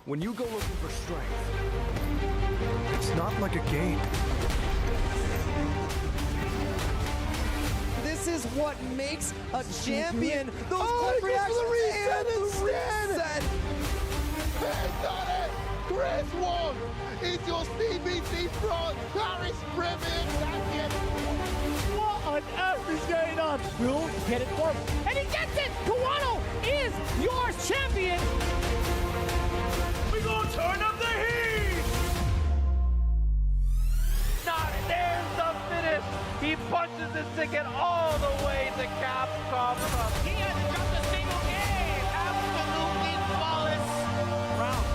when you go looking for strength, it's not like a game. This is what makes a champion. Those quick reactions and the reset. He's done it! Chris won! It's your CBT front Paris Premier champion! What on earth is going on? Will get it for him. And he gets it! Kawano is your champion! We gonna turn up the heat! Not there's the finish! He punches his ticket all the way to Capcom Cup. He hasn't dropped a single game! Absolutely flawless round.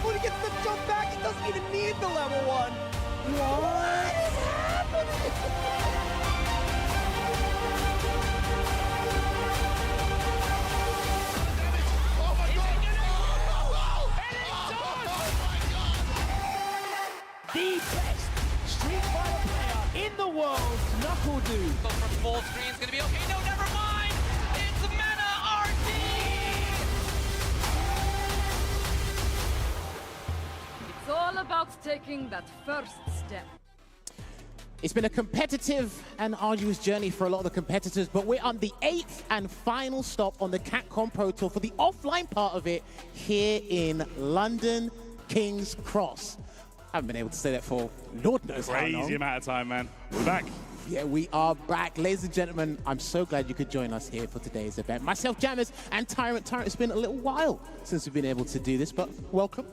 When he gets the jump back, he doesn't even need the level 1. What is happening? Oh my god! The best Street Fighter player in the world, Knuckle Dude. Go for full screen, it's gonna be okay. No, never mind! It's Menard! It's all about taking that first step. It's been a competitive and arduous journey for a lot of the competitors, but we're on the 8th and final stop on the Capcom Pro Tour for the offline part of it here in London, King's Cross. I haven't been able to say that for Lord knows how long. Crazy amount of time, man. We're back. Yeah, we are back. Ladies and gentlemen, I'm so glad you could join us here for today's event. Myself, Jammers, and Tyrant. Tyrant, it's been a little while since we've been able to do this, but welcome.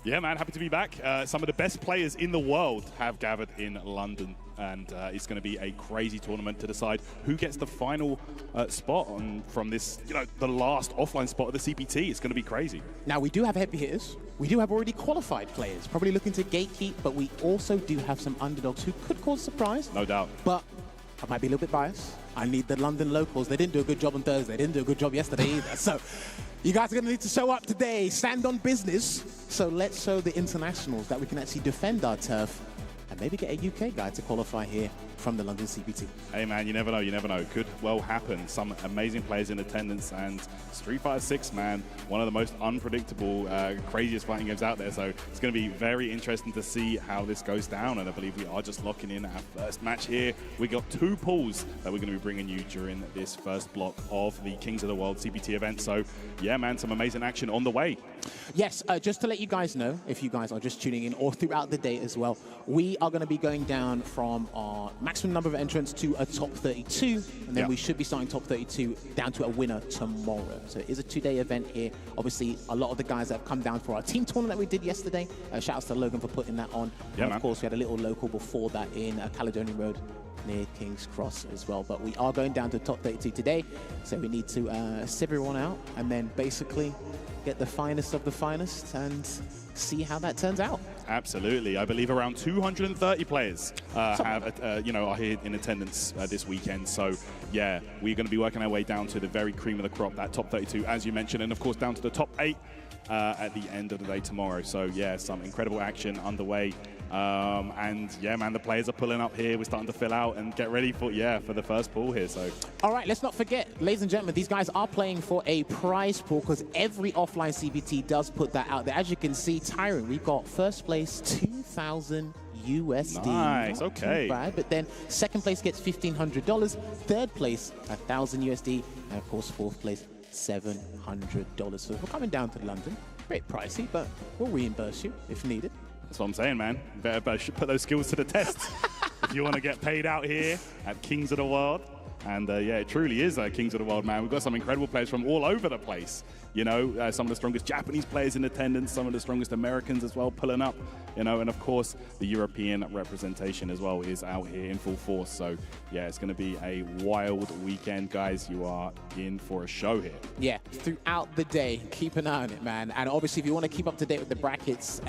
Yeah, man, happy to be back. Some of the best players in the world have gathered in London, and it's going to be a crazy tournament to decide who gets the final spot from this, the last offline spot of the CPT. It's going to be crazy. Now, we do have heavy hitters. We do have already qualified players, probably looking to gatekeep, but we also do have some underdogs who could cause surprise. No doubt. But I might be a little bit biased. I need the London locals. They didn't do a good job on Thursday. They didn't do a good job yesterday either. So you guys are going to need to show up today, stand on business. So let's show the internationals that we can actually defend our turf and maybe get a UK guy to qualify here from the London CPT. Hey, man, you never know, you never know. Could well happen. Some amazing players in attendance, and Street Fighter 6, man, one of the most unpredictable, craziest fighting games out there. So it's going to be very interesting to see how this goes down, and I believe we are just locking in our first match here. We got 2 pools that we're going to be bringing you during this first block of the Kings of the World CPT event. So, yeah, man, some amazing action on the way. Yes, just to let you guys know, if you guys are just tuning in or throughout the day as well, we are going to be going down from our maximum number of entrants to a top 32, and then we should be starting top 32 down to a winner tomorrow. So it is a 2-day event here. Obviously, a lot of the guys that have come down for our team tournament that we did yesterday, shout outs to Logan for putting that on. Yeah, and of course, we had a little local before that in Caledonian Road near King's Cross as well. But we are going down to top 32 today, so we need to sieve everyone out and then basically get the finest of the finest and see how that turns out. Absolutely. I believe around 230 players are here in attendance this weekend. So, yeah, we're going to be working our way down to the very cream of the crop, that top 32, as you mentioned, and of course down to the top 8 at the end of the day tomorrow. So, yeah, some incredible action underway. And yeah, man, the players are pulling up here. We're starting to fill out and get ready for the first pool here. So, all right, let's not forget, ladies and gentlemen, these guys are playing for a prize pool because every offline CPT does put that out there. As you can see, Tyrant, we've got first place 2,000 USD. Nice, not okay. too bad, but then second place gets $1,500, third place 1,000 USD, and of course fourth place $700. So we're coming down to London. A bit pricey, but we'll reimburse you if needed. That's what I'm saying, man. Better put those skills to the test if you want to get paid out here at Kings of the World. And yeah, it truly is Kings of the World, man. We've got some incredible players from all over the place. You know, some of the strongest Japanese players in attendance, some of the strongest Americans as well pulling up, you know, and of course the European representation as well is out here in full force. So yeah, it's going to be a wild weekend, guys. You are in for a show here. Yeah, throughout the day, keep an eye on it, man. And obviously, if you want to keep up to date with the brackets, !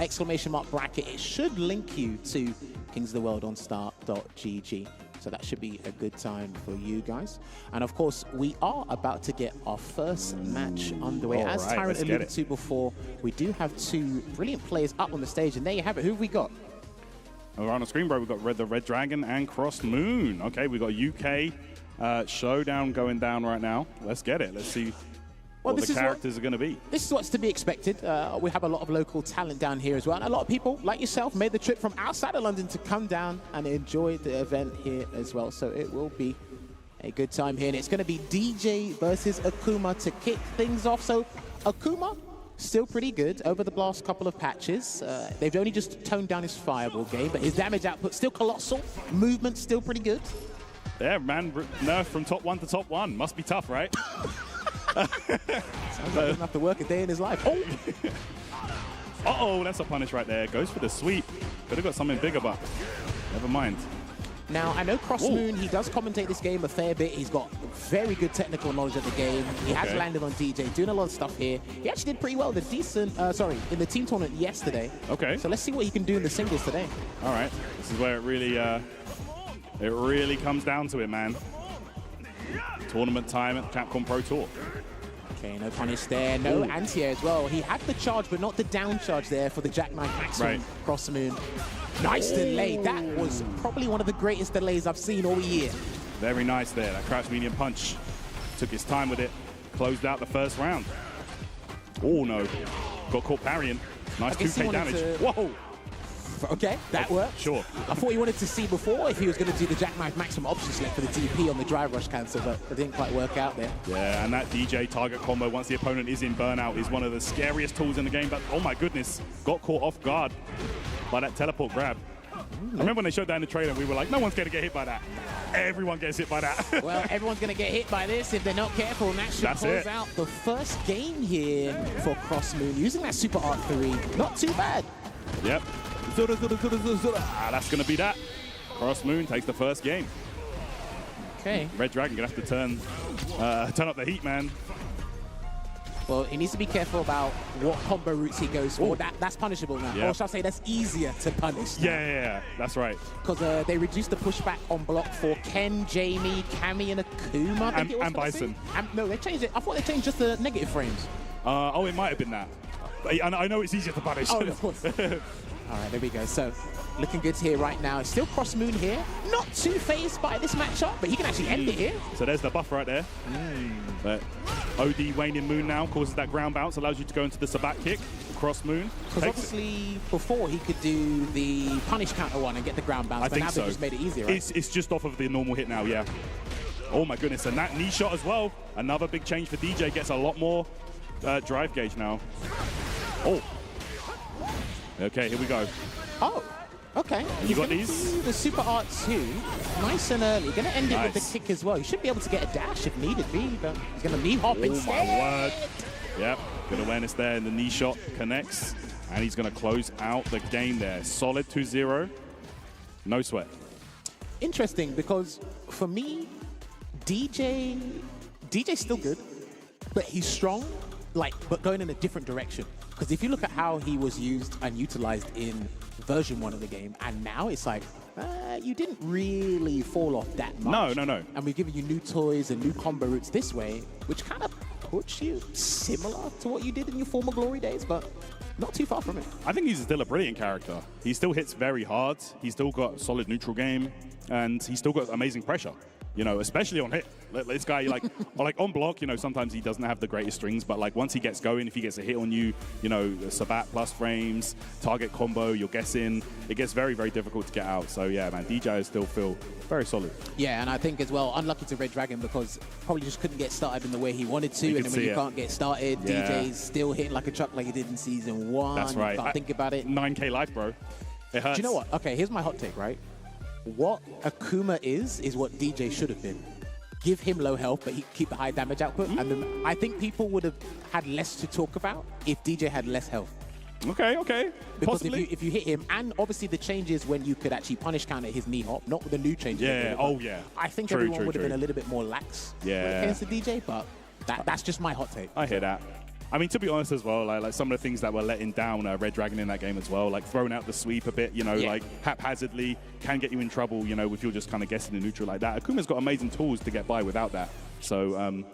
bracket, it should link you to Kings of the World on start.gg. So that should be a good time for you guys. And of course, we are about to get our first match underway. As Tyrant alluded to before, we do have two brilliant players up on the stage. And there you have it. Who have we got? Over on the screen, bro, we've got the Red Dragon and Cross Moon. Okay, we've got UK showdown going down right now. Let's get it. Let's see what the characters are going to be. This is what's to be expected. We have a lot of local talent down here as well. And a lot of people, like yourself, made the trip from outside of London to come down and enjoy the event here as well. So it will be a good time here. And it's going to be DJ versus Akuma to kick things off. So Akuma, still pretty good over the last couple of patches. They've only just toned down his fireball game, but his damage output still colossal. Movement still pretty good. Yeah, man, nerf from top 1 to top 1. Must be tough, right? Sounds like he doesn't have to work a day in his life. Oh! Uh-oh, that's a punish right there. Goes for the sweep. Could have got something bigger, but never mind. Now, I know Cross Moon, he does commentate this game a fair bit. He's got very good technical knowledge of the game. He has landed on DJ, doing a lot of stuff here. He actually did pretty well in the team tournament yesterday. Okay. So let's see what he can do in the singles today. All right. This is where it really comes down to it, man. Tournament time at Capcom Pro Tour. Okay, no punish there. No anti-air as well. He had the charge, but not the down charge there for the jackknife maximum Cross Moon. Nice delay. That was probably one of the greatest delays I've seen all year. Very nice there. That crouch medium punch. Took his time with it. Closed out the first round. Oh, no. Got caught parrying. Nice 2K damage. Whoa. Okay, that worked. Sure. I thought he wanted to see before if he was going to do the jackknife maximum option select for the DP on the drive rush cancel, but it didn't quite work out there. Yeah, and that DJ target combo, once the opponent is in burnout, is one of the scariest tools in the game. But, oh my goodness, got caught off guard by that teleport grab. I remember when they showed that in the trailer, we were like, no one's going to get hit by that. Everyone gets hit by that. Well, everyone's going to get hit by this if they're not careful, and that should close out the first game here for Cross Moon, using that Super Art 3. Not too bad. Yep. That's going to be that. Cross Moon takes the first game. Okay. Red Dragon going to have to turn up the heat, man. Well, he needs to be careful about what combo routes he goes for. That's punishable now. Or shall I say that's easier to punish now. Yeah, that's right. Because they reduced the pushback on block for Ken, Jamie, Cammy, and Akuma. I think and Bison. No, they changed it. I thought they changed just the negative frames. It might have been that. I know it's easier to punish. Oh, of course. All right, there we go. So, looking good here right now. It's still Cross Moon here. Not too phased by this matchup, but he can actually end it here. So there's the buff right there. But OD waning Moon now causes that ground bounce, allows you to go into the Sabat kick. Cross Moon. Because obviously before he could do the punish counter one and get the ground bounce, but now they just made it easier, right? It's just off of the normal hit now, yeah. Oh my goodness, and that knee shot as well. Another big change for DJ, gets a lot more drive gauge now. Oh. Okay, here we go. Oh, okay. You got these? The Super Art 2, nice and early. Going to end it with the kick as well. He should be able to get a dash if needed be, but he's going to knee hop instead. Oh my word. Yep, good awareness there, and the knee shot connects, and he's going to close out the game there. Solid 2-0, no sweat. Interesting, because for me, DJ's still good, but he's strong, but going in a different direction. Because if you look at how he was used and utilized in version 1 of the game, and now it's like, you didn't really fall off that much. No. And we're giving you new toys and new combo routes this way, which kind of puts you similar to what you did in your former glory days, but not too far from it. I think he's still a brilliant character. He still hits very hard. He's still got solid neutral game, and he's still got amazing pressure. You know, especially on hit. This guy, like on block, you know, sometimes he doesn't have the greatest strings, but like once he gets going, if he gets a hit on you, you know, Sabat plus frames, target combo, you're guessing, it gets very, very difficult to get out. So yeah, man, DJ still feel very solid. Yeah, and I think as well, unlucky to Red Dragon because probably just couldn't get started in the way he wanted to, and then when you can't get started, DJ's still hitting like a truck like he did in Season 1. That's right. Can't think about it. 9K life, bro. It hurts. Do you know what? Okay, here's my hot take, right? What Akuma is what DJ should have been. Give him low health, but he keep the high damage output. And then I think people would have had less to talk about if DJ had less health. Okay. Because possibly. if you hit him, and obviously the changes when you could actually punish counter his knee hop, not the new changes. Yeah, I think everyone would have been a little bit more lax when it came to DJ, but that's just my hot take. I hear that. I mean, to be honest as well, like some of the things that were letting down Red Dragon in that game as well, like throwing out the sweep a bit, you know, like haphazardly can get you in trouble, you know, if you're just kind of guessing the neutral like that. Akuma's got amazing tools to get by without that. So,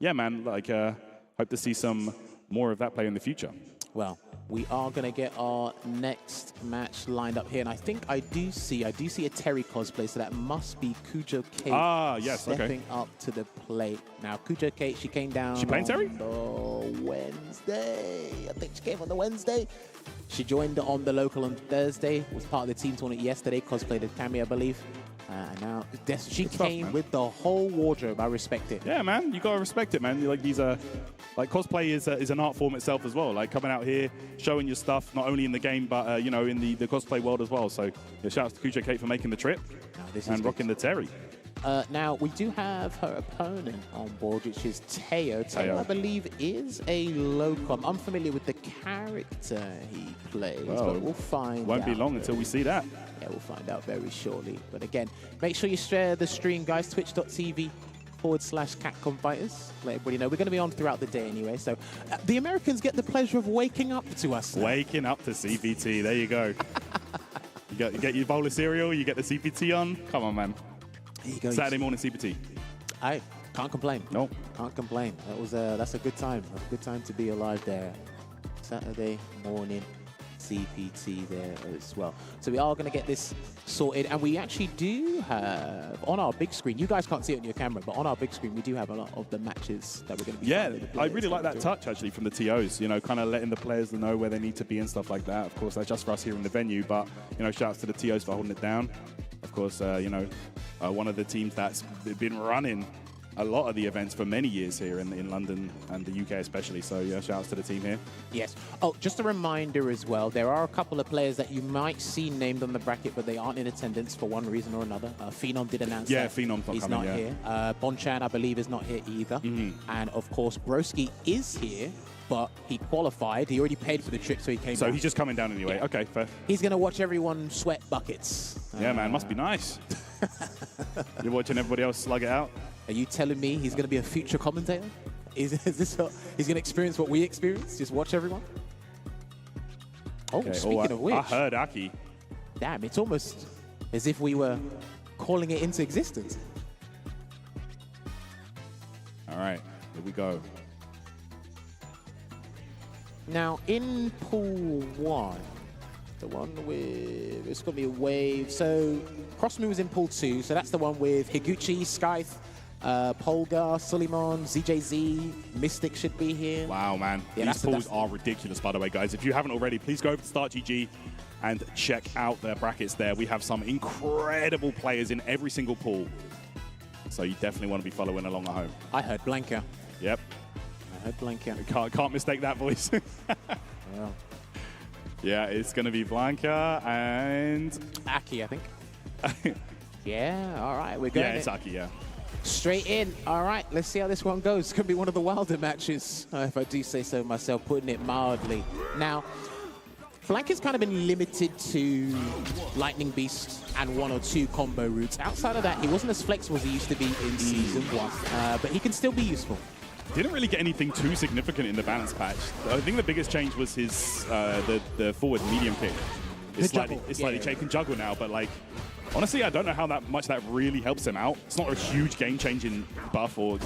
yeah, man, like, hope to see some more of that play in the future. Well, we are going to get our next match lined up here. And I think I do see a Terry cosplay, so that must be Cujo Kate stepping up to the plate. Now, Cujo Kate, she came down She playing Terry? on the Wednesday. I think she came on the Wednesday. She joined on the local on Thursday, was part of the team tournament yesterday, cosplayed as Cammy, I believe. Now, she came with the whole wardrobe. I respect it. Yeah, man, you gotta respect it, man. Like these are, like cosplay is an art form itself as well. Like coming out here, showing your stuff, not only in the game but you know, in the cosplay world as well. So yeah, shout out to Cujo Kate for making the trip and rocking the Terry. Now, we do have her opponent on board, which is Teo. Teo, I believe, is a local. I'm unfamiliar with the character he plays, but we'll find out. Won't be long until we see that. Yeah, we'll find out very shortly. But again, make sure you share the stream, guys. Twitch.tv/Capcom Fighters. Let everybody know. We're going to be on throughout the day anyway. So the Americans get the pleasure of waking up to us now. Waking up to CPT. There you go. you get your bowl of cereal, you get the CPT on. Come on, man. There you go. Saturday morning CPT. I can't complain. No. Can't complain. That's a good time. A good time to be alive there. Saturday morning CPT there as well. So we are going to get this sorted, and we actually do have on our big screen, you guys can't see it on your camera, but on our big screen we do have a lot of the matches that we're going to be I really like that touch actually from the TOs, you know, kind of letting the players know where they need to be and stuff like that. Of course, that's just for us here in the venue, but you know, shouts to the TOs for holding it down. Of course, you know, one of the teams that's been running a lot of the events for many years here in London and the UK especially. So yeah, shouts to the team here. Yes. Oh, just a reminder as well, there are a couple of players that you might see named on the bracket, but they aren't in attendance for one reason or another. Phenom did announce that Phenom's not he's coming, not here. Bonchan, I believe, is not here either. And of course, Broski is here, but he qualified. He already paid for the trip, so he came So back. he's just coming down anyway. Yeah. Okay, fair. He's going to watch everyone sweat buckets. Yeah, man, must be nice. You're watching everybody else slug it out? Are you telling me he's going to be a future commentator? Is this he's going to experience what we experienced? Just watch everyone? Oh, Okay. speaking of which. I heard Aki. Damn, it's almost as if we were calling it into existence. All right, here we go. Now, in pool 1, the one with, it's going to be a wave. So, Cross moves in pool 2. So that's the one with Higuchi, Scythe, Pulga, Solon, ZJZ, Mystic should be here. Wow, man. Yeah, These pools are ridiculous, by the way, guys. If you haven't already, please go over to Start GG and check out their brackets there. We have some incredible players in every single pool. So you definitely want to be following along at home. I heard Blanca. Yep. I heard Blanca. Can't mistake that voice. Yeah. Yeah, it's going to be Blanca and... Aki, I think. Yeah, all right, we're going. Yeah, it's Aki, yeah. Straight in. All right, let's see how this one goes. It's going to be one of the wilder matches, if I do say so myself, putting it mildly. Now, Blanca's kind of been limited to Lightning Beast and 1 or 2 combo routes. Outside of that, he wasn't as flexible as he used to be in Season 1, but he can still be useful. Didn't really get anything too significant in the balance patch. I think the biggest change was his the forward medium kick. It's slightly he can juggle now, but like honestly, I don't know how much that really helps him out. It's not a huge game-changing buff or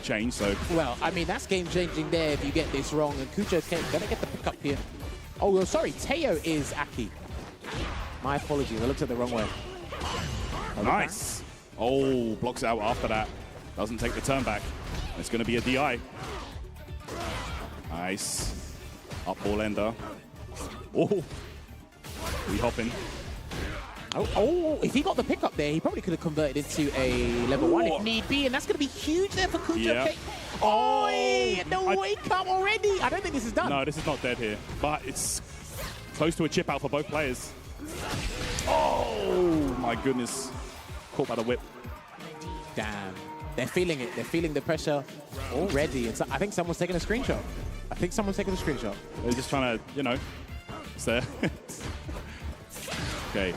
change. So well, I mean that's game-changing there if you get this wrong. And Cujo's gonna get the pick up here. Oh, well, sorry, Teo is Aki. My apologies, I looked at the wrong way. Nice. Oh, blocks out after that. Doesn't take the turn back. It's going to be a DI. Nice. Up ball ender. Oh. We hopping. Oh, if he got the pickup there, he probably could have converted into a level 1 if need be, and that's going to be huge there for Cujo. Yeah. Oh, no wake up already. I don't think this is done. No, this is not dead here, but it's close to a chip out for both players. Oh, my goodness. Caught by the whip. Damn. They're feeling it. They're feeling the pressure already. And so I think someone's taking a screenshot. They're just trying to, it's there. Okay.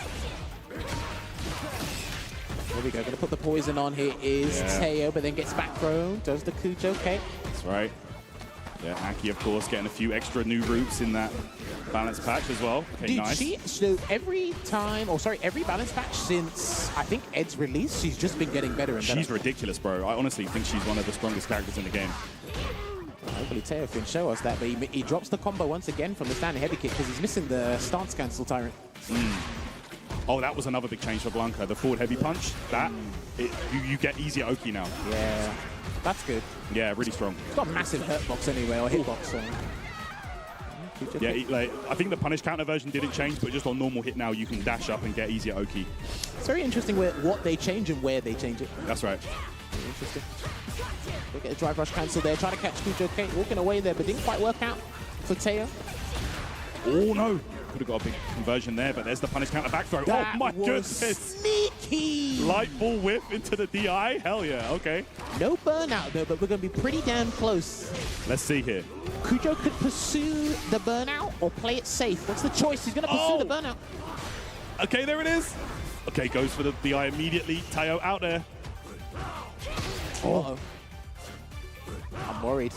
There we go. Going to put the poison on. Here is Teo, but then gets back thrown. Does the Cujo. Okay. That's right. Yeah, Aki, of course, getting a few extra new routes in that balance patch as well. Okay, dude, nice. So every balance patch since, I think, Ed's release, she's just been getting better and better. She's ridiculous, bro. I honestly think she's one of the strongest characters in the game. hopefully Teo can show us that. But he drops the combo once again from the standing heavy kick because he's missing the stance cancel, Tyrant. Oh, that was another big change for Blanca. The forward heavy punch, you get easier Oki now. Yeah, that's good. Yeah, really strong. It's got a massive hurt box anyway, or hitbox. So. Yeah, I think the punish counter version didn't change, but just on normal hit now, you can dash up and get easier Oki. It's very interesting what they change and where they change it. That's right. Very interesting. Look at the drive rush cancel there, trying to catch Cujo. Okay, walking away there, but didn't quite work out for Teo. Oh no! Could have got a big conversion there, but there's the punish counter back throw. That oh my was goodness! Sneaky! Light ball whip into the DI. Hell yeah! Okay. No burnout though, but we're going to be pretty damn close. Let's see here. Cujo could pursue the burnout or play it safe. What's the choice? He's going to pursue the burnout. Okay, there it is. Okay, goes for the DI immediately. Teo out there. Uh-oh. I'm worried.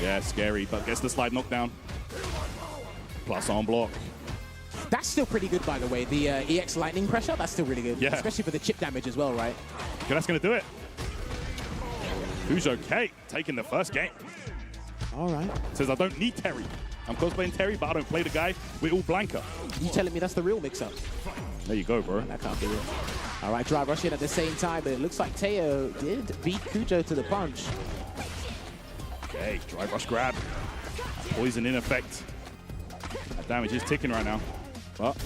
Yeah, scary, but gets the slide knockdown. Plus on block. That's still pretty good, by the way. The EX lightning pressure, that's still really good. Yeah. Especially for the chip damage as well, right? Okay, that's going to do it. Cujo K taking the first game. All right. Says, I don't need Terry. I'm cosplaying Terry, but I don't play the guy. We're all Blanca. You telling me that's the real mix-up? There you go, bro. That can't be real. All right, drive rush in at the same time, but it looks like Teo did beat Cujo to the punch. Okay, drive rush grab. Poison in effect. That damage is ticking right now. But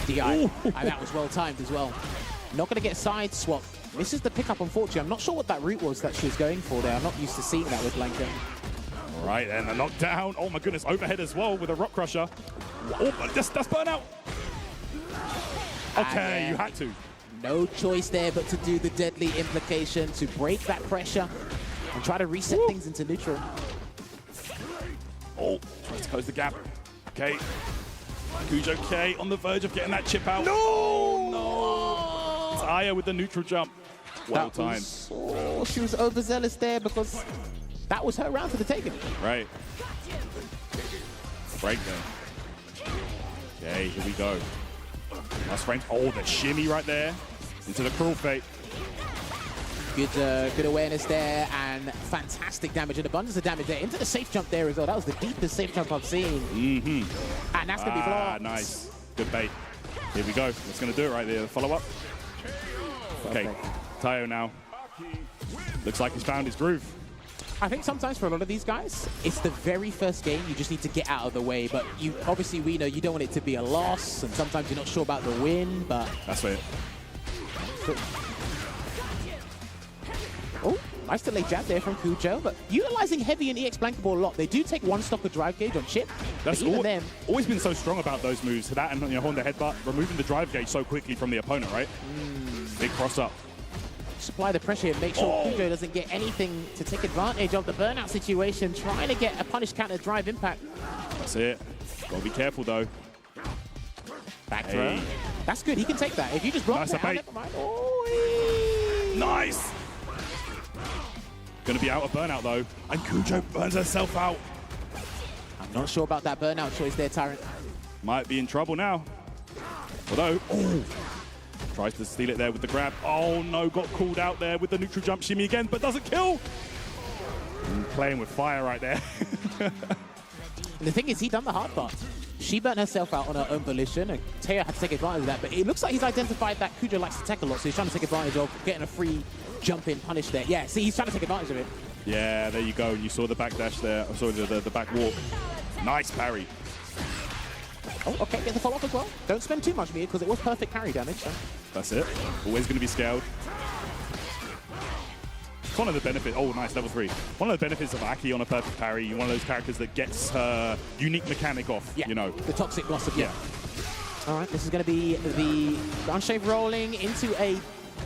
DI, and that was well timed as well. Not going to get side swap. Misses the pickup, unfortunately. I'm not sure what that route was that she was going for there. I'm not used to seeing that with Blanca. All right, and the knockdown. Oh my goodness, overhead as well with a rock crusher. Oh, that's burnout. Okay, you had to. No choice there but to do the deadly implication to break that pressure and try to reset things into neutral. Oh, tries to close the gap. Okay. Cujo K on the verge of getting that chip out. No! Oh, no! Taya with the neutral jump. Well timed. Oh, she was overzealous there because that was her round for the taking. Right. Breakdown. Okay, here we go. Last frame. Oh, the shimmy right there into the cruel fate. Good awareness there and fantastic damage and abundance of damage there into the safe jump there as well. That was the deepest safe jump I've seen. And that's going to be blocked. Nice. Good bait. Here we go. That's going to do it right there. The follow-up. Okay. Teo now. Looks like he's found his groove. I think sometimes for a lot of these guys, it's the very first game. You just need to get out of the way. But you obviously, we know you don't want it to be a loss. And sometimes you're not sure about the win. But that's it. Oh, nice delayed jab there from Cujo, but utilizing heavy and EX Blanca Ball a lot. They do take one stock of drive gauge on chip. That's always been so strong about those moves. That and Honda headbutt, removing the drive gauge so quickly from the opponent, right? Big cross up. Supply the pressure and make sure Cujo doesn't get anything to take advantage of the burnout situation. Trying to get a punish counter drive impact. That's it. Gotta be careful though. Back throw. That's good. He can take that. If you just block that, never mind. Oh, nice. Gonna be out of burnout though, and Cujo burns herself out. I'm not sure about that burnout choice there, Tyrant. Might be in trouble now. Although, tries to steal it there with the grab. Oh no, got called out there with the neutral jump shimmy again, but doesn't kill. Playing with fire right there. And the thing is, he done the hard part. She burnt herself out on her own volition, and Teo had to take advantage of that. But it looks like he's identified that Cujo likes to tech a lot, so he's trying to take advantage of getting a free jump-in punish there. Yeah, see, he's trying to take advantage of it. Yeah, there you go. You saw the back dash there. I saw the back walk. Nice parry. Oh, okay, get the follow-up as well. Don't spend too much, Mia, because it was perfect parry damage. So. That's it. Always going to be scaled. One of the benefits, oh nice, level 3. One of the benefits of Aki on a perfect parry, you're one of those characters that gets her unique mechanic off, you know. The toxic blossom, All right, this is going to be the ground shave rolling into a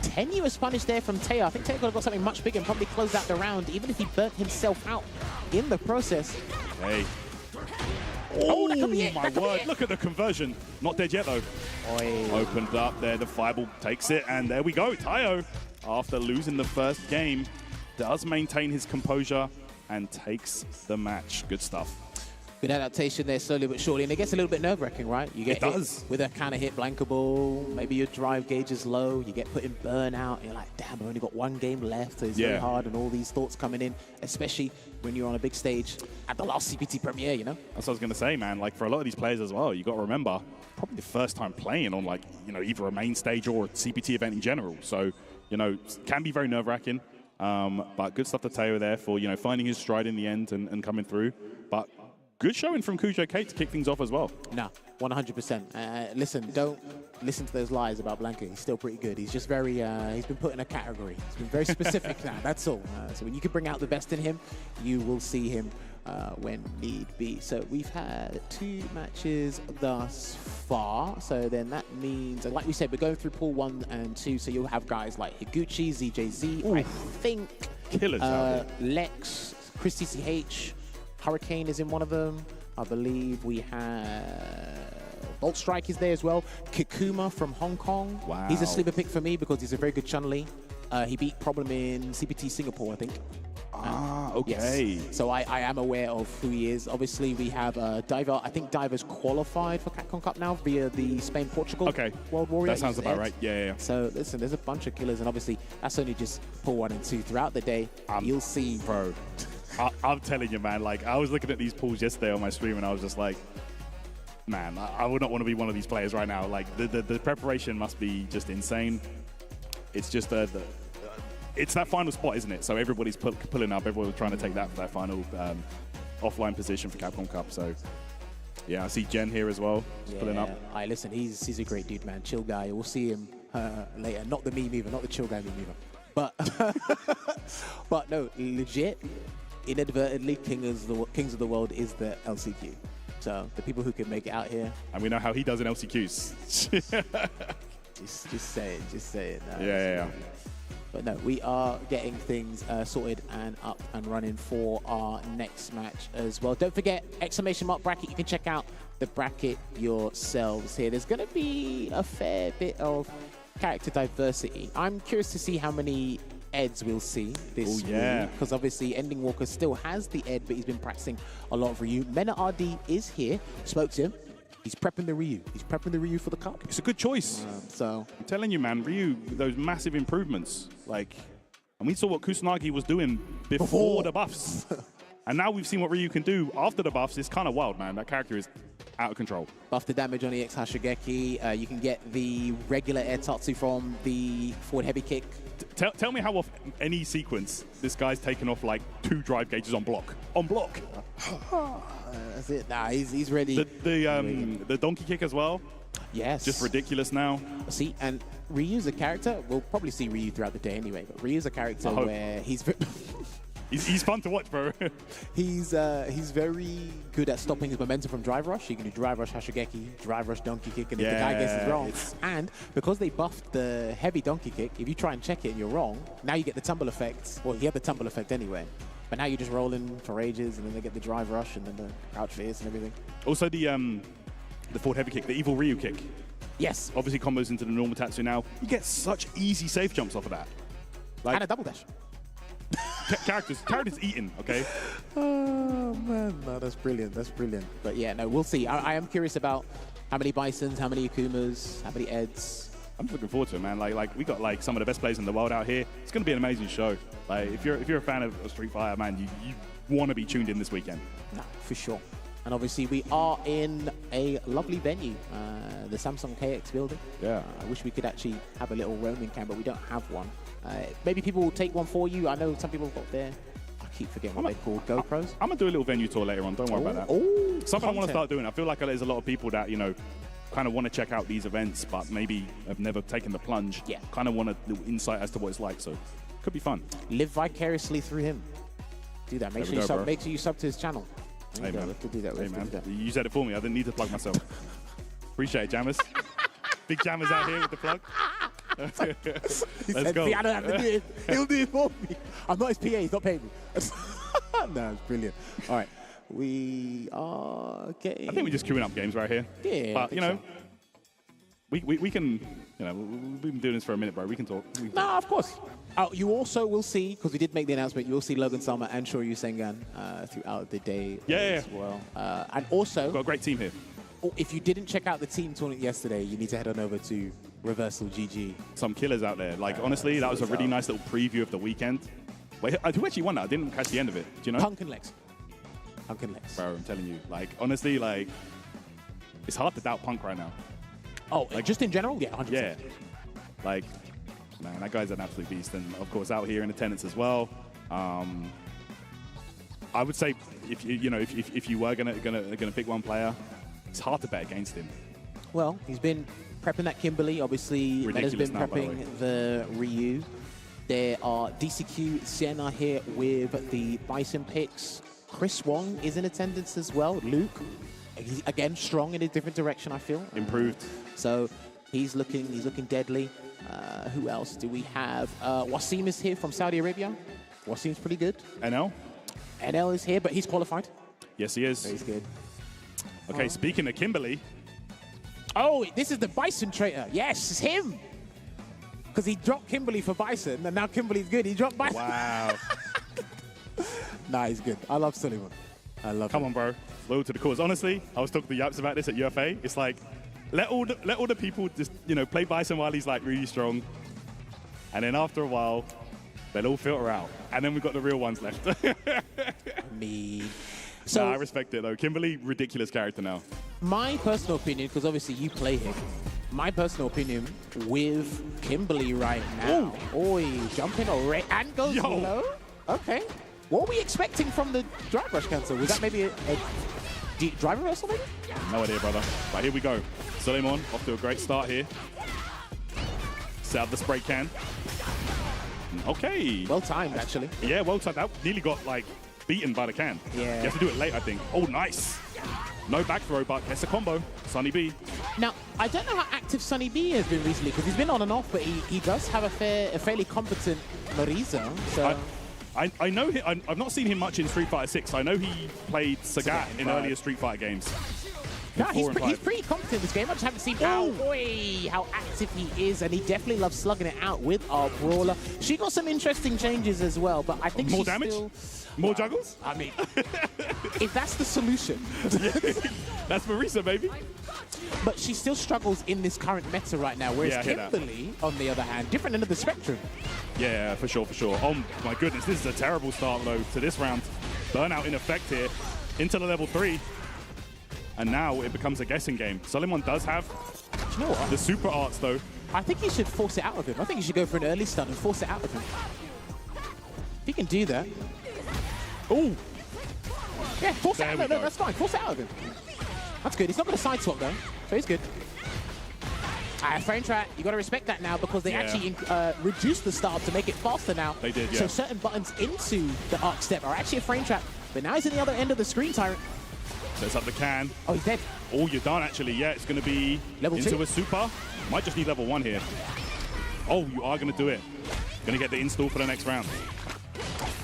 tenuous punish there from Teo. I think Teo could have got something much bigger and probably closed out the round, even if he burnt himself out in the process. Hey. Oh, that could be it. My word, look at the conversion. Not dead yet though. Oy. Opened up there, the fireball takes it, and there we go. Teo, after losing the first game, does maintain his composure and takes the match. Good stuff. Good adaptation there, slowly but surely, and it gets a little bit nerve-wracking, right? You get It does. hit with a kind of hit blankable, maybe your drive gauge is low, you get put in burnout, and you're like, damn, I've only got one game left, so it's very hard, and all these thoughts coming in, especially when you're on a big stage at the last CPT premiere, you know? That's what I was going to say, man. Like, for a lot of these players as well, you got to remember, probably the first time playing on, like, you know, either a main stage or a CPT event in general. So, you know, can be very nerve-wracking, but good stuff to Teo there for, you know, finding his stride in the end and coming through. But good showing from Cujo Kate to kick things off as well. No, 100%. Listen, don't listen to those lies about Blanca. He's still pretty good. He's just very, he's been put in a category. He's been very specific now, that's all. So when you can bring out the best in him, you will see him when need be. So we've had 2 matches thus far. So then that means, like we said, we're going through pool 1 and 2. So you'll have guys like Higuchi, ZJZ, I think, Killers out here. Lex, Chris TCH, Hurricane is in one of them. I believe we have Bolt Strike is there as well. Kikuma from Hong Kong. Wow. He's a sleeper pick for me because he's a very good Chun-Li. He beat Problem in CPT Singapore, I think. Okay. Yes. So I am aware of who he is. Obviously, we have Diver. I think Diver's qualified for Capcom Cup now via the Spain-Portugal World Warrior. That sounds about right. Yeah. So listen, there's a bunch of killers, and obviously that's only just pool 1 and 2. Throughout the day, you'll see. Bro, I'm telling you, man, like, I was looking at these pools yesterday on my stream, and I was just like, man, I would not want to be one of these players right now. Like, the preparation must be just insane. It's just it's that final spot, isn't it? So everybody's pulling up. Everyone's trying to take that final offline position for Capcom Cup. So, yeah, I see Jen here as well, just pulling up. Listen, he's a great dude, man. Chill guy. We'll see him later. Not the meme either, not the chill guy meme either. But no, legit, inadvertently, Kings of the World is the LCQ. So the people who can make it out here. And we know how he does in LCQs. just say it. No, yeah. But no, we are getting things sorted and up and running for our next match as well. Don't forget, exclamation mark bracket. You can check out the bracket yourselves here. There's going to be a fair bit of character diversity. I'm curious to see how many Eds we'll see this week, because obviously Ending Walker still has the Ed, but he's been practicing a lot of Ryu. Menard is here. Spoke to him. He's prepping the Ryu. He's prepping the Ryu for the Cup. It's a good choice. So I'm telling you, man, Ryu, those massive improvements. Like, and we saw what Kusanagi was doing before the buffs. And now we've seen what Ryu can do after the buffs. It's kind of wild, man. That character is out of control. Buff the damage on EX Hashigeki. You can get the regular air tatsu from the forward heavy kick. Tell me how off any sequence this guy's taken off like 2 drive gauges on block. On block. That's it. Nah, he's ready. The donkey kick as well. Yes. Just ridiculous now. See, and Ryu's a character. We'll probably see Ryu throughout the day anyway. But Ryu's a character where he's fun to watch, bro. He's very good at stopping his momentum from drive rush. He can do drive rush Hashigeki, drive rush donkey kick, and if the guy gets it wrong, and because they buffed the heavy donkey kick, if you try and check it and you're wrong, now you get the tumble effect. Well, you have the tumble effect anyway. But now you're just rolling for ages, and then they get the drive rush, and then the crouch fierce and everything. Also the forward heavy kick, the evil Ryu kick. Yes. Obviously combos into the normal Tatsu now. You get such easy safe jumps off of that. Like, and a double dash. Characters eating, okay? Oh, man. No, that's brilliant. That's brilliant. But yeah, no, we'll see. I am curious about how many Bisons, how many Akumas, how many Eds. I'm looking forward to it, man. Like we got like some of the best players in the world out here. It's going to be an amazing show. Like if you're a fan of Street Fighter, man, you want to be tuned in this weekend. No, for sure. And obviously we are in a lovely venue, the Samsung KX building. Yeah. I wish we could actually have a little roaming cam, but we don't have one. Maybe people will take one for you. I know some people have got their, I keep forgetting what they're called, GoPros. I'm going to do a little venue tour later on. Don't worry about that. Oh, something I want to start doing. I feel like there's a lot of people that, you know, kind of want to check out these events, but maybe have never taken the plunge. Yeah. Kind of want a little insight as to what it's like. So could be fun. Live vicariously through him. Do that. Make sure you sub to his channel. Hey, man. We have to do that. Hey, man. You said it for me. I didn't need to plug myself. Appreciate it, Jammers. Big Jammers out here with the plug. Let's go. I don't have to do it. He'll do it for me. I'm not his PA. He's not paying me. No, it's brilliant. All right. We are getting... I think we're just queuing up games right here. Yeah. But, you know, we can, you know, we've been doing this for a minute, bro. We can talk. No, of course. You also will see, because we did make the announcement, you will see Logan Sama and Shoryu Sengan throughout the day as well. And also, we've got a great team here. If you didn't check out the team tournament yesterday, you need to head on over to Reversal GG. Some killers out there. Like, honestly, that was a really nice little preview of the weekend. Wait, who actually won that? I didn't catch the end of it. Do you know? Punk and Lex. Punk and Lex. Bro, I'm telling you. Like, honestly, like, it's hard to doubt Punk right now. Oh, like just in general? Yeah, 100%. Yeah. Like, man, that guy's an absolute beast. And, of course, out here in attendance as well. I would say if you were gonna pick one player, it's hard to bet against him. Well, he's been prepping that Kimberly. Obviously, Meta's been prepping the Ryu. There are DCQ, Sienna here with the Bison picks. Chris Wong is in attendance as well. Luke, he's, again, strong in a different direction, I feel. Improved. So he's looking deadly. Who else do we have? Wasim is here from Saudi Arabia. Wasim's pretty good. NL? NL is here, but he's qualified. Yes, he is. So he's good. Okay, speaking of Kimberly. Oh, this is the Bison traitor. Yes, it's him. Because he dropped Kimberly for Bison, and now Kimberly's good. He dropped Bison. Wow. Nah, he's good. I love Solomon. I love him. Come on, bro. Loyal to the cause. Honestly, I was talking to Yaps about this at UFA. It's like, let all the people just, you know, play Bison while he's like really strong. And then after a while, they'll all filter out. And then we've got the real ones left. Me. So nah, I respect it though. Kimberly, ridiculous character now. My personal opinion, because obviously you play him, my personal opinion with Kimberly right now. Oi, jumping already and goes low. Okay. What were we expecting from the drive rush cancel? Was that maybe a drive reversal maybe? No idea, brother. But here we go. Solomon off to a great start here. Set up the spray can. Okay. Well timed, actually. Yeah, well timed. That nearly got like beaten by the can. Yeah. You have to do it late, I think. Oh, nice. No back throw, but gets a combo. Sunny B. Now, I don't know how active Sunny B has been recently, because he's been on and off, but he does have a fairly competent Marisa. So I know him. I've not seen him much in Street Fighter 6. I know he played Sagat in earlier Street Fighter games. No, he's pretty competent in this game. I just haven't seen how active he is, and he definitely loves slugging it out with our brawler. She got some interesting changes as well, but I think more she's damage, still... more juggles. I mean, if that's the solution. That's Marisa, baby. But she still struggles in this current meta right now, whereas Kimberly, on the other hand, different end of the spectrum. Yeah, for sure, for sure. Oh my goodness, this is a terrible start though to this round. Burnout in effect here into the level 3. And now it becomes a guessing game. Solomon does have the super arts though. I think he should force it out of him. I think he should go for an early stun and force it out of him. If he can do that. Oh! Yeah, force it out of him. No, that's fine. Force it out of him. That's good. He's not going to side swap though, so he's good. Frame trap, you got to respect that now, because they actually reduced the startup to make it faster now. They did, yeah. So certain buttons into the arc step are actually a frame trap, but now he's in the other end of the screen, Tyrant. Sets up the can. Oh, he's dead. Oh, you're done actually. Yeah, it's going to be level into 2. A super. Might just need level 1 here. Oh, you are going to do it. Going to get the install for the next round.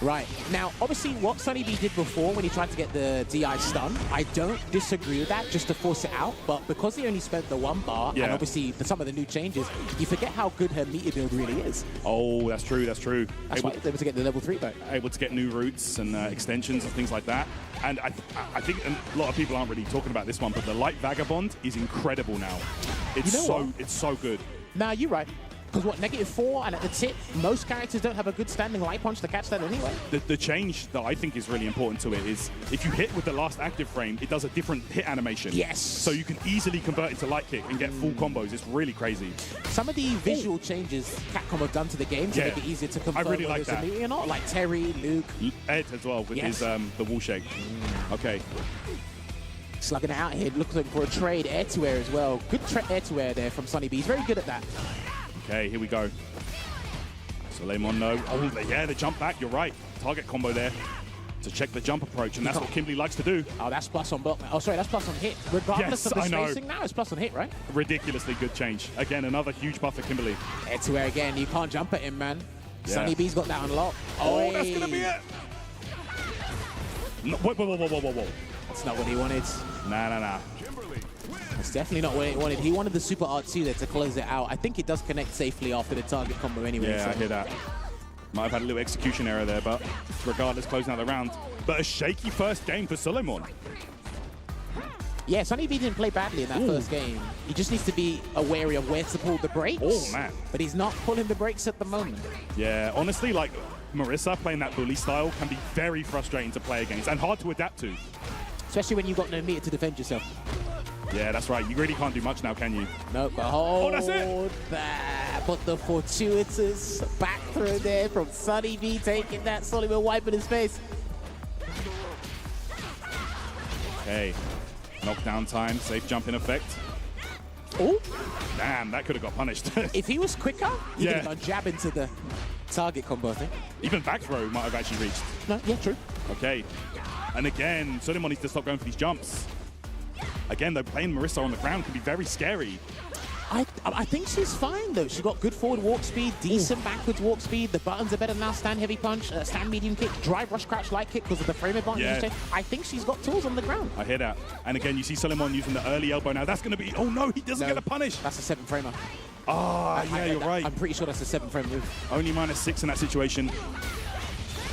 Right. Now, obviously, what Sunny B did before when he tried to get the DI stun, I don't disagree with that, just to force it out. But because he only spent the 1 bar, and obviously some of the new changes, you forget how good her meter build really is. Oh, that's true, that's true. That's why he was able to get the level 3 back. Able to get new routes and extensions and things like that. And I think a lot of people aren't really talking about this one, but the Light Vagabond is incredible now. It's it's so good. Nah, you're right. Because what, -4, and at the tip, most characters don't have a good standing light punch to catch that anyway. The change that I think is really important to it is if you hit with the last active frame, it does a different hit animation. Yes. So you can easily convert into light kick and get full combos. It's really crazy. Some of the visual changes Capcom have done to the game to make it easier to convert I really like that. or not, like Terry, Luke. Ed as well with his the wall shake. Okay. Slugging it out here, looking for a trade air-to-air as well. Good air-to-air there from Sunny B. He's very good at that. Okay, here we go. Solomon, no. Oh, yeah, the jump back. You're right. Target combo there to check the jump approach, and that's what Kimberly likes to do. Oh, that's plus on block. Oh, sorry, that's plus on hit. Regardless of the spacing now, it's plus on hit, right? Ridiculously good change. Again, another huge buff for Kimberly. Air-to-air again. You can't jump at him, man. Yeah. Sunny B's got that unlocked. Oh, that's going to be it. No, whoa. That's not what he wanted. Nah. That's definitely not what he wanted. He wanted the super R2 there to close it out. I think it does connect safely after the target combo anyway. Yeah, so. I hear that. Might have had a little execution error there, but regardless, closing out the round. But a shaky first game for Solomon. Yeah, Sunny B didn't play badly in that first game. He just needs to be wary of where to pull the brakes. Oh, man. But he's not pulling the brakes at the moment. Yeah, honestly, like, Marissa playing that bully style can be very frustrating to play against and hard to adapt to. Especially when you've got no meter to defend yourself. Yeah, that's right. You really can't do much now, can you? No, but hold that's it. that. But the fortuitous back throw there from Sunny B taking that Solomon wiping his face. Okay. Knockdown time, safe jump in effect. Oh, Damn, that could have got punished. if he was quicker, he Yeah. could have gone jab into the target combo, I think. Even back throw might have actually reached. No, yeah, true. Okay. And again, Solomon needs to stop going for these jumps. Again, though, playing Marissa on the ground can be very scary. I think she's fine, though. She's got good forward walk speed, decent backwards walk speed. The buttons are better now. Stand heavy punch, stand medium kick, drive rush crouch light kick because of the frame advantage. Yeah. I think she's got tools on the ground. I hear that. And again, you see Solomon using the early elbow now. That's going to be... Oh, no, he doesn't No, get a punish. That's a 7-framer. Ah, yeah, you're right. I'm pretty sure that's a 7-frame move. Only -6 in that situation.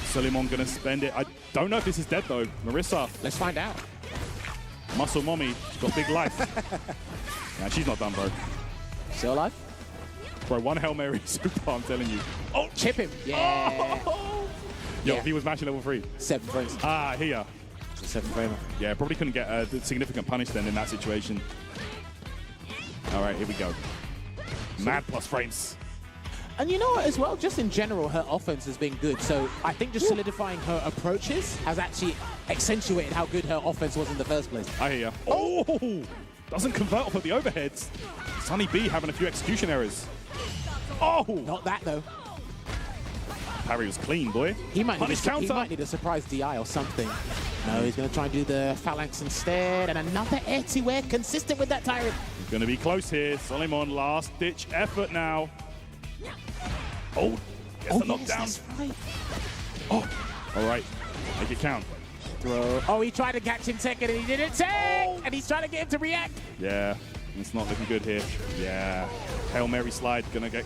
Solomon going to spend it. I don't know if this is dead, though. Marissa, Let's find out. muscle mommy. She's got big life. Nah, she's not done, bro. Still alive? Bro, one Hail Mary super, I'm telling you. Oh, Chip him. Yeah. Yo, Yeah. he was matching level 3. 7 frames. Ah, here. It's a 7-framer. Yeah, probably couldn't get a significant punish then in that situation. All right, here we go. Mad plus frames. And you know what, as well, just in general, her offense has been good. So I think just solidifying her approaches has actually accentuated how good her offense was in the first place. I hear ya. Oh! Doesn't convert off of the overheads. Sunny B having a few execution errors. Oh! Not that, though. Parry was clean, boy. He might Punish need counter. a surprise DI or something. No, he's going to try and do the phalanx instead. And another air to air, consistent with that tyrant. It's going to be close here. Solomon, last-ditch effort now. Oh, gets the knockdown. Yes, that's right. Oh, all right. Make it count. Throw. Oh, he tried to catch him second and he didn't take. And he's trying to get him to react. Yeah, it's not looking good here. Yeah, Hail Mary slide gonna get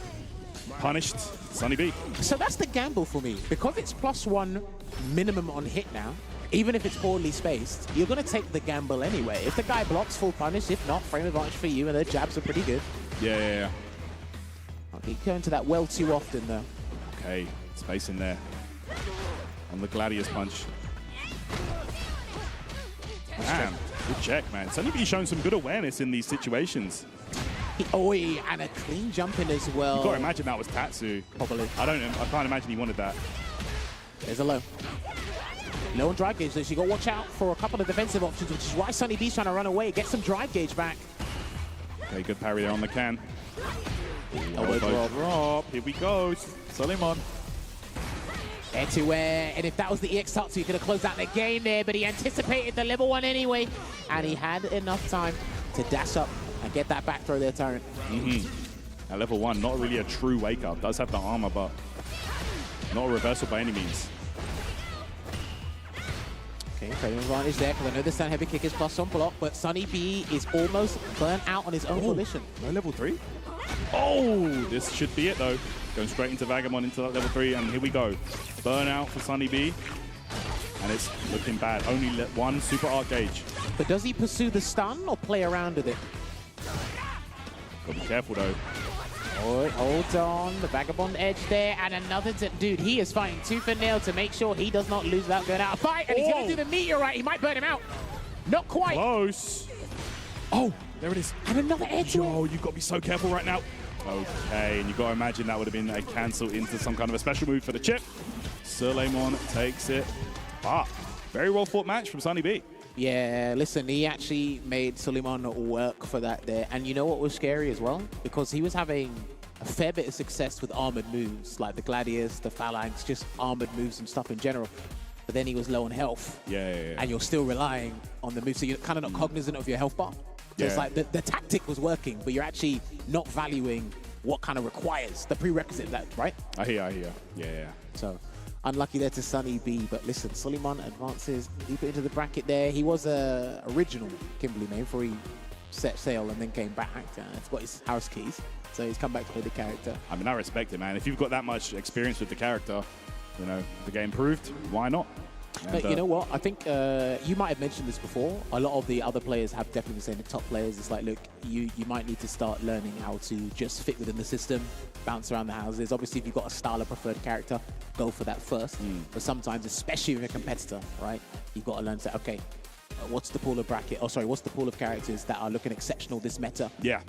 punished. Sunny B. So that's the gamble for me. Because it's +1 minimum on hit now, even if it's poorly spaced, you're going to take the gamble anyway. If the guy blocks, full punish. If not, frame advantage for you, and their jabs are pretty good. Yeah. I'll keep going to that well too often, though. Okay, space in there. On the Gladius punch. Man, good check, man. Sunny B showing some good awareness in these situations. And a clean jump in as well. You gotta imagine that was Tatsu. Probably. I can't imagine he wanted that. There's a low. Low on drive gauge, so you got to watch out for a couple of defensive options, which is why Sunny B's trying to run away, get some drive gauge back. Okay, good parry there on the can. Elbow drop. Here we go. Solomon. Air to air, and if that was the EX Tatsu, he could have closed out the game there, but he anticipated the level 1 anyway, and he had enough time to dash up and get that back throw there, Tyrant. At level 1, not really a true wake up. Does have the armor, but not a reversal by any means. Okay, frame advantage there, because I know the stand heavy kick is plus on block, but Sunny B is almost burnt out on his own volition. No level 3? Oh, this should be it though. Going straight into Vagamon into that level 3, and here we go. Burnout for Sunny B. And it's looking bad. Only one super arc gauge. But does he pursue the stun or play around with it? Gotta be careful though. Oh, hold on, the Vagabond edge there, and another dude, he is fighting tooth and nail to make sure he does not lose without going out of fight, and he's gonna do the meteorite, he might burn him out. Not quite. Close. Oh, there it is. And another edge. Yo, you've got to be so careful right now. Okay, and you've got to imagine that would have been a cancel into some kind of a special move for the chip. Solomon takes it. Ah, very well fought match from Sunny B. Yeah, listen, he actually made Solomon work for that there. And you know what was scary as well? Because he was having a fair bit of success with armored moves, like the Gladius, the Phalanx, just armored moves and stuff in general. But then he was low on health. Yeah. And you're still relying on the move, so you're kind of not cognizant of your health bar. So it's like the tactic was working, but you're actually not valuing what kind of requires, the prerequisite of that, right? I hear. Yeah. So, unlucky there to Sunny B. But listen, Solomon advances deeper into the bracket there. He was a original Kimberly main before he set sail and then came back. He's got his house keys, so he's come back to play the character. I mean, I respect it, man. If you've got that much experience with the character, you know, the game proved, why not? And, you know what? I think you might have mentioned this before. A lot of the other players have definitely been saying, the top players, it's like, look, you might need to start learning how to just fit within the system, bounce around the houses. Obviously, if you've got a style of preferred character, go for that first. But sometimes, especially if you're a competitor, right, you've got to learn to say, okay, what's the pool of what's the pool of characters that are looking exceptional this meta? Yeah.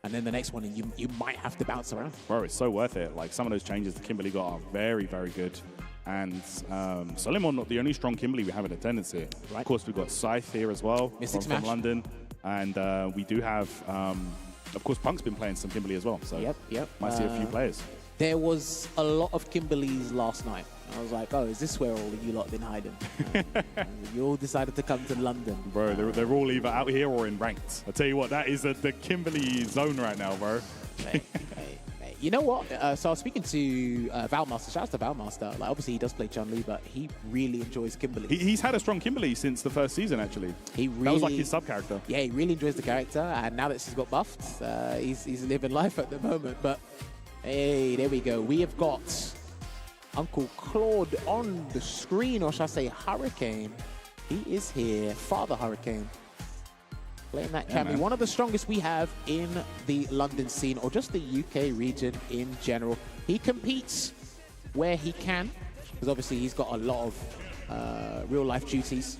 And then the next one, you might have to bounce around. Bro, it's so worth it. Like, some of those changes that Kimberly got are very, very good. And Solomon, not the only strong Kimberly we have in attendance here. Right. Of course, we've got Scythe here as well from London. And we do have, of course, Punk's been playing some Kimberly as well. So Yep. might see a few players. There was a lot of Kimberleys last night. I was like, oh, is this where all of you lot have been hiding? You all decided to come to London. Bro, they're all either out here or in ranked. I tell you what, that is the Kimberly zone right now, bro. Hey. You know what? So I was speaking to Valmaster. Shout out to Valmaster. Like, obviously, he does play Chun-Li, but he really enjoys Kimberly. He's had a strong Kimberly since the first season, actually. That was like his sub-character. Yeah, he really enjoys the character. And now that she's got buffed, he's living life at the moment. But, hey, there we go. We have got Uncle Claude on the screen, or should I say Hurricane. He is here. Father Hurricane. Playing that Cammy, one of the strongest we have in the London scene, or just the UK region in general. He competes where he can, because obviously he's got a lot of real-life duties.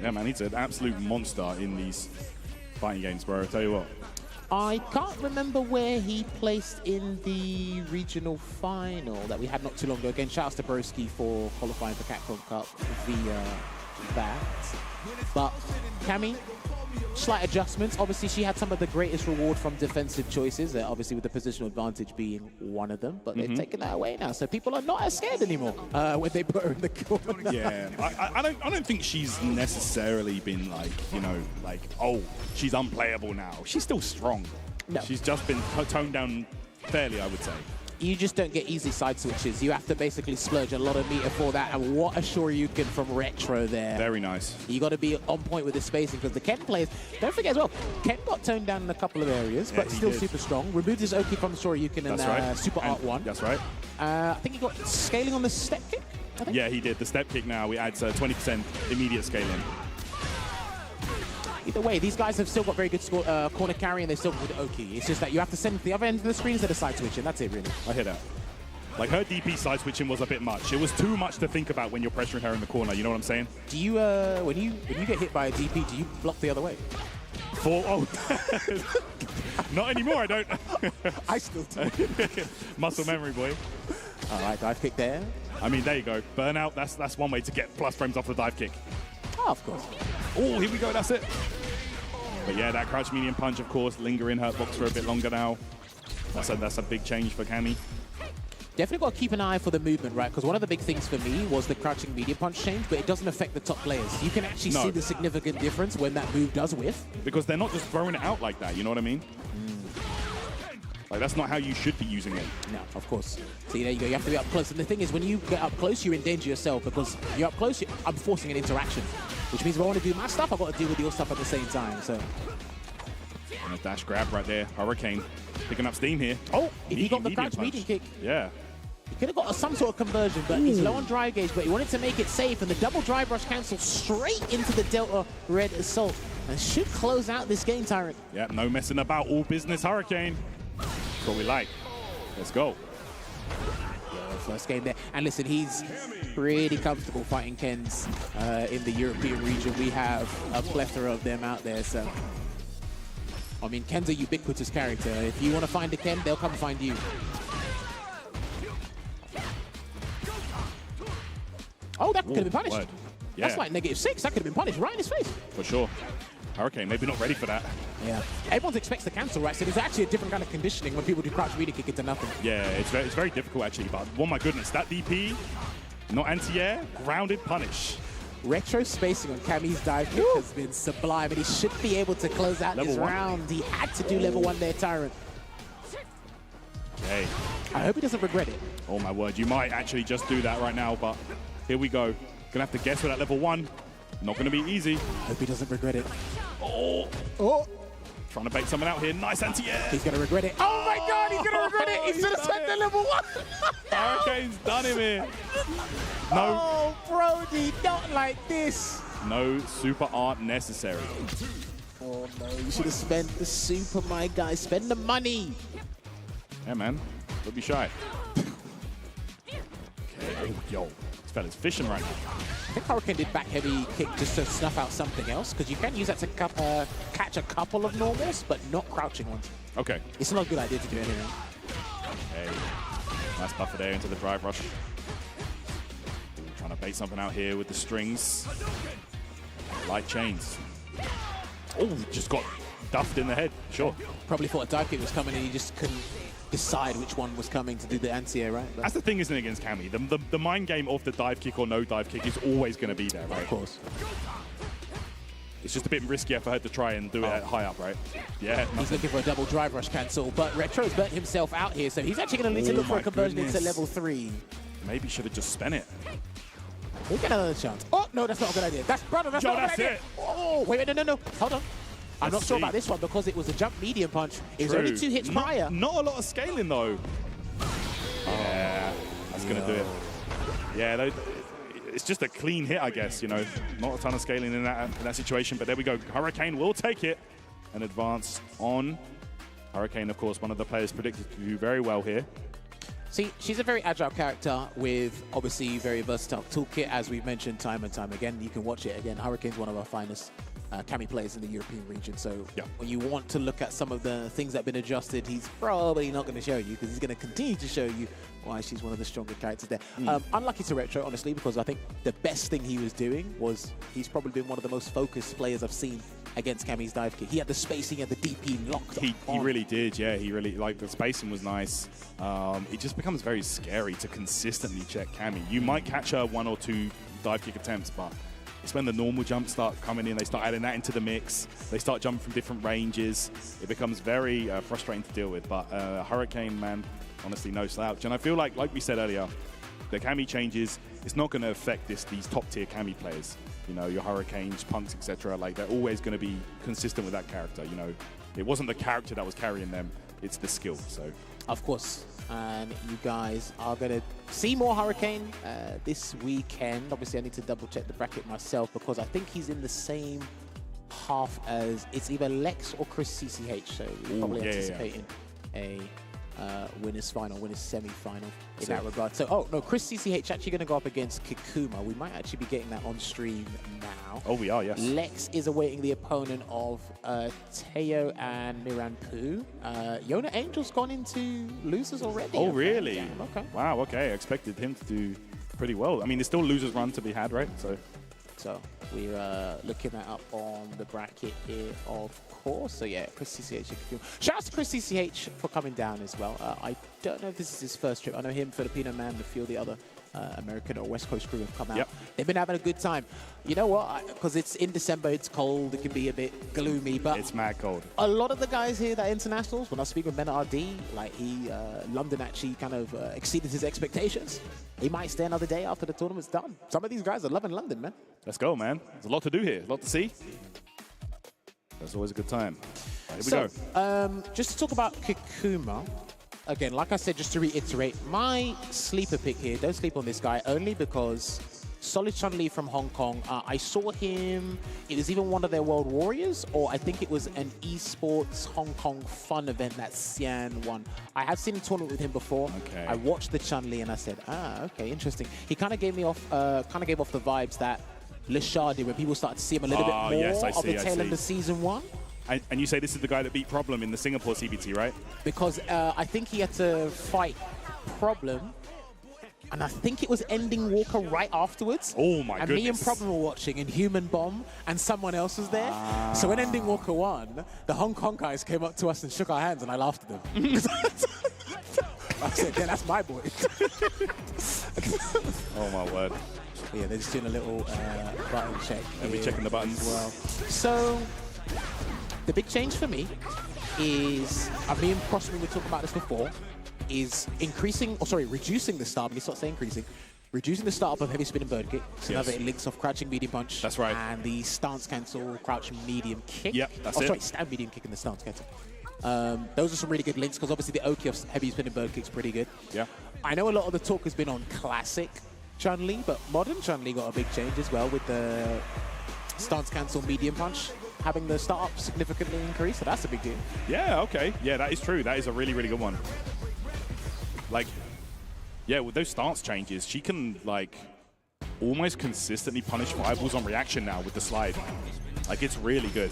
Yeah, man, he's an absolute monster in these fighting games, bro. I'll tell you what. I can't remember where he placed in the regional final that we had not too long ago. Again, shout out to Broski for qualifying for Capcom Cup via that. But Cammy, slight adjustments. Obviously, she had some of the greatest reward from defensive choices, obviously with the positional advantage being one of them, but they've taken that away now, so people are not as scared anymore when they put her in the corner. Yeah, I don't think she's necessarily been like, you know, like, oh, she's unplayable now. She's still strong. No. She's just been toned down fairly, I would say. You just don't get easy side switches. You have to basically splurge a lot of meter for that, and what a Shoryuken from Retro there. Very nice. You got to be on point with the spacing, because the Ken players, don't forget as well, Ken got toned down in a couple of areas, but still super strong. Removed his Oki from the Shoryuken in Super Art 1. That's right. I think he got scaling on the step kick, I think. Yeah, he did. The step kick now, we add 20% immediate scaling. Either way, these guys have still got very good corner carry, and they've still got good Oki. It's just that you have to send to the other end of the screen instead of side switching. That's it, really. I hear that. Like, her DP side switching was a bit much. It was too much to think about when you're pressuring her in the corner. You know what I'm saying? Do you, when you get hit by a DP, do you block the other way? Not anymore, I don't. I still do. Muscle memory, boy. All right, dive kick there. I mean, there you go. Burnout, that's one way to get plus frames off the dive kick. Oh, of course. Oh, here we go, that's it. But yeah, that crouch medium punch, of course, lingering hurt box for a bit longer now. That's a big change for Cammy. Definitely got to keep an eye for the movement, right? Because one of the big things for me was the crouching medium punch change, but it doesn't affect the top players. You can actually see the significant difference when that move does whiff. Because they're not just throwing it out like that, you know what I mean? Like, that's not how you should be using it. No, of course. See, there you go. You have to be up close. And the thing is, when you get up close, you endanger yourself, because you're up close, I'm forcing an interaction. Which means if I want to do my stuff, I've got to deal with your stuff at the same time, so. And a dash grab right there. Hurricane picking up steam here. Oh, he got the crouch medium kick. Yeah. He could have got some sort of conversion, but he's low on drive gauge, but he wanted to make it safe, and the double drive rush cancel straight into the Delta Red Assault, and should close out this game, Tyrant. Yeah, no messing about, all business Hurricane. That's what we like. Let's go. Yeah, first game there. And listen, he's pretty comfortable fighting Kens in the European region. We have a plethora of them out there, so. I mean, Ken's a ubiquitous character. If you want to find a Ken, they'll come find you. Oh, that could have been punished. Word. Yeah. That's like -6. That could have been punished right in his face. For sure. Hurricane, maybe not ready for that. Yeah. Everyone expects the cancel, right? So there's actually a different kind of conditioning when people do crouch media kick into nothing. Yeah, it's very difficult, actually. But, oh my goodness, that DP, not anti-air, grounded punish. Retro spacing on Cammy's dive kick has been sublime, and he should be able to close out this round. He had to do level 1 there, Tyrant. Okay. I hope he doesn't regret it. Oh my word, you might actually just do that right now, but here we go. Gonna have to guess with that level 1. Not gonna be easy. Hope he doesn't regret it. Oh, Oh, trying to bait someone out here. Nice anti-air. he's gonna regret it. Oh my God, he's gonna regret it. He's gonna take the level 1. Hurricane's done him here. No, Oh, Brody, not like this. no super art necessary. Oh no, you should have spent the super, my guy. Spend the money. Yeah, man. Don't be shy. Okay. Oh, yo, this fella's fishing right now. I think Hurricane did back heavy kick just to snuff out something else, because you can use that to catch a couple of normals, but not crouching ones. Okay. It's not a good idea to do it anyway. Okay. Nice buffer there into the drive rush. Trying to bait something out here with the strings. Light chains. Oh, just got duffed in the head. Sure. Probably thought a dive kick was coming and he just couldn't decide which one was coming to do the anti-air, right? But That's the thing, isn't it, against Cammy? The mind game of the dive kick or no dive kick is always going to be there, right? of course. It's just a bit riskier for her to try and do it high up, right? Yeah. He's nothing. looking for a double drive rush cancel, but Retro's burnt himself out here, so he's actually going to need to look for my a conversion goodness. into level 3. Maybe should have just spent it. We'll get another chance. Oh, no, that's not a good idea. That's, brother, that's Yo, not a that's good idea. it. Oh, wait, no. Hold on. I'm not Let's sure see. about this one because it was a jump medium punch. It was only 2 hits prior. Not a lot of scaling, though. Yeah, that's going to do it. Yeah, it's just a clean hit, I guess, you know. Not a ton of scaling in that situation, but there we go. Hurricane will take it and advance on. Hurricane, of course, one of the players predicted to do very well here. See, she's a very agile character with obviously very versatile toolkit, as we've mentioned time and time again. You can watch it again. Hurricane's one of our finest Cammy players in the European region. So Yeah. when you want to look at some of the things that have been adjusted, he's probably not going to show you because he's going to continue to show you why she's one of the stronger characters there. Unlucky to Retro, honestly, because I think the best thing he was doing was he's probably been one of the most focused players I've seen against Cammy's dive kick. He had the spacing, he had the DP locked He on. really did, yeah. He really, like, the spacing was nice. It just becomes very scary to consistently check Cammy. You might catch her 1 or 2 dive kick attempts, but it's when the normal jumps start coming in, they start adding that into the mix, they start jumping from different ranges. It becomes very frustrating to deal with, but Hurricane, man, honestly, no slouch. And I feel like we said earlier, the Cammy changes, it's not going to affect these top-tier Cammy players. You know, your Hurricanes, Punks, etc. Like, they're always going to be consistent with that character, you know. It wasn't the character that was carrying them, it's the skill, so. Of course, and you guys are going to see more Hurricane this weekend. Obviously, I need to double-check the bracket myself because I think he's in the same half as, it's either Lex or Chris CCH, so we're probably anticipating a winners final, winners semi-final in that regard. So, oh no, Chris CCH actually going to go up against Kikuma. We might actually be getting that on stream now. Oh, we are, yes. Lex is awaiting the opponent of Teo and Miran Poo. Yona Angel's gone into losers already. Oh, really? Yeah, okay. Wow, okay. I expected him to do pretty well. I mean, there's still losers run to be had, right? So we're looking that up on the bracket here, of course. So yeah, Chris CCH. Shout out to Chris CCH for coming down as well. I don't know if this is his first trip. I know him, Filipino Man, and a few of the other American or West Coast crew have come out. Yep. They've been having a good time. You know what? Because it's in December, it's cold, it can be a bit gloomy, but It's mad cold. a lot of the guys here that are internationals, when I speak with Menard, like London actually kind of exceeded his expectations. He might stay another day after the tournament's done. Some of these guys are loving London, man. Let's go, man. There's a lot to do here, a lot to see. That's always a good time. Here we go. Just to talk about Kikuma, again, like I said, just to reiterate, my sleeper pick here, don't sleep on this guy, only because Solid Chun-Li from Hong Kong, I saw him, it was even one of their World Warriors, or I think it was an esports Hong Kong fun event that Xian won. I have seen a tournament with him before. Okay. I watched the Chun-Li and I said, okay, interesting. He kind of gave me off, gave off the vibes that Lashard did when people started to see him a little bit more yes, I of the see, tail end of season 1. And you say this is the guy that beat Problem in the Singapore CBT, right? Because I think he had to fight Problem, and I think it was Ending Walker right afterwards. Oh my And me and goodness. Problem were watching, and Human Bomb, and someone else was there. So when Ending Walker won, the Hong Kong guys came up to us and shook our hands, and I laughed at them. I said, yeah, that's my boy. Oh my word. Yeah, they're just doing a little button check. And we checking the buttons. as well. So the big change for me is, me and Crossman were talking about this before, is reducing the start. Let's not say increasing. Reducing the startup of heavy spin and bird kick. So now that it links off crouching medium punch. That's right. And the stance cancel, crouch medium kick. Yep, that's it. Sorry, stand medium kick and the stance cancel. Those are some really good links because obviously the Oki of heavy spin and bird kick's pretty good. Yeah. I know a lot of the talk has been on classic Chun-Li, but modern Chun-Li got a big change as well with the stance cancel medium punch having the startup significantly increase. So that's a big deal. Yeah, okay. Yeah, that is true. That is a really, really good one. Like, yeah, with those stance changes, she can, like, almost consistently punish rivals on reaction now with the slide. Like, it's really good.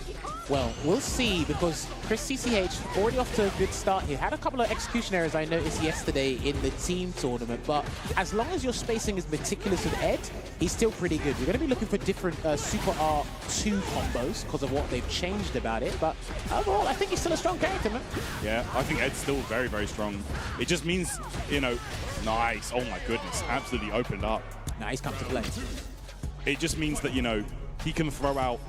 Well, we'll see, because Chris CCH already off to a good start here. Had a couple of execution errors I noticed yesterday in the team tournament, but as long as your spacing is meticulous with Ed, he's still pretty good. You're going to be looking for different Super R2 combos because of what they've changed about it, but overall, I think he's still a strong character, man. Yeah, I think Ed's still very, very strong. It just means, you know, nice. Oh my goodness, absolutely opened up. Nah, he's come to play. It just means that, you know, he can throw out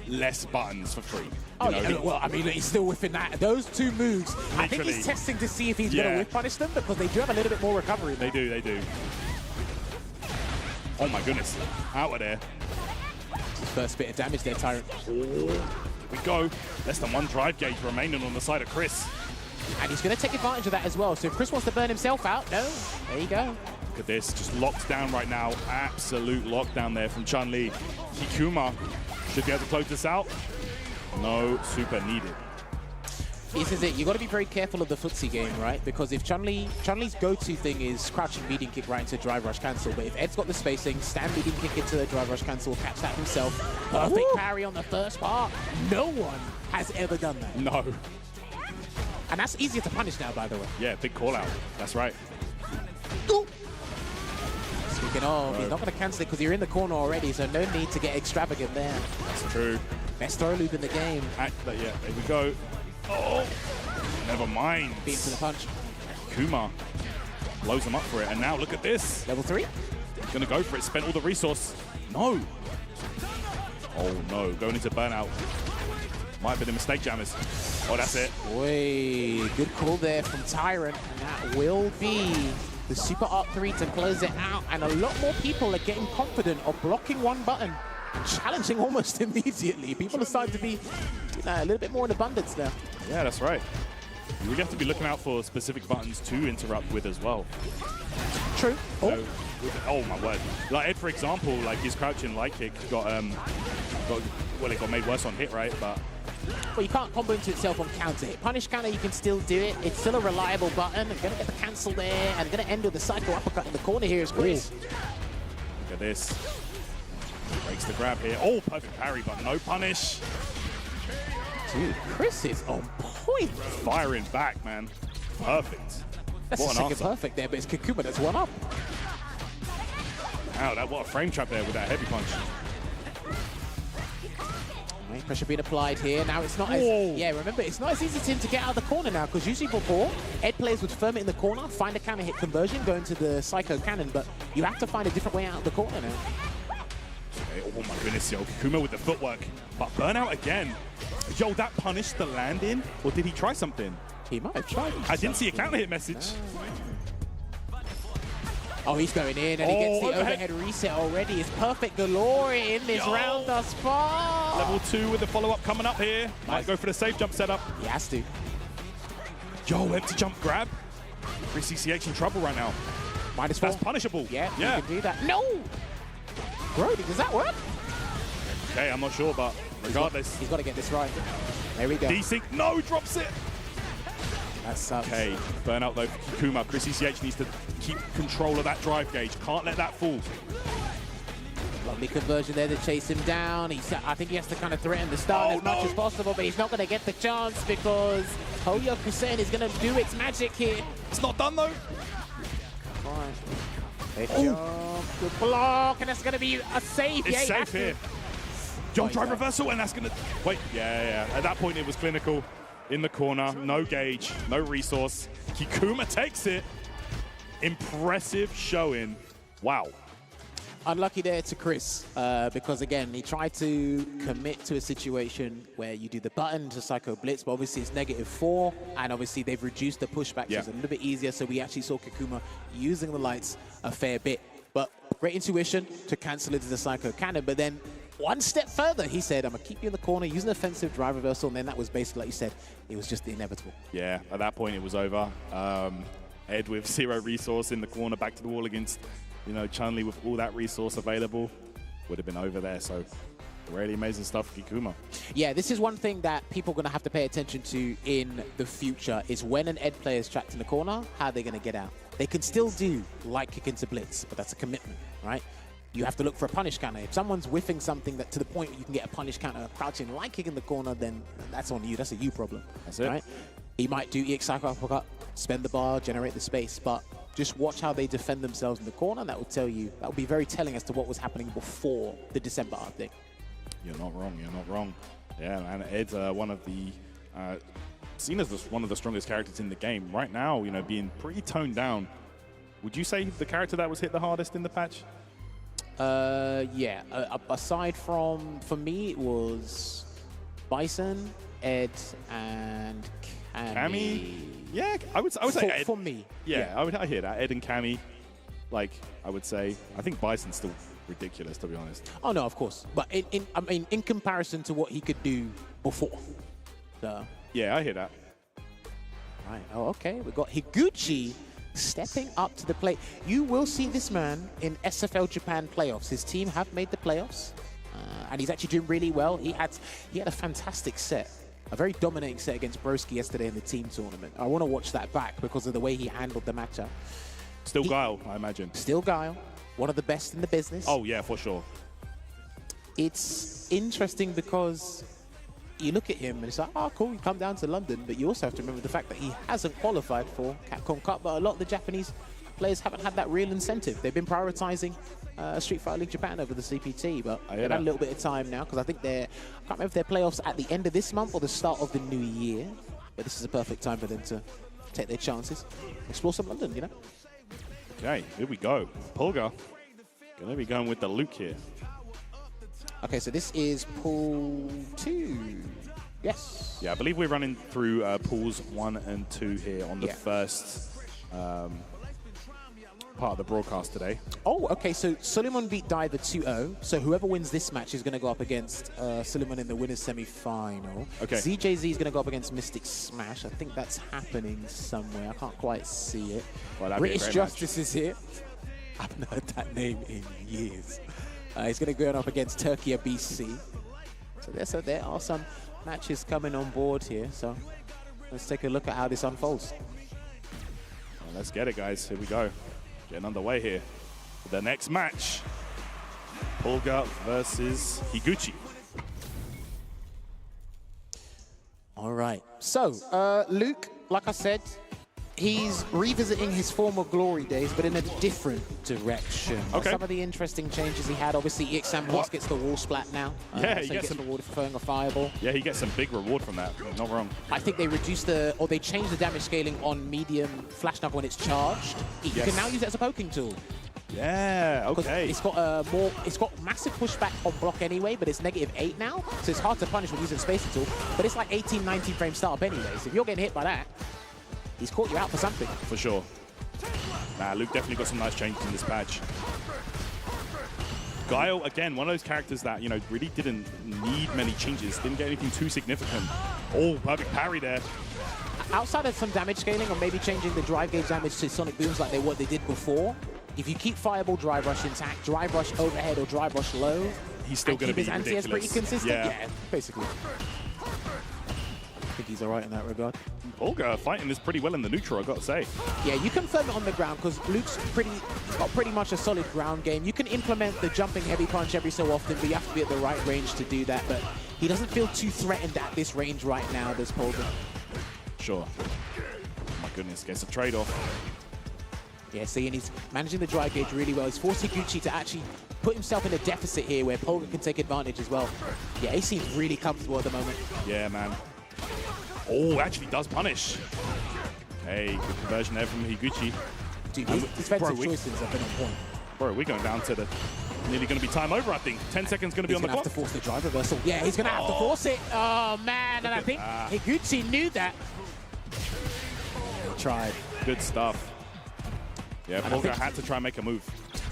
less buttons for free. Oh, yeah, well, I mean, he's still within that. Those two moves, I think he's testing to see if he's going to whip punish them because they do have a little bit more recovery. They do, they do. Oh my goodness, out of there. His first bit of damage there, Tyrant. Here we go. Less than one drive gauge remaining on the side of Chris. And he's going to take advantage of that as well. So if Chris wants to burn himself out, no, there you go. Look at this, just locked down right now. Absolute lockdown there from Chun-Li. Kikuma should be able to close this out. No super needed. This is it. You got to be very careful of the footsie game, right? Because if Chun-Li's go-to thing is crouching medium kick right into drive rush cancel, but if Ed's got the spacing, stand medium kick into the drive rush cancel, catch that himself. Perfect parry on the first part. No one has ever done that. No. And that's easier to punish now, by the way. Yeah, big call out. That's right. Ooh. Speaking of, he's not going to cancel it because you're in the corner already, so no need to get extravagant there. That's true. Best throw loop in the game. Yeah, there we go. Oh, never mind. Beat to the punch. Kuma blows him up for it, and now look at this. Level 3? Gonna go for it, spent all the resource. No. Oh no, going into burnout. Might have been a mistake, Jammers. Oh, that's it. Boy, good call there from Tyrant. And that will be the Super Art 3 to close it out. And a lot more people are getting confident of blocking one button, challenging almost immediately. People are starting to be a little bit more in abundance now. Yeah, that's right. You really have to be looking out for specific buttons to interrupt with as well. True. So, oh my word. Like Ed, for example, like his crouching light kick got made worse on hit, right? But well, you can't combo into itself on counter hit. Punish counter, you can still do it. It's still a reliable button. I'm going to get the cancel there, and going to end with the psycho uppercut in the corner here is Chris. Look at this. Breaks the grab here. Oh, perfect parry, but no punish. Dude, Chris is on point. Firing back, man. Perfect. That's what a an second answer. perfect there, but it's Kikuma that's one up. Wow, what a frame trap there with that heavy punch. Right, pressure being applied here. Now it's not as... Yeah, remember, it's not as easy for him to get out of the corner now, because usually before, Ed players would firm it in the corner, find a counter hit conversion, go into the Psycho Cannon, but you have to find a different way out of the corner now. Okay, oh my goodness, yo. Kikuma with the footwork. But burnout again. Yo, that punished the landing? Or did he try something? He might have tried. I didn't see a counter hit message. Oh, he's going in, and he gets the overhead reset already. It's perfect galore in this round thus far. Level 2 with the follow-up coming up here. Might go for the safe jump setup. He has to. Yo, empty jump grab. 3CCH in trouble right now. -4. That's punishable. Yeah, you can do that. No! Brody, does that work? Okay, I'm not sure, but regardless. He's got to get this right. There we go. D-Sync, no, drops it. That sucks. Okay, burnout though for Kikuma. Chris CCH needs to keep control of that drive gauge. Can't let that fall. Lovely conversion there to chase him down. I think he has to kind of threaten the start as much as possible, but he's not going to get the chance because Hoyo Kusen is going to do its magic here. It's not done though. Right. They jump, good block, and that's going to be a save. It's safe here. Yo, drive reversal, and that's going to... Wait, yeah. At that point, it was clinical. In the corner, no gauge, no resource. Kikuma takes it. Impressive showing. Wow. unlucky there to Chris, because again, he tried to commit to a situation where you do the button to Psycho Blitz, but obviously it's -4, and obviously they've reduced the pushback, so it's a little bit easier, so we actually saw Kikuma using the lights a fair bit. But great intuition to cancel it as a Psycho Cannon, but then one step further, he said, I'm going to keep you in the corner, use an offensive drive reversal, and then that was basically, like you said, it was just the inevitable. Yeah, at that point it was over. Ed with 0 resource in the corner, back to the wall against, Chun-Li with all that resource available. Would have been over there, so really amazing stuff for Kikuma. Yeah, this is one thing that people are going to have to pay attention to in the future, is when an Ed player is trapped in the corner, how they're going to get out. They can still do light kick into blitz, but that's a commitment, right? You have to look for a punish counter. If someone's whiffing something that to the point where you can get a punish counter, crouching light kick in the corner, then that's on you. That's a you problem. That's it. Right? He might do EX Psycho Uppercut, spend the bar, generate the space, but just watch how they defend themselves in the corner, and that will tell you, that will be very telling as to what was happening before the December update. You're not wrong, you're not wrong. Yeah, and Ed's one of the, seen as one of the strongest characters in the game. Right now, being pretty toned down. Would you say the character that was hit the hardest in the patch? Yeah, aside from, for me, it was Bison, Ed, and Cammy. Yeah, I would say Ed. For me. Yeah, I hear that. Ed and Cammy, I would say. I think Bison's still ridiculous, to be honest. Oh, no, of course. But in comparison to what he could do before. So. Yeah, I hear that. Right. Oh, okay. We've got Higuchi stepping up to the plate. You will see this man in SFL Japan playoffs. His team have made the playoffs, and he's actually doing really well. He had a fantastic set, a very dominating set against Broski yesterday in the team tournament. I want to watch that back because of the way he handled the matchup. Still Guile, I imagine. Still Guile, one of the best in the business. Oh, yeah, for sure. It's interesting because you look at him and it's like, oh, cool, you come down to London, but you also have to remember the fact that he hasn't qualified for Capcom Cup, but a lot of the Japanese players haven't had that real incentive. They've been prioritizing Street Fighter League Japan over the CPT, but they've had a little bit of time now, because I think I can't remember if they're playoffs at the end of this month or the start of the new year, but this is a perfect time for them to take their chances, explore some London, Okay, here we go. Pulga, gonna be going with the Luke here. Okay, so this is pool 2. Yes. Yeah, I believe we're running through pools 1 and 2 here on the first part of the broadcast today. Oh, okay, so Solomon beat Diver 2-0, so whoever wins this match is going to go up against Solomon in the winner's semi-final. Okay. ZJZ is going to go up against Mystic Smash. I think that's happening somewhere. I can't quite see it. Well, British Justice is here. I haven't heard that name in years. He's going to go up against Turkia BC. So there are some matches coming on board here. So let's take a look at how this unfolds. Well, let's get it, guys. Here we go. Getting underway here. The next match, Pulga versus Higuchi. All right. So, Luke, like I said, he's revisiting his former glory days, but in a different direction. Okay. Some of the interesting changes he had, obviously, EXAM Boss gets the wall splat now. Yeah, so he gets rewarded for throwing a fireball. Yeah, he gets some big reward from that. Not wrong. I think they reduced they changed the damage scaling on medium flash knuckle when it's charged. You can now use it as a poking tool. Yeah, okay. It's got massive pushback on block anyway, but it's -8 now, so it's hard to punish when using spacing tool. But it's like 18, 19 frame startup anyway, so if you're getting hit by that, he's caught you out for something. For sure. Nah, Luke definitely got some nice changes in this patch. Guile, again, one of those characters that, really didn't need many changes, didn't get anything too significant. Oh, perfect parry there. Outside of some damage scaling or maybe changing the drive gauge damage to sonic booms like what they did before, if you keep fireball drive rush intact, drive rush overhead or drive rush low, he's still going to be his anti-airs ridiculous. pretty consistent. Yeah, basically. I think he's all right in that regard. Pulga fighting this pretty well in the neutral, I've got to say. Yeah, you confirm it on the ground because Luke's got pretty much a solid ground game. You can implement the jumping heavy punch every so often, but you have to be at the right range to do that. But he doesn't feel too threatened at this range right now, this Pulga. Sure. My goodness, gets a trade-off. Yeah, see, and he's managing the drive gauge really well. He's forced Higuchi to actually put himself in a deficit here where Pulga can take advantage as well. Yeah, he seems really comfortable at the moment. Yeah, man. Oh, actually does punish. Hey, good conversion there from Higuchi. Dude, his defensive choices have been on point. Bro, we're going down to the Nearly going to be time over, I think. 10 seconds going to be on the clock. He's going to have to force the drive reversal. Yeah, he's going to have to force it. Oh, man. And I think Higuchi knew that. He tried. Good stuff. Yeah, Pulga had to try and make a move.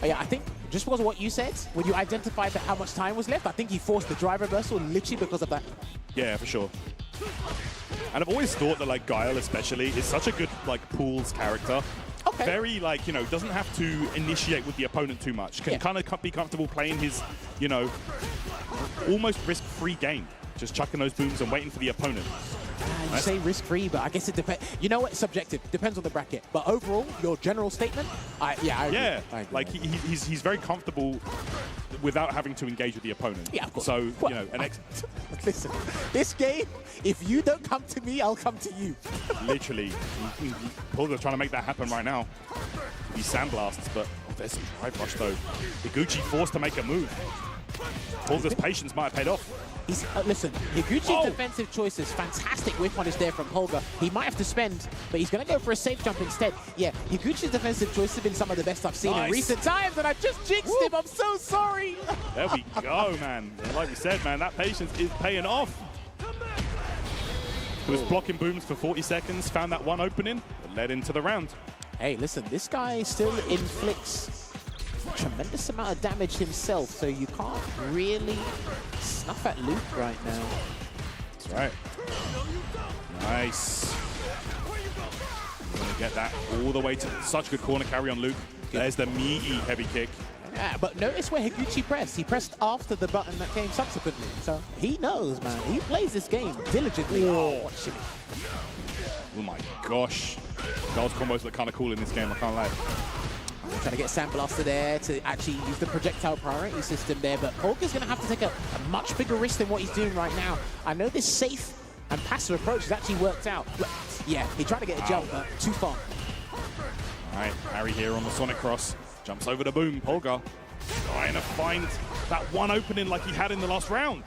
Yeah, I think just because of what you said, when you identified that how much time was left, I think he forced the drive reversal literally because of that. Yeah, for sure. And I've always thought that, like, Guile especially is such a good, like, pools character. Okay. Very, like, you know, doesn't have to initiate with the opponent too much. Can kind of be comfortable playing his, you know, almost risk-free game. Just chucking those booms and waiting for the opponent. You say risk-free, but I guess it depends. You know what? It's subjective. Depends on the bracket. But overall, your general statement, I agree. Yeah, I agree. like he's very comfortable without having to engage with the opponent. Yeah, of course. So, well, you know, listen, this game, if you don't come to me, I'll come to you. Literally. Pulga's trying to make that happen right now. These sandblasts, but there's some drive rush though. Higuchi forced to make a move. Pulga's patience might have paid off. Listen, Higuchi's defensive choices, fantastic whiff on is there from Pulga. He might have to spend, but he's going to go for a safe jump instead. Yeah, Higuchi's defensive choices have been some of the best I've seen in recent times, and I just jinxed him. I'm so sorry. There we go, man. Like we said, man, that patience is paying off. He was blocking booms for 40 seconds, found that one opening, and led into the round. Hey, listen, this guy still inflicts a tremendous amount of damage himself, so you can't really snuff at Luke right now. That's right. Nice. Gonna get that all the way to such good corner carry on Luke. There's the meaty heavy kick. Yeah, but notice where Higuchi pressed. He pressed after the button that came subsequently. So he knows, man. He plays this game diligently. Oh, watch him. Oh my gosh. Those combos look kind of cool in this game, I can't lie. Trying to get Sandblaster there to actually use the projectile priority system there, but Pulga's going to have to take a much bigger risk than what he's doing right now. I know this safe and passive approach has actually worked out. But yeah, he tried to get a jump, but too far. All right, Harry here on the Sonic Cross. Jumps over the boom. Pulga trying to find that one opening like he had in the last round.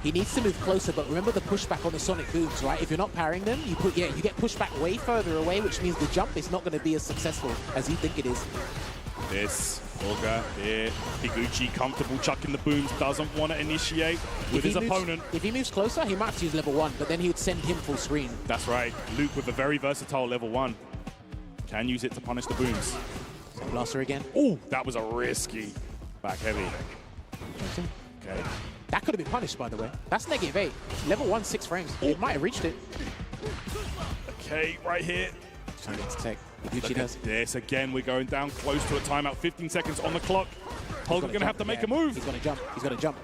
He needs to move closer, but remember the pushback on the Sonic booms, right? If you're not parrying them, you get pushed back way further away, which means the jump is not going to be as successful as you think it is. This Pulga here, Higuchi comfortable chucking the booms, doesn't want to initiate with his opponent. If he moves closer, he might have to use level 1, but then he would send him full screen. That's right. Luke with a very versatile level 1. Can use it to punish the booms. Blaster again. Oh, that was a risky back heavy. Okay. That could have been punished, by the way. That's -8. Level 1, 6 frames. It might have reached it. Okay, right here. Trying to take. Look at this again. We're going down close to a timeout. 15 seconds on the clock. Pulga going to have to make a move. He's going to jump. He's going to jump.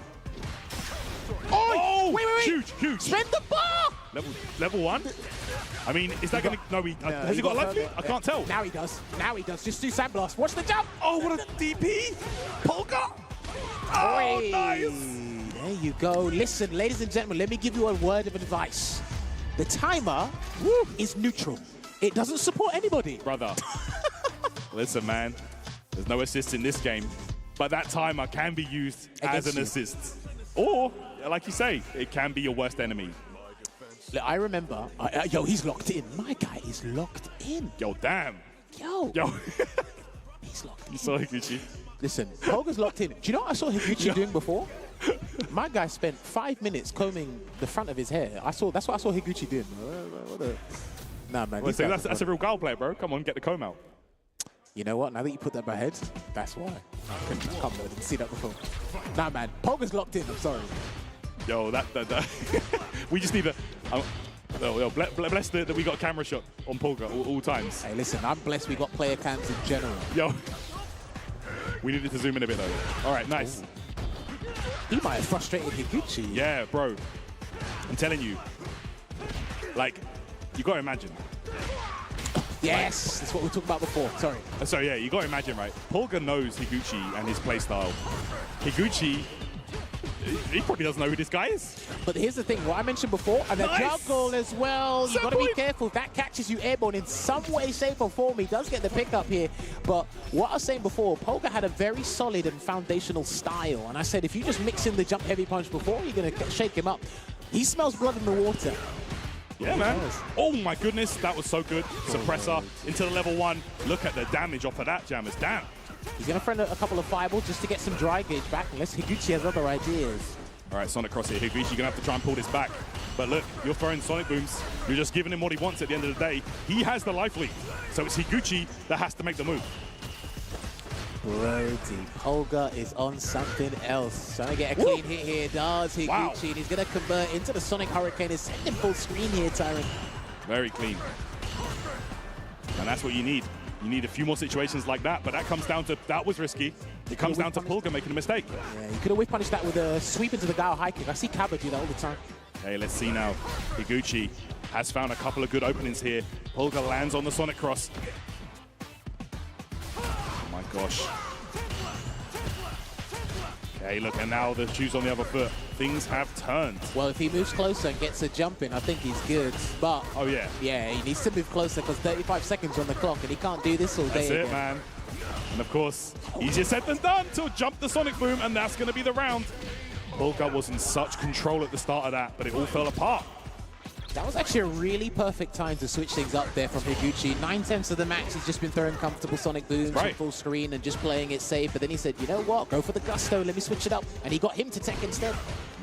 Oh! Wait. Huge. Spend the bar! Level 1? I mean, is that going to... No, has he got life lead? I can't tell. Now he does. Just do Sandblast. Watch the jump. Oh, what a DP. Pulga. Oh, nice. There you go. Listen, ladies and gentlemen, let me give you a word of advice. The timer is neutral. It doesn't support anybody. Brother, listen, man. There's no assist in this game, but that timer can be used as an assist. Or, like you say, it can be your worst enemy. Look, I remember... yo, he's locked in. My guy is locked in. Yo, damn. Yo. He's locked in. You saw Higuchi? Listen, Pulga's locked in. Do you know what I saw Higuchi doing before? My guy spent 5 minutes combing the front of his hair. That's what I saw Higuchi doing. Nah, man. Well, that's a real Guile player, bro. Come on, get the comb out. You know what? Now that you put that in my head, that's why. I didn't see that before. Nah, man. Pulga's locked in. I'm sorry. Yo, that. We just need a... bless that we got a camera shot on Pulga all times. Hey, listen, I'm blessed we got player cams in general. Yo. We needed to zoom in a bit, though. All right, nice. Ooh. He might have frustrated Higuchi. Yeah, bro. I'm telling you. Like, you got to imagine. Yes, that's what we talked about before. Sorry. So, yeah, you got to imagine, right? Pulga knows Higuchi and his playstyle. Higuchi, he probably doesn't know who this guy is. But here's the thing, what I mentioned before, and the juggle as well. You've got to be careful. If that catches you airborne in some way, shape, or form, he does get the pickup here. But what I was saying before, Pulga had a very solid and foundational style. And I said, if you just mix in the jump heavy punch before, you're going to shake him up. He smells blood in the water. Yeah, man. Oh, my goodness. That was so good. Suppressor into the level 1. Look at the damage off of that, Jammers. Damn. He's going to throw a couple of fireballs just to get some dry gauge back, unless Higuchi has other ideas. All right, Sonic Cross here. Higuchi, you're going to have to try and pull this back. But look, you're throwing Sonic Booms. You're just giving him what he wants at the end of the day. He has the life lead. So it's Higuchi that has to make the move. Brody, Pulga is on something else. Trying to get a clean hit here. Does Higuchi, Wow. and he's going to convert into the Sonic Hurricane. Is sending full screen here, Tyrant. Very clean. And that's what you need. You need a few more situations like that, but that comes down to, that was risky. It comes down to Pulga making a mistake. Yeah, you could have whiff punished that with a sweep into the Gao high kick. I see Kaba do that all the time. Okay, let's see now. Higuchi has found a couple of good openings here. Pulga lands on the Sonic Cross. Oh my gosh. Okay, look, and now the shoe's on the other foot. Things have turned. Well, if he moves closer and gets a jump in, I think he's good. But, Oh yeah. yeah, he needs to move closer because 35 seconds on the clock and he can't do this all day. That's it, again. man. And of course, easier said than done to jump the Sonic Boom, and that's going to be the round. Pulga was in such control at the start of that, but it all fell apart. That was actually a really perfect time to switch things up there from Higuchi. 9/10 of the match, he's just been throwing comfortable Sonic Booms on full screen and just playing it safe. But then he said, you know what, go for the gusto, let me switch it up. And he got him to tech instead.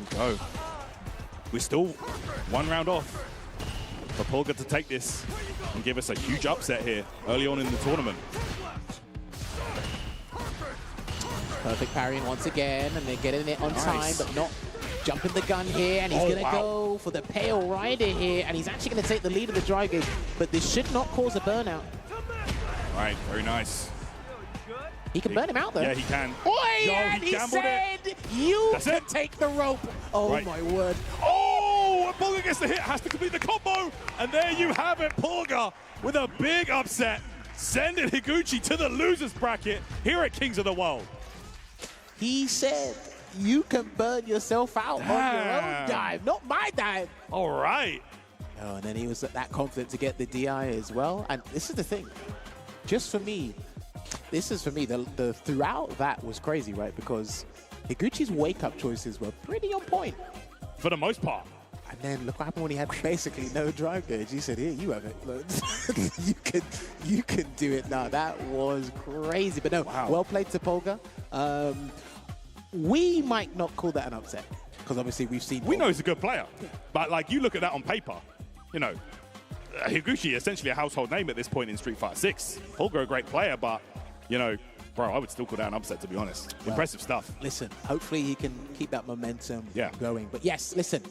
Go. We're still one round off for Pulga to take this and give us a huge upset here early on in the tournament. Perfect parrying once again, and they're getting it on time, Nice. but not jumping the gun here. And he's going to go for the Pale Rider here, and he's actually going to take the lead of the dry gauge. But this should not cause a burnout. All right, very nice. He can burn him out, though. Yeah, he can. Boy, Yo, and he gambled said, it. you That's can it. take the rope. Oh, Right. my word. Oh, Pulga gets the hit, has to complete the combo. And there you have it, Pulga with a big upset. Sending Higuchi to the loser's bracket here at Kings of the World. He said, you can burn yourself out on your own Damn. dive, not my dive. All right. Oh, and then he was that confident to get the DI as well. And this is the thing, just for me, the throughout that was crazy, right? Because Higuchi's wake-up choices were pretty on point. For the most part. And then look what happened when he had basically no drive gauge. He said, here, you have it. Look, you can do it now. That was crazy. But no, well played to Pulga. We might not call that an upset because obviously we've seen... We know he's a good player. But like you look at that on paper, you know, Higuchi essentially a household name at this point in Street Fighter 6. Pulga a great player, but, you know, bro, I would still call that an upset, to be honest. Well, impressive stuff. Listen, hopefully he can keep that momentum Yeah. going. But yes, listen,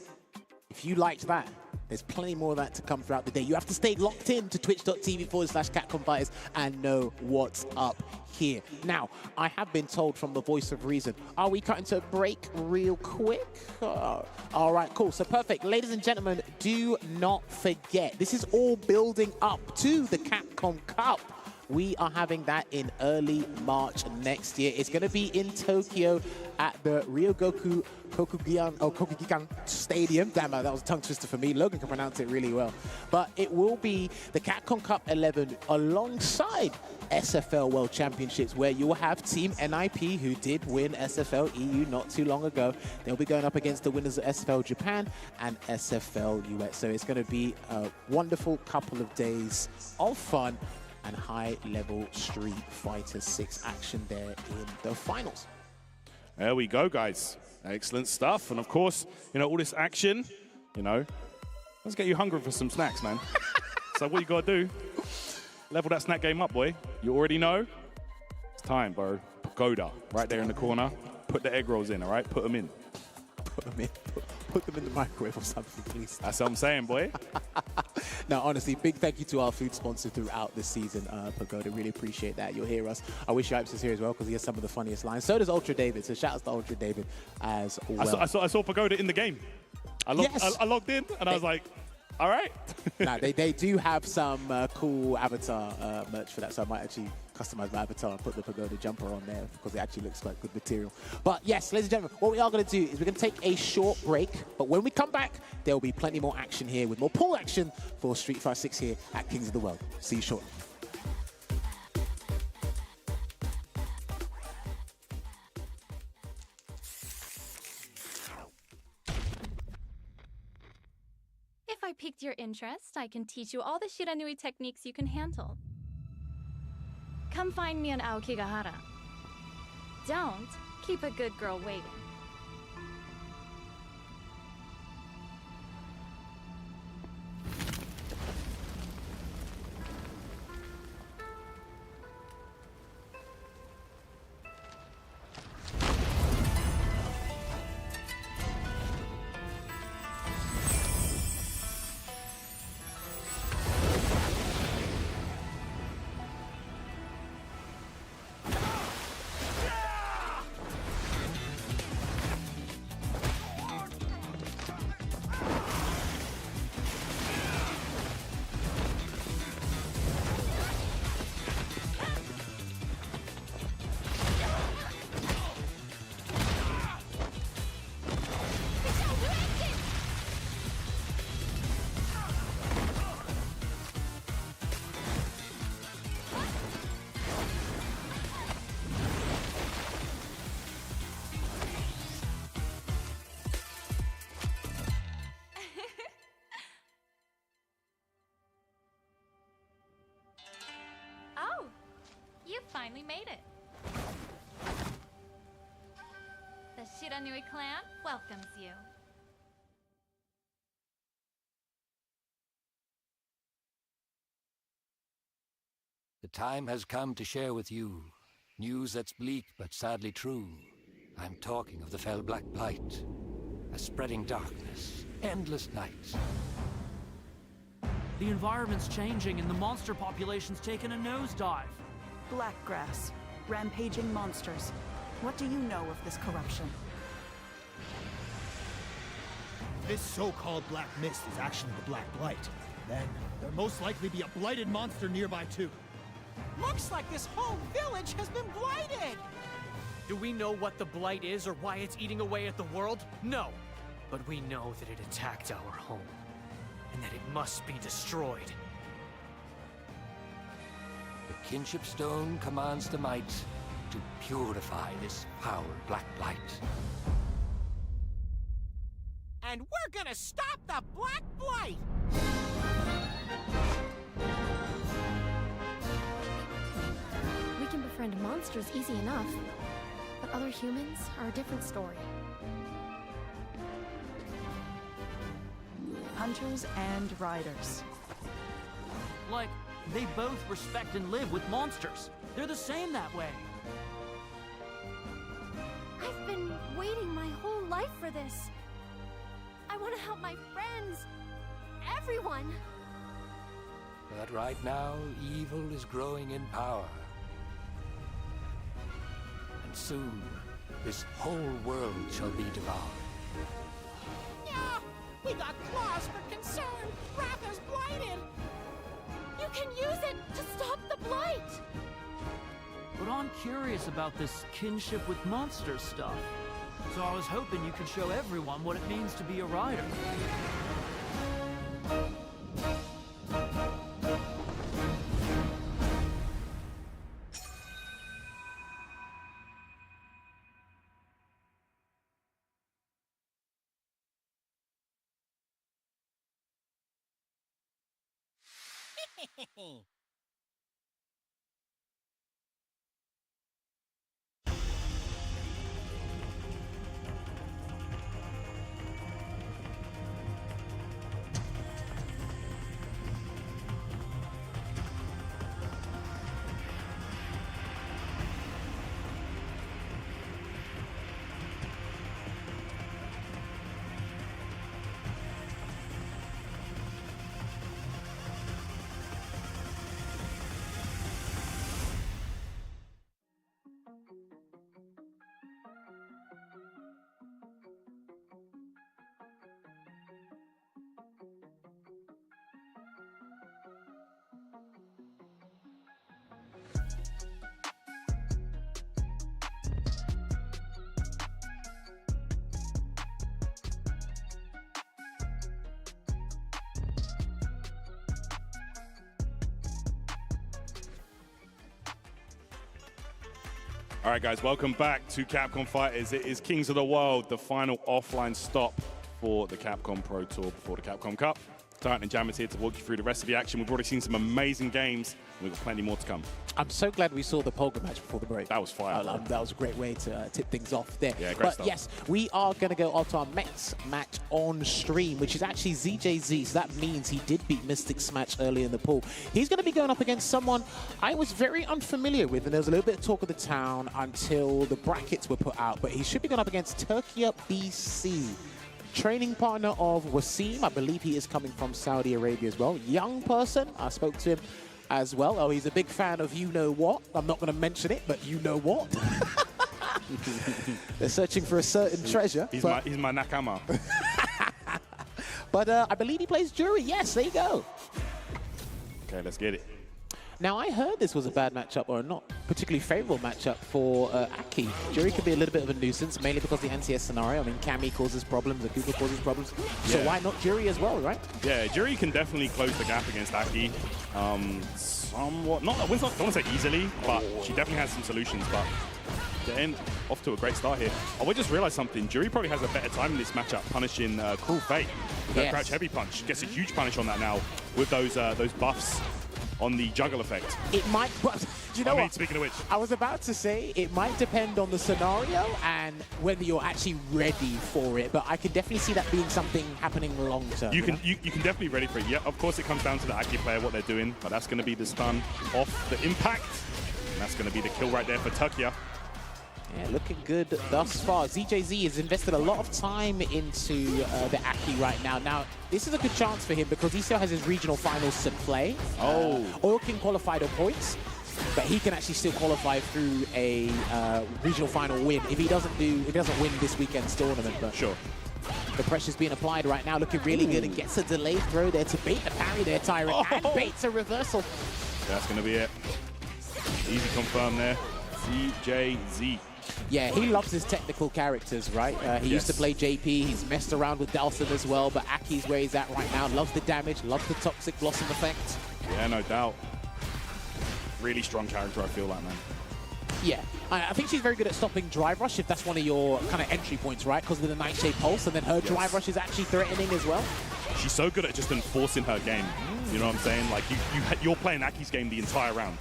if you liked that, there's plenty more of that to come throughout the day. You have to stay locked in to twitch.tv/Capcom Fighters and know what's up here. Now, I have been told from the voice of reason, are we cutting to a break real quick? All right, cool. So perfect. Ladies and gentlemen, do not forget, this is all building up to the Capcom Cup. We are having that in early March next year. It's going to be in Tokyo at the Ryogoku Kokugikan Stadium. Damn, that was a tongue twister for me. Logan can pronounce it really well. But it will be the Capcom Cup 11 alongside SFL World Championships, where you will have Team NIP, who did win SFL EU not too long ago. They'll be going up against the winners of SFL Japan and SFL US. So it's going to be a wonderful couple of days of fun and high-level Street Fighter 6 action there in the finals. There we go, guys. Excellent stuff. And of course, you know, all this action, you know, let's get you hungry for some snacks, man. So what you got to do, level that snack game up, boy. You already know. It's time, bro. Pagoda, right there in the corner. Put the egg rolls in, all right? Put them in. Put them in. Put them in the microwave or something, please. That's what I'm saying, boy. No, honestly, big thank you to our food sponsor throughout the season, Pagoda. Really appreciate that. You'll hear us. I wish Yipes was here as well because he has some of the funniest lines. So does Ultra David. So shout out to Ultra David as well. I saw Pagoda in the game. I logged in and I was like, all right. Nah, they do have some cool avatar merch for that, so I might actually customize my avatar and put the Pagoda jumper on there because it actually looks like good material. But yes, ladies and gentlemen, what we are going to do is we're going to take a short break, but when we come back, there will be plenty more action here with more pool action for Street Fighter 6 here at Kings of the World. See you shortly. If I piqued your interest, I can teach you all the Shiranui techniques you can handle. Come find me in Aokigahara. don't, keep a good girl waiting. Oh, you finally made it. The Shiranui clan welcomes you. The time has come to share with you news that's bleak but sadly true. I'm talking of the fell Black Blight, a spreading darkness, endless nights. The environment's changing and the monster population's taken a nosedive. Blackgrass, rampaging monsters. What do you know of this corruption? This so-called Black Mist is actually the Black Blight. Then, there'll most likely be a blighted monster nearby too. Looks like this whole village has been blighted! Do we know what the blight is or why it's eating away at the world? No. But we know that it attacked our home, and that it must be destroyed. The kinship stone commands the might to purify this foul Black Blight. And we're gonna stop the Black Blight! We can befriend monsters easy enough, but other humans are a different story. Hunters and riders. Like, they both respect and live with monsters. They're the same that way. I've been waiting my whole life for this. I want to help my friends. Everyone. But right now, evil is growing in power. And soon, this whole world shall be devoured. Yeah, we got claws for concern. Wrath is blighted. You can use it to stop the blight. But I'm curious about this kinship with monsters stuff. So I was hoping you could show everyone what it means to be a rider. All right, guys, welcome back to Capcom Fighters. It is Kings of the World, the final offline stop for the Capcom Pro Tour before the Capcom Cup. Titan and Jam is here to walk you through the rest of the action. We've already seen some amazing games. We've got plenty more to come. I'm so glad we saw the Pulga match before the break. That was fire. That was a great way to tip things off there. Yeah, great but stuff. yes, we are going to go on to our next match on stream, which is actually ZJZ. So that means he did beat Mystic's match early in the pool. He's going to be going up against someone I was very unfamiliar with, and there was a little bit of talk of the town until the brackets were put out. But he should be going up against Turkia BC. Training partner of Wasim. I believe he is coming from Saudi Arabia as well. Young person. I spoke to him as well. Oh, he's a big fan of you know what. I'm not going to mention it, but you know what. They're searching for a certain treasure. He's my nakama. But I believe he plays Jury. Yes, there you go. Okay, let's get it. Now, I heard this was a bad matchup, or a not particularly favorable matchup for Aki. Jury could be a little bit of a nuisance, mainly because the NCS scenario. I mean, Cammy causes problems, Akuba causes problems. So why not Jury as well, right? Yeah, Jury can definitely close the gap against Aki. Somewhat, I don't want to say easily, but she definitely has some solutions. But getting off to a great start here. We just realized something. Jury probably has a better time in this matchup punishing Cruel Fate. That crouch heavy punch gets a huge punish on that now with those buffs on the juggle effect. It might, do you know what? Speaking of which, I was about to say it might depend on the scenario and whether you're actually ready for it, but I could definitely see that being something happening long term. You can definitely be ready for it. Yeah, of course it comes down to the Aki player, what they're doing, but that's going to be the stun off the impact, and that's going to be the kill right there for Turkia. Yeah, looking good thus far. ZJZ has invested a lot of time into the Aki right now. Now, this is a good chance for him because he still has his regional finals to play. Oil King qualified on points, but he can actually still qualify through a regional final win if he doesn't win this weekend's tournament. But sure. The pressure's being applied right now, looking really good, and gets a delayed throw there to bait the parry there, Tyrant, and baits a reversal. That's going to be it. Easy confirm there. ZJZ. Yeah, he loves his technical characters, right? He used to play JP, he's messed around with Dalsum as well, but Aki's where he's at right now. Loves the damage, loves the Toxic Blossom effect. Yeah, no doubt. Really strong character, I feel like, man. Yeah, I think she's very good at stopping Drive Rush, if that's one of your kind of entry points, right? Because of the Nightshade Pulse, and then her Drive Rush is actually threatening as well. She's so good at just enforcing her game. You know what I'm saying? Like, you're playing Aki's game the entire round.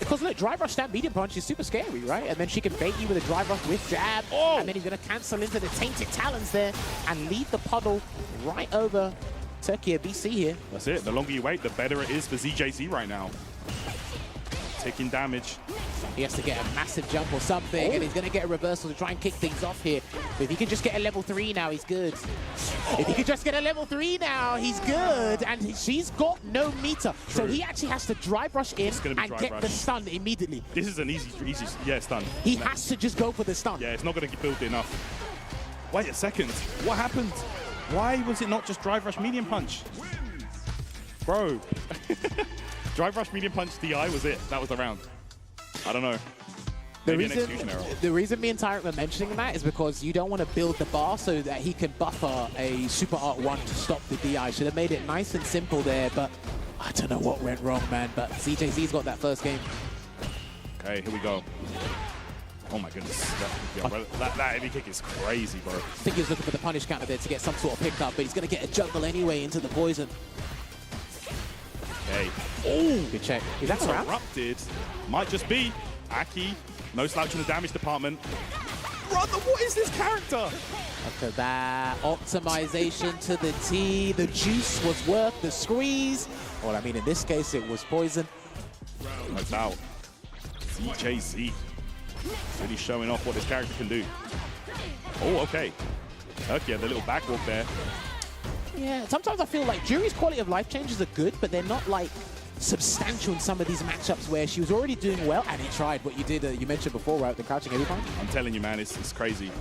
Because look, Drive Rush that medium punch is super scary, right? And then she can bait you with a Drive Rush with jab, and then he's going to cancel into the Tainted Talons there and leave the puddle right over Turkia BC here. That's it. The longer you wait, the better it is for ZJZ right now. Taking damage. He has to get a massive jump or something, and he's going to get a reversal to try and kick things off here. But if he can just get a level 3 now, he's good. If he can just get a level 3 now, he's good. And she's got no meter. True. So he actually has to Drive Rush in and get the stun immediately. This is an easy stun. He has to just go for the stun. Yeah, it's not going to build enough. Wait a second. What happened? Why was it not just Drive Rush medium punch? Bro. Drive Rush medium punch DI was it. That was the round. I don't know. Maybe an execution error. The reason me and Tyrant were mentioning that is because you don't want to build the bar so that he can buffer a Super Art 1 to stop the DI. Should have made it nice and simple there, but I don't know what went wrong, man. But ZJZ's got that first game. Okay, here we go. Oh my goodness. That heavy kick is crazy, bro. I think he was looking for the punish counter there to get some sort of pickup, but he's going to get a juggle anyway into the poison. Okay. Oh, good check. Is that interrupted? Might just be. Aki, no slouch in the damage department. Brother, what is this character? Look at that. Optimization to the T. The juice was worth the squeeze. Well, I mean, in this case, it was poison. No doubt. ZJZ. Really showing off what this character can do. Oh, okay. Okay, the little backwalk there. Yeah, sometimes I feel like Jury's quality of life changes are good, but they're not like substantial in some of these matchups where she was already doing well and he tried what you did, you mentioned before, right, the crouching heavy punch. I'm telling you, man, it's crazy.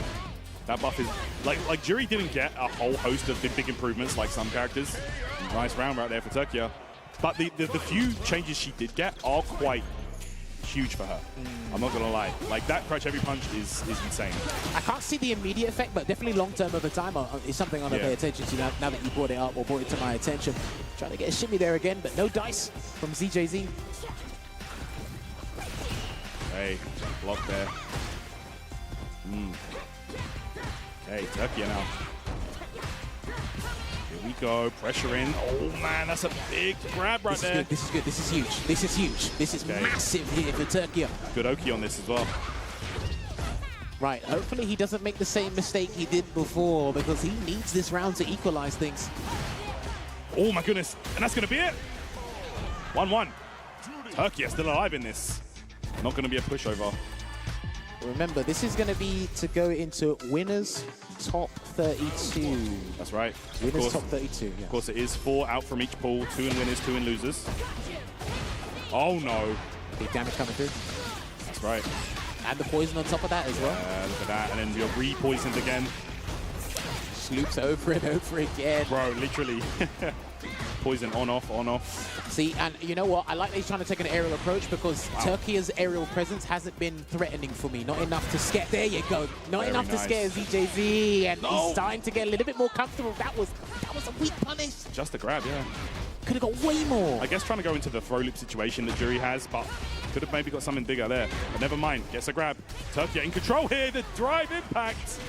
That buff is like Jury didn't get a whole host of big improvements like some characters. Nice round right there for Turkia. But the few changes she did get are quite huge for her. I'm not gonna lie. Like that crouch heavy punch is insane. I can't see the immediate effect, but definitely long term over time is something I'm gonna pay attention to now that you brought it up or brought it to my attention. Trying to get a shimmy there again, but no dice from ZJZ. Hey, block there. Hey, Turkia now. Here we go. Pressure in. Oh, man, that's a big grab right there. This is good. This is huge. This is huge. This is massive here for Turkia. Good Oki on this as well. Right, hopefully he doesn't make the same mistake he did before, because he needs this round to equalize things. Oh, my goodness. And that's going to be it. 1-1. Turkia still alive in this. Not going to be a pushover. Remember, this is going to be to go into winners top 32. That's right. Winners top 32. Yeah. Of course, it is 4 out from each pool, 2 in winners, 2 in losers. Oh no! Big damage coming through. That's right. And the poison on top of that as well. Look at that, and then you're re-poisoned again. Sloops over and over again. Bro, literally. Poison on, off, on, off. See, and you know what? I like that he's trying to take an aerial approach, because Turkia's aerial presence hasn't been threatening for me. Not enough to scare. There you go. Not enough to scare ZJZ, and he's starting to get a little bit more comfortable. That was a weak punish. Just a grab, yeah. Could have got way more. I guess trying to go into the throw loop situation that Jury has, but could have maybe got something bigger there. But never mind. Gets a grab. Turkia in control here. The drive impact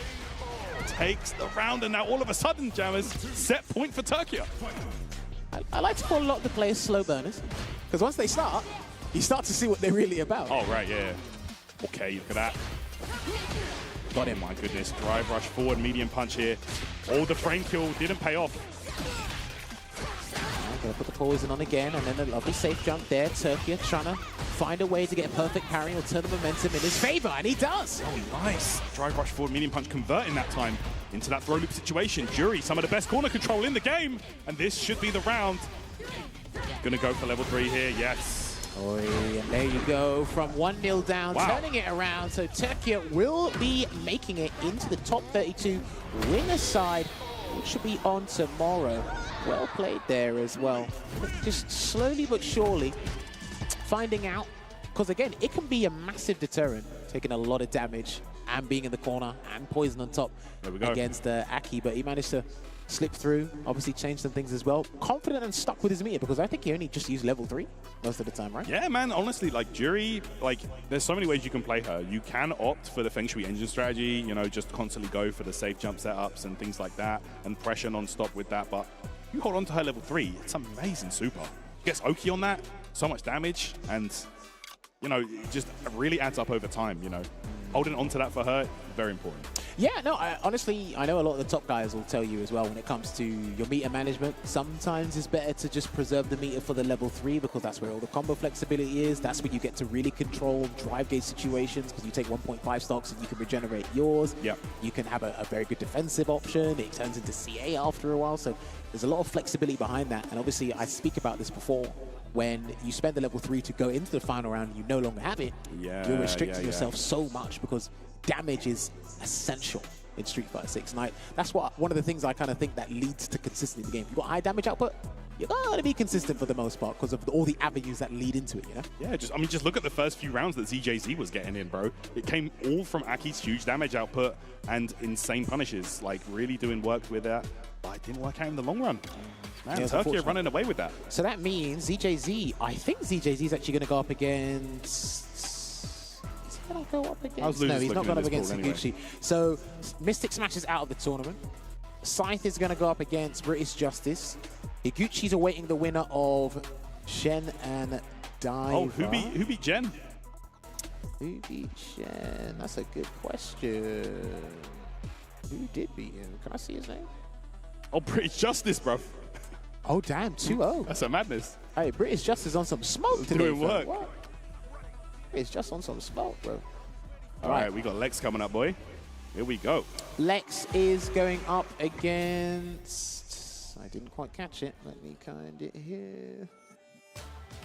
takes the round, and now all of a sudden, Jammers, set point for Turkia. I like to call a lot of the players slow burners, because once they start, you start to see what they're really about. Oh, right, yeah. Okay, look at that. Got him. My goodness. Drive rush forward, medium punch here. Oh, the frame kill didn't pay off. Gonna put the poison on again, and then a lovely safe jump there. Turkia trying to find a way to get a perfect parry or turn the momentum in his favor, and he does. Oh, nice. Drive rush forward, medium punch converting that time into that throw loop situation. Jury, some of the best corner control in the game, and this should be the round. Gonna go for level 3 here, yes. Oh, and there you go, from 1-0 down, turning it around. So Turkia will be making it into the top 32 winner side, which should be on tomorrow. Well played there as well. Just slowly but surely finding out, because again, it can be a massive deterrent, taking a lot of damage and being in the corner and poison on top against Aki, but he managed to slip through, obviously change some things as well. Confident and stuck with his meter, because I think he only just used level 3 most of the time, right? Yeah, man, honestly, like Jury, like there's so many ways you can play her. You can opt for the Feng Shui engine strategy, you know, just constantly go for the safe jump setups and things like that, and pressure non-stop with that, but you hold on to her level 3, it's amazing super. Gets Oki on that, so much damage, and you know, it just really adds up over time, you know. Holding on to that for her, very important. Yeah, no, honestly, I know a lot of the top guys will tell you as well when it comes to your meter management. Sometimes it's better to just preserve the meter for the level 3, because that's where all the combo flexibility is. That's where you get to really control drive gauge situations, because you take 1.5 stocks and you can regenerate yours. Yep. You can have a very good defensive option. It turns into CA after a while. So there's a lot of flexibility behind that. And obviously, I speak about this before. When you spend the level 3 to go into the final round and you no longer have it, you're restricting yourself so much, because damage is essential in Street Fighter 6. And that's one of the things I kind of think that leads to consistency in the game. You've got high damage output, you're going to be consistent for the most part because of all the avenues that lead into it, you know? Yeah, just look at the first few rounds that ZJZ was getting in, bro. It came all from Aki's huge damage output and insane punishes, like really doing work with that, but it didn't work out in the long run. Man, yeah, Turkia running away with that. So that means ZJZ, I think ZJZ is actually going to go up against... Is he going to go up against... No, he's not going up against Higuchi. Anyway. So Mystic Smash is out of the tournament. Scythe is going to go up against British Justice. Higuchi's awaiting the winner of Shen and Diva. Oh, who beat Jen? Who beat Shen? That's a good question. Who did beat him? Can I see his name? Oh, British Justice, bro. Oh, damn, 2-0. That's a madness. Hey, British Justice on some smoke today. Doing work. What? British just on some smoke, bro. All right, we got Lex coming up, boy. Here we go. Lex is going up against... I didn't quite catch it. Let me find it here.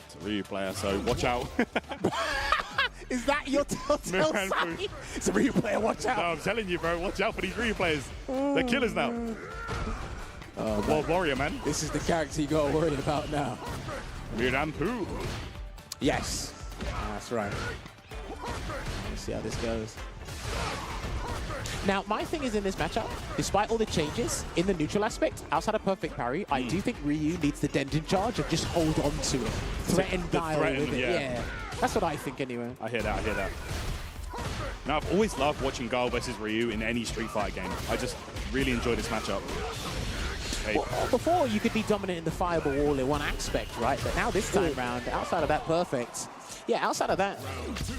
It's a Ryu player, so watch out. Is that your telltale sign? It's a Ryu player, watch out. No, I'm telling you, bro, watch out for these Ryu players. They're killers now. Oh, World Warrior, man. This is the character you got to worry about now. Miran Poo. Yes. That's right. Let's see how this goes. Now, my thing is in this matchup, despite all the changes in the neutral aspect, outside of perfect parry, I do think Ryu needs the Dendin charge and just hold on to it. Threaten Guile with it. Yeah. That's what I think anyway. I hear that. Now, I've always loved watching Guile versus Ryu in any Street Fighter game. I just really enjoy this matchup. Okay. Well, before, you could be dominant in the fireball wall in one aspect, right? But now this time round, outside of that, perfect. Yeah, outside of that,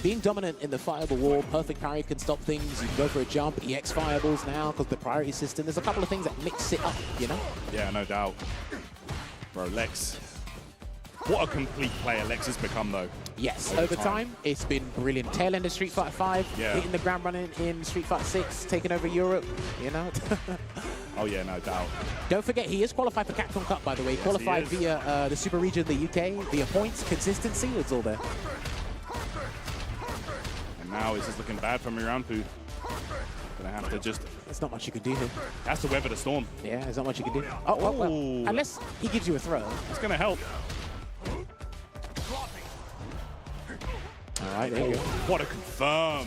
being dominant in the fireball wall, perfect parry can stop things. You can go for a jump, EX fireballs now because the priority system. There's a couple of things that mix it up, you know? Yeah, no doubt. Bro, Lex. What a complete player Lex has become, though. Yes, over time, it's been brilliant. Tail end of Street Fighter 5, hitting the ground running in Street Fighter 6, taking over Europe, you know? Oh, yeah, no doubt. Don't forget, he is qualified for Capcom Cup, by the way. Qualified via the Super Region of the UK, via points, consistency, it's all there. And now it's just looking bad for Mirampu. Gonna have to just... There's not much you can do here. Has to weather the storm. Yeah, there's not much you can do. Oh, well, unless he gives you a throw. It's gonna help. All right, there you go. What a confirm.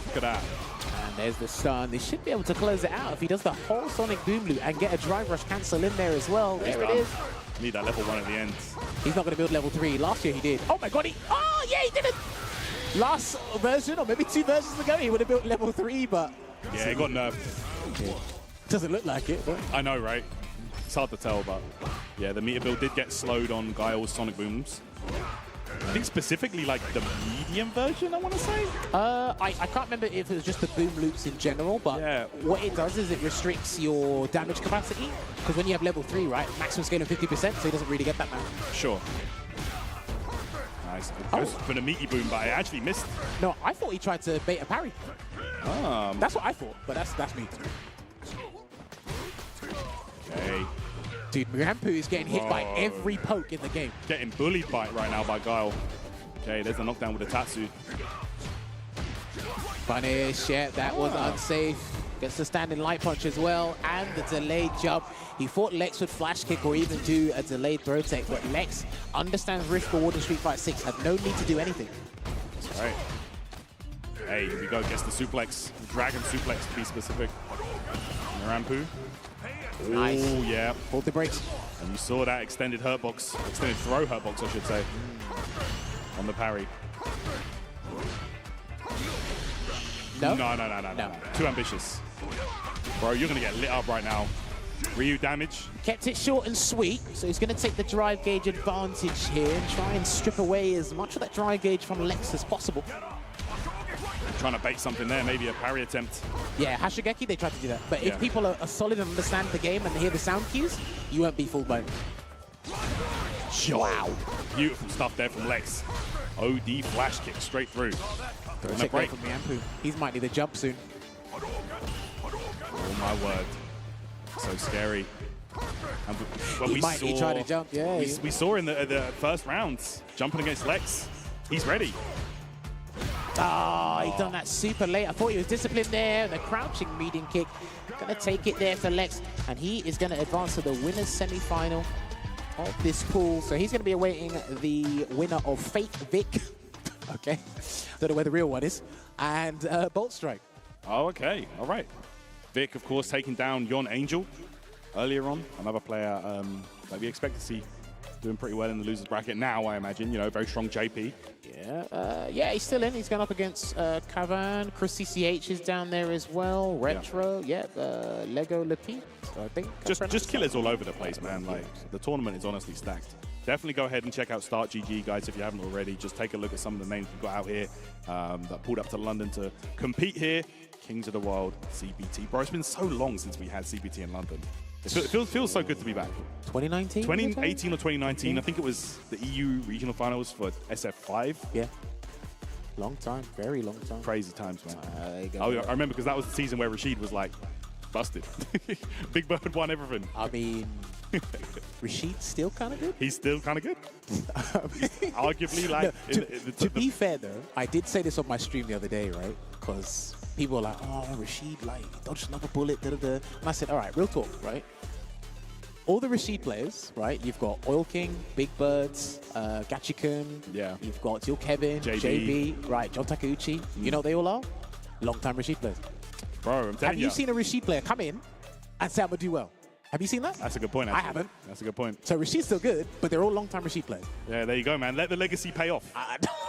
Look at that. And there's the stun. They should be able to close it out if he does the whole Sonic Boom Loop and get a Drive Rush cancel in there as well. There it is. Need that level 1 at the end. He's not going to build level 3. Last year he did. Oh my god, oh yeah, he did it! Last version, or maybe 2 versions ago, he would have built level 3, but... Yeah, he got nerfed. Yeah. Doesn't look like it, but... I know, right? It's hard to tell, but... Yeah, the meter build did get slowed on Guile's Sonic Booms. I think specifically like the medium version, I want to say. I can't remember if it was just the boom loops in general, but what it does is it restricts your damage capacity. Because when you have level 3, right, maximum scale of 50%, so he doesn't really get that now. Sure. Nice. Goes for the meaty boom, but I actually missed. No, I thought he tried to bait a parry. That's what I thought, but that's me. Okay. Dude, Mirampu is getting hit by every poke in the game. Getting bullied right now by Guile. Okay, there's a knockdown with the Tatsu. Punish, yeah, that was unsafe. Gets the standing light punch as well, and the delayed jump. He thought Lex would flash kick or even do a delayed throw tech, but Lex understands Rift Reward in Street Fighter 6, had no need to do anything. That's right. Hey, here we go, gets the suplex. Dragon suplex to be specific. Mirampu. Nice. Oh, yeah. Hold the brakes. And you saw that extended hurtbox, extended throw hurtbox, I should say, on the parry. No? No. Too ambitious. Bro, you're going to get lit up right now. Ryu damage. Kept it short and sweet, so he's going to take the drive gauge advantage here and try and strip away as much of that drive gauge from Lex as possible. Trying to bait something there, maybe a parry attempt. Yeah, Hashigeki, they tried to do that. But if people are solid and understand the game and they hear the sound cues, you won't be fooled by it. Wow. Beautiful stuff there from Lex. OD flash kick straight through. Check that from Mirampu. He's might need a jump soon. Oh my word. So scary. And when he might try to jump, yeah. We saw in the first rounds, jumping against Lex. He's ready. He done that super late. I thought he was disciplined there. The crouching medium kick. Gonna take it there for Lex. And he is gonna advance to the winner's semi-final of this pool. So he's gonna be awaiting the winner of Fake Vic. Okay. Don't know where the real one is. And Bolt Strike. Oh, okay. All right. Vic, of course, taking down Yon Angel earlier on. Another player that we expect to see doing pretty well in the losers bracket now, I imagine. You know, very strong JP. Yeah, he's still in. He's going up against Cavern. Chris CCH is down there as well. Retro, Lego Lapid, I think. Just killers all over the place, man. Like, the tournament is honestly stacked. Definitely go ahead and check out Start GG, guys, if you haven't already. Just take a look at some of the names we've got out here that pulled up to London to compete here. Kings of the World, CBT. Bro, it's been so long since we had CBT in London. It feels so good to be back. 2019? 2018 or 2019. I think it was the EU regional finals for SF5. Yeah. Long time. Very long time. Crazy times, man. There you go. I remember because that was the season where Rashid was like, busted. Big Bird won everything. I mean, Rashid's still kind of good? He's still kind of good. Arguably, like... No, to be fair, though, I did say this on my stream the other day, right? Because people were like, oh, Rashid, like, dodged another bullet, da-da-da. And I said, all right, real talk, right? All the Rashid players, right? You've got Oil King, Big Birds, Gachikun. Yeah. You've got Jill Kevin, JB, right, John Takeuchi. You know what they all are? Long-time Rashid players. Bro, I'm telling you. Have you seen a Rashid player come in and say, I'm going to do well? Have you seen that? That's a good point, actually. I haven't. That's a good point. So Rashid's still good, but they're all long-time Rashid players. Yeah, there you go, man. Let the legacy pay off.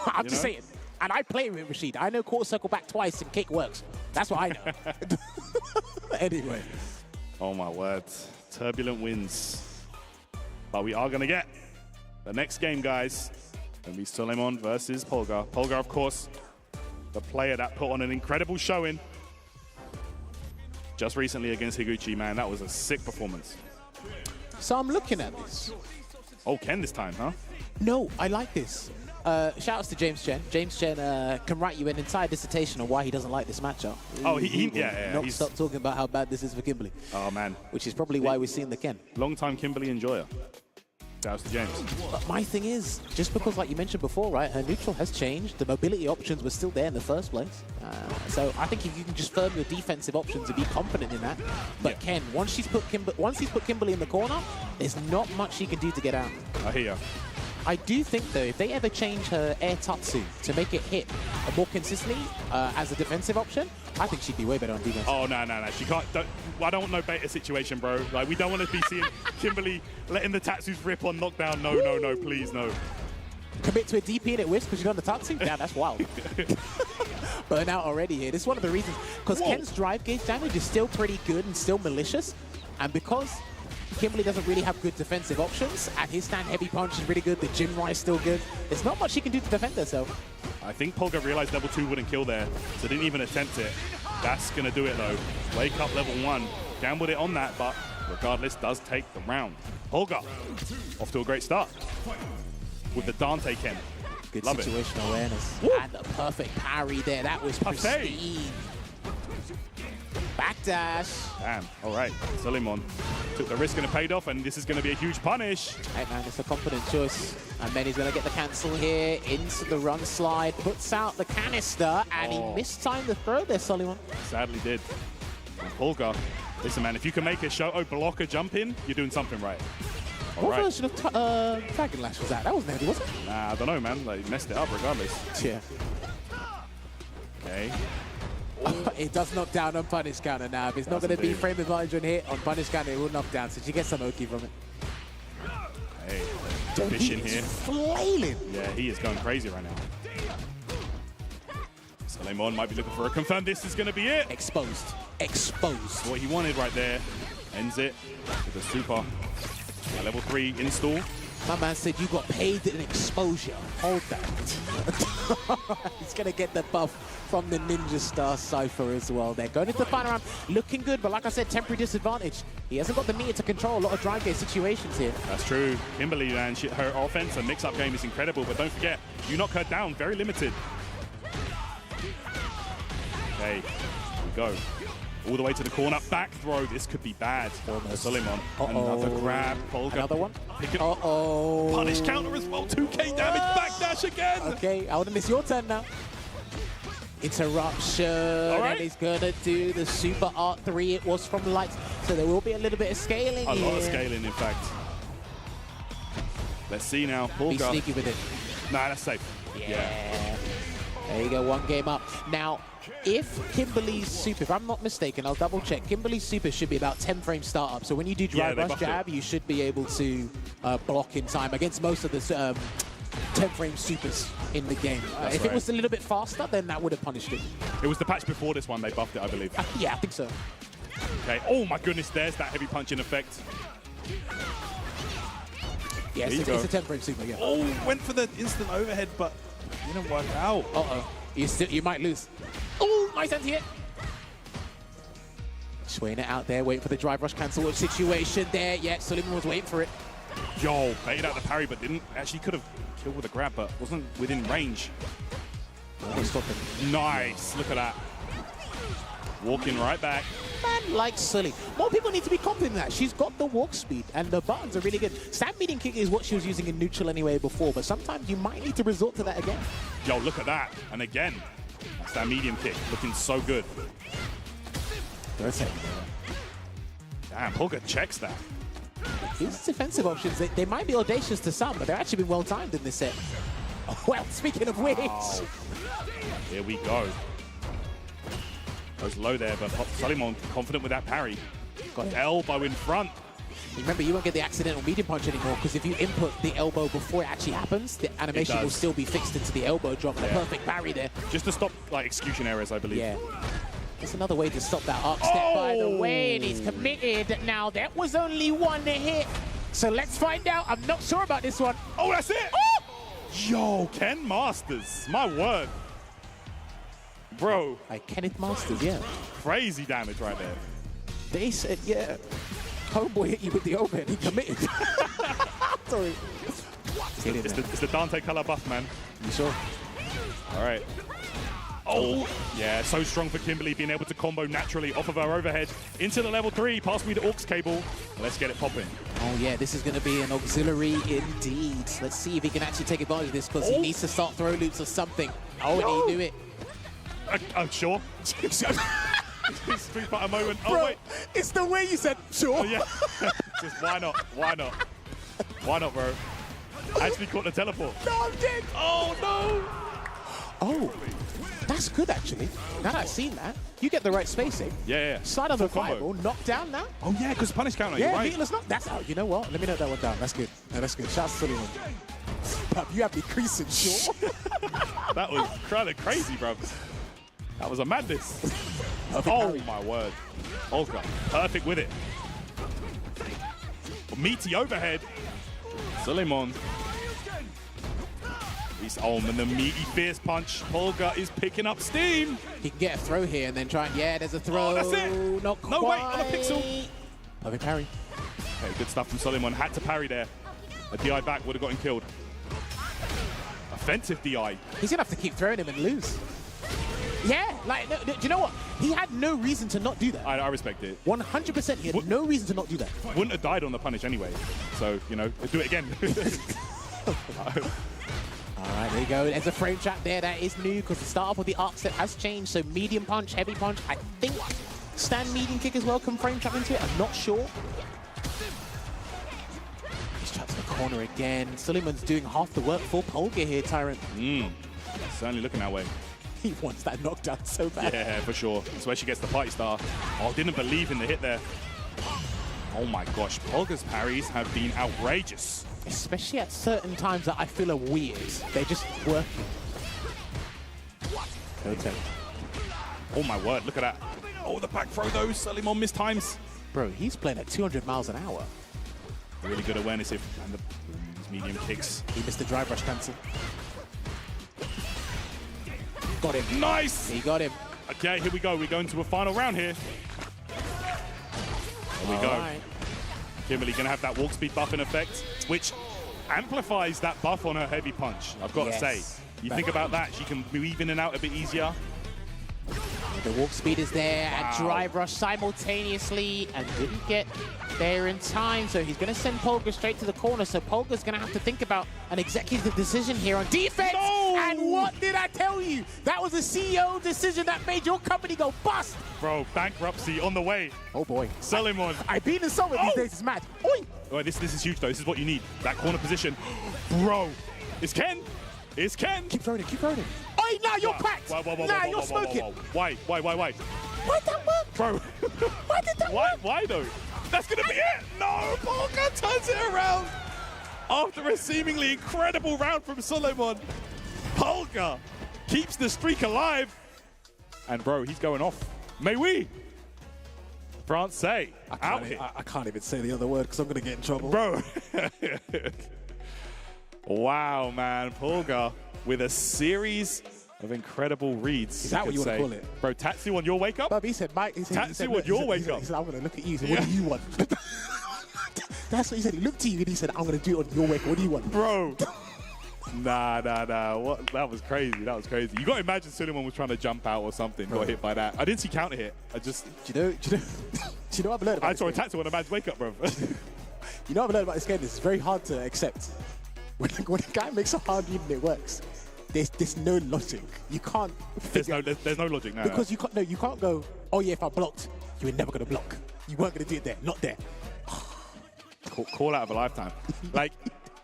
I'm just saying. And I play with Rashid. I know quarter circle back twice and kick works. That's what I know. Anyway. Oh, my word. Turbulent winds. But we are going to get the next game, guys. Going to be Solon versus Pulga. Pulga, of course, the player that put on an incredible showing just recently against Higuchi, man. That was a sick performance. So I'm looking at this. Oh, Ken this time, huh? No, I like this. Shout outs to James Chen. James Chen can write you an entire dissertation on why he doesn't like this matchup. Oh, yeah. Not stop talking about how bad this is for Kimberly. Oh, man. Which is probably why we're seeing the Ken. Long-time Kimberly enjoyer. Shout outs to James. But my thing is, just because, like you mentioned before, right, her neutral has changed. The mobility options were still there in the first place. So I think if you can just firm your defensive options and be confident in that. But yeah. Ken, once he's put Kimberly in the corner, there's not much he can do to get out. I hear you. I do think, though, if they ever change her air tatsu to make it hit more consistently as a defensive option, I think she'd be way better on defense. Oh, no. She can't. I don't want no beta situation, bro. Like, we don't want to be seeing Kimberly letting the tatsus rip on knockdown. No, please, no. Commit to a DP and it whiffs because you got the tatsu? Yeah, that's wild. Burn out already here. This is one of the reasons. Because Ken's drive gauge damage is still pretty good and still malicious. And because Kimberly doesn't really have good defensive options, and his stand heavy punch is really good, the Jinrai is still good. There's not much she can do to defend herself. I think Pulga realized level 2 wouldn't kill there, so didn't even attempt it. That's going to do it, though. Wake up level 1. Gambled it on that, but regardless, does take the round. Pulga, off to a great start with the Dante Ken. Good Love situational awareness. And the perfect parry there. That was pristine. Backdash. Damn. All right. Solon took the risk and it paid off, and this is going to be a huge punish. Hey, man, it's a confident choice. And then he's going to get the cancel here into the run slide, puts out the canister, and he mistimed the throw there, Solon. Sadly did. And Pulga, listen, man, if you can make a Shoto blocker jump in, you're doing something right. What version of Dragon Lash was that? That wasn't heavy, was it? Nah, I don't know, man. Like, he messed it up regardless. Yeah. Okay. It does knock down on punish counter now. If it's not going to be frame advantage on hit, on punish counter, it will knock down. So she gets some Oki from it. Hey, fishing here. Flailing. Yeah, he is going crazy right now. Solon might be looking for a confirm. This is going to be it. Exposed. What he wanted right there. Ends it with a super. Level 3 install. My man said you got paid in exposure. Hold that. He's going to get the buff from the Ninja Star Cypher as well. They're going into the final round, looking good, but like I said, temporary disadvantage. He hasn't got the meter to control a lot of drive gate situations here. That's true. Kimberly, man, her offense and mix-up game is incredible, but don't forget, you knock her down, very limited. Okay, here we go. All the way to the corner, back throw. This could be bad for Solon. Another grab, Pulga. Another one. Punish counter as well. 2k damage, backdash again. Okay, Alden, it's your turn now. Interruption, and he's gonna do the super R3. It was from lights, so there will be a little bit of scaling here. A lot of scaling, in fact. Let's see now. Pulga. Be sneaky with it. Nah, that's safe. Yeah. There you go, one game up. Now, if Kimberly's super, if I'm not mistaken, I'll double check. Kimberly's super should be about 10 frame startup. So when you do drive rush jab, you should be able to block in time against most of the 10 frame supers in the game. If it was a little bit faster, then that would have punished it. It was the patch before this one, they buffed it, I believe. Yeah, I think so. Okay, oh my goodness, there's that heavy punch in effect. Yeah, it's a 10 frame super, yeah. Oh, went for the instant overhead, but didn't work out. Uh-oh. You might lose. Oh, nice anti-hit. Swaying it out there, waiting for the drive rush cancel situation there. Yeah, Solon was waiting for it. Yo, baited out the parry, but didn't. Actually could have killed with a grab, but wasn't within range. Nice, look at that. Walking right back. Man likes Sully. More people need to be confident in that. She's got the walk speed, and the buttons are really good. Stand meeting kick is what she was using in neutral anyway before, but sometimes you might need to resort to that again. Yo, look at that. And again, that's that medium kick. Looking so good. Perfect. Damn, Pulga checks that. These defensive options, they might be audacious to some, but they've actually been well timed in this set. Well, speaking of which. Oh. Here we go. Goes low there, but Solon confident with that parry. Got elbow in front. Remember, you won't get the accidental medium punch anymore, because if you input the elbow before it actually happens, the animation will still be fixed into the elbow drop. The perfect parry there. Just to stop like execution errors, I believe. Yeah. It's another way to stop that arc step, by the way, and he's committed. Now, that was only one hit. So let's find out. I'm not sure about this one. Oh, that's it! Oh! Yo, Ken Masters. My word. Bro. Like Kenneth Masters, yeah. Crazy damage right there. They said, yeah. Homeboy hit you with the overhead. He committed. Sorry. It's the Dante color buff, man. You sure? All right. Oh, yeah, so strong for Kimberly, being able to combo naturally off of her overhead into the level 3. Pass me the aux cable. Let's get it popping. Oh, yeah, this is going to be an auxiliary indeed. Let's see if he can actually take advantage of this, because he needs to start throw loops or something. Oh, no. And he knew it. I'm sure. Street Fighter moment. Oh, Bro, wait. It's the way you said, sure. Oh, yeah. Just why not? Why not? Why not, bro? Actually caught the teleport. No, I'm dead. Oh, no. Oh, that's good, actually. Now that I've seen that, you get the right spacing. Yeah. Slide on the fireball, knock down now. Oh, yeah, because punish counter, yeah, you're right. meatless knock. That's out. You know what? Let me note that one down. That's good. No, that's good. Shouts to Solon. But you have me creasing, sure. That was kind of crazy, bro. That was a madness. Oh, my word. Pulga, perfect with it. Meaty overhead. Solomon. And the meaty fierce punch. Pulga is picking up steam. He can get a throw here and then try and, yeah, there's a throw. Oh, that's it. Not quite. No, wait, on a pixel. Perfect parry. Okay, good stuff from Solomon. Had to parry there. A DI back would have got him killed. Offensive DI. He's going to have to keep throwing him and lose. Yeah, like, no, do you know what? He had no reason to not do that. I respect it. 100%, he had no reason to not do that. Wouldn't have died on the punish anyway. So, you know, do it again. All right, there you go. There's a frame trap there. That is new because the startup of the arc step has changed. So medium punch, heavy punch. I think stand medium kick as well can frame trap into it. I'm not sure. He's trapped to the corner again. Suleiman's doing half the work for Pulga here, Tyrant. Certainly looking that way. He wants that knockdown so bad. Yeah, for sure. That's where she gets the party star. Oh, didn't believe in the hit there. Oh my gosh, Pulga's parries have been outrageous. Especially at certain times that I feel are weird. They're just working. Okay. Oh my word, look at that. Oh, the back throw though, Solomon missed times. Bro, he's playing at 200 miles an hour. Really good awareness and these medium kicks. He missed the drive rush cancel. Got him. Nice! He got him. Okay, here we go. We're going to a final round here. There we go. Right. Kimberly going to have that walk speed buff in effect, which amplifies that buff on her heavy punch, I've got to say. You think about that, she can move in and out a bit easier. The walk speed is there, and drive rush simultaneously, and didn't get there in time, so he's going to send Pulga straight to the corner, so Pulga's going to have to think about an executive decision here on defense. No! And what did I tell you? That was a CEO decision that made your company go bust. Bro, bankruptcy on the way. Oh boy. Solomon. I've been insulted these days, it's mad. Oi! Oh, this is huge though, this is what you need. That corner position. Bro, it's Ken. It's Ken. Keep throwing it, keep throwing it. Oi, now you're packed. Now you're smoking. Why? Why'd that work? Bro. Why did that work? Why though? That's gonna be it. No, Pulga turns it around. After a seemingly incredible round from Solomon, Pulga keeps the streak alive. And bro, he's going off. May we? Francais, out here. I can't even say the other word because I'm going to get in trouble. Bro. Wow, man. Pulga with a series of incredible reads. Is that what you want to call it? Bro, Tatsu on your wake up? Bub, he said, Mike, Tatsu on your wake up. He said, I'm going to look at you. He said, what do you want? That's what he said. He looked at you and he said, I'm going to do it on your wake up. What do you want? Bro. Nah. What? That was crazy. That was crazy. You got to imagine Solomon was trying to jump out or something. Bro. Got hit by that. I didn't see counter hit. I just... Do you know what I've learned about I saw a Tatsu on a man's wake up, bro. You know what I've learned about this game? It's very hard to accept. When a guy makes a hard read and it works, there's no logic. You can't. There's no logic now. Because you can't go. Oh yeah, if I blocked, you were never gonna block. You weren't gonna do it there. Not there. Call out of a lifetime. Like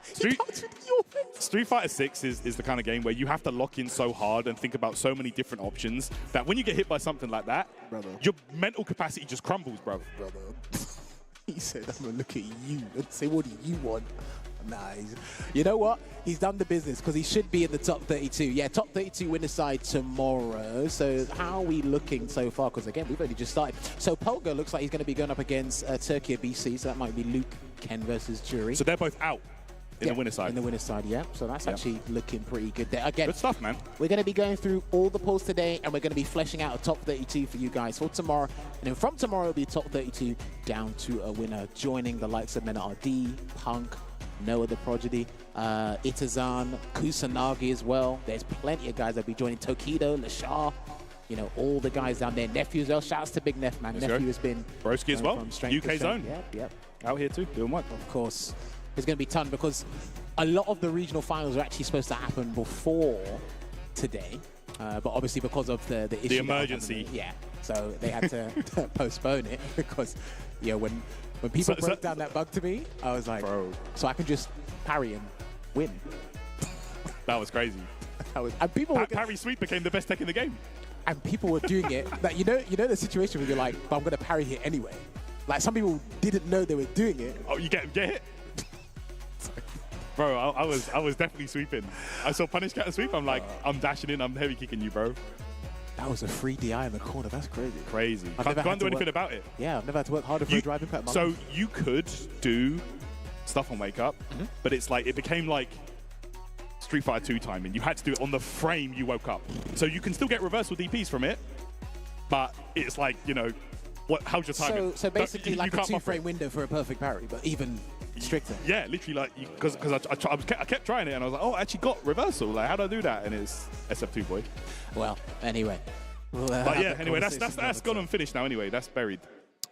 Street Fighter 6 is the kind of game where you have to lock in so hard and think about so many different options that when you get hit by something like that, brother, your mental capacity just crumbles, bro. Brother. He said, I'm gonna look at you and say, what do you want? Nah, you know what? He's done the business because he should be in the top 32. Yeah, top 32 winner side tomorrow. So how are we looking so far? Because again, we've only just started. So Pulga looks like he's going to be going up against Turkia BC. So that might be Luke, Ken versus Jury. So they're both out in the winner side. In the winner side, yeah. So that's actually looking pretty good there. Again, good stuff, man. We're going to be going through all the polls today, and we're going to be fleshing out a top 32 for you guys for tomorrow. And then from tomorrow, it'll be top 32 down to a winner, joining the likes of Menard, Punk, Noah the Prodigy, Itazan, Kusanagi as well. There's plenty of guys that'll be joining. Tokido, Lashar, you know, all the guys down there. Nephew as well. Shouts to Big Neff, man. Nephew has been... Broski as well. UK zone. Yep. Out here too, doing what? Of course. There's going to be a ton because a lot of the regional finals are actually supposed to happen before today. But obviously because of the issue. The emergency. Yeah. So they had to postpone it because, yeah, when people broke down that bug to me, I was like, bro, so I can just parry and win. That was crazy. And people parry sweep became the best tech in the game. And people were doing it. Like, you know the situation where you're like, but I'm going to parry here anyway. Like, some people didn't know they were doing it. Oh, you get hit? Bro, I was definitely sweeping. I saw punish counter sweep. I'm like, I'm dashing in. I'm heavy kicking you, bro. That was a free DI in the corner. That's crazy. Crazy. Can't do anything about it. Yeah, I've never had to work harder for a drive impact. So you could do stuff on Wake Up, but it's like, it became like Street Fighter 2 timing. You had to do it on the frame you woke up. So you can still get reversal DPs from it, but it's like, you know, how's your timing? So basically like a 2-frame window for a perfect parry, but even stricter. Yeah, literally, like, because I kept trying it and I was like, oh, I actually got reversal. Like, how do I do that? And it's SF2, boy. Well, anyway. But yeah, anyway, that's gone and finished now anyway. That's buried.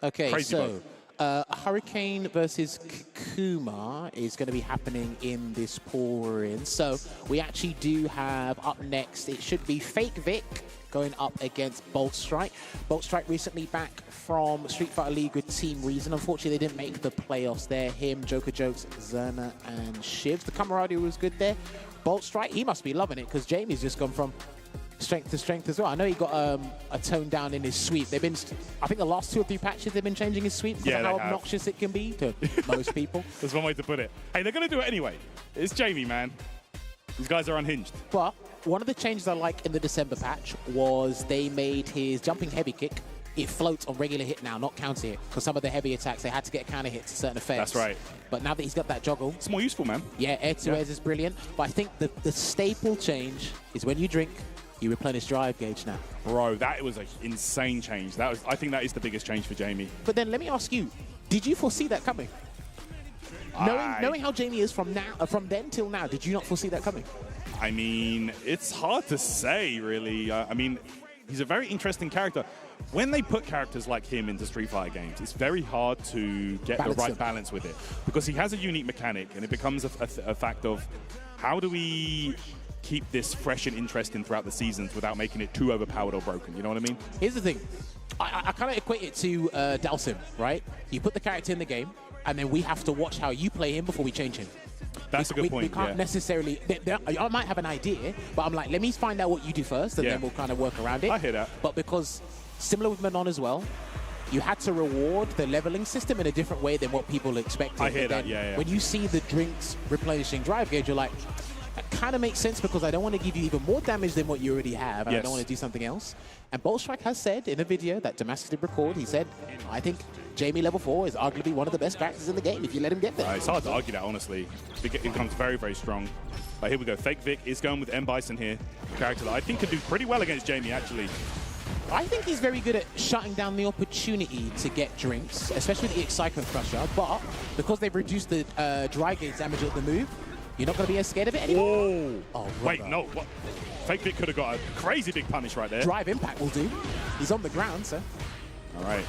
Okay, crazy so Hurricane versus Kikuma is going to be happening in this pool we're in. So we actually do have up next, it should be Fake Vic going up against Bolt Strike. Bolt Strike recently back from Street Fighter League with Team Reason. Unfortunately, they didn't make the playoffs there. Him, Joker Jokes, Zerna, and Shivs. The camaraderie was good there. Bolt Strike, he must be loving it because Jamie's just gone from strength to strength as well. I know he got a tone down in his sweep. They've been, I think the last 2 or 3 patches, they've been changing his sweep because of how obnoxious it can be to most people. There's one way to put it. Hey, they're going to do it anyway. It's Jamie, man. These guys are unhinged. But one of the changes I like in the December patch was they made his jumping heavy kick, it floats on regular hit now, not counter hit. Because some of the heavy attacks, they had to get counter hits to certain effects. That's right. But now that he's got that joggle. It's more useful, man. Yeah, air to airs is brilliant. But I think the staple change is when you drink, you replenish drive gauge now. Bro, that was an insane change. I think that is the biggest change for Jamie. But then let me ask you, did you foresee that coming? Knowing how Jamie is from then till now, did you not foresee that coming? I mean, it's hard to say, really. I mean, he's a very interesting character. When they put characters like him into Street Fighter games, it's very hard to get the right balance with it. Because he has a unique mechanic, and it becomes a fact of how do we keep this fresh and interesting throughout the seasons without making it too overpowered or broken, you know what I mean? Here's the thing. I kind of equate it to Dalsim, right? You put the character in the game, and then we have to watch how you play him before we change him. That's a good point. We can't necessarily... I might have an idea, but I'm like, let me find out what you do first, and then we'll kind of work around it. I hear that. But because, similar with Menard as well, you had to reward the leveling system in a different way than what people expected. I hear that, yeah. When you see the drinks replenishing drive gauge, you're like, that kind of makes sense because I don't want to give you even more damage than what you already have, and I don't want to do something else. And Bolt Strike has said in a video that Damascus did record, he said, I think Jamie level 4 is arguably one of the best characters in the game if you let him get there. It's hard to argue that, honestly. It becomes very, very strong. But here we go. Fake Vic is going with M. Bison here, a character that I think could do pretty well against Jamie, actually. I think he's very good at shutting down the opportunity to get drinks, especially the Excitement Crusher. But because they've reduced the dry gauge damage of the move, you're not going to be as scared of it anymore. Oh, wait, no. What? Fake Vic could have got a crazy big punish right there. Drive impact will do. He's on the ground, sir. All right.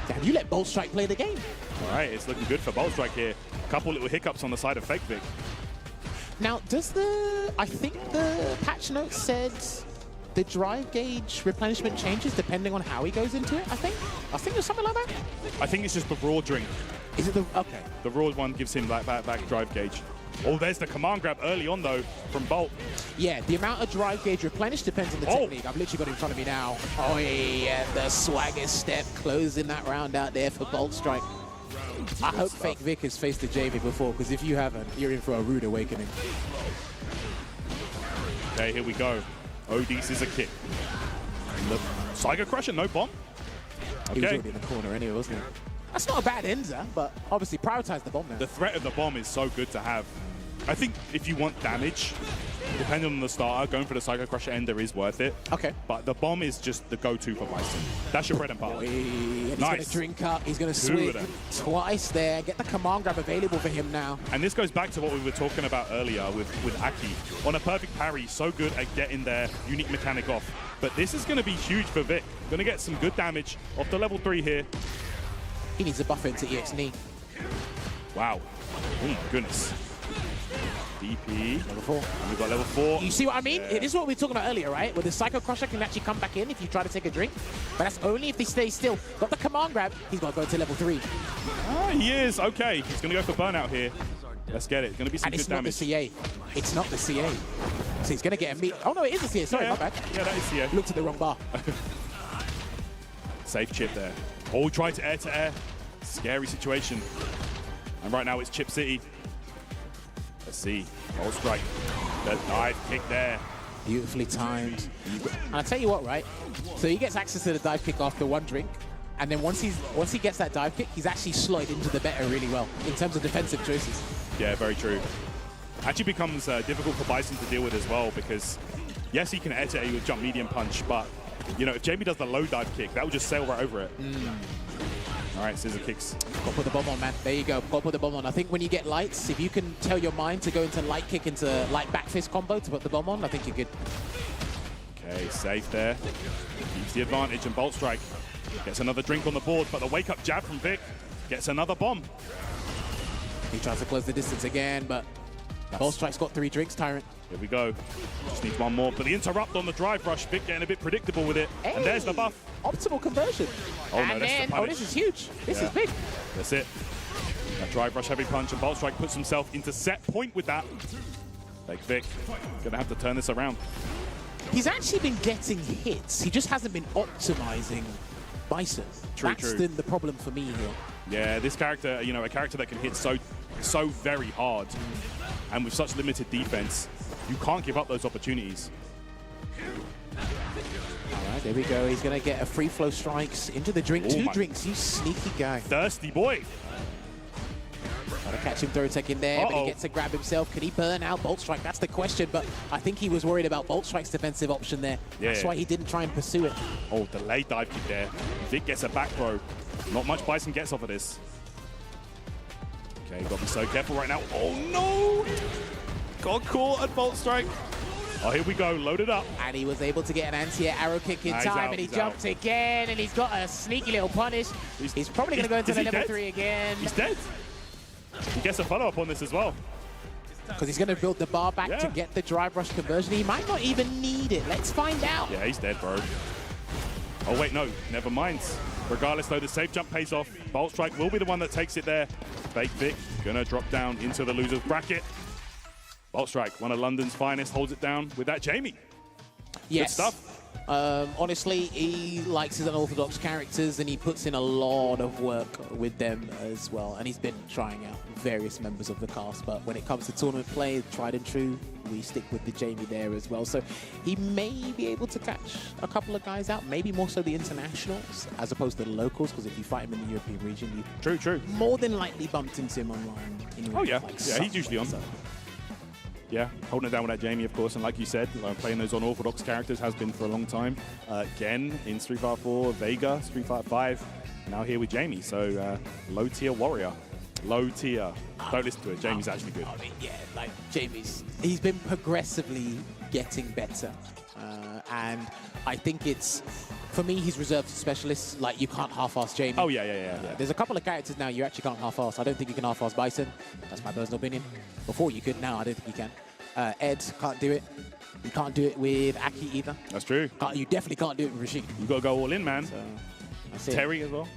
Damn, you let Bolt Strike play the game. All right, it's looking good for Bolt Strike here. A couple little hiccups on the side of Fake Vic. Now, I think the patch note said the drive gauge replenishment changes depending on how he goes into it, I think there's something like that. I think it's just the raw drink. Is it the, okay. The raw one gives him back drive gauge. Oh, there's the command grab early on, though, from Bolt. Yeah, the amount of drive gauge replenished depends on the technique. I've literally got it in front of me now. Oh, yeah, the swagger step closing that round out there for Bolt Strike. I hope Fake Vic has faced the JV before, because if you haven't, you're in for a rude awakening. Okay, here we go. OD scissor kick. The Psycho Crusher, no bomb. Okay. He was already in the corner anyway, wasn't he? That's not a bad Enza, but obviously prioritize the bomb now. The threat of the bomb is so good to have. I think if you want damage, depending on the starter, going for the Psycho Crusher Ender is worth it. Okay. But the bomb is just the go-to for Bison. That's your bread and butter. And he's Nice. going to drink up. He's going to Two of swing them. twice there. Get the command grab available for him now. And this goes back to what we were talking about earlier with Aki. On a perfect parry, so good at getting their unique mechanic off. But this is going to be huge for Vic. Going to get some good damage off the level 3 here. He needs to buff into EX knee. Wow. Oh my goodness. DP. Level 4. And we've got level 4. You see what I mean? Yeah. This is what we were talking about earlier, right? Where the Psycho Crusher can actually come back in if you try to take a drink. But that's only if they stay still. Got the command grab. He's got to go to level 3. Ah, he is. Okay. He's going to go for burnout here. Let's get it. It's going to be some And good it's not damage. the CA. It's not the CA. So he's going to get a meet. Oh, no, it is the CA. Sorry, my bad. Yeah, that is CA. Looked at the wrong bar. Safe chip there. Oh, tried to air. Scary situation. And right now it's Chip City. Let's see. Bolt strike. The dive kick there. Beautifully timed. And I tell you what, right? So he gets access to the dive kick after one drink. And then once he gets that dive kick, he's actually slotted into the better really well in terms of defensive choices. Yeah, very true. Actually becomes difficult for Bison to deal with as well because, yes, he can edge you with jump medium punch, but, you know, if Jamie does the low dive kick, that will just sail right over it. All right, scissor kicks. Got to put the bomb on, man. There you go. Got to put the bomb on. I think when you get lights, if you can tell your mind to go into light kick into light back fist combo to put the bomb on, I think you're good. Okay, safe there. Keeps the advantage and Bolt Strike. Gets another drink on the board, but the wake-up jab from Vic gets another bomb. He tries to close the distance again, but Bolt Strike's got 3 drinks, Tyrant. Here we go. Just needs one more. But the interrupt on the drive rush, Vic getting a bit predictable with it. Hey, and there's the buff. Optimal conversion. Oh, no, and that's then, the punish. this is huge. This is big. That's it. A drive rush heavy punch, and Bolt Strike puts himself into set point with that. Like Vic, gonna have to turn this around. He's actually been getting hits. He just hasn't been optimizing Bison. That's True. the problem for me here. Yeah, this character, you know, a character that can hit so very hard, and with such limited defense, you can't give up those opportunities. All right, there we go. He's going to get a free flow strikes into the drink. 2 drinks, you sneaky guy. Thirsty boy. Try to catch him, throw tech in there, but he gets to grab himself. Can he burn out Bolt Strike? That's the question, but I think he was worried about Bolt Strike's defensive option there. Yeah. That's why he didn't try and pursue it. Oh, delayed dive kick there. Vic gets a back throw. Not much Bison gets off of this. Okay, got to be so careful right now. Oh, no! Got caught at Bolt Strike. Oh, here we go, loaded up. And he was able to get an anti-air arrow kick in time, and he jumped again, and he's got a sneaky little punish. He's probably going to go into the level 3 again. He's dead. He gets a follow-up on this as well. Because he's going to build the bar back to get the drive rush conversion. He might not even need it. Let's find out. Yeah, he's dead, bro. Oh, wait, no, never mind. Regardless, though, the safe jump pays off. Bolt Strike will be the one that takes it there. Fake Vic gonna drop down into the loser's bracket. Bolt Strike, one of London's finest, holds it down with that Jamie. Yes. Good stuff. Honestly, he likes his unorthodox characters, and he puts in a lot of work with them as well. And he's been trying out various members of the cast, but when it comes to tournament play, tried and true, we stick with the Jamie there as well. So he may be able to catch a couple of guys out, maybe more so the internationals as opposed to the locals, because if you fight him in the European region, you more than likely bumped into him online. Oh yeah, he's usually on. Yeah, holding it down with that Jamie, of course, and like you said, playing those unorthodox characters has been for a long time. Gen in Street Fighter 4, Vega, Street Fighter 5, now here with Jamie. So low tier warrior, low tier. Don't listen to it. Jamie's actually good. I mean, yeah, like he's been progressively getting better, and I think it's. For me, he's reserved to specialists. Like, you can't half-ass Jamie. Oh, yeah. There's a couple of characters now you actually can't half-ass. I don't think you can half-ass Bison. That's my personal opinion. Before you could, now I don't think you can. Ed can't do it. You can't do it with Aki either. That's true. You definitely can't do it with Rashid. You got to go all in, man. So, that's it. Terry as well.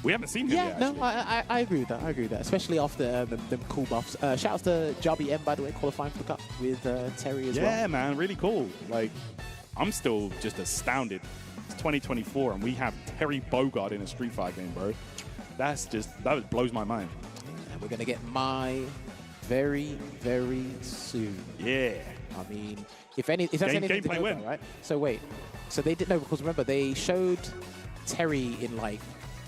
We haven't seen him yet, no, I agree with that. I agree with that, especially after them cool buffs. Shout out to Jabi M, by the way, qualifying for the Cup with Terry as well. Yeah, man, really cool. Like, I'm still just astounded. It's 2024, and we have Terry Bogard in a Street Fighter game, bro. that blows my mind. And we're going to get Mai very, very soon. Yeah. I mean, if that's anything to go by, right? So wait, so they didn't know, because remember they showed Terry in like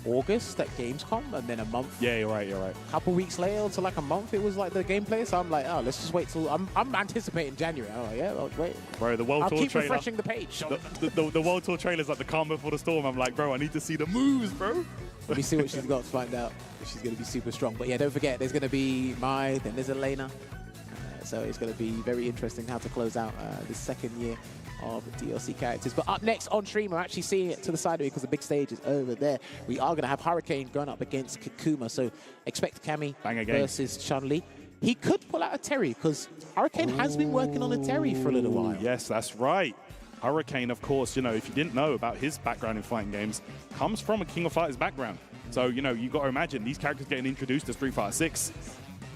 August at Gamescom, and then a month. Yeah, you're right. A couple weeks later to like a month, it was like the gameplay. So I'm like, oh, let's just wait till I'm anticipating January. I'm like, yeah, well, wait. Bro, the World Tour keep trailer. refreshing the page. The World Tour trailer is like the calm before the storm. I'm like, bro, I need to see the moves, bro. Let me see what she's got to find out. She's going to be super strong. But yeah, don't forget, there's going to be Mai, then there's Elena. So it's going to be very interesting how to close out this second year of DLC characters. But up next on stream, we're actually seeing it to the side of it because the big stage is over there. We are going to have Hurricane going up against Kikuma. So expect Cammy versus Chun-Li. He could pull out a Terry because Hurricane has been working on a Terry for a little while. Yes, that's right. Hurricane, of course, you know, if you didn't know about his background in fighting games, comes from a King of Fighters background. So, you know, you got to imagine these characters getting introduced to Street Fighter 6.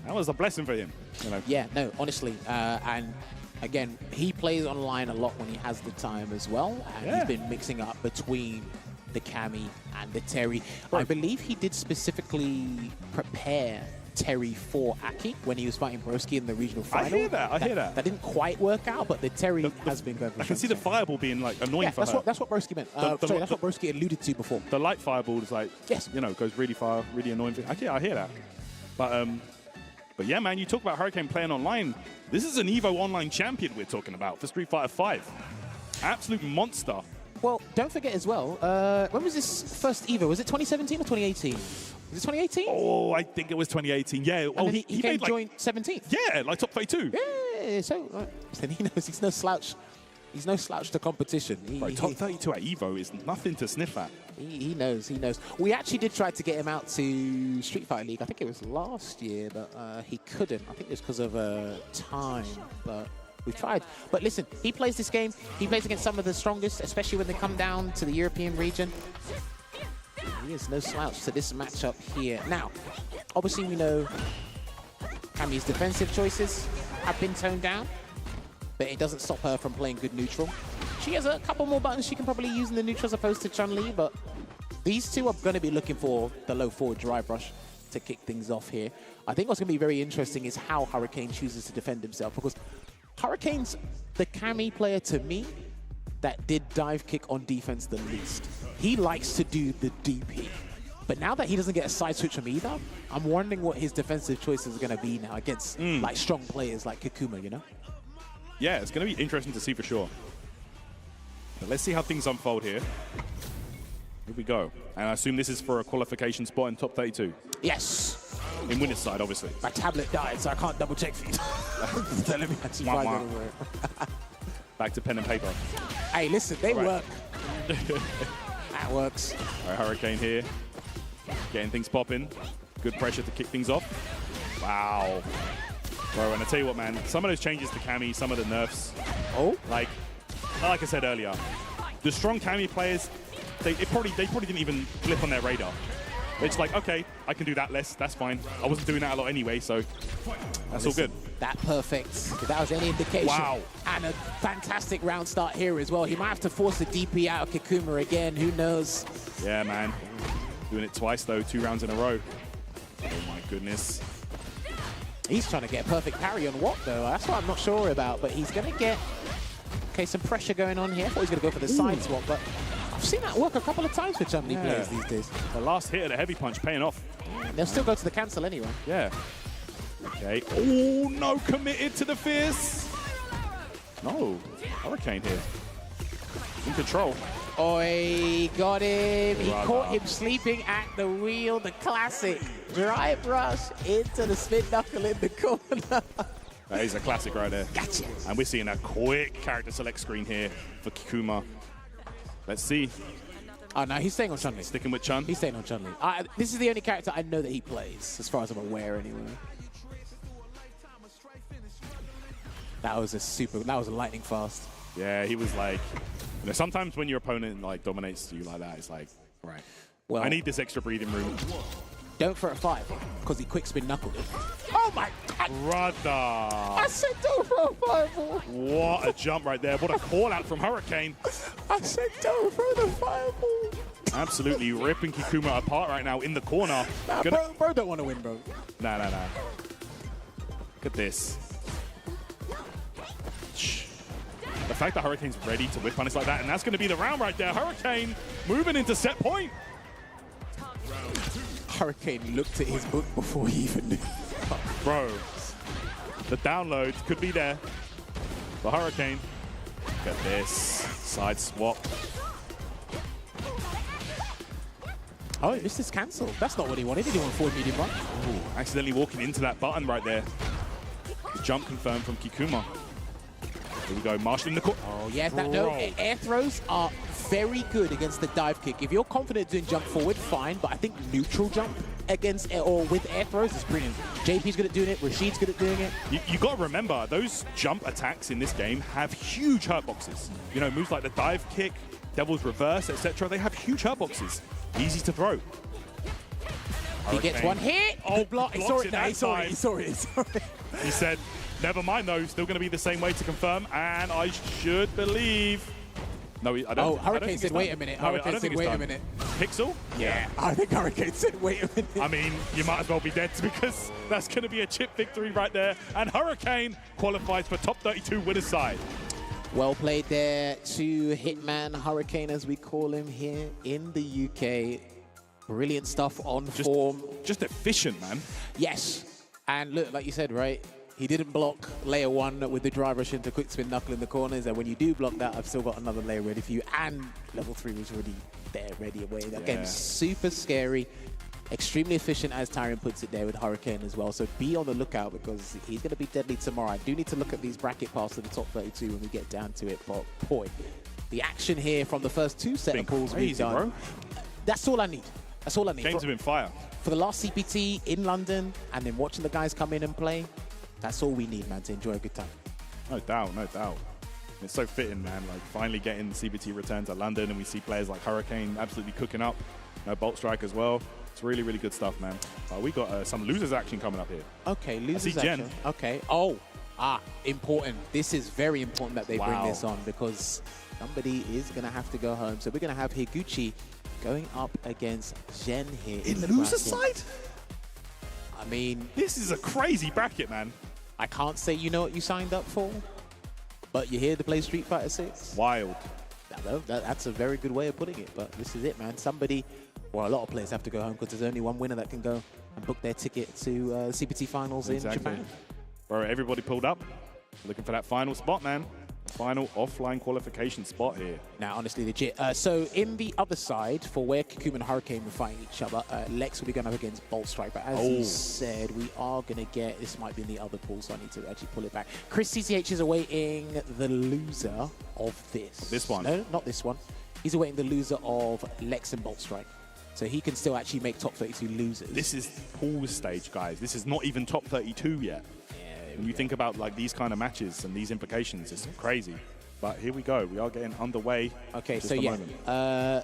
That was a blessing for him, you know. Yeah, no, honestly. And again, he plays online a lot when he has the time as well. And he's been mixing up between the Cammy and the Terry. I believe he did specifically prepare Terry for Aki when he was fighting Broski in the regional final. I hear that. That didn't quite work out, but the Terry has been going for I can see the fireball being like annoying for her. That's what Broski meant. Sorry, that's what Broski alluded to before. The light fireball is like, you know, goes really far, really annoying. I hear that. But yeah, man, you talk about Hurricane playing online. This is an EVO Online champion we're talking about for Street Fighter 5. Absolute monster. Well, don't forget as well, when was this first EVO? Was it 2017 or 2018? Was it 2018? Oh, I think it was 2018. Yeah. And he came joined 17th. Yeah, like top 32. Yeah, so then he knows he's no slouch. He's no slouch to competition. Right, top 32 at EVO is nothing to sniff at. He knows. We actually did try to get him out to Street Fighter League. I think it was last year, but he couldn't. I think it was because of time, but we tried. But listen, he plays this game. He plays against some of the strongest, especially when they come down to the European region. He is no slouch to this matchup here. Now, obviously we know Cammy's defensive choices have been toned down, but it doesn't stop her from playing good neutral. She has a couple more buttons she can probably use in the neutral as opposed to Chun-Li, but these two are going to be looking for the low forward dry brush to kick things off here. I think what's going to be very interesting is how Hurricane chooses to defend himself, because Hurricane's the Cammy player to me that did dive kick on defense the least. He likes to do the DP. But now that he doesn't get a side switch from either, I'm wondering what his defensive choices are going to be now against like strong players like Kikuma, you know? Yeah, it's going to be interesting to see for sure. But let's see how things unfold here. Here we go. And I assume this is for a qualification spot in top 32. Yes. In winner's side, obviously. My tablet died, so I can't double check for you. So let me actually find it. Back to pen and paper. Hey, listen, they work. That works. All right, Hurricane here. Getting things popping. Good pressure to kick things off. Wow. Bro, and I tell you what, man, some of those changes to Cammy, some of the nerfs. Like I said earlier, the strong Cammy players, they probably didn't even flip on their radar. It's like, okay, I can do that less, that's fine. I wasn't doing that a lot anyway, so that's all good. That perfect. If that was any indication. Wow. And a fantastic round start here as well. He might have to force the DP out of Kikuma again, who knows? Yeah, man. Doing it twice, though, 2 rounds in a row. Oh, my goodness. He's trying to get a perfect parry on what, though? That's what I'm not sure about, but he's going to get some pressure going on here. I thought he was going to go for the side swap, but I've seen that work a couple of times for Chun-Li players these days. The last hit of the heavy punch paying off. They'll still go to the cancel anyway. Yeah. Okay. Oh, no, committed to the fierce. No. Hurricane here. In control. Oh, he got him. He caught him sleeping at the wheel. The classic dry brush into the spin knuckle in the corner. That is a classic right there. Gotcha. And we're seeing a quick character select screen here for Kikuma. Let's see. Oh, no, he's staying on Chun-Li. Sticking with Chun? He's staying on Chun-Li. This is the only character I know that he plays, as far as I'm aware anyway. That was a lightning fast. Yeah, he was like, you know, sometimes when your opponent like dominates you like that, it's like, right, well, I need this extra breathing room. Don't throw a 5, because he quick spin knuckled it. Oh my God! Brother! I said don't throw a 5-ball. What a jump right there. What a call out from Hurricane. I said don't throw the fireball. Absolutely ripping Kikuma apart right now in the corner. Nah, bro don't want to win, bro. Nah. Look at this. The fact that Hurricane's ready to whip punish like that, and that's going to be the round right there. Hurricane moving into set point. Hurricane looked at his book before he even knew. Bro, the download could be there. The Hurricane. Look at this. Side swap. Oh, this is cancelled. That's not what he wanted. He didn't want forward medium run. Ooh, accidentally walking into that button right there. The jump confirmed from Kikuma. Here we go, Marshall in the court. Oh, yeah, air throws are very good against the dive kick. If you're confident doing jump forward, fine, but I think neutral jump against or with air throws is brilliant. JP's good at doing it, Rashid's good at doing it. You got to remember, those jump attacks in this game have huge hurt boxes. You know, moves like the dive kick, Devil's Reverse, etc. They have huge hurt boxes. Easy to throw. He gets one hit. Oh, he saw it. He said, never mind though, still going to be the same way to confirm, and I should believe... No, I don't. Oh, Hurricane said, wait a minute. Hurricane said, wait a minute. Pixel? Yeah, I think Hurricane said, wait a minute. I mean, you might as well be dead because that's going to be a chip victory right there. And Hurricane qualifies for top 32 winner's side. Well played there to Hitman Hurricane, as we call him here in the UK. Brilliant stuff on form. Just efficient, man. Yes. And look, like you said, right? He didn't block layer 1 with the drive rush into quick spin knuckle in the corners, and when you do block that, I've still got another layer ready for you, and level 3 was already there, ready away. That game's super scary, extremely efficient, as Tyrion puts it there with Hurricane as well, so be on the lookout because he's going to be deadly tomorrow. I do need to look at these bracket paths to the top 32 when we get down to it, but boy, the action here from the first 2 set of pools we've done, bro. That's all I need. That's all I need. Games have been fire. For the last CPT in London, and then watching the guys come in and play, that's all we need, man, to enjoy a good time. No doubt, no doubt. It's so fitting, man. Like, finally getting the CBT return to London, and we see players like Hurricane absolutely cooking up. You know, Bolt Strike as well. It's really, really good stuff, man. We got some losers action coming up here. Okay, losers Jen. action. Okay. Oh, important. This is very important that they bring this on because somebody is going to have to go home. So we're going to have Higuchi going up against Jen here in the loser bracket. side? I mean, this is a crazy bracket, man. I can't say you know what you signed up for, but you're here to play Street Fighter 6. Wild. That's a very good way of putting it, but this is it, man. Somebody, well, a lot of players have to go home because there's only one winner that can go and book their ticket to CPT finals in Japan. Bro, everybody pulled up, looking for that final spot, man. Final offline qualification spot here. Now, honestly, legit. So in the other side, for where Kikuma and Hurricane will fight each other, Lex will be going up against Bolt Strike. But as you said, we are going to get, this might be in the other pool, so I need to actually pull it back. Chris CCH is awaiting the loser of this. This one? No, not this one. He's awaiting the loser of Lex and Bolt Strike. So he can still actually make top 32 losers. This is pool stage, guys. This is not even top 32 yet. When you think about like these kind of matches and these implications, it's crazy. But here we go. We are getting underway. Okay, so yeah,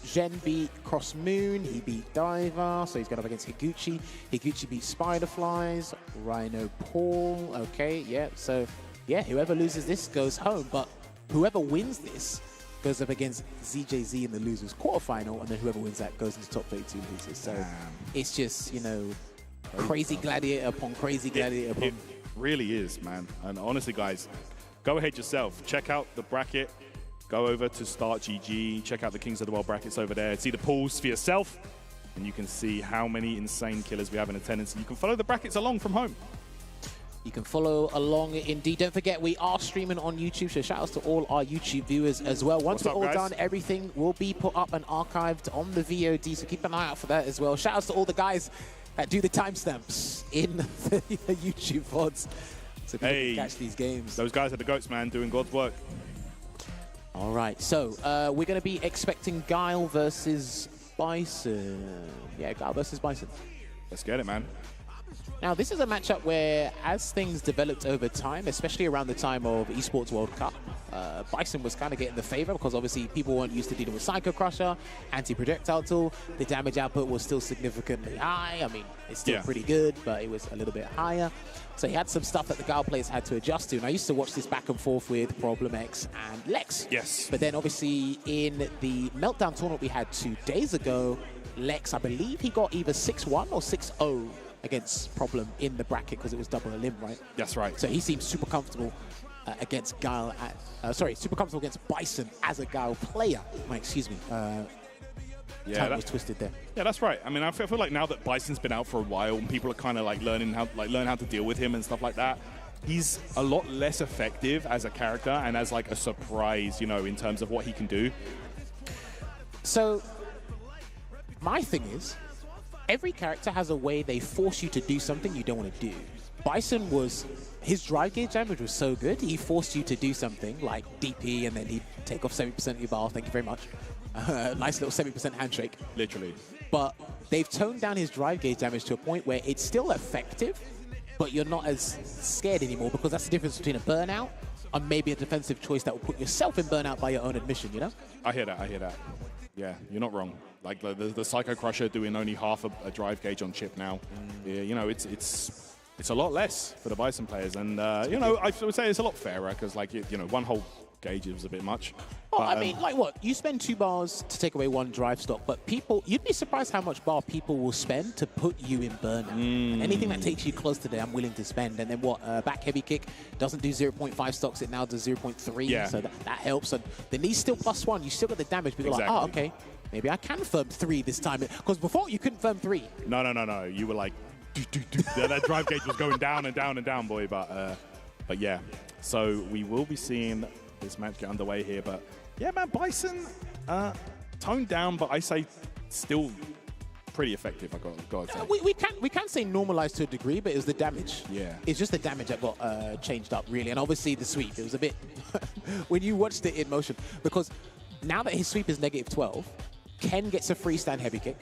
Jen beat Cross Moon. He beat Diver, so he's going up against Higuchi. Higuchi beat Spiderflies, Rhino Paul. Okay, yeah. So yeah, whoever loses this goes home. But whoever wins this goes up against ZJZ in the losers quarterfinal, and then whoever wins that goes into top 32 losers. So it's just, you know, crazy gladiator upon crazy gladiator upon. It really is, man. And honestly, guys, go ahead yourself. Check out the bracket. Go over to Start GG. Check out the Kings of the World brackets over there. See the pools for yourself. And you can see how many insane killers we have in attendance. And you can follow the brackets along from home. You can follow along indeed. Don't forget, we are streaming on YouTube, so shout outs to all our YouTube viewers as well. Once we're all done, everything will be put up and archived on the VOD, so keep an eye out for that as well. Shout outs to all the guys that do the timestamps in the YouTube VODs, so people can catch these games. Those guys are the GOATs, man, doing God's work. All right, so we're going to be expecting Guile versus Bison. Yeah, Guile versus Bison. Let's get it, man. Now, this is a matchup where, as things developed over time, especially around the time of Esports World Cup, Bison was kind of getting the favor because obviously people weren't used to dealing with Psycho Crusher, anti-projectile tool. The damage output was still significantly high. I mean, it's still pretty good, but it was a little bit higher. So he had some stuff that the Gal players had to adjust to. And I used to watch this back and forth with Problem X and Lex. Yes. But then obviously in the Meltdown tournament we had 2 days ago, Lex, I believe he got either 6-1 or 6-0 against Problem in the bracket because it was double elim, right? That's right. So he seems super comfortable against Gal, super comfortable against Bison as a Gal player. Excuse me. Yeah, that was twisted there. Yeah, that's right. I mean, I feel like now that Bison's been out for a while and people are kind of like learn how to deal with him and stuff like that, he's a lot less effective as a character and as like a surprise, you know, in terms of what he can do. So my thing is, every character has a way they force you to do something you don't want to do. Bison his drive gauge damage was so good, he forced you to do something like DP and then he'd take off 70% of your bar, thank you very much. Nice little 70% handshake. Literally. But they've toned down his drive gauge damage to a point where it's still effective, but you're not as scared anymore because that's the difference between a burnout and maybe a defensive choice that will put yourself in burnout by your own admission, you know? I hear that. Yeah, you're not wrong. Like the Psycho Crusher doing only half a drive gauge on chip now. Yeah, you know, it's a lot less for the Bison players. And, you know, I would say it's a lot fairer because, like, you know, one whole gauge was a bit much. Well, but, I mean, like what? You spend 2 bars to take away 1 drive stock, but you'd be surprised how much bar people will spend to put you in burnout. And anything that takes you close to there, I'm willing to spend. And then what? Back heavy kick doesn't do 0.5 stocks, it now does 0.3. Yeah. So that helps. And the knee's still +1. You still got the damage, but you're like, oh, okay, maybe I can firm 3 this time. Because before, you couldn't firm 3. No. You were like, that drive gauge was going down and down and down, boy. But yeah, so we will be seeing this match get underway here. But yeah, man, Bison toned down, but I say still pretty effective. I got to say. We can say normalized to a degree, but it was the damage. Yeah, it's just the damage that got changed up really, and obviously the sweep. It was a bit when you watched it in motion because now that his sweep is -12, Ken gets a freestand heavy kick.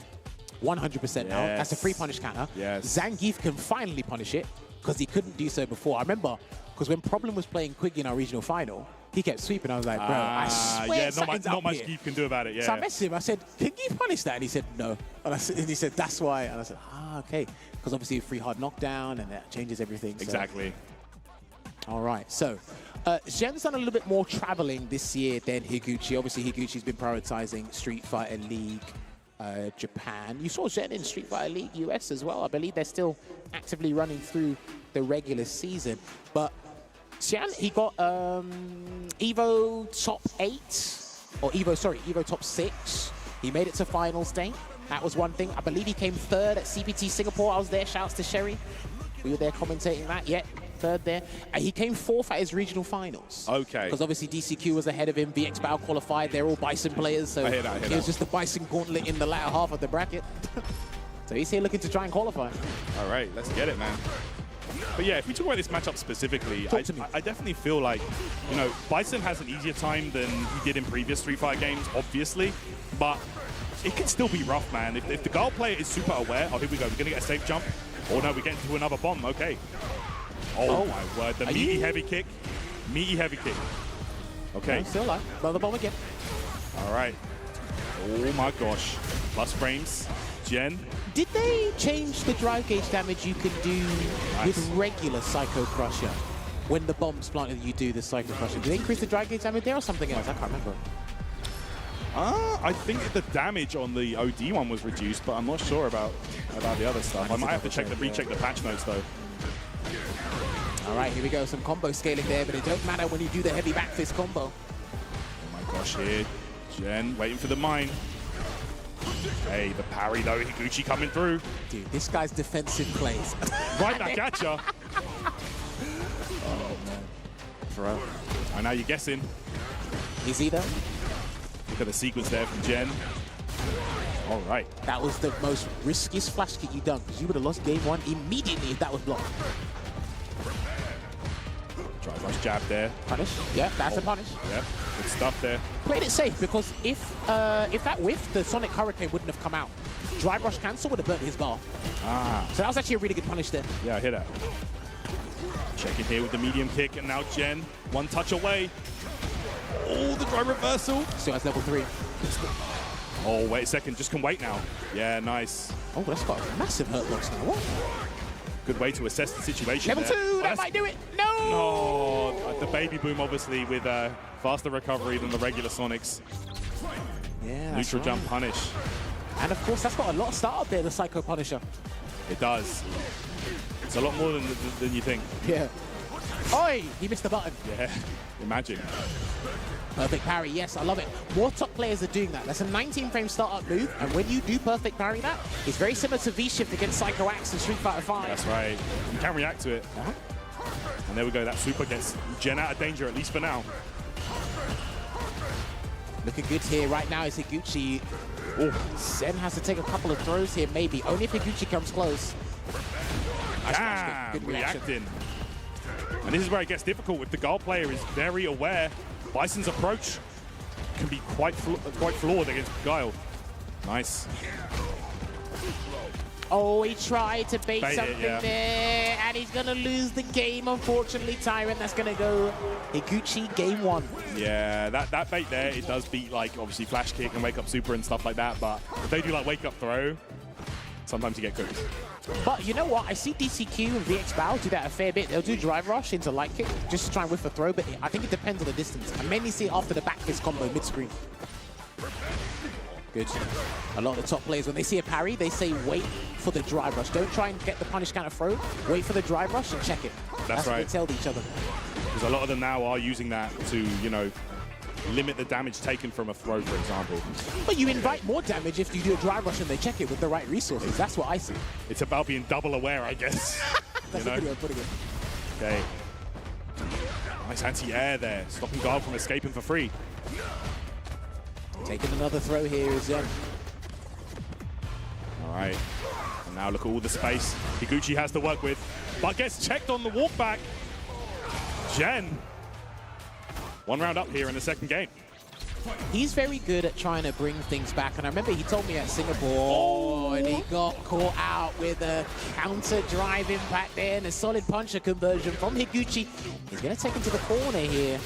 100% now. That's a free punish counter. Yes. Zangief can finally punish it because he couldn't do so before. I remember because when Problem was playing Quiggy in our regional final, he kept sweeping. I was like, bro, I swear not much Geef can do about it. Yeah. So I messaged him. I said, can Geef punish that? And he said, no. And he said, that's why. And I said, okay. Because obviously free hard knockdown and that changes everything. Exactly. So. All right. So Zhen's done a little bit more traveling this year than Higuchi. Obviously, Higuchi's been prioritizing Street Fighter League Japan. You saw Zhen in Street Fighter League US as well. I believe they're still actively running through the regular season. But Xian, he got Evo top 8, or Evo top 6. He made it to finals day. That was one thing. I believe he came 3rd at CPT Singapore. I was there. Shouts to Sherry. We were there commentating that. Yeah, 3rd there. He came 4th at his regional finals. Okay. Because obviously DCQ was ahead of him. VX Bao qualified. They're all Bison players. So it was just the Bison gauntlet in the latter half of the bracket. So he's here looking to try and qualify. All right, let's get it, man. But yeah, if we talk about this matchup specifically, I definitely feel like, you know, Bison has an easier time than he did in previous Street Fighter games, obviously, but it can still be rough, man. If the Guile player is super aware, oh, here we go, we're going to get a safe jump. Oh no, we're getting to another bomb, okay. Oh my word, the meaty heavy kick. Meaty heavy kick. Okay. No, still alive, another bomb again. All right. Oh my gosh, plus frames. Jen. Did they change the drive gauge damage you can do with regular Psycho Crusher? When the bomb's planted, you do the Psycho Crusher. Did they increase the drive gauge damage there or something else? I can't remember. I think the damage on the OD one was reduced, but I'm not sure about the other stuff. I might have to recheck the patch notes though. All right, here we go. Some combo scaling there, but it don't matter when you do the heavy back fist combo. Oh my gosh, here. Jen waiting for the mine. Hey, the parry though, Higuchi coming through. Dude, this guy's defensive plays. Right back at ya. Oh, man. Bro. And now you're guessing. Is he though? Look at the sequence there from Jen. All right. That was the most riskiest flash kick you've done because you would have lost game 1 immediately if that was blocked. Drive rush jab there. Punish. Yeah, that's a punish. Yeah, good stuff there. Played it safe because if that whiff, the Sonic Hurricane wouldn't have come out. Drive rush cancel would have burnt his bar. So that was actually a really good punish there. Yeah, I hear that. Check it here with the medium kick, and now Jen, one touch away. Oh, the drive reversal. Still has level 3. Oh, wait a second. Just can wait now. Yeah, nice. Oh, that's got a massive hurt box now. What? Good way to assess the situation. Level 2, that might do it. No! No, the baby boom obviously with faster recovery than the regular Sonics. Yeah, Neutral jump punish. And of course, that's got a lot of startup there, the Psycho Punisher. It does. It's a lot more than you think. Yeah. Oi! He missed the button. Yeah, imagine. Perfect parry, yes, I love it. More top players are doing that. That's a 19-frame startup move, and when you do perfect parry that, it's very similar to V-Shift against Psycho Axe and Street Fighter V. That's right. You can react to it. And there we go, that super gets Gen out of danger, at least for now. Looking good here. Right now is Higuchi. Oh, Zen has to take a couple of throws here, maybe. Only if Higuchi comes close. Damn, good reacting. And this is where it gets difficult if the Guile player is very aware. Bison's approach can be quite flawed against Guile. Nice. Oh, he tried to bait something yeah. there, and he's going to lose the game, unfortunately, Tyrant. That's going to go Higuchi game 1. Yeah, that bait there, it does beat, like, obviously flash kick and wake up super and stuff like that, but if they do, like, wake up throw, sometimes you get cooked. But you know what? I see DCQ and VX Bow do that a fair bit. They'll do drive rush into light kick just to try and whiff a throw, but I think it depends on the distance. I mainly see it after the back fist combo mid-screen. Good. A lot of the top players, when they see a parry, they say wait for the drive rush. Don't try and get the punish counter throw. Wait for the drive rush and check it. That's right. what they tell each other. Because a lot of them now are using that to, you know, limit the damage taken from a throw, for example. But you invite more damage if you do a drive rush and they check it with the right resources. That's what I see. It's about being double aware, I guess. That's a good way of putting it. Okay. Nice anti-air there, stopping Guile from escaping for free. Taking another throw here is Zen. All right. And now look at all the space Higuchi has to work with, but gets checked on the walk back. Gen. 1 round up here in the second game. He's very good at trying to bring things back, and I remember he told me at Singapore, and he got caught out with a counter drive impact there and a solid puncher conversion from Higuchi. He's going to take him to the corner here.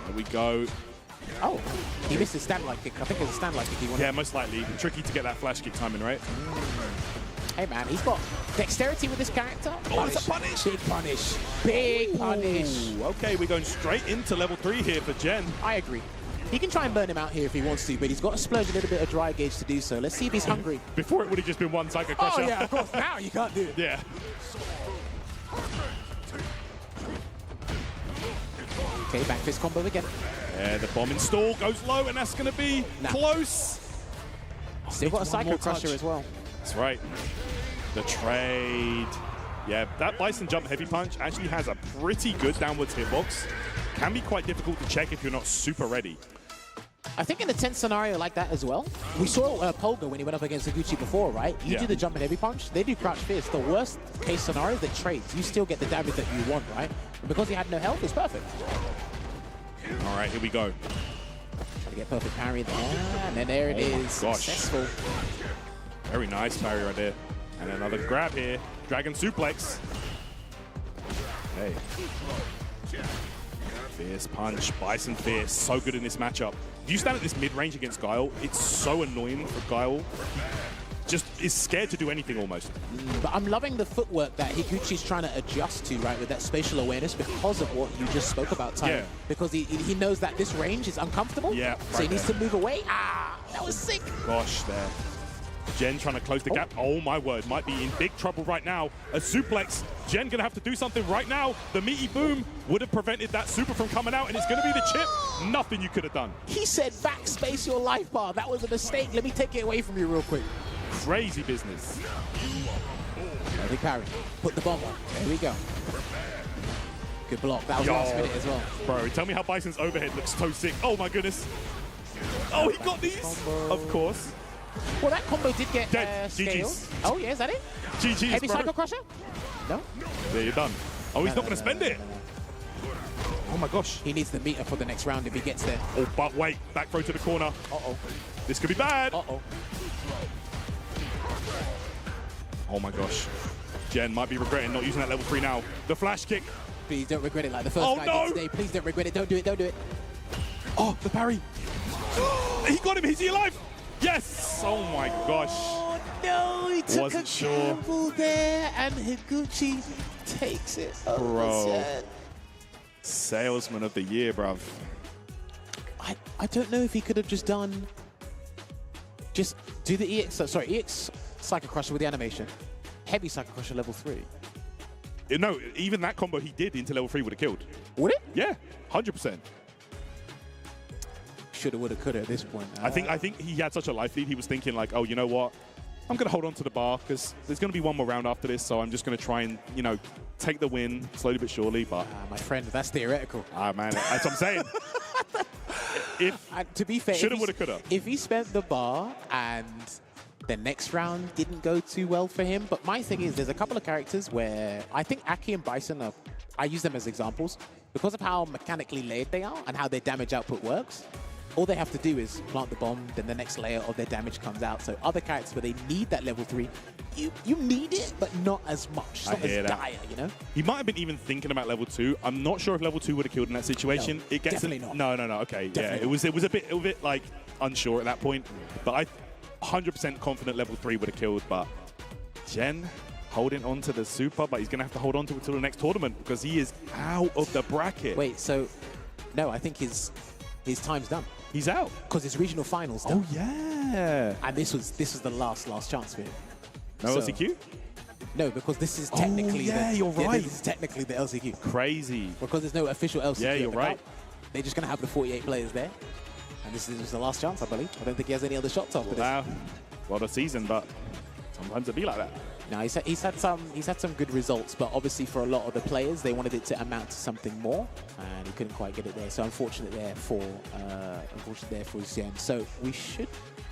There we go. Oh, he missed his stand-like kick. I think it's a stand-like kick he wanted. Yeah, most likely. Tricky to get that flash kick timing, right? Hey, man, he's got dexterity with this character. Oh, it's a punish. Big punish. Big punish. Okay, we're going straight into level 3 here for Gen. I agree. He can try and burn him out here if he wants to, but he's got to splurge a little bit of dry gauge to do so. Let's see if he's hungry. Before it would have just been one Psycho Crusher. Oh, yeah, of course. Now you can't do it. Yeah. Okay, back fist combo again. Yeah, the bomb install goes low, and that's going to be close. Still got a Psycho Crusher as well. That's right. The trade. Yeah, that Bison jump heavy punch actually has a pretty good downwards hitbox. Can be quite difficult to check if you're not super ready. I think in a tense scenario like that as well, we saw Pulga when he went up against Higuchi before, right? You do the jump and heavy punch, they do crouch fist. The worst case scenario is that trades. You still get the damage that you want, right? And because he had no health, it's perfect. All right, here we go. Trying to get perfect parry there, and then there it is. Successful. Very nice parry right there. And another grab here. Dragon suplex. Hey. Fierce punch, Bison fierce, so good in this matchup. If you stand at this mid-range against Guile, it's so annoying for Guile. Just is scared to do anything almost. But I'm loving the footwork that Higuchi's trying to adjust to, right, with that spatial awareness because of what you just spoke about, Ty. Yeah. Because he knows that this range is uncomfortable. Yeah, so he needs to move away. Ah, that was sick. Gosh, there. Gen trying to close the gap. Oh my word, might be in big trouble right now. A suplex. Gen gonna have to do something right now. The meaty boom would have prevented that super from coming out, and it's gonna be the chip. Nothing you could have done. He said backspace your life bar. That was a mistake. Let me take it away from you real quick. Crazy business. Heavy parry. Put the bomb on. There we go. Good block. That was last minute as well. Bro, tell me how Bison's overhead looks so sick. Oh my goodness. Oh, he got these. Of course. Well, that combo did get scaled. GG's. Oh, yeah, is that it? GG's, Heavy bro. Psycho Crusher? No? There, you're done. Oh, he's not going to spend it. Oh my gosh. He needs the meter for the next round if he gets there. Oh, but wait. Back throw to the corner. Uh-oh. This could be bad. Uh-oh. Oh my gosh. Gen might be regretting not using that level 3 now. The flash kick. Please don't regret it like the first guy did today. Please don't regret it. Don't do it. Don't do it. Oh, the parry. He got him. Is he alive? Yes. Oh my gosh. Oh no, he took Wasn't a sure. gamble there, and Higuchi takes it over. Bro. Salesman of the year, bruv. I don't know if he could have just do the EX Psycho Crusher with the animation, heavy Psycho Crusher level 3. No, even that combo he did into level 3 would have killed. Would it? Yeah, 100%. Shoulda, woulda, coulda at this point. I think he had such a life lead. He was thinking like, oh, you know what? I'm going to hold on to the bar because there's going to be one more round after this. So I'm just going to try and, you know, take the win slowly but surely. But my friend, that's theoretical. Man, that's what I'm saying. To be fair, shoulda, woulda, coulda. If he spent the bar and the next round didn't go too well for him, but my thing is, there's a couple of characters where I think Aki and Bison I use them as examples because of how mechanically layered they are and how their damage output works. All they have to do is plant the bomb, then the next layer of their damage comes out. So other characters where they need that level 3, you need it, but not as much. It's not as dire, you know? He might have been even thinking about level 2. I'm not sure if level 2 would have killed in that situation. No, definitely not. No. Okay, Definitely yeah. It was a bit like unsure at that point. But I 100% confident level 3 would have killed. But Jen holding on to the super, but he's going to have to hold on to it until the next tournament because he is out of the bracket. Wait, so no, I think his time's done. He's out because his regional finals done. Oh yeah, and this was the last chance for him. No LCQ? No, because this is technically you're right. This is technically the LCQ. Crazy. Because there's no official LCQ. Yeah, you're right. They're just going to have the 48 players there. And this is just the last chance, I believe. I don't think he has any other shots after this. Well, the season, but sometimes it be like that. No, he's had some good results, but obviously for a lot of the players, they wanted it to amount to something more, and he couldn't quite get it there. So unfortunate there for Xian. So we should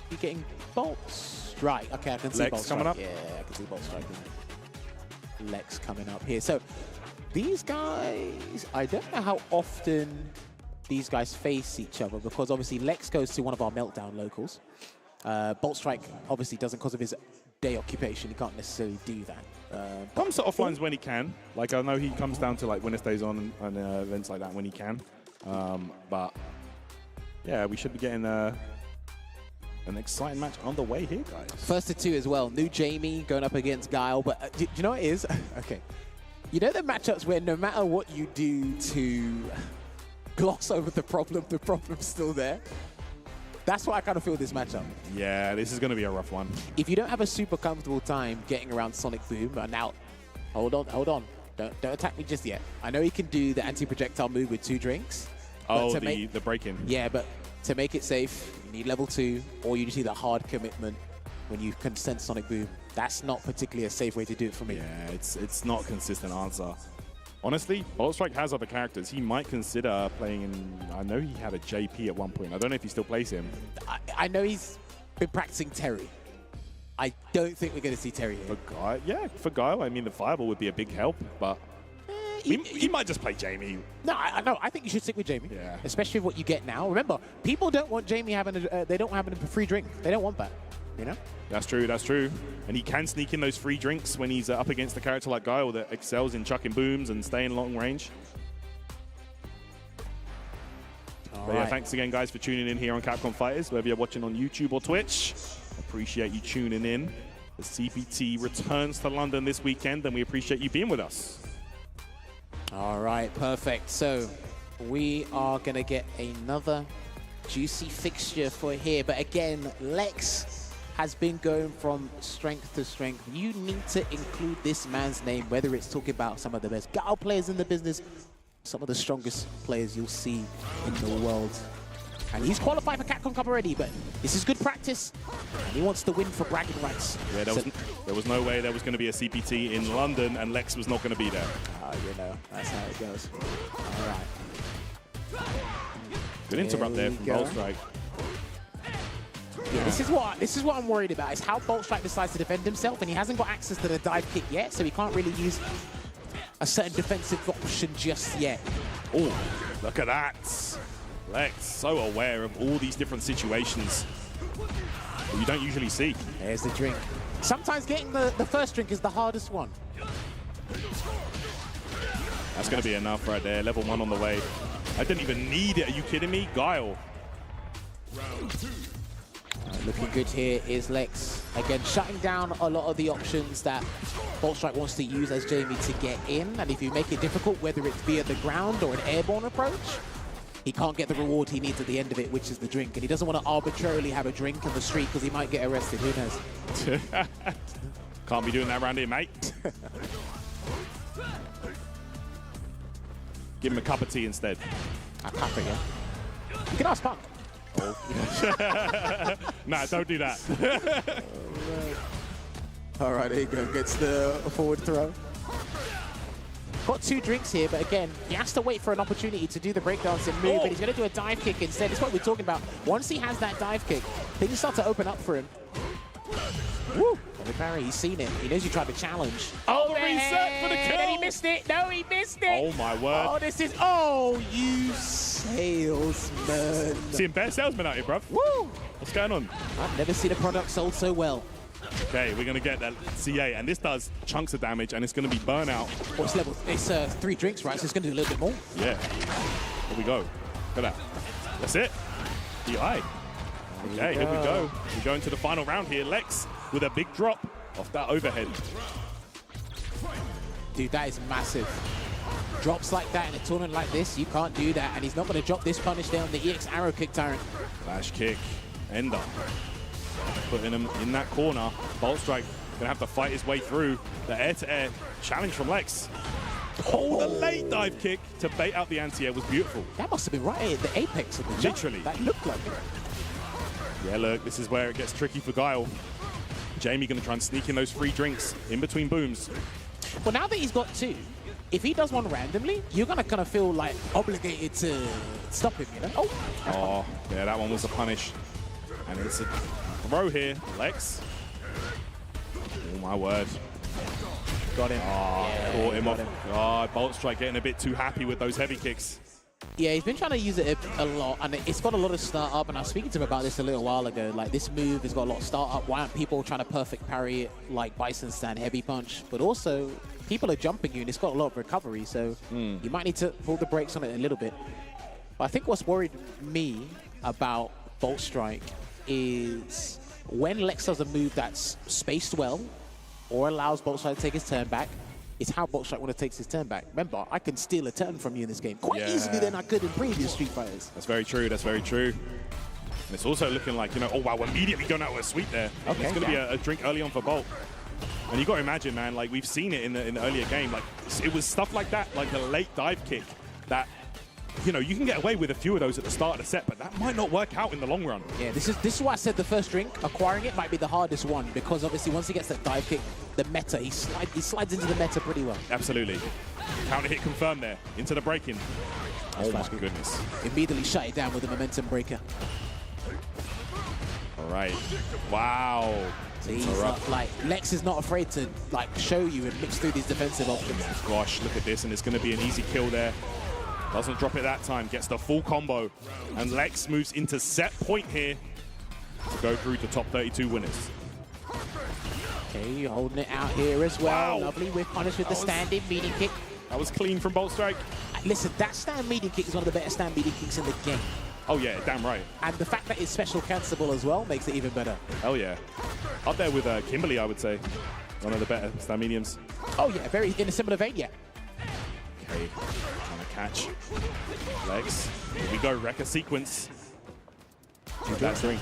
be getting Bolt Strike. Okay, I can see Lex Bolt Strike. coming up. Yeah, I can see Bolt Strike. Lex coming up here. So these guys, I don't know how often these guys face each other because obviously Lex goes to one of our Meltdown locals. Bolt Strike obviously doesn't because of his day occupation. He can't necessarily do that. Comes to offlines when he can. Like I know he comes down to like when it stays on and events like that when he can. But yeah, we should be getting an exciting match on the way here, guys. First to 2 as well. New Jamie going up against Guile. But do you know what it is? Okay. You know the matchups where no matter what you do to gloss over the problem's still there? That's what I kind of feel this matchup. Yeah, this is going to be a rough one. If you don't have a super comfortable time getting around Sonic Boom, and now, hold on. Don't attack me just yet. I know he can do the anti-projectile move with 2 drinks. Oh, the break-in. Yeah, but to make it safe, you need level 2, or you just need a hard commitment when you can send Sonic Boom. That's not particularly a safe way to do it for me. Yeah, it's not a consistent answer. Honestly, Bolt Strike has other characters. He might consider playing in... I know he had a JP at one point. I don't know if he still plays him. I know he's been practicing Terry. I don't think we're going to see Terry here. For Guile? Yeah, for Guile, I mean, the Fireball would be a big help, but... He might just play Jamie. No, I think you should stick with Jamie. Yeah. Especially with what you get now. Remember, people don't want Jamie having they don't have a free drink. They don't want that. You know? That's true. And he can sneak in those free drinks when he's up against a character like Guile that excels in chucking booms and staying long range. But yeah, thanks again, guys, for tuning in here on Capcom Fighters, whether you're watching on YouTube or Twitch. Appreciate you tuning in. The CPT returns to London this weekend, and we appreciate you being with us. All right, perfect. So we are going to get another juicy fixture for here. But again, Lex has been going from strength to strength. You need to include this man's name, whether it's talking about some of the best Guile players in the business, some of the strongest players you'll see in the world. And he's qualified for Capcom Cup already, but this is good practice. And he wants to win for bragging rights. Yeah, there was no way there was going to be a CPT in London and Lex was not going to be there. You know, that's how it goes. All right. Good interrupt there from Bolt Strike. Yeah, this is what I'm worried about, is how Bolt Strike decides to defend himself, and he hasn't got access to the dive kick yet, so he can't really use a certain defensive option just yet. Oh, look at that. Lex, so aware of all these different situations that you don't usually see. There's the drink. Sometimes getting the first drink is the hardest one. That's going to be enough right there. Level 1 on the way. I didn't even need it. Are you kidding me? Guile. Looking good here is Lex. Again, shutting down a lot of the options that Bolt Strike wants to use as Jamie to get in. And if you make it difficult, whether it's via the ground or an airborne approach, he can't get the reward he needs at the end of it, which is the drink. And he doesn't want to arbitrarily have a drink in the street because he might get arrested. Who knows? Can't be doing that around here, mate. Give him a cup of tea instead. A cup of, yeah. You can ask Punk. Oh. Nah, don't do that. All right, there you go. Gets the forward throw. Got 2 drinks here, but again, he has to wait for an opportunity to do the breakdancing move, and he's going to do a dive kick instead. That's what we're talking about. Once he has that dive kick, things start to open up for him. Woo! Barry, he's seen it. He knows you tried to challenge. Oh, the reset for the kill! And he missed it. No, he missed it. Oh, my word. Oh, this is... Oh, you salesman. Seeing better salesmen out here, bruv. Woo! What's going on? I've never seen a product sold so well. Okay, we're going to get that CA, and this does chunks of damage, and it's going to be burnout. What's level? It's 3 drinks, right? So it's going to do a little bit more. Yeah. Here we go. Look at that. That's it. DI. Okay, here we go. We go into the final round here. Lex with a big drop off that overhead. Dude, that is massive. Drops like that in a tournament like this, you can't do that. And he's not going to drop this punish there on the EX arrow kick tyrant. Flash kick. Ender. Putting him in that corner. Bolt Strike going to have to fight his way through. The air-to-air challenge from Lex. Oh, the late dive kick to bait out the anti-air was beautiful. That must have been right at the apex of the jump. Literally. That looked like it. Yeah, look, this is where it gets tricky for Guile. Jamie going to try and sneak in those free drinks in between booms. Well, now that he's got 2, if he does one randomly, you're going to kind of feel like obligated to stop him, you know? Oh, yeah, that one was a punish. And it's a throw here, Lex. Oh, my word. Got him. Oh, yeah, caught him off. Oh, Bolt Strike getting a bit too happy with those heavy kicks. Yeah, he's been trying to use it a lot, and it's got a lot of startup, and I was speaking to him about this a little while ago. Like, this move has got a lot of startup. Why aren't people trying to perfect parry it like Bison Stand Heavy Punch? But also, people are jumping you, and it's got a lot of recovery, so you might need to pull the brakes on it a little bit. But I think what's worried me about Bolt Strike is when Lex does a move that's spaced well, or allows Bolt Strike to take his turn back, it's how Bolt Strike when it takes his turn back. Remember, I can steal a turn from you in this game quite easily than I could in previous Street Fighters. That's very true, that's very true. And it's also looking like, you know, oh wow, we're immediately going out with a sweep there. Okay, it's going to be a drink early on for Bolt. And you got to imagine, man, like we've seen it in the earlier game, like it was stuff like that, like a late dive kick that, you know, you can get away with a few of those at the start of the set, but that might not work out in the long run. Yeah, this is why I said the first drink, acquiring it might be the hardest one, because obviously once he gets that dive kick, the meta, he slides into the meta pretty well. Absolutely. Counter hit confirmed there, into the break-in. Oh my goodness. Immediately shut it down with a momentum breaker. All right. Wow. So he's not, like, Lex is not afraid to like show you and mix through these defensive options. Gosh, look at this, and it's going to be an easy kill there. Doesn't drop it that time, gets the full combo. And Lex moves into set point here to go through to top 32 winners. Okay, holding it out here as well. Wow. Lovely whip punish with the standing medium kick. That was clean from Bolt Strike. Listen, that stand medium kick is one of the better stand medium kicks in the game. Oh yeah, damn right. And the fact that it's special cancelable as well makes it even better. Oh yeah. Up there with Kimberly, I would say. One of the better stand mediums. Oh yeah, very in a similar vein, yeah. Okay, trying to catch Lex. Here we go, wreck a sequence. That drink.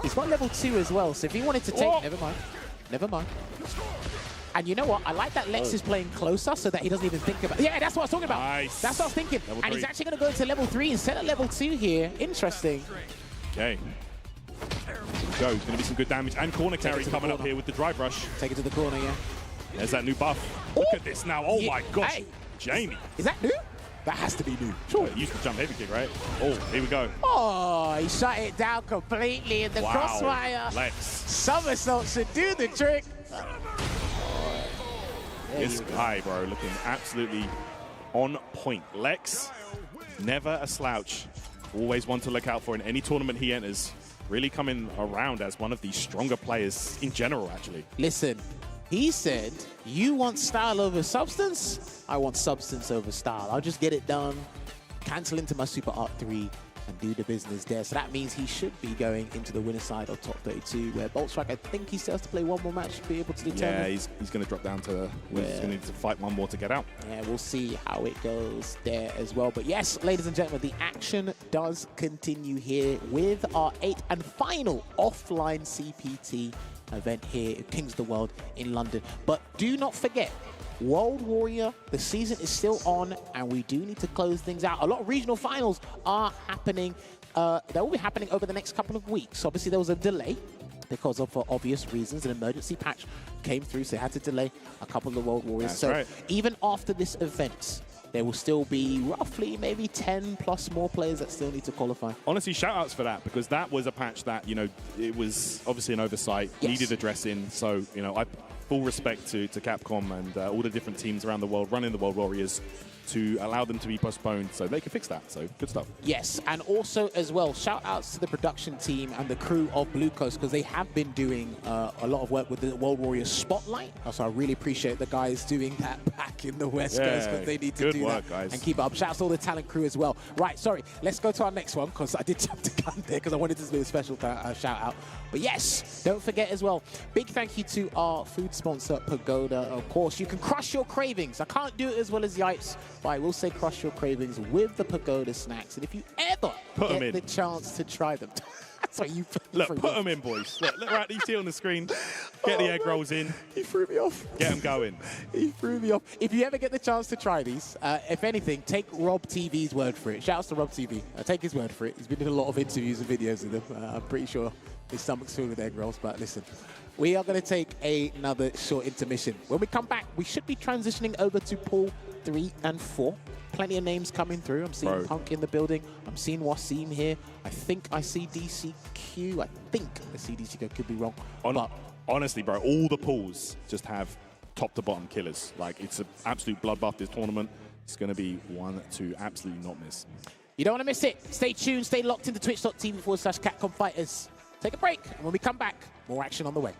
He's got level 2 as well, so if he wanted to take... Never mind. Never mind. And you know what? I like that Lex is playing closer so that he doesn't even think about... Yeah, that's what I was talking about. Nice. That's what I was thinking. And he's actually going to go into level 3 instead of level 2 here. Interesting. Okay. Go. Going to be some good damage. And corner carry coming up here with the drive rush. Take it to the corner, yeah. There's that new buff. Look at this now. Oh my gosh. Hey. Jamie. Is that new? That has to be new. Sure. Used to jump heavy kick, right? Oh, here we go. Oh, he shut it down completely in the crossfire. Lex. Somersault should do the trick. This guy, bro, looking absolutely on point. Lex, never a slouch. Always one to look out for in any tournament he enters. Really coming around as one of the stronger players in general, actually. Listen, he said, you want style over substance? I want substance over style. I'll just get it done. cancel into my Super Art 3 and do the business there. So that means he should be going into the winner's side of top 32, where Boltstrike, I think he still has to play one more match to be able to determine. Yeah, he's going to drop down to, he's going to need to fight one more to get out. Yeah, we'll see how it goes there as well. But yes, ladies and gentlemen, the action does continue here with our 8th and final offline CPT event here at Kings of the World in London. But do not forget, World Warrior, the season is still on, and we do need to close things out. A lot of regional finals are happening. They will be happening over the next couple of weeks. Obviously, there was a delay because of, for obvious reasons, an emergency patch came through, so they had to delay a couple of the World Warriors. That's so right. even after this event, there will still be roughly maybe 10 plus more players that still need to qualify. Honestly, shout-outs for that, because that was a patch that, you know, it was obviously an oversight, needed addressing. So, you know, full respect to Capcom and all the different teams around the world running the World Warriors to allow them to be postponed so they can fix that. So good stuff. Yes, and also as well, shout outs to the production team and the crew of Blue Coast, because they have been doing a lot of work with the World Warriors Spotlight. So I really appreciate the guys doing that back in the West Coast, because they need to do work, that guys. and keep up. Shout out to all the talent crew as well. Right, sorry, let's go to our next one, because I did jump the gun there because I wanted to do a special shout out. But yes, don't forget as well, big thank you to our food sponsor, Pagoda. Of course, you can crush your cravings. I can't do it as well as Yipes, but I will say crush your cravings with the Pagoda snacks. And if you ever get the chance to try them, that's what you look, put them in, boys. Look right, you see on the screen. Get the egg rolls in. He threw me off. Get them going. He threw me off. If you ever get the chance to try these, if anything, take Rob TV's word for it. Shouts to Rob TV. Take his word for it. He's been in a lot of interviews and videos with them. I'm pretty sure his stomach's filled with egg rolls. But listen, we are going to take another short intermission. When we come back, we should be transitioning over to pool 3 and 4. Plenty of names coming through. I'm seeing Punk in the building. I'm seeing Wasim here. I think I see DCQ. I think I see DCQ. Could be wrong. Honestly, bro, all the pools just have top to bottom killers. Like, it's an absolute bloodbath, this tournament. It's going to be one to absolutely not miss. You don't want to miss it. Stay tuned. Stay locked into twitch.tv/Capcom Fighters. Take a break. And when we come back, more action on the way.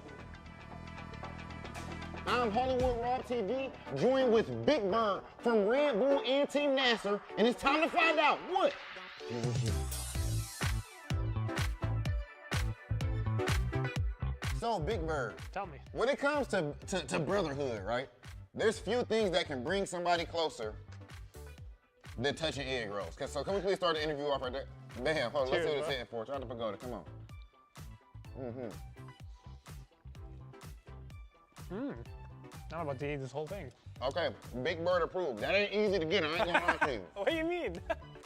I'm Hollywood Rob TV, joined with Big Bird from Red Bull and Team NASA, and it's time to find out what fuels you. So, Big Bird, tell me. When it comes to brotherhood, right? There's few things that can bring somebody closer than touching egg rolls. So can we please start the interview off right there? Bam, hold on, let's see what it's saying for. Try to Pagoda, come on. I'm about to eat this whole thing. Okay, Big Bird approved. That ain't easy to get, I ain't gonna lie to you. What do you mean?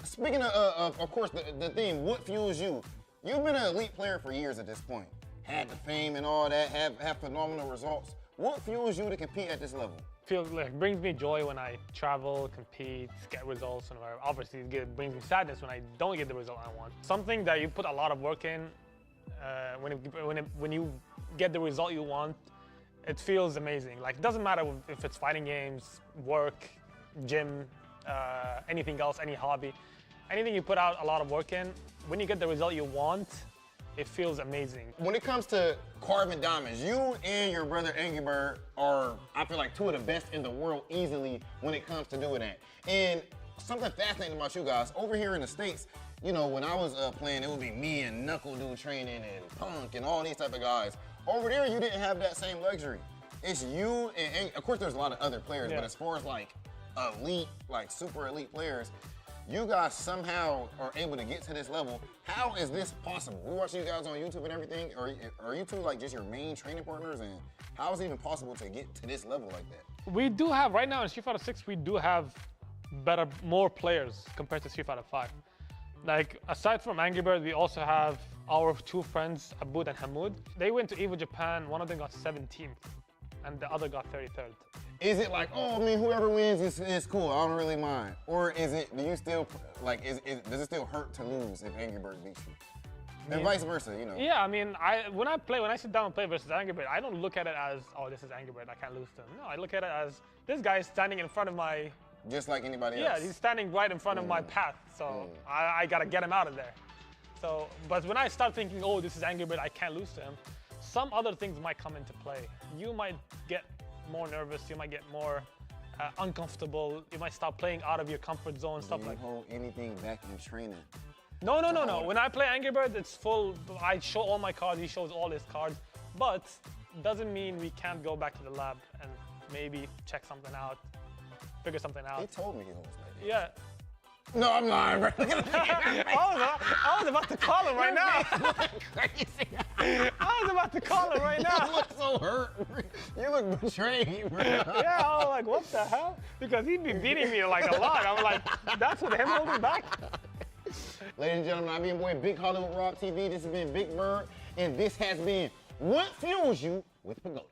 Speaking of course, the theme, what fuels you? You've been an elite player for years at this point. Had the fame and all that, have phenomenal results. What fuels you to compete at this level? Feels like brings me joy when I travel, compete, get results, and whatever. Obviously, it brings me sadness when I don't get the result I want. Something that you put a lot of work in, when you get the result you want, it feels amazing. Like, it doesn't matter if it's fighting games, work, gym, anything else, any hobby. Anything you put out a lot of work in, when you get the result you want, it feels amazing. When it comes to carving diamonds, you and your brother Angry Bird are, I feel like, two of the best in the world easily when it comes to doing that. And something fascinating about you guys, over here in the States, you know, when I was playing, it would be me and Knuckle Dude training and Punk and all these type of guys. Over there, you didn't have that same luxury. It's you and of course, there's a lot of other players, but as far as like elite, like super elite players, you guys somehow are able to get to this level. How is this possible? We watch you guys on YouTube and everything. Are you two like just your main training partners? And how is it even possible to get to this level like that? We do have, right now in Street Fighter 6, we do have more players compared to Street Fighter 5. Like, aside from Angry Bird, we also have our two friends, Abud and Hamoud. They went to EVO Japan, one of them got 17th, and the other got 33rd. Is it like, oh, I mean, whoever wins is cool, I don't really mind? Or is it, do you still, like, does it still hurt to lose if Angry Bird beats you? And vice versa, you know? Yeah, I mean, when I sit down and play versus Angry Bird, I don't look at it as, oh, this is Angry Bird, I can't lose to him. No, I look at it as, this guy is standing in front of my... Just like anybody else? Yeah, he's standing right in front of my path, so I gotta get him out of there. So, but when I start thinking, oh, this is Angry Bird, I can't lose to him, some other things might come into play. You might get more nervous, you might get more uncomfortable. You might start playing out of your comfort zone, stuff Do you like that. hold anything back in training? No. When I play Angry Birds, it's full. I show all my cards, he shows all his cards. But doesn't mean we can't go back to the lab and maybe check something out, figure something out. He told me he holds like this. Yeah. No, I'm lying, bro. I was about to call him right now. Crazy. I was about to call him right now. You look so hurt. You look betrayed, bro. Yeah, I was like, what the hell? Because he'd be beating me like a lot. I'm like, that's what him holding back? Ladies and gentlemen, I've been your boy Big Hollywood Rock TV. This has been Big Bird, and this has been What Fuels You with Pagoda.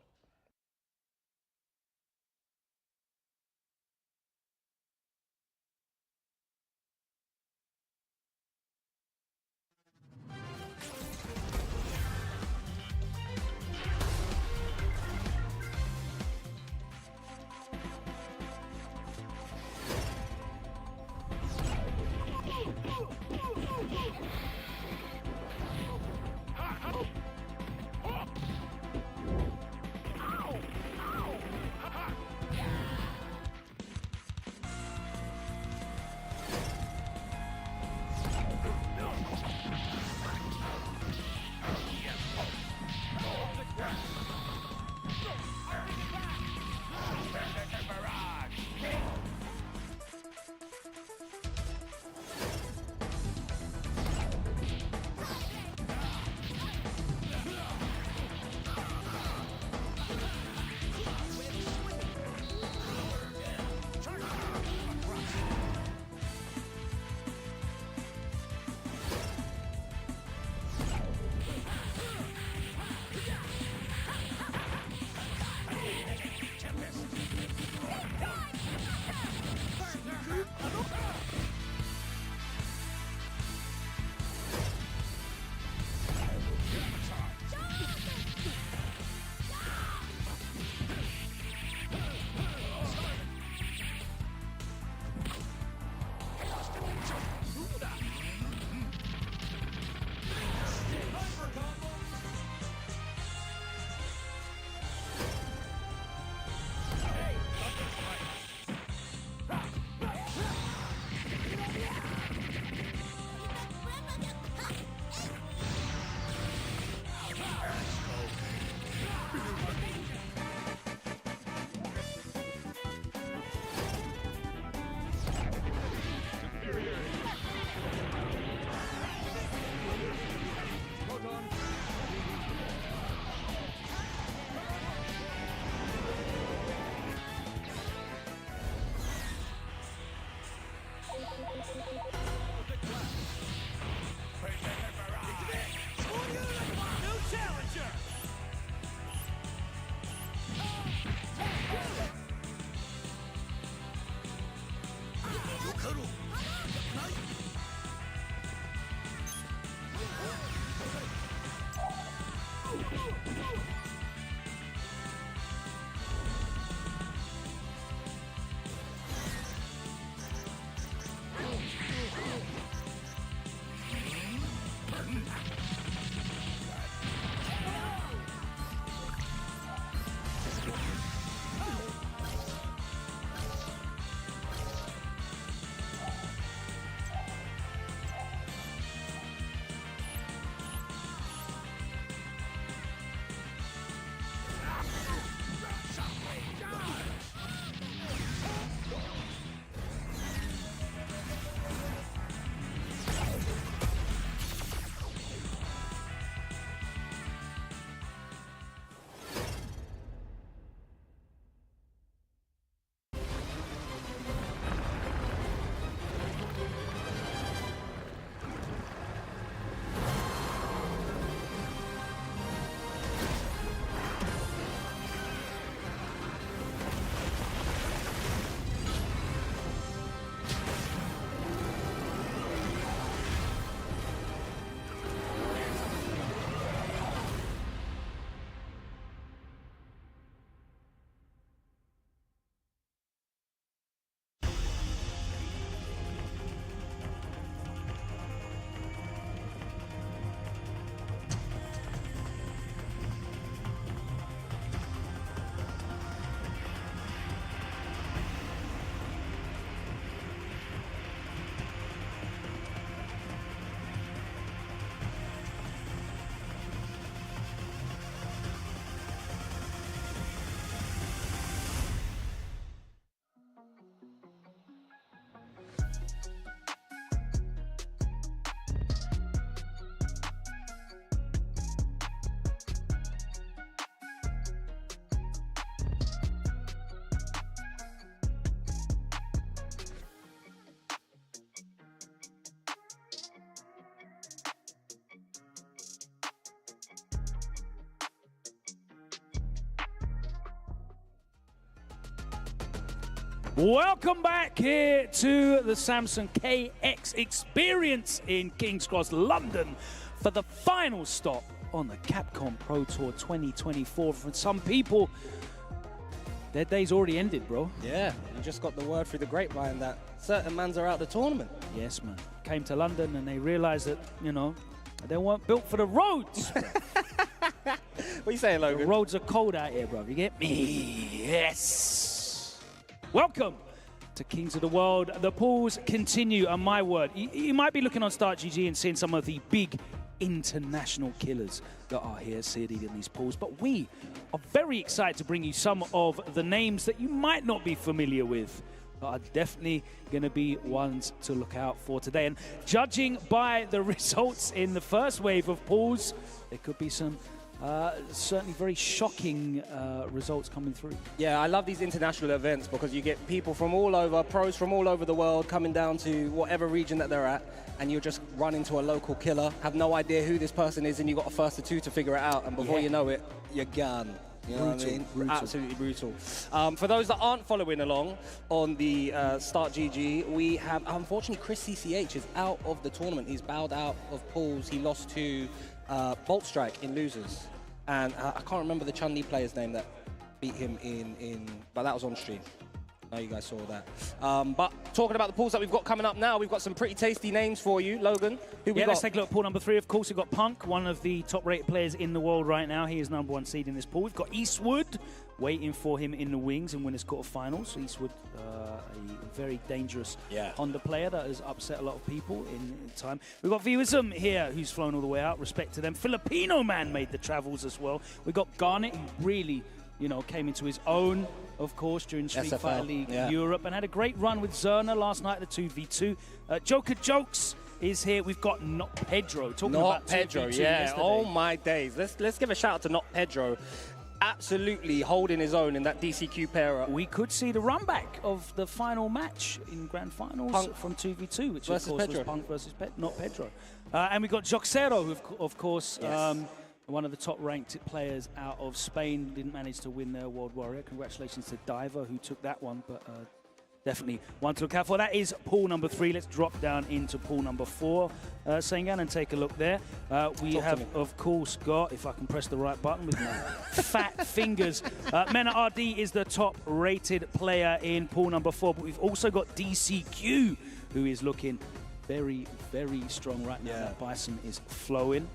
Welcome back here to the Samsung KX Experience in King's Cross, London, for the final stop on the Capcom Pro Tour 2024. For some people, their day's already ended, bro. Yeah, you just got the word through the grapevine that certain mans are out the tournament. Yes, man. Came to London and they realized that, you know, they weren't built for the roads. What are you saying, Logan? The roads are cold out here, bro. You get me? Yes. Welcome to Kings of the World. The pools continue, and my word, you might be looking on Start GG and seeing some of the big international killers that are here seated in these pools, but we are very excited to bring you some of the names that you might not be familiar with, but are definitely going to be ones to look out for today. And judging by the results in the first wave of pools, there could be some certainly very shocking results coming through. Yeah, I love these international events because you get people from all over, pros from all over the world coming down to whatever region that they're at, and you just run into a local killer, have no idea who this person is, and you got a first or two to figure it out, and before you know it, you're gone. You know what I mean? Brutal. Absolutely brutal. For those that aren't following along on the Start GG, we have, unfortunately, Chris CCH is out of the tournament. He's bowed out of pools. He lost to Bolt Strike in losers. And I can't remember the Chun-Li player's name that beat him but that was on stream. I know you guys saw that. But talking about the pools that we've got coming up now, we've got some pretty tasty names for you. Logan, who we got? Let's take a look at pool number 3. Of course, we've got Punk, one of the top-rated players in the world right now. He is #1 seed in this pool. We've got Eastwood waiting for him in the wings and winners quarterfinals. Eastwood, a very dangerous Honda player that has upset a lot of people in time. We've got Viwism here, who's flown all the way out. Respect to them. Filipino man made the travels as well. We've got Garnet, who really, you know, came into his own, of course, during Street Fighter League Europe, and had a great run with Zerna last night at the 2v2. Joker Jokes is here. We've got Not Pedro. Talking about Pedro, yesterday. Oh my days. Let's give a shout out to Not Pedro. Absolutely holding his own in that DCQ pair. We could see the run back of the final match in grand finals Punk from 2v2, which of course was Punk versus Not Pedro. And we got Joxero, who of course, one of the top-ranked players out of Spain, didn't manage to win their World Warrior. Congratulations to Diver, who took that one, but definitely one to look out for. That is pool number 3. Let's drop down into pool number 4, Sengan, and take a look there. We have, of course, got, if I can press the right button with my fat fingers, Menard is the top-rated player in pool number 4, but we've also got DCQ, who is looking very, very strong right now. That Bison is flowing.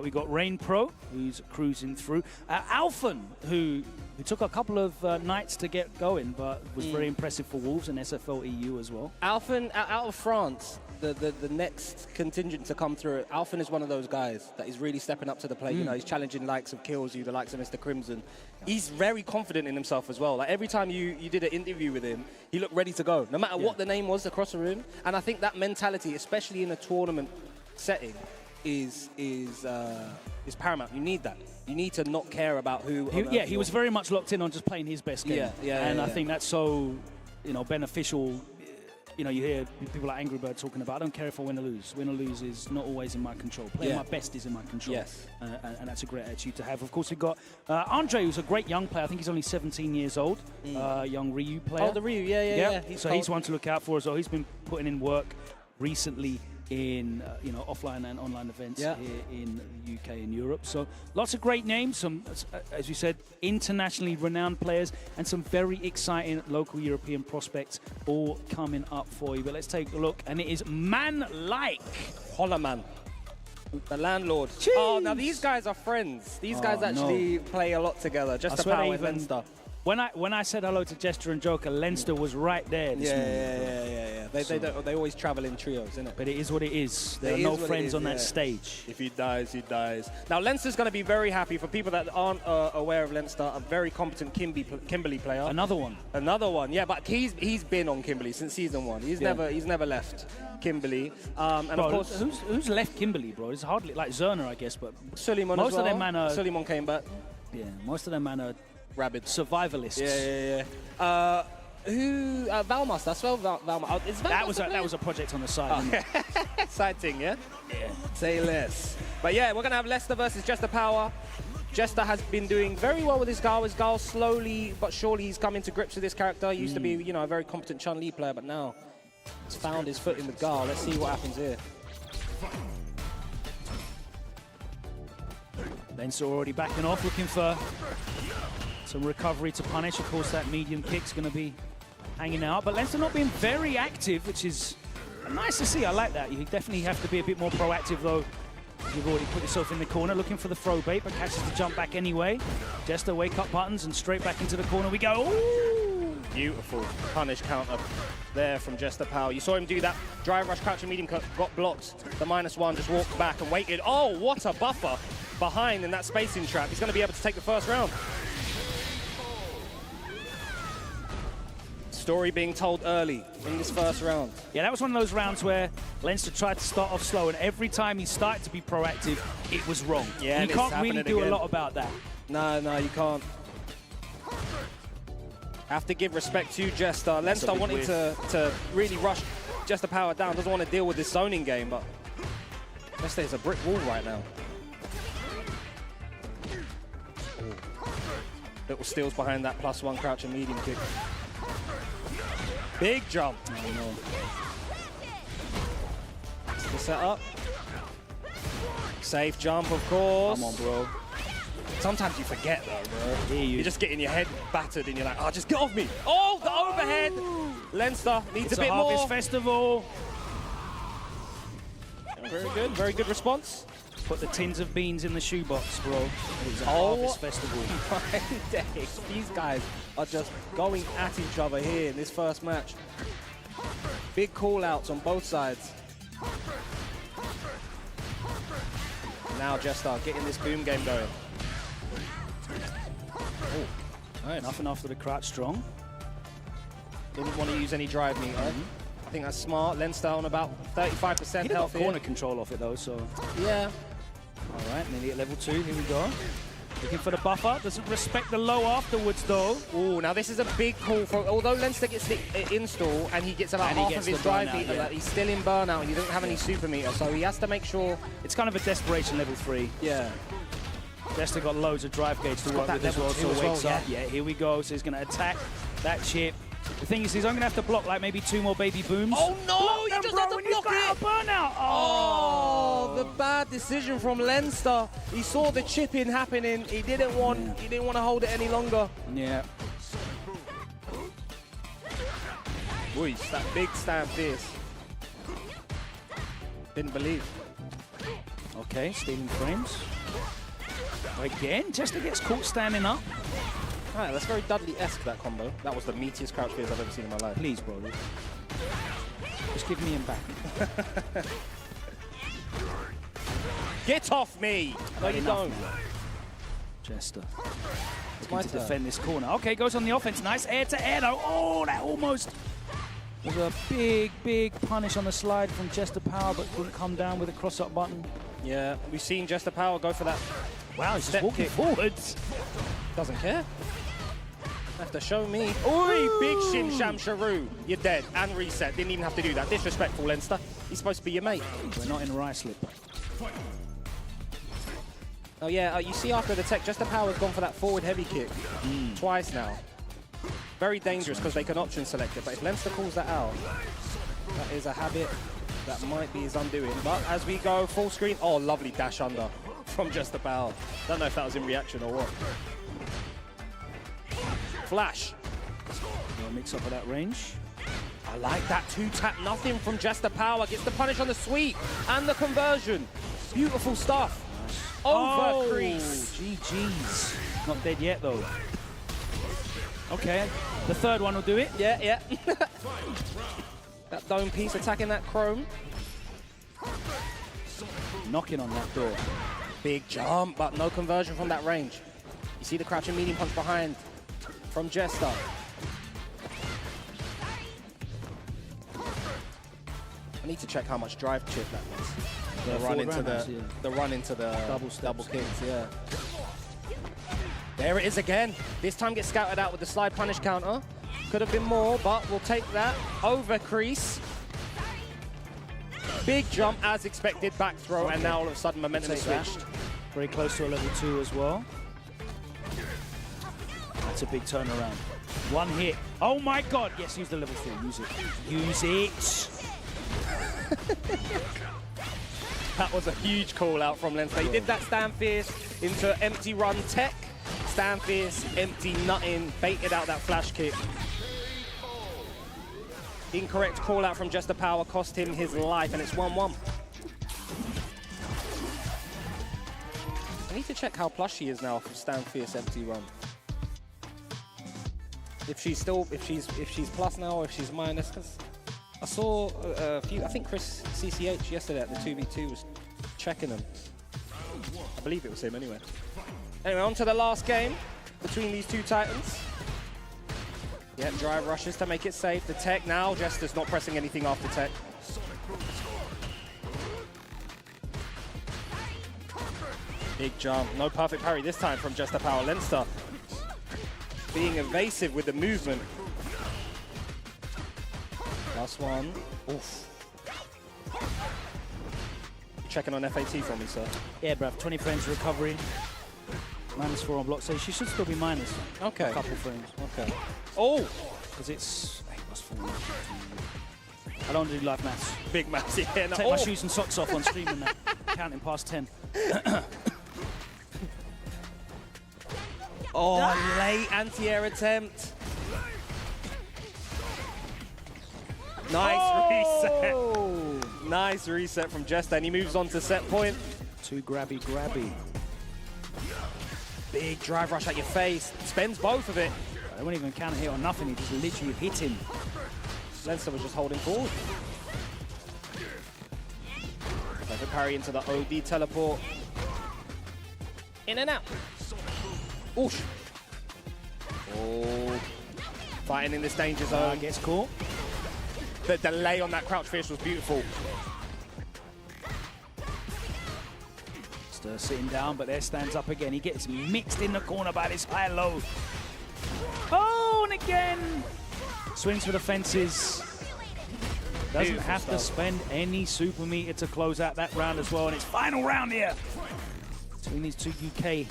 We got Rain Pro, who's cruising through. Alphen, who took a couple of nights to get going, but was very impressive for Wolves and SFL EU as well. Alphen, out of France, the next contingent to come through, Alphen is one of those guys that is really stepping up to the plate. You know, he's challenging likes of Killsu, the likes of Mr. Crimson. He's very confident in himself as well. Like every time you did an interview with him, he looked ready to go, no matter what the name was across the room. And I think that mentality, especially in a tournament setting, is paramount. You need that. You need to not care about who. He was very much locked in on just playing his best game. I think that's so, you know, beneficial. You know, you hear people like Angry Bird talking about, I don't care if I win or lose. Win or lose is not always in my control. Playing my best is in my control. Yes. And that's a great attitude to have. Of course, we've got Andre, who's a great young player. I think he's only 17 years old. Young Ryu player. Oh, the Ryu, yeah. He's one to look out for as well. He's been putting in work recently in offline and online events here in the UK and Europe. So lots of great names, some, as we said, internationally renowned players, and some very exciting local European prospects all coming up for you. But let's take a look, and it is Man-like. Hollerman, the landlord. Jeez. Oh, now these guys are friends. These guys actually play a lot together. Just the power and stuff. When I said hello to Jester and Joker, Leinster was right there this morning. They always travel in trios, innit? But it is what it is. There are no friends on that stage. If he dies, he dies. Now, Leinster's going to be very happy. For people that aren't aware of Leinster, a very competent Kimberley player. Another one. Yeah, but he's been on Kimberley since season 1. He's never left Kimberley. And bro, of course, who's left Kimberley, bro? It's hardly like Zerna, I guess, but Suleiman most as well. of them man are. Suleiman came back. Yeah, most of them man are rabid survivalists. Yeah. Who Valmas? That's well Valmas. That was a project on the side. Side thing, yeah. Yeah. Say less. But yeah, we're gonna have Leicester versus Just the Power. Jester has been doing very well with his Gao. His Gao slowly but surely he's coming to grips with this character. He used to be, you know, a very competent Chun-Li player, but now he's found his foot in the Gao. Let's see what happens here. Lenster already backing off, looking for some recovery to punish. Of course, that medium kick's going to be hanging out, but Lenster not being very active, which is nice to see. I like that. You definitely have to be a bit more proactive, though. You've already put yourself in the corner, looking for the throw bait, but catches the jump back anyway. Jester wake up buttons and straight back into the corner we go. Ooh! Beautiful punish counter there from Jester Power. You saw him do that drive rush, crouch and medium cut, got blocked. The -1 just walked back and waited. Oh, what a buffer behind in that spacing trap. He's going to be able to take the first round. Story being told early in this first round. Yeah, that was one of those rounds where Lenster tried to start off slow, and every time he started to be proactive, it was wrong. Yeah, you can't really do a lot about that. No, you can't. Have to give respect to Jester. Lenster wanting to really rush Jester Power down. Doesn't want to deal with this zoning game, but Jester is a brick wall right now. Little steals behind that +1 crouch and medium kick. Big jump. Oh, no. That's the setup. Safe jump, of course. Come on, bro. Sometimes you forget, though, bro. You're just getting your head battered, and you're like, oh, just get off me. Oh, the overhead. Lenster needs a bit more. Harvest Festival. Very good response. Put the tins of beans in the shoebox, bro. It was a Harvest Festival. My days. These guys are just going at each other here in this first match. Big call-outs on both sides. Now Jester getting this boom game going. Oh, nice. Nothing after the crouch strong. Didn't want to use any drive meter. I think that's smart. Lenster on about 35% health here. Corner control off it though, so. Yeah. All right, nearly at level 2. Here we go. Looking for the buffer. Doesn't respect the low afterwards though. Oh, now this is a big call for. Although Lenster gets the install and he gets about half of his drive meter, like he's still in burnout and he doesn't have any super meter, so he has to make sure. It's kind of a desperation level 3. Yeah. Jester got loads of drive gauge to work with as well, so wakes up. Yeah, here we go. So he's going to attack that chip. The thing is, I'm going to have to block like maybe 2 more baby booms. Oh no, you just have to block it! Burnout. Oh, the bad decision from Lenster. He saw the chipping happening. He didn't want to hold it any longer. Yeah. Boy, that big stand fierce. Didn't believe. Okay, stealing frames. Again, Jester gets caught standing up. Right, that's very Dudley-esque, that combo. That was the meatiest crouch fears I've ever seen in my life. Please, bro. Just give me him back. Get off me! No, you don't. Jester. Looking to defend this corner. Okay, goes on the offense. Nice air to air, though. Oh, that almost was a big punish on the slide from Jester Power, but couldn't come down with a cross-up button. Yeah, we've seen Jester Power go for that. Wow, he's just walking forwards. Doesn't care. Have to show me. Oi, big Shim Sham Sharu. You're dead. And reset. Didn't even have to do that. Disrespectful, Lenster. He's supposed to be your mate. We're not in Rice Slip. Oh, yeah. You see after the tech, Jester Power's gone for that forward heavy kick. Twice now. Very dangerous because they can option select it. But if Lenster calls that out, that is a habit that might be his undoing. But as we go full screen. Oh, lovely dash under from Jester Power. Don't know if that was in reaction or what. Flash. Mix up of that range. I like that 2-tap nothing from Jester Power. Gets the punish on the sweep and the conversion. Beautiful stuff. Over crease. GG's. Not dead yet though. Okay, the third one will do it. Yeah. That dome piece attacking that chrome. Knocking on that door. Big jump, but no conversion from that range. You see the crouching medium punch behind from Jester. I need to check how much drive chip that was. The run into the double kicks, yeah. There it is again. This time gets scouted out with the slide punish counter. Could have been more, but we'll take that. Over crease. Big jump as expected, back throw, and now all of a sudden momentum switched. Very close to a level 2 as well. That's a big turnaround. One hit. Oh my God. Yes, use the level 3. Use it. Use it. That was a huge call out from Leinster. He did that stand fierce into empty run tech. Stand fierce, empty nutting, baited out that flash kick. Incorrect call out from Just the Power cost him his life, and it's 1-1. I need to check how plush she is now for stand fierce empty run. If she's plus now or if she's minus, because I saw a few, I think Chris CCH yesterday at the 2v2 was checking them. I believe it was him anyway. Anyway, on to the last game between these two titans. Yeah, drive rushes to make it safe. The tech now, Jester's not pressing anything after tech. Big jump, no perfect parry this time from Jester Power. Leinster being evasive with the movement. Last one. Oof. Checking on FAT for me, sir. Yeah, bruv, 20 frames recovery. -4 on block, so she should still be minus. Okay. A couple frames. Okay. Oh! Because it's +4. I don't do live maths. Big maths, yeah. No. Take my shoes and socks off on stream and that. Counting past 10. Oh, late anti-air attempt. Nice reset. Nice reset from Jester, and he moves on to set point. Too grabby. Big drive rush at your face. Spends both of it. They won't even counter hit or nothing. He just literally hit him. Leinster was just holding forward. Perfect parry into the OD teleport. In and out. Oosh. Oh. Fighting in this danger zone. Gets caught. The delay on that crouch fierce was beautiful. Sitting down, but there stands up again. He gets mixed in the corner by this high-low. Oh, and again! Swings for the fences. Doesn't have to spend any super meter to close out that round as well. And it's final round here between these two UK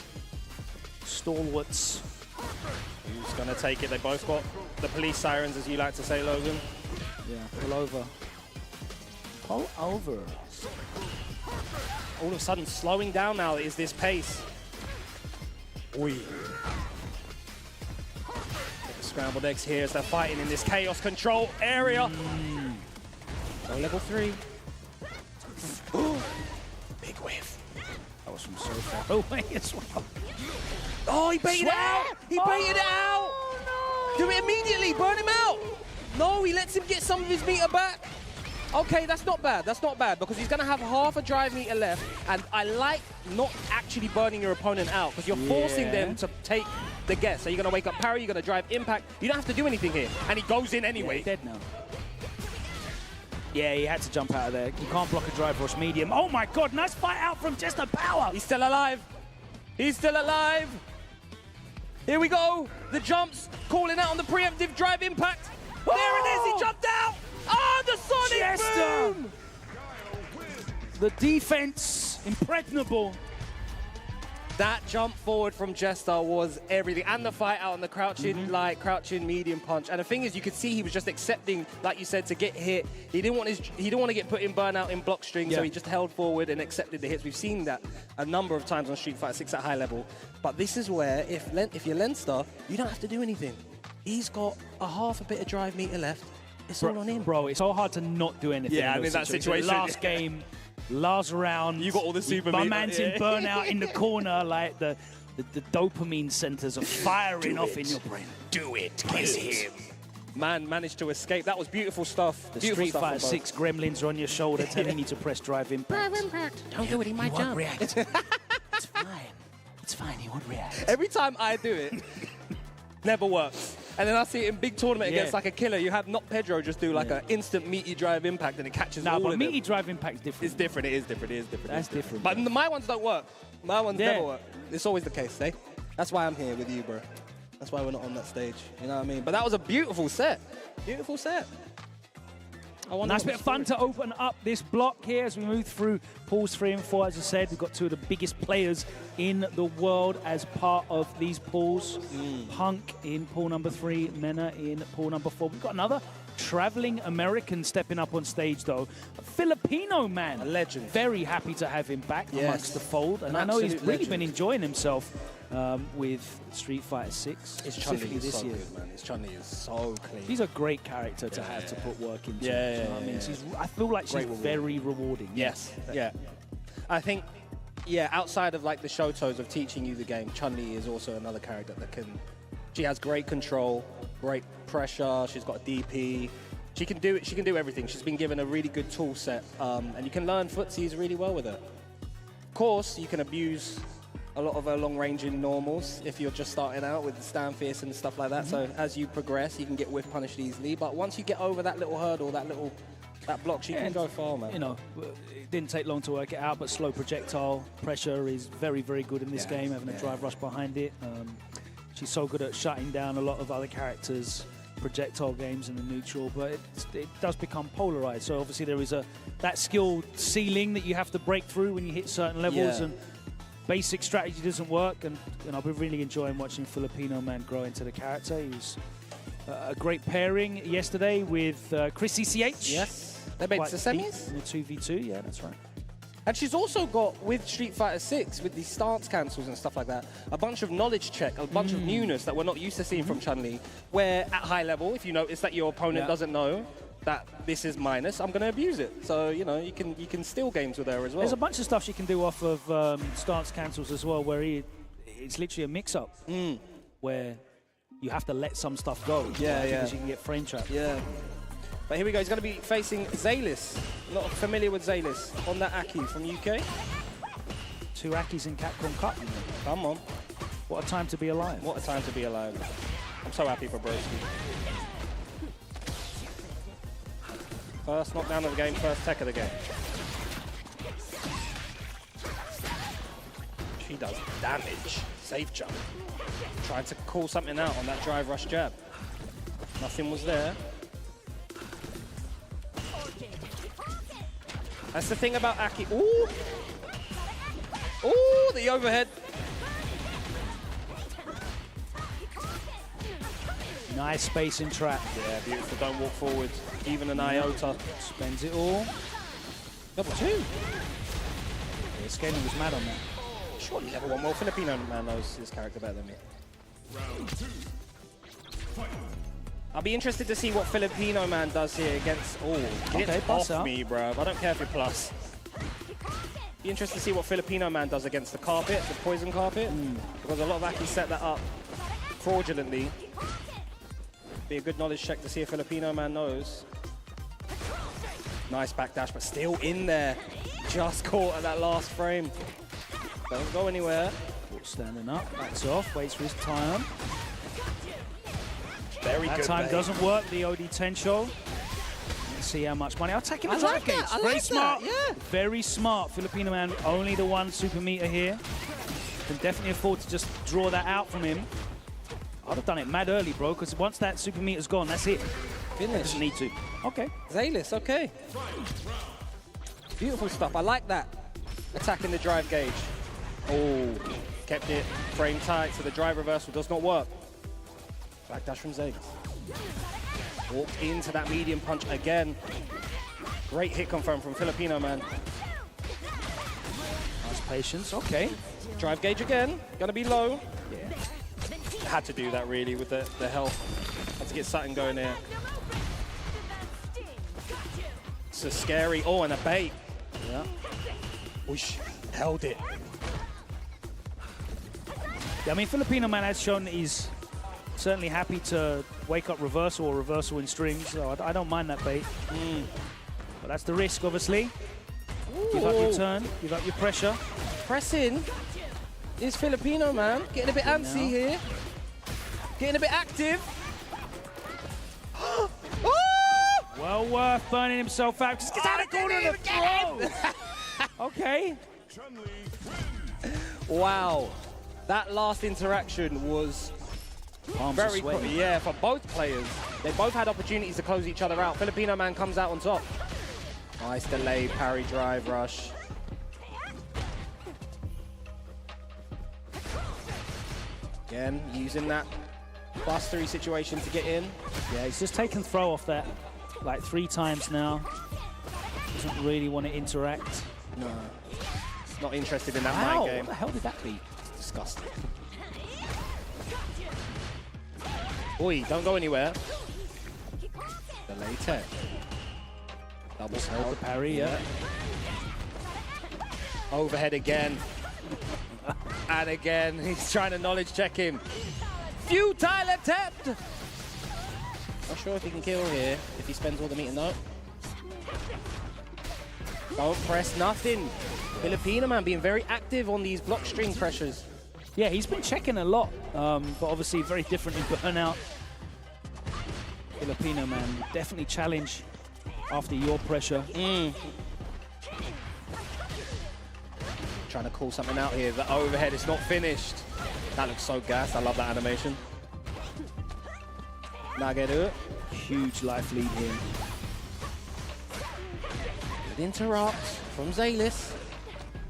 stalwarts. Who's going to take it? They both got the police sirens, as you like to say, Logan. Yeah, pull over. Pull over. All of a sudden, slowing down now is this pace. Oi. Scrambled eggs here as they're fighting in this chaos control area. Go level 3. Big whiff. That was from so far away as well. Oh, he baited it out! He baited it out! No. Do it immediately, burn him out! No, he lets him get some of his meter back. Okay, that's not bad. That's not bad because he's going to have half a drive meter left, and I like not actually burning your opponent out because you're forcing them to take the guess. So you're going to wake up parry, you're going to drive impact. You don't have to do anything here, and he goes in anyway. Yeah, dead now. Yeah, he had to jump out of there. You can't block a drive rush medium. Oh my God, nice fight out from Jester Power. He's still alive. He's still alive. Here we go. The jumps, calling out on the preemptive drive impact. Oh! There it is, he jumped out. Oh, the Sonic Jester. boom! The defense, impregnable. That jump forward from Jester was everything. And the fight out on the crouching, crouching medium punch. And the thing is, you could see he was just accepting, like you said, to get hit. He didn't want to get put in burnout in block string, so he just held forward and accepted the hits. We've seen that a number of times on Street Fighter 6 at high level. But this is where, if you're Leinster, you don't have to do anything. He's got a half a bit of drive meter left. It's all on him. Bro, it's so hard to not do anything. Yeah, in that situation. Last game, last round. You got all the super My meter. man's in burnout in the corner, like the dopamine centers are firing off in your brain. Do it. Kill him. Man managed to escape. That was beautiful stuff. The beautiful Street stuff Fighter 6 gremlins are on your shoulder telling you to press drive impact. Drive impact. Don't do it, he might jump. React. It's fine. It's fine, he won't react. Every time I do it, never works. And then I see it in big tournament against like a killer. You have not Pedro just do like an instant meaty drive impact and it catches all of them. No, but meaty drive impact is different. It's different. It is different. It is different. That's different. But my ones don't work. My ones never work. It's always the case, eh? That's why I'm here with you, bro. That's why we're not on that stage. You know what I mean? But that was a beautiful set. Beautiful set. Nice bit of fun to open up this block here as we move through pools 3 and 4. As I said, we've got two of the biggest players in the world as part of these pools. Punk in pool number 3, Menard in pool number 4. We've got another traveling American stepping up on stage, though. A Filipino man. A legend. Very happy to have him back amongst the fold. And I know he's really been enjoying himself with Street Fighter 6. His Chun-Li is so good, man. His Chun-Li is so clean. She's a great character to have to put work into. Yeah, you know what I mean? I feel like she's very rewarding. Yes, yeah. I think, yeah, outside of like the Shotos of teaching you the game, Chun-Li is also another character that can... She has great control, great pressure, she's got a DP. She can do it. She can do everything. She's been given a really good tool set, and you can learn footsies really well with her. Of course, you can abuse a lot of her long-ranging normals if you're just starting out with the stand fierce and stuff like that. So as you progress, you can get whiff punished easily. But once you get over that little hurdle, that block, she can go far, man. You know, it didn't take long to work it out, but slow projectile pressure is very, very good in this game, having a drive rush behind it. She's so good at shutting down a lot of other characters' projectile games in the neutral, but it does become polarized. So obviously there is that skill ceiling that you have to break through when you hit certain levels, and basic strategy doesn't work. And I've been really enjoying watching Filipino man grow into the character. He was a great pairing yesterday with Chris ECH. Yes, they made the semis in the 2v2. Yeah, that's right. And she's also got, with Street Fighter 6, with these stance cancels and stuff like that, a bunch of knowledge check, a bunch of newness that we're not used to seeing from Chun-Li, where at high level, if you notice that your opponent doesn't know that this is minus, I'm going to abuse it. So, you know, you can steal games with her as well. There's a bunch of stuff she can do off of stance cancels as well, where it's literally a mix-up, where you have to let some stuff go. Because you can get frame trapped. Yeah. But here we go, he's going to be facing Zalis. Not familiar with Zalis on that Aki from UK. 2 Akis in Capcom Cup. Come on. What a time to be alive. What a time to be alive. I'm so happy for Broski. First knockdown of the game, first tech of the game. She does damage. Safe jump. Trying to call something out on that drive rush jab. Nothing was there. That's the thing about Aki. Ooh! Ooh, the overhead. Nice space in trap. Yeah, beautiful. Don't walk forward. Even an iota. Spends it all. Double 2. Yeah, Scaling was mad on that. Surely everyone, well, Filipino man knows his character better than me. Round 2. Fight. I'll be interested to see what Filipino man does here against... Oh, get off me, bruv. I don't care if you're plus. Be interested to see what Filipino man does against the carpet, the poison carpet. Because a lot of Aki set that up fraudulently. Be a good knowledge check to see if Filipino man knows. Nice backdash, but still in there. Just caught at that last frame. Don't go anywhere. Standing up, backs off, waits for his time. Very that good time bait. doesn't work, the OD 10 show. Let's see how much money. Attacking the drive gauge. Very smart. Very smart. Filipino man, only the 1 super meter here. Can definitely afford to just draw that out from him. I'd have done it mad early, bro, because once that super meter's gone, that's it. Finish. Doesn't need to. Okay. Zalis, okay. Beautiful stuff. I like that. Attacking the drive gauge. Oh, kept it frame tight, so the drive reversal does not work. Backdash from Zalis. Walked into that medium punch again. Great hit confirmed from Filipino man. Nice patience, okay. Drive gauge again, gonna be low. Yeah. Had to do that really with the health. Had to get something going there. So scary. Oh, and a bait. Yeah. Whoosh, held it. Yeah, I mean, Filipino man has shown that he's certainly happy to wake up reversal or reversal in strings, so I don't mind that bait. But that's the risk, obviously. Give up your turn, give up your pressure. Press in is Filipino man. Getting a bit antsy here. Getting a bit active. Well worth burning himself out. Just get out of the corner of the throw. Okay. Wow. That last interaction was Palms are Very sweaty. yeah, for both players. They both had opportunities to close each other out. Filipino man comes out on top. Nice delay, parry, drive, rush. Again, using that +3 situation to get in. Yeah, he's just taken throw off that like 3 times now. Doesn't really want to interact. No. Not interested in that Wow, mind game. what the hell did that be? Disgusting. Oi, don't go anywhere. Delay tech. Double held the parry, yeah. Overhead again. And again, he's trying to knowledge check him. Futile attempt! Not sure if he can kill here, if he spends all the meat and note. Don't press nothing. Filipino man being very active on these block string pressures. Yeah, he's been checking a lot, but obviously very different in Burnout. Filipino man definitely challenge after your pressure. Trying to call something out here. The overhead is not finished. That looks so gassed. I love that animation. Nageru. Huge life lead here. Good interrupt from Zalis.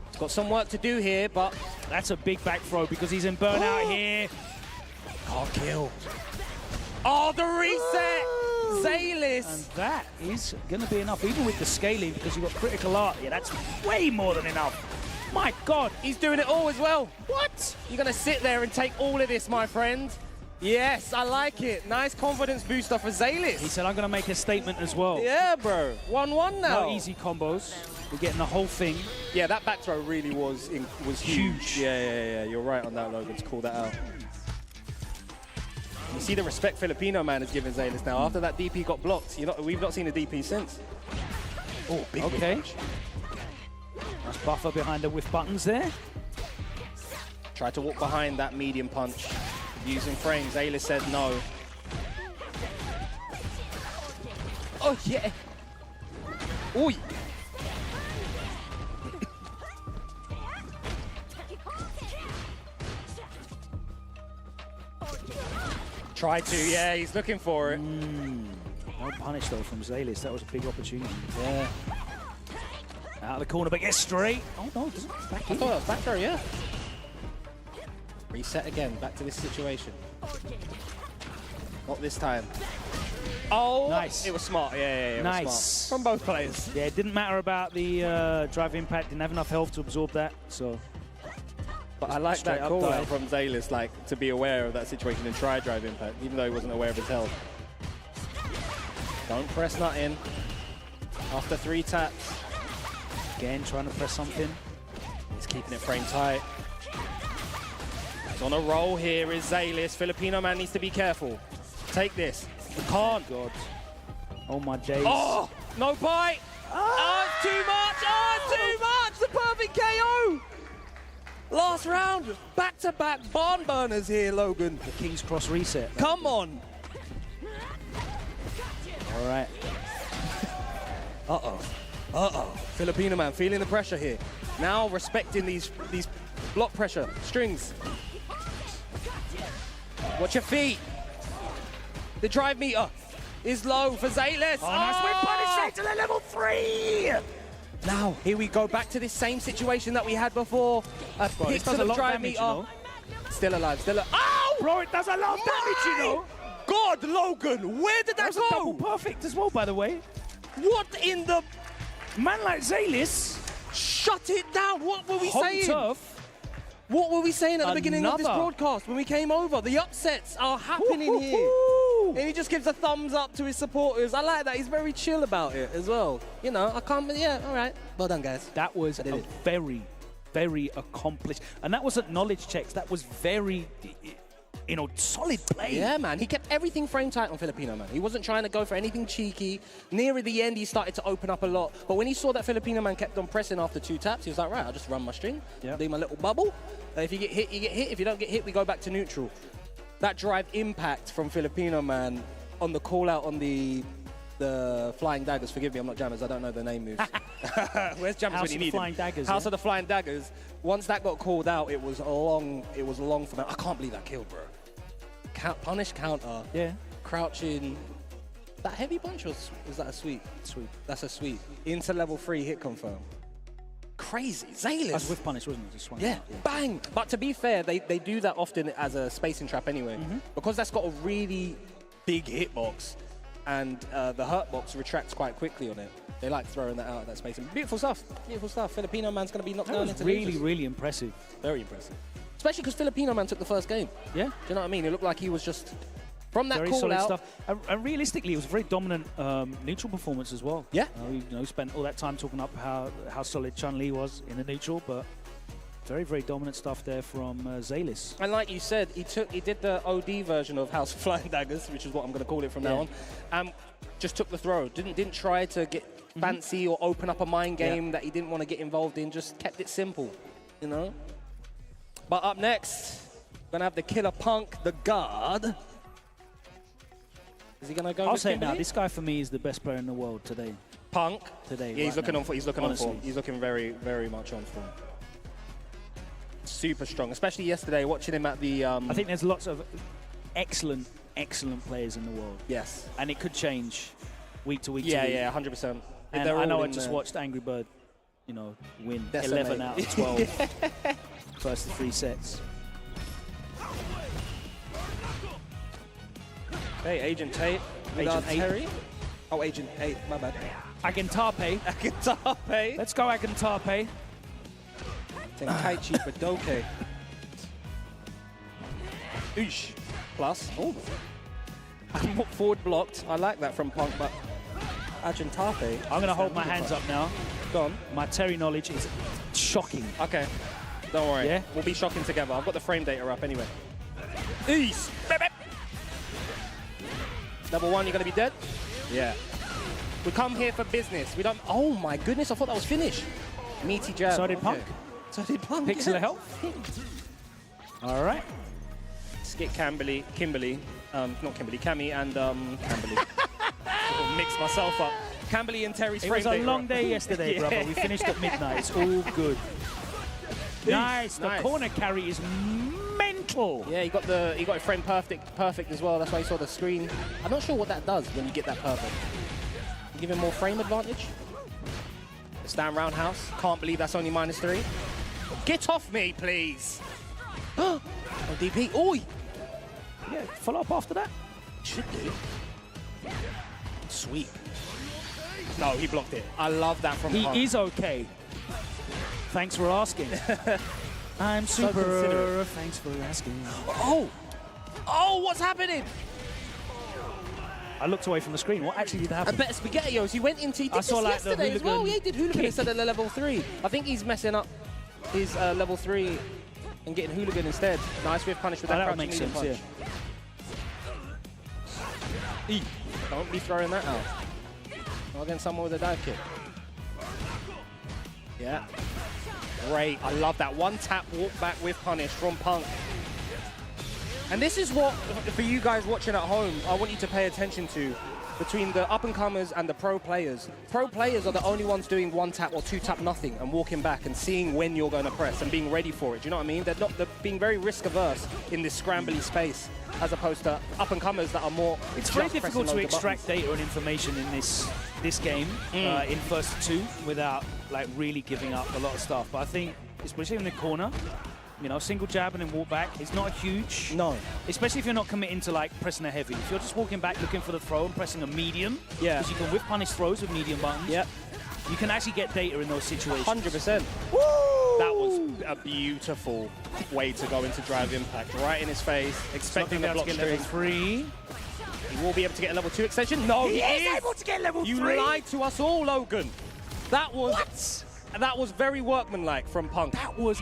He's got some work to do here, but that's a big back throw because he's in Burnout here. Can't kill. Oh, the reset! Zalis! And that is going to be enough, even with the scaling, because you've got critical art. Yeah, that's way more than enough. My God. He's doing it all as well. What? You're going to sit there and take all of this, my friend? Yes, I like it. Nice confidence booster for Zalis. He said, I'm going to make a statement as well. Yeah, bro. 1-1 now. No easy combos. We're getting the whole thing. Yeah, that back throw really was huge. Yeah. You're right on that, Logan, to call that out. You see the respect Filipino man is giving Zalis now. After that DP got blocked, we've not seen a DP since. Oh, big okay. Rematch. Nice buffer behind the whiff buttons there. Tried to walk behind that medium punch. Using frames, Zalis said no. Oh, yeah. Oi. Try to, yeah, he's looking for it. No punish, though, from Zalis. That was a big opportunity. Yeah. Out of the corner, but gets straight. Oh, no, it doesn't back in. I thought that was back throw, yeah. Reset again, back to this situation. Not this time. Oh, nice. It was smart, yeah, it nice. was smart. From both players. Yeah, it didn't matter about the drive impact. Didn't have enough health to absorb that, so. But I like that call dive. out from Zalis, like, to be aware of that situation and try drive impact, even though he wasn't aware of his health. Don't press nothing. After 3 taps. Again, trying to press something. He's keeping it frame tight. He's on a roll here is Zalis. Filipino man needs to be careful. Take this. You can't. God. Oh my days. Oh, no bite. Oh, it's too much. Oh, it's too much. The perfect KO. Last round. Back-to-back barn burners here, Logan. The King's Cross reset. Come on. All right. Uh-oh. Filipino man feeling the pressure here. Now respecting these block pressure. Strings. Watch your feet. The drive meter is low for Zalis. Oh, nice whip punish straight to the level 3. Now, here we go back to this same situation that we had before. A hit to the drive meter. You know? Still alive, still alive. Oh! Bro, it does a lot of damage, you know. God, Logan, where did that go? A double perfect as well, by the way. What in the... Man like Zalis. Shut it down. What were we Hot saying? Tough. What were we saying at the beginning of this broadcast when we came over? The upsets are happening here. And he just gives a thumbs up to his supporters. I like that. He's very chill about it as well. You know, I can't... Yeah, all right. Well done, guys. That was a very, very accomplished... And that wasn't knowledge checks. That was very... solid play. Yeah, man. He kept everything frame tight on Filipino, man. He wasn't trying to go for anything cheeky. Near the end, he started to open up a lot. But when he saw that Filipino man kept on pressing after 2 taps, he was like, right, I'll just run my string, do my little bubble. If you get hit, you get hit. If you don't get hit, we go back to neutral. That drive impact from Filipino man on the call out on the flying daggers. Forgive me, I'm not jammers. I don't know the name moves. Where's jammers when you need Flying Daggers, House of the Flying Daggers. Once that got called out, it was long for them. I can't believe that killed, bro. punish counter. Yeah. Crouching. That heavy punch was that a sweep? Sweep. That's a sweep. Into level 3 hit confirm. Crazy. Zayless. That's with punish, wasn't it? Just swung Yeah. out, Bang. But to be fair, they do that often as a spacing trap anyway. Because that's got a really big hitbox and the hurt box retracts quite quickly on it. They like throwing that out of that spacing. Beautiful stuff. Beautiful stuff. Filipino man's going to be knocked down into really, losers. really impressive. Very impressive. Especially because Filipino man took the first game. Yeah. Do you know what I mean? It looked like he was just from that very call solid out. stuff. And realistically, it was a very dominant neutral performance as well. Yeah. We spent all that time talking up how solid Chun-Li was in the neutral, but very, very dominant stuff there from Zayless. And like you said, he did the OD version of House of Flying Daggers, which is what I'm going to call it from now on. Just took the throw. Didn't try to get fancy or open up a mind game that he didn't want to get involved in. Just kept it simple, you know. But up next, we're gonna have the Killer Punk, the guard. Is he gonna go? I'll with say it now. Kimberly? This guy for me is the best player in the world today. Punk today. Yeah, he's right looking now. on. He's looking Honestly. on form. He's looking very, very much on form. Super strong, especially yesterday watching him at the. I think there's lots of excellent players in the world. Yes. And it could change week to week. Yeah, to week. yeah, 100%. And I know I just watched Angry Bird, win Decimate. 11 out of 12 first 3 sets. Hey, Agent Tate. Agent Tate. Terry. Oh, Agent Tate. My bad. Agantape. Agantape. Let's go Agantape. Tenkaichi Budokai. Oosh. Plus. Oh. Forward blocked. I like that from Punk, but Agantape. I'm going to hold my hands up now. Go on. My Terry knowledge is shocking. Okay. Don't worry. Yeah? We'll be shocking together. I've got the frame data up anyway. Ease. Level 1, you're going to be dead? Yeah. We come here for business. We don't... Oh, my goodness. I thought that was finished. Meaty jab. So did Punk. So did Punk. Pixel of health. All right. Let's get Kimberly. Not Kimberly. Cammy and Kimberly. Mix myself up. Kimberly and Terry's It frame was a data long up. day yesterday, brother. We finished at midnight. It's all good. Nice. The corner carry is mental. Yeah, he got it framed perfect as well. That's why you saw the screen. I'm not sure what that does when you get that perfect. Give him more frame advantage. Stand roundhouse. Can't believe that's only -3. Get off me, please. Oh, DP. Oi. Yeah, follow up after that. Should do. Sweet. No, he blocked it. I love that from Punk. He is okay. Thanks for asking. I'm So super. considerate. Thanks for asking. Oh! Oh, what's happening? I looked away from the screen. What actually did happen? I bet SpaghettiOs. He went into. He did I saw, this like, the yesterday as well. hooligan Yeah, he did hooligan kick. instead of the level 3. I think he's messing up his level 3 and getting hooligan instead. Nice with punish with that That'll crouching make medium sense, punch. Don't be throwing that out. Not against someone with a dive kick. Yeah. Great. I love that. One tap walk back with punish from Punk. And this is what, for you guys watching at home, I want you to pay attention to between the up-and-comers and the pro players. Pro players are the only ones doing 1 tap or 2 tap nothing and walking back and seeing when you're going to press and being ready for it. Do you know what I mean? They're being very risk-averse in this scrambly space as opposed to up-and-comers that are more... It's very just difficult to pressing loads of extract data and information in this game in first 2 without like really giving up a lot of stuff. But I think, especially in the corner, single jab and then walk back, it's not huge. No. Especially if you're not committing to like pressing a heavy. If you're just walking back looking for the throw and pressing a medium, because you can whip punish throws with medium buttons. Yep. You can actually get data in those situations. 100%. Woo! That was a beautiful way to go into drive impact. Right in his face, expecting the block to get level string. 3. He will be able to get a level 2 extension. No, he is able to get level 3. You lied to us all, Logan. That was That was very workmanlike from Punk. That was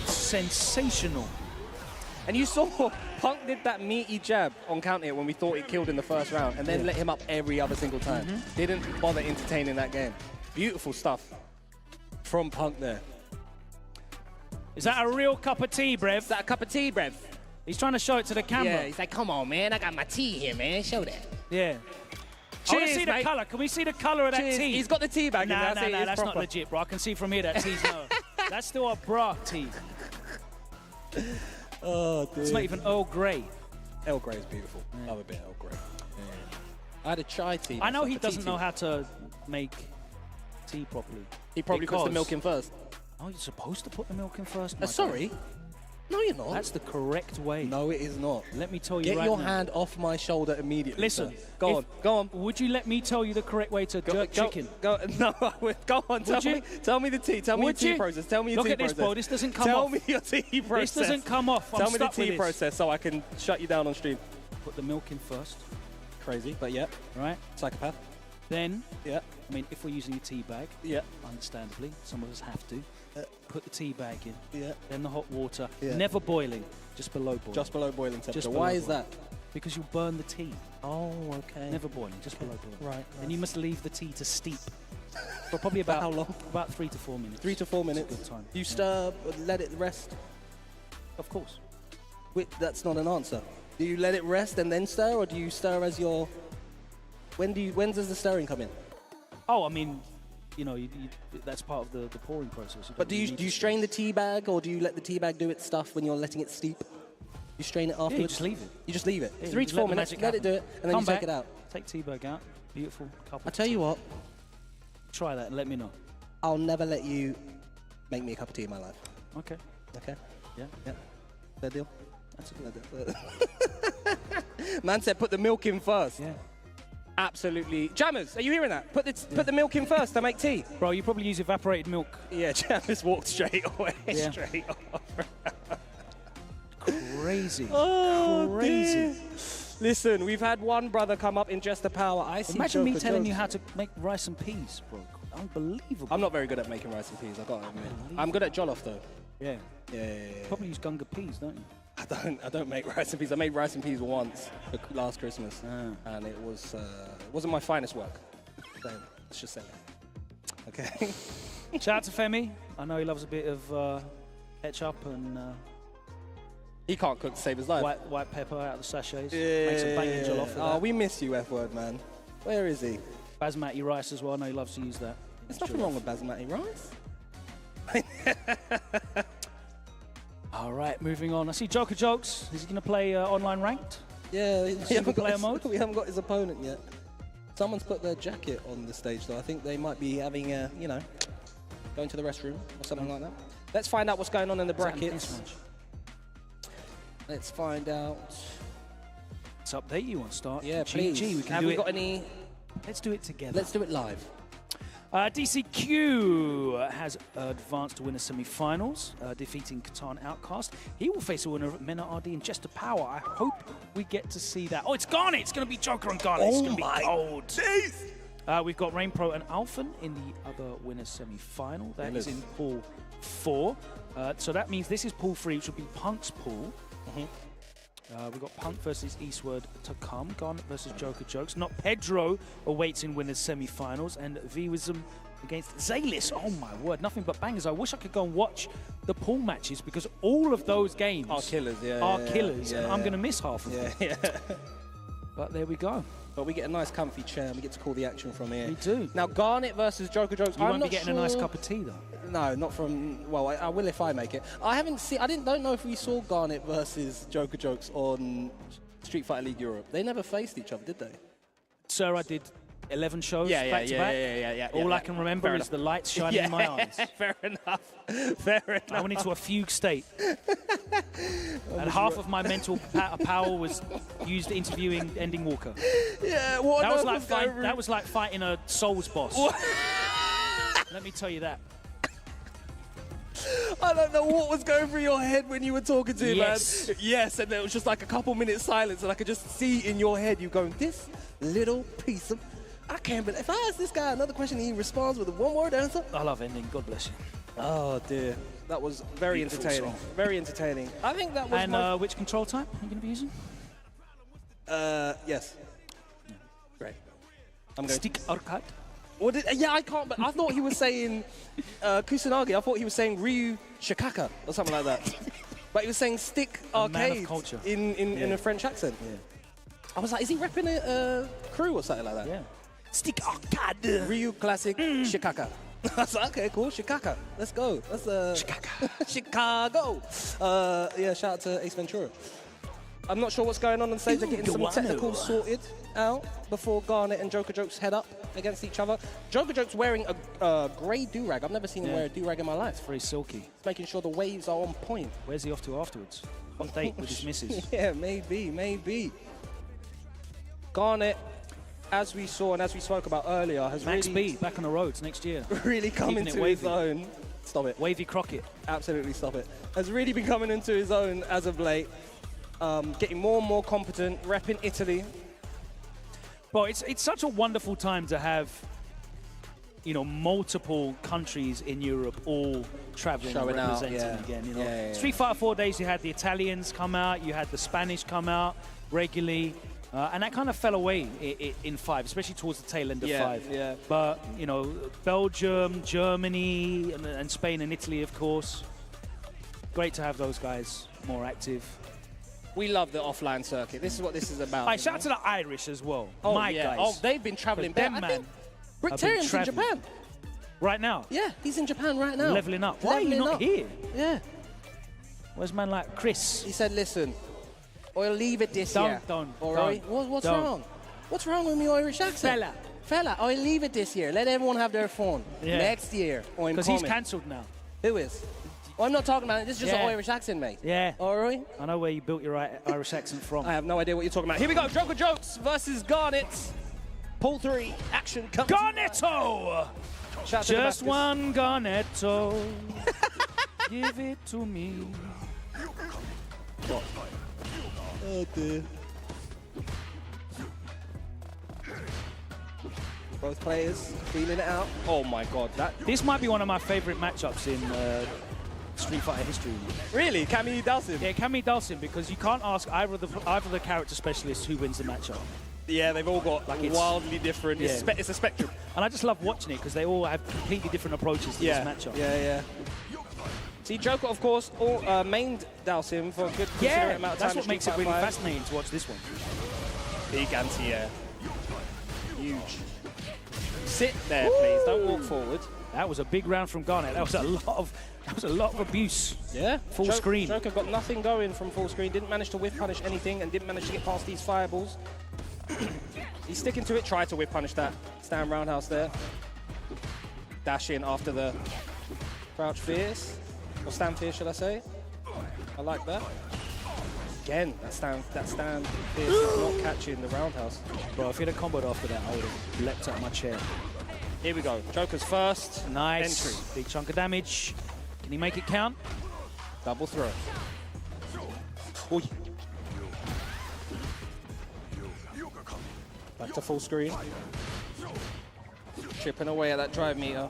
sensational. And you saw Punk did that meaty jab on counter hit when we thought it killed in the first round and then let him up every other single time. Didn't bother entertaining that game. Beautiful stuff from Punk there. Is that a real cup of tea, Brev? Is that a cup of tea, Brev? He's trying to show it to the camera. Yeah, he's like, come on, man. I got my tea here, man. Show that. Yeah. I want to Cheers, see the mate. colour. Can we see the colour of that Cheers. tea? He's got the tea bag in there. No, that's not legit, bro. I can see from here that tea's no. That's still a bra tea. Oh, dude. It's not even Earl Grey. Earl Grey is beautiful. Love a bit of Earl Grey. I had a chai tea. I know myself, he a tea doesn't know tea. how to make tea properly. He probably puts the milk in first. Oh, you're supposed to put the milk in first? Sorry? No, you're not. That's the correct way. No, it is not. Let me tell you Get right your now. hand off my shoulder immediately. Listen. sir. Go on. Would you let me tell you the correct way to jerk chicken? No, go on. Tell me the tea. Tell me your tea process. Tell me your Look tea at this, process. bro. This doesn't come Tell off. me your tea process. This doesn't come off. Tell I'm me the stuck with tea this. process so I can shut you down on stream. Put the milk in first. Crazy, but yeah. Right? Psychopath. Then, yeah. I mean, if we're using a tea bag, yeah. Understandably, some of us have to. Put the tea bag in. Yeah. Then the hot water. Yeah. Never boiling. Just below boiling. Just below boiling temperature. Just Why below is that? boiling. Because you'll burn the tea. Oh, okay. Never boiling, just below boiling. Right. Then you must leave the tea to steep. For probably about how long? About 3 to 4 minutes. 3 to 4 minutes. That's a good time. You stir, let it rest. Of course. Wait, that's not an answer. Do you let it rest and then stir, or do you stir as your? When does the stirring come in? Oh, I mean, you know, that's part of the pouring process. But do you strain the tea bag, or do you let the tea bag do its stuff when you're letting it steep? You strain it afterwards? Yeah, you just leave it. You just leave it. Yeah, 3 to 4 minutes. Let it do it, and then you take it out. Take tea bag out. Beautiful. I tell you what. Try that and let me know. I'll never let you make me a cup of tea in my life. Okay. Okay. Yeah. Yeah. Fair deal. That's a good deal. Man said put the milk in first. Yeah. Absolutely. Jammers, are you hearing that? Put the milk in first to make tea. Bro, you probably use evaporated milk. Yeah, Jammers walked straight away. Yeah. Straight off. Crazy. Oh, crazy. dear. Listen, we've had one brother come up in Just the Power. Imagine me telling you how to make rice and peas, bro. Unbelievable. I'm not very good at making rice and peas, I gotta admit. I'm good at jollof though. Yeah. Yeah. Probably use gunga peas, don't you? I don't make rice and peas. I made rice and peas once last Christmas, and it wasn't my finest work. So, let's just say that. Okay. Shout out to Femi. I know he loves a bit of ketchup and. He can't cook to save his life. White pepper out of the sachets. Yeah. Make some banging jollof with that. We miss you, F-word, man. Where is he? Basmati rice as well. I know he loves to use that. There's nothing wrong with basmati rice. All right, moving on. I see Joker Jokes. Is he going to play online ranked? Yeah, Single player mode? We haven't got his opponent yet. Someone's put their jacket on the stage, though. I think they might be having a, going to the restroom or something like that. Let's find out what's going on in the brackets. Let's find out. Let's update you on start. Yeah, please. Have we got any? Let's do it together. Let's do it live. DCQ has advanced to win the semi-finals, defeating Catan Outcast. He will face a winner of Menard and Jester Power. I hope we get to see that. Oh, it's Garnet. It's going to be Joker and Garnet. It's going to be cold. We've got Rain Pro and Alphen in the other winner's semi-final. That is in Pool 4. So that means this is Pool 3, which will be Punk's pool. We've got Punk versus Eastward to come. Garnet versus Joker Jokes. Not Pedro awaits in winners semi-finals. And V-Wisdom against Zalis. Oh my word, nothing but bangers. I wish I could go and watch the pool matches because all of those games are killers. And I'm going to miss half of them. Yeah. But there we go. But we get a nice comfy chair and we get to call the action from here. We do. Now, Garnet versus Joker Jokes. You won't be getting a nice cup of tea, though. No, not from. Well, I will if I make it. Don't know if we saw Garnet versus Joker Jokes on Street Fighter League Europe. They never faced each other, did they? Sir, I did 11 shows back to back. Yeah. All I can remember is the lights shining in my eyes. Fair enough. Fair enough. I went into a fugue state. And half of my mental power was used interviewing Ending Walker. Yeah, what that was like fighting a Souls boss. Let me tell you that. I don't know what was going through your head when you were talking to him, man. Yes, and there was just like a couple minutes silence, and I could just see in your head you going, this little piece of... I can't believe... If I ask this guy another question, he responds with a one-word answer. I love Ending. God bless you. Oh, dear. That was very Beautiful entertaining. song. Very entertaining. I think that was And which control type are you going to be using? Yes. Great. I'm going Stick arcade? I can't, but I thought he was saying Kusanagi. I thought he was saying Ryu Shikaka or something like that. But he was saying stick arcade in a French accent. Yeah. I was like, is he repping a crew or something like that? Yeah. Stick arcade. Ryu Classic Shikaka. I was like, okay, cool, Chicago. Let's go. That's Chicago. Chicago. Shout out to Ace Ventura. I'm not sure what's going on stage. They're getting some Guano. technicals sorted out before Garnet and Joker Jokes head up against each other. Joker Jokes wearing a grey do-rag. I've never seen him wear a do-rag in my life. It's very silky. He's making sure the waves are on point. Where's he off to afterwards? On date with his missus? Yeah, maybe. Garnet, as we saw and as we spoke about earlier, has Max really B back on the roads next year. really come into his own. Stop it. Wavy Crockett. Absolutely stop it. Has really been coming into his own as of late. Getting more and more competent, repping Italy. Well, it's such a wonderful time to have, you know, multiple countries in Europe all traveling and Showing out, representing again. You know, Yeah. Street Fighter 4 days, you had the Italians come out, you had the Spanish come out regularly, and that kind of fell away in 5, especially towards the tail end of 5. Yeah. But you know, Belgium, Germany, and Spain and Italy, of course. Great to have those guys more active. We love the offline circuit. This is what this is about. I shout out to the Irish as well. Oh, My yeah. guys. Oh, they've been traveling back. Them, I man. think Rick Terrian's in Japan. Right now? Yeah, he's in Japan right now. Leveling up. Why are you Leveling not up. here? Yeah. Where's man like Chris? He said, listen, I'll leave it this year. All right? What's wrong? What's wrong with my Irish accent? Fella, I'll leave it this year. Let everyone have their fun. Yeah. Next year, I'm Because he's coming. cancelled now. Who is? I'm not talking about it. This is just Yeah. an Irish accent, mate. Yeah. All right? I know where you built your Irish accent from. I have no idea what you're talking about. Here we go. Joker Jokes versus Garnet. Pull 3. Action comes. Garnetto! Shout out to the Just backers. one Garnetto. Give it to me. Oh, dear. Both players feeling it out. Oh, my God. This might be one of my favorite matchups in Street Fighter history. Really? Cammy Dawson? Yeah, Cammy Dawson, because you can't ask either of the character specialists who wins the matchup. Yeah, they've all got it's- wildly different. Yeah. It's a spectrum. And I just love watching it because they all have completely different approaches to this matchup. Yeah. See, Joker, of course, mained Dawson for a good considerable amount of time. That's what in makes Street it really Fighter V. fascinating to watch this one. Big anti-air. Huge. Sit there, please. Don't walk forward. That was a big round from Garnet. That was a lot of abuse. Yeah. Full screen. Joker got nothing going from full screen. Didn't manage to whip punish anything and didn't manage to get past these fireballs. He's sticking to it. Tried to whip punish that stand roundhouse there. Dash in after the crouch fierce. Or stand fierce, should I say? I like that. Again, that stand fierce is not catching the roundhouse. Bro, if he'd have comboed after that, I would have leapt out of my chair. Here we go. Joker's first Nice. entry. Big chunk of damage. Can he make it count? Double throw. Oy. Back to full screen. Chipping away at that drive meter.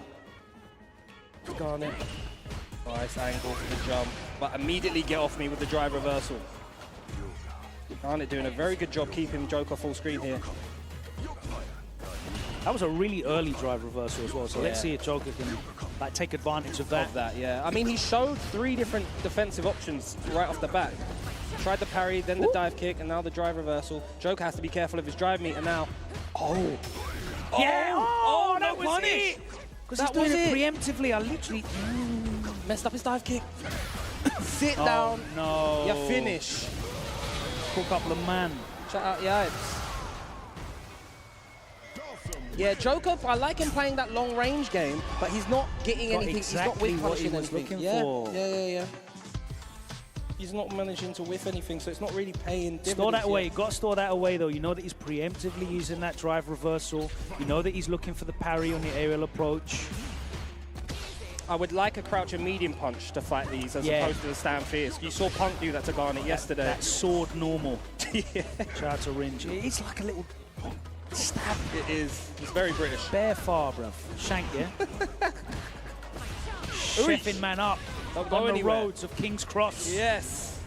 Garnet. Nice angle for the jump, but immediately get off me with the drive reversal. Garnet doing a very good job keeping Joker full screen here. That was a really early drive reversal as well, so let's Yeah. see if Joker can take advantage of that. Yeah. I mean, he showed 3 different defensive options right off the bat. Tried the parry, then the dive kick, and now the drive reversal. Joker has to be careful of his drive meter now. Oh! Yeah! Oh, that was punish. it! Because he's That doing was it it. preemptively. I literally... Messed up his dive kick. Sit Oh, down. no. You finish. Cool couple of man. Shout out Yipes. Yeah, Joker, I like him playing that long range game, but he's not getting Got anything. exactly he's not what he whiff was punishing looking anything. for. Yeah. He's not managing to whiff anything, so it's not really paying dividends. Store that yet. away. Got to store that away, though. You know that he's preemptively using that drive reversal. You know that he's looking for the parry on the aerial approach. I would like a crouch and medium punch to fight these as opposed to the stand fierce. You saw Punk do that to Garnet yesterday. That sword normal. Yeah. Shout out to Ringe. It's like a little stab. It is. It's very British. Bare far, bruv. Shank, yeah? Chefing man up Don't go on the anywhere. roads of King's Cross. Yes.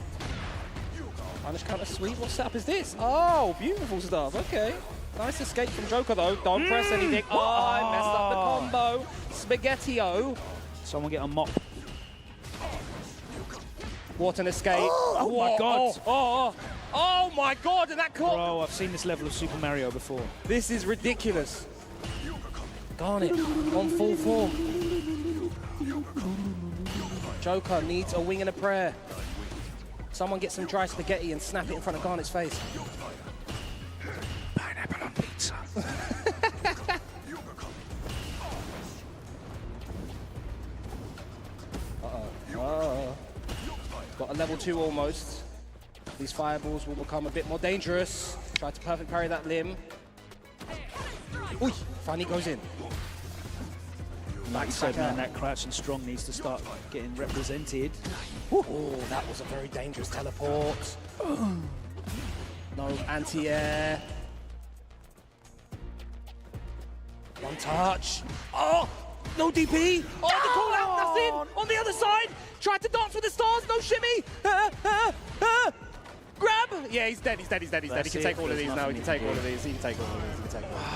Punish counter sweep. What setup is this? Oh, beautiful stuff. Okay. Nice escape from Joker, though. Don't press anything. Oh, I messed up the combo. Spaghetti-O. Someone get a mop. What an escape. Oh my God. Oh my God, and that caught. Bro, I've seen this level of Super Mario before. This is ridiculous. Garnet on full form. Joker needs a wing and a prayer Someone get some dry spaghetti and snap it in front of Garnet's face. Pineapple on pizza. Got a level 2 almost. These fireballs will become a bit more dangerous. Try to perfect parry that limb. Ooh, finally goes in. Like you said, man, that crouch and strong needs to start getting represented. Oh, that was a very dangerous teleport. No anti-air. One touch. Oh, no DP. Oh, the call out, nothing. On the other side, tried to dance with the stars, no shimmy. Grab. Yeah, he's dead, he's dead, he's dead, he's dead. He can take all of these now, he can take all of these, he can take all of these, he can take all of these.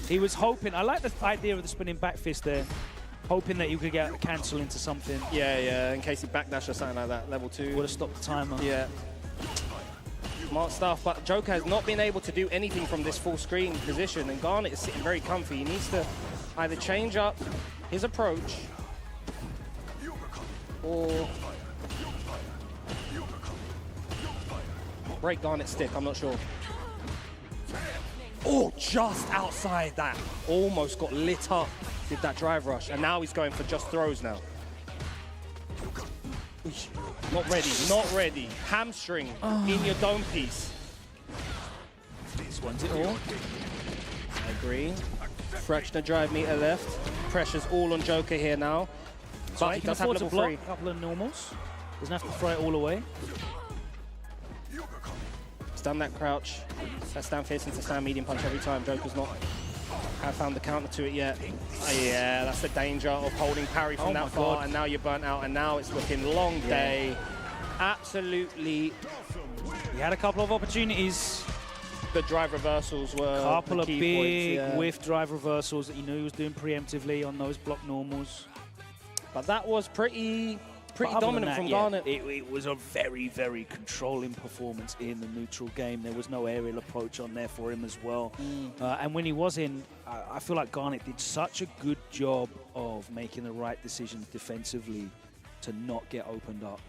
He was hoping, I like the idea of the spinning back fist there, hoping that you could get a cancel into something. Yeah, in case he backdash or something like that, level 2. Would have stopped the timer. Yeah. Smart stuff, but Joker has not been able to do anything from this full screen position, and Garnet is sitting very comfy. He needs to either change up his approach or break Garnet's stick, I'm not sure. Oh, just outside that. Almost got lit up with that drive rush, and now he's going for just throws now. Not ready, not ready. Hamstring in your dome piece. This one's it all. I agree. Fraction of drive meter left. Pressure's all on Joker here now. But he can afford to block a couple of normals. Doesn't have to throw it all away. Stun that crouch. That stand fierce into stand medium punch every time. Joker's not found the counter to it yet. Yeah, that's the danger of holding parry from that far, and now you're burnt out, and now it's looking long day. Absolutely. He had a couple of opportunities. The drive reversals were a couple of big points, whiff drive reversals that you knew he was doing preemptively on those block normals. But that was pretty dominant from Garnet. It was a very, very controlling performance in the neutral game. There was no aerial approach on there for him as well. And when he was in, I feel like Garnet did such a good job of making the right decisions defensively to not get opened up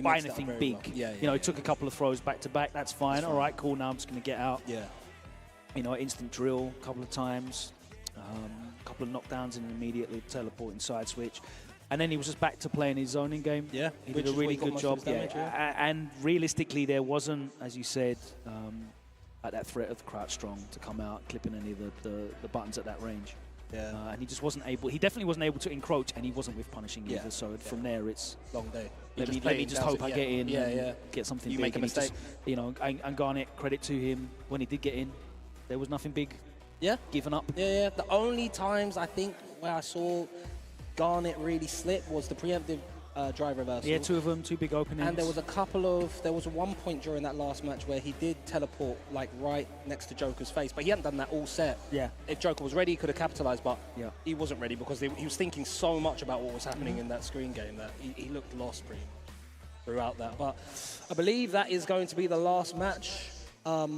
by anything big. Well. You know, he took a couple of throws back to back. That's fine. All right, cool. Now I'm just going to get out. Yeah. You know, instant drill a couple of times, a couple of knockdowns and immediately teleporting side switch. And then he was just back to playing his zoning game. Yeah, he did a really good job. And realistically, there wasn't, as you said, that threat of crouch strong to come out, clipping any of the buttons at that range. Yeah. And he just wasn't able. He definitely wasn't able to encroach, and he wasn't with punishing either. So from there, it's long day. Let me just hope I get in. Get something. You big. make a mistake. You know, and Garnet, credit to him, when he did get in, there was nothing big. Yeah. Given up. Yeah. The only times I think where I saw Garnet really slip was the preemptive drive reversal. Yeah, 2 of them, 2 big openings. And there was one point during that last match where he did teleport like right next to Joker's face, but he hadn't done that all set. Yeah. If Joker was ready, he could have capitalized, but he wasn't ready because he was thinking so much about what was happening in that screen game that he looked lost pretty throughout that. But I believe that is going to be the last match.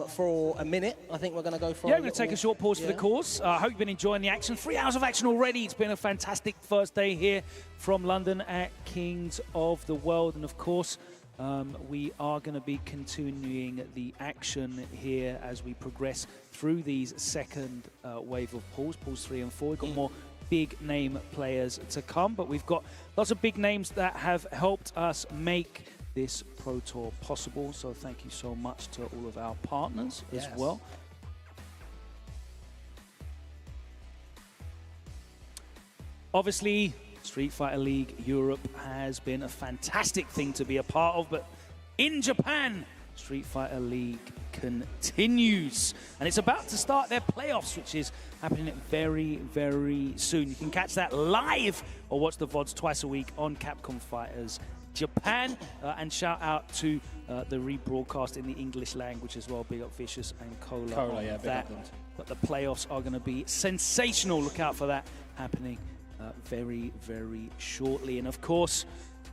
For a minute, I think we're going to go for we're going to take a short pause for the course. I hope you've been enjoying the action. 3 hours of action already. It's been a fantastic first day here from London at Kings of the World. And of course, we are going to be continuing the action here as we progress through these second wave of pools 3 and 4. We've got more big name players to come, but we've got lots of big names that have helped us make this Pro Tour possible, so thank you so much to all of our partners as well. Obviously, Street Fighter League Europe has been a fantastic thing to be a part of, but in Japan, Street Fighter League continues, and it's about to start their playoffs, which is happening very, very soon. You can catch that live or watch the VODs twice a week on Capcom Fighters Japan, and shout out to the rebroadcast in the English language as well. Big up Vicious and Cola on that. But the playoffs are going to be sensational. Look out for that happening very, very shortly. And of course,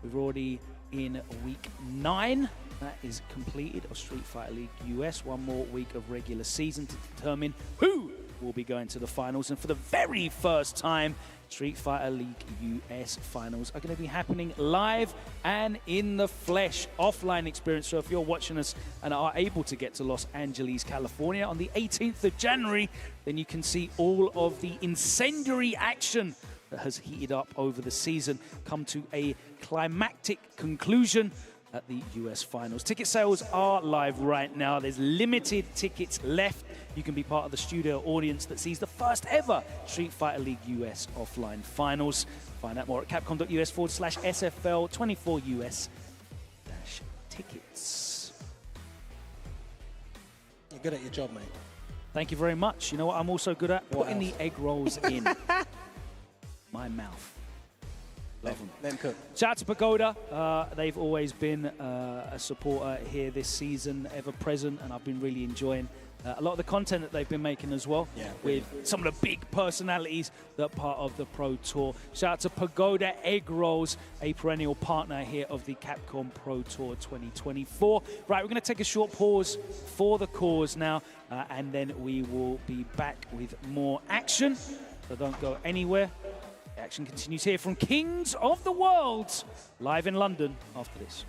we're already in week 9. That is completed of Street Fighter League US. One more week of regular season to determine who will be going to the finals. And for the very first time, Street Fighter League US finals are going to be happening live and in the flesh, offline experience. So if you're watching us and are able to get to Los Angeles, California on the 18th of January, then you can see all of the incendiary action that has heated up over the season come to a climactic conclusion at the US finals. Ticket sales are live right now. There's limited tickets left. You can be part of the studio audience that sees the first ever Street Fighter League US offline finals. Find out more at capcom.us/SFL24US-tickets. You're good at your job, mate. Thank you very much. You know what I'm also good at? Putting the egg rolls in my mouth. Love them. Let them cook. Shout out to Pagoda. They've always been a supporter here this season, ever present, and I've been really enjoying a lot of the content that they've been making as well, with some of the big personalities that are part of the Pro Tour. Shout out to Pagoda Egg Rolls, a perennial partner here of the Capcom Pro Tour 2024. Right, we're going to take a short pause for the cause now, and then we will be back with more action. So don't go anywhere. Action continues here from Kings of the World, live in London after this.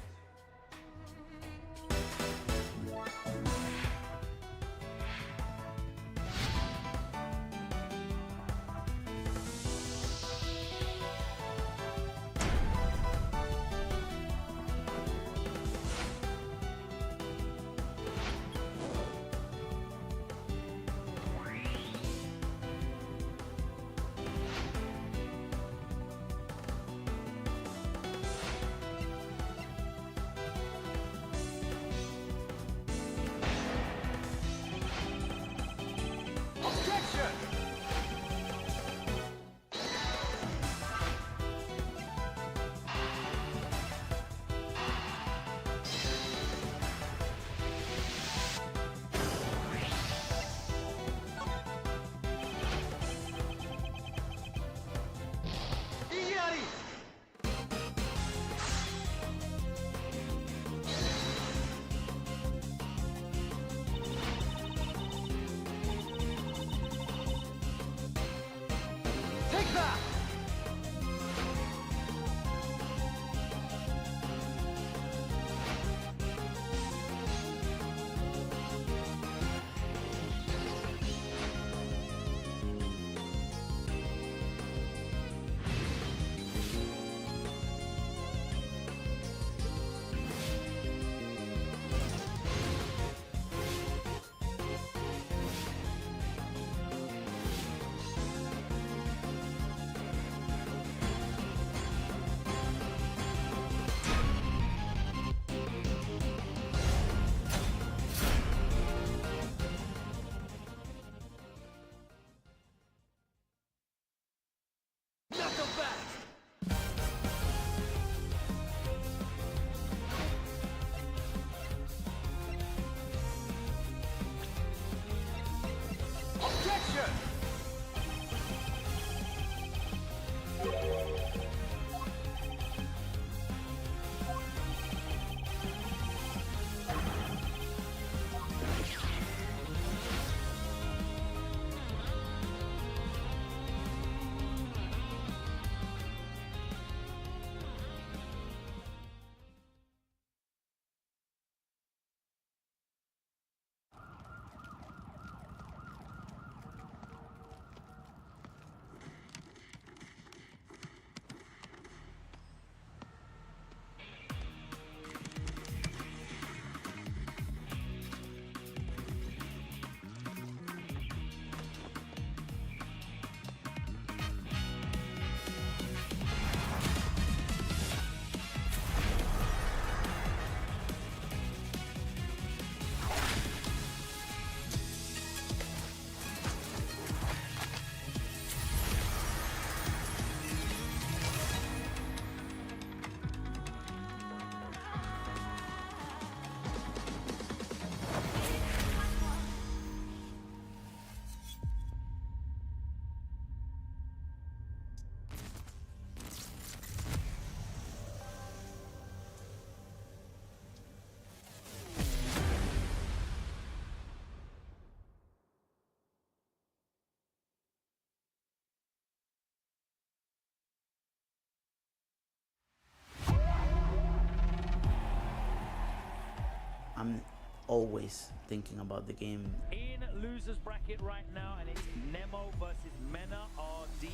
I'm always thinking about the game. In losers bracket right now, and it's Nemo versus Menard RD.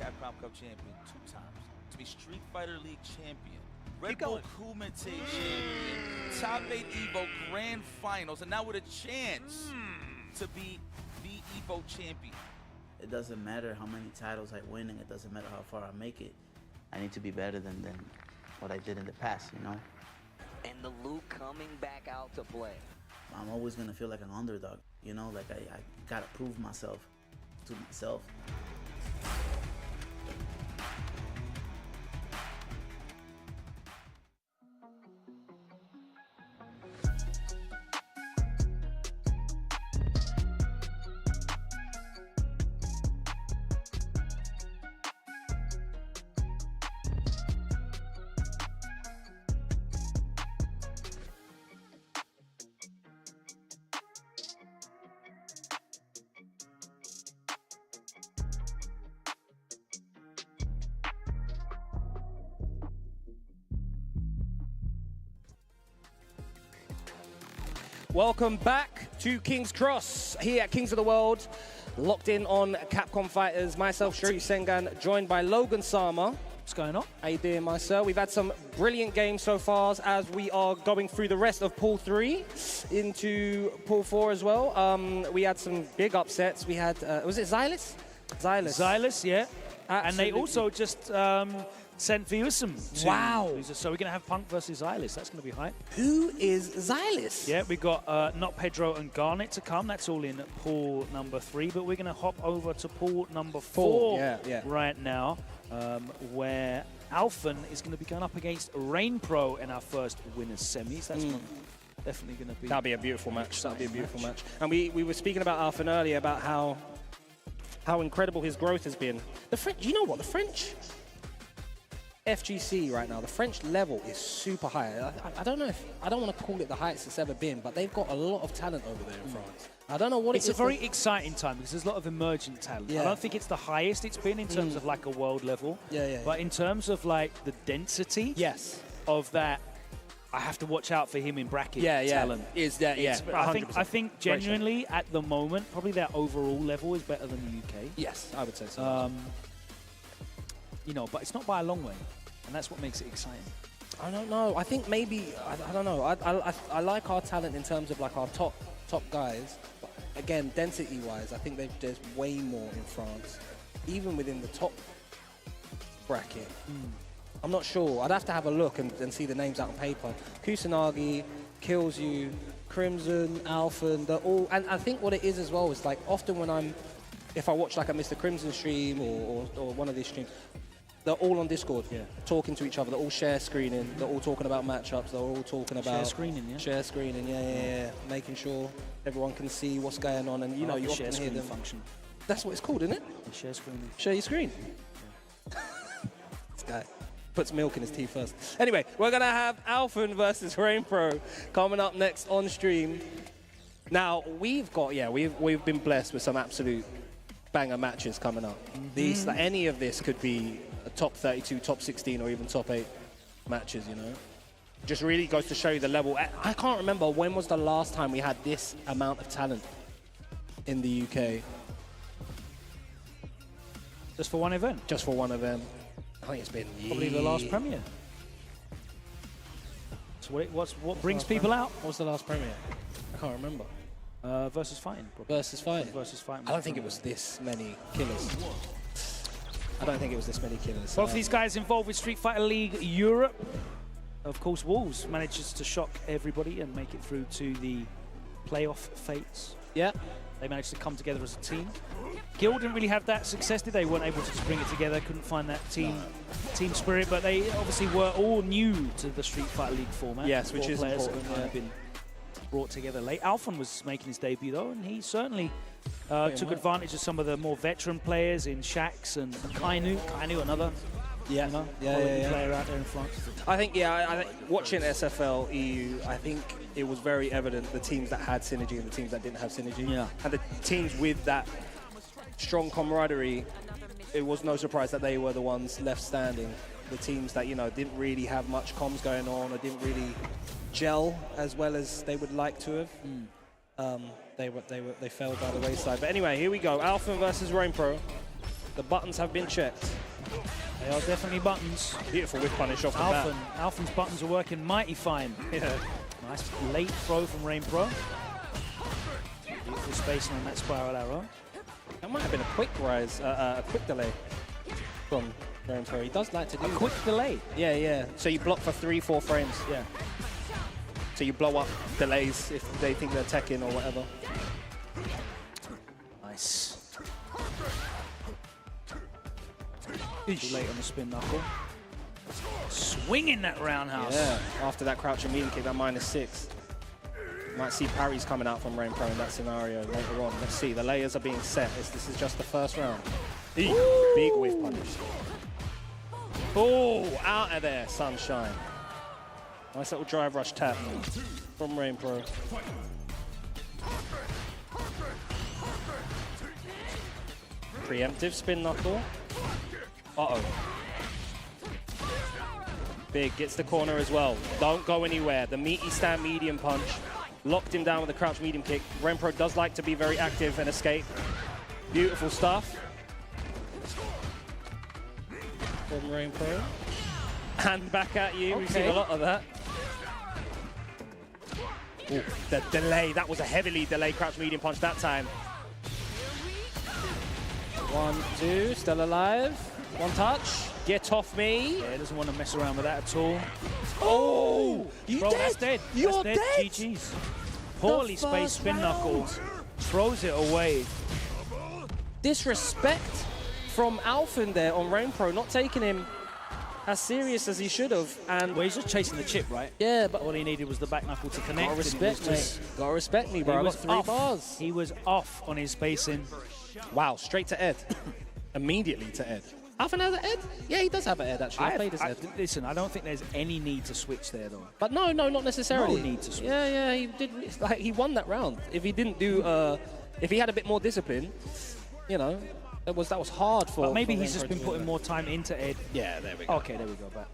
Capcom Cup champion 2 times. To be Street Fighter League champion. Red Bull Kumite champion. Top 8 EVO Grand Finals. And now with a chance to be the EVO champion. It doesn't matter how many titles I win, and it doesn't matter how far I make it. I need to be better than what I did in the past, you know? And the Luke coming back out to play. I'm always gonna feel like an underdog, you know? Like I gotta prove myself to myself. Welcome back to King's Cross here at Kings of the World. Locked in on Capcom Fighters. Myself, Shuri Sengan, joined by Logan Sama. What's going on? How you doing, my sir? We've had some brilliant games so far as we are going through the rest of Pool 3 into Pool 4 as well. We had some big upsets. We had, was it Xylus? Xylus, yeah. And they also just sent Viusum to losers. So we're going to have Punk versus Xylus. That's going to be hype. Who is Xylus? Yeah, we've got Not Pedro and Garnet to come. That's all in pool number 3. But we're going to hop over to pool number 4 right now, where Alphen is going to be going up against Rain Pro in our first winners semis. That's definitely going to be... That'll be a beautiful match. That'll be a beautiful match. And we were speaking about Alphen earlier about how incredible his growth has been. The French, you know what? The French FGC right now, the French level is super high. I don't know if, I don't want to call it the highest it's ever been, but they've got a lot of talent over there in France. I don't know what it's a very exciting time because there's a lot of emergent talent. I don't think it's the highest it's been in terms of like a world level. But in terms of like the density of that, I have to watch out for him in bracket talent. Is that, I think genuinely at the moment, probably their overall level is better than the UK. Yes, I would say so. You know, but it's not by a long way, and that's what makes it exciting. I don't know. I think maybe, I don't know. I like our talent in terms of like our top guys. But again, density-wise, I think there's way more in France, even within the top bracket. I'm not sure. I'd have to have a look and see the names out on paper. Kusanagi, Kills You, Crimson, Alphen, they're all... And I think what it is as well is like often when if I watch like a Mr. Crimson stream or one of these streams, they're all on Discord, talking to each other. They're all share screening. They're all talking about matchups. They're all talking about... Share screening, yeah? Share screening, yeah. Making sure everyone can see what's going on. And, you know, you often hear them... function. That's what it's called, isn't it? Share screening. Share your screen. This guy puts milk in his tea first. Anyway, we're going to have Alphen versus Rain Pro coming up next on stream. Now, we've got, we've been blessed with some absolute banger matches coming up. These, like, any of this could be a top 32, top 16, or even top 8 matches, you know? Just really goes to show you the level. I can't remember when was the last time we had this amount of talent in the UK. Just for one event? Just for one event. I think it's been probably the last premiere. So what brings people out? What was the last premiere? I can't remember. Versus Fighting. Probably. Versus Fighting. Versus Fighting. I don't think it was this many killers. I don't think it was this many killers. Both of these guys involved with Street Fighter League Europe. Of course, Wolves manages to shock everybody and make it through to the playoff fates. Yeah. They managed to come together as a team. Guild didn't really have that success, did they? Weren't able to just bring it together, couldn't find that team spirit, but they obviously were all new to the Street Fighter League format. Yes, which is important. Been brought together late. Alphen was making his debut though, and he certainly took advantage of some of the more veteran players in Shax and Kainu. Kainu, another player out there in France. I think, I think watching SFL EU, I think it was very evident the teams that had synergy and the teams that didn't have synergy. Yeah. And the teams with that strong camaraderie, it was no surprise that they were the ones left standing the teams that, you know, didn't really have much comms going on or didn't really gel as well as they would like to have. They fell by the wayside. But anyway, here we go. Alpha versus RainPro. The buttons have been checked. They are definitely buttons. Beautiful whip punish off the bat. Alphen's buttons are working mighty fine. Yeah. Nice late throw from RainPro. Beautiful spacing on that spiral arrow. That might have been a quick rise, a quick delay from RainPro. He does like to do a quick delay. Yeah, yeah. So you block for 3-4 frames. Yeah. So you blow up delays if they think they're teching or whatever. Nice. Too late on the spin knuckle. Swinging that roundhouse. Yeah, after that crouching medium kick, that -6. Might see parries coming out from RainPro in that scenario later on. Let's see, the layers are being set. This is just the first round. Big whiff punish. Oh, out of there, sunshine. Nice little drive rush tap from RainPro. Preemptive spin knuckle. Uh-oh. Big, gets the corner as well. Don't go anywhere. The meaty stand medium punch. Locked him down with a crouch medium kick. RainPro does like to be very active and escape. Beautiful stuff from RainPro. And back at you. We've seen a lot of that. Ooh, the delay. That was a heavily delayed crouch medium punch that time. 1, 2, still alive. One touch. Get off me. Yeah, doesn't want to mess around with that at all. Oh! Bro, that's dead. You're that's dead. dead. GG's. Poorly spaced spin knuckle. Throws it away. Disrespect from Alphen there on RainPro, not taking him as serious as he should have. And well, he's just chasing the chip, right? Yeah, but all he needed was the back knuckle to connect. Gotta respect me. Gotta respect me, bro. I got 3 bars. He was off on his spacing. Wow, straight to Ed. Immediately to Ed. Alphen has an Ed? Yeah, he does have an Ed, actually. I played his Ed. Listen, I don't think there's any need to switch there, though. But no, not necessarily. No need to switch. Yeah, yeah, he did. Like, he won that round. If he didn't do, if he had a bit more discipline, you know, that was hard for. But maybe he's just been putting more time into Ed. Yeah, there we go. Okay, there we go. Back.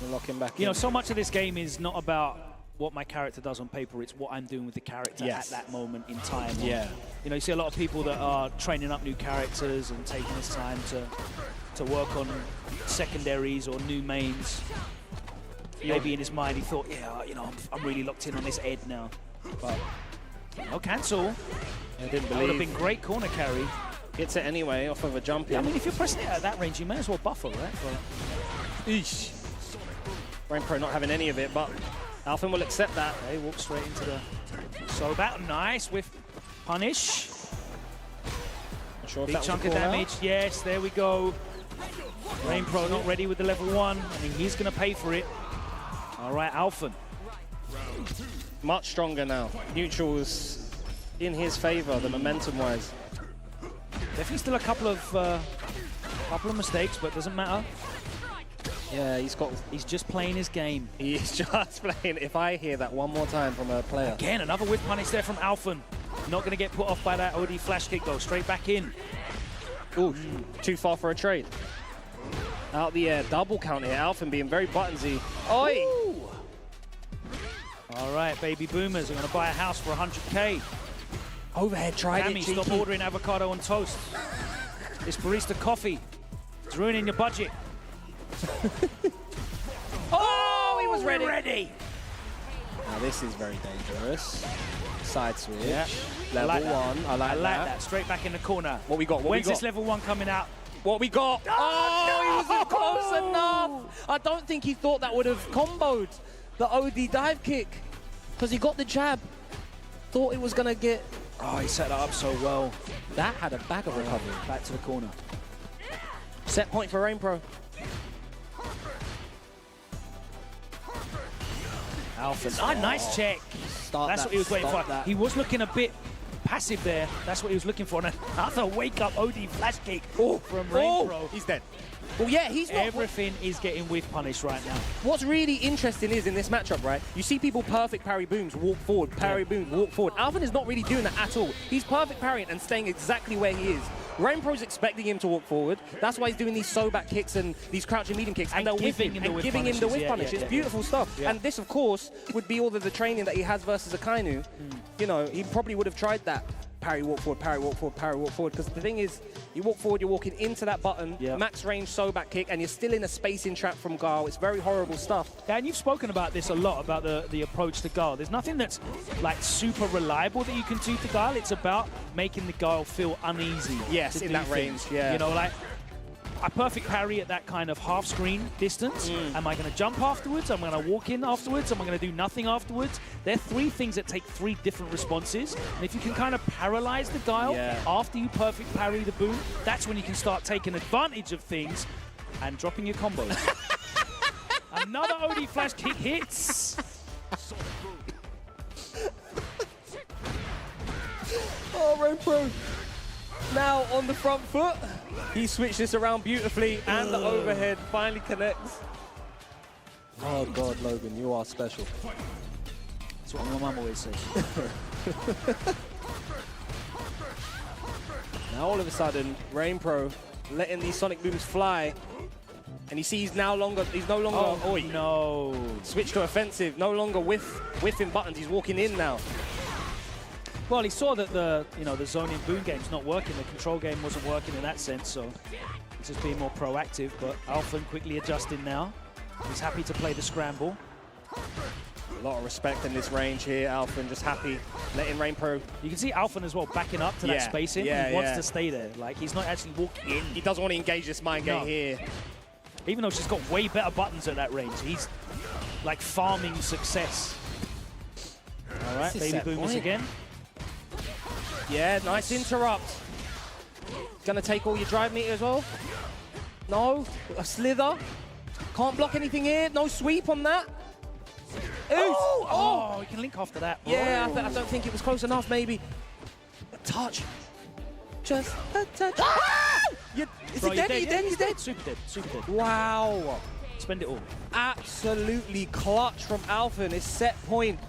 We'll lock him back. You know, so much of this game is not about what my character does on paper, it's what I'm doing with the character at that moment in time. Yeah. You know, you see a lot of people that are training up new characters and taking this time to work on secondaries or new mains. Maybe in his mind he thought, yeah, you know, I'm really locked in on this Ed now. But no cancel. I didn't believe. That would have been great corner carry. Gets it anyway off of a jump. Yeah, I mean, if you're pressing it at that range, you may as well buffer, right? But, eesh. RainPro not having any of it, but Alphen will accept that. They walk straight into the... So that nice with punish. Not sure if big that chunk was of a call damage. out. Yes, there we go. RainPro not ready with the level 1. I mean, he's going to pay for it. All right, Alphen. Much stronger now. Neutrals in his favor, the momentum-wise. Definitely still a couple of mistakes, but doesn't matter. Yeah, he's just playing his game. He's just playing. If I hear that one more time from a player. Again, another whip punish there from Alphen. Not going to get put off by that OD flash kick, though. Straight back in. Ooh, too far for a trade. Out the air, double count here. Alphen being very buttonsy. Oi! Ooh. All right, baby boomers are going to buy a house for 100K. Overhead, tried Tammy, it, stop ordering avocado on toast. This barista coffee is ruining your budget. Oh, he was ready. Now this is very dangerous. Side switch. Yeah. Level 1. I like that. Straight back in the corner. What we got? When's this level 1 coming out? What we got? Oh, he wasn't close enough. I don't think he thought that would have comboed the OD dive kick because he got the jab. Thought it was going to get... Oh, he set that up so well. That had a bag of recovery. Back to the corner. Set point for RainPro. Alphen. Ah, nice check. That's what he was waiting for. He was looking a bit passive there. That's what he was looking for. And another wake-up OD flash kick from RainPro. He's dead. Well, yeah, he's not... Everything is getting whiff punished right now. What's really interesting is in this matchup, right, you see people perfect parry booms, walk forward, parry booms, walk forward. Alphen is not really doing that at all. He's perfect parrying and staying exactly where he is. Rainpro's expecting him to walk forward. That's why he's doing these so-back kicks and these crouching medium kicks and giving him the whiff punish. It's beautiful stuff. And this, of course, would be all of the training that he has versus Akainu. You know, he probably would have tried that. Parry, walk forward, parry, walk forward, parry, walk forward. Because the thing is, you walk forward, you're walking into that button, max range so-back kick, and you're still in a spacing trap from Gile. It's very horrible stuff. Yeah, and you've spoken about this a lot, about the approach to Gile. There's nothing that's like super reliable that you can do to Gile. It's about making the Gile feel uneasy. Yes, in that range, yeah. You know, like a perfect parry at that kind of half screen distance. Am I going to jump afterwards? Am I going to walk in afterwards? Am I going to do nothing afterwards? They're three things that take three different responses. And if you can kind of paralyze the Gile after you perfect parry the boom, that's when you can start taking advantage of things and dropping your combos. Another OD flash kick hits. Oh, Rainpro. Now on the front foot. He switched this around beautifully, and the overhead finally connects. Oh, God, Logan, you are special. That's what my mum always says. Now, all of a sudden, Rainpro letting these Sonic Booms fly. And you see he's no longer... Oh, no. Switch to offensive. No longer whiffing buttons. He's walking in now. Well, he saw that the zoning boom game's not working. The control game wasn't working in that sense, so he's just being more proactive. But Alphen quickly adjusting now. He's happy to play the scramble. A lot of respect in this range here. Alphen just happy, letting Rainpro. You can see Alphen as well backing up to that spacing. He wants to stay there. Like, he's not actually walking in. He doesn't want to engage this mind game here. Even though she's got way better buttons at that range, he's like farming success. All right, baby boomers again. Yeah, nice interrupt. Gonna take all your drive meter as well. No, a slither. Can't block anything here. No sweep on that. Oh, he can link after that. Yeah, I don't think it was close enough, maybe. A touch. Just a touch. Ah! Is he dead? He's dead. Super dead. Super dead. Wow. Spend it all. Absolutely clutch from Alphen. It's set point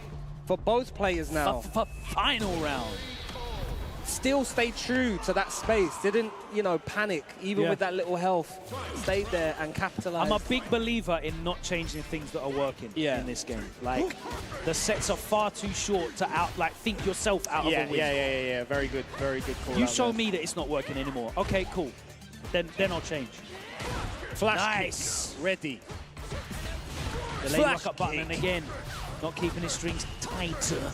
for both players now. For final round. Still stayed true to that space. Didn't, panic, even with that little health. Stayed there and capitalized. I'm a big believer in not changing things that are working in this game. Like, the sets are far too short to think yourself out of a win. Yeah. Very good call. You show me that it's not working anymore. Okay, cool. Then I'll change. Flash nice. Kick. Ready. The lady rock up button, and again, not keeping his strings tighter.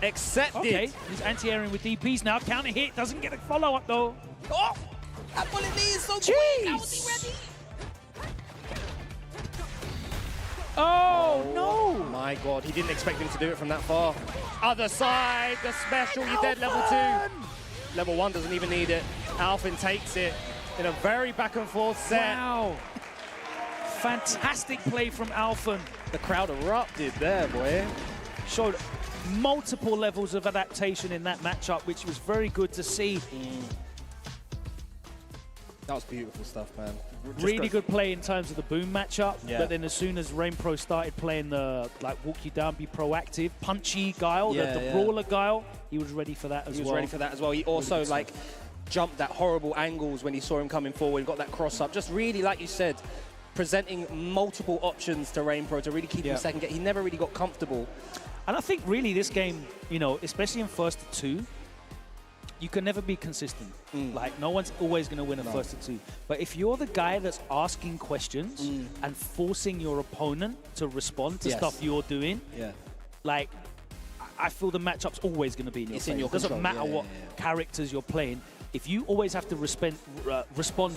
Accepted. Okay, he's anti-airing with DPs now. Counter hit, doesn't get a follow-up though. Oh, that bullet knee is so quick. How was he ready? Oh, no. My God, he didn't expect him to do it from that far. Other side, the special, you're dead, level 2. Level 1 doesn't even need it. Alphen takes it in a very back and forth set. Wow. Fantastic play from Alphen. The crowd erupted there, boy. Showed multiple levels of adaptation in that matchup, which was very good to see. That was beautiful stuff, man. Really good play in terms of the boom matchup, but then as soon as Rainpro started playing the walk you down, be proactive, punchy Guile, the brawler Guile, he was ready for that as well. He was ready for that as well. He also jumped at horrible angles when he saw him coming forward, got that cross up. Just really, like you said, presenting multiple options to Rainpro to really keep him second. He never really got comfortable. And I think really this game, especially in first to 2, you can never be consistent. Like, no one's always going to win a first to 2. But if you're the guy that's asking questions and forcing your opponent to respond to stuff you're doing, like, I feel the matchup's always going to be in your favor. It doesn't matter what characters you're playing. If you always have to respond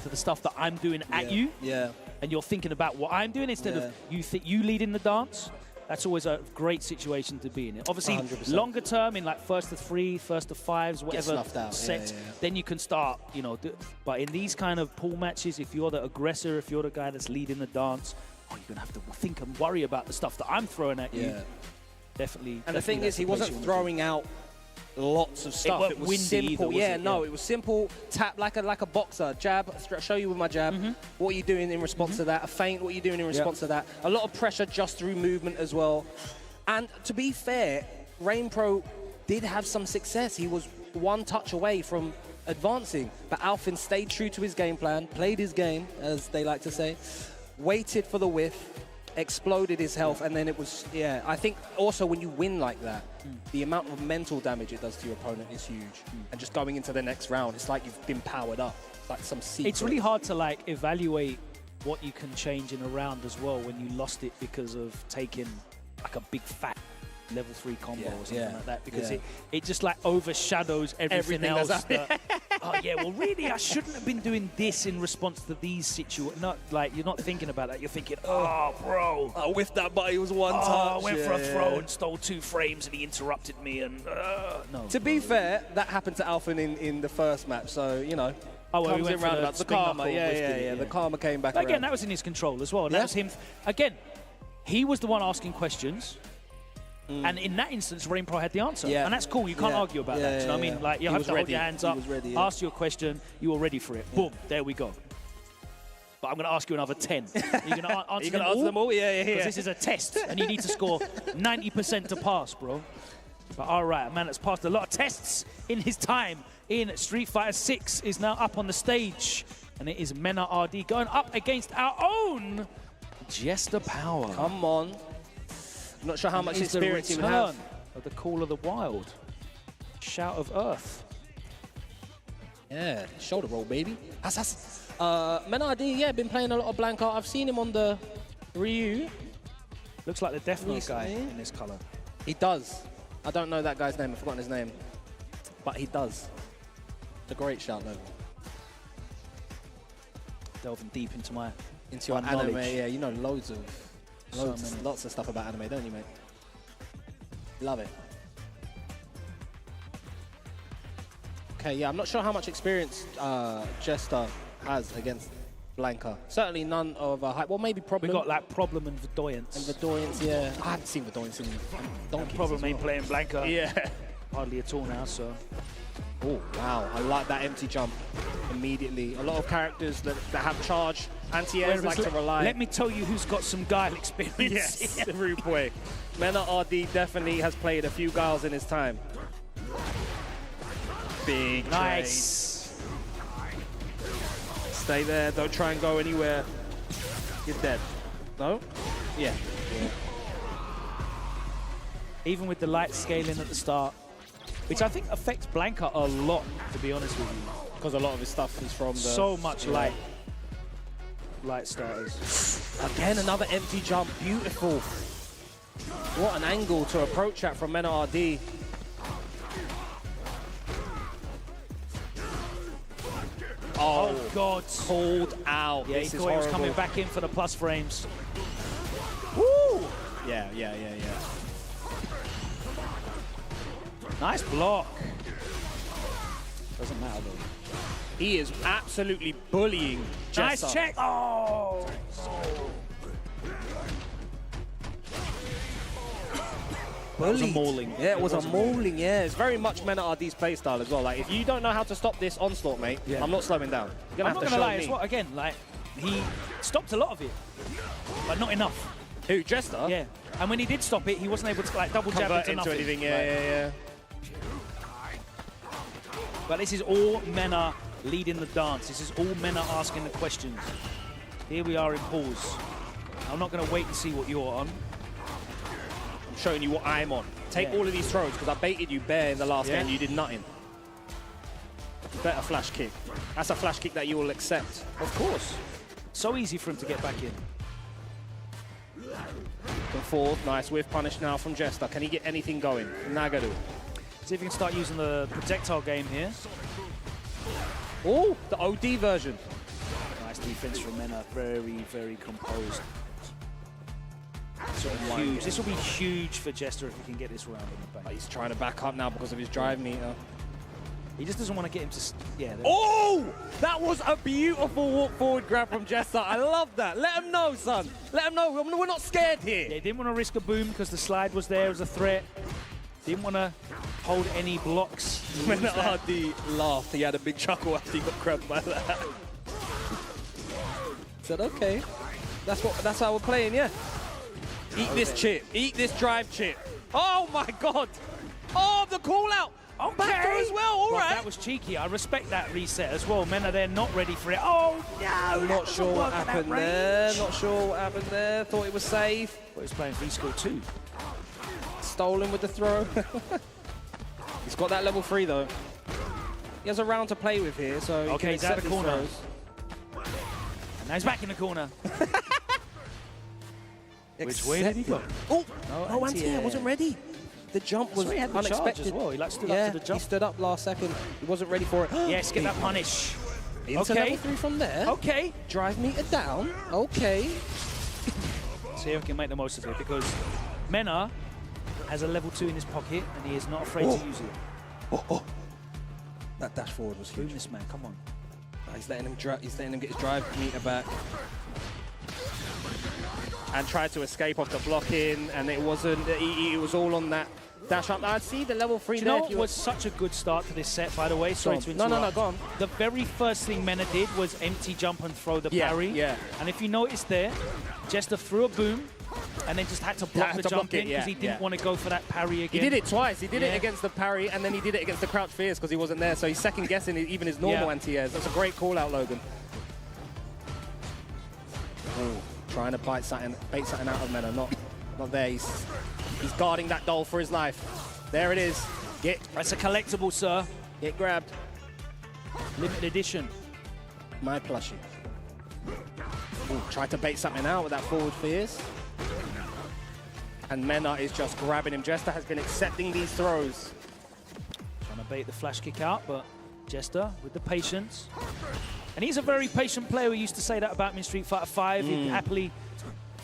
to the stuff that I'm doing at you, and you're thinking about what I'm doing instead of you leading the dance, that's always a great situation to be in. Obviously, 100%. Longer term, in like first to 3, first to 5s, whatever sets, then you can start, but in these kind of pool matches, if you're the aggressor, if you're the guy that's leading the dance, you're going to have to think and worry about the stuff that I'm throwing at you. Definitely. And the thing is, he wasn't throwing out lots of stuff. It was simple. It was simple. Tap like a boxer. Jab. Show you with my jab. What are you doing in response to that? A feint. What are you doing in response to that? A lot of pressure just through movement as well. And to be fair, Rainpro did have some success. He was one touch away from advancing. But Alfin stayed true to his game plan, played his game, as they like to say, waited for the whiff, exploded his health, and then it was, yeah. I think also when you win like that, the amount of mental damage it does to your opponent is huge. And just going into the next round, it's like you've been powered up, like some secret. It's really hard to like evaluate what you can change in a round as well when you lost it because of taking like a big fat level 3 combo or something like that, because it just like overshadows everything else. Oh yeah, well really I shouldn't have been doing this in response to these situations. Not like you're not thinking about that. You're thinking, oh bro, I whiffed that, but it was one touch. I went for a throw and stole 2 frames and he interrupted me and no. To be fair, that happened to Alfin in the first match, so you know. Oh, well, comes in roundabouts. The karma, the karma came back But again, around. that was in his control as well. And that was him. Again, he was the one asking questions. And in that instance, Rain Pro had the answer. And that's cool. You can't argue about that. You know what I mean? Like, you have to hold your hands up, ask you a question, you were ready for it. Boom, there we go. But I'm going to ask you another 10. You're going to answer them all? Yeah. Because this is a test, and you need to score 90% to pass, bro. But all right, a man that's passed a lot of tests in his time in Street Fighter 6 is now up on the stage. And it is Menard going up against our own Jester Power. Come on. I'm not sure how much experience he would have. Of the Call of the Wild. Shout of Earth. Yeah, shoulder roll, baby. Menard, been playing a lot of Blanca. I've seen him on the Ryu. Looks like the Death Note guy in this color. He does. I don't know that guy's name. I've forgotten his name. But he does. It's a great shout, though. Delving deep into my your anime. knowledge. Yeah, you know lots of stuff about anime, don't you, mate? Love it. Okay, yeah, I'm not sure how much experience Jester has against Blanca. Certainly none of hype. Well, maybe Problem. We got like Problem and Vidoyance. And Vidoyance, yeah. I haven't seen Vidoyance in donkeys. Problem ain't playing Blanca. Yeah. Hardly at all now, so. Oh, wow. I like that empty jump immediately. A lot of characters that have charge, anti-airs like to rely. Let me tell you who's got some guile experience. Yes, rude boy. Menard definitely has played a few guiles in his time. Big nice. Stay there. Don't try and go anywhere. You're dead. No? Yeah. Even with the light scaling at the start, which I think affects Blanca a lot, to be honest with you. Because a lot of his stuff is from the... So much light starters. Again, another empty jump. Beautiful. What an angle to approach at from Menard. Oh, God. Called out. Yeah, this he is thought he was horrible. coming back in for the plus frames. Woo! Yeah. Nice block. Doesn't matter, though. He is absolutely bullying Jester. Nice check. Oh! That was a mauling. Yeah, it was a mauling, yeah. It's very much Menard's play style as well. Like, if you don't know how to stop this onslaught, mate, I'm not slowing down. You're I'm going to have to not show gonna lie, me. it's what, again, like, he stopped a lot of it, but not enough. Who, Jester? Yeah. And when he did stop it, he wasn't able to, like, double jab Convert into nothing. anything, yeah. But this is all Menard leading the dance. This is all Menard asking the questions. Here we are in pause. I'm not going to wait and see what you're on. I'm showing you what I'm on. Take all of these throws, because I baited you bare in the last game. You did nothing. Better flash kick. That's a flash kick that you will accept. Of course. So easy for him to get back in. And forth. Nice whiff punish now from Jester. Can he get anything going? Nagadu. See if he can start using the projectile game here. Oh, the OD version. Nice defense from Menard. Very, very composed. Huge. This will be huge for Jester if he can get this round in the back. He's trying to back up now because of his drive meter. He just doesn't want to get him to... Yeah. Oh! That was a beautiful walk forward grab from Jester. I love that. Let him know, son. Let him know. We're not scared here. Yeah, he didn't want to risk a boom because the slide was there as a threat. Didn't want to hold any blocks. When RD laughed, he had a big chuckle after he got grabbed by that. Said, okay. That's how we're playing, yeah. Eat this chip. Eat this drive chip. Oh, my God. Oh, the call out. Okay. Back throw as well. All right. that was cheeky. I respect that reset as well. Menard, they're not ready for it. Oh, no! Not sure what happened there. Not sure what happened there. Thought it was safe. But he's playing V-School too. Stolen with the throw. He's got that level 3 though. He has a round to play with here, so okay, he's out of the corner. Throws. And now he's back in the corner. Which way did he go? Oh, no, anti-air wasn't ready. The jump was unexpected. As well. He stood up to the jump. He stood up last second. He wasn't ready for it. Yes, get that punish. Into level 3 from there. Okay. Drive meter down. Okay. See if we can make the most of it, because Menard has a level 2 in his pocket and he is not afraid to use it. That dash forward was huge. Boom this man, come on. He's letting him get his drive meter back. And tried to escape off the blocking, and it wasn't. It was all on that dash up. I see the level 3 there. It was such a good start to this set, by the way. Sorry to interrupt. No, go on. The very first thing Menard did was empty jump and throw the parry. Yeah. And if you notice there, Jester threw a boom, and then just had to block the jump in because he didn't want to go for that parry again. He did it twice. He did it against the parry, and then he did it against the crouch fierce because he wasn't there. So he's second guessing even his normal anti-airs. That's a great call out, Logan. Oh, trying to bait something out of Menard. Not there. He's guarding that doll for his life. There it is. That's a collectible, sir. Get grabbed. Limited edition. My plushie. Ooh, tried to bait something out with that forward fierce. And Menard is just grabbing him. Jester has been accepting these throws. Trying to bait the flash kick out, but Jester with the patience. And he's a very patient player. We used to say that about him in Street Fighter 5. He'd happily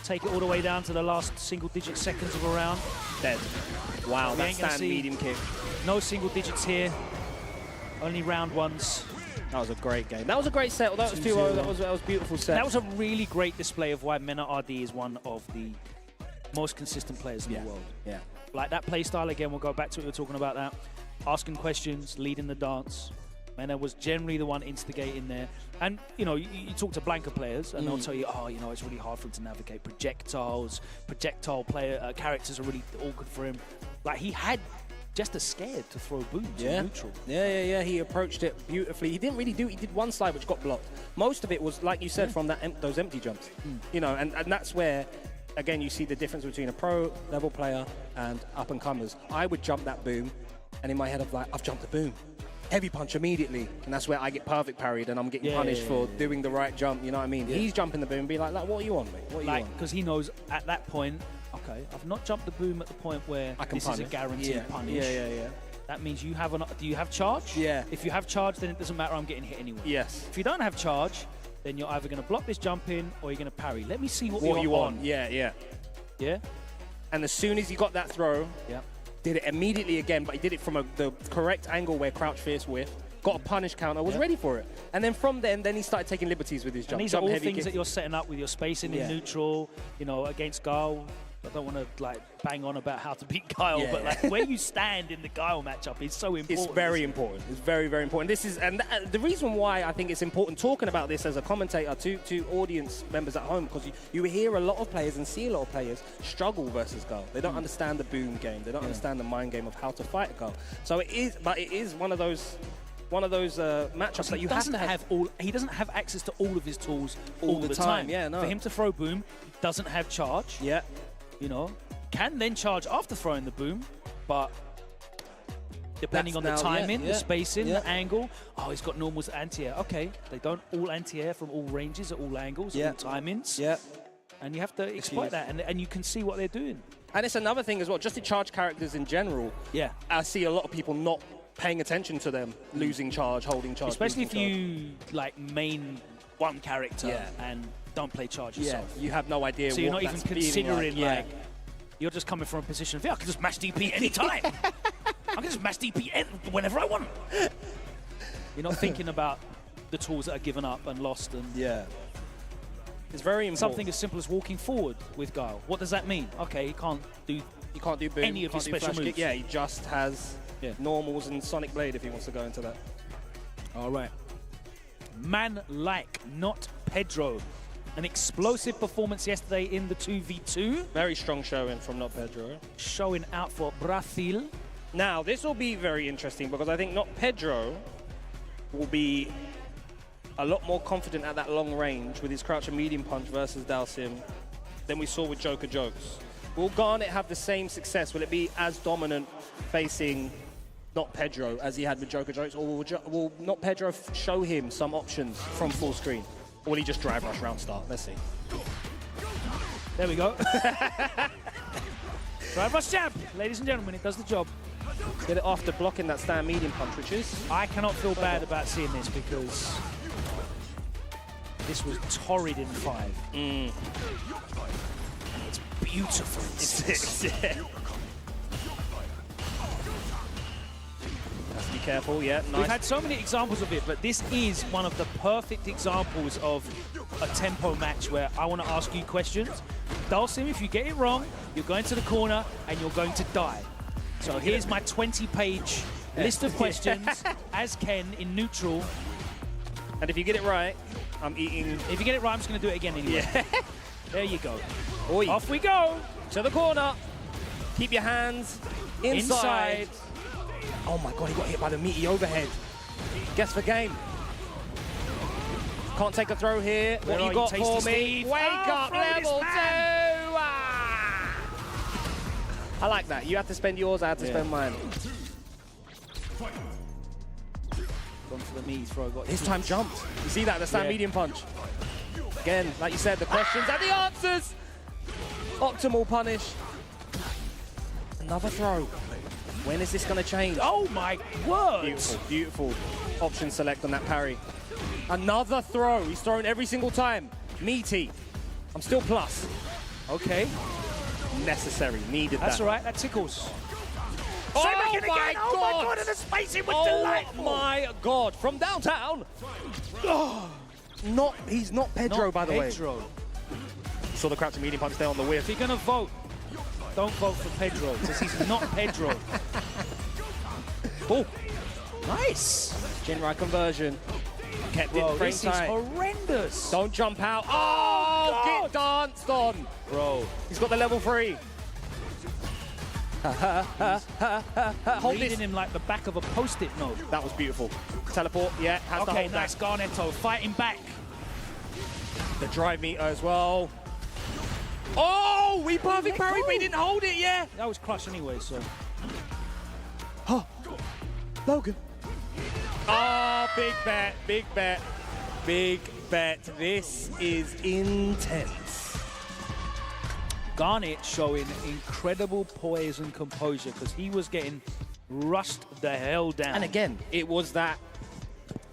take it all the way down to the last single-digit seconds of a round. Dead. Wow, that stand medium kick. No single digits here. Only round ones. That was a great game. That was a great set. That was 2-0. That was a beautiful set. That was a really great display of why Menard RD is one of the most consistent players in the world. Yeah. Like that play style, again, we'll go back to what we were talking about that. Asking questions, leading the dance. Menard was generally the one instigating there. And, you know, you talk to Blanca players and they'll tell you, oh, you know, it's really hard for him to navigate projectiles. Projectile characters are really awkward for him. Like, he had just scared to throw booms in neutral. Yeah. He approached it beautifully. He didn't really do it. He did one slide which got blocked. Most of it was, like you said, from that those empty jumps. You know, and that's where, again, you see the difference between a pro level player and up-and-comers. I would jump that boom, and in my head, I've jumped the boom. Heavy punch immediately, and that's where I get perfect parried and I'm getting punished for doing the right jump, you know what I mean? He's jumping the boom and be like, what are you on, mate? What are you on? Because he knows at that point, okay, I've not jumped the boom at the point where this is a guaranteed punish. Yeah. That means you have do you have charge? Yeah. If you have charge, then it doesn't matter, I'm getting hit anyway. Yes. If you don't have charge, then you're either going to block this jump in or you're going to parry. Let me see what you you're on. Yeah. Yeah? And as soon as he got that throw, did it immediately again, but he did it from the correct angle where crouch fierce whiff. Got a punish counter, was ready for it. And then from then he started taking liberties with his jump. And these are all things that you're setting up with your spacing in neutral, you know, against Guile. I don't want to like bang on about how to beat Guile, but like where you stand in the Guile matchup is so important. It's very important. It's very, very important. This is, and the reason why I think it's important talking about this as a commentator to audience members at home, because you hear a lot of players and see a lot of players struggle versus Guile. They don't understand the boom game. They don't understand the mind game of how to fight Guile. So it is one of those matchups that you have to have. He doesn't have access to all of his tools all the time. Yeah, no. For him to throw boom, he doesn't have charge. Yeah. You know, can then charge after throwing the boom, but depending on the timing, the spacing, the angle. Oh, he's got normals anti-air. Okay, they don't all anti-air from all ranges at all angles, all timings. Yeah. And you have to exploit that, and you can see what they're doing. And it's another thing as well, just in charge characters in general. Yeah. I see a lot of people not paying attention to them, losing charge, holding charge. Especially if you like main one character and don't play charge yourself. You have no idea. So you're not even considering like you're just coming from a position of I can just mash DP anytime. I can just mash DP whenever I want. You're not thinking about the tools that are given up and lost and it's very important. Something as simple as walking forward with Guile. What does that mean? Okay, he can't do boom, any of his special moves. Yeah, he just has normals and Sonic Blade if he wants to go into that. All right. Man like, not Pedro. An explosive performance yesterday in the 2v2. Very strong showing from Not Pedro. Showing out for Brazil. Now, this will be very interesting because I think not Pedro will be a lot more confident at that long range with his crouch and medium punch versus Dalsim than we saw with Joker Jokes. Will Garnet have the same success? Will it be as dominant facing not Pedro as he had with Joker Jokes? Or will not Pedro show him some options from full screen? Or will he just drive rush round start? Let's see. There we go. Drive rush jab, ladies and gentlemen, it does the job. Get it after blocking that stand medium punch, which is... I cannot feel bad about seeing this because this was torrid in 5. It's beautiful in 6. Yeah. Has to be careful, yeah. Nice. We've had so many examples of it, but this is one of the perfect examples of a tempo match where I want to ask you questions. Dalsim, if you get it wrong, you're going to the corner and you're going to die. So here's my 20-page list of questions as Ken in neutral. And if you get it right, I'm eating... If you get it right, I'm just going to do it again anyway. Yeah. There you go. Oi. Off we go. To the corner. Keep your hands inside. Oh my God, he got hit by the meaty overhead. Guess the game. Can't take a throw here. What you got for me? Wake up, level 2! I like that. You have to spend yours, I have to spend mine. Gone for the knee throw. This time jumped. You see that? The stand medium punch. Again, like you said, the questions and the answers. Optimal punish. Another throw. When is this going to change? Oh my word! Beautiful, beautiful. Option select on that parry. Another throw. He's thrown every single time. Meaty. I'm still plus. Okay. Necessary. Needed That's that. all right. That tickles. Oh my God. Oh my God, and the spacing was delightful. Oh my God, from downtown. He's not Pedro, by the way. Saw the crouch and medium punch there on the whiff. If you're going to vote, don't vote for Pedro, because he's not Pedro. Oh, nice. Jinrai conversion. Kept it frame this tight. is horrendous. Don't jump out. Oh, get danced on. Bro. He's got the level 3. Hold Reading this. him like the back of a post-it note. That was beautiful. Teleport, yeah. Has to Okay, hold nice. that. Garnetto fighting back. The drive meter as well. Oh, we perfect parry, but he didn't hold it, yeah. That was clutch anyway, so. Oh, Logan. Oh, big bet, big bet, big bet. This is intense. Garnet showing incredible poise and composure because he was getting rushed the hell down. And again, it was that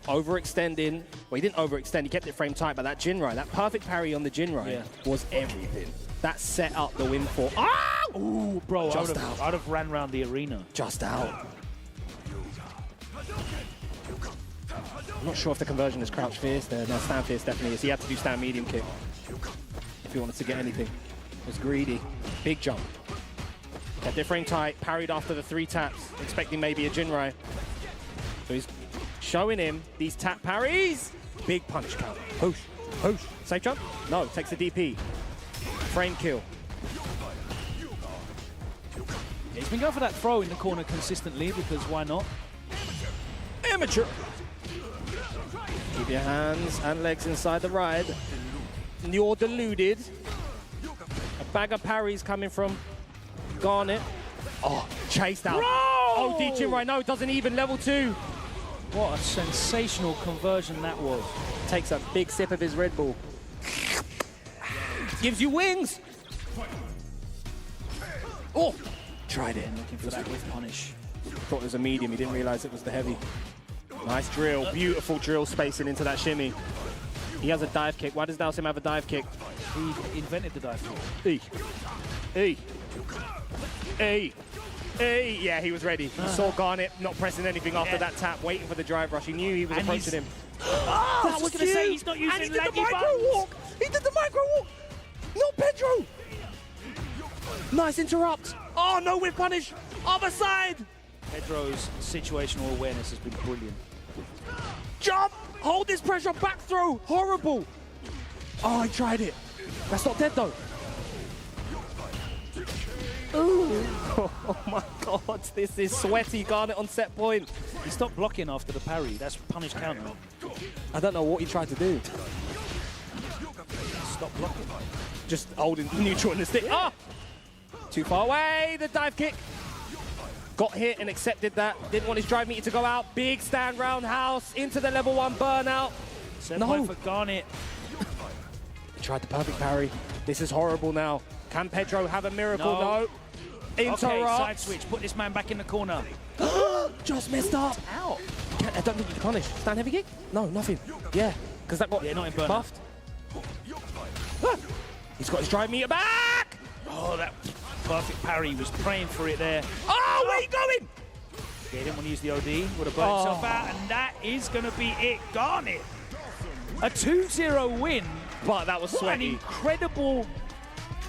overextending. Well, he didn't overextend, he kept it frame tight, but that Jinrai, that perfect parry on the Jinrai was everything. That set up the win for... Ah! Ooh, bro, Just I'd have ran around the arena. Just out. I'm not sure if the conversion is crouch fierce there. No, stand fierce definitely is. He had to do stand medium kick if he wanted to get anything. It was greedy. Big jump. Kept it frame tight, parried after the 3 taps, expecting maybe a Jinrai. So he's showing him these tap parries. Big punch count. Push, push. Safe jump? No, takes the DP. Frame kill. He's been going for that throw in the corner consistently because why not? Amateur. Keep your hands and legs inside the ride. You're deluded. A bag of parries coming from Garnet. Oh, chased out. Bro! Oh, D Jinrai, no, doesn't even level 2. What a sensational conversion that was. Takes a big sip of his Red Bull. Gives you wings. Oh, tried it. Looking for that with punish. Thought it was a medium, he didn't realize it was the heavy. Nice drill, beautiful drill spacing into that shimmy. He has a dive kick. Why does Dalsim have a dive kick? He invented the dive kick. Hey. Hey. Hey. Yeah, he was ready. He saw Garnet not pressing anything after that tap, waiting for the drive rush. He knew he was approaching him. Oh, I was going to say he's not using and he did the laggy micro buttons. walk. He did the micro walk. No Pedro. Nice interrupt. Oh, no whip punish. Other side. Pedro's situational awareness has been brilliant. Jump. Hold this pressure. Back throw. Horrible. Oh, he tried it. That's not dead, though. Ooh. Oh my God, this is sweaty. Garnet on set point. He stopped blocking after the parry. That's punish counter. I don't know what he tried to do. Stop blocking. Just holding neutral in the stick. Ah! Too far away. The dive kick. Got hit and accepted that. Didn't want his drive meter to go out. Big stand roundhouse into the level 1 burnout. Set point for Garnet. He tried the perfect parry. This is horrible now. Can Pedro have a miracle? No. Interrupt. Okay, side switch. Put this man back in the corner. Just messed up. Ow. I don't think you can punish. Stand heavy kick? No, nothing. Yeah, because that got not in burnout. buffed. Ah. He's got his drive meter back. Oh, that perfect parry. He was praying for it there. Oh, where are you going? Yeah, he didn't want to use the OD. Would have burned himself out, and that is going to be it. Garnet. A 2-0 win. But that was what sweaty. An incredible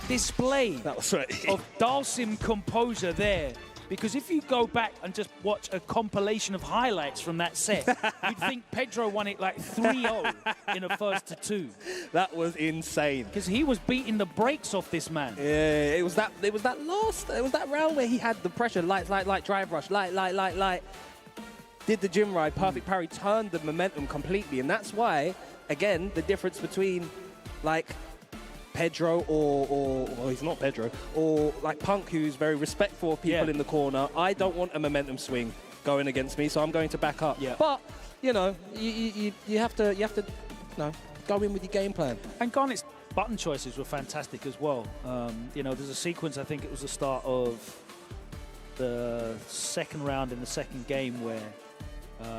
display that was sweaty. Of Dalsim composure there. Because if you go back and just watch a compilation of highlights from that set, you'd think Pedro won it like 3-0 in a first to 2. That was insane. Because he was beating the brakes off this man. Yeah, it was that round where he had the pressure, light, drive rush, light. Did the gym ride, perfect parry, turned the momentum completely. And that's why, again, the difference between like Pedro or he's not Pedro, or like Punk, who's very respectful of people in the corner. I don't want a momentum swing going against me, so I'm going to back up. Yeah. But you know, you have to go in with your game plan. And Garnet's button choices were fantastic as well. You know, there's a sequence, I think it was the start of the second round in the second game where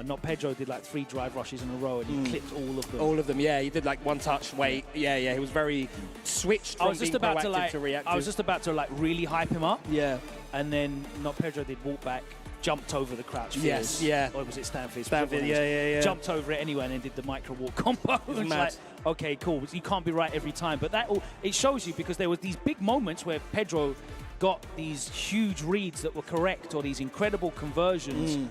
not Pedro did like 3 drive rushes in a row and he clipped all of them. All of them, yeah. He did like one touch, wait. Yeah. He was very switched from being proactive to reactive. I was just about to like really hype him up. Yeah. And then not Pedro did walk back, jumped over the crouch. Yes, yeah. Or was it Stanford? Stanford, yeah. Jumped over it anyway and then did the micro walk combo. It's like, okay, cool. You can't be right every time. But that it shows you because there was these big moments where Pedro got these huge reads that were correct or these incredible conversions.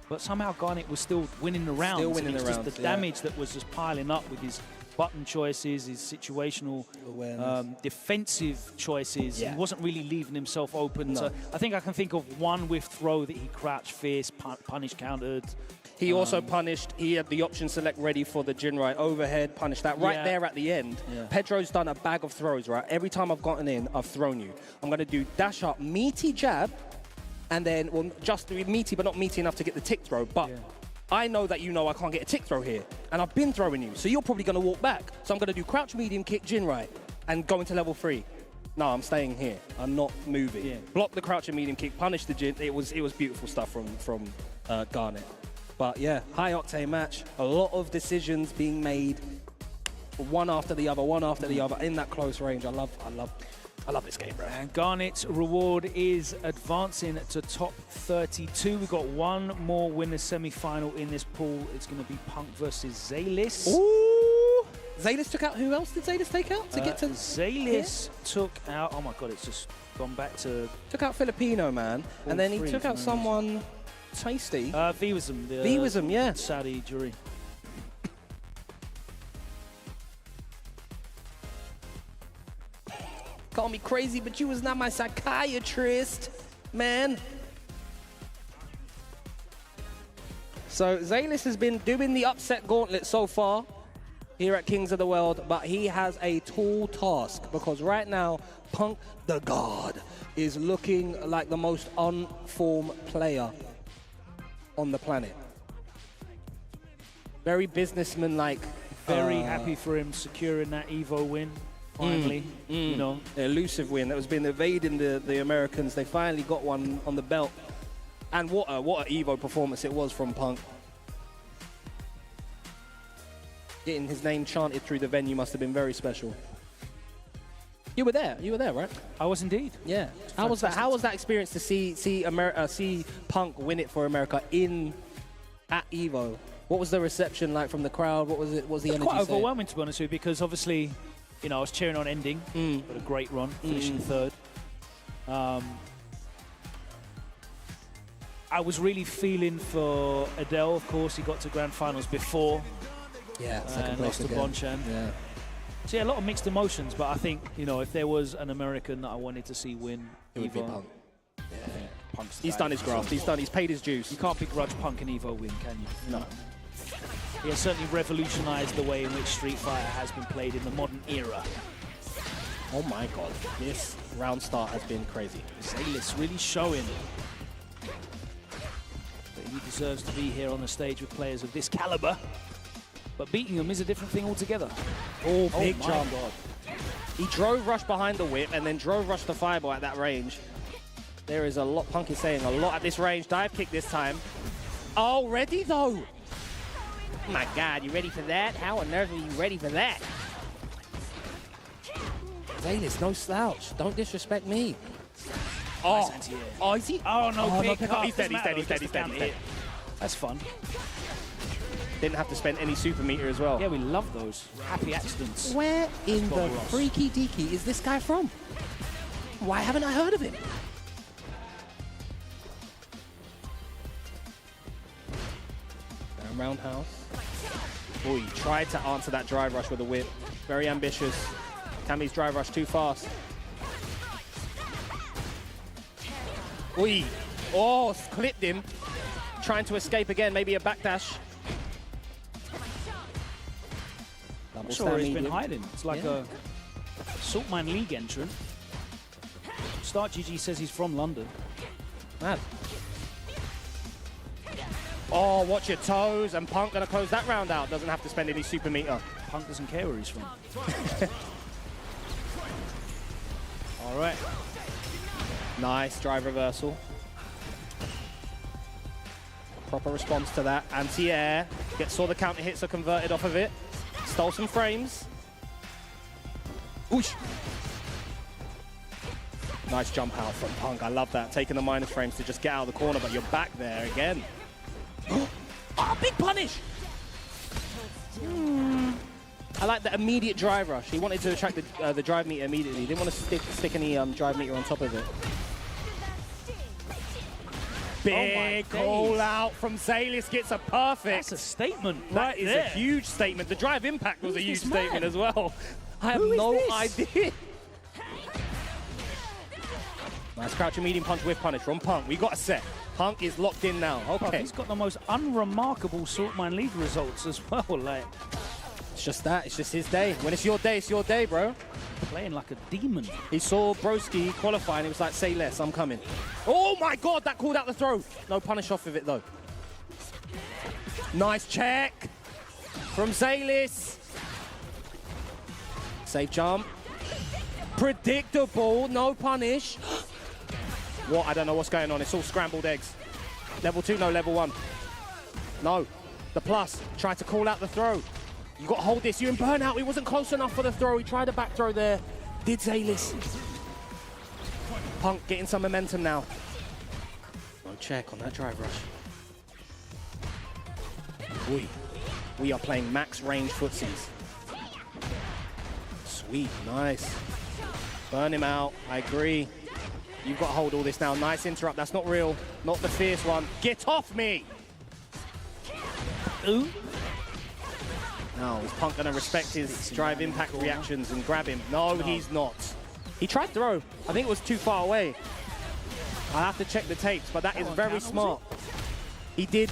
But somehow Garnet was still winning the rounds. Still winning the rounds, just the damage that was just piling up with his button choices, his situational defensive choices. He wasn't really leaving himself open. So I think I can think of one whiff throw that he crouched fierce, punish countered. He also punished, he had the option select ready for the Jinrai overhead, punished that right there at the end. Yeah. Pedro's done a bag of throws, right? Every time I've gotten in, I've thrown you. I'm going to do dash up, meaty jab, and then, well, just meaty, but not meaty enough to get the tick throw. But I know that you know I can't get a tick throw here, and I've been throwing you, so you're probably going to walk back. So I'm going to do crouch medium kick, Jinrai, and go into level 3. No, I'm staying here. I'm not moving. Yeah. Block the crouch and medium kick, punish the Jin. It was beautiful stuff from Garnet. But yeah, high octane match. A lot of decisions being made, one after the other in that close range. I love this game, bro. And Garnet's reward is advancing to top 32. We've got one more winner's semi-final in this pool. It's going to be Punk versus Zalis. Ooh! Zalis took out, who else did Zalis take out to get to? Zalis took out, oh my God, it's just gone back to... Took out Filipino, man. And then he took out someone tasty. Viwism. Viwism, yeah. Saudi jury. Call me crazy, but you was not my psychiatrist, man. So Zalis has been doing the upset gauntlet so far here at Kings of the World, but he has a tall task because right now, Punk the God is looking like the most on-form player on the planet. Very businessman-like. Very happy for him securing that Evo win. Finally, you know. Elusive win that was been evading the Americans. They finally got one on the belt. And what a Evo performance it was from Punk. Getting his name chanted through the venue must have been very special. You were there, right? I was indeed. Yeah. How was that? How was that experience to see Punk win it for America at Evo? What was the reception like from the crowd? What was it? What was the energy? Quite overwhelming, to be honest with you, because obviously, you know, I was cheering on ending. But a great run, finishing third. I was really feeling for Adele. Of course, he got to grand finals before. Yeah, second and place lost to again. Bonchan. Yeah. So yeah, a lot of mixed emotions, but I think, you know, if there was an American that I wanted to see win, it would be Evo, Punk. Punk's He's done his graft. He's paid his dues. You can't begrudge Punk and Evo win, can you? No. He has certainly revolutionized the way in which Street Fighter has been played in the modern era. Oh my god, this round start has been crazy. Zalis really showing that he deserves to be here on the stage with players of this caliber. But beating them is a different thing altogether. Oh, big my jump. God. He drove rush behind the whip and then drove rush the fireball at that range. There is a lot, Punk is saying a lot at this range. Dive kick this time. Oh, ready though. Oh my God, you ready for that? How on earth are you ready for that? Zalis, no slouch. Don't disrespect me. Oh, oh, is he? Oh, no, pick up. He's dead, he's dead, he's dead, he's dead, he's dead. That's fun. Didn't have to spend any super meter as well. Yeah, we love those. Happy accidents. Where in the Ross. freaky deaky is this guy from? Why haven't I heard of him? Down roundhouse. Oh, he tried to answer that drive rush with a whip. Very ambitious. Kami's drive rush too fast. Oi. Oh, clipped him. Trying to escape again, maybe a backdash. I'm sure he's been hiding. It's like a Saltman League entrant. Start GG says he's from London. Mad. Oh, watch your toes, and Punk gonna close that round out. Doesn't have to spend any super meter. Punk doesn't care where he's from. All right. Nice drive reversal. Proper response to that. Anti-air. Saw the counter hits are converted off of it. Stole some frames. Oosh. Nice jump out from Punk. I love that. Taking the minus frames to just get out of the corner, but you're back there again. Oh, big punish! I like the immediate drive rush. He wanted to attract the drive meter immediately. He didn't want to stick any drive meter on top of it. Big call out from Zalis, gets a perfect. That's a statement. That is a huge statement. The drive impact was a huge statement as well. I have no idea. Nice crouching medium punch with punish from Punk. We got a set. Punk is locked in now. Okay. He's got the most unremarkable Saltman League results as well. Like, it's just that. It's just his day. When it's your day, bro. Playing like a demon. He saw Broski qualify and he was like, say less, I'm coming. Oh my God, that called out the throw. No punish off of it though. Nice check from Zalis. Safe jump. Predictable, no punish. What? I don't know what's going on. It's all scrambled eggs. Level 2, no, level 1. No. The plus. Tried to call out the throw. You got to hold this. You're in burnout. He wasn't close enough for the throw. He tried a back throw there. Did Zalis. Punk getting some momentum now. No check on that drive rush. We are playing max range footsies. Sweet. Nice. Burn him out. I agree. You've got to hold all this now. Nice interrupt. That's not real. Not the fierce one. Get off me! Ooh. Now, is Punk going to respect his drive impact reactions and grab him? No, he's not. He tried to throw. I think it was too far away. I'll have to check the tapes, but that is very smart. He did.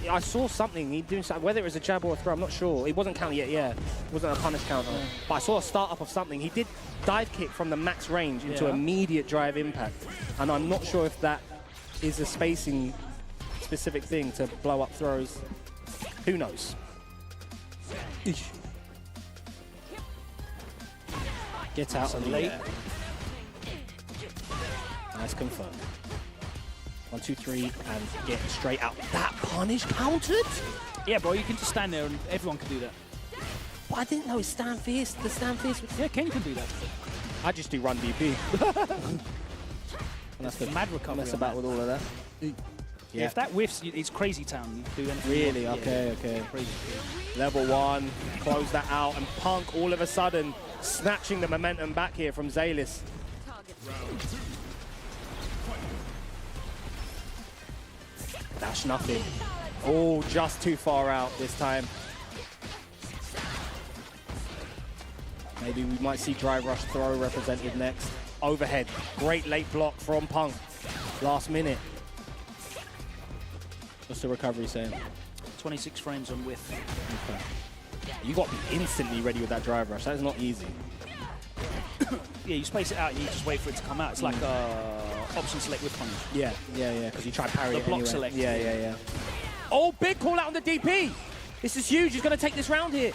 I saw something. He doing something. Whether it was a jab or a throw, I'm not sure. It wasn't counted yet, yeah. It wasn't a punish counter. But I saw a startup of something. He did dive kick from the max range into immediate drive impact. And I'm not sure if that is a spacing specific thing to blow up throws. Who knows? Get out of the late. Nice confirm. 1, 2, 3, and get straight out. That punish countered? Yeah, bro, you can just stand there and everyone can do that. But I didn't know it's stand fierce. The stand fierce. Yeah, Ken can do that. I just do run DP. That's the mad recovery. Mess about with all of that. Yeah, if that whiffs, it's crazy town. You do anything. Really? Okay. Crazy. Level 1, close that out, and Punk all of a sudden snatching the momentum back here from Zalis. Dash nothing. Oh, just too far out this time. Maybe we might see drive rush throw represented next. Overhead. Great late block from Punk. Last minute. What's the recovery saying? 26 frames on width. Okay. You got to be instantly ready with that drive rush. That is not easy. Yeah, you space it out and you just wait for it to come out. It's like option select with punish. Yeah, because you try to parry the it block anyway. select. Yeah. Oh, big call out on the DP. This is huge. He's going to take this round here.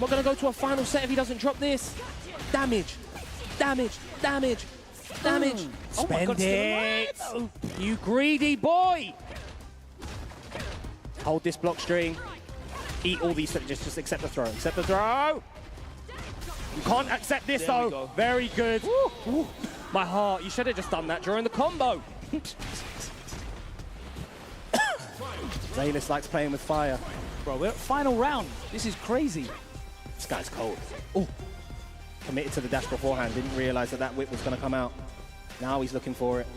We're going to go to a final set if he doesn't drop this. Damage. Spend it. You greedy boy. Hold this block string. Eat all these. Just accept the throw. Accept the throw. You can't accept this There we though. go. Very good. Ooh. My heart. You should have just done that during the combo. Zalis likes playing with fire. Bro, we're at final round. This is crazy. This guy's cold. Oh. Committed to the dash beforehand. Didn't realize that whip was going to come out. Now he's looking for it.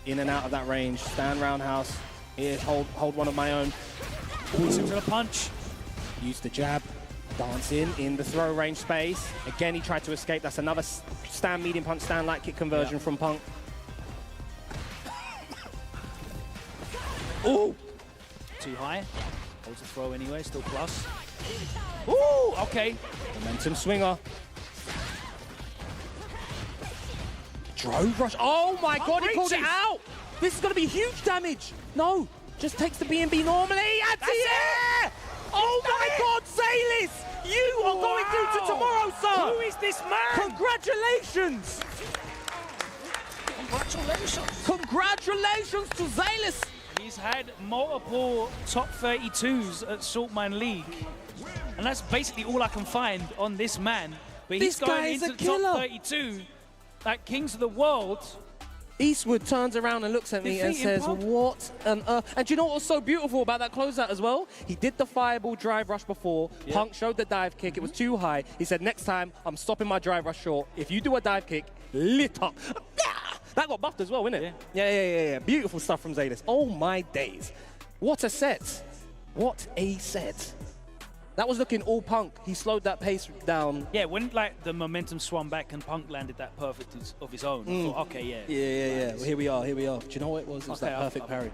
In and out of that range. Stand roundhouse. Here, hold one of my own. He's into the punch. Use the jab. Dance in the throw range space. Again, he tried to escape. That's another stand medium punch, stand light kick conversion from Punk. Ooh! Too high. Holds the throw anyway, still plus. Ooh, okay. Momentum swinger. Drove rush. Oh my God, he called it out! This is going to be huge damage. No, just takes the B&B normally. That's it! Oh my God, Zalis! You are going through to tomorrow, sir! Who is this man? Congratulations! Congratulations to Zalis! He's had multiple top 32s at Saltmine League. And that's basically all I can find on this man. But he's going into the top 32 at Kings of the World. Eastwood turns around and looks at me and says, what on earth? And do you know what was so beautiful about that closeout as well? He did the fireball drive rush before. Yeah. Punk showed the dive kick. It was too high. He said, next time, I'm stopping my drive rush short. If you do a dive kick, lit up. That got buffed as well, innit? Yeah. Beautiful stuff from Zalis. Oh, my days. What a set. What a set. That was looking all Punk. He slowed that pace down. Yeah, when like the momentum swung back and Punk landed that perfect of his own, I thought, okay, yeah. Yeah. Well, here we are. Do you know what it was? It was that perfect parry.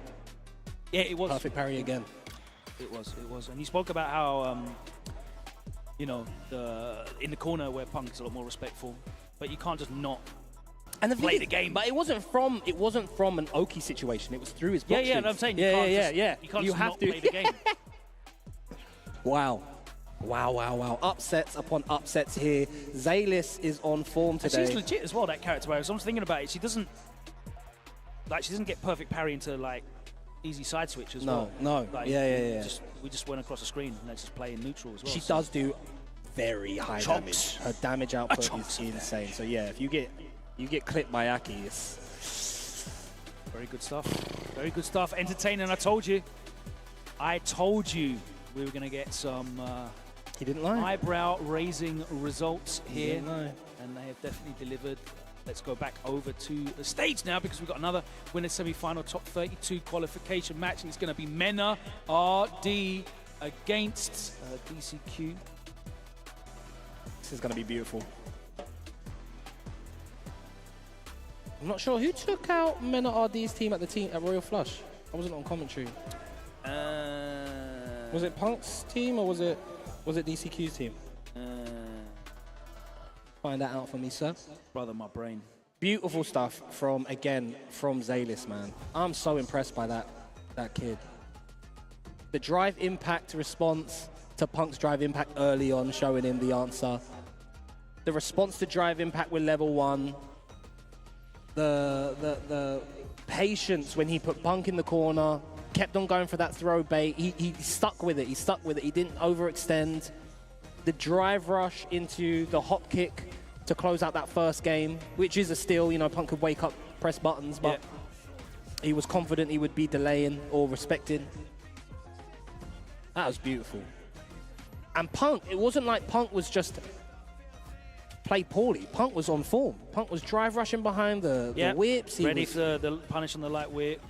Yeah, it was. Perfect parry again. It was. And you spoke about how, you know, in the corner where Punk is a lot more respectful, but you can't just not play the game. But it wasn't from an Oki situation. It was through his boxing. Yeah, I'm saying you can't just not play the game. Wow. Upsets upon upsets here. Zalis is on form today. And she's legit as well, that character. I was thinking about it. She doesn't get perfect parry into like easy side switch as well. No. Like, yeah. We just went across the screen and let's just play in neutral as well. She does do very high damage. Her damage output is insane. So yeah, if you get clipped by Aki, it's very good stuff. Very good stuff. Entertaining. I told you we were going to get some he didn't lie. Eyebrow-raising results here, and they have definitely delivered. Let's go back over to the stage now because we've got another winner semi-final top 32 qualification match, and it's going to be Menard RD against DCQ. This is going to be beautiful. I'm not sure who took out Menard RD's team at Royal Flush. I wasn't on commentary. Was it Punk's team or was it DCQ's team? Find that out for me, sir. Brother, my brain. Beautiful stuff from Zalis, man. I'm so impressed by that kid. The drive impact response to Punk's drive impact early on, showing him the answer. The response to drive impact with level 1. The patience when he put Punk in the corner. Kept on going for that throw bait. He stuck with it. He didn't overextend. The drive rush into the hop kick to close out that first game, which is a steal. You know, Punk could wake up, press buttons, but he was confident he would be delaying or respecting. That was beautiful. And Punk, it wasn't like Punk was just played poorly. Punk was on form. Punk was drive rushing behind the whips. Ready for the punish on the light whip.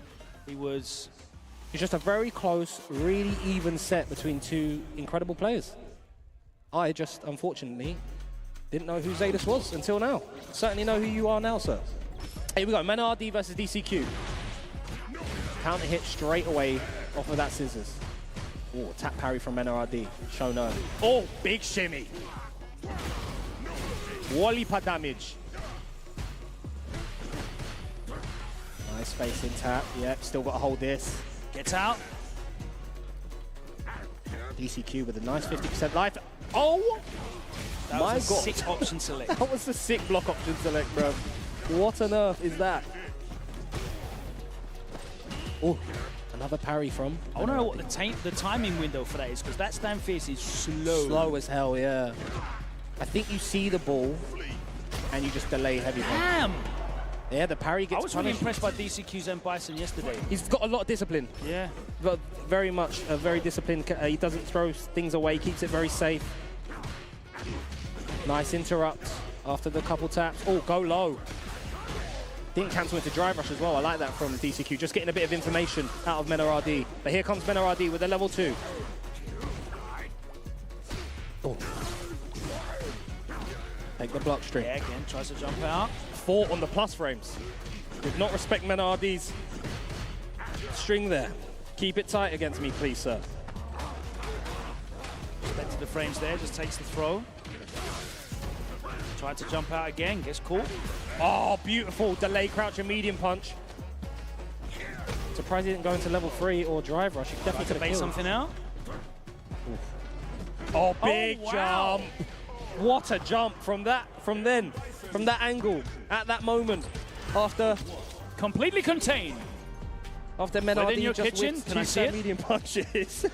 It's just a very close, really even set between two incredible players. I just, unfortunately, Didn't know who Zadus was until now. Certainly know who you are now, sir. Here we go, Menard versus DCQ. Counter hit straight away off of that scissors. Oh, tap parry from Menard. Show no. Oh, big shimmy. Wallipa damage. Nice space in tap. Yep, still got to hold this. Gets out. DCQ with a nice 50% life. Oh! That my was a God. sick option select. That was a sick block option select, bro. What on earth is that? Oh, another parry from. I want to know what the timing window for that is, because that stand fierce is slow. Slow as hell, yeah. I think you see the ball and you just delay heavy punch. Damn! Yeah, the parry gets I was really punished. impressed by DCQ's M. Bison yesterday. He's got a lot of discipline. Yeah. But very much, very disciplined. He doesn't throw things away, keeps it very safe. Nice interrupt after the couple taps. Oh, go low. Didn't cancel into drive rush as well. I like that from DCQ. Just getting a bit of information out of Menard. But here comes Menard with a level 2. Oh. Take the block string. Yeah, again, tries to jump out. 4 on the plus frames. Did not respect Menard's string there. Keep it tight against me, please, sir. Respected the frames there, just takes the throw. Tried to jump out again, gets caught. Oh, beautiful delay crouch and medium punch. Surprised he didn't go into level 3 or drive rush. He definitely could have bait killed. something out. Oh, big wow. jump. What a jump from that angle, at that moment. After completely contained. After Menard within your just kitchen, whipped can I see it? medium punches.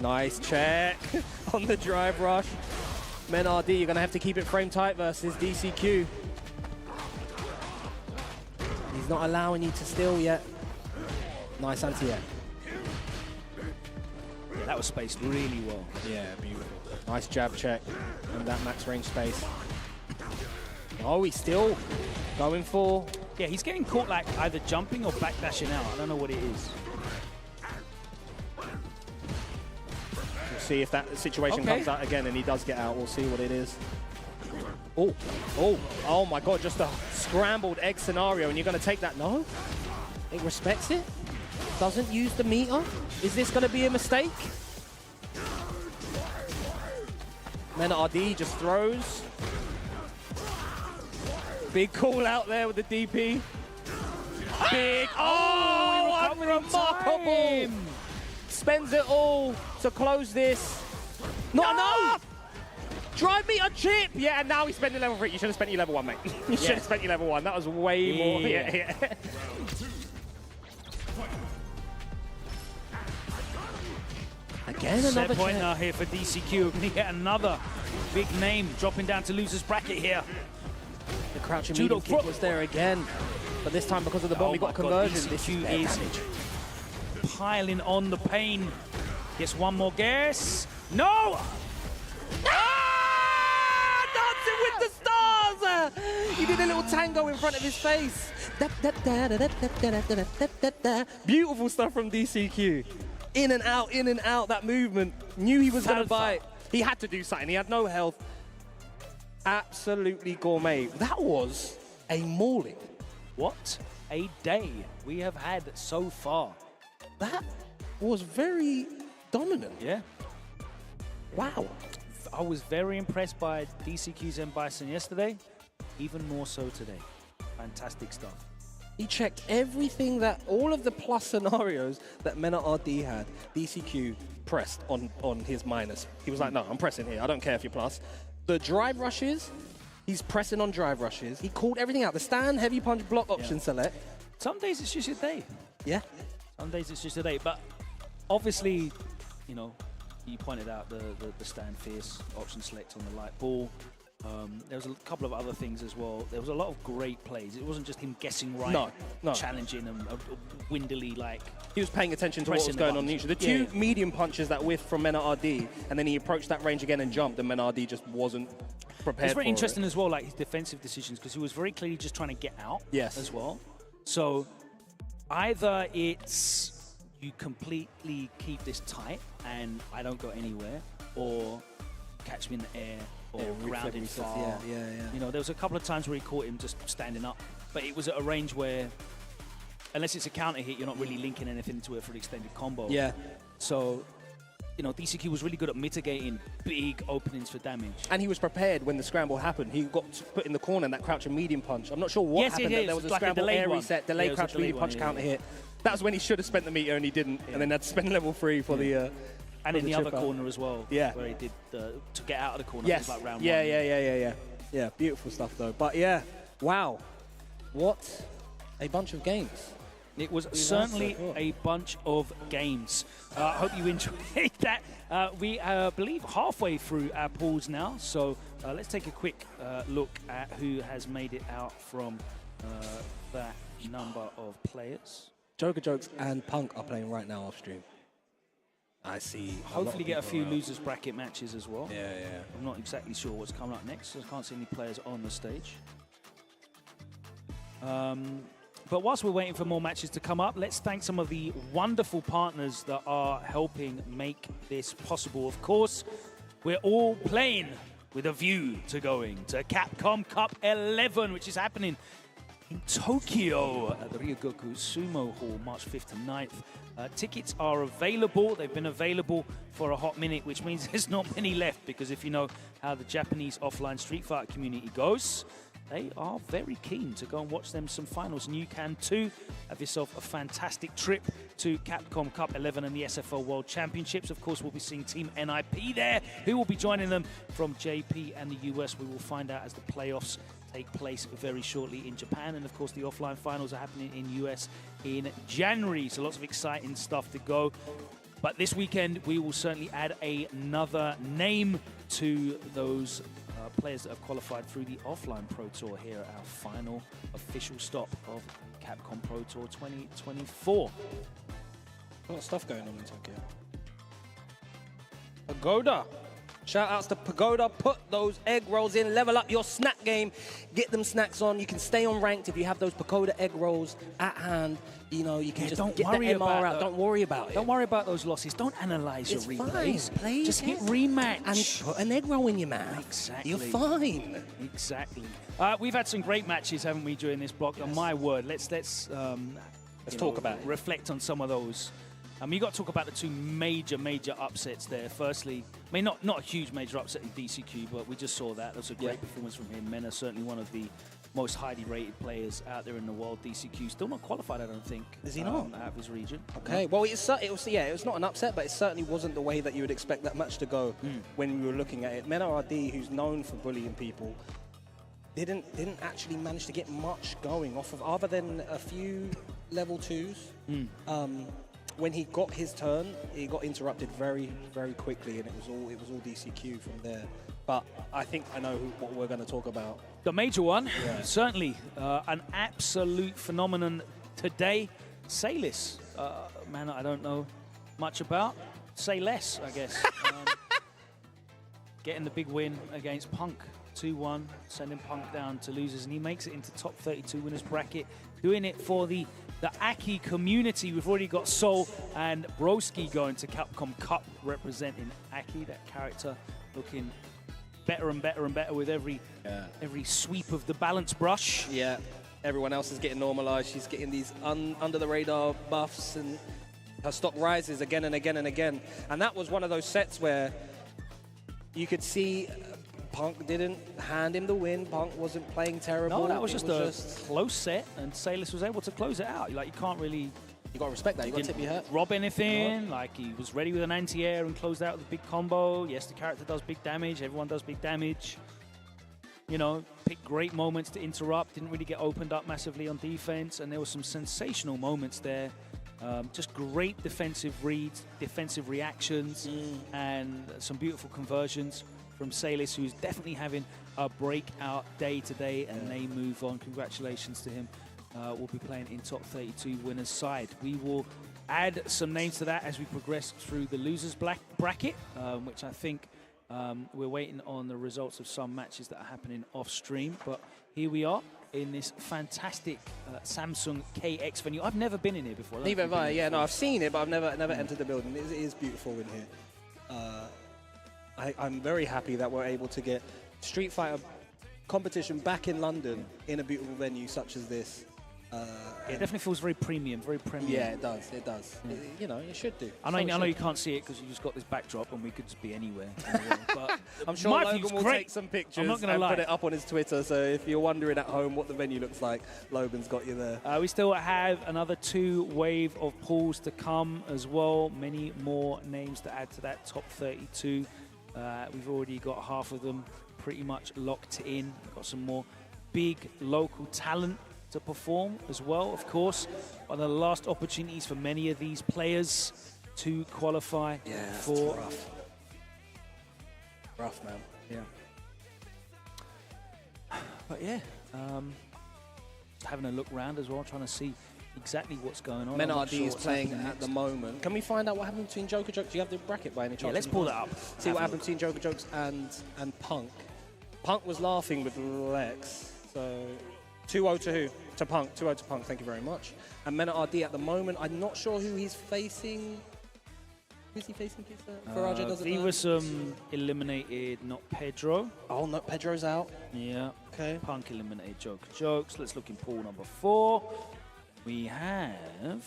Nice check on the drive rush. Menard, you're going to have to keep it frame tight versus DCQ. He's not allowing you to steal yet. Nice anti-air. Yeah, that was spaced really well. Yeah, beautiful. Nice jab check and that max range space. Oh, he's still going for... Yeah, he's getting caught like either jumping or backdashing out. I don't know what it is. We'll see if that situation comes out again and he does get out. We'll see what it is. Oh my God, just a scrambled egg scenario and you're going to take that. No, it respects it. Doesn't use the meter. Is this going to be a mistake? Menard just throws. Big call out there with the DP. Big, oh, unremarkable. Spends it all to close this. Not enough. Drive me a chip. Yeah, and now he's spending level 3. You should have spent your level 1, mate. You should have spent your level 1. That was way more. Yeah. Again, another Set point check. now here for DCQ. Going to get another big name dropping down to loser's bracket here. The crouching Judo medium kick was there again, but this time because of the bomb, he got conversion. DCQ is piling on the pain. Gets one more guess. No! Dancing with the stars! He did a little tango in front of his face. Beautiful stuff from DCQ. In and out, that movement. Knew he was going to bite. He had to do something. He had no health. Absolutely gourmet. That was a mauling. What a day we have had so far. That was very dominant. Yeah. Wow. I was very impressed by DCQ's M. Bison yesterday. Even more so today. Fantastic stuff. He checked everything all of the plus scenarios that Menard had. DCQ pressed on his minus. He was like, no, I'm pressing here. I don't care if you're plus. The drive rushes, he's pressing on drive rushes. He called everything out. The stand, heavy punch, block option select. Some days it's just a day. Yeah. Some days it's just a day. But obviously, you know, you pointed out the stand fierce option select on the light ball. There was a couple of other things as well. There was a lot of great plays. It wasn't just him guessing right, no. challenging and windily like. He was paying attention to what was going on usually. The two medium punches that whiffed from Menard, and then he approached that range again and jumped, and Menard just wasn't prepared. It's very interesting as well, like his defensive decisions, because he was very clearly just trying to get out. Yes. As well. So either it's you completely keep this tight and I don't go anywhere, or catch me in the air, or grounded far. Yeah. You know, there was a couple of times where he caught him just standing up, but it was at a range where, unless it's a counter hit, you're not really linking anything to it for an extended combo. Yeah. So, you know, DCQ was really good at mitigating big openings for damage. And he was prepared when the scramble happened. He got put in the corner in that crouch and medium punch. I'm not sure what happened. There was a like scramble, air reset, delay, yeah, crouch, medium punch, counter hit. That was when he should have spent the meter and he didn't. And then had to spend level 3 for the... and in the other corner as well. Yeah. Where he did to get out of the corner. Yes. Like round 1. Yeah, beautiful stuff though. But yeah, wow. What a bunch of games. It was certainly a bunch of games. I hope you enjoyed that. We believe halfway through our pools now, so let's take a quick look at who has made it out from that number of players. Joker Jokes and Punk are playing right now off stream. I see. Hopefully get a few losers bracket matches as well. Yeah. I'm not exactly sure what's coming up next, so I can't see any players on the stage. But whilst we're waiting for more matches to come up, let's thank some of the wonderful partners that are helping make this possible. Of course, we're all playing with a view to going to Capcom Cup 11, which is happening in Tokyo at the Ryogoku Sumo Hall, March 5th to 9th. Tickets are available. They've been available for a hot minute, which means there's not many left, because if you know how the Japanese offline Street Fighter community goes, they are very keen to go and watch them some finals, and you can too. Have yourself a fantastic trip to Capcom Cup 11 and the SFL World Championships. Of course, we'll be seeing Team NIP there, who will be joining them from JP and the US. We will find out as the playoffs take place very shortly in Japan, and of course the offline finals are happening in US in January, so lots of exciting stuff to go. But this weekend we will certainly add another name to those players that have qualified through the offline Pro Tour here at our final official stop of Capcom Pro Tour 2024. A lot of stuff going on in Tokyo. Pagoda. Shout outs to Pagoda. Put those egg rolls in. Level up your snack game. Get them snacks on. You can stay on ranked if you have those Pagoda egg rolls at hand. You know, you can just get the MR out. Don't worry about it. Don't worry about those losses. Don't analyze your replays. Just hit rematch. And put an egg roll in your mouth. Exactly. You're fine. Exactly. We've had some great matches, haven't we, during this block? And my word, let's talk about it. Reflect on some of those. You got to talk about the two major upsets there. Firstly, I mean, not a huge major upset in DCQ, but we just saw that. That was a great performance from him. Menard, certainly one of the most highly rated players out there in the world. DCQ still not qualified, I don't think. Is he not? Out of his region. Okay. Well, it was not an upset, but it certainly wasn't the way that you would expect that match to go when we were looking at it. Menard RD, who's known for bullying people, didn't actually manage to get much going off of, other than a few level 2s. When he got his turn, he got interrupted very, very quickly, and it was all DCQ from there. But I think I know what we're going to talk about. The major one, certainly an absolute phenomenon today. Salis, man, I don't know much about. Say less, I guess. Getting the big win against Punk, 2-1, sending Punk down to losers, and he makes it into top 32 winners bracket, doing it for the Aki community. We've already got Sol and Broski going to Capcom Cup representing Aki. That character looking better and better and better with every sweep of the balance brush. Yeah, everyone else is getting normalized. She's getting these under the radar buffs, and her stock rises again and again and again. And that was one of those sets where you could see Punk didn't hand him the win. Punk wasn't playing terrible. No, that was just a close set, and Salis was able to close it out. Like, you can't really... You got to respect that. You got to tip your hat. Rob anything. Like, he was ready with an anti-air and closed out with a big combo. Yes, the character does big damage. Everyone does big damage. You know, picked great moments to interrupt. Didn't really get opened up massively on defense, and there were some sensational moments there. Just great defensive reads, defensive reactions, and some beautiful conversions from Salis, who's definitely having a breakout day today, and they move on. Congratulations to him. We'll be playing in top 32 winners side. We will add some names to that as we progress through the losers bracket, which I think we're waiting on the results of some matches that are happening off stream. But here we are in this fantastic Samsung KX venue. I've never been in here before. Neither have I. Yeah, no, I've seen it, but I've never entered the building. It is beautiful in here. I'm very happy that we're able to get Street Fighter competition back in London in a beautiful venue such as this. It definitely feels very premium, very premium. Yeah, it does. It does. You know, it should do. I know you can't see it because you just got this backdrop, and we could just be anywhere. But I'm sure my Logan view's will great. take some pictures I'm not gonna and lie. put it up on his Twitter. So if you're wondering at home what the venue looks like, Logan's got you there. We still have another 2 wave of pools to come as well. Many more names to add to that top 32. We've already got half of them pretty much locked in. We've got some more big local talent to perform as well, of course. One of the last opportunities for many of these players to qualify for. Rough, man. Yeah. But yeah, having a look around as well, trying to see exactly what's going on. Menard is playing at the moment. Can we find out what happened between Joker Jokes? Do you have the bracket by any chance? Yeah, let's pull that up. See what happened between Joker Jokes and Punk. Punk was laughing with Lex, so 2-0 to who? To Punk. 2-0 to Punk, thank you very much. And Menard at the moment, I'm not sure who he's facing. Who's he facing? Faraja doesn't know. Vivasum eliminated not Pedro. Oh, no, Pedro's out. Yeah. Okay. Punk eliminated Joker Jokes. Let's look in pool number 4. We have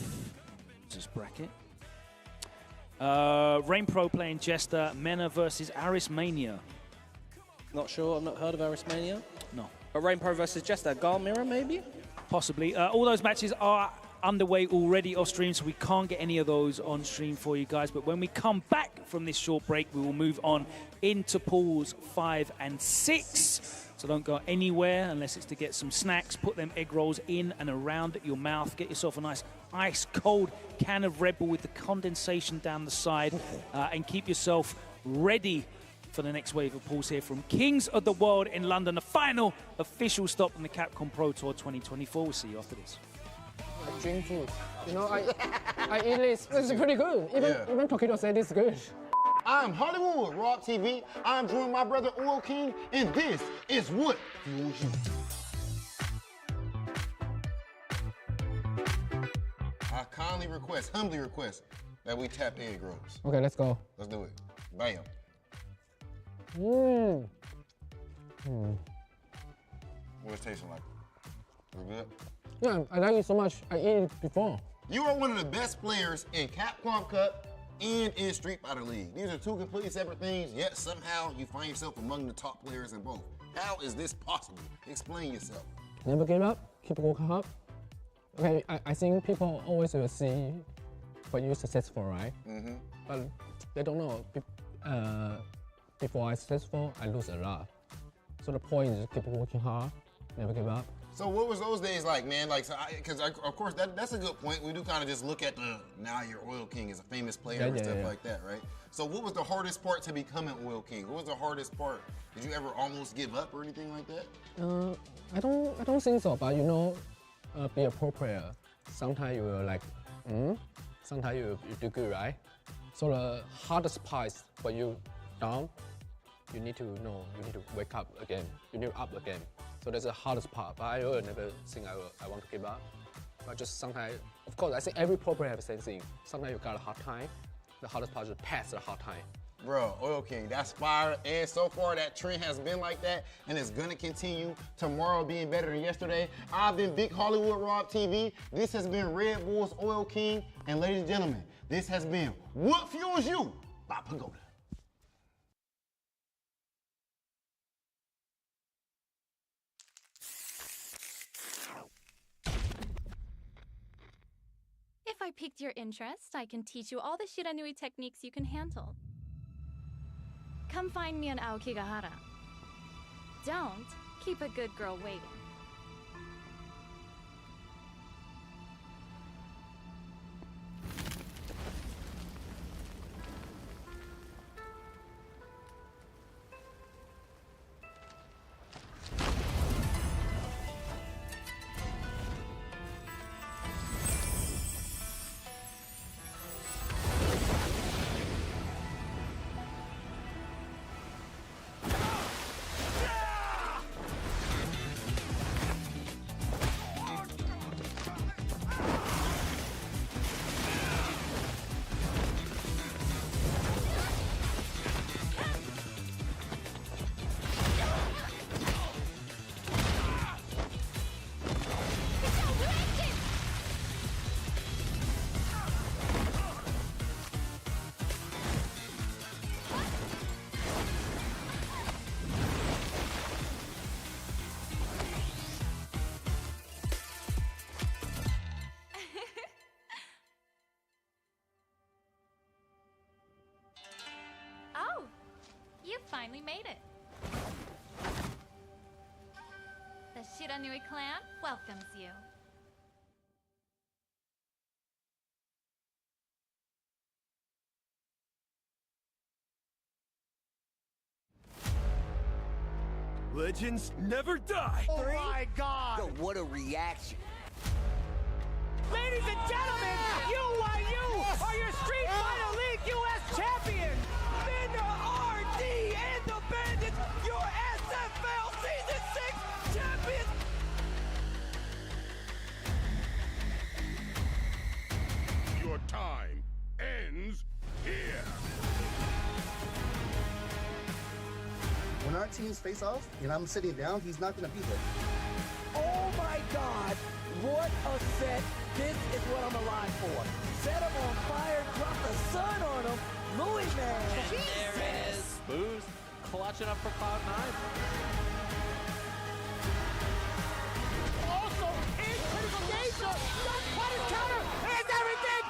this bracket. Rain Pro playing Jester. Mena versus Aris Mania. Not sure. I've not heard of Aris Mania. No. A Rain Pro versus Jester. Gar Mirror, maybe? Possibly. All those matches are underway already off stream, so we can't get any of those on stream for you guys. But when we come back from this short break, we will move on into pools 5 and 6. So don't go anywhere unless it's to get some snacks. Put them egg rolls in and around your mouth. Get yourself a nice ice cold can of Red Bull with the condensation down the side, and keep yourself ready for the next wave of pools here from Kings of the World in London, the final official stop on the Capcom Pro Tour 2024. We'll see you after this. I drink food. You know, I eat this. It's pretty good. Even Tokito said it's good. I'm Hollywood, Rob TV. I'm joined by my brother Oil King, and this is What Fuels You. I kindly request, humbly request, that we tap egg rolls. Okay, let's go. Let's do it. Bam. What's it tasting like? We're good? Yeah, I like it so much. I ate it before. You are one of the best players in Capcom Cup and in Street Fighter League. These are 2 completely separate things, yet somehow you find yourself among the top players in both. How is this possible? Explain yourself. Never give up, keep working hard. Okay, I think people always will see when you're successful, right? Mm-hmm. But they don't know. Before I'm successful, I lose a lot. So the point is keep working hard, never give up. So what was those days like, man? Like, because of course that's a good point. We do kind of just look at now you're Oil King as a famous player and stuff like that, right? So what was the hardest part to becoming Oil King? What was the hardest part? Did you ever almost give up or anything like that? I don't think so. But you know, be a pro player. Sometimes you will like, sometimes you do good, right? So the hardest part is when you down, you need to know, you need to wake up again. You need to up again. So that's the hardest part. But I will never think I want to give up. But just sometimes, of course, I think every pro player has the same thing. Sometimes you got a hard time. The hardest part is to pass the hard time. Bro, Oil King, that's fire. And so far, that trend has been like that, and it's gonna continue. Tomorrow being better than yesterday. I've been Big Hollywood Rob TV. This has been Red Bull's Oil King. And ladies and gentlemen, this has been What Fuels You by Pagoda. If I piqued your interest, I can teach you all the Shiranui techniques you can handle. Come find me on Aokigahara. Don't keep a good girl waiting. finally made it. The Shiranui clan welcomes you. Legends never die. Oh my God! Yo, what a reaction. Ladies and gentlemen, UYU are your Street Fighter League US champions! Menard and the Bandits, your SFL Season 6 champions! Your time ends here. When our teams face off and I'm sitting down, he's not going to be there. Oh my God! What a set! This is what I'm alive for. Set him on fire, drop the sun on him. Louis, man. And there it is. Boost clutching up for Cloud9. Also, in critical danger, not quite a counter, and everything!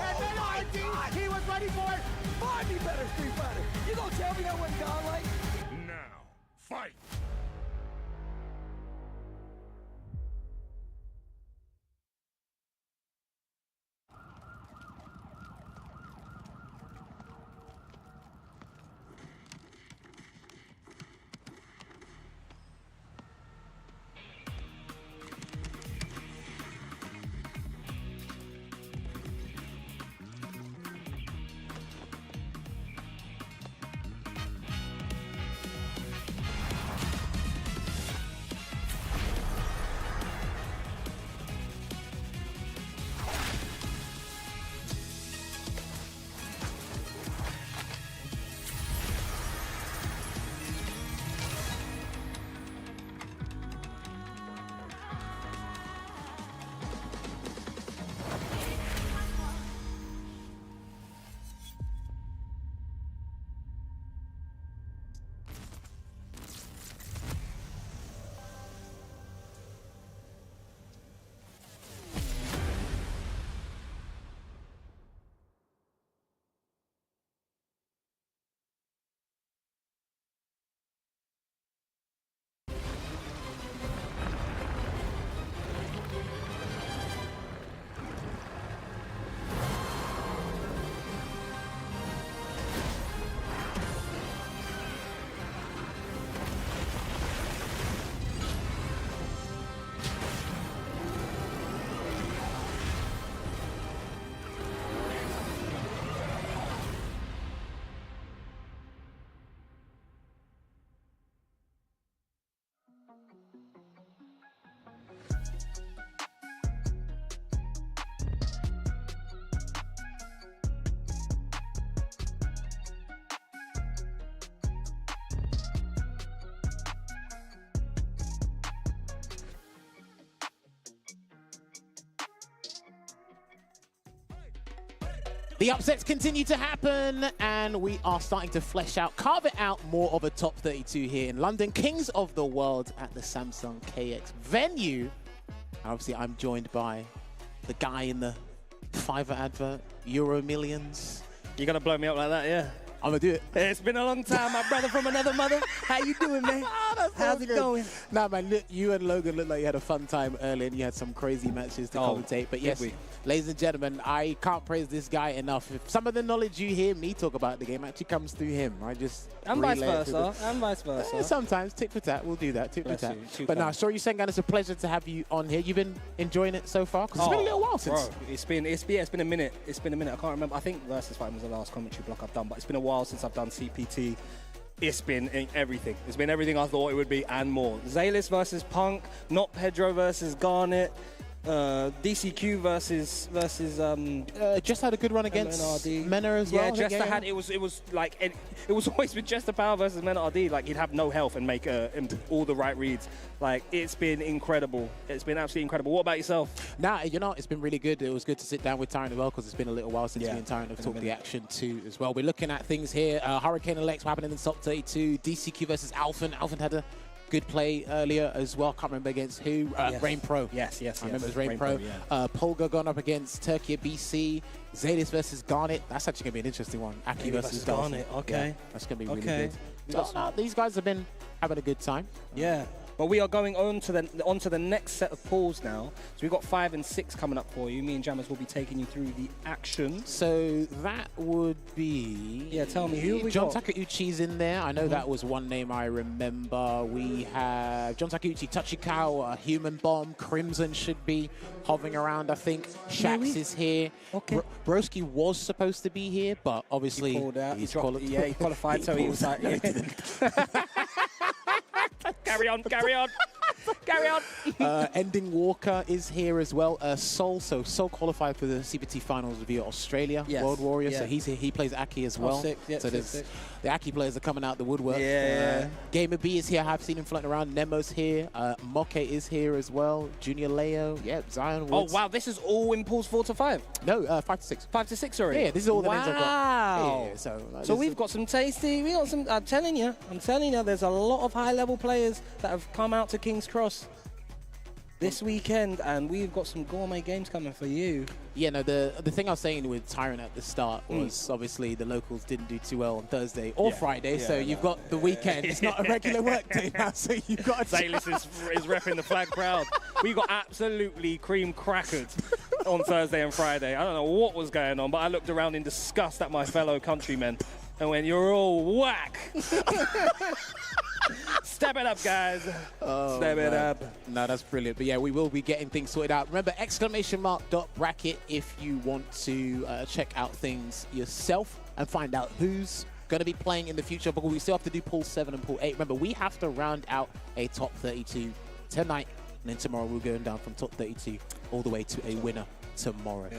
And then he was ready for it. Find me better, Street Fighter. You gonna tell me that wasn't godlike? Now, fight. The upsets continue to happen, and we are starting to flesh out, carve it out more of a top 32 here in London. Kings of the World at the Samsung KX venue. Obviously, I'm joined by the guy in the Fiverr advert, Euro Millions. You're going to blow me up like that, yeah? I'm going to do it. It's been a long time, my brother from another mother. How you doing, man? How's it going? Nah, man, look, you and Logan looked like you had a fun time earlier, and you had some crazy matches to commentate. But yes, ladies and gentlemen, I can't praise this guy enough. If some of the knowledge you hear me talk about the game actually comes through him, right? Just and vice versa. Sometimes, tit for tat, we'll do that, tit for tat. But now, Story Sengan, it's a pleasure to have you on here. You've been enjoying it so far? Because it's been a little while since. Bro, it's been a minute. It's been a minute. I can't remember. I think Versus Fight was the last commentary block I've done, but it's been a while since I've done CPT. It's been everything. It's been everything I thought it would be and more. Zalis versus Punk, Not Pedro versus Garnet, DCQ versus just had a good run against Menard as well. Yeah, Jester had it was like it was always with Jester Power versus Menard. Like he'd have no health and make all the right reads. Like it's been incredible. It's been absolutely incredible. What about yourself? Nah, you know, it's been really good. It was good to sit down with Tyrant as well because it's been a little while since me and Tyrant have talked the action too as well. We're looking at things here. Hurricane Alex, what happened in the top 32? DCQ versus Alphen. Alphen had a Good play earlier as well. Can't remember against who. Yes. Rain Pro. Yes. I remember it was Rain Pro. Pulga gone up against Turkia BC. Zadis versus Garnet. That's actually going to be an interesting one. Aki versus Garnet. Okay. Yeah, that's going to be really good. These guys have been having a good time. Yeah. But we are going on to the next set of pools now. So we've got 5 and 6 coming up for you. Me and Jammers will be taking you through the action. So that would be... Yeah, tell me, who have we John got? Takeuchi's in there. I know that was one name I remember. We have John Takeuchi, Tachikawa, Human Bomb, Crimson should be hovering around, I think. Shax is here. Okay. Broski was supposed to be here, but obviously... He pulled out. He's he qualified, so he was like... No, he didn't. Carry on. Ending Walker is here as well. Sol qualified for the CPT finals via Australia. Yes. World Warrior. Yeah. So he's here. He plays Aki as well. Sick. Yeah, so sick. the Aki players are coming out the woodwork. Yeah. Gamer B is here. I've seen him floating around. Nemo's here. Moke is here as well. Junior Leo. Yeah. Zion Woods. Oh wow, this is all in pools 4 to 5. No, 5 to 6. 5 to 6 already. Yeah, this is all the names I've got. Wow. Yeah, so we've got some tasty. We got some. I'm telling you. There's a lot of high-level players that have come out to King's Cross this weekend, and we've got some gourmet games coming for you. Yeah, no, the thing I was saying with Tyrant at the start was obviously the locals didn't do too well on Thursday or Friday, so you've got the weekend. It's not a regular work day now, so you've got to... Zayless is repping the flag proud. We got absolutely cream crackered on Thursday and Friday. I don't know what was going on, but I looked around in disgust at my fellow countrymen and went, "You're all whack." Step it up, guys. Step it up. No, that's brilliant. But yeah, we will be getting things sorted out. Remember, !bracket if you want to check out things yourself and find out who's going to be playing in the future. But we still have to do Pool 7 and Pool 8. Remember, we have to round out a top 32 tonight. And then tomorrow we're going down from top 32 all the way to a winner tomorrow.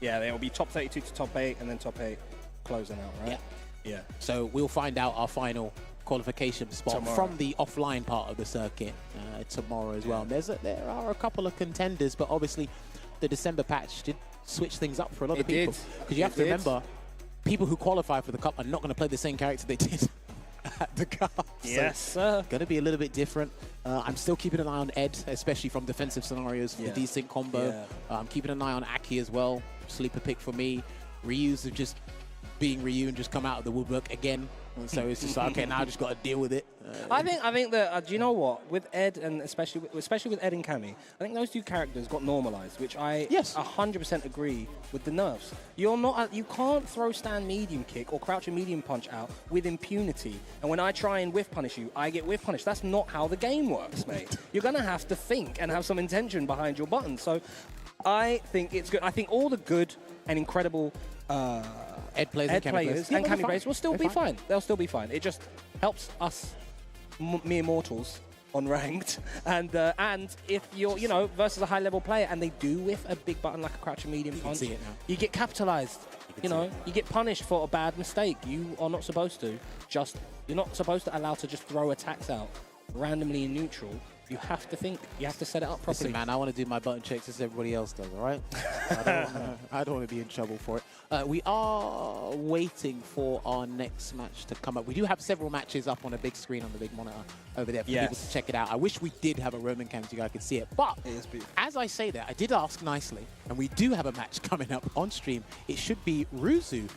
Yeah, there will be top 32 to top 8 and then top 8 closing out, right? Yeah. So we'll find out our final qualification spot Tomorrow. from the offline part of the circuit tomorrow as well. There are a couple of contenders, but obviously the December patch did switch things up for a lot of people. Because you have to remember, people who qualify for the Cup are not going to play the same character they did at the Cup. Yes, so going to be a little bit different. I'm still keeping an eye on Ed, especially from defensive scenarios for the desync combo. I'm keeping an eye on Aki as well. Sleeper pick for me. Ryu's have just being Ryu and just come out of the woodwork again. And so it's just like, okay, now I just got to deal with it. I think that do you know what, with Ed and especially with Ed and Cammy, I think those two characters got normalized, which I 100% agree with the nerfs. You can't throw stand medium kick or crouch a medium punch out with impunity. And when I try and whiff punish you, I get whiff punished. That's not how the game works, mate. You're gonna have to think and have some intention behind your button. So I think it's good. I think all the good and incredible Ed players and Cammy players will still be fine. They'll still be fine. It just helps us mere mortals on ranked, and if you're versus a high level player and they do whiff a big button like a crouch and medium punch, you get capitalized. You get punished for a bad mistake. You are not supposed to you're not supposed to allow to just throw attacks out randomly in neutral. You have to think. You have to set it up properly. Listen, man, I want to do my button checks as everybody else does, all right? I don't want to be in trouble for it. We are waiting for our next match to come up. We do have several matches up on a big screen on the big monitor over there for people to check it out. I wish we did have a Roman cam so you guys could see it. But as I say that, I did ask nicely, and we do have a match coming up on stream. It should be Ruzu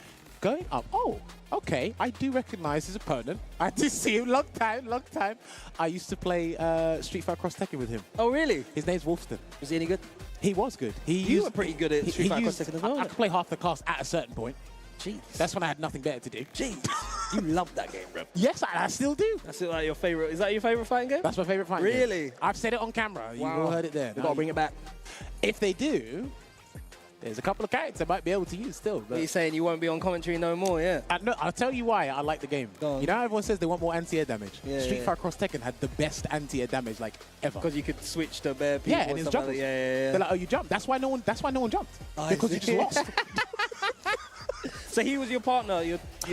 going up. Oh, okay. I do recognize his opponent. I did see him. Long time. I used to play Street Fighter Cross Tekken with him. Oh, really? His name's Wolfston. Was he any good? He was good. You were pretty good at Street Fighter Cross Tekken as well. I could play half the class at a certain point. Jeez. That's when I had nothing better to do. Jeez. You love that game, bro. Yes, I still do. That's like your favorite. Is that your favorite fighting game? That's my favorite fighting game. Really? I've said it on camera. You've all heard it there. We've got to bring it back. If they do, there's a couple of characters I might be able to use still. But you're saying you won't be on commentary no more, yeah? No, I'll tell you why I like the game. You know how everyone says they want more anti-air damage? Street Fighter Cross Tekken had the best anti-air damage ever. Because you could switch to bare people. Yeah, and it's jumpers. They're like, oh, you jumped. That's why no one jumped. Because you just lost. So he was your partner?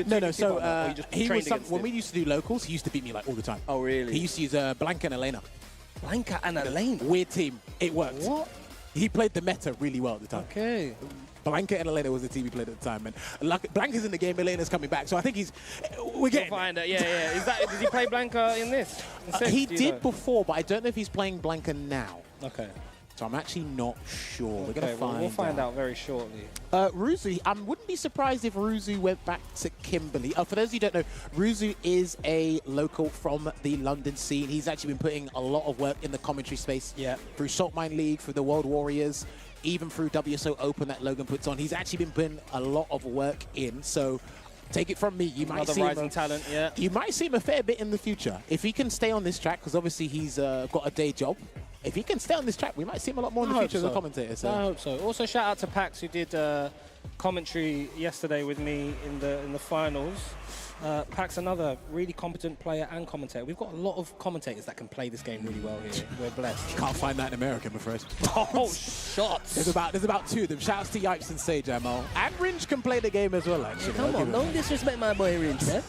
No. So he was when we used to do locals, he used to beat me like all the time. Oh, really? He used to use Blanca and Elena. Blanca and Elena? Weird team. It worked. What? He played the meta really well at the time. Okay. Blanca and Elena was the team he played at the time, and Blanca's in the game, Elena's coming back, so I think we're getting find it. Yeah. Does he play Blanca in this? He did before, but I don't know if he's playing Blanca now. Okay. So I'm actually not sure. We're going to find We'll find out very shortly. Ruzu, I wouldn't be surprised if Ruzu went back to Kimberly. For those of you who don't know, Ruzu is a local from the London scene. He's actually been putting a lot of work in the commentary space. Yeah. Through Saltmine League, through the World Warriors, even through WSO Open that Logan puts on. He's actually been putting a lot of work in. So take it from me, you might see rising talent, yeah. You might see him a fair bit in the future. If he can stay on this track, because obviously he's got a day job. If he can stay on this track, we might see him a lot more in the future as a commentator. So. I hope so. Also, shout out to Pax, who did commentary yesterday with me in the finals. Pax, another really competent player and commentator. We've got a lot of commentators that can play this game really well here. We're blessed. You can't find that in America, I'm afraid. Oh, shots! There's about two of them. Shouts to Yipes and Sage Amal. And Ringe can play the game as well, actually. Come on, don't disrespect my boy Ringe, man.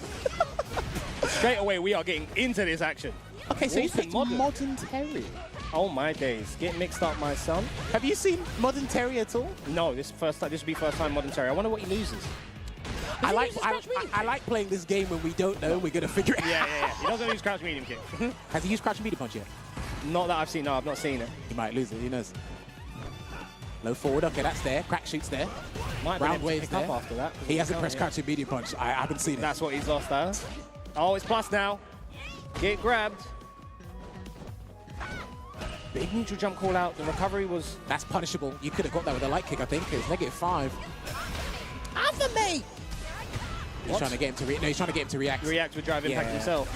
Straight away, we are getting into this action. Okay, so you picked Modern Terry. Oh my days, get mixed up, my son. Have you seen Modern Terry at all? No, this will be first time Modern Terry. I wonder what he loses. I like playing this game when we don't know. We're gonna figure it out. Yeah. He doesn't use crouch medium kick. Has he used crouch medium punch yet? Not that I've seen. No, I've not seen it. He might lose it. Who knows? Low forward. Okay, that's there. Crack shoots there. Round waves there. After that. He hasn't pressed crouch medium punch. I haven't seen it. That's what he's lost there. Oh, it's plus now. Get grabbed. Big neutral jump call out. The recovery was... That's punishable. You could have got that with a light kick, I think. It's -5. After me! He's trying to get him to he's trying to get him to react. React with drive impact himself.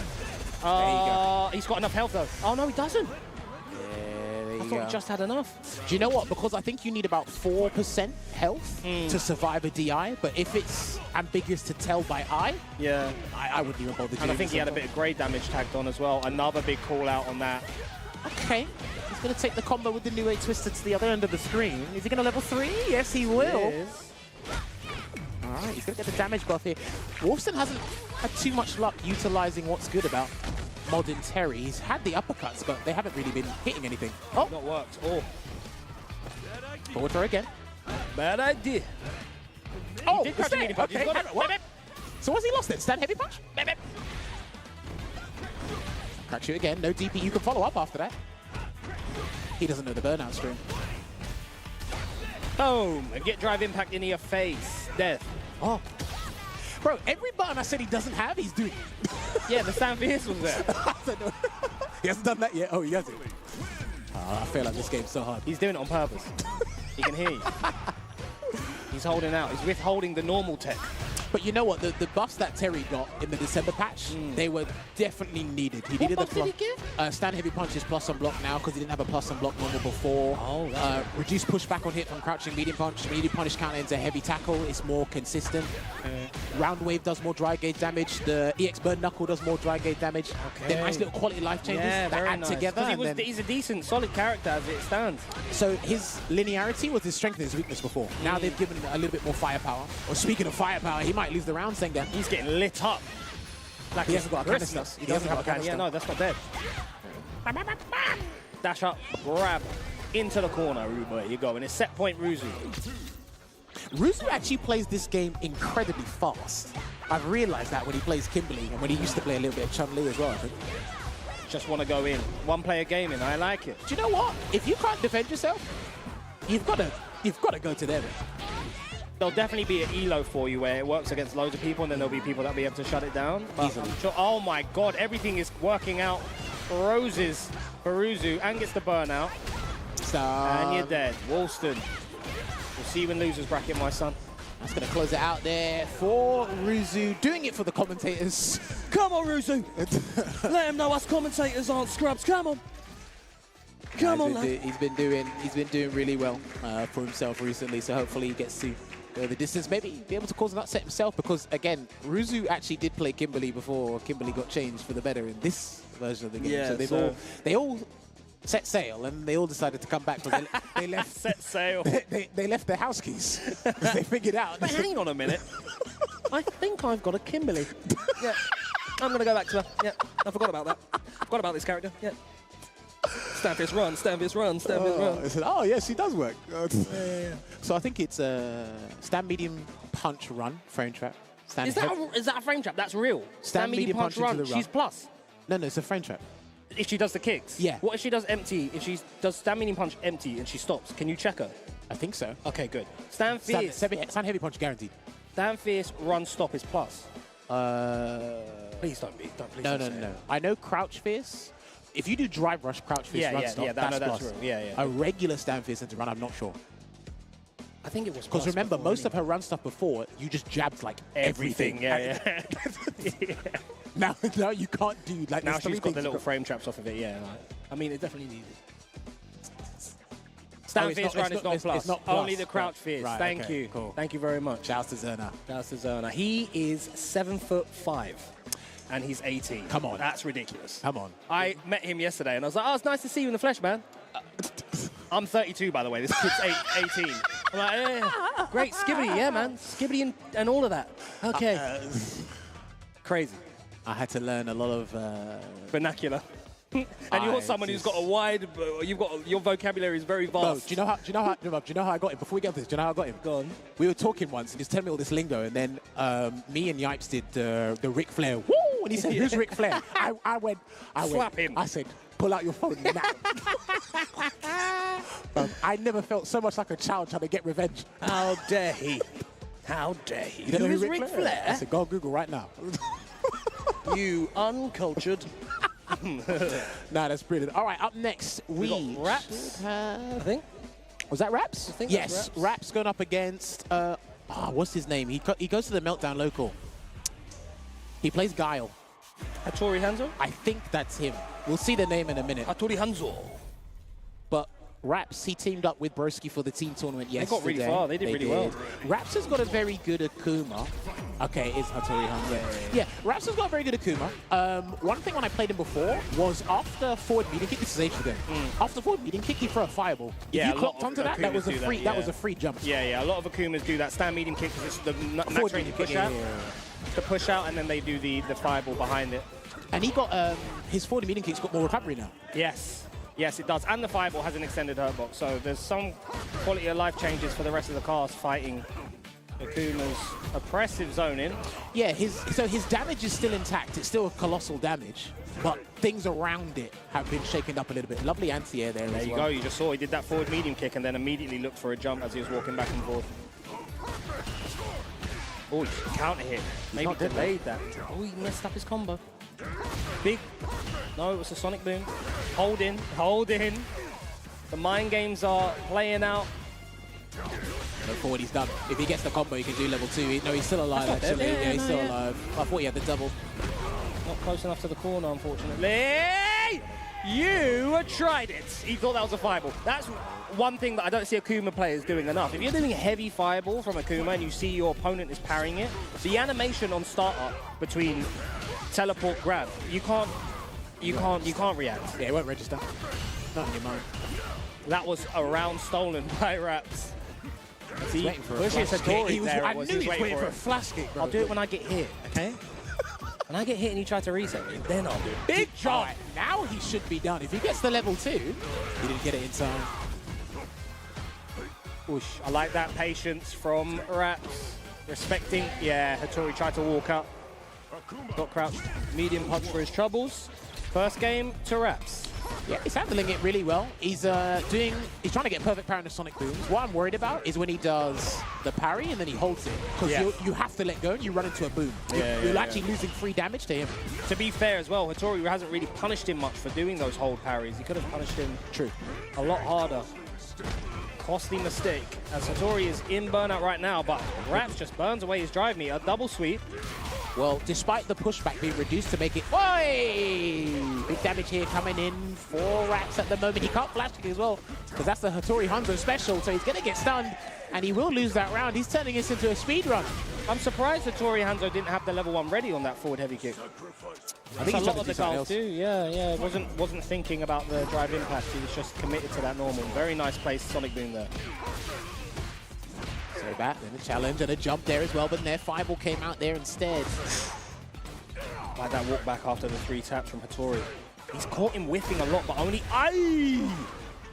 There you go. He's got enough health though. Oh no, he doesn't. I thought he just had enough. Do you know what? Because I think you need about 4% health to survive a DI, but if it's ambiguous to tell by eye, yeah, I wouldn't even bother doing it. And I think he had a bit of grade damage tagged on as well. Another big call out on that. Okay. He's going to take the combo with the new 8 twister to the other end of the screen. Is he going to level 3? Yes, he will. All right, he's going to get the damage buff here. Wolfson hasn't had too much luck utilizing what's good about Modern Terry. He's had the uppercuts, but they haven't really been hitting anything. Oh! Not worked. Oh. Forward throw again. Bad idea. Oh, he did crash the medium punch. What? So what's he lost then? Stand heavy punch? Crack shoot again. No DP. You can follow up after that. He doesn't know the burnout stream. Boom! And get drive impact into your face. Death. Oh. Bro, every button I said he doesn't have, he's doing. Yeah, the stand fierce was there. He hasn't done that yet. Oh, he hasn't. I feel like this game's so hard. He's doing it on purpose. He can hear you. He's holding out. He's withholding the normal tech. But you know what? The buffs that Terry got in the December patch, they were definitely needed. He needed buff did he give? Stand heavy punch is plus on block now because he didn't have a plus on block normal before. Oh, that's reduced pushback on hit from crouching medium punch. Medium punish counter into heavy tackle. It's more consistent. Round wave does more dry gauge damage. The EX burn knuckle does more dry gauge damage. Okay. They're nice little quality life changes that add together. He's a decent, solid character as it stands. So his linearity was his strength and his weakness before. Now they've given him a little bit more firepower. Or speaking of firepower, he might lose the round, Senga. He's getting lit up. Like he hasn't got a canister. He doesn't have a canister. Yeah, no, that's not dead. Dash up, grab, into the corner. There you go. And it's set point Ruzu. Ruzu actually plays this game incredibly fast. I've realized that when he plays Kimberly and when he used to play a little bit of Chun-Li as well, I think. Just want to go in. One player gaming. I like it. Do you know what? If you can't defend yourself, you've got to go to them. There'll definitely be an elo for you where it works against loads of people, and then there'll be people that'll be able to shut it down. But easily. Sure, oh my god, everything is working out. Roses for Ruzu, and gets the burnout. And you're dead. Woolston. We'll see you in losers bracket, my son. That's going to close it out there for Ruzu, doing it for the commentators. Come on, Ruzu. Let him know us commentators aren't scrubs. Come on. Come on, lad. He's been doing really well for himself recently, so hopefully he gets to go the distance, maybe be able to cause an upset himself, because again, Ruzu actually did play Kimberly before Kimberly got changed for the better in this version of the game. Yeah, so they all set sail and they all decided to come back because they left. Set sail. They left their house keys. They figured out. But hang on a minute. I think I've got a Kimberly. Yeah, I'm gonna go back to her. Yeah, I forgot about that. Forgot about this character. Yeah. Stand fist run, stand fist run, stand fist run. I said, oh, yes, he does work. So I think it's stand medium punch run, frame trap. Is that a frame trap? That's real. Stand medium punch run. She's plus. No, it's a frame trap. If she does the kicks? Yeah. What if she does empty? If she does stand medium punch empty and she stops, can you check her? I think so. Okay, good. Stand fierce. Stand heavy punch guaranteed. Stand fierce, run, stop is plus. Please don't be. Please No. don't say it. I know crouch fierce. If you do drive rush, crouch fierce, run stop, that's that's plus. real. Yeah. A regular stand fierce into run, I'm not sure. I think it was Because remember, most of her run stuff before, you just jabbed like everything. Yeah. Now you can't do like. Now she's got the little frame traps off of it. Yeah. I mean, it definitely needs it. Stand fierce run is not plus. It's not plus. Only the crouch fierce. Right, Thank okay, you. Cool. Thank you very much. Shouts to Zerna. Shouts to Zerna. He is 7'5", and he's 18. Come on. That's ridiculous. Come on. I met him yesterday, and I was like, oh, it's nice to see you in the flesh, man. I'm 32, by the way. This kid's 18. I'm like, yeah. Great. Skibbity, yeah, man. Skibbity and all of that. Okay. Crazy. I had to learn a lot of... vernacular. And you're someone who's got a wide... your vocabulary is very vast. Do you know how I got him? Before we get to this, do you know how I got him? Go on. We were talking once, and he's telling me all this lingo, and then me and Yipes did the Ric Flair. Woo! And he said, who's Ric Flair? I went... Slap him. I said, pull out your phone now. I never felt so much like a child trying to get revenge. How dare he? How dare he? You don't know Who is who Ric Flair? I said, go on Google right now. You uncultured... Nah, that's brilliant. All right, up next, we got Raps, I think. Was that Raps? I think yes, that's Raps going up against, what's his name? He goes to the Meltdown local. He plays Guile. Hattori Hanzo? I think that's him. We'll see the name in a minute. Hattori Hanzo. But Raps, he teamed up with Broski for the team tournament yesterday. They got really far. They did really well. Raps has got a very good Akuma. Okay, it is Hattori Hanzo. Yeah, Raps has got a very good Akuma. One thing when I played him before was after forward meeting kick, this is H again. After forward meeting kick, he throw a fireball. Yeah, if you clocked onto that, that was a free. That was a free jump. Yeah. A lot of Akumas do that. Stand medium kick because it's the natural push out. The push out, and then they do the fireball behind it. And he got his forward meeting kick's got more recovery now. Yes, it does. And the fireball has an extended hurt box, so there's some quality of life changes for the rest of the cast fighting Akuma's oppressive zoning. Yeah, his damage is still intact. It's still a colossal damage, but things around it have been shaken up a little bit. Lovely anti-air there. There you go. You just saw he did that forward medium kick and then immediately looked for a jump as he was walking back and forth. Oh, counter hit. Maybe delayed that. Oh, he messed up his combo. Big. No, it was a Sonic Boom. Hold in. The mind games are playing out. Look for what he's done. If he gets the combo, he can do level 2. No, he's still alive, actually. Yeah, he's still alive. I thought he had the double. Not close enough to the corner, unfortunately. You tried it. He thought that was a fireball. That's one thing that I don't see Akuma players doing enough. If you're doing a heavy fireball from Akuma and you see your opponent is parrying it, the animation on startup between teleport grab, you can't react. Yeah, it won't register. Not in your mind. That was a round stolen by Raps. He's waiting for a flash kick. I knew he was waiting for a flash kick, bro. I'll do it when I get hit, okay? When I get hit and you try to reset me, then I'll do it. Big jump! Right, now he should be done. If he gets the level 2, he didn't get it in time. Whoosh. I like that patience from Raps. Respecting. Yeah, Hattori tried to walk up. Got crouched. Medium punch for his troubles. First game to Raps. Yeah, he's handling it really well. He's trying to get perfect parry on the Sonic Booms. What I'm worried about is when he does the parry and then he holds it. Because you have to let go and you run into a boom. You're actually losing free damage to him. To be fair as well, Hattori hasn't really punished him much for doing those hold parries. He could have punished him a lot harder. Costly mistake, as Hattori is in burnout right now, but Raps just burns away his drive meter. Double sweep. Well, despite the pushback being reduced to make it... Oi! Big damage here coming in for Raps at the moment. He can't flash kick as well, because that's the Hattori Hanzo special, so he's going to get stunned, and he will lose that round. He's turning this into a speed run. I'm surprised Hattori Hanzo didn't have the level 1 ready on that forward heavy kick. I think a lot of the guys do, yeah. Wasn't thinking about the drive impact. He was just committed to that normal. Very nice place, Sonic Boom there. So back, then a challenge and a jump there as well, but their fireball came out there instead. Like that walk back after the 3 taps from Hattori. He's caught him whiffing a lot, but only... Aye!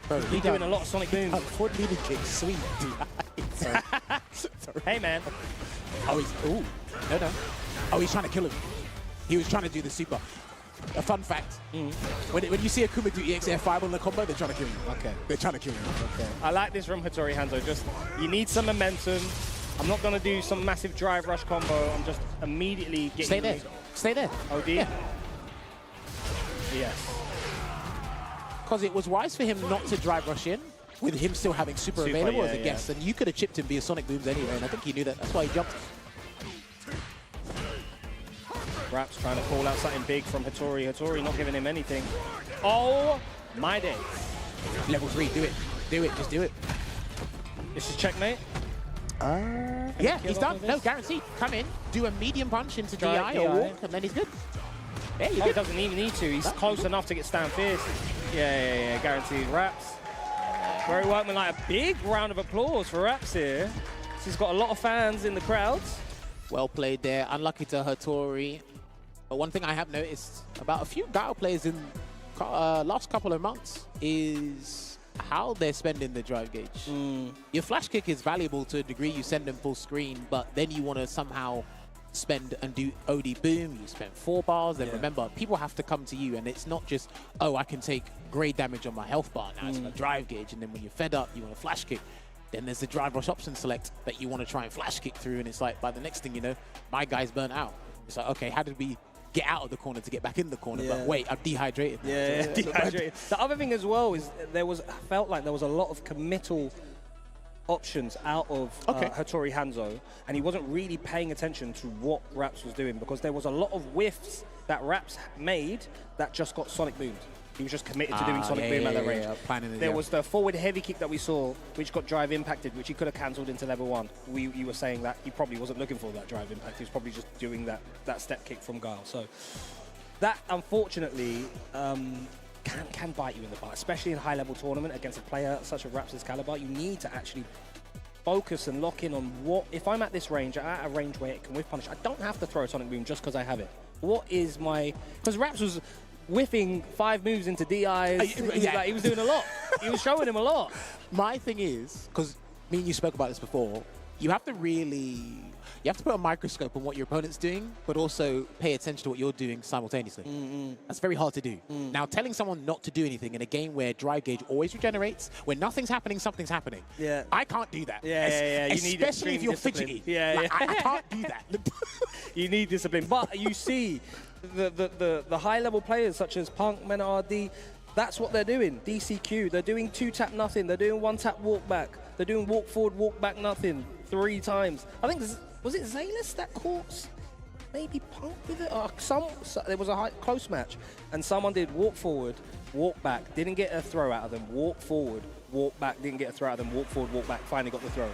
Bro, he's doing a lot of Sonic booms. Forward leader kick, sweet. Sorry. Hey, man. Oh, he's... Ooh. No. Oh, he's trying to kill him. He was trying to do the super. A fun fact. When you see Akuma do EXF5 on the combo, they're trying to kill you. Okay. They're trying to kill you. Okay. I like this from Hattori Hanzo. Just, you need some momentum. I'm not going to do some massive drive rush combo. I'm just immediately getting... Stay there. Stay there. OD? Yeah. Yes. Because it was wise for him not to drive rush in with him still having super available as a guest. And you could have chipped him via Sonic Booms anyway, and I think he knew that. That's why he jumped. Raps trying to call out something big from Hattori. Hattori not giving him anything. Oh, my days. Level 3, do it. Do it, just do it. This is checkmate. Yeah, he's done. No, guaranteed. Come in, do a medium punch into DI or walk, and then he's good. Yeah, he doesn't even need to. He's close enough to get stand fierce. Yeah, guaranteed. Raps. Very workman, like a big round of applause for Raps here. He's got a lot of fans in the crowds. Well played there. Unlucky to Hattori. But one thing I have noticed about a few Gao players in last couple of months is how they're spending the drive gauge. Your flash kick is valuable to a degree. You send them full screen, but then you want to somehow spend and do OD boom. You spend 4 bars. Then remember, people have to come to you, and it's not just, oh, I can take great damage on my health bar. Now it's a drive gauge, and then when you're fed up, you want to flash kick. Then there's the drive rush option select that you want to try and flash kick through, and it's like, by the next thing you know, my guy's burnt out. It's like, okay, how did we get out of the corner to get back in the corner? But wait, I'm dehydrated. Yeah, dehydrated. The other thing as well is felt like there was a lot of committal options out of Hattori Hanzo, and he wasn't really paying attention to what Raps was doing, because there was a lot of whiffs that Raps made that just got Sonic boomed. He was just committed to doing Sonic Boom at that range. There was the forward heavy kick that we saw, which got drive impacted, which he could have cancelled into level 1. You were saying that he probably wasn't looking for that drive impact. He was probably just doing that step kick from Guile. So that, unfortunately, can bite you in the butt, especially in high-level tournament against a player such as Raps' caliber. You need to actually focus and lock in on what, if I'm at this range, at a range where it can whiff punish, I don't have to throw a Sonic Boom just because I have it. What is my... Because Raps was whiffing 5 moves into DIs. He was doing a lot. He was showing him a lot. My thing is, because me and you spoke about this before, you have to put a microscope on what your opponent's doing, but also pay attention to what you're doing simultaneously. That's very hard to do. Now, telling someone not to do anything in a game where drive gauge always regenerates, when nothing's happening, something's happening. Yeah. I can't do that. You especially need if you're discipline. fidgety. I can't do that. You need discipline. But you see the high-level players such as Punk, Menard, that's what they're doing. DCQ, they're doing 2-tap nothing. They're doing 1-tap walk back. They're doing walk forward, walk back nothing 3 times. I think, was it Zalis that caught maybe Punk with it? There was a close match, and someone did walk forward, walk back, didn't get a throw out of them, walk forward, walk back, didn't get a throw out of them, walk forward, walk back, finally got the throw.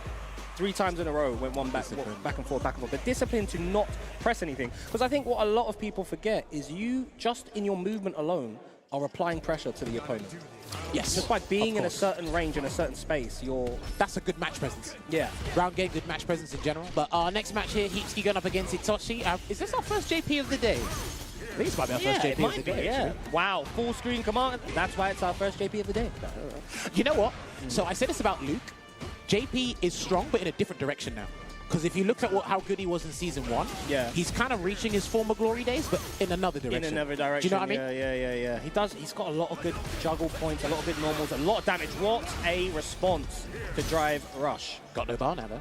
3 times in a row, went one back and forth, back and forth. The discipline to not press anything. Because I think what a lot of people forget is you, just in your movement alone, are applying pressure to the opponent. Yes. Just by being in a certain range, in a certain space, that's a good match presence. Yeah. Round game, good match presence in general. But our next match here, Heatski going up against Itoshi. Is this our first JP of the day? I think this might be our first JP of the day. Yeah. Wow, full screen command. That's why it's our first JP of the day. You know what? So I said this about Luke. JP is strong, but in a different direction now. Because if you look at how good he was in Season 1, he's kind of reaching his former glory days, but in another direction. In another direction, do you know what I mean? Yeah. He's got a lot of good juggle points, a lot of good normals, a lot of damage. What a response to drive rush. Got no bar now, though.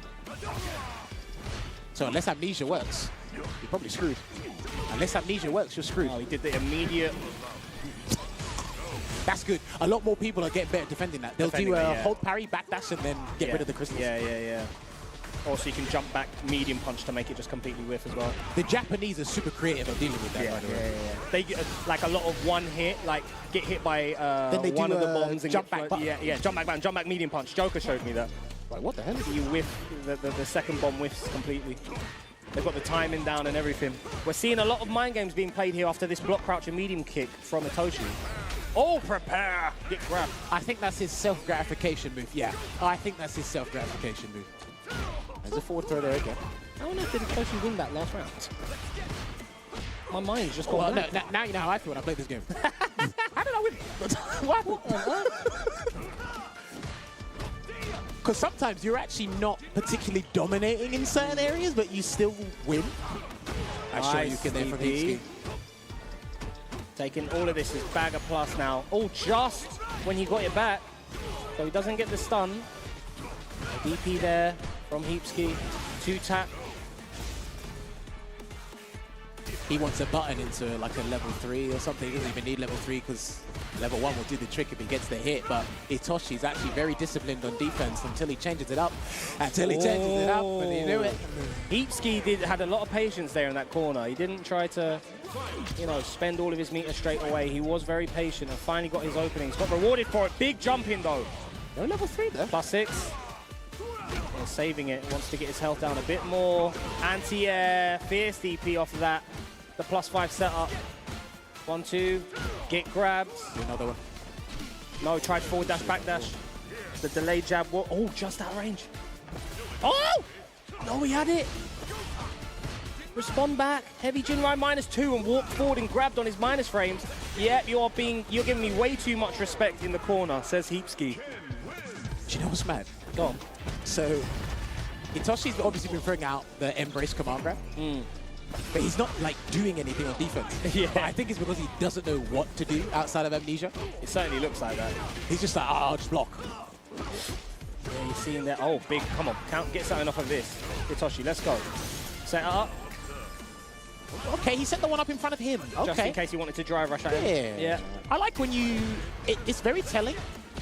So unless Amnesia works, you're probably screwed. Unless Amnesia works, you're screwed. Oh, he did the immediate... That's good. A lot more people are getting better defending that. They'll do a hold parry, backdash, and then get rid of the crystals. Yeah. Also, you can jump back medium punch to make it just completely whiff as well. The Japanese are super creative at dealing with that, by the way. They get like a lot of one hit, like get hit by one of the bombs and jump back. Jump back medium punch. Joker showed me that. Like, what the hell? You whiff, the second bomb whiffs completely. They've got the timing down and everything. We're seeing a lot of mind games being played here after this block crouch and medium kick from Itoshi. Oh, prepare! Get grabbed. I think that's his self-gratification move. Yeah, I think that's his self-gratification move. There's a forward throw there again. I wonder if Itoshi win that last round. My mind's just gone now you know how I feel when I play this game. Because sometimes you're actually not particularly dominating in certain areas, but you still win. I show you can there from higuchi. Taking all of this as bag of plus now. Oh, just when he got it back. So he doesn't get the stun. A DP there from higuchi. 2-tap. He wants a button into like a level 3 or something. He doesn't even need level 3 because level 1 will do the trick if he gets the hit. But Itoshi's actually very disciplined on defense until he changes it up. Until he changes it up, and you knew it. higuchi had a lot of patience there in that corner. He didn't try to, you know, spend all of his meter straight away. He was very patient and finally got his openings. Got rewarded for it. Big jump in though. No level 3 there. +6. And saving it. Wants to get his health down a bit more. Anti-air. Fierce DP off of that. The +5 setup. 1-2. Get grabbed. Another one. No, tried forward dash, back dash. The delayed jab. Oh, just out of range. Oh! No, he had it. Respond back. Heavy Jinrai -2 and walked forward and grabbed on his minus frames. Yeah, you're giving me way too much respect in the corner, says higuchi. Do you know what's mad? Go on. So, Itoshi's obviously been throwing out the embrace command grab. But he's not like doing anything on defense. Yeah. But I think it's because he doesn't know what to do outside of amnesia. It certainly looks like that. He's just like, I'll just block. Yeah, you're seeing that. Oh, big. Come on. Get something off of this. Itoshi, let's go. Set it up. Okay, he set the one up in front of him. Just in case he wanted to drive rush at him. Yeah. I like when you... It's very telling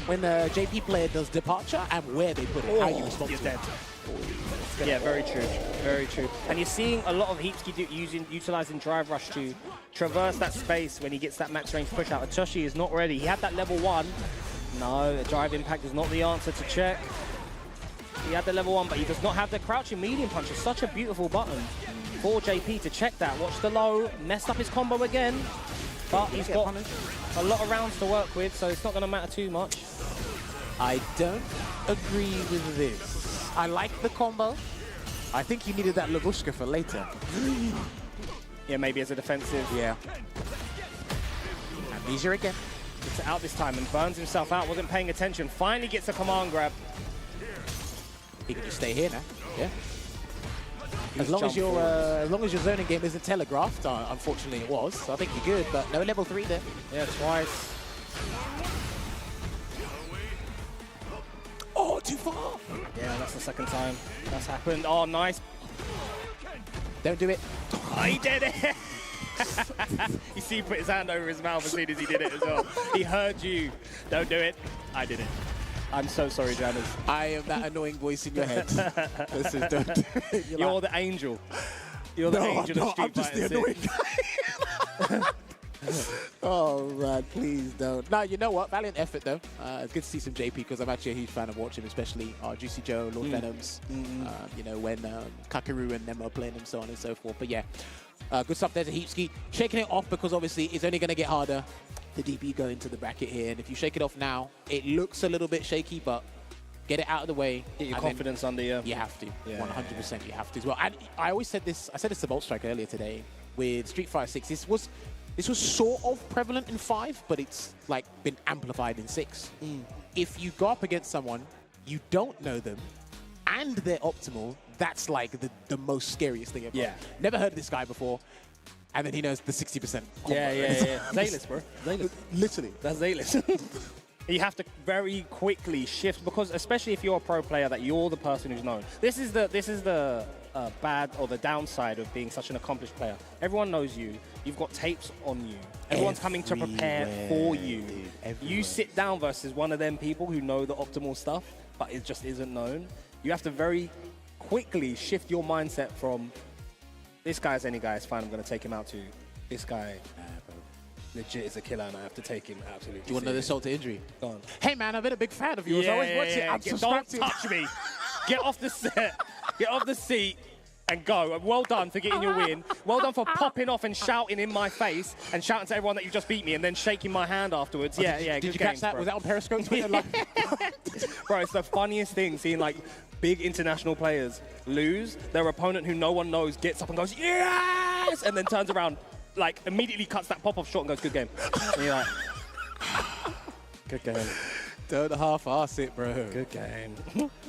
when the JP player does departure and where they put it, how you respond to it. Yeah, very true. Very true. And you're seeing a lot of higuchi utilizing drive rush to traverse that space when he gets that max range push out. Itoshi is not ready. He had that level 1. No, the drive impact is not the answer to check. He had the level 1, but he does not have the crouching medium punch. It's such a beautiful button for JP to check that. Watch the low, messed up his combo again, but he's got a lot of rounds to work with, so it's not going to matter too much. I don't agree with this. I like the combo. I think he needed that Lavushka for later. Yeah, maybe as a defensive. Yeah. Amnesia again. Gets it out this time and burns himself out. Wasn't paying attention. Finally gets a command grab. He can just stay here now. Yeah. As long as your zoning game isn't telegraphed, unfortunately it was. So I think you're good, but no level 3 there. Yeah, twice. Oh, too far. Yeah, that's the second time that's happened. Oh, nice. Don't do it. Oh, he did it. You see, he put his hand over his mouth as soon as he did it as well. He heard you. Don't do it. I did it. I'm so sorry, Janice. I am that annoying voice in your head. Listen, don't do it. You're the angel. You're the angel of Street I'm just Fighter the annoying guy. Oh, man, please don't. No, you know what? Valiant effort, though. It's good to see some JP because I'm actually a huge fan of watching, especially Juicy Joe, Lord Venoms, you know, when Kakeru and them are playing and so on and so forth. But yeah, good stuff there to higuchi. Shaking it off because obviously it's only going to get harder. The DP go into the bracket here, and if you shake it off now, it looks a little bit shaky, but get it out of the way. Get your confidence under you. You have to. 100% you have to as well. And I always said this, I said this to Bolt Strike earlier today with Street Fighter 6. This was sort of prevalent in 5, but it's like been amplified in 6. If you go up against someone, you don't know them, and they're optimal, that's like the most scariest thing ever. Yeah. Never heard of this guy before. And then he knows the 60%. Yeah. Zayless, bro. Zayless. Literally. That's Zayless. You have to very quickly shift because, especially if you're a pro player, that you're the person who's known. This is the bad or the downside of being such an accomplished player. Everyone knows you. You've got tapes on you. Everyone's coming to prepare for you. You sit down versus one of them people who know the optimal stuff, but it just isn't known. You have to very quickly shift your mindset from this guy's any guy, it's fine, I'm going to take him out, to this guy legit is a killer and I have to take him absolutely. Do you want to know the salt to injury? Go on. Hey man, I've been a big fan of yours. I always watch it. I'm subscribed to Don't touch me. Get off the set. Get off the seat and go. Well done for getting your win. Well done for popping off and shouting in my face and shouting to everyone that you just beat me and then shaking my hand afterwards. Did you catch that? Bro. Was that on Periscope? Twitter? Bro, it's the funniest thing seeing like big international players lose. Their opponent who no one knows gets up and goes, yes! And then turns around, like immediately cuts that pop-off shot and goes, good game. And you're like, good game. Don't half-arse it, bro. Good game.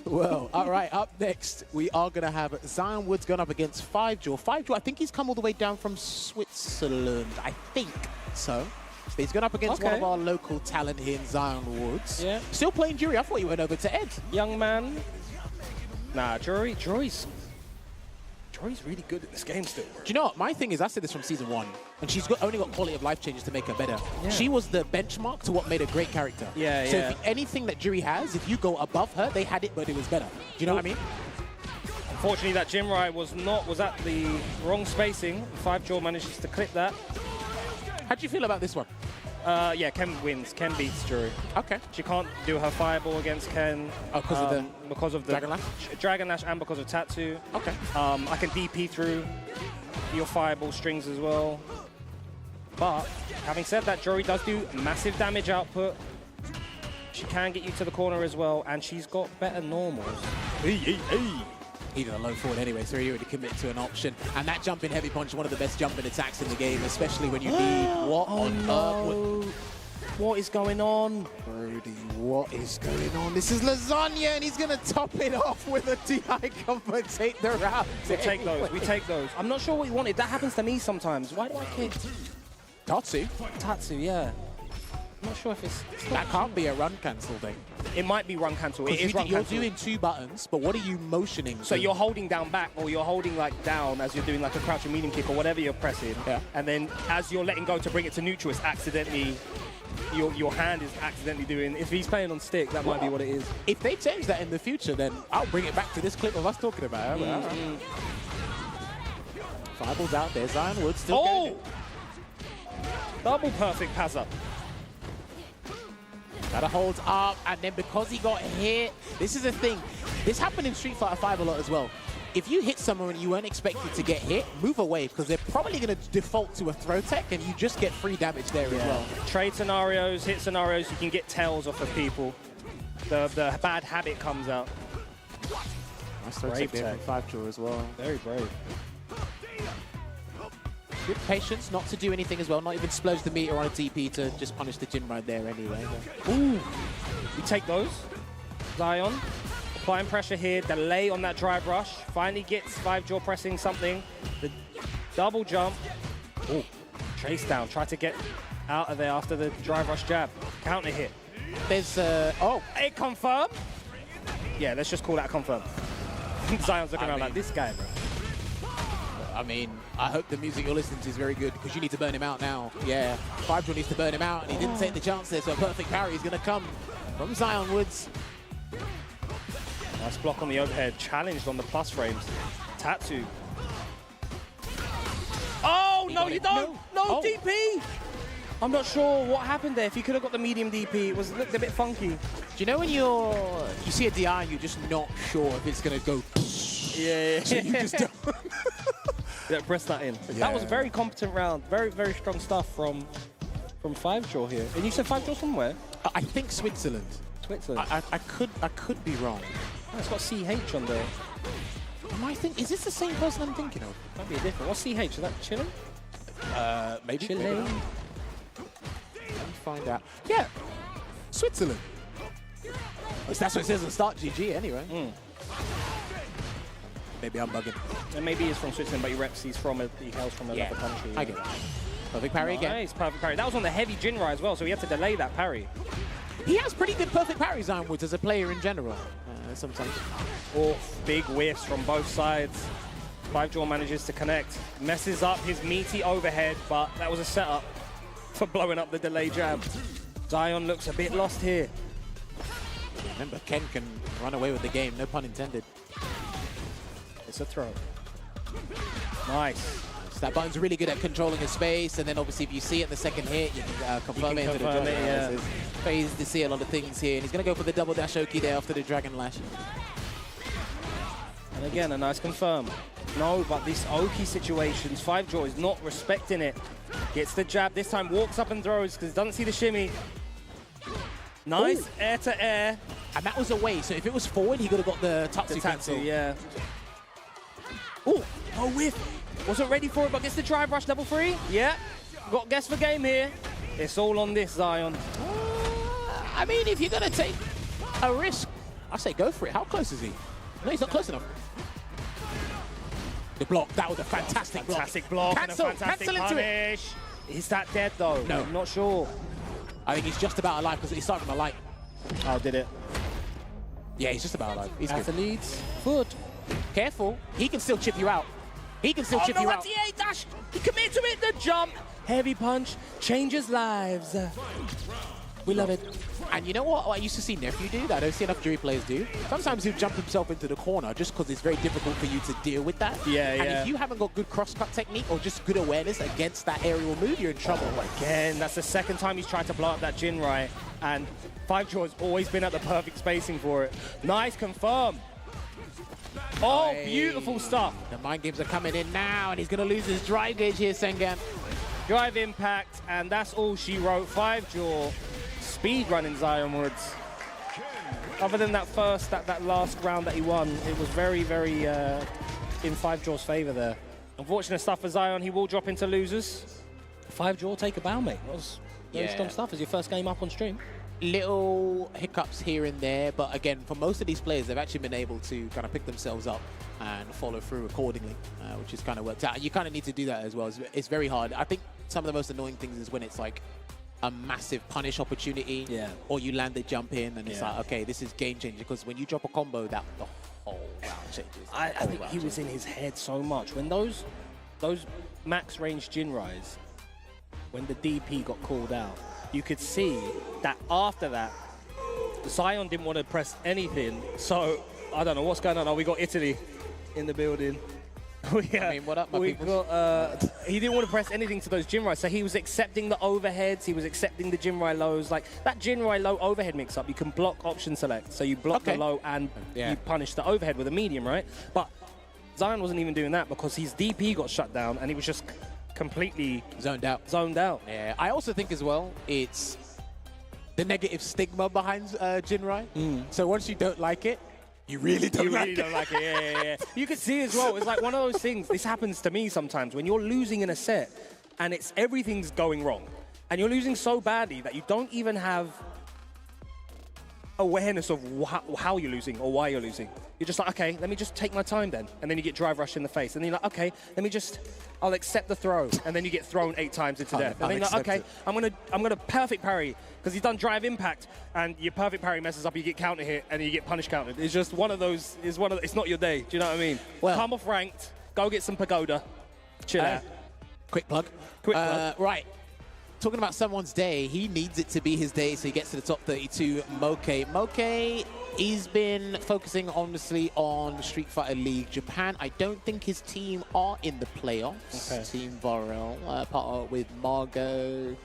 Well, all right, up next, we are going to have Zion Woods going up against 5jaw. 5jaw, I think he's come all the way down from Switzerland. I think so. But he's going up against one of our local talent here in Zion Woods. Yeah. Still playing Jury. I thought you went over to Ed. Young man. Nah, Jury's really good at this game still. Bro. Do you know what? My thing is, I said this from season 1, and she's only got quality of life changes to make her better. Yeah. She was the benchmark to what made a great character. Yeah, so if anything that Jury has, if you go above her, they had it, but it was better. Do you know what I mean? Unfortunately, that Jinrai was at the wrong spacing. 5jaw manages to clip that. How do you feel about this one? Yeah, Ken wins. Ken beats Jury. Okay. She can't do her fireball against Ken. Oh, because of the Dragon Lash? Dragon Lash and because of Tatsu. Okay. I can DP through your fireball strings as well. But having said that, Jury does do massive damage output. She can get you to the corner as well, and she's got better normals. Even a low forward anyway, so you already commit to an option. And that jumping heavy punch, one of the best jumping attacks in the game, especially when you need what on earth? What is going on? Brody, what is going on? This is lasagna, and he's going to top it off with a DI combo, take the round. We take those, we take those. I'm not sure what you wanted. That happens to me sometimes. Why do I kick? Tatsu? Tatsu, yeah. I'm not sure if it's... That can't be a run cancel thing. It might be run cancel. It is run cancel. You're doing 2 buttons, but what are you motioning to? So you're holding down back, or you're holding like down as you're doing like a crouching medium kick or whatever you're pressing. Yeah. And then as you're letting go to bring it to neutral, it's accidentally... Your hand is accidentally doing... If he's playing on stick, that might be what it is. If they change that in the future, then I'll bring it back to this clip of us talking about it. Fireballs out there. Zion Woods still going. Double perfect pass up. Gotta hold up, and then because he got hit, this is the thing. This happened in Street Fighter 5 a lot as well. If you hit someone and you weren't expected to get hit, move away, because they're probably going to default to a throw tech, and you just get free damage there as well. Trade scenarios, hit scenarios, you can get tails off of people. The bad habit comes out. Nice throw tech there from 5jaw as well. Very brave. Good patience not to do anything as well, not even splurge the meter on a TP to just punish the gym right there anyway. Ooh, we take those. Zion, applying pressure here, delay on that drive rush. Finally gets 5jaw pressing something. The double jump. Ooh, chase down, try to get out of there after the drive rush jab. Counter hit. There's, it confirmed? Yeah, let's just call that confirmed. Zion's looking around like, this guy, bro. I mean, I hope the music you're listening to is very good, because you need to burn him out now. Yeah, 5jaw needs to burn him out, and he didn't take the chance there, so a perfect parry is going to come from Zion Woods. Nice block on the overhead, challenged on the plus frames. Tatsu. Oh, no, you don't! No, DP! I'm not sure what happened there. If he could have got the medium DP, it looked a bit funky. Do you know when you see a DI and you're just not sure if it's going to go... Yeah. So you just don't... Yeah, press that in. Yeah. That was a very competent round. Very, very strong stuff from 5jaw here. And you said 5jaw from where? I think Switzerland. Switzerland. I could be wrong. Oh, it's got CH on there. Is this the same person I'm thinking of? Might be a different. What's CH? Is that Chile? Maybe. Chile. Maybe. Let me find out. Yeah, Switzerland. That's what it says at the start. GG anyway. Maybe I'm bugging. And maybe he's from Switzerland, but he hails from another country. I get it. Perfect parry again. Nice, perfect parry. That was on the heavy Jinrai as well, so he had to delay that parry. He has pretty good perfect parries, Zion Woods, as a player in general. Sometimes. Or big whiffs from both sides. 5jaw manages to connect. Messes up his meaty overhead, but that was a setup for blowing up the delay jab. Zion looks a bit lost here. Remember, Ken can run away with the game, no pun intended. It's a throw. Nice. So that button's really good at controlling his space, and then obviously if you see it in the second hit, you can confirm it into the dragon lash. Phase to see a lot of things here, and he's going to go for the double dash Oki there after the dragon lash. And again, a nice confirm. No, but these Oki situations, 5jaw is not respecting it. Gets the jab, this time walks up and throws because he doesn't see the shimmy. Nice air to air. And that was away, so if it was forward, he could have got the Tatsu cancel. Yeah. Oh, no whiff. Wasn't ready for it, but gets the drive rush double free. Yeah, got guess for game here. It's all on this, Zion. I mean, if you're going to take a risk, I say go for it. How close is he? No, he's not close enough. The block, that was a fantastic block. Fantastic block Cancel, and a fantastic cancel into punish. Is that dead though? No. I'm not sure. I think he's just about alive because he started from a light. Oh, did it? Yeah, he's just about alive. He's good. Athletes, foot. Careful. He can still chip you out. He can still chip you out. Oh, no, dash. He commits to it, the jump. Heavy punch changes lives. We love it. And you know what I used to see Nephew do that I don't see enough jury players do? Sometimes he'll jump himself into the corner just because it's very difficult for you to deal with that. Yeah, and if you haven't got good cross-cut technique or just good awareness against that aerial move, you're in trouble. Again, that's the second time he's tried to blow up that Jinrai, and 5-Jaw has always been at the perfect spacing for it. Nice, confirm. Oh, beautiful stuff. The mind games are coming in now, and he's going to lose his drive gauge here, Sengan. Drive impact, and that's all she wrote. 5-Jaw. Speed running Zion Woods. Other than that last round that he won, it was very, very in 5-Jaw's favor there. Unfortunate stuff for Zion. He will drop into losers. 5-Jaw, take a bow, mate. That was very strong stuff as your first game up on stream. Little hiccups here and there, but again, for most of these players, they've actually been able to kind of pick themselves up and follow through accordingly, which has kind of worked out. You kind of need to do that as well. It's very hard. I think some of the most annoying things is when it's like a massive punish opportunity, or you land a jump in, and it's like, okay, this is game changer, because when you drop a combo, that the whole round changes. I think he was in his head so much. When those max range Jinrais, when the DP got called out, you could see that after that, Zion didn't want to press anything. So I don't know what's going on. Oh, we got Italy in the building. I mean, what up, my people? He didn't want to press anything to those Jinrai, so he was accepting the overheads, he was accepting the Jinrai lows. Like, that Jinrai low overhead mix-up, you can block option select. So you block the low and you punish the overhead with a medium, right? But Zion wasn't even doing that because his DP got shut down and he was just completely zoned out. Yeah, I also think as well, it's the negative stigma behind Jinrai. So once you don't like it, you really don't like it. Yeah. You can see as well, it's like one of those things, this happens to me sometimes, when you're losing in a set and everything's going wrong, and you're losing so badly that you don't even have awareness of how you're losing or why you're losing. You're just like, okay, let me just take my time then. And then you get drive rush in the face. And then you're like, okay, I'll accept the throw. And then you get thrown 8 times into death. And then you're like, okay, I'm gonna perfect parry, because he's done drive impact, and your perfect parry messes up, you get counter hit, and you get punish countered. It's just one of those, it's not your day. Do you know what I mean? Well, come off ranked, go get some pagoda, chill out. Quick plug. Right. Talking about someone's day, he needs it to be his day, so he gets to the top 32. Moke, he's been focusing honestly on Street Fighter League Japan. I don't think his team are in the playoffs. Okay. Team Varel, part with Margot.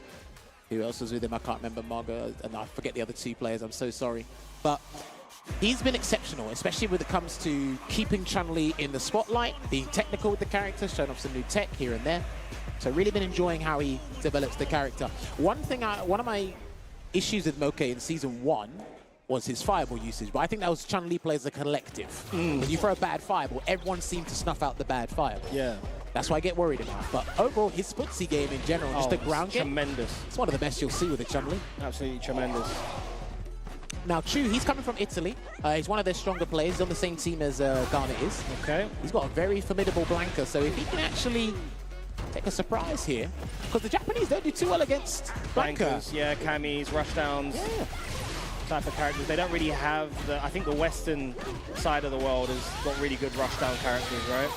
Who else was with him? I can't remember Margot, and I forget the other 2 players. I'm so sorry. But he's been exceptional, especially when it comes to keeping Chun-Li in the spotlight, being technical with the character, showing off some new tech here and there. So really been enjoying how he develops the character. One of my issues with Moke in Season 1 was his fireball usage, but I think that was Chun-Li plays as a collective. When you throw a bad fireball, everyone seemed to snuff out the bad fireball. Yeah. That's why I get worried about. But overall, his footsie game in general, just the ground game, tremendous. It's one of the best you'll see with a Chun-Li. Absolutely tremendous. Now, Chu, he's coming from Italy. He's one of their stronger players. He's on the same team as Garnet is. Okay. He's got a very formidable Blanca, so if he can actually take a surprise here, because the Japanese don't do too well against Blanca. Blancas, yeah, Camis, rushdowns, type of characters. They don't really have I think the Western side of the world has got really good rushdown characters, right?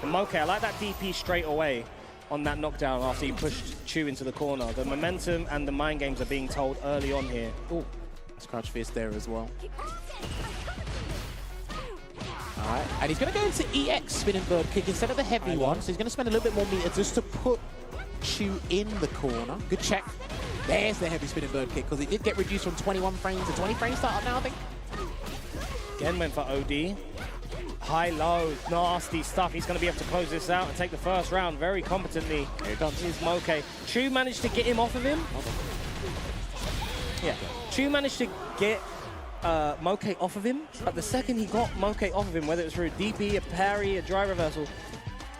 And Moke, I like that DP straight away on that knockdown after he pushed Chu into the corner. The momentum and the mind games are being told early on here. Oh, Scratch Fist there as well. All right, and he's going to go into EX spinning bird kick instead of the heavy one, so he's going to spend a little bit more meter just to put Chu in the corner. Good check. There's the heavy spinning bird kick, because it did get reduced from 21 frames to 20 frames start up now, I think. Again went for OD. High low, nasty stuff. He's going to be able to close this out and take the first round very competently. Here it comes. Here's Moke. Chu managed to get him off of him. Yeah, Chu managed to get Moke off of him, but the second he got Moke off of him, whether it was through a DP, a parry, a drive reversal,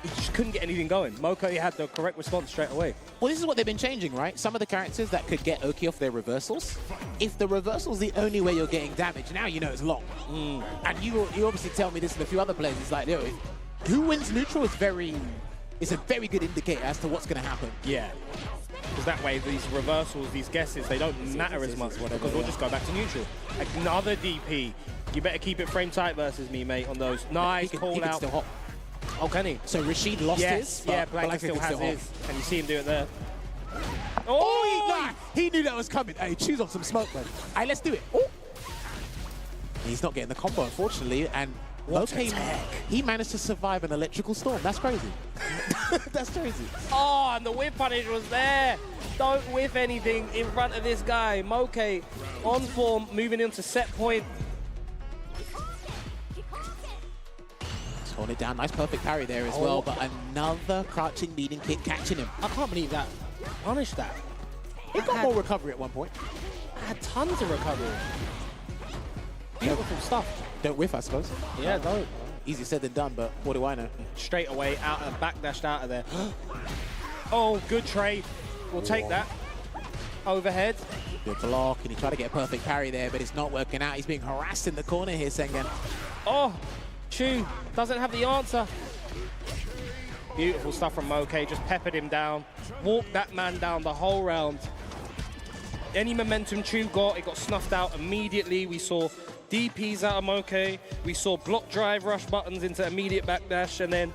he just couldn't get anything going. Moke had the correct response straight away. Well, this is what they've been changing, right? Some of the characters that could get Oki off their reversals, if the reversal's the only way you're getting damage, now you know it's long. And you obviously tell me this and a few other players. It's like, who wins neutral is it's a very good indicator as to what's going to happen. Yeah. Because that way, these reversals, these guesses, they don't matter as much because we'll just go back to neutral. Another DP. You better keep it frame tight versus me, mate, on those. Nice call he out. Can still hop. Oh, can he? So Rashid lost his. Yeah, Blanca still has his. And you see him do it there. He knew that was coming. Hey, choose off some smoke, man. Hey, let's do it. Oh. He's not getting the combo, unfortunately, and he managed to survive an electrical storm. That's crazy. That's crazy. Oh, and the whip punish was there. Don't whiff anything in front of this guy. Moke on form, moving into set point. Hold it down. Nice perfect parry there as well, but another crouching leading kick catching him. I can't believe that. Punish that. He got more recovery at one point. I had tons of recovery. Beautiful stuff. Don't whiff, I suppose. Yeah, don't. Easy said than done, but what do I know? Straight away, out and backdashed out of there. Oh, good trade. We'll take that. Overhead. Good block, and he tried to get a perfect parry there, but it's not working out. He's being harassed in the corner here, Sengen. Oh, Chu doesn't have the answer. Beautiful stuff from Moke, just peppered him down. Walked that man down the whole round. Any momentum Chu got, it got snuffed out immediately. We saw DPs out of Moke. We saw block drive rush buttons into immediate backdash, and then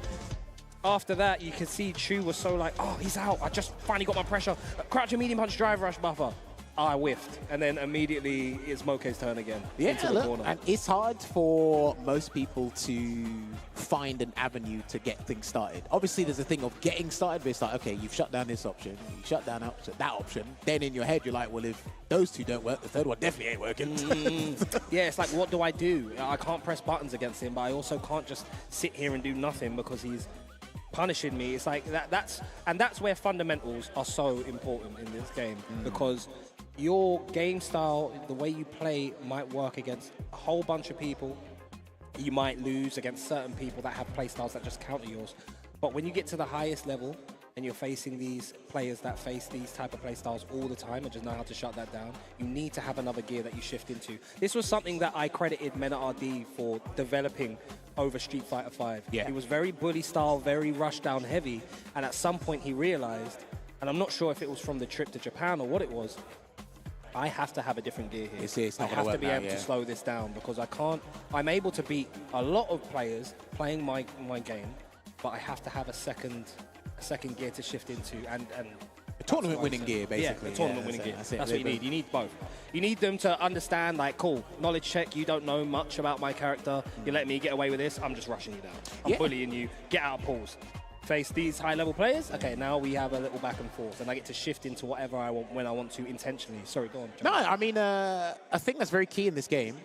after that, you can see Chu was so like, oh, he's out. I just finally got my pressure. Crouch and medium punch drive rush buffer. I whiffed, and then immediately it's Moke's turn again. Yeah, into the corner. And it's hard for most people to find an avenue to get things started. Obviously, there's a thing of getting started, but it's like, okay, you've shut down this option, you shut down that option. Then in your head, you're like, well, if those two don't work, the third one definitely ain't working. Yeah, it's like, what do I do? I can't press buttons against him, but I also can't just sit here and do nothing because he's punishing me. It's like that's where fundamentals are so important in this game, because your game style, the way you play, might work against a whole bunch of people. You might lose against certain people that have play styles that just counter yours. But when you get to the highest level and you're facing these players that face these type of play styles all the time and just know how to shut that down, you need to have another gear that you shift into. This was something that I credited Menard for developing over Street Fighter V. Yeah. He was very bully style, very rush down heavy, and at some point he realized, and I'm not sure if it was from the trip to Japan or what it was, I have to have a different gear here. It's I not have to be now, able to slow this down because I can't. I'm able to beat a lot of players playing my game, but I have to have a second gear to shift into and a tournament winning gear, basically. Yeah, a tournament winning gear. That's what you need. You need both. You need them to understand, like, cool, knowledge check, you don't know much about my character, you let me get away with this, I'm just rushing you down. I'm bullying you, get out of pause. Face these high-level players, okay, now we have a little back and forth, and I get to shift into whatever I want when I want to intentionally. Sorry, go on, John. No, I mean, a thing that's very key in this game,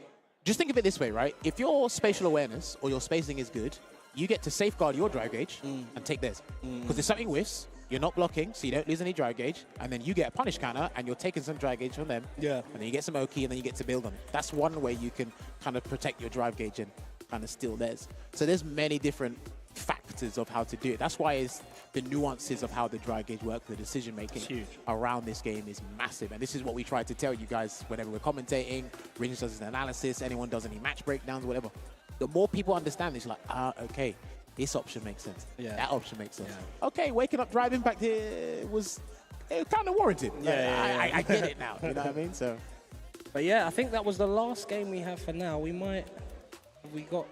just think of it this way, right? If your spatial awareness or your spacing is good, you get to safeguard your drive gauge and take theirs. Because if something whiffs, you're not blocking, so you don't lose any drive gauge, and then you get a punish counter, and you're taking some drive gauge from them. Yeah. And then you get some Oki, and then you get to build on it. That's one way you can kind of protect your drive gauge and kind of steal theirs. So there's many different factors of how to do it. That's why it's the nuances of how the drive gauge work, the decision making around this game is massive. And this is what we try to tell you guys whenever we're commentating, Ringe does an analysis, anyone does any match breakdowns, whatever. The more people understand this, like, okay, this option makes sense. Yeah. That option makes sense. Yeah. Okay, waking up drive impact here was kind of warranted. I get it now. You know what I mean? So, but yeah, I think that was the last game we have for now. We got.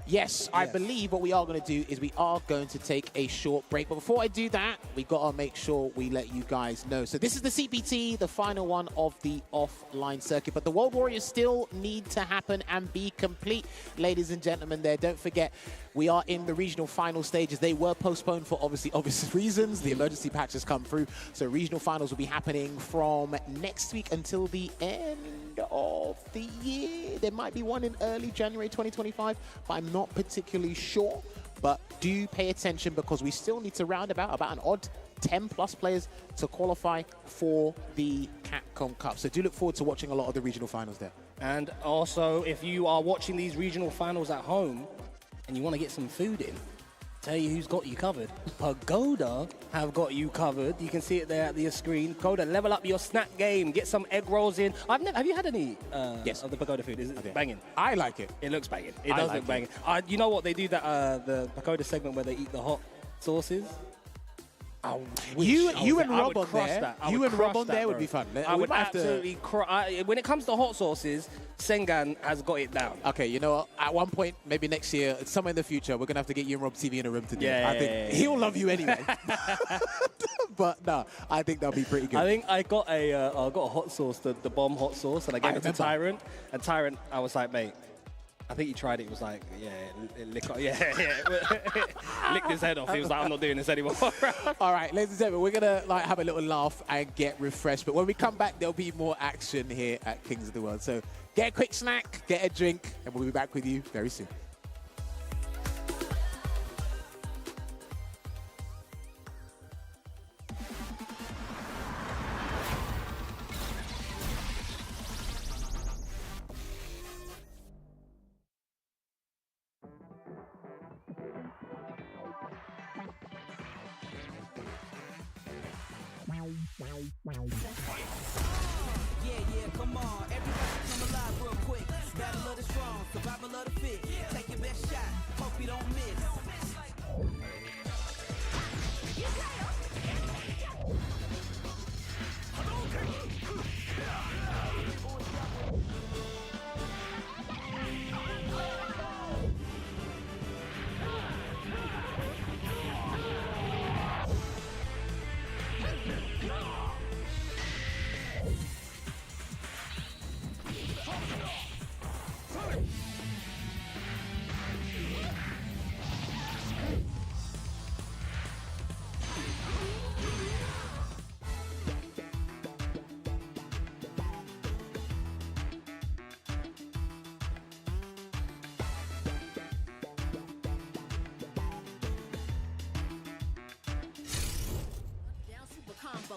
Yes, I believe what we are going to do is we are going to take a short break. But before I do that, we got to make sure we let you guys know. So this is the CPT, the final one of the offline circuit. But the World Warriors still need to happen and be complete, ladies and gentlemen there. Don't forget, we are in the regional final stages. They were postponed for obvious reasons. The emergency patch has come through. So regional finals will be happening from next week until the end of the year. There might be one in early January 2025, but I'm not particularly sure. But do pay attention because we still need to round about an odd 10 plus players to qualify for the Capcom Cup. So do look forward to watching a lot of the regional finals there. And also, if you are watching these regional finals at home and you want to get some food in, Tell you who's got you covered. Pagoda have got you covered. You can see it there at your screen. Pagoda, level up your snack game. Get some egg rolls in. Have you had any of the Pagoda food? Is it banging? I like it. It looks banging. It does look banging. You know what? They do that the Pagoda segment where they eat the hot sauces. You and Rob on there. You and Rob on there would be fun. I would absolutely cry. When it comes to hot sauces, Sengan has got it down. Okay, you know what? At one point, maybe next year, somewhere in the future, we're going to have to get you and Rob TV in a room to do it. I think he'll love you anyway. But no, I think that'll be pretty good. I think I got a hot sauce, the bomb hot sauce, and I gave it to Tyrant. And Tyrant, I was like, mate, I think he tried it. He was like, licked his head off. He was like, I'm not doing this anymore. All right, ladies and gentlemen, we're gonna have a little laugh and get refreshed. But when we come back, there'll be more action here at Kings of the World. So get a quick snack, get a drink, and we'll be back with you very soon. Yeah, come on. Everybody come alive real quick. Battle of the strong, survival of the fit. Take your best shot. Hope you don't miss.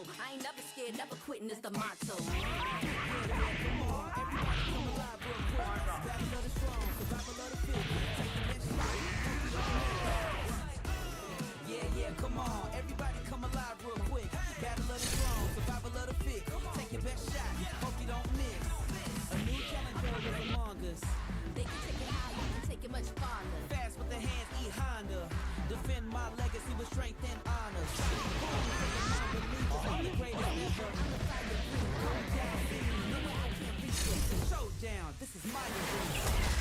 I ain't never scared, never quitting is the motto. Yeah, come on. Everybody come alive real quick. Battle of the strong, survival of the fit. Take your best shot. Hope you don't miss. A new challenger is among us. They can take it high, you can take it much farther. Fast with the hands, eat Honda. Defend my legacy with strength and honor. Showdown, this is my disease.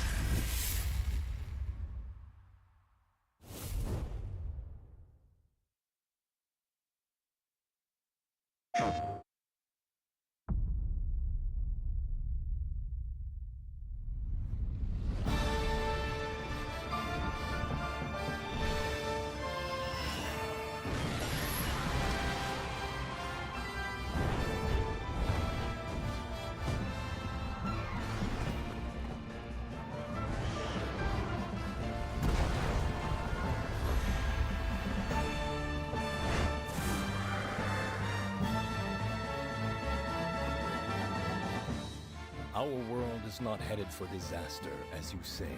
Our world is not headed for disaster, as you say.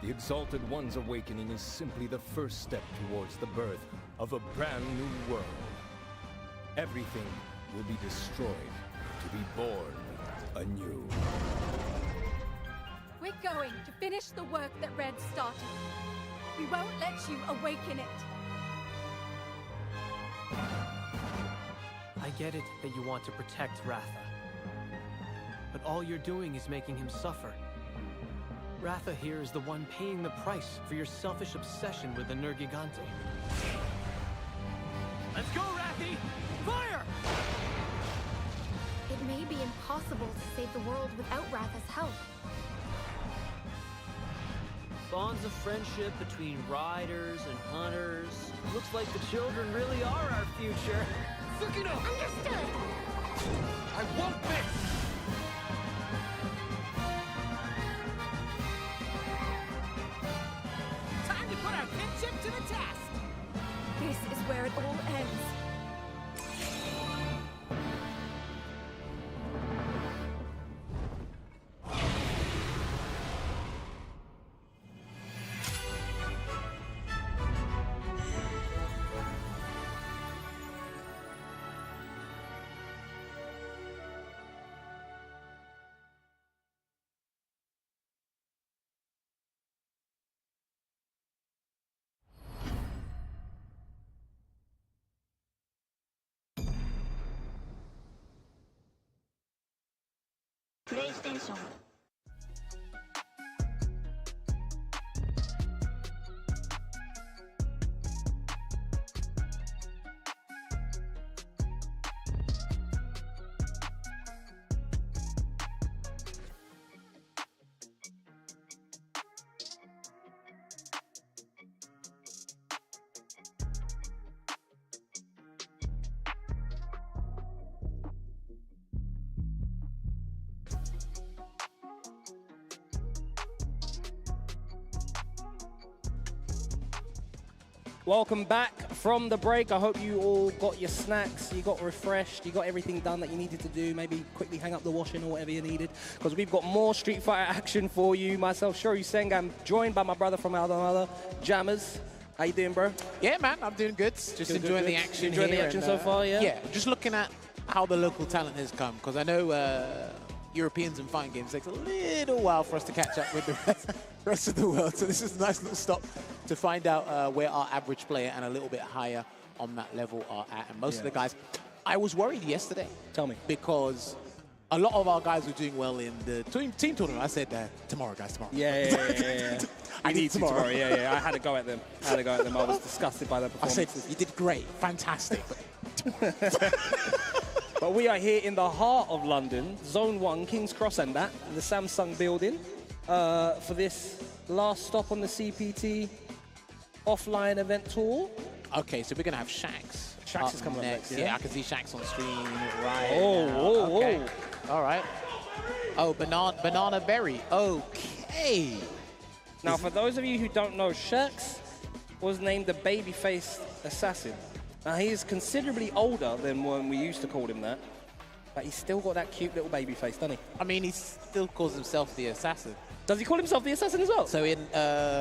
The Exalted One's awakening is simply the first step towards the birth of a brand new world. Everything will be destroyed to be born anew. We're going to finish the work that Red started. We won't let you awaken it. I get it that you want to protect Ratha. But all you're doing is making him suffer. Ratha here is the one paying the price for your selfish obsession with the Nergigante. Let's go, Rathi! Fire! It may be impossible to save the world without Ratha's help. Bonds of friendship between riders and hunters. Looks like the children really are our future. Sukino! Understood! I won't miss! Time to put our kinship to the test! This is where it all ends. PlayStation. Welcome back from the break. I hope you all got your snacks, you got refreshed, you got everything done that you needed to do. Maybe quickly hang up the washing or whatever you needed, because we've got more Street Fighter action for you. Myself, Shoryu Seng, I'm joined by my brother from another, Jammers. How you doing, bro? Yeah, man, I'm doing good. Just enjoying the action. Enjoying the action so far, yeah? Yeah, just looking at how the local talent has come, because I know Europeans and fighting games takes a little while for us to catch up with the rest of the world. So this is a nice little stop to find out where our average player and a little bit higher on that level are at. And most of the guys, I was worried yesterday. Tell me. Because a lot of our guys were doing well in the team tournament. I said, tomorrow, guys, tomorrow. Yeah. I need tomorrow. Yeah. I had to go at them. I was disgusted by their performances. I said, you did great, fantastic. But we are here in the heart of London, Zone 1, King's Cross and that, in the Samsung building, for this last stop on the CPT offline event tour. Okay, so we're going to have Shax. Shax is coming up next, yeah? I can see Shax on screen right now. Okay. All right. Oh, Banana Berry. Okay. Now, for those of you who don't know, Shax was named the baby-faced assassin. Now, he is considerably older than when we used to call him that, but he's still got that cute little baby face, doesn't he? I mean, he still calls himself the assassin. Does he call himself the assassin as well? So in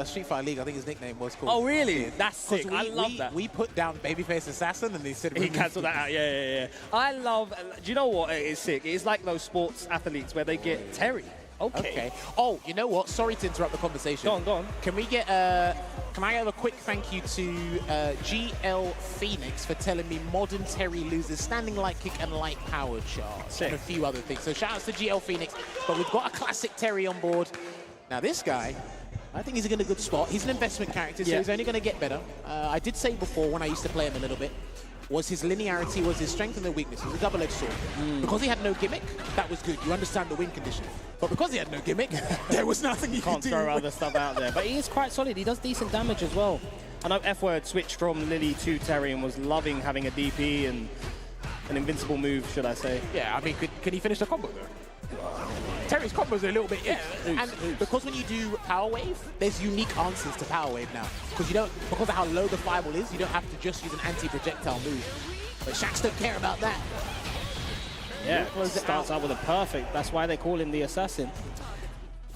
Street Fighter League, I think his nickname was called... Oh, really? That's sick. I love that. We put down babyface assassin and he said... He cancelled that out, yeah. I love... Do you know what? It is sick. It's like those sports athletes where they get Terry. Okay. Oh, you know what? Sorry to interrupt the conversation. Go on. Can we get can I have a quick thank you to GL Phoenix for telling me modern Terry loses standing light kick and light power charge and a few other things. So shout outs to GL Phoenix. But we've got a classic Terry on board. Now this guy, I think he's in a good spot. He's an investment character, so he's only going to get better. I did say before when I used to play him a little bit, was his linearity, was his strength and the weakness. It was a double-edged sword. Because he had no gimmick, that was good. You understand the win condition. But because he had no gimmick, there was nothing he could do. Can't throw other stuff out there. But he is quite solid. He does decent damage as well. I know F-Word switched from Lily to Terry and was loving having a DP and an invincible move, should I say. Yeah, I mean, can he finish the combo, though? Terry's combos are a little bit because when you do Power Wave, there's unique answers to Power Wave now. Because of how low the fireball is, you don't have to just use an anti-projectile move. But Shax don't care about that. Yeah, starts out with a perfect. That's why they call him the assassin.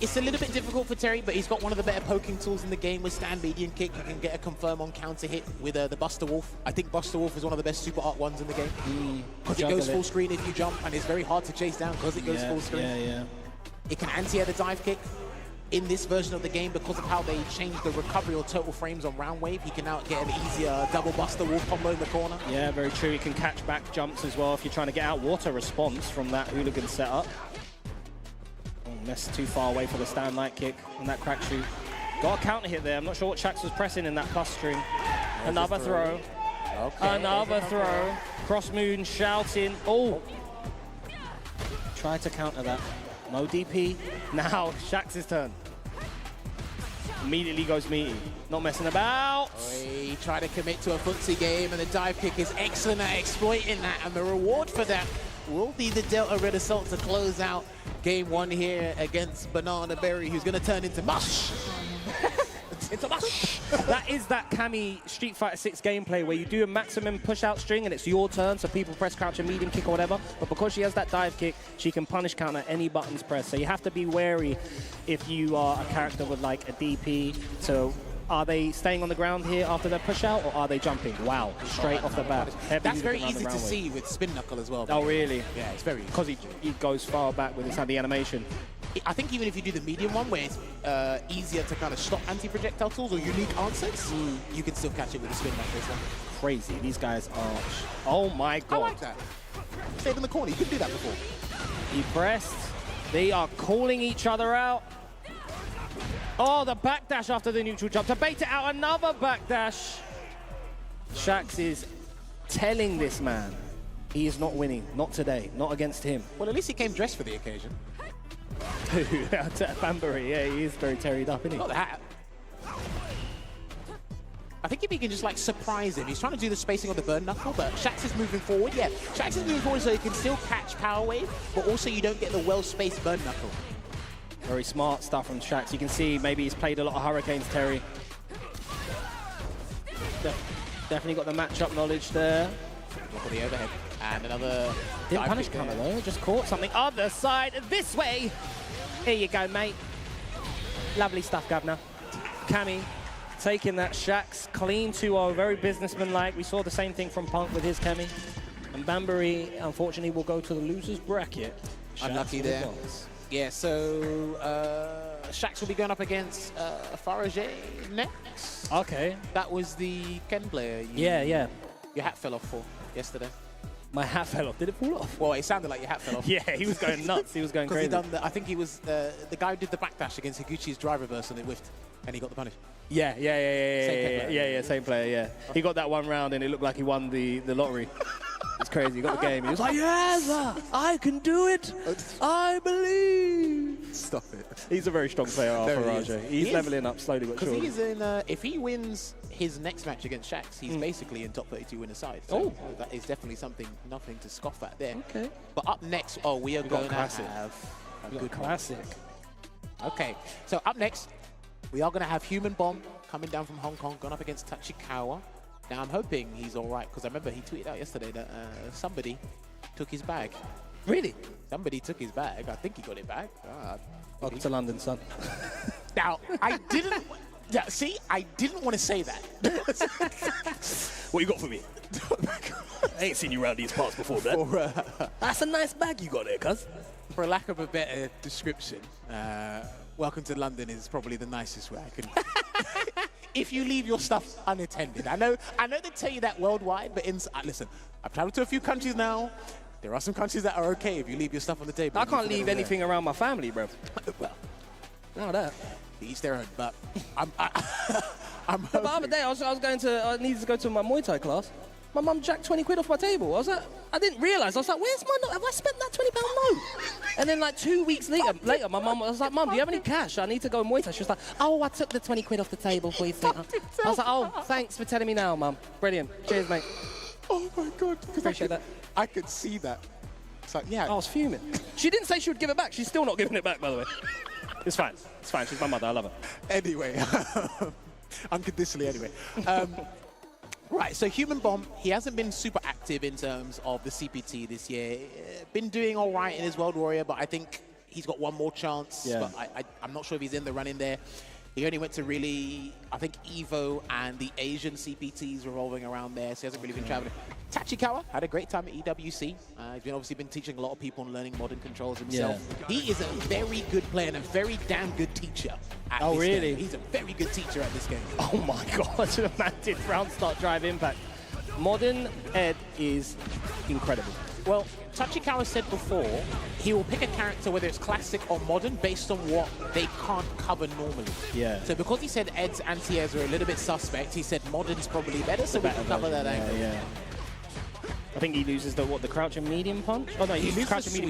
It's a little bit difficult for Terry, but he's got one of the better poking tools in the game with stand median kick. You can get a confirm on counter hit with the Buster Wolf. I think Buster Wolf is one of the best super art ones in the game. Because it goes full screen if you jump, and it's very hard to chase down because it goes full screen. Yeah. It can anti-air the dive kick. In this version of the game, because of how they changed the recovery or total frames on round wave, he can now get an easier double Buster Wolf combo in the corner. Yeah, very true. He can catch back jumps as well if you're trying to get out water response from that hooligan setup. That's too far away for the stand light kick on that crack shoot. Got a counter hit there. I'm not sure what Shax was pressing in that plus string. Another throw. Okay. Another throw. Cross moon shouting. Oh! Try to counter that. No DP. Now Shax's turn. Immediately goes meaty. Not messing about. He tried to commit to a footsie game, and the dive kick is excellent at exploiting that. And the reward for that will be the Delta Red Assault to close out game one here against Banana Berry, who's going to turn into mush. Into mush. That is that Cammy Street Fighter 6 gameplay where you do a maximum push-out string and it's your turn, so people press crouch and medium kick or whatever. But because she has that dive kick, she can punish counter any buttons pressed. So you have to be wary if you are a character with like a DP. So are they staying on the ground here after their push-out, or are they jumping? Wow, straight off the bat. That's very easy to see with Spin Knuckle as well. Oh, really? Yeah, it's very easy. Because he goes far back with the animation. I think even if you do the medium one, where it's easier to kind of stop anti-projectile tools or unique answers, you can still catch it with the Spin Knuckle as well. Crazy. These guys are... Oh, my God. I like that. Stayed in the corner. You couldn't do that before. He pressed. They are calling each other out. Oh, the backdash after the neutral jump to bait it out. Another backdash. Shaxx is telling this man he is not winning. Not today. Not against him. Well, at least he came dressed for the occasion. Banbury, yeah, he is very terried up, isn't he? Not that. I think if he can just like surprise him, he's trying to do the spacing of the burn knuckle, but Shaxx is moving forward. Yeah, Shaxx is moving forward so he can still catch Power Wave, but also you don't get the well-spaced burn knuckle. Very smart stuff from Shaxx. You can see maybe he's played a lot of Hurricanes, Terry. Definitely got the matchup knowledge there. Look at the overhead. And another... Didn't punish counter though, just caught something. Other side, this way. Here you go, mate. Lovely stuff, Governor. Cammy taking that Shaxx clean 2-0, very businessman-like. We saw the same thing from Punk with his Cammy. And Banbury, unfortunately, will go to the loser's bracket. Unlucky there. Yeah, so Shaxx will be going up against Farage next. Okay. That was the Ken player yeah. Your hat fell off for yesterday. My hat fell off. Did it fall off? Well, it sounded like your hat fell off. Yeah, he was going nuts. He was going crazy. I think he was the guy who did the backdash against Higuchi's drive reverse and it whiffed, and he got the punish. Yeah, same player, yeah. He got that one round and it looked like he won the lottery. It's crazy. He got the game. He was like, yes, I can do it. I believe. Stop it. He's a very strong player, Farage. He's leveling up slowly but surely. Because he's in, if he wins his next match against Shaxx, he's basically in top 32 winner side. So that is definitely nothing to scoff at there. Okay. But up next, we are going to have a good classic. Okay, so up next, we are going to have Human Bomb coming down from Hong Kong, going up against Tachikawa. Now, I'm hoping he's all right, because I remember he tweeted out yesterday that somebody took his bag. Really? Somebody took his bag. I think he got it back. Welcome to London, son. Now, I didn't... Yeah, see, I didn't want to say that. What you got for me? I ain't seen you around these parts before, man. That's a nice bag you got there, cuz. For lack of a better description, welcome to London is probably the nicest way I can... If you leave your stuff unattended. I know they tell you that worldwide, but listen, I've traveled to a few countries now. There are some countries that are okay if you leave your stuff on the table. I can't leave anything around my family, bro. Well, no, that. Each their own, but I'm the other day, I needed to go to my Muay Thai class. My mum jacked 20 quid off my table. I was like, I didn't realise. I was like, where's my note? Have I spent that £20 note? And then like 2 weeks later, my mum was like, Mum, do you have any cash? I need to go Muay Thai. She was like, oh, I took the 20 quid off the table for you. I was like, oh, thanks for telling me now, Mum. Brilliant. Cheers, mate. Oh my God. Appreciate that. I could see that. It's like, yeah. I was fuming. She didn't say she would give it back. She's still not giving it back, by the way. It's fine. It's fine. She's my mother. I love her. Anyway, unconditionally anyway. Right, so Human Bomb, he hasn't been super active in terms of the CPT this year. Been doing all right in his World Warrior, but I think he's got one more chance. Yeah. But I'm not sure if he's in the running there. He only went to really, I think, Evo and the Asian CPTs revolving around there, so he hasn't really been traveling. Tachikawa had a great time at EWC. He's obviously been teaching a lot of people and learning modern controls himself. Yeah. He is a very good player and a very damn good teacher at this really? game. He's a very good teacher at this game. Oh my God, the man did round start drive impact. Modern Ed is incredible. Well, Tachikawa said before, he will pick a character, whether it's classic or modern, based on what they can't cover normally. Yeah. So because he said Ed's anti-airs are a little bit suspect, he said modern's probably better, so we can cover that angle. Yeah. I think he loses the crouching medium punch? Oh no, he loses crouching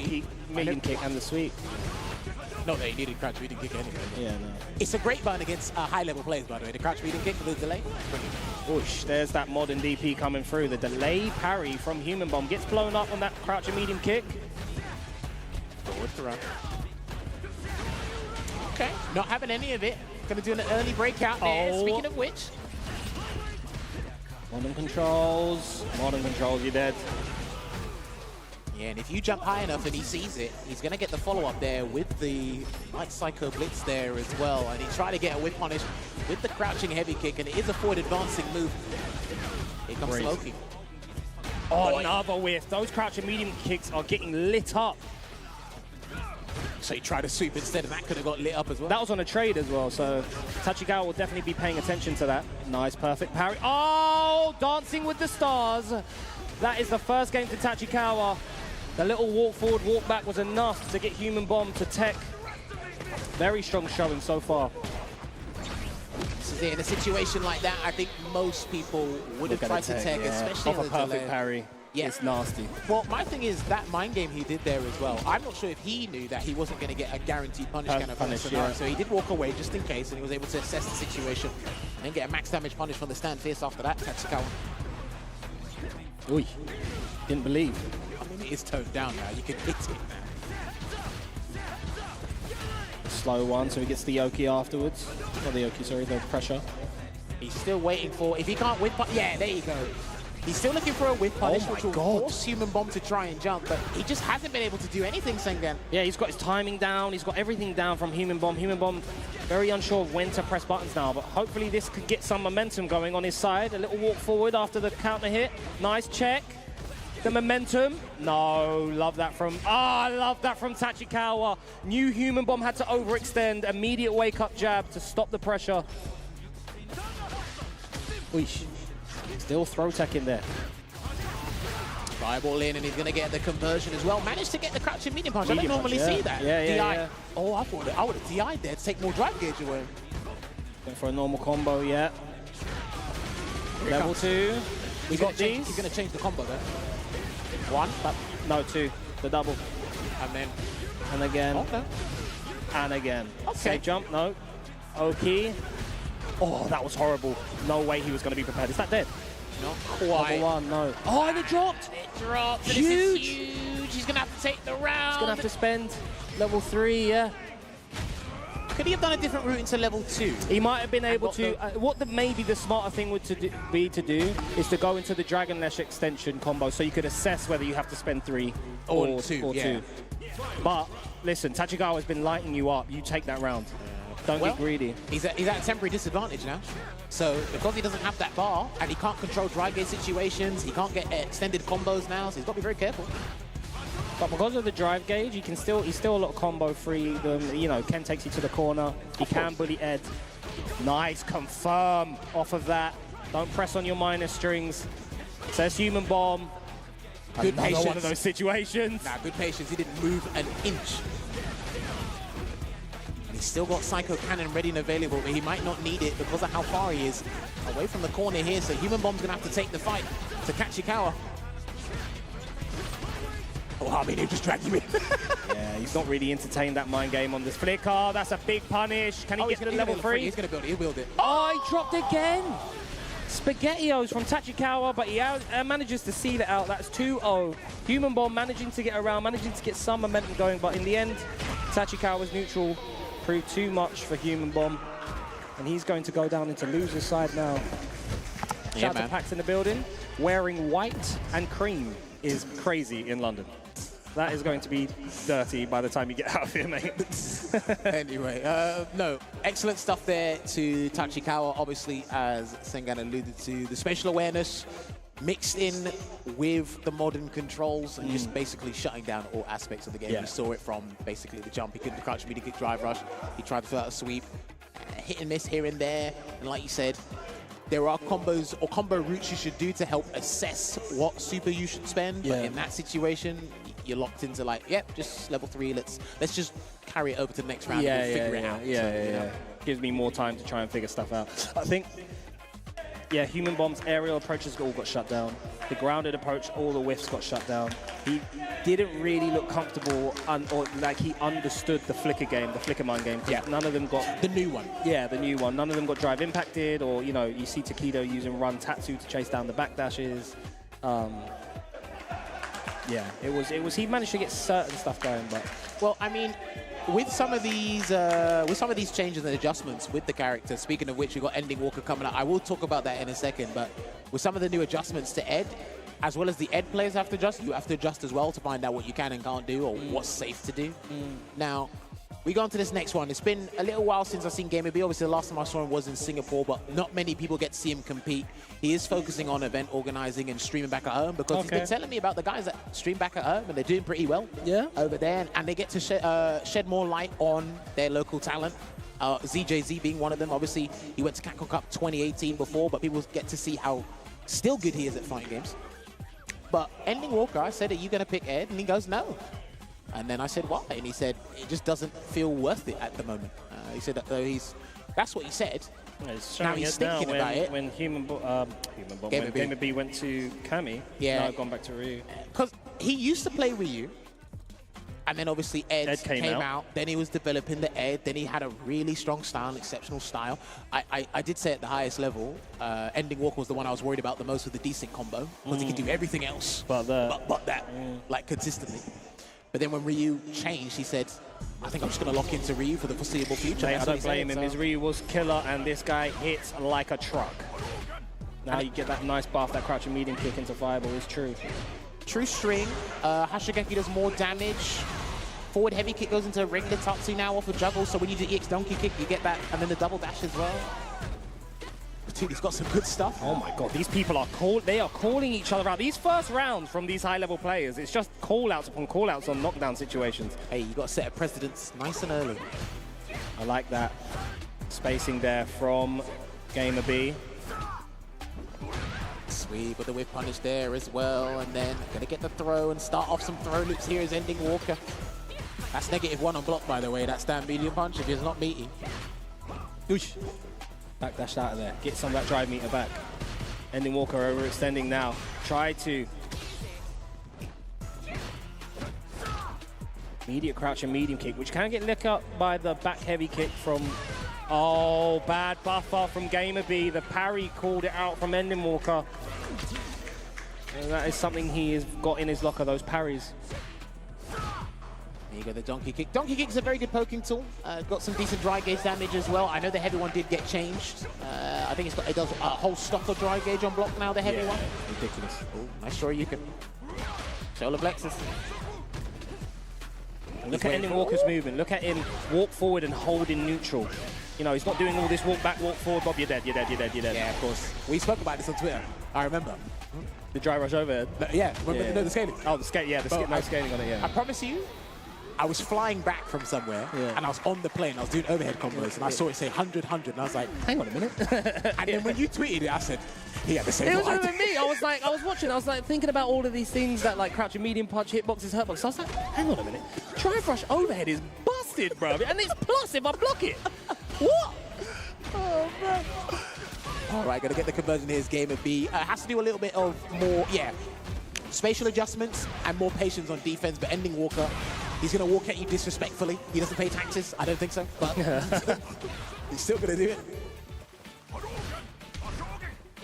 medium kick and the sweep. No, they needed crouch medium kick anyway. Yeah, no. It's a great burn against high-level players, by the way. The crouch medium kick with the delay. Whoosh, there's that modern DP coming through. The delay parry from Human Bomb gets blown up on that crouching medium kick. Forward to run. Okay, not having any of it. Gonna do an early breakout there, speaking of which. Modern controls, you're dead. Yeah, and if you jump high enough and he sees it, he's going to get the follow-up there with the Light Psycho Blitz there as well. And he tried to get a whip punish with the crouching heavy kick, and it is a forward advancing move. Here comes Smokey. Oh, another whiff. Those crouching medium kicks are getting lit up. So he tried to sweep instead, and that could have got lit up as well. That was on a trade as well, so Tachikawa will definitely be paying attention to that. Nice, perfect parry. Oh, Dancing with the Stars. That is the first game to Tachikawa. The little walk forward, walk back was enough to get Human Bomb to tech. Very strong showing so far. This is it. In a situation like that, I think most people would have tried to tech, especially off a perfect parry. Yeah. It's nasty. Well, my thing is that mind game he did there as well. I'm not sure if he knew that he wasn't going to get a guaranteed punish kind of scenario. So he did walk away just in case, and he was able to assess the situation and get a max damage punish from the stand fierce after that. Tachikawa. Ui, didn't believe. I mean, it is toned down now. You can hit it now. Slow one, so he gets the Yoki afterwards. Not the Yoki, sorry, the pressure. He's still waiting for, if he can't whip, yeah, there you go. He's still looking for a whip punish, which will force Human Bomb to try and jump, but he just hasn't been able to do anything, Sengen. Yeah, he's got his timing down, he's got everything down from Human Bomb. Human Bomb, very unsure of when to press buttons now, but hopefully this could get some momentum going on his side. A little walk forward after the counter hit. Nice check. The momentum. No, love that from, I love that from Tachikawa. New Human Bomb had to overextend. Immediate wake-up jab to stop the pressure. Weesh. Still throw tech in there. Fireball in, and he's going to get the conversion as well. Managed to get the crouching medium punch. I don't normally see that. DI. Oh, I would have DI'd there to take more drive gauge away. Going for a normal combo, yeah. Level 2. We got these. He's going to change the combo there. 1. No, 2. The double. And then. And again. Okay. And again. Okay. Save jump, no. Okay. Oh, that was horrible. No way he was going to be prepared. Is that dead? Not quite. Level 1, no. Oh, and it dropped. It dropped. Huge. This is huge. He's going to have to take the round. He's going to have to spend level 3, yeah. Could he have done a different route into level 2? He might have been able to. Maybe the smarter thing would be to do is to go into the Dragon Lash extension combo, so you could assess whether you have to spend 3 or 2. But listen, Tachikawa's been lighting you up. You take that round. Don't get greedy. He's at a temporary disadvantage now. So because he doesn't have that bar and he can't control dry gauge situations, he can't get extended combos now. So he's got to be very careful. But because of the drive gauge, he's still a lot of combo freedom. You know, Ken takes you to the corner. He can bully Ed. Nice, confirm off of that. Don't press on your minor strings. Says Human Bomb. Good patience. One of those situations. Nah, good patience. He didn't move an inch. And he's still got Psycho Cannon ready and available, but he might not need it because of how far he is away from the corner here. So Human Bomb's gonna have to take the fight to Tachikawa. Oh, I mean, he'll just drag you in. Yeah, he's not really entertained that mind game on this flicker. That's a big punish. Can he get to level 3? He's going to build it. He'll build it. Oh, he dropped again. SpaghettiOs from Tachikawa, but he manages to seal it out. That's 2-0. Human Bomb managing to get around, managing to get some momentum going, but in the end, Tachikawa's neutral proved too much for Human Bomb. And he's going to go down into loser's side now. Shout out to Pax in the building. Wearing white and cream is crazy in London. That is going to be dirty by the time you get out of here, mate. Anyway, no, excellent stuff there to Tachikawa. Obviously, as Sengan alluded to, the spatial awareness mixed in with the modern controls and just basically shutting down all aspects of the game. We saw it from basically the jump. He couldn't crouch immediate kick drive rush. He tried to fill out a sweep, hit and miss here and there. And like you said, there are combos or combo routes you should do to help assess what super you should spend. But in that situation, you're locked into like, yep, just level 3. Let's just carry it over to the next round and figure it out. Yeah. Gives me more time to try and figure stuff out. I think, Human Bomb's aerial approaches all got shut down. The grounded approach, all the whiffs got shut down. He didn't really look comfortable or like he understood the flicker game, the flicker mind game. None of them got... The new one. Yeah, the new one. None of them got drive impacted, or, you know, you see Takedo using run Tatsu to chase down the backdashes. It was. He managed to get certain stuff going, but well, I mean, with some of these changes and adjustments with the character. Speaking of which, we got Ending Walker coming up. I will talk about that in a second. But with some of the new adjustments to Ed, as well as the Ed players have to adjust, you have to adjust as well to find out what you can and can't do or what's safe to do. Now, we go on to this next one. It's been a little while since I've seen Gamer B. Obviously, the last time I saw him was in Singapore, but not many people get to see him compete. He is focusing on event organizing and streaming back at home because he's been telling me about the guys that stream back at home and they're doing pretty well over there. And they get to shed more light on their local talent. ZJZ being one of them. Obviously, he went to Capcom Cup 2018 before, but people get to see how still good he is at fighting games. But Ending Walker, I said, are you going to pick Ed? And he goes, no. And then I said, why? And he said, it just doesn't feel worth it at the moment. He said that though that's what he said. Yeah, he's now showing he's it now thinking about it. when Gamer B went to Kami, now gone back to Ryu. Because he used to play Ryu, and then obviously Ed came out. Then he was developing the Ed. Then he had a really strong style, exceptional style. I did say at the highest level, Ending Walker was the one I was worried about the most with the decent combo, because he could do everything else but that, like consistently. But then when Ryu changed, he said, I think I'm just going to lock into Ryu for the foreseeable future. Mate, I don't blame him. His Ryu was killer, and this guy hits like a truck. Now you get that nice buff, that crouching medium kick into Fireball is true. True string. Hashigeki does more damage. Forward heavy kick goes into a regular Tatsu now off a juggle, so when you do EX donkey kick, you get that, and then the double dash as well. Dude, he's got some good stuff. Oh my god, these people are calling each other out. These first rounds from these high-level players, it's just call-outs upon call-outs on knockdown situations. Hey, you got to set a precedence nice and early. I like that spacing there from Gamer B. Sweet, with the whip punish there as well, and then gonna get the throw and start off some throw loops here as Ending Walker. That's -1 on block, by the way. That stand medium punch if it's not meaty. Oosh. Backdash out of there. Get some of that drive meter back. Ending Walker overextending now. Try to. Immediate crouch and medium kick, which can get licked up by the back heavy kick from... Oh, bad buffer from Gamer B. The parry called it out from Ending Walker. And that is something he has got in his locker, those parries. There you go, the donkey kick. Donkey kick is a very good poking tool. Got some decent dry gauge damage as well. I know the heavy one did get changed. I think it does a whole stock of dry gauge on block now, the heavy one. Ridiculous. Ooh, nice sure you can. Shoulder plexus. Look at Ending Walker's movement. Look at him walk forward and hold in neutral. You know, he's not doing all this walk back, walk forward. Bob, you're dead, you're dead, you're dead, you're dead. Yeah, of course. We spoke about this on Twitter. I remember. The dry rush overhead? Yeah, remember the scaling? Oh, the scale, yeah, no scaling on it, yeah. I promise you, I was flying back from somewhere, and I was on the plane. I was doing overhead combos, and I saw it say 100, 100, and I was like, hang on a minute. And then when you tweeted it, I said, he had the same. It was with me. I was watching. I was like thinking about all of these things that like crouching medium punch, hitboxes, hurtbox. So I was like, hang on a minute. Drive rush overhead is busted, bro, and it's plus if I block it. What? Oh man. All right, gonna get the conversion here. Is Gamer B has to do a little bit of more, spatial adjustments and more patience on defense. But Ending Walker, he's gonna walk at you disrespectfully. He doesn't pay taxes. I don't think so, but he's still gonna do it.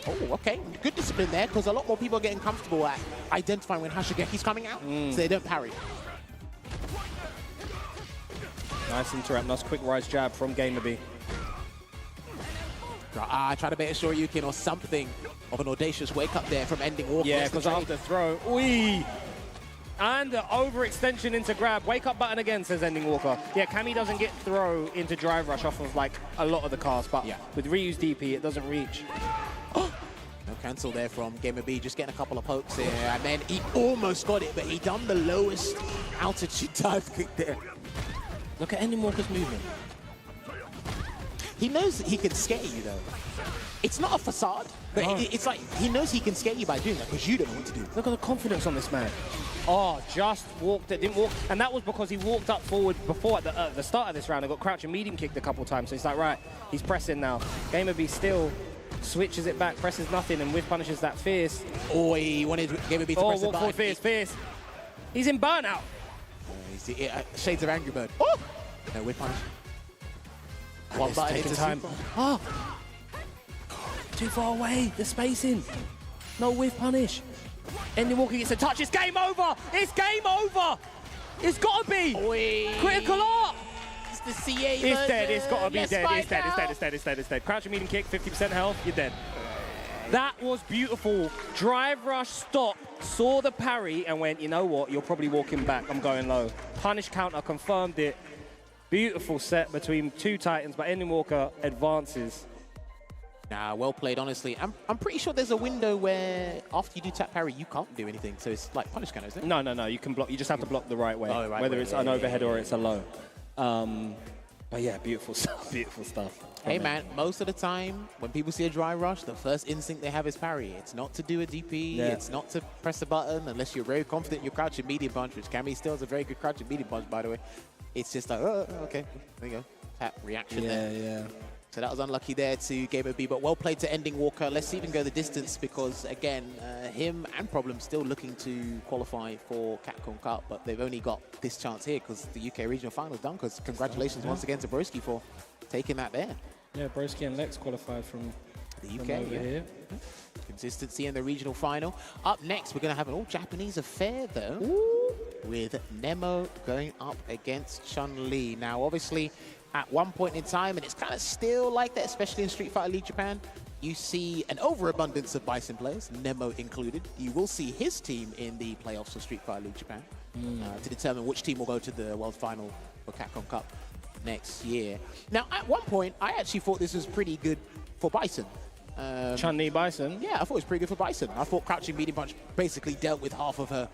Oh, okay. Good discipline there, because a lot more people are getting comfortable at identifying when Hashigeki's coming out, so they don't parry. Nice interrupt, nice quick rise jab from Gamer B. Try to bait a Shoryuken or something of an audacious wake up there from Ending Walker. Yeah, because after throw, and the overextension into grab. Wake up button again, says Ending Walker. Yeah, Kami doesn't get throw into drive rush off of like a lot of the cars, but with Ryu's DP, it doesn't reach. No cancel there from Gamer B, just getting a couple of pokes here, and then he almost got it, but he done the lowest altitude dive kick there. Look at Ending Walker's movement. He knows he can scare you though. It's not a facade, but it's like he knows he can scare you by doing that because you don't know what to do. Look at the confidence on this man. Oh, just walked it, didn't walk, and that was because he walked up forward before at the start of this round and got crouch and medium kicked a couple times. So it's like, right, he's pressing now. Gamer B still switches it back, presses nothing, and whiff punishes that fierce. Oh, he wanted Gamer B to press it back. Forward, fierce. He's in burnout. Shades of Angry Bird. Oh! No, whiff punish. One button into time. Oh! Too far away, the spacing. No whiff punish. Ending Walker gets a touch, it's game over! It's game over! It's gotta be! Critical art! It's the CA version. It's dead, it's gotta be dead. It's dead. Crouch and medium kick, 50% health, you're dead. That was beautiful. Drive rush, stop, saw the parry and went, you know what, you're probably walking back, I'm going low. Punish counter, confirmed it. Beautiful set between two Titans, but Ending Walker advances. Nah, well played, honestly. I'm pretty sure there's a window where after you do tap parry, you can't do anything. So it's like punish counter, isn't it? No, you can block. You just have to block the right way, right whether way, it's an overhead or it's a low. But yeah, beautiful stuff, beautiful stuff. Hey man, most of the time when people see a dry rush, the first instinct they have is parry. It's not to do a DP, it's not to press a button unless you're very confident in your crouching medium punch, which Cammy still has a very good crouching medium punch, by the way. It's just like, oh, okay, there you go. Tap reaction there. Yeah. So that was unlucky there to Gamer B, but well played to Ending Walker. Let's see if we can go the distance because, again, him and Problem still looking to qualify for Capcom Cup, but they've only got this chance here because the UK Regional Final's done. Because congratulations once again to Broski for taking that there. Yeah, Broski and Lex qualified from the UK over here. Consistency in the regional final. Up next, we're going to have an all-Japanese affair, though, with Nemo going up against Chun-Li. Now, obviously, at one point in time, and it's kind of still like that, especially in Street Fighter League Japan, you see an overabundance of Bison players, Nemo included. You will see his team in the playoffs of Street Fighter League Japan to determine which team will go to the World Final for Capcom Cup next year. Now, at one point, I actually thought this was pretty good for Bison. Chun-Li Bison? Yeah, I thought it was pretty good for Bison. I thought Crouching Medium Punch basically dealt with half of her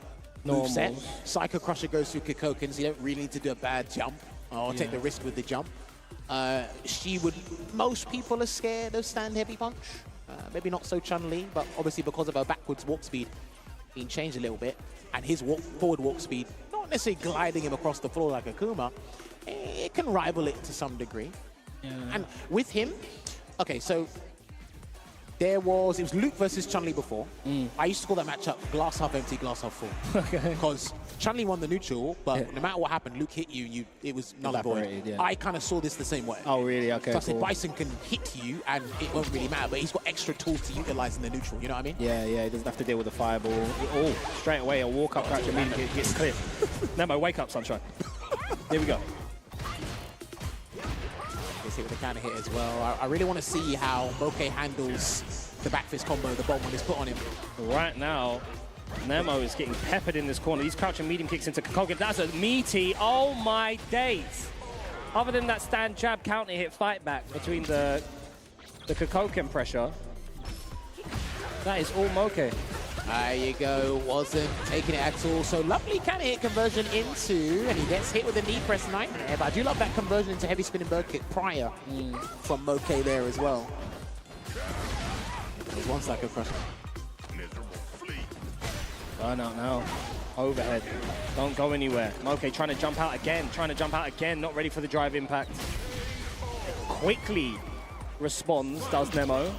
moveset. Psycho Crusher goes through Kikokens. You don't really need to do a bad jump or take the risk with the jump. Most people are scared of stand heavy punch. Maybe not so Chun-Li, but obviously because of her backwards walk speed being changed a little bit, and his forward walk speed, not necessarily gliding him across the floor like a Kuma, it can rival it to some degree. And with him, okay, so it was Luke versus Chun-Li before. I used to call that matchup glass half empty, glass half full. Because Chun-Li won the neutral, but no matter what happened, Luke hit you, it was null and void. I kind of saw this the same way. Oh, really? Okay, so I said Bison can hit you, and it won't really matter, but he's got extra tools to utilize in the neutral, you know what I mean? Yeah, he doesn't have to deal with the fireball. Oh, straight away, a walk-up crouch immediately gets clear. Nemo, wake up, sunshine. Here we go. Gets hit with a counter hit as well. I really want to see how Moke handles the back fist combo the bomb when it's put on him. Right now, Nemo is getting peppered in this corner. He's crouching medium kicks into Kikoken. That's a meaty, oh my days. Other than that stand jab counter hit fight back between the Kikoken pressure, that is all Moke. There you go, wasn't taking it at all. So lovely counter hit conversion into, and he gets hit with a knee press nightmare. But I do love that conversion into heavy spinning bird kick prior from Moke there as well. There's one Psycho Crusher. Burn out now. Overhead. Don't go anywhere. Moke trying to jump out again. Not ready for the drive impact. Quickly responds, does Nemo.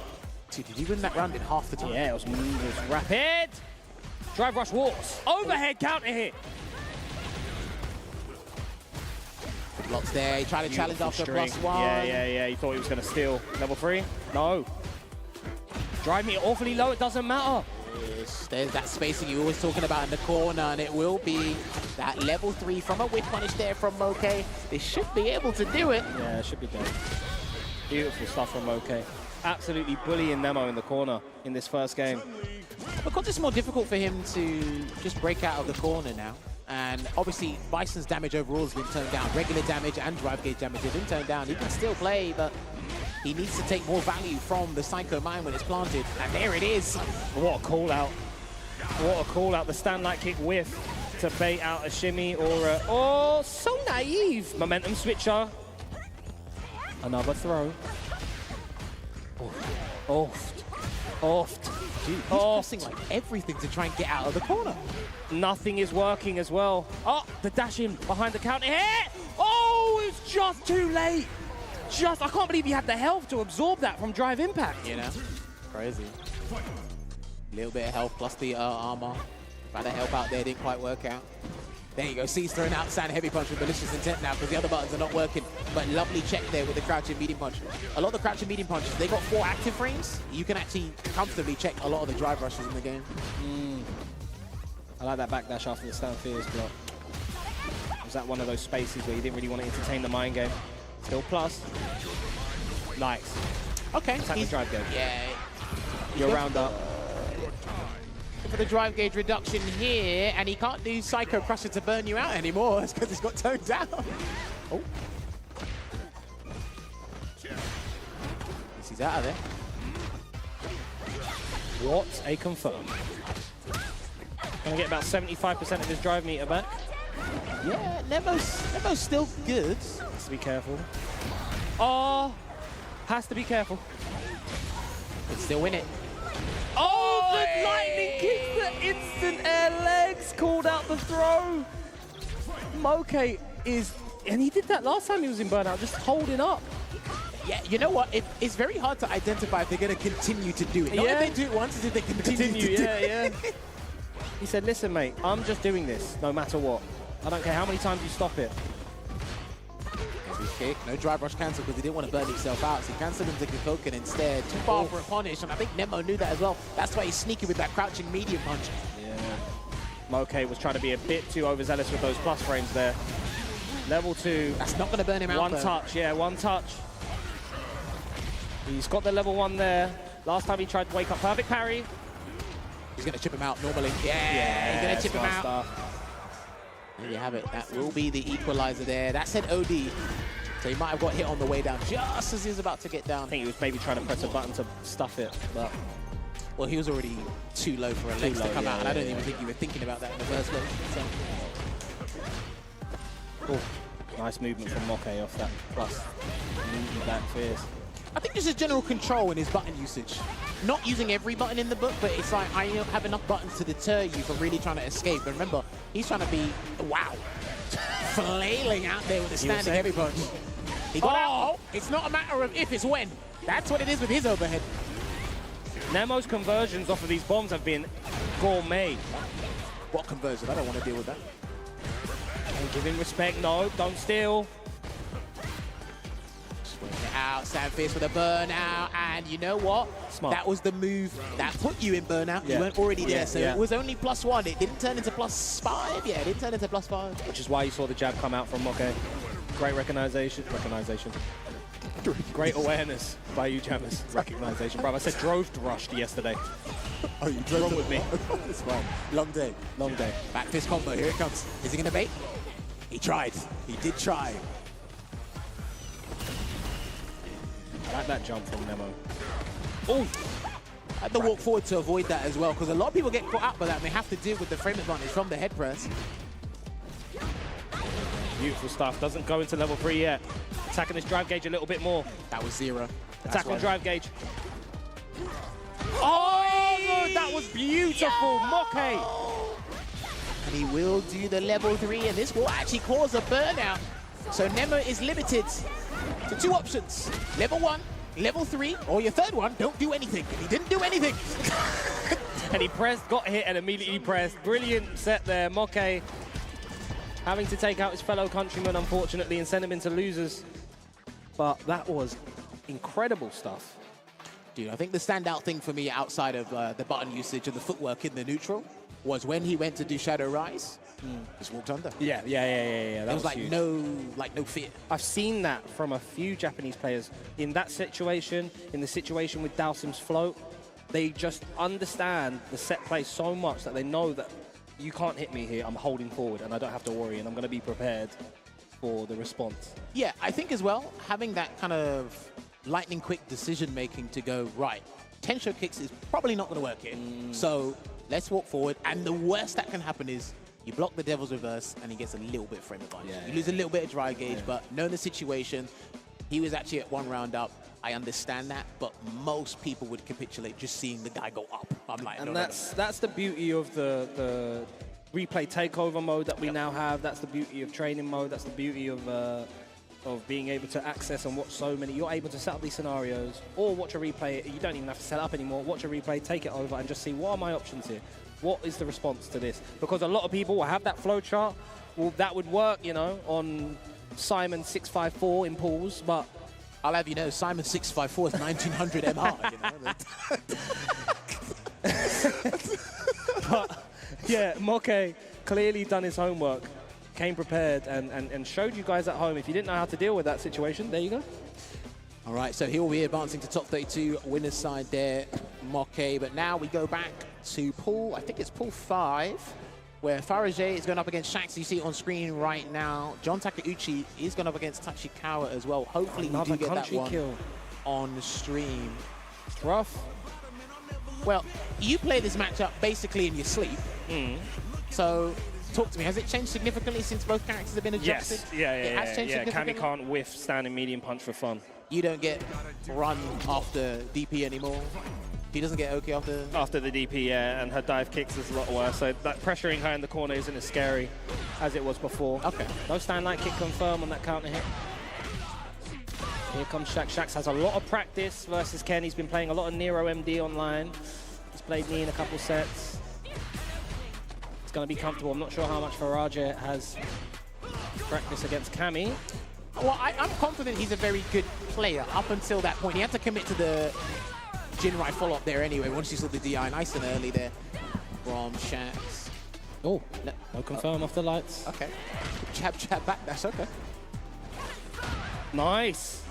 Dude, did he win that round in half the time? Yeah, it was rapid. Drive rush walks. Overhead counter hit. Blocks there. He tried to challenge after +1. Yeah. He thought he was going to steal. Level 3? No. Drive me awfully low. It doesn't matter. Yes, there's that spacing you're always talking about in the corner, and it will be that level 3 from a whip punish there from Moke. They should be able to do it. Yeah, it should be done. Beautiful stuff from Moke. Absolutely bullying Nemo in the corner in this first game. Because it's more difficult for him to just break out of the corner now. And obviously, Bison's damage overall has been turned down. Regular damage and drive gauge damage have been turned down. He can still play, but he needs to take more value from the Psycho Mine when it's planted. And there it is. What a call out. What a call out. The stand light kick whiff to bait out a shimmy or a... Oh, so naive. Momentum switcher. Another throw. Oft. Dude, he's pressing like everything to try and get out of the corner. Nothing is working as well. Oh, the dash in behind the counter hit. Oh, it's just too late. I can't believe he had the health to absorb that from drive impact. You know, crazy. A little bit of health plus the armor. Tried to help out there, didn't quite work out. There you go, C's throwing out stand heavy punch with malicious intent now because the other buttons are not working. But lovely check there with the crouching medium punch. A lot of the crouching medium punches, they got 4 active frames. You can actually comfortably check a lot of the drive rushes in the game. I like that backdash after the stand fierce block. Was that one of those spaces where you didn't really want to entertain the mind game? Still plus. Nice. Okay. Attack the drive gauge. Yeah. Your round up. For the drive gauge reduction here, and he can't do Psycho Crusher to burn you out anymore because it's got toned down. Oh. He's out of there. What a confirm. Gonna get about 75% of his drive meter back. Yeah, Nemo's still good. Just be careful. Oh, has to be careful. Can still win it. Oh, the lightning kick, the instant air legs, called out the throw. Moke is, and he did that last time he was in Burnout, just holding up. Yeah, you know what? It's very hard to identify if they're going to continue to do it. Not if they do it once, it's if they continue to do it. He said, listen, mate, I'm just doing this no matter what. I don't care how many times you stop it. Heavy kick. No drive rush cancel because he didn't want to burn himself out. So he cancelled into Kikoken instead. Too far for a punish, and I think Nemo knew that as well. That's why he's sneaky with that crouching medium punch. Yeah. Moke was trying to be a bit too overzealous with those plus frames there. Level 2. That's not going to burn him out, One though. touch, yeah, one touch. He's got the level 1 there. Last time he tried to wake up, perfect parry. He's going to chip him out normally. Yeah, he's going to chip him out. There you have it. That will be the equalizer there. That said OD. So he might have got hit on the way down just as he was about to get down. I think he was maybe trying to press a button to stuff it, but... Well, he was already too low for a legs to come out, and I don't even think you were thinking about that in the first place. So. Nice movement from Moke off that plus. Moving back fierce. I think just a general control in his button usage. Not using every button in the book, but it's like I don't have enough buttons to deter you from really trying to escape. And remember, he's trying to be, wow, flailing out there with a standing heavy punch. He got out. Oh, it's not a matter of if, it's when. That's what it is with his overhead. Nemo's conversions off of these bombs have been gourmet. What conversion? I don't want to deal with that. And give him respect, no, don't steal. Out, Sandfist with a burnout, and you know what? Smart. That was the move that put you in burnout. You weren't already there, so it was only +1. It didn't turn into +5. Yeah, it didn't turn into +5. Which is why you saw the jab come out from Moke. Great recognition. Great awareness by you jammers. Recognition. Bro, I said drove rushed yesterday. Oh, you drove wrong with me. It's fine. Long day. Long day. Back fist combo, here it comes. Is he gonna bait? He tried. He did try. I like that jump from Nemo. Oh! I had to walk forward to avoid that as well, because a lot of people get caught out by that and they have to deal with the frame advantage from the head press. Beautiful stuff. Doesn't go into level 3 yet. Attacking this drive gauge a little bit more. That was 0. Attack on drive gauge. Oh, that was beautiful, Moke. And he will do the level 3, and this will actually cause a burnout. So Nemo is limited to 2 options. Level 1, level 3, or your third one, don't do anything. He didn't do anything. And he pressed, got hit, and immediately pressed. Brilliant set there, Moke. Having to take out his fellow countryman, unfortunately, and send him into losers. But that was incredible stuff. Dude, I think the standout thing for me outside of the button usage and the footwork in the neutral was when he went to do Shadow Rise, just walked under. Yeah. That was like huge. no fear. I've seen that from a few Japanese players. In that situation, in the situation with Dhalsim's float, they just understand the set play so much that they know that you can't hit me here, I'm holding forward and I don't have to worry and I'm going to be prepared for the response. Yeah, I think as well, having that kind of lightning quick decision making to go, right, Tensho kicks is probably not going to work here. So let's walk forward, and the worst that can happen is you block the Devil's Reverse and he gets a little bit of frame advantage. You lose a little bit of drive gauge, but knowing the situation, he was actually at 1 round up. I understand that, but most people would capitulate just seeing the guy go up. I'm like, and that's the beauty of the replay takeover mode that we now have. That's the beauty of training mode. That's the beauty of being able to access and watch so many. You're able to set up these scenarios or watch a replay. You don't even have to set it up anymore. Watch a replay, take it over, and just see what are my options here. What is the response to this? Because a lot of people will have that flow chart. Well, that would work, you know, on Simon 654 in pools, but I'll have you know, Simon 654 is 1900 MR. You know? But yeah, Moke clearly done his homework, came prepared, and showed you guys at home. If you didn't know how to deal with that situation, there you go. All right, so he'll be advancing to top 32, winner's side there, Moke. But now we go back to pool, I think it's pool 5, where Fabergé is going up against Shax. You see it on screen right now. John Takeuchi is going up against Tachikawa as well. Hopefully we do get that one kill on stream. It's rough. Well, you play this matchup basically in your sleep. So Talk to me. Has it changed significantly since both characters have been adjusted? Yes. Yeah. It has changed Cammy significantly? can't withstand a medium punch for fun. You don't get run after DP anymore. He doesn't get OK after the DP, yeah, and her dive kicks is a lot worse. So that pressuring her in the corner isn't as scary as it was before. Okay. No stand light kick confirm on that counter hit. Here comes Shax. Shax has a lot of practice versus Ken. He's been playing a lot of Nero MD online. He's played knee in a couple sets. It's going to be comfortable. I'm not sure how much Faraja has practice against Cammy. Well, I'm confident he's a very good player up until that point. He had to commit to the Jinrai follow-up there anyway, once you saw the DI nice and early there from Shax. Oh, no confirm off the lights. Okay. Jab, jab back, that's okay. Nice.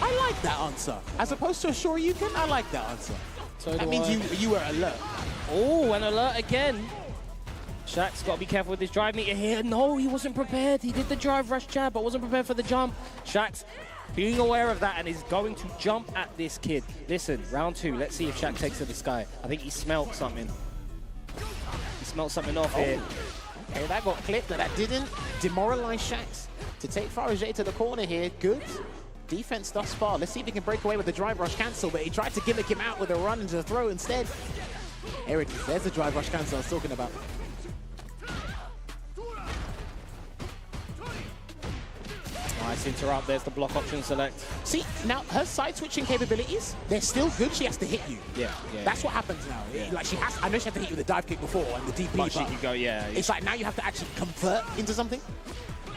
I like that answer. As opposed to a sure you can, I like that answer. So that means you were alert. Oh, an alert again. Shax got to be careful with this drive meter here. No, he wasn't prepared. He did the drive rush jab, but wasn't prepared for the jump. Shax being aware of that and is going to jump at this kid. Listen, round 2. Let's see if Shax takes to the sky. I think he smelled something. He smelled something off here. Okay, that got clipped, but that didn't demoralize Shax to take Farajay to the corner here. Good defense thus far. Let's see if he can break away with the drive rush cancel, but he tried to gimmick him out with a run into the throw instead. There it is. There's the drive rush cancel I was talking about. Nice interrupt. There's the block option select. See, now her side switching capabilities, they're still good. She has to hit you. Yeah. That's what happens now. Yeah. Like she has, I know she had to hit you with a dive kick before and the DP, But she can go, yeah. It's like now you have to actually convert into something.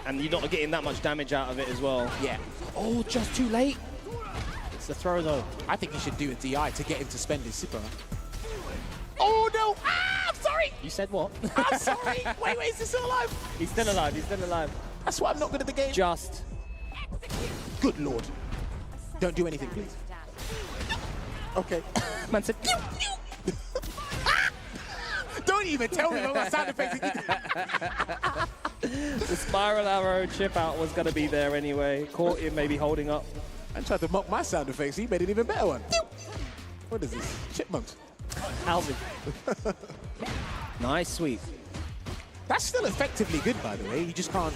And you're not getting that much damage out of it as well. Yeah. Oh, just too late. It's the throw though. I think he should do a DI to get him to spend his super. Oh no! Ah, I'm sorry! You said what? I'm sorry! Wait, is he still alive? He's still alive, he's still alive. That's why I'm not good at the game. Just. Good lord. Don't do anything, please. Okay. Man said, don't even tell me what my sound effects The spiral arrow chip out was going to be there anyway. Caught him maybe holding up. I tried to mock my sound effects. He made an even better one. What is this? Chipmunks. Alvin. Nice sweep. That's still effectively good, by the way. You just can't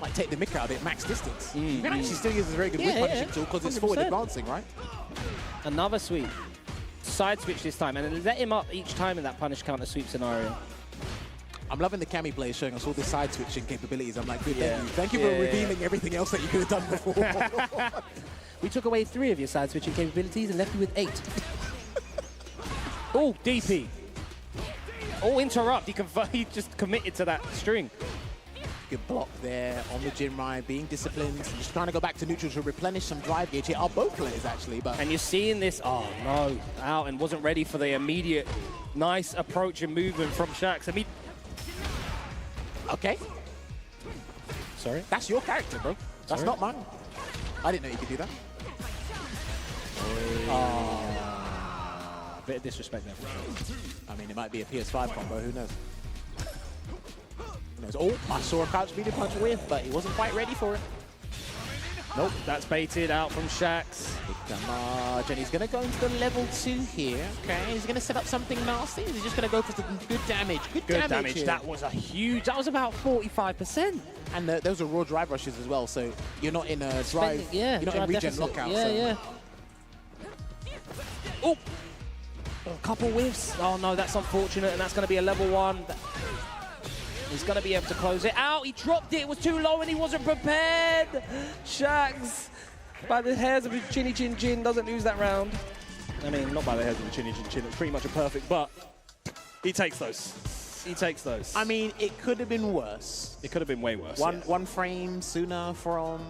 like take the mick out of it max distance. You can actually still use a very good whip punishing tool because it's forward advancing, right? Another sweep. Side switch this time, and let him up each time in that punish counter sweep scenario. I'm loving the Cammy player showing us all the side switching capabilities. I'm like, good, thank you for revealing everything else that you could have done before. We took away 3 of your side switching capabilities and left you with 8. Oh, DP. Oh, interrupt. He just committed to that string. Good block there on the Jinrai, being disciplined. Just trying to go back to neutral to replenish some drive gauge here. Are both players actually, but and you're seeing this. Oh no, out and wasn't ready for the immediate nice approach and movement from Shax. Okay. Sorry. That's your character, bro. That's not mine. I didn't know you could do that. Bit of disrespect there for sure. I mean, it might be a PS5 combo. Who knows? Oh, I saw a crouch medium punch with, but he wasn't quite ready for it. Nope, that's baited out from Shax. Damage, and he's going to go into the level 2 here. Okay, he's going to set up something nasty. He's just going to go for some good damage. Good damage here. That was a huge, that was about 45%. And those are raw drive rushes as well, so you're not in a drive, you're not in regen deficit. lockout. Yeah. Oh, a couple whiffs. Oh no, that's unfortunate, and that's going to be a level 1. He's going to be able to close it out. He dropped it. It was too low and he wasn't prepared. Shax, by the hairs of his chinny chin chin, doesn't lose that round. I mean, not by the hairs of the chinny chin chin. It's pretty much a perfect, but he takes those. He takes those. I mean, it could have been worse. It could have been way worse. One frame sooner from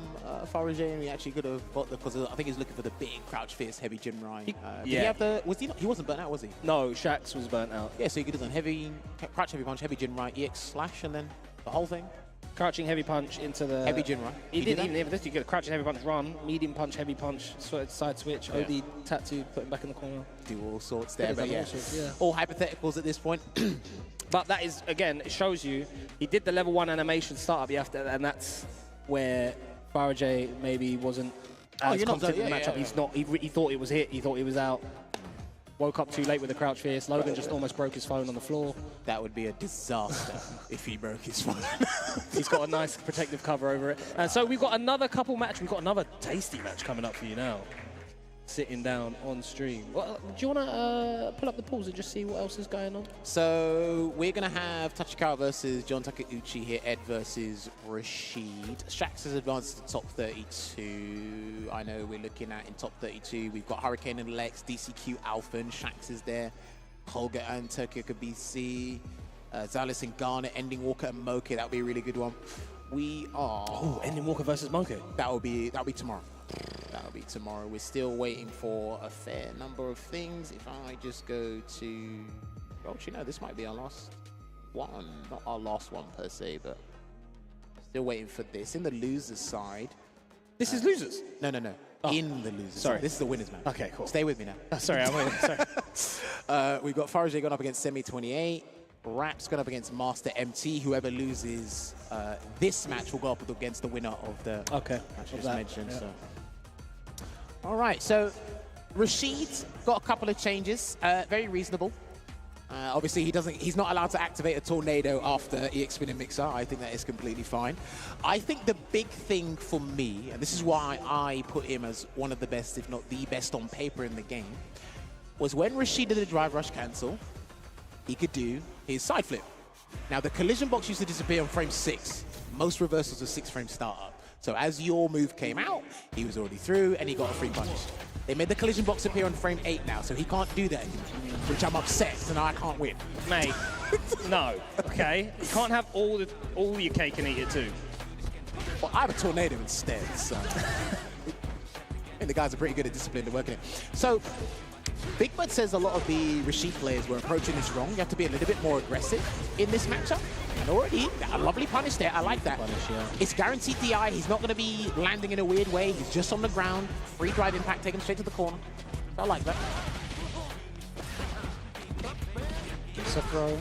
Farajay, and he actually could have got the, because I think he's looking for the big crouch fierce heavy Jinrai. Did he have the, was he not, he wasn't burnt out, was he? No, Shax was burnt out. Yeah, so he could have done heavy, crouch heavy punch, heavy Jinrai, EX slash, and then the whole thing. Crouching heavy punch into the... Heavy Jinrai. He didn't even this. You get a crouching heavy punch run, medium punch, heavy punch, side switch, OD tattoo, put him back in the corner. Do all sorts there, but all sorts, yeah. All hypotheticals at this point. But that is, again, it shows you, he did the level 1 animation startup, and that's where Farajay maybe wasn't as confident in the matchup. He thought it was hit, he thought he was out. Woke up too late with the crouch fierce. Logan just almost broke his phone on the floor. That would be a disaster if he broke his phone. He's got a nice protective cover over it. And so we've got another couple match. We've got another tasty match coming up for you now. Sitting down on stream. Well, do you want to pull up the pools and just see what else is going on? So we're going to have Tachikawa versus John Takeuchi here, Ed versus Rashid. Shax has advanced to top 32. I know we're looking at in top 32. We've got Hurricane and Lex, DCQ Alpha, and Shax is there. Pulga and Turkia could BC. Zalis and Garnet, Ending Walker and Moke. That would be a really good one. We are... Oh, Ending Walker versus Moke. That'll be tomorrow. That'll be tomorrow. We're still waiting for a fair number of things. If I just go to... Well, you know, this might be our last one. Not our last one per se, but still waiting for this. In the losers side... This is losers? No. Oh. In the losers Sorry. side. This is the winners, man. Okay, cool. Stay with me now. Oh, sorry, I'm waiting. Sorry. We've got Farajay going up against Semi28. Rap's going up against Master MT. Whoever loses this match will go up against the winner of the match I just mentioned. Yeah. So. All right, so Rashid's got a couple of changes, very reasonable. Obviously, he's not allowed to activate a tornado after EX Spinning Mixer. I think that is completely fine. I think the big thing for me, and this is why I put him as one of the best, if not the best on paper in the game, was when Rashid did a drive rush cancel, he could do his side flip. Now, the collision box used to disappear on frame 6. Most reversals are 6-frame startup. So as your move came out, he was already through and he got a free punish. They made the collision box appear on frame 8 now, so he can't do that anymore, which I'm upset, so now I can't win. Mate, no, okay? You can't have all your cake and eat it too. Well, I have a tornado instead, so... And the guys are pretty good at discipline and working it. So, Big Bird says a lot of the Rashid players were approaching this wrong. You have to be a little bit more aggressive in this matchup. And already, a lovely punish there. I like that. Punish, yeah. It's guaranteed DI. He's not going to be landing in a weird way. He's just on the ground. Free drive impact, take him straight to the corner. I like that. It's a throw.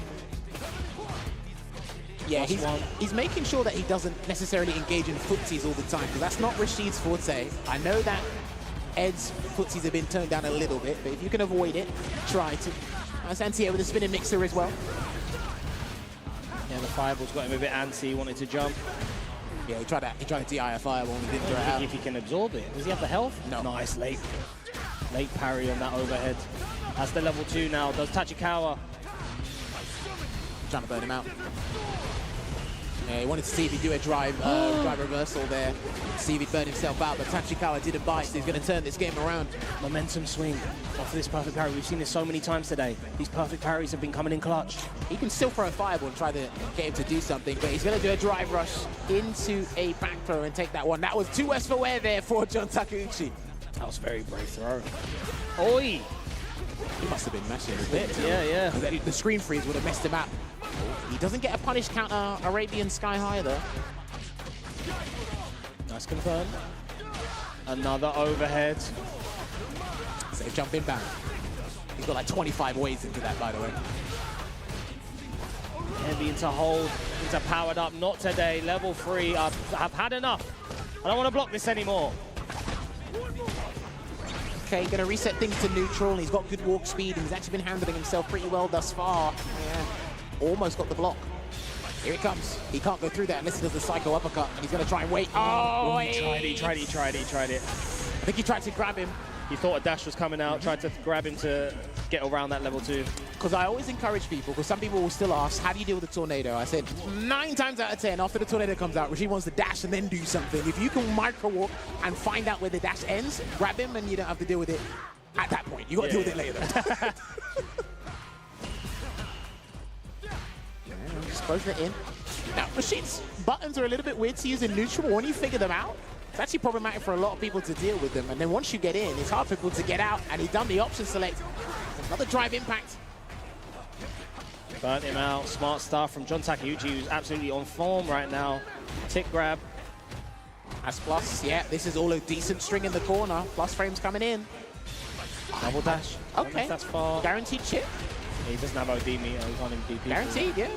Yeah, he's making sure that he doesn't necessarily engage in footsies all the time, because that's not Rashid's forte. I know that Ed's footsies have been turned down a little bit, but if you can avoid it, try to. Nice anti-air with a spinning mixer as well. Yeah, the fireball's got him a bit antsy, he wanted to jump. Yeah, he tried to DI a fireball and didn't throw it out. If he can absorb it. Does he have the health? No. Nice, late parry on that overhead. That's the level 2 now. Does Tachikawa. Trying to burn him out. Yeah, he wanted to see if he'd do a drive reversal there, see if he'd burn himself out, but Tachikawa didn't bite, so he's going to turn this game around. Momentum swing off of this perfect parry. We've seen this so many times today. These perfect parries have been coming in clutch. He can still throw a fireball and try to get him to do something, but he's going to do a drive rush into a back throw and take that one. That was too west for wear there for John Takeuchi. That was a very brave throw. Oi! He must have been mashing a bit. Yeah. The screen freeze would have messed him up. He doesn't get a punish counter Arabian Sky High though. Nice confirm. Another overhead. Safe jump inbound. He's got like 25 ways into that, by the way. Heavy into hold, into powered up. Not today. Level 3. I've had enough. I don't want to block this anymore. Okay, gonna reset things to neutral. He's got good walk speed. He's actually been handling himself pretty well thus far. Yeah. Almost got the block. Here it comes. He can't go through that unless he does the psycho uppercut. And he's going to try and wait. Oh, he tried it. I think he tried to grab him. He thought a dash was coming out, tried to grab him to get around that level 2. Because I always encourage people, because some people will still ask, how do you deal with the tornado? I said, 9 times out of 10, after the tornado comes out, Rashid wants to dash and then do something. If you can micro walk and find out where the dash ends, grab him and you don't have to deal with it at that point. You got to deal with it later. Just close it in. Now, Rashid's buttons are a little bit weird to use in neutral. When you figure them out, it's actually problematic for a lot of people to deal with them. And then once you get in, it's hard for people to get out. And he's done the option select. Another drive impact. Burnt him out. Smart stuff from John Takeuchi, who's absolutely on form right now. Tick grab. That's plus. Yeah, this is all a decent string in the corner. Plus frames coming in. Double dash. Okay. That's far. Guaranteed chip. Yeah, he doesn't have OD meter. He can't even DP. Guaranteed, yeah.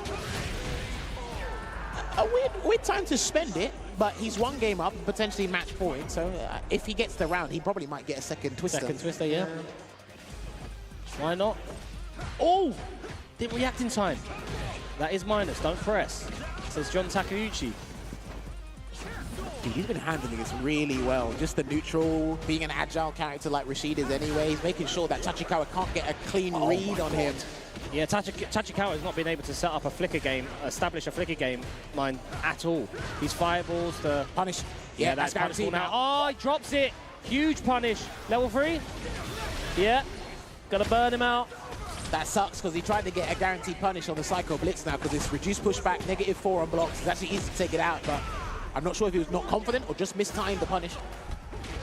A weird time to spend it, but he's one game up, potentially match point. So if he gets the round, he probably might get a second twister. Second twister, yeah. Why not? Oh! Didn't react in time. That is minus. Don't press. Says John Takeuchi. Dude, he's been handling this really well. Just the neutral, being an agile character like Rashid is anyway. He's making sure that Tachikawa can't get a clean read on him. Yeah, Tachikawa has not been able to set up a flicker game, establish a flicker game line at all. These fireballs to punish. Yeah, that's punishable now. Oh, he drops it. Huge punish. Level 3. Yeah, gotta burn him out. That sucks because he tried to get a guaranteed punish on the Psycho Blitz now because it's reduced pushback, -4 on blocks. It's actually easy to take it out, but I'm not sure if he was not confident or just mistimed the punish.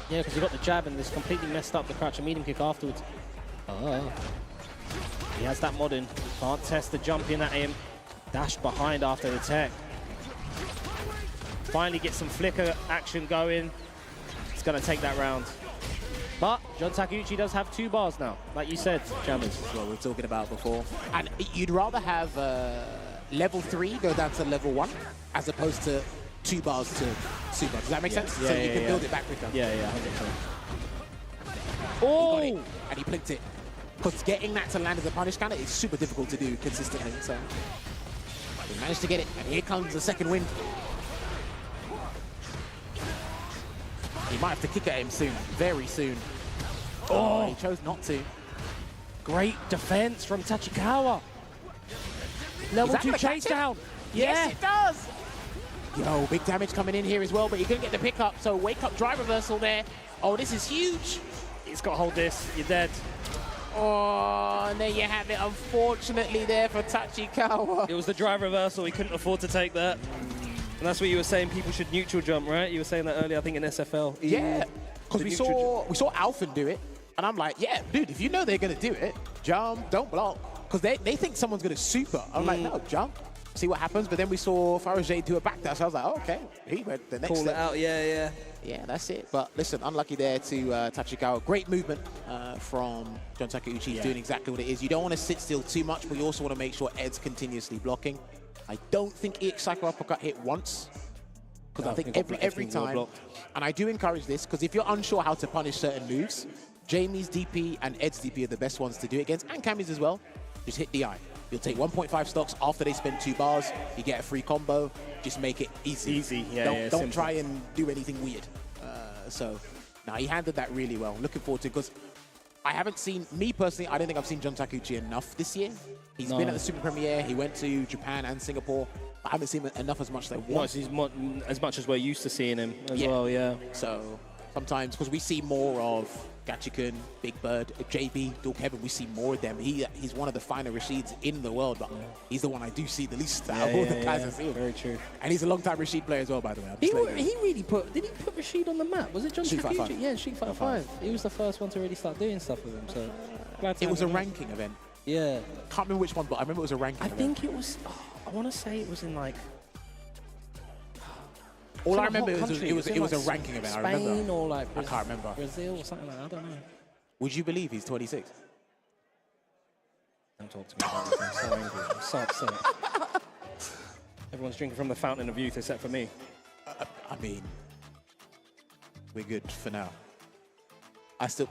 Yeah, because he got the jab and this completely messed up the crouch and medium kick afterwards. Oh. He has that mod in. Can't test the jump in at him. Dash behind after the tech. Finally get some flicker action going. It's going to take that round. But John Takeuchi does have 2 bars now, like you said, Jammers. That's what we were talking about before. And you'd rather have level 3 go down to level 1 as opposed to 2 bars to 2 bars. Does that make sense? Yeah, so you can build it back quicker. Yeah, 100%. Oh! He got it, and he blinked it. Because getting that to land as a punish counter is super difficult to do consistently. So he managed to get it, and here comes the second wind. He might have to kick at him soon, very soon. Oh, he chose not to. Great defense from Tachikawa. Level 2 chase down. Yes, it does. Yo, big damage coming in here as well, but you couldn't get the pickup. So wake up drive reversal there. Oh, this is huge. He's got to hold this. You're dead. Oh, and there you have it. Unfortunately there for Tachikawa. It was the drive reversal. He couldn't afford to take that. And that's what you were saying. People should neutral jump, right? You were saying that earlier, I think, in SFL. Yeah, because we saw Alphen do it. And I'm like, yeah, dude, if you know they're going to do it, jump, don't block. Because they think someone's going to super. I'm like, no, jump, see what happens. But then we saw Farajay do a backdash. I was like, oh, okay. He went the next Call step. it out, yeah. Yeah, that's it. But listen, unlucky there to Tachikawa. Great movement from John Takeuchi. He's doing exactly what it is. You don't want to sit still too much, but you also want to make sure Ed's continuously blocking. I don't think EX Psycho Uppercut hit once. Because I think every time, and I do encourage this, because if you're unsure how to punish certain moves, Jamie's DP and Ed's DP are the best ones to do it against, and Cammy's as well. Just hit DI. You'll take 1.5 stocks after they spend 2 bars. You get a free combo. Just make it easy. Easy, Don't try and do anything weird. So, now he handled that really well. Looking forward to it, because I haven't seen, me personally, I don't think I've seen John Takeuchi enough this year. He's been at the Super Premiere. He went to Japan and Singapore. I haven't seen him enough as much as I want. As much as we're used to seeing him as well, yeah. So sometimes, because we see more of Gachikun, Big Bird, JB, Dual Kevin, we see more of them. He's one of the finer Rashids in the world, but he's the one I do see the least out of all the guys I see. Very true. And he's a long-time Rashid player as well, by the way. He really put, did he put Rashid on the map? Was it John Takeuchi? Yeah, Street Fighter 5. He was the first one to really start doing stuff with him, so glad to it was a ranking event. Yeah. Can't remember which one, but I remember it was a ranking event. I think it was, I want to say it was in like, all I remember is it was a ranking event. Spain, I remember. Or like I can't remember. Brazil or something like that. I don't know. Would you believe he's 26? Don't talk to me about this. I'm so angry. I'm so upset. Everyone's drinking from the fountain of youth except for me. I mean, we're good for now.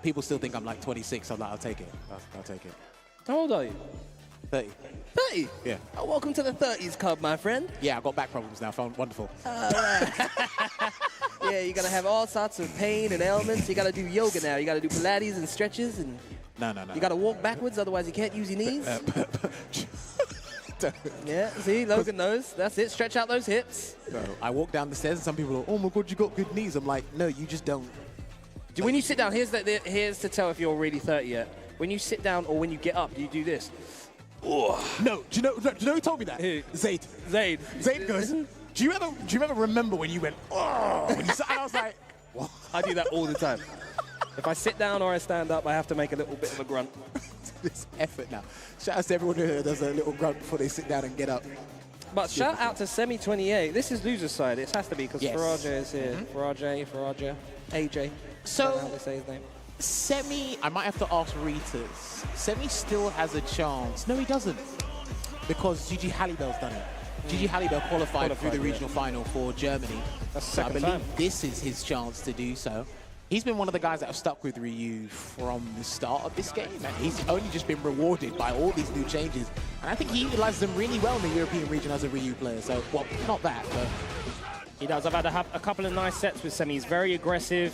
People still think I'm like 26. I'm like, I'll take it. I'll take it. How old are you? 30. 30? Yeah. Oh, welcome to the 30s club, my friend. Yeah, I've got back problems now. Found wonderful. All right. Yeah, you're going to have all sorts of pain and ailments. You got to do yoga now. You got to do Pilates and stretches. And No. You got to walk backwards, otherwise you can't use your knees. Yeah, see, Logan knows. That's it. Stretch out those hips. So I walk down the stairs and some people are, oh my God, you got good knees. I'm like, no, you just don't. When you sit down, here's to tell if you're really 30 yet. When you sit down or when you get up, do you do this? Oh. No, do you know who told me that? Who? Zaid. Zaid goes, do you ever remember when you went, oh, when you sat, and I was like, what? I do that all the time. If I sit down or I stand up, I have to make a little bit of a grunt. This effort now. Shout out to everyone who does a little grunt before they sit down and get up. But shout out to Semi28. This is loser's side. It has to be because Yes. Faraja is here. Faraja, AJ. So, how they say his name. Semi, I might have to ask Ritas. Semi still has a chance. No, he doesn't. Because Gigi Hallibell's done it. Gigi Hallibell qualified through the regional final for Germany. That's the so I second believe time. this is his chance to do so. He's been one of the guys that have stuck with Ryu from the start of this game, and he's only just been rewarded by all these new changes. And I think he utilizes them really well in the European region as a Ryu player. So, well, not that, but... He does. I've had a couple of nice sets with Semi. He's very aggressive.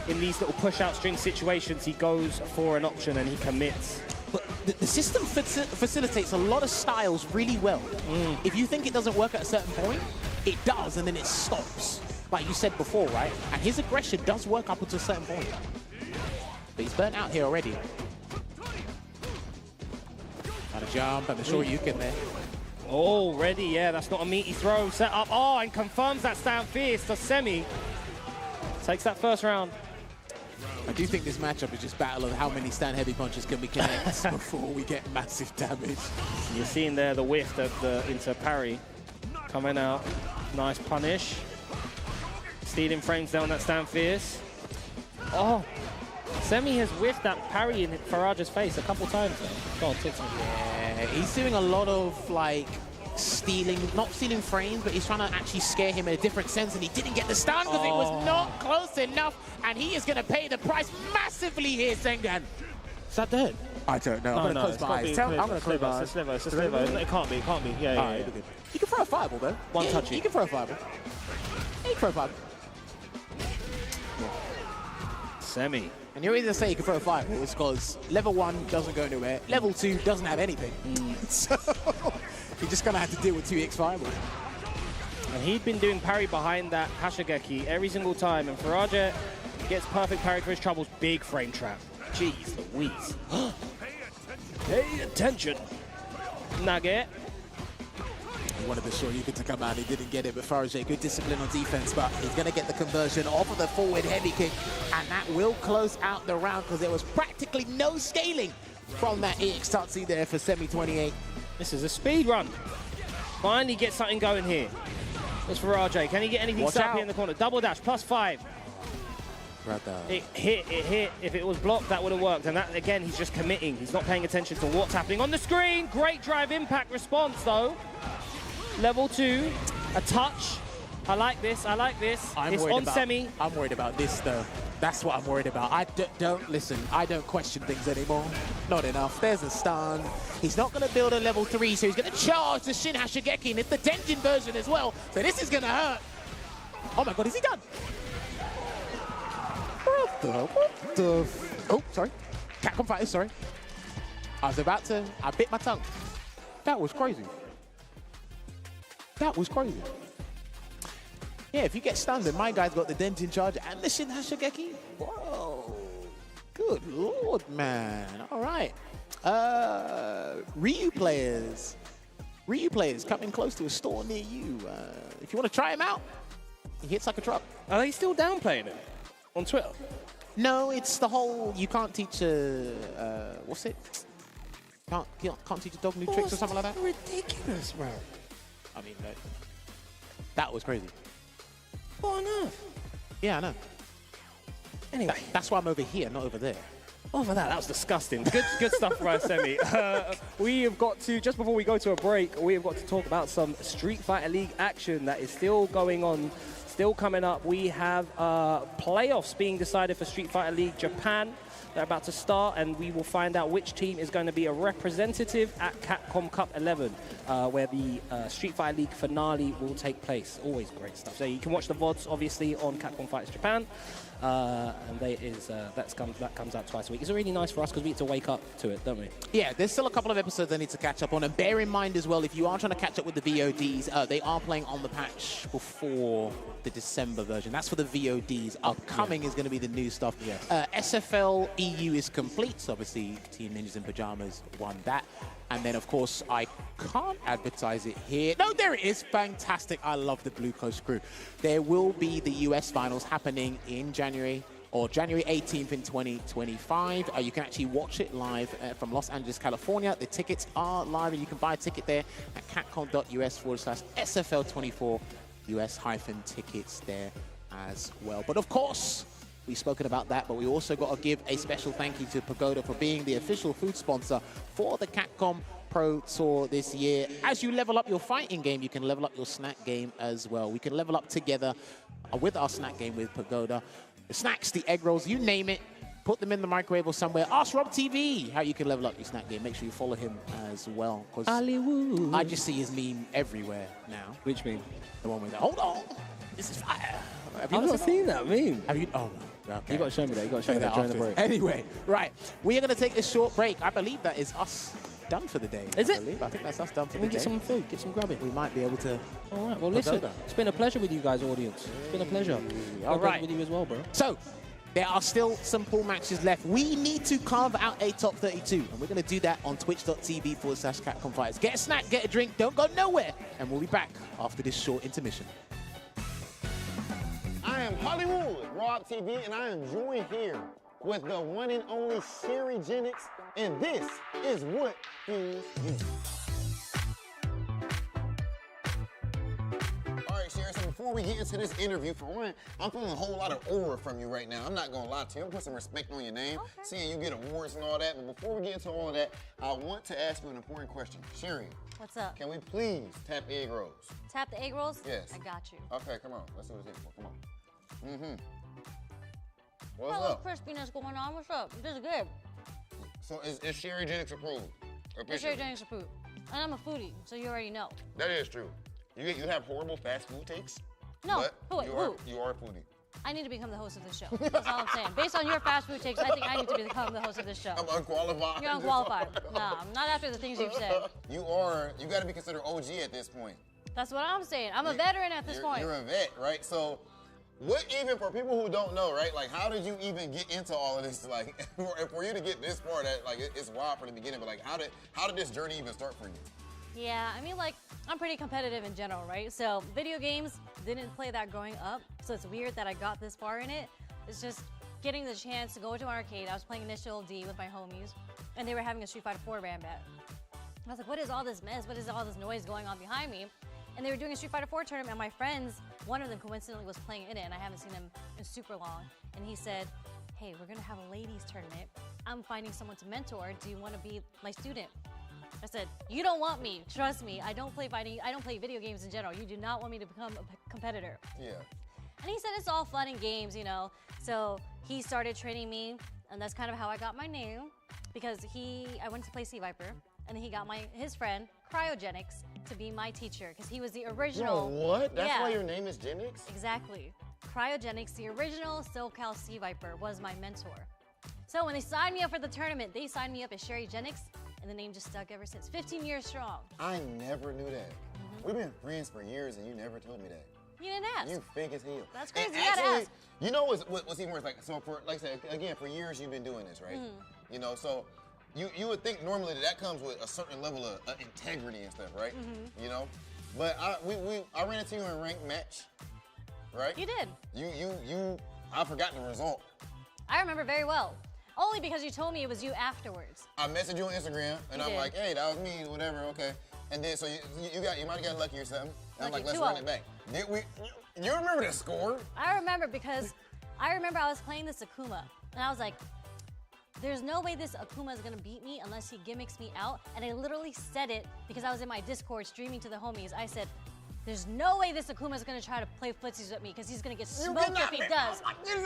In these little push-out string situations, he goes for an option and he commits. But the system facilitates a lot of styles really well. If you think it doesn't work at a certain point, it does, and then it stops. Like you said before, right? And his aggression does work up until a certain point. But he's burnt out here already. Got a jump, I'm sure you can there. Already, yeah, that's not a meaty throw. Set up, oh, and confirms that stand fierce to Semi. Takes that first round. I do think this matchup is just battle of how many stand heavy punches can we connect before we get massive damage. You're seeing there the whiff of the into parry coming out. Nice punish. Stealing frames down that stand fierce. Oh, Semi has whiffed that parry in Faraja's face a couple times now. Go on, tips me. Yeah, he's doing a lot of like stealing, not stealing frames, but he's trying to actually scare him in a different sense, and he didn't get the stun because it was not close enough, and he is going to pay the price massively here, Sengan. Is that dead? I don't know. I'm going to close my eyes. I'm going to close my eyes. It's a sliver. It can't be. Yeah, yeah, yeah. He can throw a fireball, though. One touchy. He can throw a fireball. He can throw a fireball. Semi. And the reason I say he can throw a fireball is because level 1 doesn't go anywhere, level 2 doesn't have anything. So he just going to have to deal with 2x fireballs. And he'd been doing parry behind that Hashigeki every single time, and Faraja gets perfect parry for his troubles. Big frame trap. Jeez Louise. Pay attention. Nugget. He wanted to show you could come out, he didn't get it, but Faraja, good discipline on defense, but he's going to get the conversion off of the forward heavy kick, and that will close out the round because there was practically no scaling from that EX Tutsi there for Semi 28. This is a speed run. Finally get something going here. That's Faraja. Can he get anything set up here in the corner? Double dash, +5. It hit. If it was blocked, that would have worked. And that, again, he's just committing. He's not paying attention to what's happening on the screen. Great drive impact response, though. Level 2, a touch. I like this. It's on Semi. I'm worried about this, though. That's what I'm worried about. I don't question things anymore. Not enough. There's a stun. He's not going to build a level 3, so he's going to charge the Shin Hashigeki, and it's the Tenjin version as well. So this is going to hurt. Oh my God, is he done? What the? Oh, sorry. Capcom Fighters, sorry. I bit my tongue. That was crazy. That was crazy. Yeah, if you get stunned, then my guy's got the Denjin charge and the Shin Hashigeki. Whoa. Good Lord, man. All right. Ryu players coming close to a store near you. If you want to try him out, he hits like a truck. Are they still downplaying him on Twitter? No, it's the whole, you can't teach what's it? Can't teach a dog new tricks or something like that? Ridiculous, bro. I mean, that was crazy. What on earth? Yeah, I know. Anyway. That's why I'm over here, not over there. Over that was disgusting. Good stuff from our Semi. We have got to, just before we go to a break, we have got to talk about some Street Fighter League action that is still going on, still coming up. We have playoffs being decided for Street Fighter League Japan. They're about to start, and we will find out which team is going to be a representative at Capcom Cup 11, where the Street Fighter League finale will take place. Always great stuff. So you can watch the VODs, obviously, on Capcom Fighters Japan, and that comes out twice a week. It's really nice for us because we get to wake up to it, don't we? Yeah, there's still a couple of episodes I need to catch up on, and bear in mind as well, if you are trying to catch up with the VODs, they are playing on the patch before the December version. That's for the VODs. Upcoming is going to be the new stuff. Yeah. SFL EU is complete, so obviously Team Ninjas in Pajamas won that. And then, of course, I can't advertise it here. No, there it is. Fantastic. I love the Blue Coast crew. There will be the US finals happening in January 18th in 2025. You can actually watch it live from Los Angeles, California. The tickets are live, and you can buy a ticket there at capcom.us/SFL24 US-tickets there as well. But of course, we've spoken about that, but we also got to give a special thank you to Pagoda for being the official food sponsor for the Capcom Pro Tour this year. As you level up your fighting game, you can level up your snack game as well. We can level up together with our snack game with Pagoda. the snacks, the egg rolls, you name it. Put them in the microwave or somewhere. Ask Rob TV how you can level up your snack game. Make sure you follow him as well. Hollywood. I just see his meme everywhere now. Which meme? The one with the, hold on, this is fire. I've not seen that meme. Have you? Oh, no. Okay. You got to show me that. You got to show me that during the break. Anyway, right. We are going to take a short break. I believe that is us done for the day. Is I it? believe. I think that's us done for the We day. get some food, get some grubbing. We might be able to. All right. Well, listen, it's been a pleasure with you guys, audience. It's been a pleasure. All right. With you as well, bro. So, there are still some pool matches left. We need to carve out a top 32, and we're going to do that on twitch.tv/Capcom Fighters. Get a snack, get a drink, don't go nowhere, and we'll be back after this short intermission. I am Hollywood, Rob TV, and I am joined here with the one and only Sherry Jennings, and this is What Fuels You. All right, Sherry, so before we get into this interview, for one, I'm feeling a whole lot of aura from you right now. I'm not gonna lie to you. I'm putting some respect on your name, seeing you get awards and all that, but before we get into all of that, I want to ask you an important question. Sherry. What's up? Can we please tap egg rolls? Tap the egg rolls? Yes. I got you. Okay, come on. Let's see what's here for. Come on. Mm-hmm. What's Got a up? little crispiness going on. What's up? This is good. So is Sherry Jennings approved? It's Sherry Jennings approved. And I'm a foodie, so you already know. That is true. You have horrible fast food takes. No, but you are a foodie. I need to become the host of this show. That's all I'm saying. Based on your fast food takes, I think I need to become the host of this show. I'm unqualified. You're unqualified. No, not after the things you've said. You got to be considered OG at this point. That's what I'm saying. I'm a veteran at this point. You're a vet, right? So, what even for people who don't know, right? Like, how did you even get into all of this? Like, for you to get this far, that like it's wild from the beginning. But like, how did this journey even start for you? Yeah, I mean, like, I'm pretty competitive in general, right? So video games, didn't play that growing up, so it's weird that I got this far in it. It's just getting the chance to go to an arcade. I was playing Initial D with my homies, and they were having a Street Fighter 4 ram bat. I was like, what is all this mess? What is all this noise going on behind me? And they were doing a Street Fighter 4 tournament, and my friends, one of them coincidentally was playing in it, and I haven't seen him in super long. And he said, hey, we're gonna have a ladies tournament. I'm finding someone to mentor. Do you wanna be my student? I said, you don't want me, trust me. I don't play fighting, I don't play video games in general. You do not want me to become a competitor. Yeah. And he said it's all fun and games, you know. So he started training me, and that's kind of how I got my name, because I went to play Sea Viper, and he got his friend, Cryogenics, to be my teacher, because he was the original. Bro, what? That's why your name is Jennings? Exactly. Cryogenics, the original SoCal Sea Viper, was my mentor. So when they signed me up for the tournament, they signed me up as Sherry Jennings, and the name just stuck ever since. 15 years strong. I never knew that. We've been friends for years, and you never told me that. You didn't ask. You fake as hell. That's crazy. And You gotta actually, ask. you know what's even worse? Like, so for, like I said, again, for years you've been doing this, right? You know, so you would think normally that comes with a certain level of integrity and stuff, right? You know, but I ran into you in a ranked match, right? You did. I forgot the result. I remember very well. Only because you told me it was you afterwards. I messaged you on Instagram, and I'm like, hey, that was me, whatever, okay. And then, so you might have got lucky or something. And I'm like, let's run it back. You remember the score? I remember because I was playing this Akuma, and I was like, there's no way this Akuma is gonna beat me unless he gimmicks me out. And I literally said it because I was in my Discord streaming to the homies. I said, there's no way this Akuma is gonna try to play footsies with me because he's gonna get smoked if he does.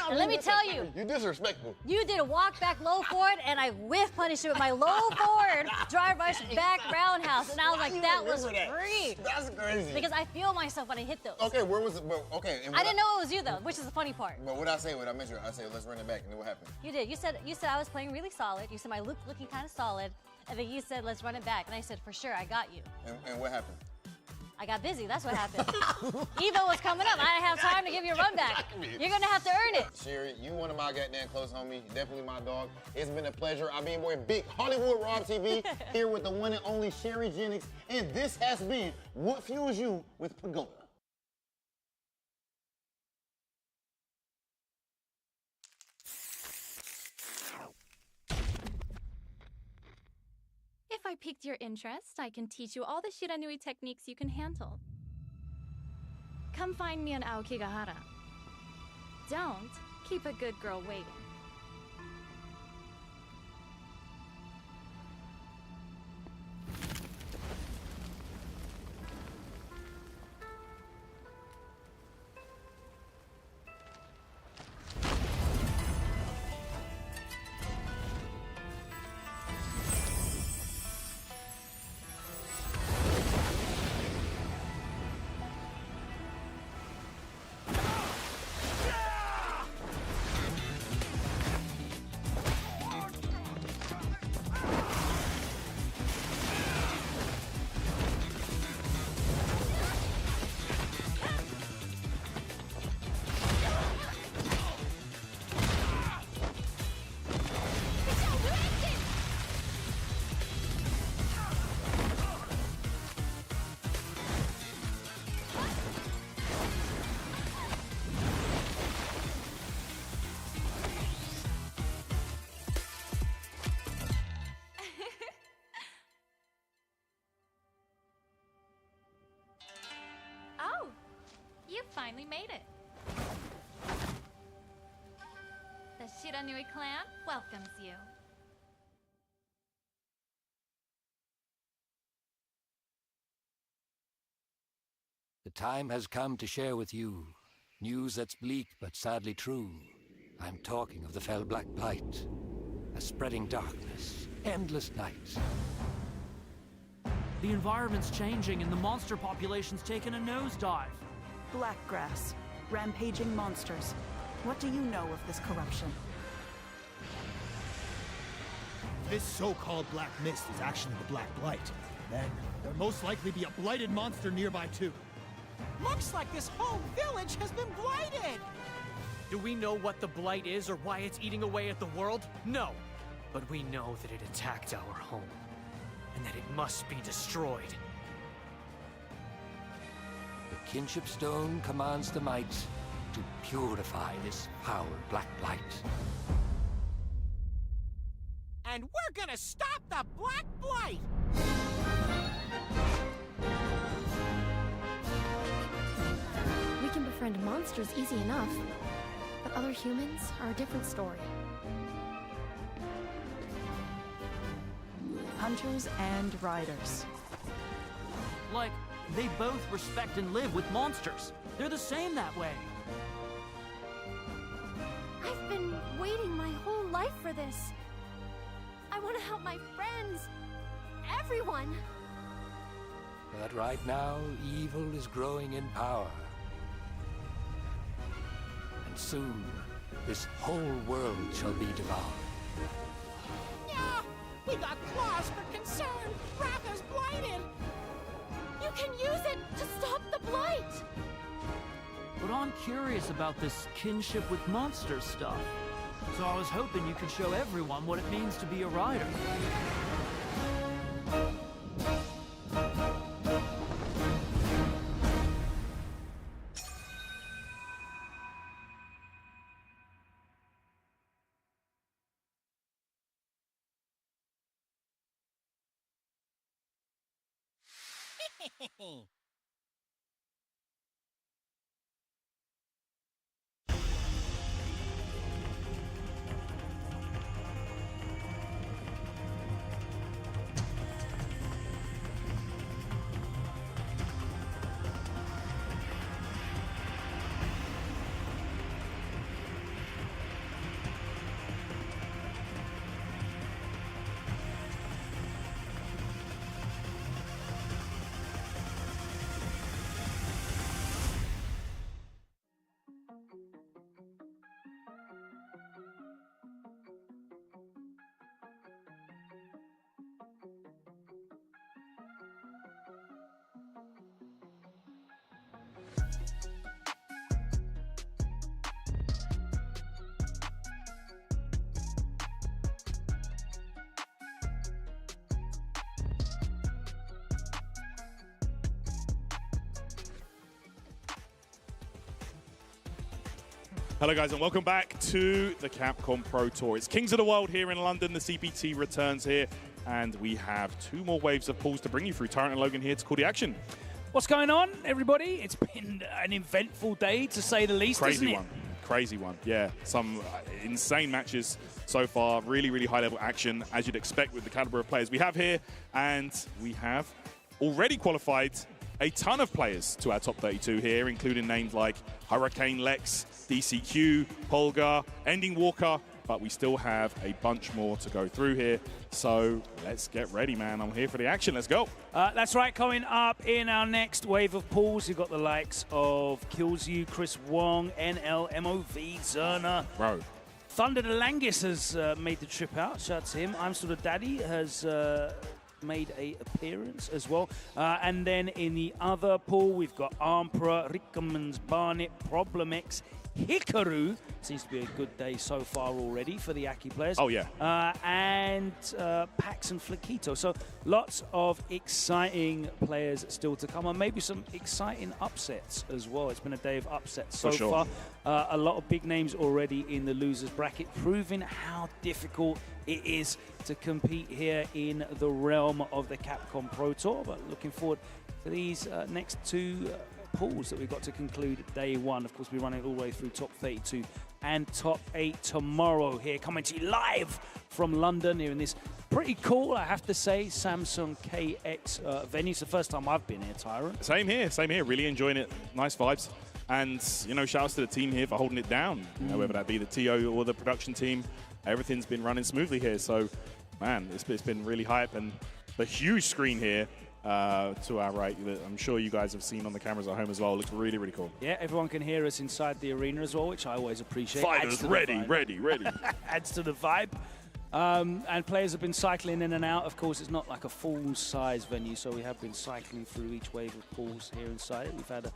And let me tell you, you're disrespectful. You did a walk back low forward, and I whiff punished it with my low forward drive rush back roundhouse, and I was like, that was free. That's crazy. Because I feel myself when I hit those. Okay, where was it? Okay. I didn't know it was you though, which is the funny part. But what I say when I mentioned it, I said let's run it back, and then what happened? You did. You said I was playing really solid. You said my look looking kind of solid, and then you said let's run it back, and I said for sure I got you. And what happened? I got busy, that's what happened. Evo was coming up, I didn't have time to give you a run back. You're gonna have to earn it. Sherry, you one of my goddamn close homies, definitely my dog. It's been a pleasure. I've been your boy, Big Hollywood Rob TV, here with the one and only Sherry Jennings, and this has been What Fuels You with Pagoda. If I piqued your interest, I can teach you all the Shiranui techniques you can handle. Come find me on Aokigahara. Don't keep a good girl waiting. finally made it. The Shiranui clan welcomes you. The time has come to share with you news that's bleak but sadly true. I'm talking of the fell black blight, a spreading darkness, endless night. The environment's changing and the monster population's taken a nosedive. Blackgrass, rampaging monsters. What do you know of this corruption? This so-called black mist is actually the Black Blight. Then, there'll most likely be a blighted monster nearby too. Looks like this whole village has been blighted! Do we know what the blight is or why it's eating away at the world? No. But we know that it attacked our home, and that it must be destroyed. The kinship stone commands the might to purify this foul black blight. And we're gonna stop the Black Blight! We can befriend monsters easy enough, but other humans are a different story. Hunters and riders. Like, they both respect and live with monsters. They're the same that way. I've been waiting my whole life for this. I want to help my friends, everyone. But right now, evil is growing in power. And soon, this whole world shall be devoured. Yeah, we got claws for concern. Ratha's blighted. You can use it to stop the blight. But I'm curious about this kinship with monsters stuff. So I was hoping you could show everyone what it means to be a rider. Hello guys and welcome back to the Capcom Pro Tour. It's Kings of the World here in London. The CPT returns here and we have two more waves of pools to bring you through. Tyrant and Logan here to call the action. What's going on, everybody? It's been an eventful day, to say the least, Crazy isn't it? one. Crazy one, yeah. Some insane matches so far. Really, really high-level action, as you'd expect with the caliber of players we have here. And we have already qualified a ton of players to our top 32 here, including names like Hurricane Lex, DCQ, Pulga, Ending Walker, but we still have a bunch more to go through here. So let's get ready, man. I'm here for the action. Let's go. That's right. Coming up in our next wave of pools, you've got the likes of Killzu, Chris Wong, NL, MOV, Zerna. Bro. Thunder the Langis has made the trip out. Shout out to him. I'm Sort of Daddy has made a appearance as well. And then in the other pool, we've got Ampra, Rickamans, Barnet, Problemix, Hikaru. Seems to be a good day so far already for the Aki players. Oh, yeah. And Pax and Flaquito. So lots of exciting players still to come, and maybe some exciting upsets as well. It's been a day of upsets so far. A lot of big names already in the losers bracket, proving how difficult it is to compete here in the realm of the Capcom Pro Tour. But looking forward to these next two pools that we've got to conclude day 1. Of course, we're running all the way through top 32 and top 8 tomorrow here, coming to you live from London here in this pretty cool, I have to say, Samsung KX venue. It's the first time I've been here, Tyrant. Same here, same here. Really enjoying it. Nice vibes. And, you know, shouts to the team here for holding it down. You know, whether that be the TO or the production team, everything's been running smoothly here. So, man, it's been really hype. And the huge screen here to our right, that I'm sure you guys have seen on the cameras at home as well, looks really, really cool. Yeah, everyone can hear us inside the arena as well, which I always appreciate. Fighters ready. Adds to the vibe. And players have been cycling in and out. Of course, it's not like a full-size venue, so we have been cycling through each wave of pools here inside. We've had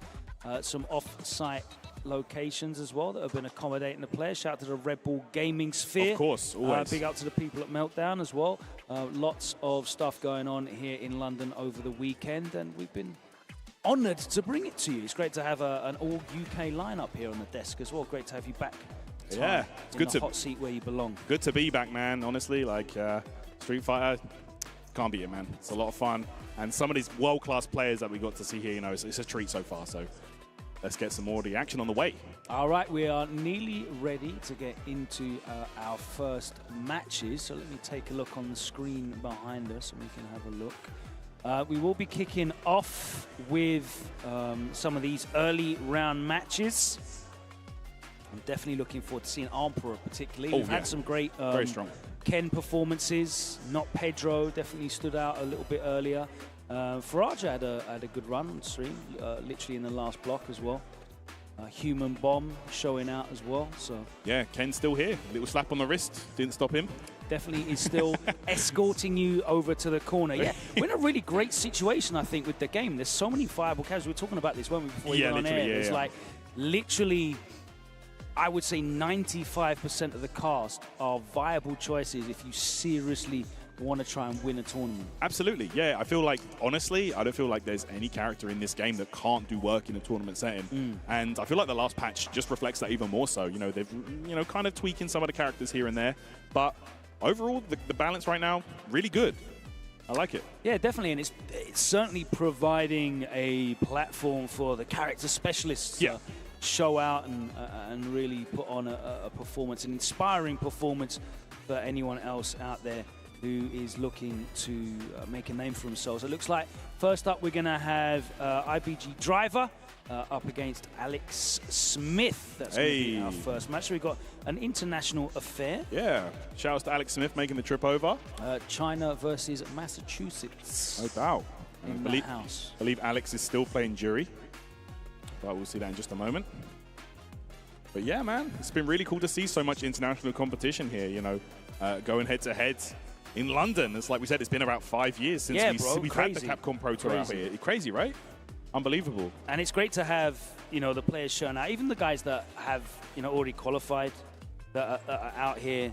some off-site locations as well that have been accommodating the players. Shout out to the Red Bull Gaming Sphere. Of course, always. Big up to the people at Meltdown as well. Lots of stuff going on here in London over the weekend, and we've been honoured to bring it to you. It's great to have an all-UK lineup here on the desk as well. Great to have you back. Yeah, it's good to hot seat where you belong. Good to be back, man. Honestly, like Street Fighter, can't beat it, man. It's a lot of fun, and some of these world-class players that we got to see here, you know, it's a treat so far. So let's get some more of the action on the way. All right, we are nearly ready to get into our first matches. So let me take a look on the screen behind us, and we can have a look. We will be kicking off with some of these early round matches. I'm definitely looking forward to seeing Emperor particularly. We've had some great very strong Ken performances. Not Pedro, definitely stood out a little bit earlier. Faraja had a good run on stream, literally in the last block as well. Human Bomb showing out as well. So yeah, Ken's still here. Little slap on the wrist didn't stop him. Definitely is still escorting you over to the corner. Yeah, we're in a really great situation, I think, with the game. There's so many viable characters. We were talking about this, weren't we, before you went on air? There's like literally, I would say 95% of the cast are viable choices if you seriously want to try and win a tournament. Absolutely, yeah. I feel like, honestly, I don't feel like there's any character in this game that can't do work in a tournament setting. And I feel like the last patch just reflects that even more so. You know, they've, you know, kind of tweaking some of the characters here and there. But overall, the balance right now, really good. I like it. Yeah, definitely, and it's certainly providing a platform for the character specialists to show out and really put on a performance, an inspiring performance for anyone else out there who is looking to make a name for themselves. It looks like first up we're going to have IBG Driver up against Alex Smith. That's going to be our first match. So we've got an international affair. Yeah, shout out to Alex Smith making the trip over. China versus Massachusetts. No doubt. In that house. I believe Alex is still playing jury, but we'll see that in just a moment. But yeah, man, it's been really cool to see so much international competition here, you know, going head-to-head in London. It's like we said, it's been about 5 years since we've had the Capcom Pro Tour out here. Crazy, right? Unbelievable. And it's great to have, you know, the players shown out, even the guys that have, you know, already qualified, that are out here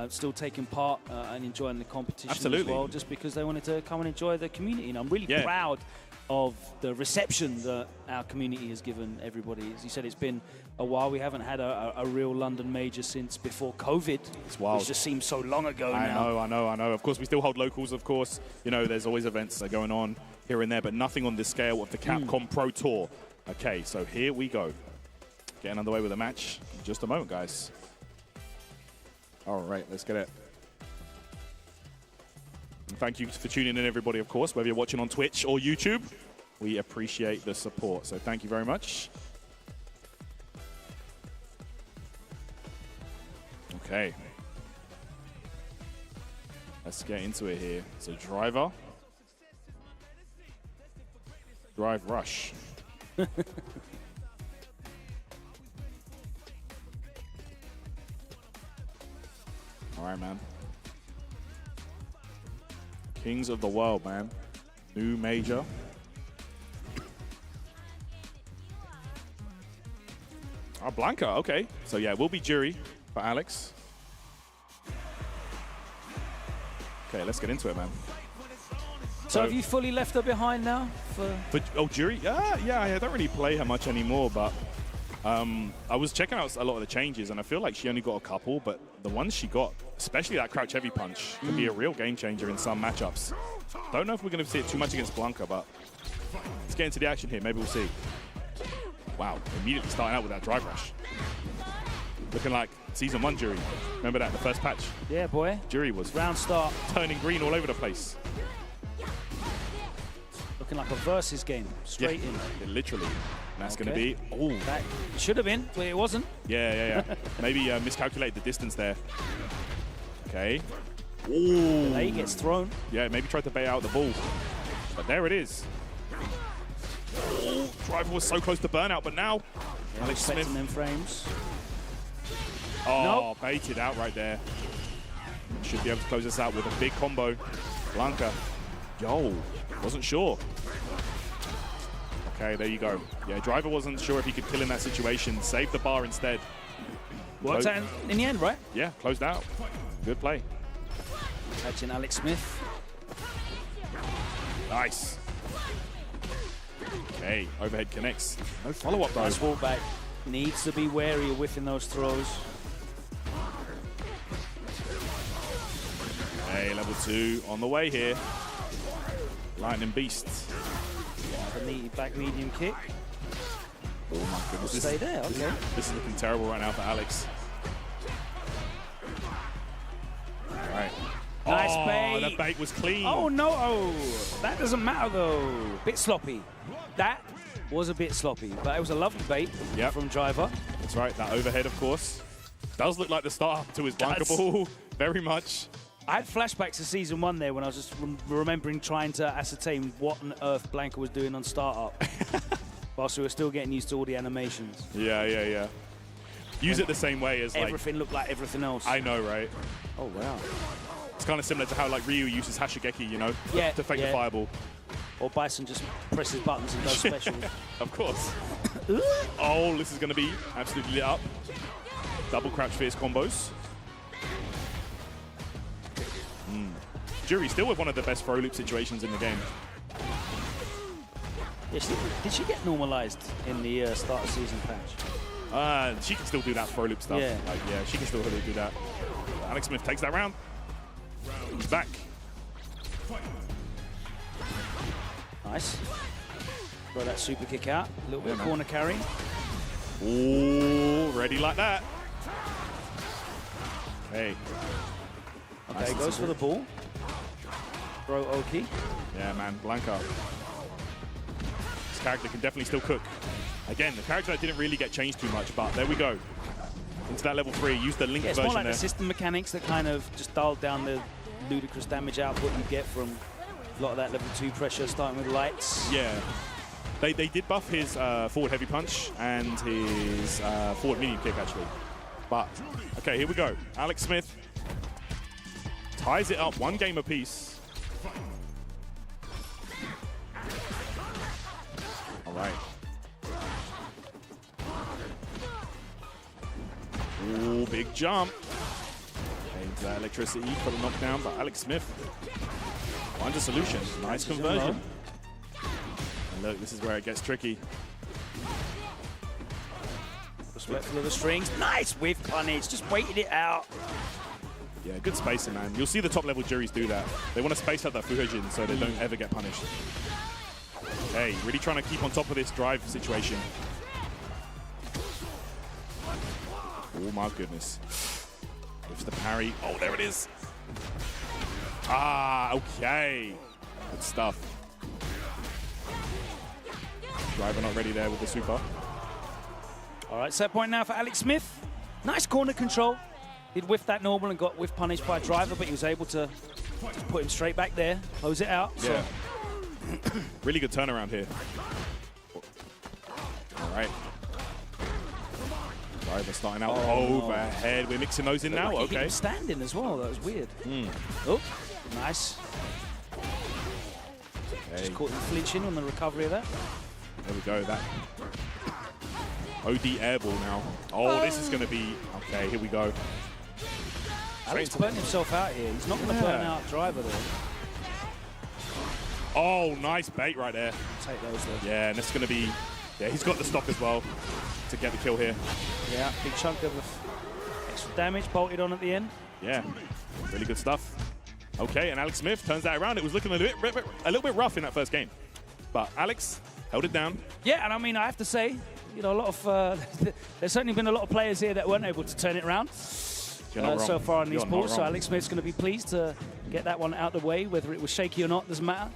still taking part and enjoying the competition as well, just because they wanted to come and enjoy the community. And I'm really proud of the reception that our community has given everybody. As you said, it's been a while. We haven't had a real London major since before COVID. It's wild. It just seems so long ago now. I know. Of course, we still hold locals, of course. You know, there's always events that are going on here and there, but nothing on the scale of the Capcom Pro Tour. Okay, so here we go. Getting underway with the match in just a moment, guys. All right, let's get it. And thank you for tuning in, everybody, of course, whether you're watching on Twitch or YouTube. We appreciate the support, so thank you very much. Okay. Let's get into it here. So Driver. Drive Rush. All right, man. Kings of the world, man. New major. Oh, Blanca, okay. So yeah, we'll be jury for Alex. Okay, let's get into it, man. So have you fully left her behind now? For jury? Yeah, I don't really play her much anymore, but I was checking out a lot of the changes, and I feel like she only got a couple, but the ones she got, especially that crouch heavy punch, can be a real game changer in some matchups. Don't know if we're going to see it too much against Blanca, but let's get into the action here. Maybe we'll see. Wow, immediately starting out with that drive rush. Looking like Season 1 Jury. Remember that, the first patch? Yeah, boy. Jury was round start, turning green all over the place. Looking like a versus game, straight in. Literally. And that's going to be, that should have been, but it wasn't. Yeah. Maybe miscalculate the distance there. Okay. He gets thrown. Yeah, maybe tried to bait out the ball. But there it is. Driver was so close to burnout, but now Alex Smith. Them frames. Oh, baited out right there. Should be able to close this out with a big combo. Blanca. Yo, wasn't sure. Okay, there you go. Yeah, driver wasn't sure if he could kill in that situation. Saved the bar instead. Worked out in the end, right? Yeah, closed out. Good play. Catching Alex Smith. Nice. Okay, overhead connects. No follow-up though. Nice wall back. Needs to be wary of whiffing those throws. Okay, level 2 on the way here. Lightning Beast. The neat back medium kick. Oh my goodness. Stay there, okay. This is looking terrible right now for Alex. All right. Nice bait. The bait was clean. Oh no, that doesn't matter though. Bit sloppy. That was a bit sloppy, but it was a lovely bait from driver. That's right, that overhead of course. Does look like the start to his Blanca ball, very much. I had flashbacks to Season 1 there when I was just remembering trying to ascertain what on earth Blanca was doing on startup. Whilst we were still getting used to all the animations. Yeah. Use it the same way as everything looked like everything else. I know, right? Oh, wow. It's kind of similar to how like Ryu uses Hashigeki, you know, to fake the fireball. Or Bison just presses buttons and does specials. Of course. Oh, this is going to be absolutely lit up. Double crouch fierce combos. Jury still with one of the best throw loop situations in the game. Yeah, did she get normalized in the start of season patch? She can still do that throw loop stuff. Yeah, she can still really do that. Alex Smith takes that round. He's back. Nice. Throw that super kick out. A little bit of corner carry. Ooh, ready like that. Okay. Okay, goes for the ball. Throw Oki. Yeah, man, Blanca. This character can definitely still cook. Again, the character that didn't really get changed too much, but there we go. Into that level 3, use the link it's version more like there. the system mechanics that kind of just dialed down the ludicrous damage output you get from a lot of that level 2 pressure starting with lights. Yeah. They did buff his forward heavy punch and his forward medium kick, actually. But, okay, here we go. Alex Smith ties it up, 1 game apiece. All right. Ooh, big jump. Into that electricity for the knockdown, but Alex Smith finds a solution. Nice conversion. And look, this is where it gets tricky. Respectful of the strings. Nice whiff punish. Just waited it out. Yeah, good spacing, man. You'll see the top level juries do that. They want to space out that Fuhojin so they don't ever get punished. Okay, really trying to keep on top of this drive situation. Oh my goodness. There's the parry. Oh, there it is. Ah, okay. Good stuff. Driver not ready there with the super. All right, set point now for Alex Smith. Nice corner control. He'd whiffed that normal and got whiff punished by driver, but he was able to just put him straight back there, close it out. Yeah. Really good turnaround here. All right. Driver starting out overhead. We're mixing those in now. Like okay. Standing as well. That was weird. Oh, nice. Okay. Just caught him flinching on the recovery of that. There we go. That OD airball now. Oh, this is going to be okay. Here we go. Alex burnt himself out here. He's not going to burn out driver though. Oh, nice bait right there. Take those though. Yeah, and it's going to be. Yeah, he's got the stock as well to get the kill here. Yeah, big chunk of extra damage bolted on at the end. Yeah, really good stuff. Okay, and Alex Smith turns that around. It was looking a little bit rough in that first game, but Alex held it down. Yeah, and I mean, I have to say, you know, a lot of there's certainly been a lot of players here that weren't able to turn it around so far in these pools. So Alex Smith's going to be pleased to get that one out of the way. Whether it was shaky or not doesn't matter.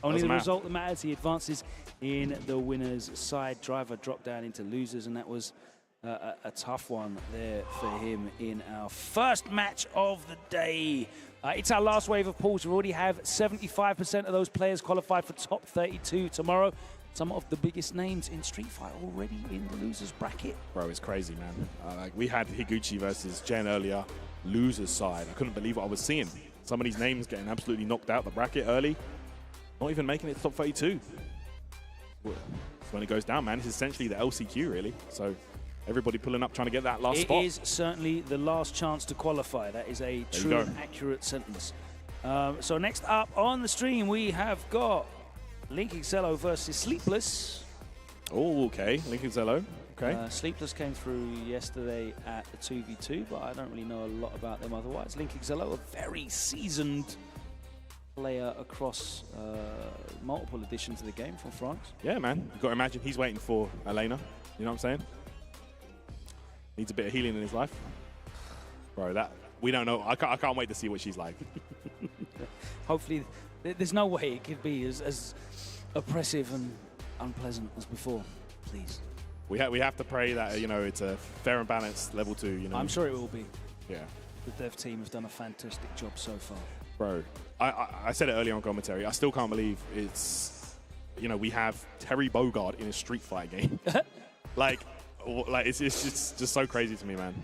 Only the result that matters. He advances in the winners' side. Driver dropped down into losers, and that was a tough one there for him in our first match of the day. It's our last wave of pools. We already have 75% of those players qualified for top 32 tomorrow. Some of the biggest names in Street Fighter already in the losers bracket. Bro, it's crazy, man. Like we had Higuchi versus Jen earlier, losers side. I couldn't believe what I was seeing. Some of these names getting absolutely knocked out the bracket early, not even making it to top 32. So when it goes down, man, it's essentially the LCQ, really. So everybody pulling up, trying to get that last spot. It is certainly the last chance to qualify. That is a true and accurate sentence. So next up on the stream, we have got Link Excello versus Sleepless. Oh, okay. Link Excello. Okay. Sleepless came through yesterday at the 2v2, but I don't really know a lot about them otherwise. Link Excello, a very seasoned player across multiple editions of the game from France. Yeah, man. You've got to imagine he's waiting for Elena. You know what I'm saying? Needs a bit of healing in his life. Bro, that we don't know. I can't wait to see what she's like. Hopefully, there's no way it could be as oppressive and unpleasant as before. Please. We have to pray that, you know, it's a fair and balanced level 2, you know. I'm sure it will be. Yeah. The dev team have done a fantastic job so far. Bro, I said it earlier on commentary. I still can't believe it's, you know, we have Terry Bogard in a Street Fighter game. like it's just so crazy to me, man.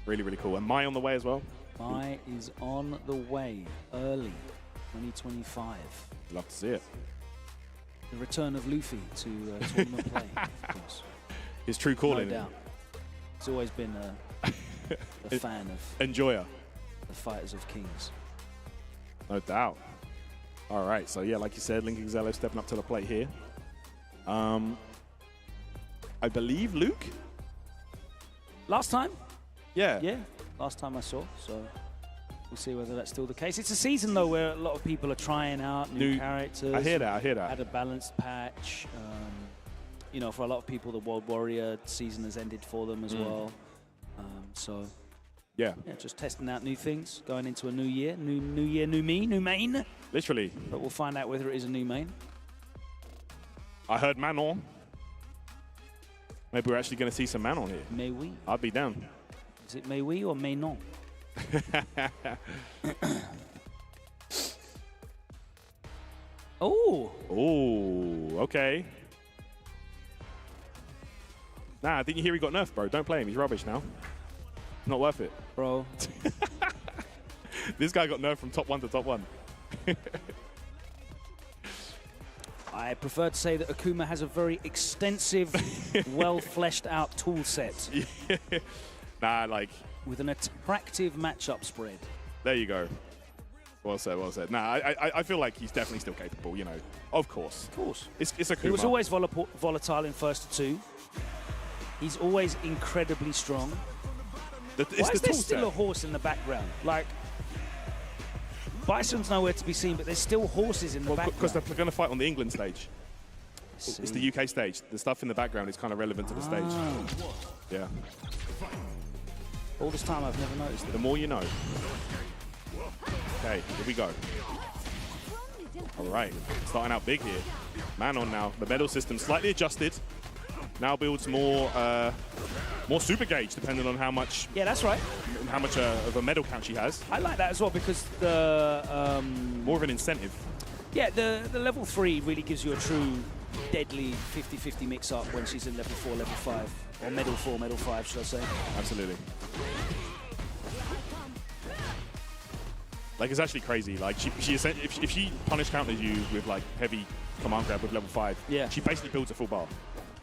Really, really cool. And Mai on the way as well. Mai is on the way early, 2025. Love to see it. The return of Luffy to tournament play, of course. His true calling. No doubt. He's always been a fan of enjoyer, the Fighters of Kings. No doubt. All right, so yeah, like you said, Link Excello stepping up to the plate here. I believe Luke. Last time? Yeah. Yeah, last time I saw, so we'll see whether that's still the case. It's a season, though, where a lot of people are trying out new characters. I hear that. Had a balanced patch. You know, for a lot of people, the World Warrior season has ended for them as well. So, yeah, just testing out new things, going into a new year. New year, new me, new main. Literally. But we'll find out whether it is a new main. I heard Manon. Maybe we're actually going to see some Manon here. May we? I'd be down. Is it may we or may non? Oh. Oh, okay. Nah, didn't you hear he got nerfed, bro? Don't play him. He's rubbish now. Not worth it. Bro. This guy got nerfed from top 1 to top 1. I prefer to say that Akuma has a very extensive, well-fleshed out tool set. Yeah. Nah, like... with an attractive matchup spread. There you go. Well said, well said. Nah, I feel like he's definitely still capable, you know. Of course. Of course. It's Akuma. He was always volatile in first 2. He's always incredibly strong. Why is there still a horse in the background? Like, Bison's nowhere to be seen, but there's still horses in the background. Because they're going to fight on the England stage. It's the UK stage. The stuff in the background is kind of relevant to the stage. Yeah. All this time, I've never noticed it. The more you know. Okay, here we go. All right, starting out big here. Manon now. The medal system slightly adjusted. Now builds more super gauge, depending on how much. Yeah, that's right. How much of a medal count she has. I like that as well because the more of an incentive. Yeah, the level 3 really gives you a true deadly 50-50 mix-up when she's in level 4, level 5, or medal 4, medal 5, should I say? Absolutely. Like, it's actually crazy. Like, if she punish counters you with like heavy command grab with level 5, yeah, she basically builds a full bar.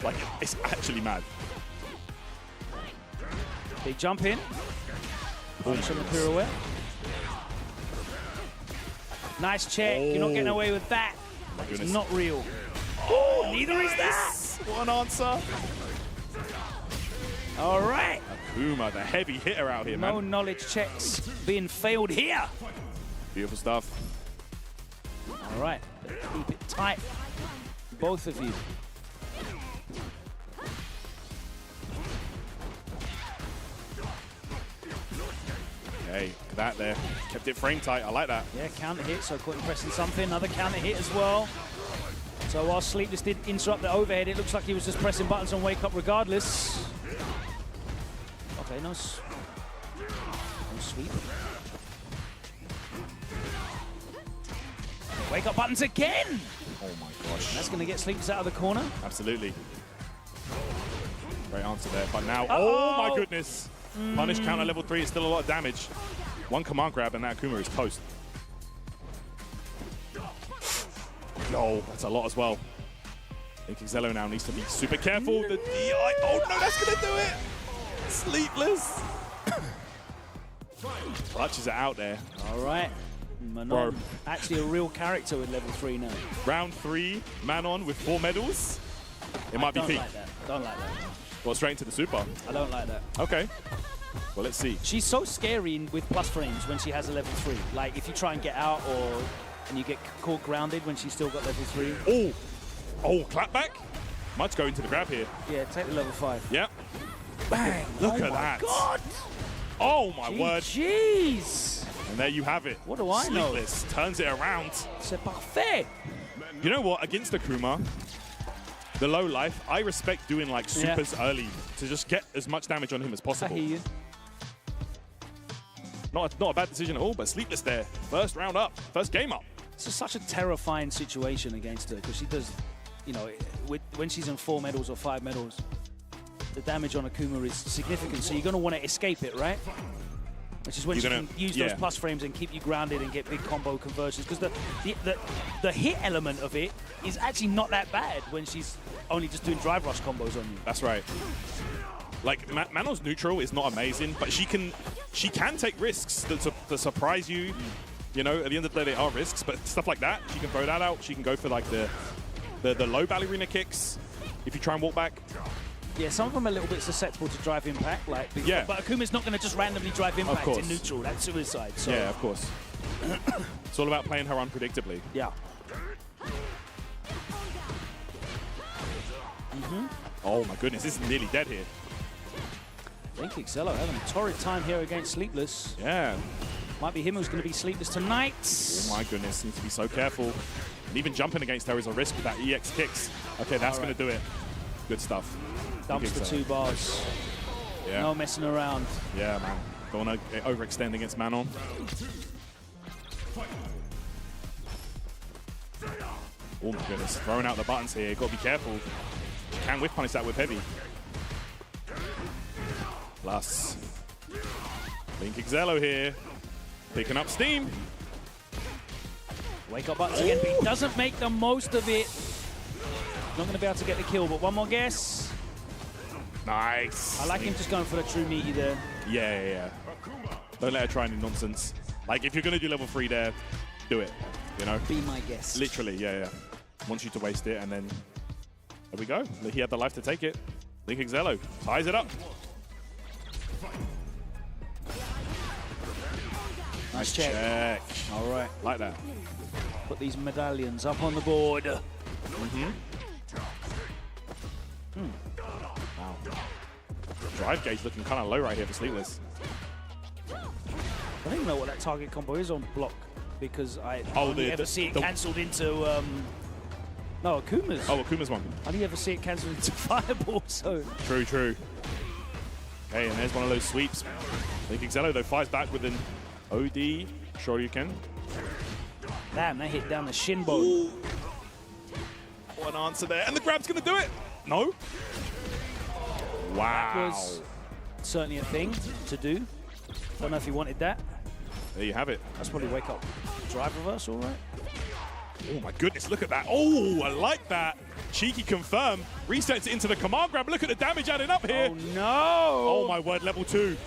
Like, it's actually mad. Big jump in. Punch on the pirouette. Nice check. You're not getting away with that. It's not real. Oh, neither is that. One answer. All right. Akuma, the heavy hitter out here, man. No knowledge checks being failed here. Beautiful stuff. All right. Keep it tight. Both of you. Okay, look at that there. Kept it frame tight. I like that. Yeah, counter hit, so caught him pressing something. Another counter hit as well. So while Sleepless did interrupt the overhead, it looks like he was just pressing buttons on Wake Up regardless. Okay, no sweep. Wake Up buttons again! Oh my gosh. That's going to get Sleepless out of the corner. Absolutely. Great answer there. But now, oh my goodness. Punish counter level 3 is still a lot of damage. One command grab and that Akuma is toast. No, that's a lot as well. I think Xello now needs to be super careful. The DI, oh no, that's gonna do it. Sleepless. Clutches it out there. All right. Menard, actually a real character with level 3 now. Round 3, Manon with 4 medals. It might be peak. Don't like that. Well, straight into the super. I don't like that. Okay. Well, let's see. She's so scary with plus frames when she has a level 3. Like, if you try and get out and you get caught grounded when she's still got level 3. Oh! Oh, clap back? Might go into the grab here. Yeah, take the level 5. Yep. Bang! Look at my that. God! Oh, my word. Jeez! And there you have it. What do I know? Sleepless turns it around. C'est parfait! You know what? Against Akuma, the low life, I respect doing like supers early to just get as much damage on him as possible. I hear you. Not a bad decision at all, but Sleepless there. First round up, first game up. It's just such a terrifying situation against her because she does, you know, when she's in 4 medals or 5 medals, the damage on Akuma is significant. So you're going to want to escape it, right? Which is when she can use those plus frames and keep you grounded and get big combo conversions. Because the hit element of it is actually not that bad when she's only just doing drive rush combos on you. That's right. Like, Manon's neutral is not amazing, but she can take risks to surprise you. You know, at the end of the day, they are risks, but stuff like that, she can throw that out. She can go for, like, the low ballerina kicks if you try and walk back. Yeah, some of them are a little bit susceptible to drive impact. Like, yeah. But Akuma's not going to just randomly drive impact in neutral. That's suicide. So. Yeah, of course. It's all about playing her unpredictably. Yeah. Oh, my goodness. This is nearly dead here. I think Xello having a torrid time here against Sleepless. Yeah. Might be him who's going to be Sleepless tonight. Oh my goodness, needs to be so careful. And even jumping against her is a risk with that EX kicks. Okay, that's going to do it. Good stuff. Dumps the 2 bars. Yeah. No messing around. Yeah, man. Don't want to overextend against Manon. Oh my goodness, throwing out the buttons here. Got to be careful. You can whiff punish that with heavy. Plus, Link Xello here, picking up steam. Wake up buttons again, but he doesn't make the most of it. Not going to be able to get the kill, but one more guess. Nice. I like him just going for the true meaty there. Yeah. Don't let her try any nonsense. Like, if you're going to do level 3 there, do it, you know? Be my guest. Literally, yeah. Wants you to waste it, and then there we go. He had the life to take it. Link Xello ties it up. Nice check. All right. Like that. Put these medallions up on the board. Wow. Drive gauge looking kind of low right here for Sleepless. I don't even know what that target combo is on block because I only ever see it cancelled into... no, Akuma's. Oh, Akuma's one. I only ever see it cancelled into Fireball, so... True. Okay, and there's one of those sweeps. Link Xello, though, fires back with an OD Shoryuken. Damn, that hit down the shin bone. What an answer there. And the grab's going to do it. No. Wow. That was certainly a thing to do. Don't know if he wanted that. There you have it. That's probably wake up. Drive reverse, all right. Oh my goodness, look at that. Oh, I like that. Cheeky confirm. Resets it into the command grab. Look at the damage adding up here. Oh no. Oh my word, level 2.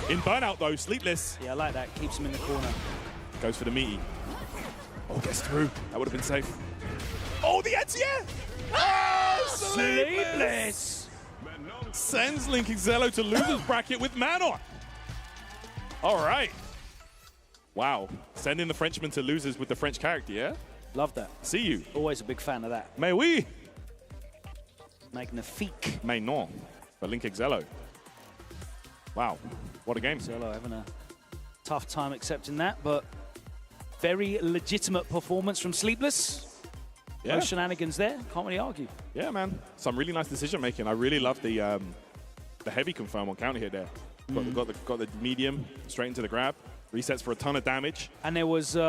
In burnout though, Sleepless. Yeah, I like that. Keeps him in the corner. Goes for the meaty. Oh, gets through. That would have been safe. Oh, the anti-air. Oh, Sleepless. Sends Link Xello to loser's bracket with Manon. All right. Wow. Sending the Frenchman to losers with the French character, yeah? Love that. See you. Always a big fan of that. Mais oui. Magnifique. Mais non. For Link Xello. Wow. What a game. Xello having a tough time accepting that, but very legitimate performance from Sleepless. Yeah. No shenanigans there. Can't really argue. Yeah, man. Some really nice decision making. I really love the heavy confirm on counter hit there. Got the medium straight into the grab. Resets for a ton of damage. And there was, he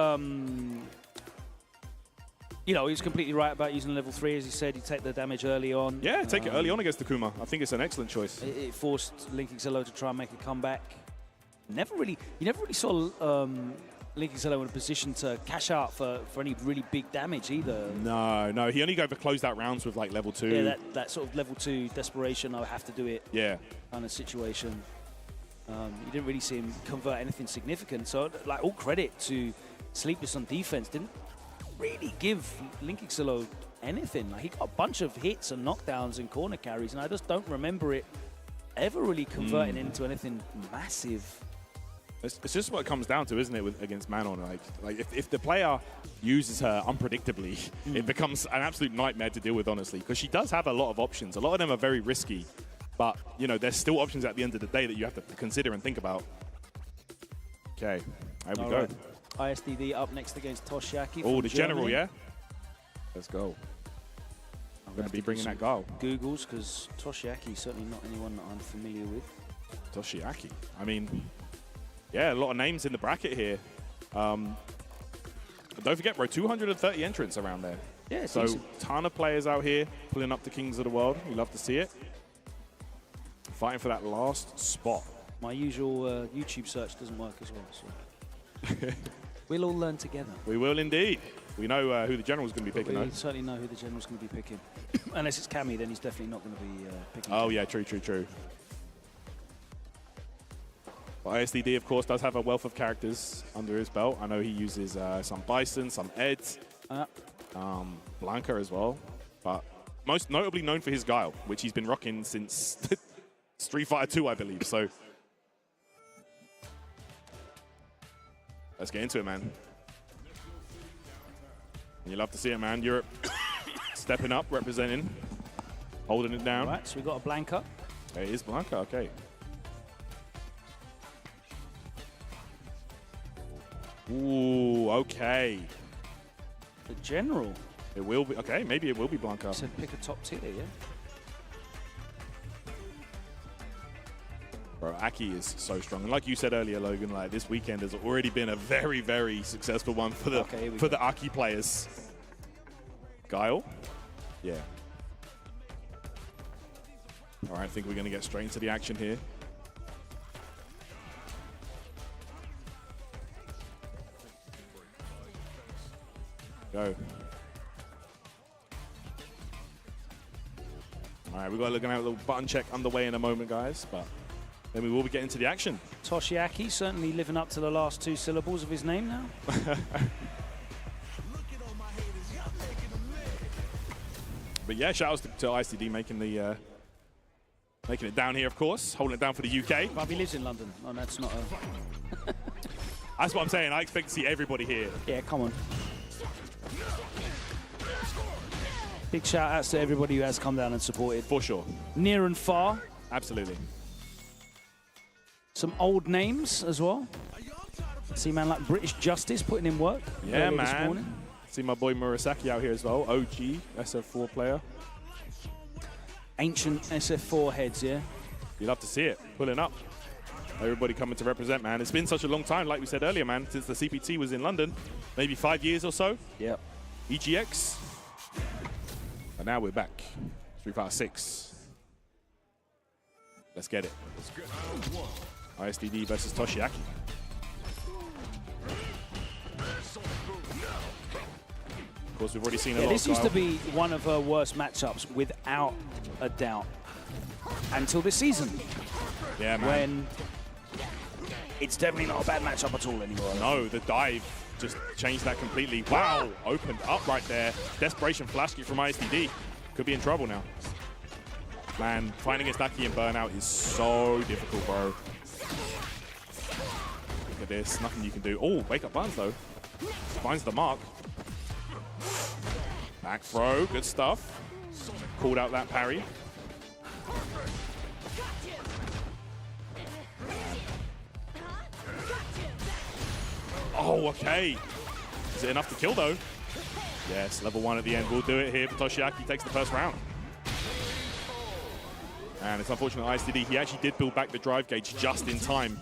was completely right about using level 3, as he said. He'd take the damage early on. Yeah, take it early on against Takuma. I think it's an excellent choice. It forced Link Excello to try and make a comeback. You never really saw Link Excello in a position to cash out for any really big damage either. No. He only closed out rounds with like level 2. Yeah, that sort of level 2 desperation, I have to do it kind of situation. You didn't really see him convert anything significant. So, like, all credit to Sleepless on defense. Didn't really give Link Excello anything. Like, he got a bunch of hits and knockdowns and corner carries, and I just don't remember it ever really converting into anything massive. It's just what it comes down to, isn't it, against Manon? Like if the player uses her unpredictably, it becomes an absolute nightmare to deal with, honestly, because she does have a lot of options. A lot of them are very risky, but, there's still options at the end of the day that you have to consider and think about. Okay, there we go. Right. ISDD up next against Toshiaki. Oh, the Germany. general, yeah? Let's go. I'm going to be bringing that goal. Googles, because Toshiaki is certainly not anyone that I'm familiar with. Toshiaki. I mean, yeah, a lot of names in the bracket here. Don't forget, bro, 230 entrants around there. Yeah, so ton of players out here pulling up the Kings of the World. We love to see it. Fighting for that last spot. My usual YouTube search doesn't work as well, so we'll all learn together. We will indeed. We know who the general's going to be picking. We certainly know who the general's going to be picking. Unless it's Cammy, then he's definitely not going to be picking. Oh, yeah, true. But ISDD, of course, does have a wealth of characters under his belt. I know he uses some Bison, some Eds, Blanca as well. But most notably known for his Guile, which he's been rocking since Street Fighter 2, I believe. So let's get into it, man. You love to see it, man. Europe stepping up, representing, holding it down. All right, so we got a Blanca. It is Blanca, okay. Ooh, okay. The general. It will be, okay, maybe it will be Blanca. So pick a top tier, yeah? Bro, Aki is so strong. And like you said earlier, Logan, like this weekend has already been a very, very successful one for the Aki players. Guile? Yeah. All right, I think we're going to get straight into the action here. Go. All right, we've got to look at a little button check underway in a moment, guys, but then we will be getting to the action. Toshiaki certainly living up to the last 2 syllables of his name now. But yeah, shout outs to ICD making it down here, of course, holding it down for the UK. But he lives in London. Oh, that's not a... That's what I'm saying. I expect to see everybody here. Yeah, come on. Big shout outs to everybody who has come down and supported. For sure. Near and far. Absolutely. Some old names as well. See man like British Justice putting in work. Yeah, man. See my boy Murasaki out here as well. OG SF4 player. Ancient SF4 heads, yeah. You love to see it. Pulling up. Everybody coming to represent, man. It's been such a long time, like we said earlier, man, since the CPT was in London. Maybe 5 years or so. Yep. EGX. And now we're back. Street Fighter 6. Let's get it. ISDD versus Toshiaki. Of course, we've already seen a lot this of used to be one of her worst matchups, without a doubt, until this season. Yeah, man. When it's definitely not a bad matchup at all anymore. No, the dive just changed that completely. Wow, opened up right there. Desperation flash kick from ISDD. Could be in trouble now. Man, fighting against Aki and Burnout is so difficult, bro. Look at this, nothing you can do. Oh, wake up Barnes though. Finds the mark. Back throw, good stuff. Called out that parry. Oh, okay. Is it enough to kill, though? Yes, level 1 at the end will do it here for Toshiaki. Takes the first round. And it's unfortunate ISTD, he actually did build back the drive gauge just in time.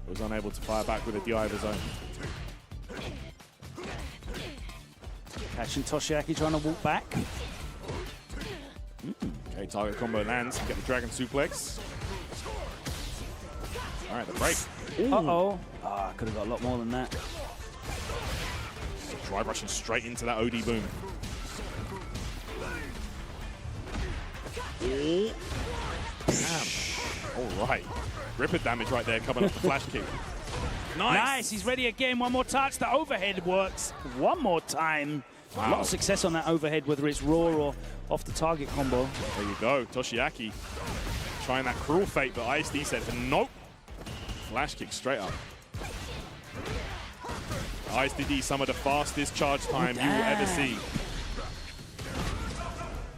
Was unable to fire back with a DI of his own. Catching Toshiaki trying to walk back. Okay, target combo lands. Get the Dragon Suplex. All right, the break. Uh-oh. I could have got a lot more than that. Drive rushing straight into that OD boom. Oh. Damn. All right. Ripper damage right there coming off the flash kick. Nice. He's ready again. One more touch. The overhead works one more time. Wow. A lot of success on that overhead, whether it's raw or off the target combo. There you go. Toshiaki trying that cruel fate, but ISD said nope. Flash kick straight up. ISDD, some of the fastest charge time you will ever see.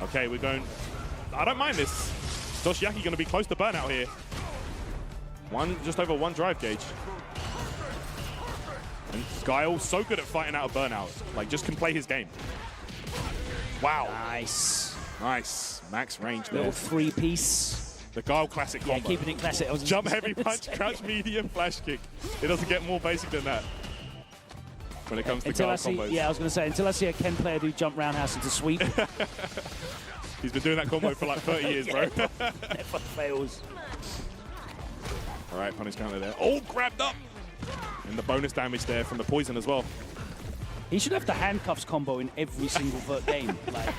Okay, we're going. I don't mind this. Toshiaki going to be close to burnout here. Just over 1 drive gauge. And Guile, so good at fighting out of burnout. Like, just can play his game. Wow. Nice. Nice. Max range there. Little 3-piece. The Guile classic combo. Yeah, keeping it classic. Jump heavy punch, crouch medium, flash kick. It doesn't get more basic than that when it comes to Guile combos. Yeah, I was going to say, until I see a Ken player do jump roundhouse into sweep. He's been doing that combo for like 30 years, bro. Never fails. All right, punish counter there. Oh, grabbed up. And the bonus damage there from the poison as well. He should have the handcuffs combo in every single game. Like,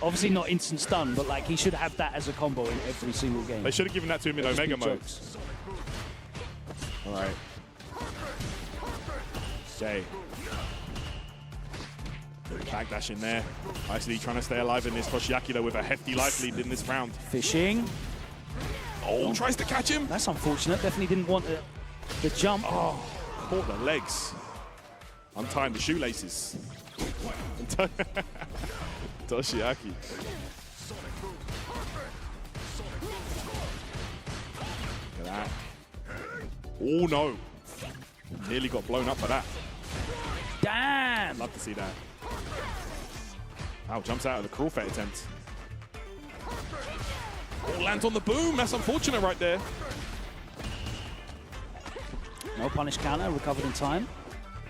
obviously not instant stun, but like he should have that as a combo in every single game. They should have given that to him in Omega mode. All right. Okay. Backdash in there. ICD trying to stay alive in this. Toshiaki though with a hefty life lead in this round. Fishing. Oh, tries to catch him. That's unfortunate. Definitely didn't want the jump. Oh, caught the legs. Untying the shoelaces. Toshiaki. Look at that. Oh no. Nearly got blown up for that. Damn. Love to see that. Wow, jumps out of the cruel fate attempt. Oh, lands on the boom. That's unfortunate right there. No punish counter, recovered in time.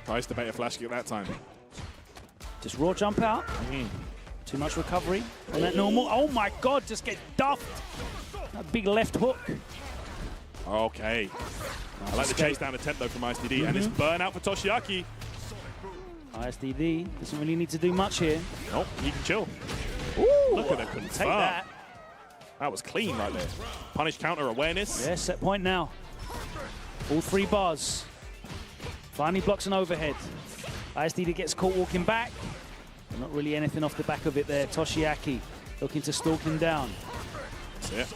Tries to bait a flash kick that time. Just raw jump out. Too much recovery on that normal. Oh my God, just get duffed. That big left hook. Okay. I like the chase down attempt though from ISDD, and it's burnout for Toshiaki. ISDD doesn't really need to do much here. Nope, he can chill. Ooh, look at the confirm. Take that. That was clean right there. Punish counter awareness. Yeah, set point now. All 3 bars. Finally blocks an overhead. ISDD gets caught walking back. But not really anything off the back of it there. Toshiaki looking to stalk him down. That's it.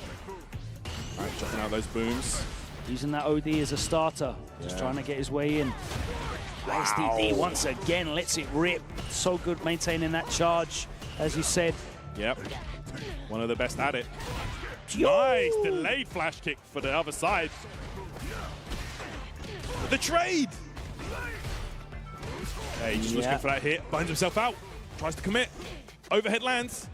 All right, dropping out those booms. Using that OD as a starter. Just trying to get his way in. Wow. ISDD once again lets it rip. So good maintaining that charge, as you said. Yep. One of the best at it. Yo! Nice delayed flash kick for the other side. The trade! Hey, just looking for that hit. Binds himself out. Tries to commit. Overhead lands.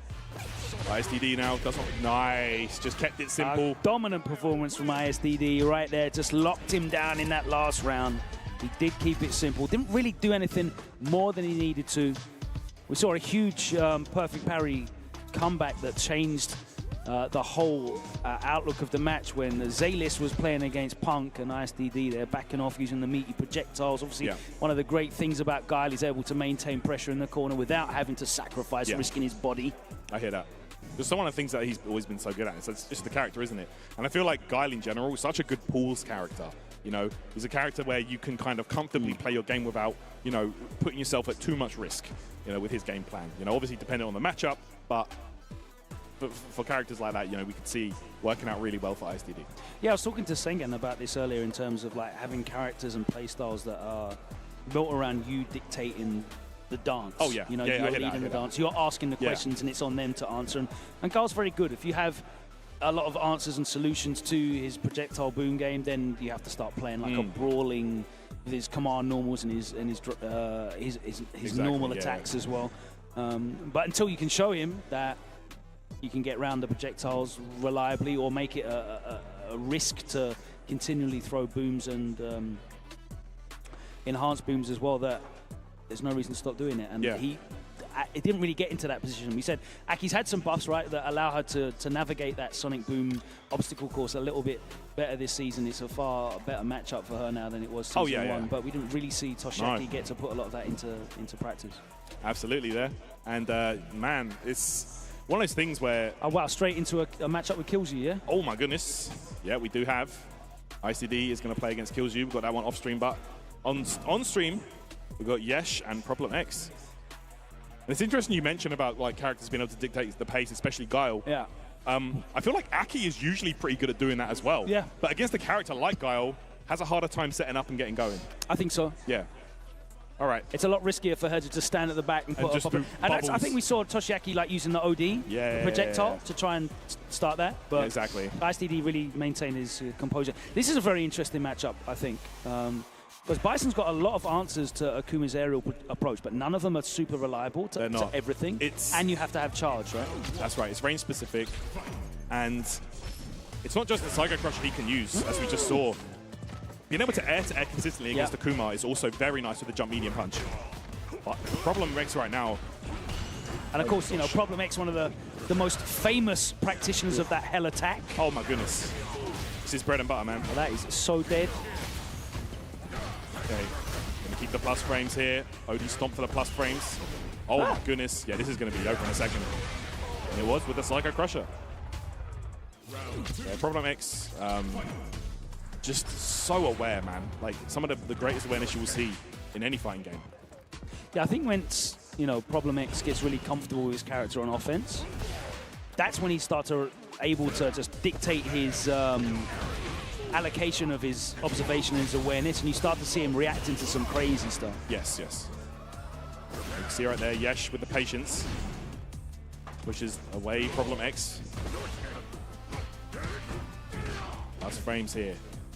ISDD now does not. Nice. Just kept it simple. Dominant performance from ISDD right there. Just locked him down in that last round. He did keep it simple. Didn't really do anything more than he needed to. We saw a huge perfect parry comeback that changed the whole outlook of the match when Zalis was playing against Punk and ISDD. They're backing off using the meaty projectiles. Obviously, one of the great things about Guile is able to maintain pressure in the corner without having to sacrifice risking his body. I hear that. Just one of the things that he's always been so good at. It's just the character, isn't it? And I feel like Guile in general is such a good pools character. You know, he's a character where you can kind of comfortably play your game without, you know, putting yourself at too much risk, you know, with his game plan. You know, obviously depending on the matchup, but for characters like that, you know, we could see working out really well for ISDD. Yeah, I was talking to Sengen about this earlier in terms of like having characters and playstyles that are built around you dictating the dance. Oh yeah, you know, yeah, you're leading the dance. You're asking the questions, and it's on them to answer. And Guile's very good. If you have a lot of answers and solutions to his projectile boom game, then you have to start playing like a brawling with his command normals and his normal attacks as well. But until you can show him that you can get around the projectiles reliably or make it a risk to continually throw booms and enhanced booms as well, that there's no reason to stop doing it. And it didn't really get into that position. We said Aki's had some buffs, right, that allow her to navigate that Sonic Boom obstacle course a little bit better this season. It's a far better matchup for her now than it was season 1. But we didn't really see Toshiaki get to put a lot of that into practice. Absolutely there. And, man, it's one of those things where... Oh, wow, straight into a matchup with Killju, yeah? Oh, my goodness. Yeah, we do have. ICD is going to play against Killju. We've got that one off stream, but on stream, we've got Yesh and Problem X. And it's interesting you mentioned about like characters being able to dictate the pace, especially Guile. Yeah. I feel like Aki is usually pretty good at doing that as well. Yeah. But against a character like Guile, has a harder time setting up and getting going. I think so. Yeah. All right. It's a lot riskier for her to just stand at the back and put up. And I think we saw Toshiaki like using the OD, the projectile, to try and start that. But exactly. ICD really maintained his composure. This is a very interesting matchup, I think. Because Bison's got a lot of answers to Akuma's aerial approach, but none of them are super reliable to everything. And you have to have charge, right? That's right. It's range specific. And it's not just the Psycho Crusher he can use, as we just saw. Being able to air consistently against Akuma is also very nice with the jump medium punch. But the Problem X right now... And of course, you know, Problem X, one of the most famous practitioners of that hell attack. Oh my goodness. This is bread and butter, man. Well, that is so dead. Okay, gonna keep the plus frames here. OD stomp for the plus frames. Oh my goodness. Yeah, this is gonna be over in a second. And it was with the Psycho Crusher. Yeah, Problem X, just so aware, man. Like some of the greatest awareness you will see in any fighting game. Yeah, I think once, you know, Problem X gets really comfortable with his character on offense, that's when he starts able to just dictate his allocation of his observation and his awareness, and you start to see him reacting to some crazy stuff. Yes, yes. You can see right there, Yesh with the patience. Pushes away Problem X. Last frames here.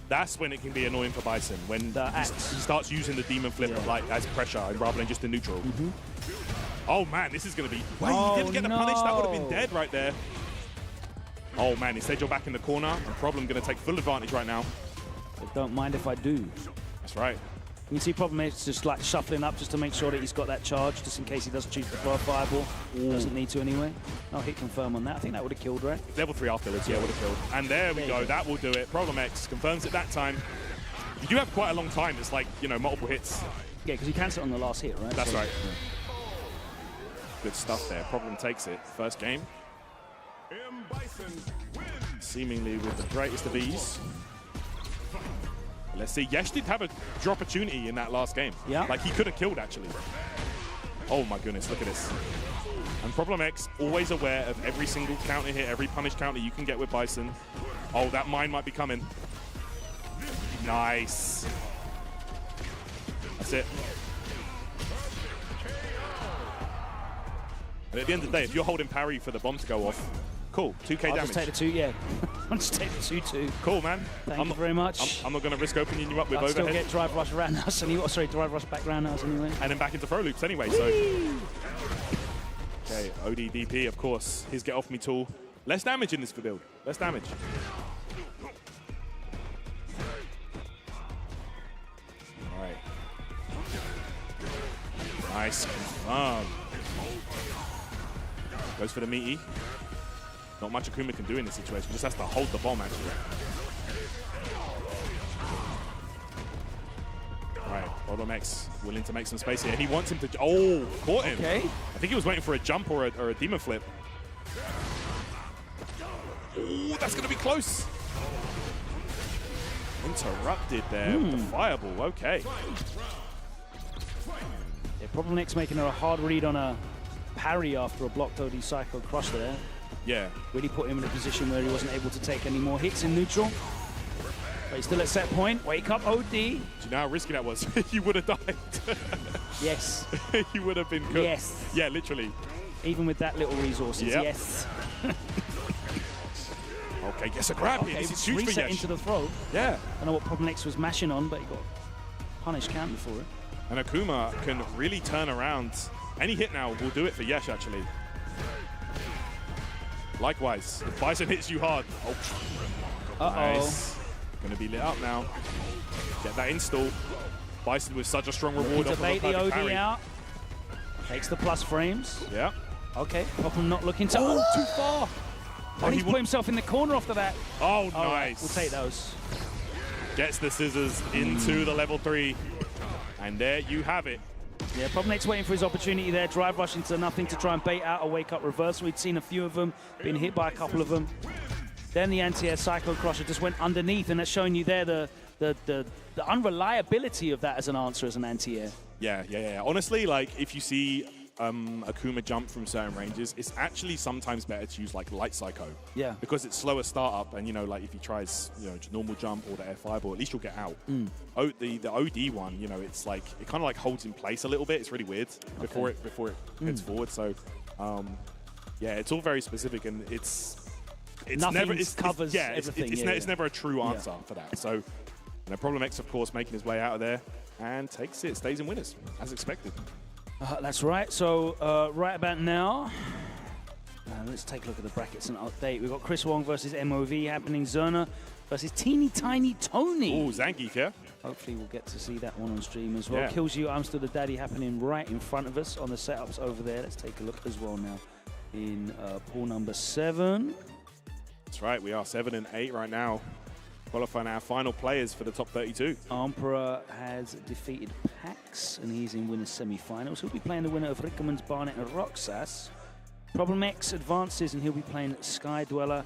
That's when it can be annoying for Bison, when he starts using the Demon Flip like as pressure rather than just a neutral. Oh man, this is going to be... Wait, he didn't get the punish? That would have been dead right there. Oh man, instead you're back in the corner, and Problem going to take full advantage right now. But don't mind if I do. That's right. You can see Problem is just like shuffling up just to make sure that he's got that charge, just in case he doesn't choose to throw a fireball. Doesn't need to anyway. No hit confirm on that. I think that would have killed, right? Level 3 afterwards, yeah, would have killed. And there we go. That will do it. Problem X confirms it that time. You do have quite a long time. It's like, you know, multiple hits. Yeah, because he cancelled on the last hit, right? That's right. Good stuff there. Problem takes it. First game. Seemingly with the greatest of ease. Let's see. Yesh did have a drop opportunity in that last game. Yeah. Like he could have killed actually. Oh my goodness, look at this. And Problem X always aware of every single counter hit, every punish counter you can get with Bison. Oh, that mine might be coming. Nice. That's it. And at the end of the day, if you're holding parry for the bomb to go off, cool, 2k damage. I'll just take the 2, yeah. I'll just take the 2-2. Cool, man. Thank you very much. I'm not going to risk opening you up with I'll overhead. still get drive rush roundhouse anyway. Sorry, drive rush back roundhouse anyway. And then back into throw loops anyway, so. Okay, OD DP, of course. His get off me tool. Less damage in this build. Less damage. All right. Nice. Confirm. Goes for the meaty. Not much Akuma can do in this situation. Just has to hold the bomb, actually. All right, Problem X willing to make some space here. He wants him to... Oh, caught him. Okay. I think he was waiting for a jump or a demon flip. Oh, that's going to be close. Interrupted there with the fireball. Okay. Yeah, Problem X making her a hard read on a parry after a blocked OD Psycho Crush there. Yeah. Really put him in a position where he wasn't able to take any more hits in neutral. But he's still at set point. Wake up, OD. Do you know how risky that was? You would have died. Yes. You would have been cooked. Yes. Yeah, literally. Even with that little resources, Yep. yes. Okay, gets a grab here. This is huge for reset Yesh. into the throw. Yeah. I don't know what Problem X was mashing on, but he got punished counter for it. And Akuma can really turn around. Any hit now will do it for Yesh, actually. Likewise, if Bison hits you hard. Oh, nice. Gonna be lit up now. Get that install. Bison with such a strong reward. To bait the OD parry. out. Takes the plus frames. Yeah. Okay, Problem not looking to. Oh, too far. And he's put himself in the corner after that. Oh, All right, nice. we'll take those. Gets the scissors into the level 3. And there you have it. Yeah, Problem X waiting for his opportunity there. Drive rush into nothing to try and bait out a wake-up reversal. We'd seen a few of them, been hit by a couple of them. Then the anti-air Cyclo Crusher just went underneath, and that's showing you there the unreliability of that as an answer as an anti-air. Yeah. Honestly, like, if you see Akuma jump from certain ranges, it's actually sometimes better to use like Light Psycho. Yeah. Because it's slower startup, and like if he tries, just normal jump or the F5, or at least you'll get out. The OD one, it's like it kind of like holds in place a little bit. It's really weird before it heads forward. So, yeah, it's all very specific, and it's Nothing covers everything. It's never a true answer for that. So, Problem X, of course, making his way out of there and takes it, stays in winners as expected. That's right. So right about now, let's take a look at the brackets and update. We've got Chris Wong versus MOV happening. Zerna versus Teeny Tiny Tony. Oh, Zangief, yeah. Hopefully we'll get to see that one on stream as well. Yeah. Kills You, I'm Still the Daddy happening right in front of us on the setups over there. Let's take a look as well now in pool number 7. That's right. We are 7 and 8 right now. Qualifying our final players for the top 32. Emperor has defeated Pax, and he's in winners semi-finals. He'll be playing the winner of Rickerman's Barnet and Roxas. Problem X advances, and he'll be playing Sky Dweller,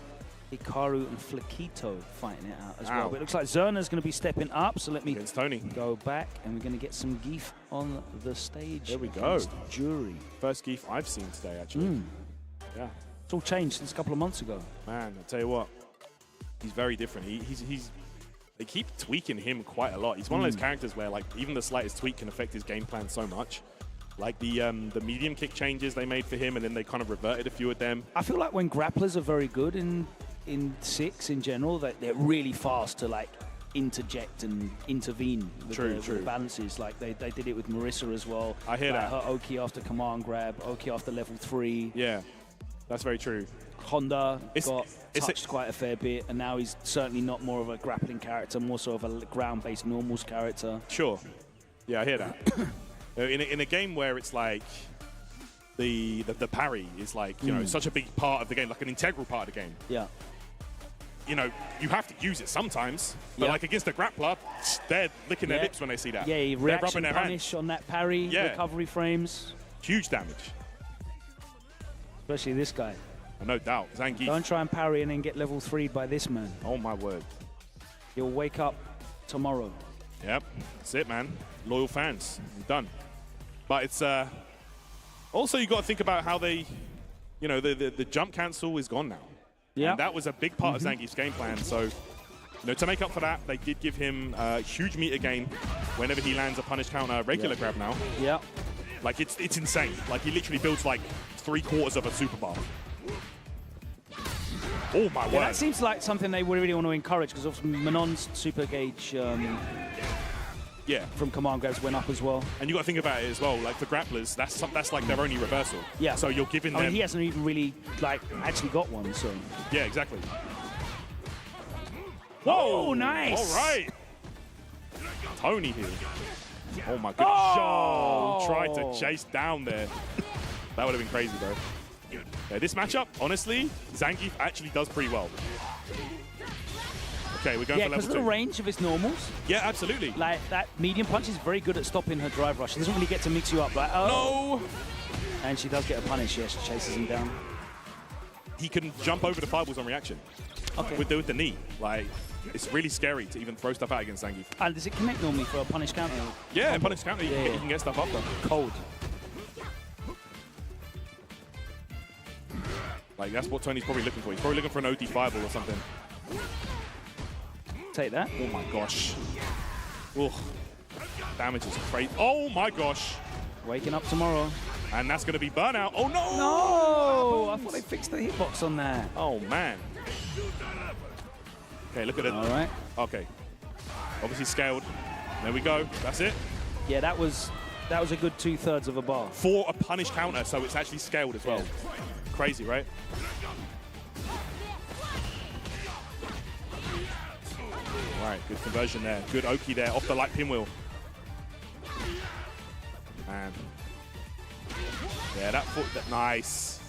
Hikaru, and Flaquito fighting it out as well. But it looks like Zerna's going to be stepping up, so let me go back, and we're going to get some Geef on the stage. There we go. Jury. First Geef I've seen today, actually. Yeah. It's all changed since a couple of months ago. Man, I'll tell you what. He's very different. They keep tweaking him quite a lot. He's one of those characters where, like, even the slightest tweak can affect his game plan so much. Like the medium kick changes they made for him, and then they kind of reverted a few of them. I feel like when grapplers are very good in 6 in general, that they're really fast to like interject and intervene with the balances. Like they did it with Marissa as well. I hear that. Her Oki after command grab, Oki after level 3. Yeah, that's very true. Honda got touched quite a fair bit, and now he's certainly not more of a grappling character, more so of a ground-based normals character. Sure. Yeah, I hear that. in a game where it's like the parry is like, such a big part of the game, like an integral part of the game. Yeah. You have to use it sometimes, but like against the grappler, they're licking their lips when they see that. Yeah, reaction punish on that parry, recovery frames. Huge damage. Especially this guy. No doubt. Zangief. Don't try and parry and then get level 3'd by this man. Oh, my word. He'll wake up tomorrow. Yep. That's it, man. Loyal fans. You're done. But it's... also, you got to think about how they... the jump cancel is gone now. Yeah. And that was a big part of Zangief's game plan. So, to make up for that, they did give him a huge meter gain whenever he lands a punish counter regular grab now. Yeah. Like, it's insane. Like, he literally builds, like, 3/4 of a super bar. Oh, my word. That seems like something they really want to encourage, because obviously Menon's super gauge from command grabs went up as well. And you got to think about it as well. Like, for grapplers, that's like their only reversal. Yeah. So you're giving them... he hasn't even really, actually got one, so... Yeah, exactly. Whoa, oh, nice! All right. Tony here. Oh, my goodness. Oh, tried to chase down there. That would have been crazy, bro. Yeah, this matchup, honestly, Zangief actually does pretty well. Okay, we're going for level 2. Yeah, because of the range of his normals. Yeah, absolutely. Like, that medium punch is very good at stopping her drive rush. She doesn't really get to mix you up. Like, no! And she does get a punish. Yes, she chases him down. He can jump over the fireballs on reaction. Okay. With the knee. Like, it's really scary to even throw stuff out against Zangief. And does it connect normally for a punish counter? Yeah, punish counter. You can get stuff up though. Cold. Like, that's what Tony's probably looking for. He's probably looking for an OD fireball or something. Take that. Oh, my gosh. Ugh. Damage is crazy. Oh, my gosh. Waking up tomorrow. And that's going to be burnout. Oh, no! No! I thought they fixed the hitbox on that. Oh, man. Okay, look at it. All right. Okay. Obviously scaled. There we go. That's it. Yeah, that was a good 2/3 of a bar. For a punish counter, so it's actually scaled as well. Yeah. Crazy, right? Right, good conversion there. Good Oki there, off the light pinwheel. Man. Yeah, that foot, nice.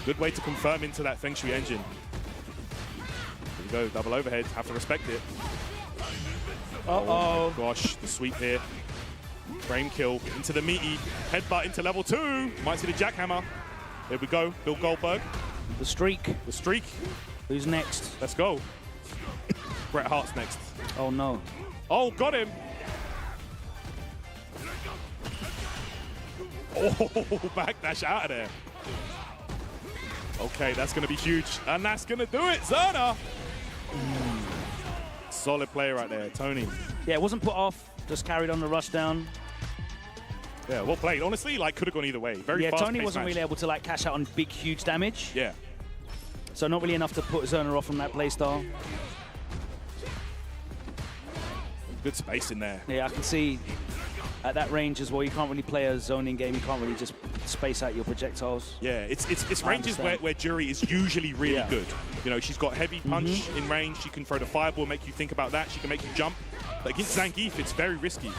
Good way to confirm into that Feng Shui engine. Here we go, double overhead, have to respect it. Oh my gosh, the sweep here. Frame kill into the meaty. Headbutt into level 2. Might see the jackhammer. Here we go, Bill Goldberg. The streak. The streak. Who's next? Let's go. Bret Hart's next. Oh no. Oh, got him. Oh, backdash out of there. Okay, that's going to be huge. And that's going to do it, Zerna. Solid play right there, Tony. Yeah, it wasn't put off. Just carried on the rush down. Yeah, well played. Honestly, like, could have gone either way. Very fast. Yeah, Tony wasn't really able to like cash out on big, huge damage. Yeah. So not really enough to put Zerna off from that playstyle. Good space in there. Yeah, I can see at that range as well, you can't really play a zoning game. You can't really just space out your projectiles. Yeah, it's ranges where Jury is usually really good. You know, she's got heavy punch in range. She can throw the fireball, make you think about that. She can make you jump. But against Zangief, it's very risky.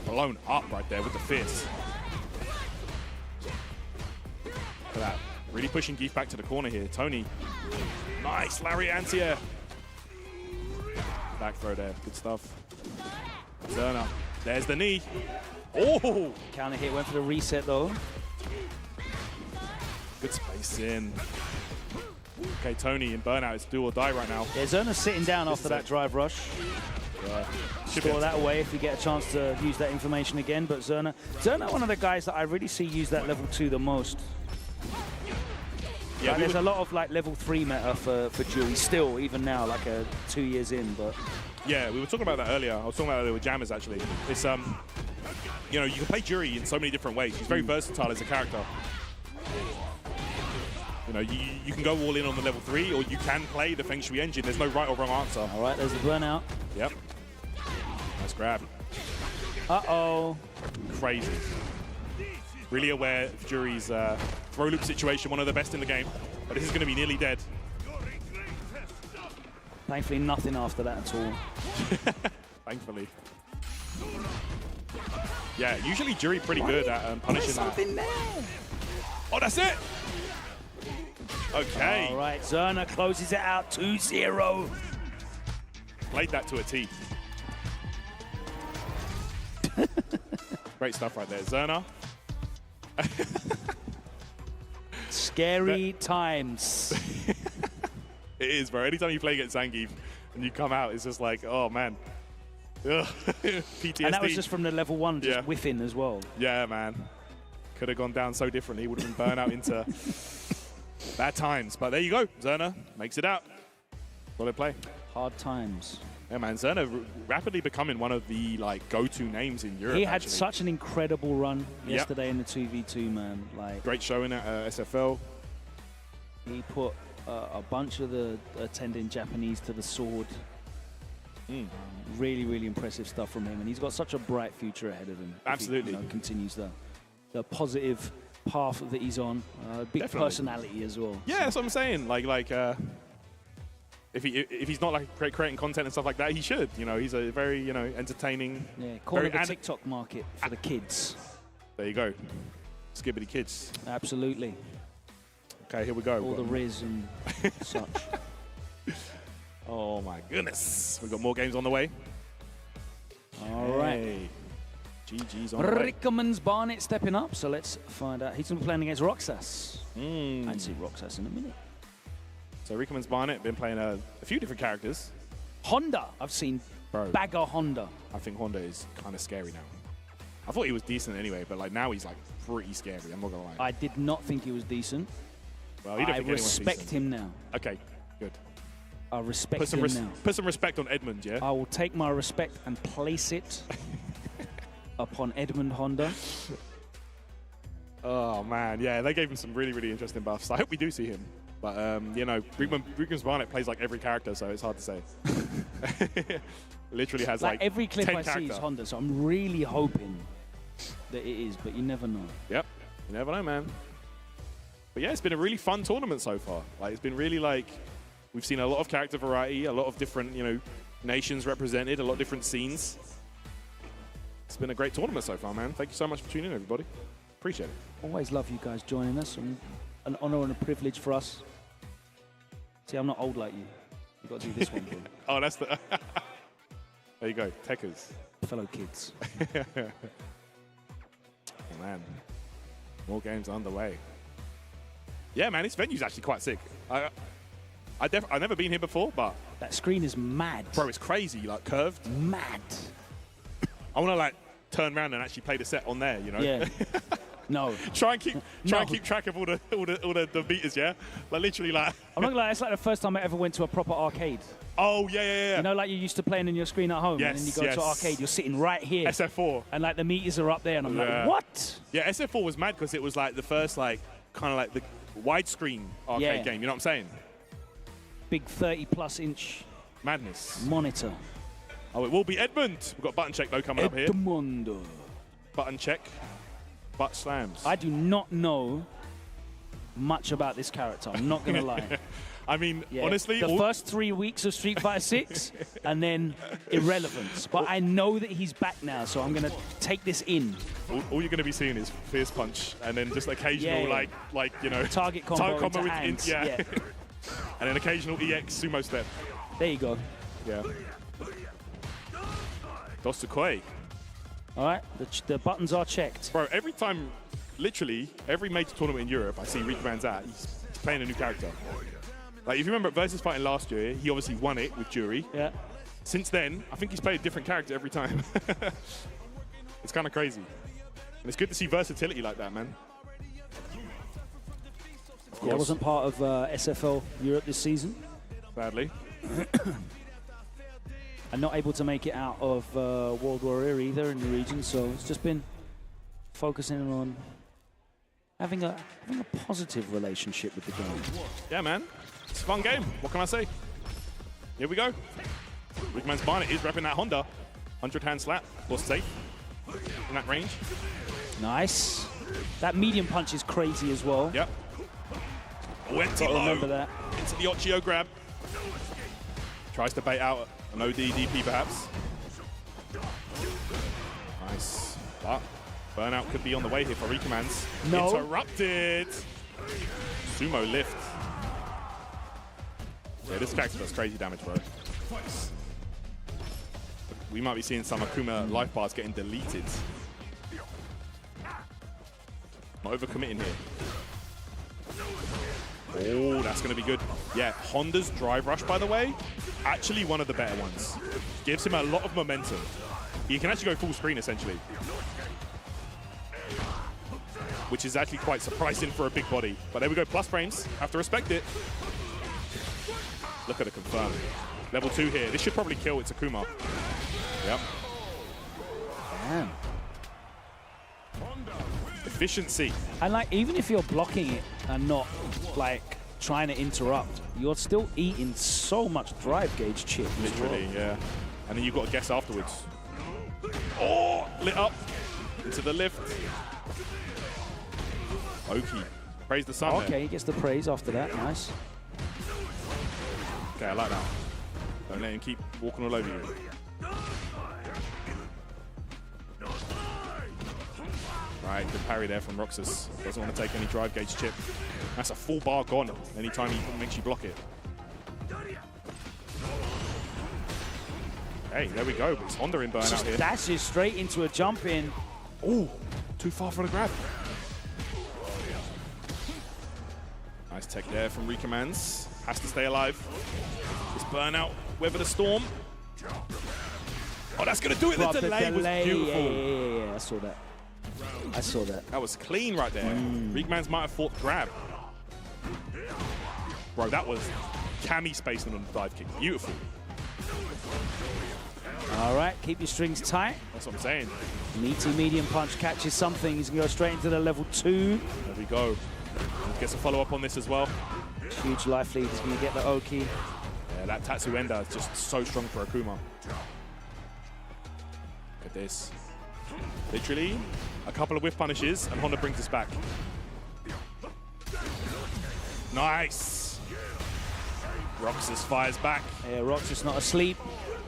Blown up right there with the fist. Look at that. Really pushing Geef back to the corner here. Tony. Nice, Larry anti-air. Back throw there, good stuff. Zerna, there's the knee. Oh! Counter hit, went for the reset though. Good space in. Okay, Tony in burnout, it's do or die right now. Yeah, Zerna's sitting down after that drive rush. Yeah. Score that away if you get a chance to use that information again, but Zerna, one of the guys that I really see use that level 2 the most. Yeah, like, there's a lot of like level 3 meta for Jury still, even now, like 2 years in. But yeah, we were talking about that earlier. I was talking about it with Jammers actually. It's you know, you can play Jury in so many different ways. She's very versatile as a character. You know, you can go all in on the level 3, or you can play the Feng Shui engine. There's no right or wrong answer. All right, there's the burnout. Yep. Nice grab. Uh-oh. Crazy. Really aware of Jury's throw loop situation, one of the best in the game. But this is going to be nearly dead. Thankfully, nothing after that at all. Thankfully. Yeah, usually Jury pretty good at punishing that. Oh, that's it! Okay. All right, Zerna closes it out 2-0. Played that to a T. Great stuff right there. Zerna. Scary times. It is, bro. Anytime you play against Zangief and you come out, it's just like, oh, man. Ugh. PTSD. And that was just from the level 1, just whiffing as well. Yeah, man. Could have gone down so differently. Would have been burnt out into bad times. But there you go. Zerna makes it out. Solid play. Hard times. Yeah, man. Zerna rapidly becoming one of the like go-to names in Europe. He had such an incredible run yesterday in the 2v2, man. Like great showing at SFL. He put a bunch of the attending Japanese to the sword. Really, really impressive stuff from him, and he's got such a bright future ahead of him. Absolutely. If he, continues the positive path that he's on. Big personality as well. Yeah, that's what I'm saying. Like if he's not like creating content and stuff like that, he should. You know, he's a very entertaining. Yeah, corner the TikTok market for the kids. There you go, Skibbity kids. Absolutely. Okay, here we go. All the Riz and such. Oh my goodness, we've got more games on the way. All right. GG's on the way. Rickerman's Barnet stepping up, so let's find out. He's going to be playing against Roxas. I'd see Roxas in a minute. So Rickerman's Barnet been playing a few different characters. Honda, I've seen Bagger Honda. I think Honda is kind of scary now. I thought he was decent anyway, but like now he's like pretty scary. I'm not gonna lie. I did not think he was decent. Well, you don't I think respect decent. him now. Okay, good. I respect him now. Put some respect on Edmund, yeah? I will take my respect and place it upon Edmund Honda. Oh, man. Yeah, they gave him some really, really interesting buffs. I hope we do see him. But, you know, Rickman's Garnet plays like every character, so it's hard to say. Literally has like every clip 10 I see character. is Honda, so I'm really hoping that it is, but you never know. Yep, you never know, man. But yeah, it's been a really fun tournament so far. Like, it's been really like, we've seen a lot of character variety, a lot of different, you know, nations represented, a lot of different scenes. It's been a great tournament so far, man. Thank you so much for tuning in, everybody. Appreciate it. Always love you guys joining us. An honor and a privilege for us. See, I'm not old like you. You've got to do this one, bro. Oh, that's the... There you go, Techers. Fellow kids. Oh, man. More games underway. Yeah, man, this venue's actually quite sick. I've never been here before, but... That screen is mad. Bro, it's crazy, like curved. Mad. I want to like turn around and actually play the set on there, you know? Yeah. No. try and keep track of all the meters, yeah? Like literally like... I'm not gonna lie, it's like the first time I ever went to a proper arcade. Oh, yeah. You know, like you're used to playing on your screen at home, Yes, and then you go to arcade, you're sitting right here. SF4. And like the meters are up there, and I'm like, what? Yeah, SF4 was mad because it was like the first like, kind of like the widescreen arcade game, you know what I'm saying? Big 30+ inch madness monitor. Oh, it will be Edmund. We've got button check though coming up here. Edmundo. Button check. Butt slams. I do not know much about this character. I'm not gonna lie. I mean, honestly, the first 3 weeks of Street Fighter 6, and then irrelevance. But I know that he's back now, so I'm gonna take this in. All you're gonna be seeing is fierce punch, and then just occasional like you know target combo with hands. yeah. And an occasional EX sumo step. There you go. Yeah. Dostokoi. All right, the buttons are checked. Bro, every time, literally, every major tournament in Europe I see Rick Man's at, he's playing a new character. Like, if you remember Versus fighting last year, he obviously won it with Jury. Yeah. Since then, I think he's played a different character every time. It's kind of crazy. And it's good to see versatility like that, man. Yeah, I wasn't part of SFL Europe this season. Sadly. And not able to make it out of World Warrior either in the region, so it's just been focusing on having a positive relationship with the game. Yeah, man. It's a fun game. What can I say? Here we go. Rickman's Barnet is repping that Honda. 100-hand slap. Was safe in that range. Nice. That medium punch is crazy as well. Yep. Went to remember that. Into the Ochio grab. Tries to bait out an OD DP perhaps. Nice. But burnout could be on the way here for Rikamans. No. Interrupted. Sumo lift. Yeah, this character does crazy damage, bro. We might be seeing some Akuma life bars getting deleted. Not overcommitting here. Oh, that's going to be good. Yeah, Honda's drive rush, by the way, actually one of the better ones. Gives him a lot of momentum. He can actually go full screen, essentially. Which is actually quite surprising for a big body. But there we go, plus frames. Have to respect it. Look at the confirm. Level 2 here. This should probably kill. It's Akuma. Yep. Damn. Efficiency. And like, even if you're blocking it and not like trying to interrupt, you're still eating so much drive gauge chip. Literally, yeah. And then you've got to guess afterwards. Oh, lit up into the lift. Oki, praise the sun. Okay, he gets the praise after that. Nice. Okay, I like that. Don't let him keep walking all over you. Right, good parry there from Roxas. Doesn't want to take any drive gauge chip. That's a full bar gone anytime he makes you block it. Hey, there we go. It's Honda in burnout here. Dashes straight into a jump in. Ooh, too far for the grab. Nice tech there from Rikamans. Has to stay alive. This burnout, weather the storm. Oh, that's going to do it. The delay was beautiful. Yeah, I saw that. I saw that. That was clean right there. Rikamans might have fought grab. Bro, that was Cammy spacing on the dive kick. Beautiful. All right, keep your strings tight. That's what I'm saying. Meaty medium punch catches something. He's going to go straight into the level 2. There we go. He gets a follow-up on this as well. Huge life lead. He's going to get the Oki. Yeah, that Tatsuenda is just so strong for Akuma. Look at this. Literally, a couple of whiff punishes, and Honda brings us back. Nice. Roxas fires back. Yeah, Roxas not asleep.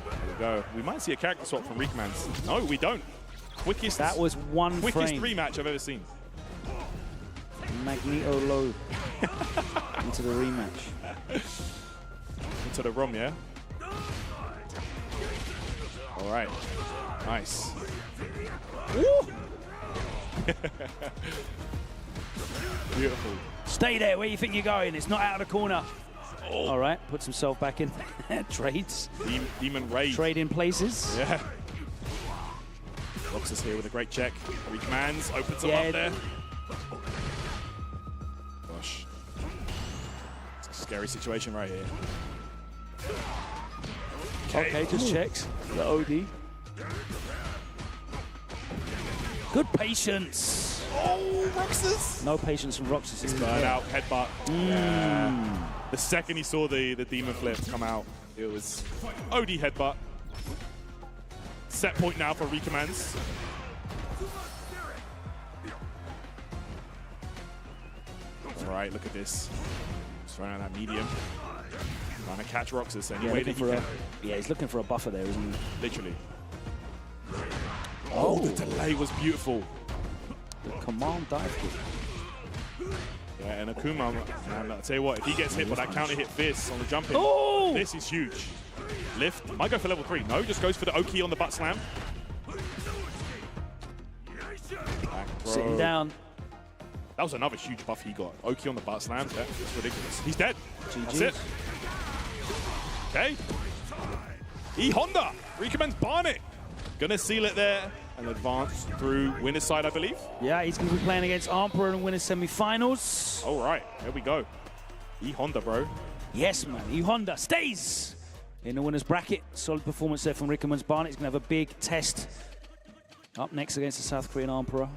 There we go. We might see a character swap from Rikman's. No, we don't. Quickest. That was one quickest frame. rematch I've ever seen. Magneto low into the rematch. Into the ROM, yeah? All right. Nice. Woo! Beautiful. Stay there. Where you think you're going? It's not out of the corner. Oh. All right, puts himself back in. Trades. Demon Raid. Trade in places. Yeah. Roxas here with a great check. Rikman's opens him up there. Gosh. It's a scary situation right here. Okay, just checks the OD. Good patience. Oh, Roxas. No patience from Roxas. He's burned out, headbutt. Yeah. The second he saw the demon flip come out, it was OD headbutt. Set point now for Recommands. All right, look at this. Just throwing out that medium. Trying to catch Roxas any way that he can. Yeah, he's looking for a buffer there, isn't he? Literally. Oh, the delay was beautiful. The command dive kick. Yeah, and Akuma, man, I'll tell you what, if he gets hit by that counter hit fist on the jumping, this is huge. Lift, might go for level 3. No, just goes for the Oki on the butt slam. Sitting down. That was another huge buff he got. Oki on the butt slam, that's ridiculous. He's dead. GG's. That's it. Okay. E-Honda, recommends Garnet. Gonna seal it there and advance through winner's side, I believe. Yeah, he's gonna be playing against Emperor in winners semi-finals. All right, there we go. E-Honda, bro. Yes, man. E-Honda stays in the winner's bracket. Solid performance there from Rickerman's Barnet. He's gonna have a big test up next against the South Korean Emperor.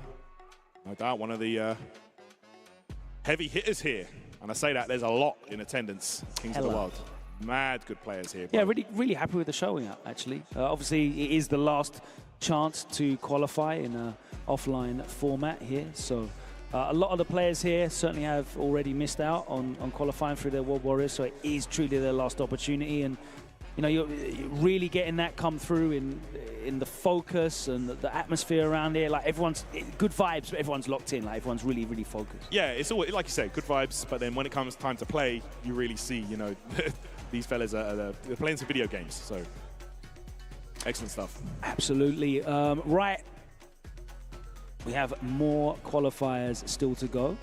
No doubt, one of the heavy hitters here. And I say that, there's a lot in attendance. Kings of the World. Mad good players here. Bro. Yeah, really happy with the showing, actually. Obviously, it is the last chance to qualify in an offline format here. So a lot of the players here certainly have already missed out on qualifying through their World Warriors. So it is truly their last opportunity. And, you know, you're really getting that come through in the focus and the atmosphere around here. Like, everyone's good vibes, but everyone's locked in. Like, everyone's really, really focused. Yeah, it's always, like you say, good vibes. But then when it comes time to play, you really see, you know, these fellas are they're playing some video games. So excellent stuff. Absolutely. Right. We have more qualifiers still to go.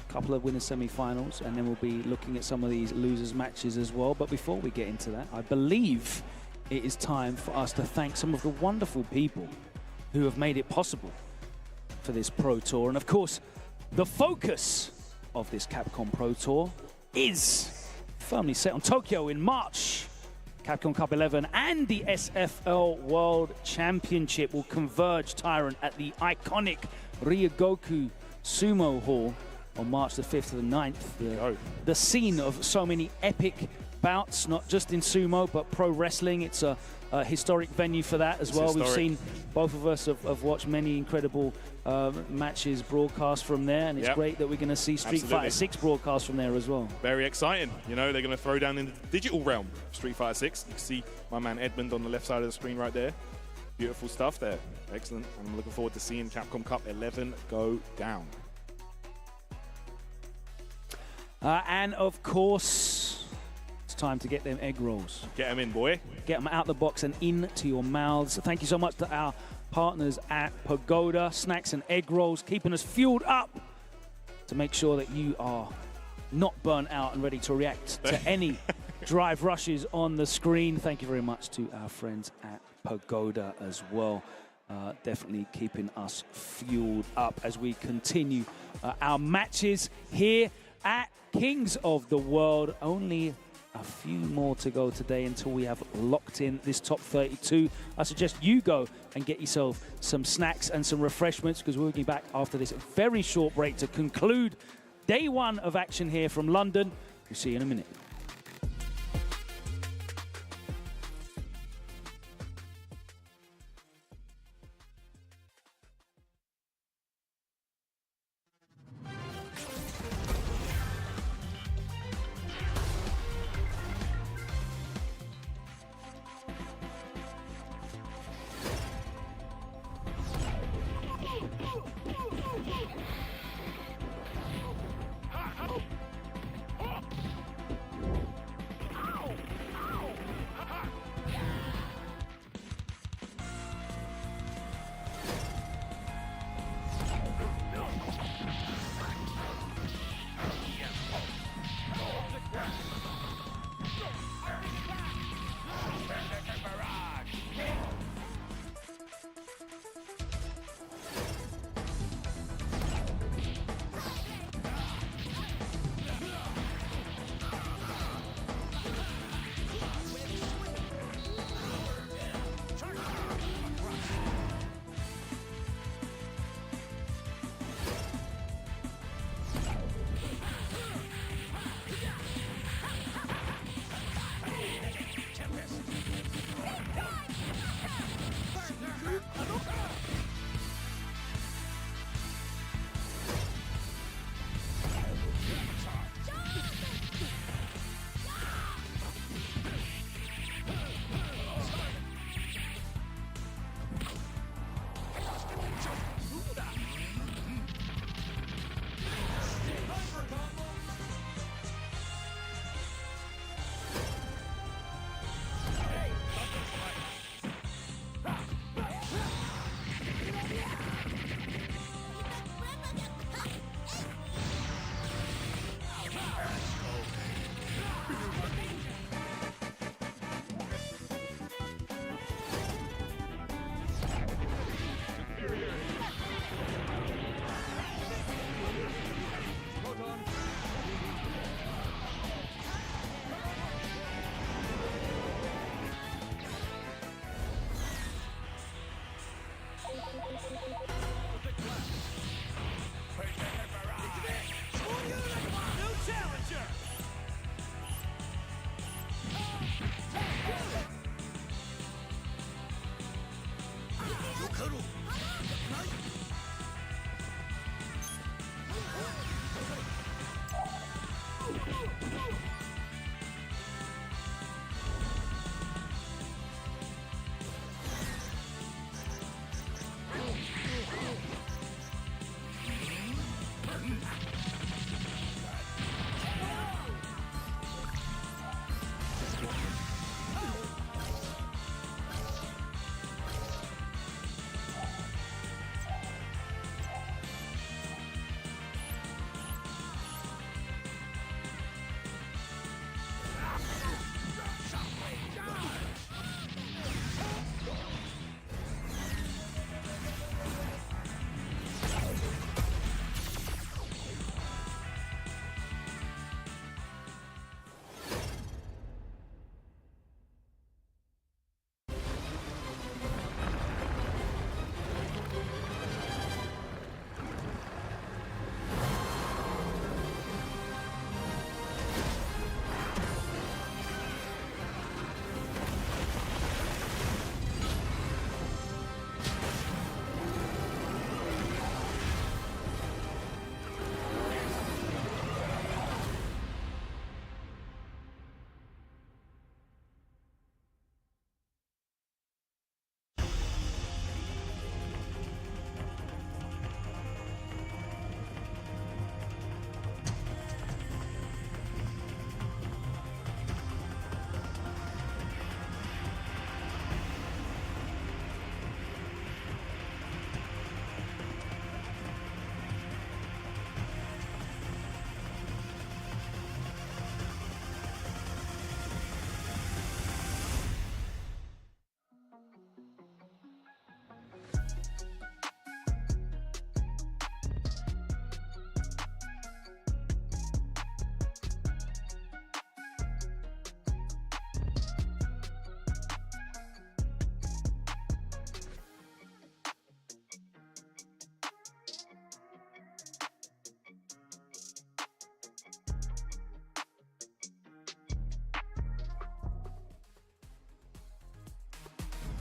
A couple of winners semi-finals, and then we'll be looking at some of these losers matches as well. But before we get into that, I believe it is time for us to thank some of the wonderful people who have made it possible for this Pro Tour. And of course, the focus of this Capcom Pro Tour is firmly set on Tokyo in March. Capcom Cup 11 and the SFL World Championship will converge, Tyrant, at the iconic Ryogoku Sumo Hall on March the 5th to the 9th. The scene of so many epic bouts, not just in sumo, but pro wrestling. It's a historic venue for that as well. We've seen, both of us have watched many incredible matches broadcast from there, and it's great that we're going to see Street Fighter 6 broadcast from there as well. Very exciting. You know, they're going to throw down in the digital realm Street Fighter 6. You can see my man Edmund on the left side of the screen right there. Beautiful stuff there. Excellent. I'm looking forward to seeing Capcom Cup 11 go down. And of course, it's time to get them egg rolls. Get them in, boy. Get them out the box and into your mouths. Thank you so much to our partners at Pagoda, snacks and egg rolls, keeping us fueled up to make sure that you are not burnt out and ready to react to any drive rushes on the screen. Thank you very much to our friends at Pagoda as well. Definitely keeping us fueled up as we continue our matches here at Kings of the World. Only a few more to go today until we have locked in this top 32. I suggest you go and get yourself some snacks and some refreshments, because we'll be back after this very short break to conclude day one of action here from London. We'll see you in a minute.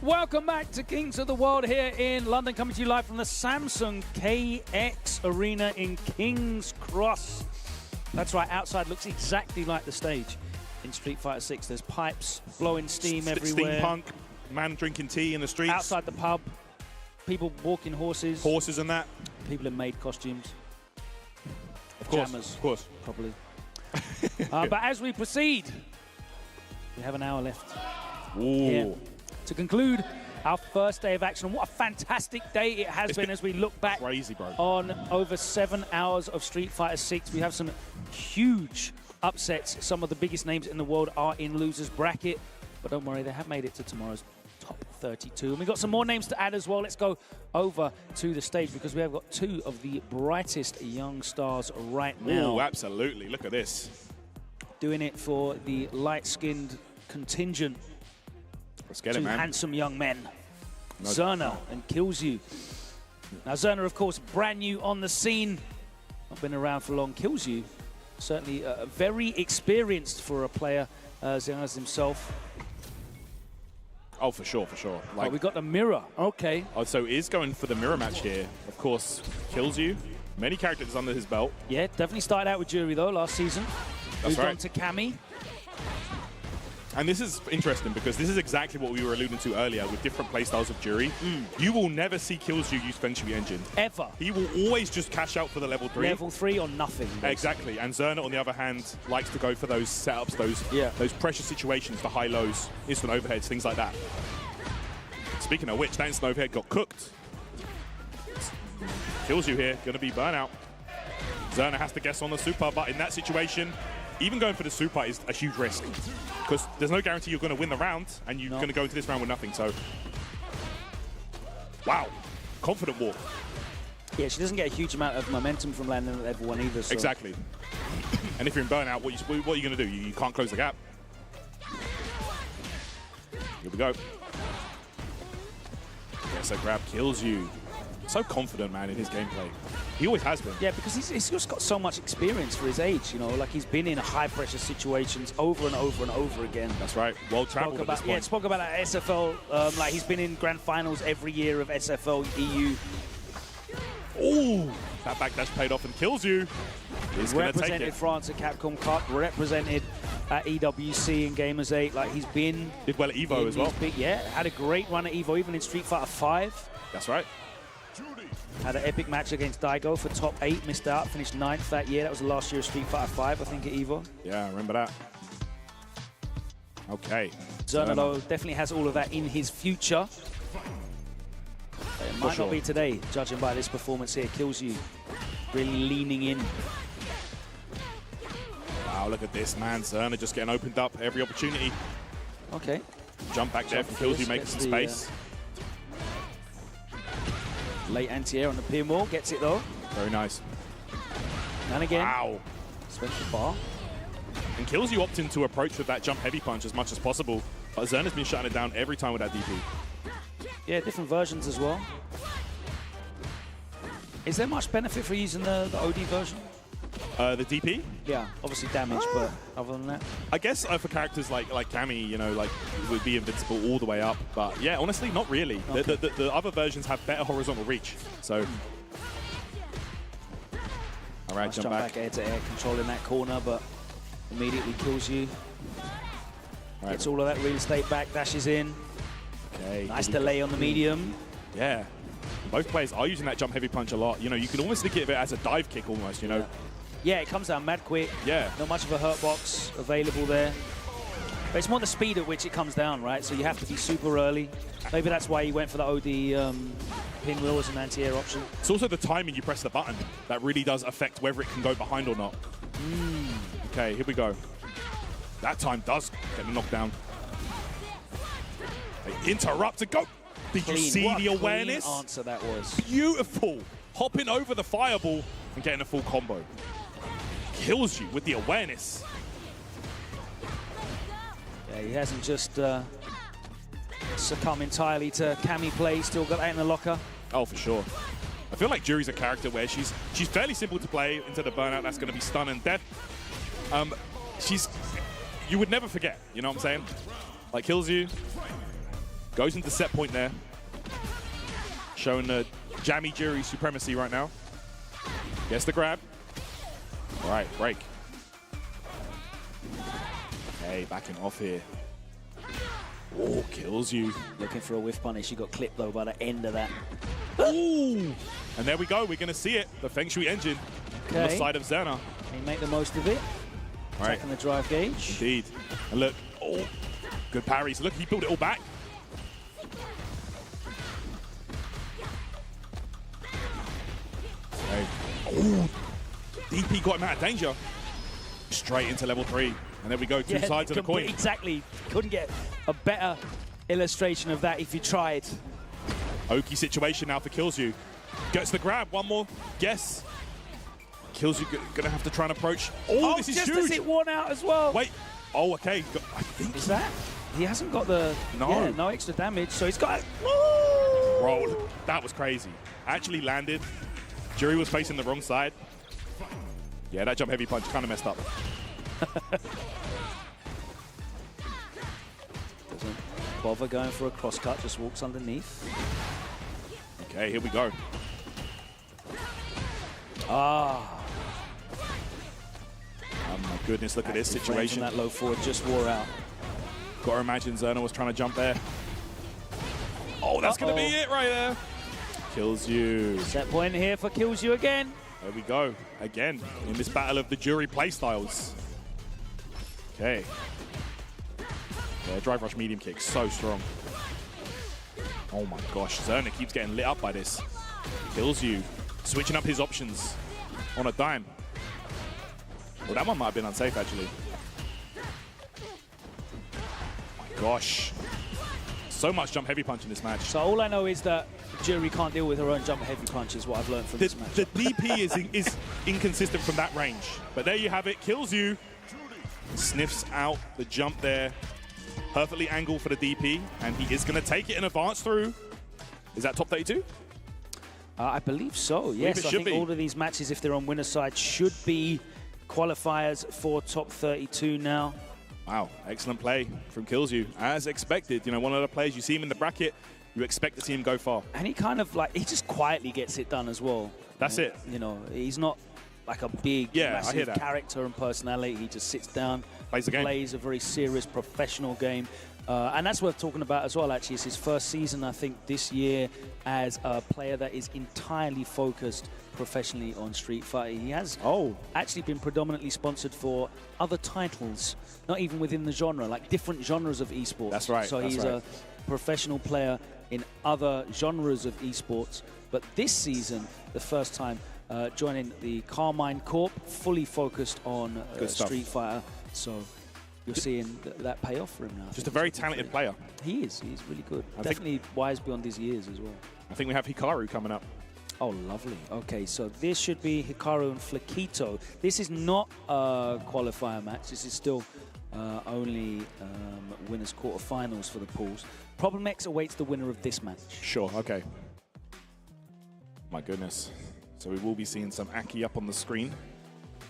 Welcome back to Kings of the World here in London, coming to you live from the Samsung KX Arena in King's Cross. That's right, outside looks exactly like the stage in Street Fighter 6. There's pipes blowing steam everywhere. Steampunk, man drinking tea in the streets. Outside the pub, people walking horses. Horses and that. People in maid costumes. Of course, Pajamas, of course. Probably. But as we proceed, we have an hour left. Ooh. To conclude our first day of action. What a fantastic day it has been as we look back crazy, bro. On over 7 hours of Street Fighter 6. We have some huge upsets. Some of the biggest names in the world are in losers bracket, but don't worry, they have made it to tomorrow's top 32. And we've got some more names to add as well. Let's go over to the stage because we have got 2 of the brightest young stars right now. Oh, absolutely. Look at this. Doing it for the light-skinned contingent. Let's get it, 2 man. handsome young men, No. Zerna and Kills-You. Now, Zerna, of course, brand new on the scene. Not been around for long. Kills-You, certainly very experienced for a player as young as himself. Oh, for sure, for sure. Like, we got the mirror. Okay. Oh, so is going for the mirror match here. Of course, Kills-You. Many characters under his belt. Yeah, definitely started out with Jury, though, last season. That's Moved right. on to Cammy. And this is interesting because this is exactly what we were alluding to earlier with different playstyles of Jury. You will never see Kills-You use Feng Shui Engine. Ever. He will always just cash out for the level 3. Level 3 or nothing. Basically. Exactly. And Zerna, on the other hand, likes to go for those setups, those pressure situations, the high-lows, instant overheads, things like that. Speaking of which, that instant overhead got cooked. Kills-You here, going to be burnout. Zerna has to guess on the super, but in that situation, even going for the super is a huge risk because there's no guarantee you're going to win the round and you're going to go into this round with nothing. So, wow, confident walk. Yeah, she doesn't get a huge amount of momentum from landing at level 1 either. So. Exactly. And if you're in burnout, what are you going to do? You can't close the gap. Here we go. Yes, a grab Kills-You. So confident, man, in his gameplay. He always has been. Yeah, because he's just got so much experience for his age, you know, like he's been in high-pressure situations over and over and over again. That's right. Well-traveled at this point. Yeah, spoke about that SFL, like he's been in grand finals every year of SFL EU. Ooh, that backdash paid off and Kills-You. He's going to take Represented it. France at Capcom Cup, represented at EWC and Gamers 8. Like he's been... Did well at EVO as well. Yeah, had a great run at EVO, even in Street Fighter 5. That's right. Had an epic match against Daigo for top 8, missed out, finished 9th that year. That was the last year of Street Fighter 5, I think, at EVO. Yeah, I remember that. Okay. Zerna, though, definitely has all of that in his future. It might not be today, judging by this performance here. Kills-You, really leaning in. Wow, look at this, man. Zerna just getting opened up every opportunity. Okay. Jump back there from Kills-You, making some space. Late anti-air on the pinwall, gets it though. Very nice. And again. Wow. Special bar. And Kills-You opting to approach with that jump heavy punch as much as possible. But Zerna's been shutting it down every time with that DP. Yeah, different versions as well. Is there much benefit for using the OD version? The DP? Yeah, obviously damage, but other than that? I guess for characters like Cammy, you know, like would be invincible all the way up. But yeah, honestly, not really. Okay. The other versions have better horizontal reach. So, all right, Nice jump back. air to air, controlling that corner, but immediately Kills-You. Right. Gets all of that real estate back, dashes in. Okay. Nice delay on the medium. Yeah. Both players are using that jump heavy punch a lot. You know, you can almost think of it as a dive kick almost, you know. Yeah, it comes down mad quick. Yeah. Not much of a hurt box available there. But it's more the speed at which it comes down, right? So you have to be super early. Maybe that's why he went for the OD pinwheel as an anti-air option. It's also the timing you press the button that really does affect whether it can go behind or not. Okay, here we go. That time does get the knockdown. They interrupt to go. Did you see What the a awareness? clean answer that was. Beautiful. Hopping over the fireball and getting a full combo. Kills-You with the awareness. Yeah, he hasn't just succumbed entirely to Cammy play. Still got that in the locker. Oh, for sure. I feel like Jury's a character where she's fairly simple to play into the burnout. That's going to be stun and death. You would never forget, you know what I'm saying? Like Kills-You, Goes into set point there. Showing the jammy Juri supremacy right now. Gets the grab. All right, break. Okay, backing off here. Oh, kills you. Looking for a whiff punish. She got clipped, though, by the end of that. Ooh! And there we go. We're going to see it. The Feng Shui engine on the side of Zerna. He make the most of it. Right. Attacking the drive gauge. Indeed. And look, oh, good parries. Look, he built it all back. Okay. Oh, DP got him out of danger. Straight into level 3. And there we go, two sides of the coin. Exactly. Couldn't get a better illustration of that if you tried. Oki situation now for Killsu. Gets the grab, one more guess. Killsu gonna have to try and approach. Oh, this is just huge. As it won out as well. Wait, oh, okay. I think is that? He hasn't got the no extra damage, so he's got. Bro, that was crazy. Actually landed. Juri was facing the wrong side. Yeah, that jump heavy punch kind of messed up. Doesn't bother going for a cross cut, just walks underneath. Okay, here we go. Ah. Oh my goodness, look at this situation. That low forward just wore out. Gotta imagine Zerna was trying to jump there. Oh, that's gonna be it right there. Kills you. Set point here for Kills You again. There we go. Again, in this battle of the Juri playstyles. Okay. Yeah, drive rush medium kick, so strong. Oh my gosh, Zerna keeps getting lit up by this. Kills you. Switching up his options on a dime. Well, that one might have been unsafe, actually. Oh my gosh. So much jump heavy punch in this match. So all I know is that Juri can't deal with her own jump heavy punch is what I've learned from this match. The DP is inconsistent from that range. But there you have it. Kills you. Sniffs out the jump there. Perfectly angled for the DP. And he is going to take it in advance through. Is that top 32? I believe so, yes. I think all of these matches, if they're on winner's side, should be qualifiers for top 32 now. Wow, excellent play from Kills You. As expected, you know, one of the players, you see him in the bracket, you expect to see him go far. And he kind of like, he just quietly gets it done as well. That's it. You know, he's not like a big, massive character and personality. He just sits down, plays the game. Plays a very serious professional game. And that's worth talking about as well, actually. It's his first season, I think, this year as a player that is entirely focused professionally on Street Fighter. He has actually been predominantly sponsored for other titles, not even within the genre, like different genres of esports. That's right. So he's a professional player in other genres of esports. But this season, the first time joining the Carmine Corp, fully focused on Street Fighter. So you're seeing that pay off for him now. Just a very talented player. He is. He's really good. Definitely wise beyond his years as well. I think we have Hikaru coming up. Oh, lovely. Okay, so this should be Hikaru and Flaquito. This is not a qualifier match. This is still only winners' quarterfinals for the pools. Problem X awaits the winner of this match. Sure, okay. My goodness. So we will be seeing some Aki up on the screen.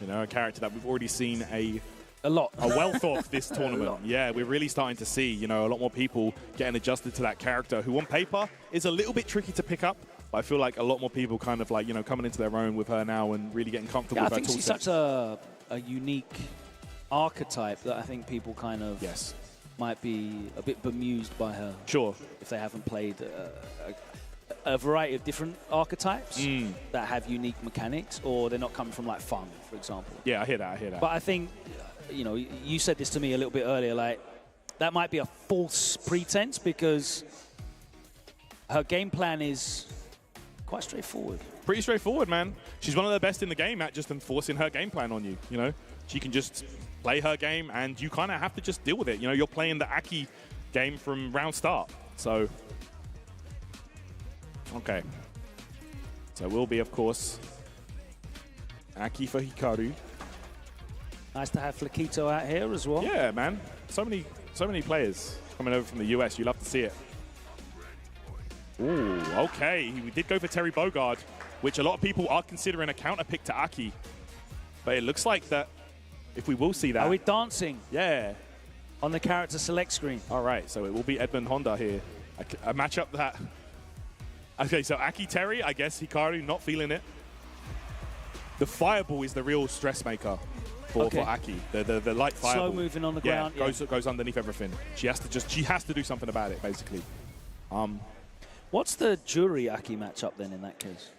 You know, a character that we've already seen a wealth of this tournament. Yeah, we're really starting to see, you know, a lot more people getting adjusted to that character who on paper is a little bit tricky to pick up. But I feel like a lot more people kind of like, you know, coming into their own with her now and really getting comfortable with her toolset. I think she's such a unique archetype that I think people kind of might be a bit bemused by her. Sure. If they haven't played a variety of different archetypes that have unique mechanics, or they're not coming from like Fun, for example. Yeah, I hear that. But I think, you know, you said this to me a little bit earlier, like that might be a false pretense because her game plan is quite straightforward. Pretty straightforward, man. She's one of the best in the game at just enforcing her game plan on you, you know? She can just play her game and you kind of have to just deal with it. You know, you're playing the Aki game from round start. So, okay. So it will be, of course, Aki for Hikaru. Nice to have Flaquito out here as well. Yeah, man. So many players coming over from the US. You love to see it. Ooh, okay. We did go for Terry Bogard, which a lot of people are considering a counter pick to Aki. But it looks like that if we will see that. Are we dancing? Yeah. On the character select screen. All right, so it will be Edmund Honda here. A matchup that... Okay, so Aki Terry, I guess Hikaru not feeling it. The fireball is the real stress maker for Aki. The light fireball. Slow moving on the ground. Goes underneath everything. She has to do something about it, basically. What's the Juri Aki matchup then in that case?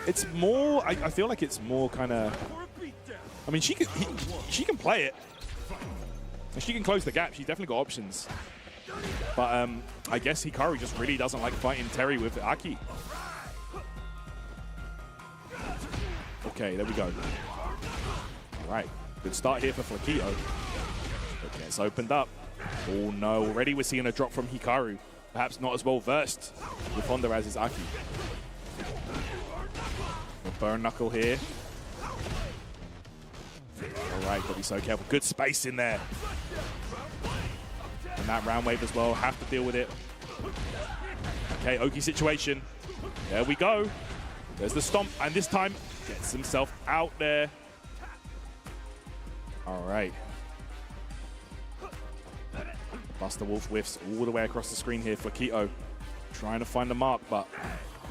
It's more. I feel like it's more kind of. I mean, she can play it. She can close the gap. She's definitely got options. But I guess Hikaru just really doesn't like fighting Terry with Aki. Okay, there we go. All right, good start here for Flakito. Okay, it's opened up. Oh no, already we're seeing a drop from Hikaru. Perhaps not as well versed with Honda as is Aki. A burn knuckle here. All right, gotta be so careful. Good space in there. And that round wave as well, have to deal with it. Okay, Oki situation. There we go. There's the stomp, and this time gets himself out there. All right. Buster Wolf whiffs all the way across the screen here for Keto. Trying to find the mark, but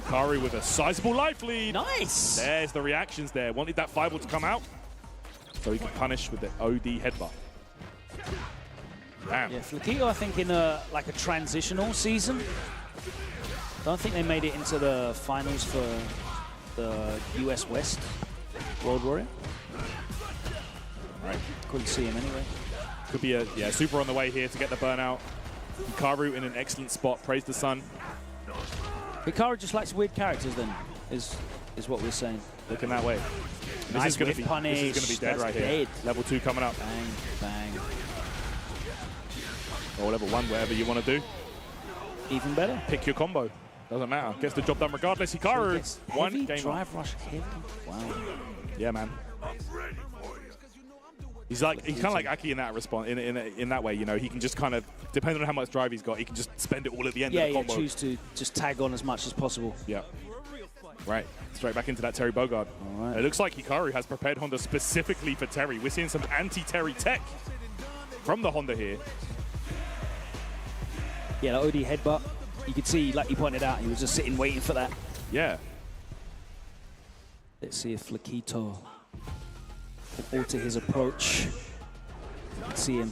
Hikaru with a sizable life lead. Nice! There's the reactions there. Wanted that fireball to come out so he could punish with the OD headbutt. Damn. Yeah, Flakito, I think, in a transitional season. Don't think they made it into the finals for the US West World Warrior. Right. Couldn't see him anyway. Could be a super on the way here to get the burnout. Hikaru in an excellent spot. Praise the sun. Hikaru just likes weird characters then, is what we're saying. Looking that way. Nice this is going to be dead right here. Level 2 coming up. Bang, bang. Or level 1, whatever you want to do. Even better. Pick your combo. Doesn't matter. Gets the job done regardless. Hikaru, one game drive rush heavy. Wow. Yeah, man. He's kind of like Aki in that response. In that way, you know, he can just kind of, depending on how much drive he's got, he can just spend it all at the end of the combo. Yeah, choose to just tag on as much as possible. Yeah. Right. Straight back into that Terry Bogard. All right. It looks like Hikaru has prepared Honda specifically for Terry. We're seeing some anti-Terry tech from the Honda here. Yeah, the OD headbutt. You could see, like you pointed out, he was just sitting waiting for that. Yeah. Let's see if Flakito can alter his approach. You can see him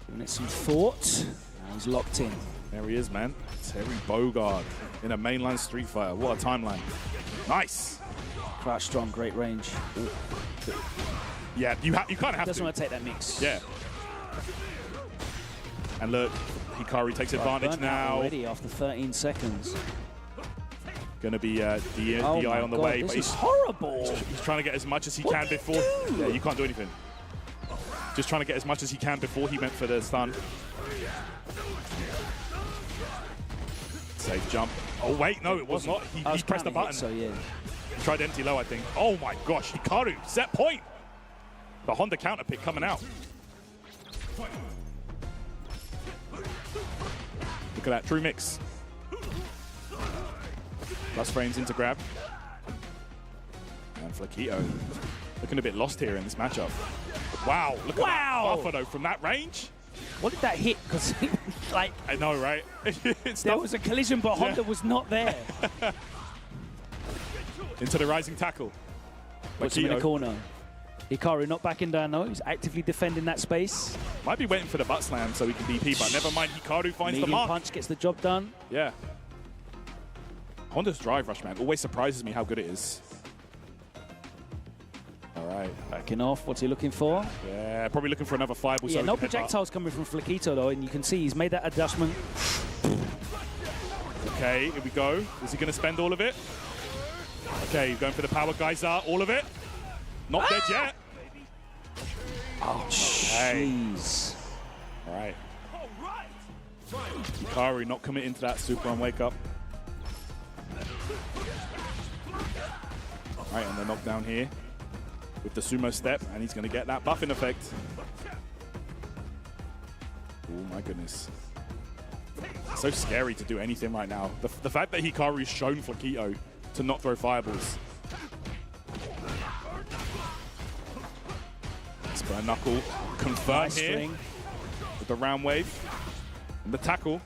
giving it some thought. Now he's locked in. There he is, man. Terry Bogard in a mainline Street Fighter. What a timeline. Nice. Crouch strong, great range. Ooh. Yeah, you kind of have to. Doesn't want to take that mix. Yeah. And look, Hikaru takes advantage now. Already after 13 seconds. Gonna be DI on the way, this but is horrible. He's trying to get as much as he can before. Yeah, you can't do anything. Just trying to get as much as he can before he went for the stun. Safe jump. Oh wait, no, it was not. He pressed the button. So yeah. Tried empty low, I think. Oh my gosh, Hikaru, set point. The Honda counter pick coming out. Look at that, true mix. Plus frames into grab. And Flakito looking a bit lost here in this matchup. Wow, look at that buffer though from that range. What did that hit? Because like I know, right? There was a collision, but Honda was not there. Into the rising tackle. Puts him in the corner. Hikaru not backing down though. He's actively defending that space. Might be waiting for the butt slam so he can DP, but never mind. Hikaru finds the mark. Punch gets the job done. Yeah. Honda's drive rush, man, always surprises me how good it is. All right. Backing off. What's he looking for? Yeah, probably looking for another fireball. Yeah, no projectiles coming from Flakito though, and you can see he's made that adjustment. Okay, here we go. Is he going to spend all of it? Okay, he's going for the power geyser, all of it. Not dead yet. Oh, jeez. All right. Hikaru not committing to that super on wake up. All right, and the knockdown here with the sumo step, and he's going to get that buffing effect. Oh my goodness. It's so scary to do anything right now. The fact that Hikaru's shown Flakito to not throw fireballs. Spur knuckle confirmed nice here string. with the round wave and the tackle.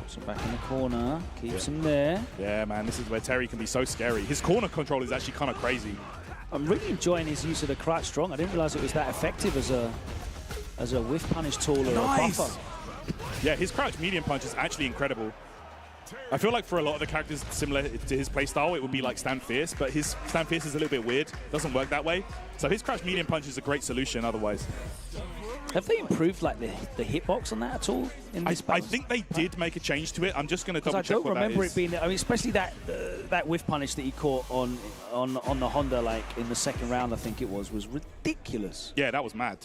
So back in the corner, keeps him there. Yeah, man, this is where Terry can be so scary. His corner control is actually kind of crazy. I'm really enjoying his use of the crouch strong. I didn't realize it was that effective as a whiff punish tool or a buffer. Yeah, his crouch medium punch is actually incredible. I feel like for a lot of the characters similar to his playstyle, it would be like Stand Fierce, but his Stand Fierce is a little bit weird. Doesn't work that way. So his crouch medium punch is a great solution otherwise. Have they improved like the hitbox on that at all in this I think they did make a change to it. I'm just going to double check what that is. I don't remember it being. I mean, especially that whiff punish that he caught on the Honda, like in the second round, I think it was ridiculous. Yeah, that was mad.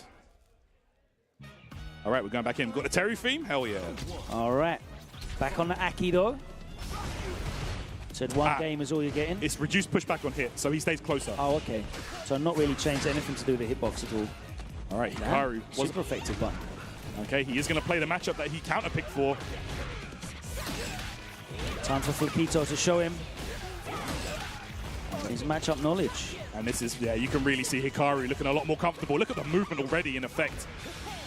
All right, we're going back in. We've got the Terry theme. Hell yeah. All right, back on the Aki though. Said one game is all you're getting. It's reduced pushback on hit, so he stays closer. Oh, okay. So not really changed anything to do with the hitbox at all. All right, Hikaru. Super effective button. Okay, he is going to play the matchup that he counterpicked for. Time for Fukito to show him his matchup knowledge. And this is, yeah, you can really see Hikaru looking a lot more comfortable. Look at the movement already in effect.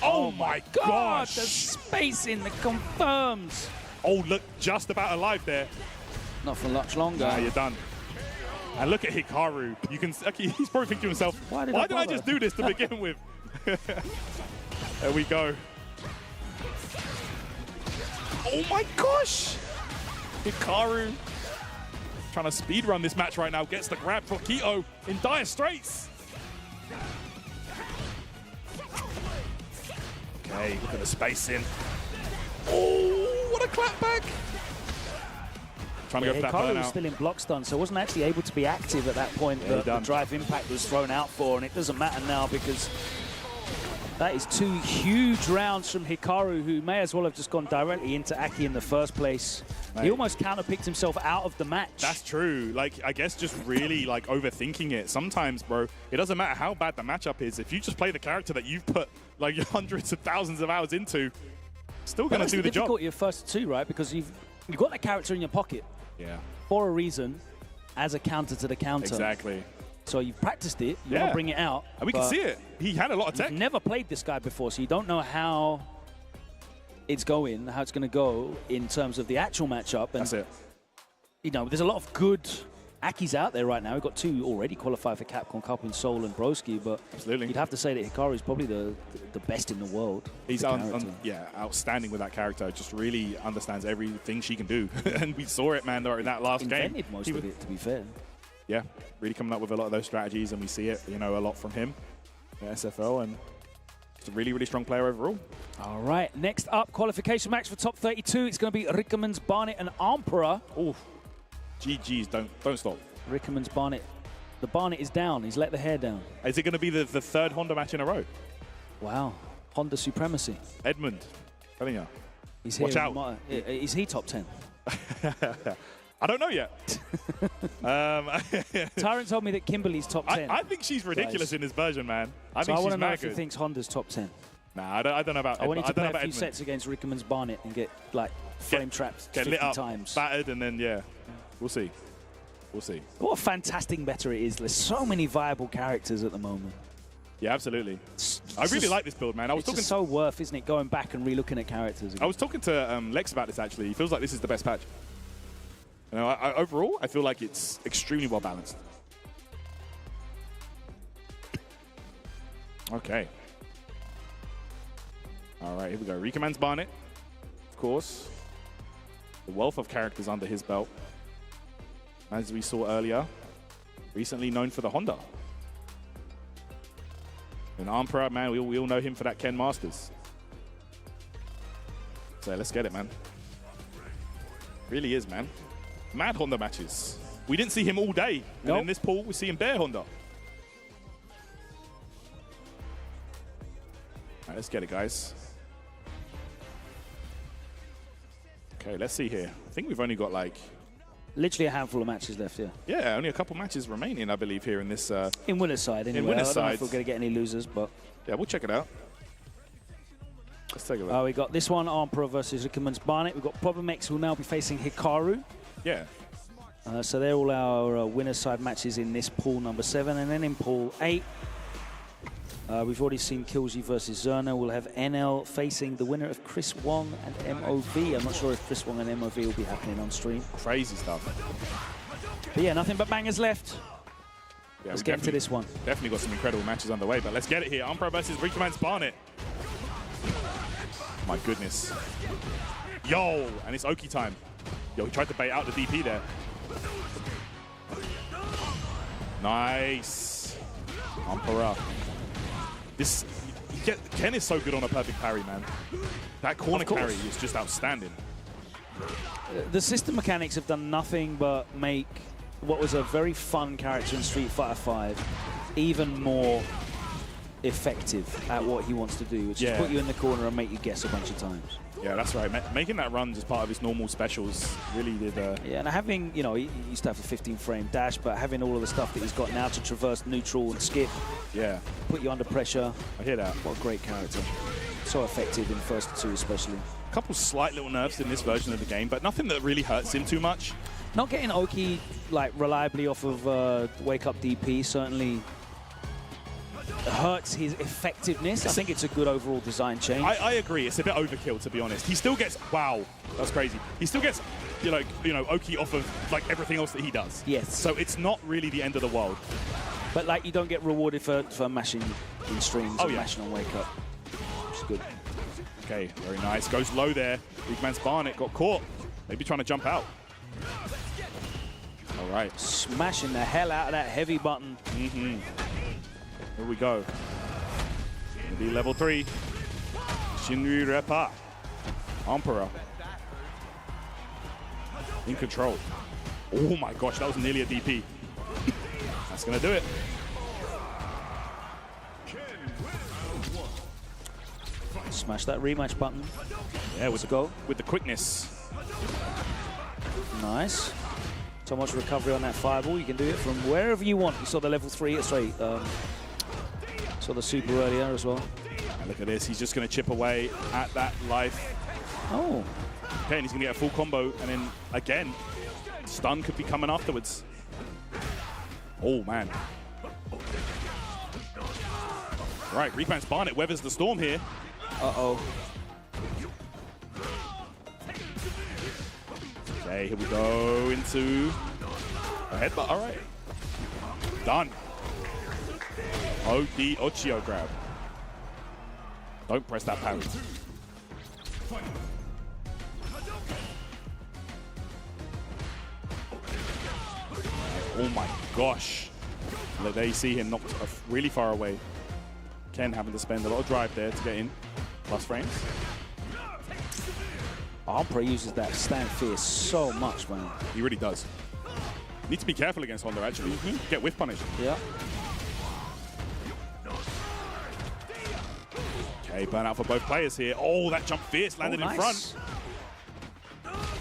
Oh my gosh! The spacing that confirms. Oh, look, just about alive there. Not for much longer. Nah, you're done. And look at Hikaru. You can, okay, he's probably thinking to himself, why did I just do this to begin with? There we go. Oh my gosh! Hikaru trying to speedrun this match right now. Gets the grab for Keto in dire straits. Okay, look at the spacing. Oh, what a clapback! Trying to go for that Hikaru burnout. was still in block stun, so wasn't actually able to be active at that point. Yeah, the drive impact was thrown out for, and it doesn't matter now because that is 2 huge rounds from Hikaru, who may as well have just gone directly into Aki in the first place. Mate. He almost counterpicked himself out of the match. That's true. Like, I guess just really like overthinking it. Sometimes, bro, it doesn't matter how bad the matchup is. If you just play the character that you've put like hundreds of thousands of hours into, still going to do the job. That's the difficulty of first 2, right? Because you've got that character in your pocket. Yeah. For a reason, as a counter to the counter. Exactly. So you've practiced it, you want to bring it out. And we can see it. He had a lot of tech. You've never played this guy before, so you don't know how it's going, how it's going to go in terms of the actual matchup. And, that's it. You know, there's a lot of good Akis out there right now. We've got 2 already qualified for Capcom Cup in Solon and Broski, but absolutely, you'd have to say that Hikaru is probably the best in the world. He's outstanding with that character. Just really understands everything she can do. And we saw it, man, in that last game. Invented most of it, to be fair. Yeah, really coming up with a lot of those strategies, and we see it, you know, a lot from him at SFL, and he's a really, really strong player overall. All right, next up, qualification match for top 32. It's going to be Rickerman's Barnet and Emperor. Oh, GG's, don't stop. Rickerman's Barnet. The Barnet is down. He's let the hair down. Is it going to be the 3rd Honda match in a row? Wow, Honda supremacy. Edmund, telling you. He's watch out. Is he top 10? I don't know yet. Tyrant told me that Kimberly's top 10. I think she's ridiculous in this version, man. I think she's want to know mad if he good. thinks Honda's top 10. Nah, I don't know about. I want you to play a few Edmund. sets against Rickerman's Barnet and get like frame trapped get 50 lit up, times. battered, and then we'll see. We'll see. What a fantastic meta it is. There's so many viable characters at the moment. Yeah, absolutely. I really like this build, man. It's just so worth, isn't it, going back and re-looking at characters again. I was talking to Lex about this, actually. He feels like this is the best patch. You know, overall, I feel like it's extremely well balanced. Okay. All right, here we go. Recommends Barnet, of course. The wealth of characters under his belt. As we saw earlier, recently known for the Honda. And Emperor, man, we all know him for that Ken Masters. So let's get it, man. Really is, man. Mad Honda matches. We didn't see him all day. And in this pool, we see him bare Honda. All right, let's get it, guys. Okay, let's see here. I think we've only got like... Literally a handful of matches left, yeah. Yeah, only a couple matches remaining, I believe, here in this... in winner's side, anyway. In winner's I don't know side. if we're going to get any losers, but... Yeah, we'll check it out. Let's take a look. We got this one, Emperor versus Rickerman's Barnet. We've got Problem X, who will now be facing Hikaru. Yeah. So they're all our winner's side matches in this pool number 7. And then in pool 8, We've already seen Cujo versus Zerna. We'll have NL facing the winner of Chris Wong and MOV. I'm not sure if Chris Wong and MOV will be happening on stream. Crazy stuff. But yeah, nothing but bangers left. Yeah, let's get into this one. Definitely got some incredible matches underway, but let's get it here. Umpro versus Rikman's Barnet. My goodness. Yo, and it's Oki time. Yo, he tried to bait out the DP there. Nice. Umpera. This, Ken is so good on a perfect parry, man. That corner carry is just outstanding. The system mechanics have done nothing but make what was a very fun character in Street Fighter V even more effective at what he wants to do, which is put you in the corner and make you guess a bunch of times. Yeah, that's right. Making that run as part of his normal specials really did. Yeah, and having, you know, he used to have a 15-frame dash, but having all of the stuff that he's got now to traverse neutral and skip, put you under pressure. I hear that. What a great character. So effective in first two, especially. A couple slight little nerfs in this version of the game, but nothing that really hurts him too much. Not getting Oki like reliably off of Wake Up DP certainly hurts his effectiveness. I think it's a good overall design change. I agree. It's a bit overkill, to be honest. He still gets, wow, that's crazy. He still gets, you know, Oki off of like everything else that he does. Yes. So it's not really the end of the world. But like you don't get rewarded for mashing in streams and mashing on Wake Up. Which is good. Okay, very nice. Goes low there. Rikman's Barnet got caught. Maybe trying to jump out. All right. Smashing the hell out of that heavy button. Mm-hmm. Here we go. Gonna be level 3. Shinryu Repa. Emperor. In control. Oh my gosh, that was nearly a DP. That's gonna do it. Smash that rematch button. Yeah, with the quickness. Nice. So much recovery on that fireball. You can do it from wherever you want. You saw the level 3 straight. Saw the super earlier as well. And look at this. He's just going to chip away at that life. Oh. Okay, and he's going to get a full combo. And then, again, stun could be coming afterwards. Oh, man. Right, Rikman's Barnet weathers the storm here. Uh-oh. Okay, here we go into a headbutt. All right. Done. OD Ochio grab. Don't press that parry. Oh my gosh. There you see him knocked really far away. Ken having to spend a lot of drive there to get in. Plus frames. Ampra uses that stand fierce so much, man. He really does. Need to be careful against Honda, actually. Get whiff punished. Yeah. Okay, burnout for both players here. Oh, that jump fierce landed in front.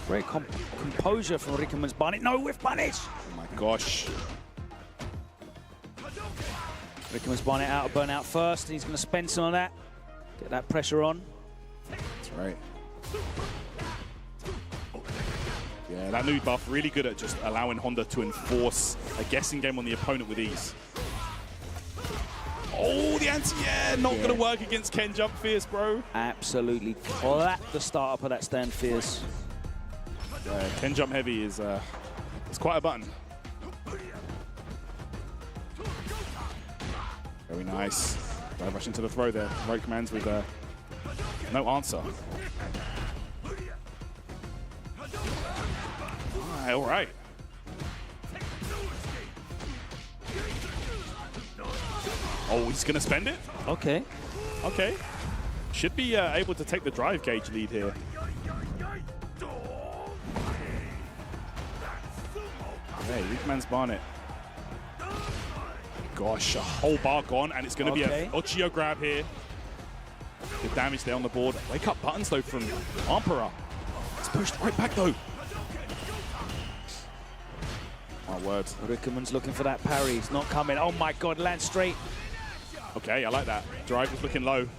Great composure from Rikman's Barnet. No whiff punish. Oh my gosh. Rikman's Barnet out of burnout first, and he's going to spend some of that. Get that pressure on. That's right. Yeah, that new buff really good at just allowing Honda to enforce a guessing game on the opponent with ease. Oh, the anti-air, not going to work against Ken Jump Fierce, bro. Absolutely clap the start up of that stand fierce. Ken Jump Heavy is it's quite a button. Very nice. Dive rush into the throw there. Right commands with no answer. All right. Oh, he's going to spend it? Okay. Okay. Should be able to take the drive gauge lead here. Okay, Rikman's Barnet. Gosh, a whole bar gone, and it's going to be a Ochio grab here. The damage there on the board. Wake up buttons, though, from Emperor. It's pushed right back, though. My word. Rikman's looking for that parry. It's not coming. Oh, my God, land straight. Okay, I like that. Drive was looking low.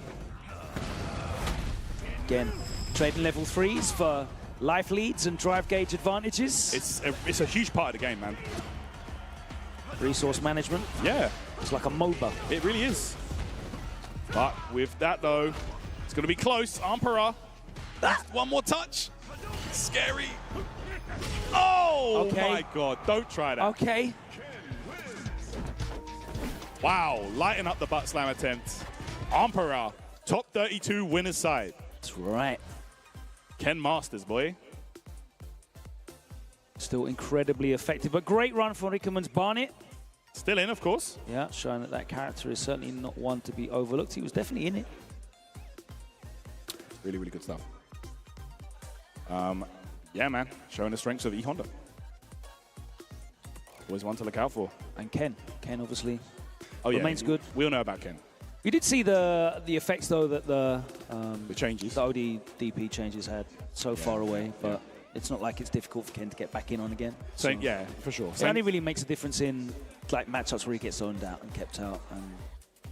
Again, trading level 3s for life leads and drive gauge advantages. It's a huge part of the game, man. Resource management. Yeah. It's like a MOBA. It really is. But with that, though, it's going to be close. Emperor. One more touch. Scary. Oh, Okay. my God. Don't try that. Okay. Wow. Lighten up the butt slam attempt. Emperor. Top 32 winner's side. That's right. Ken Masters, boy. Still incredibly effective. But great run for Rickerman's Garnet. Still in, of course. Yeah, showing that that character is certainly not one to be overlooked. He was definitely in it. Really, really good stuff. Yeah, man. Showing the strengths of E Honda. Always one to look out for. And Ken. Ken, obviously, remains good. We all know about Ken. We did see the effects, though, that the changes. The OD DP changes had so far away, but it's not like it's difficult for Ken to get back in on again. Same, yeah, for sure. It only really makes a difference in like matchups where he gets zoned out and kept out. And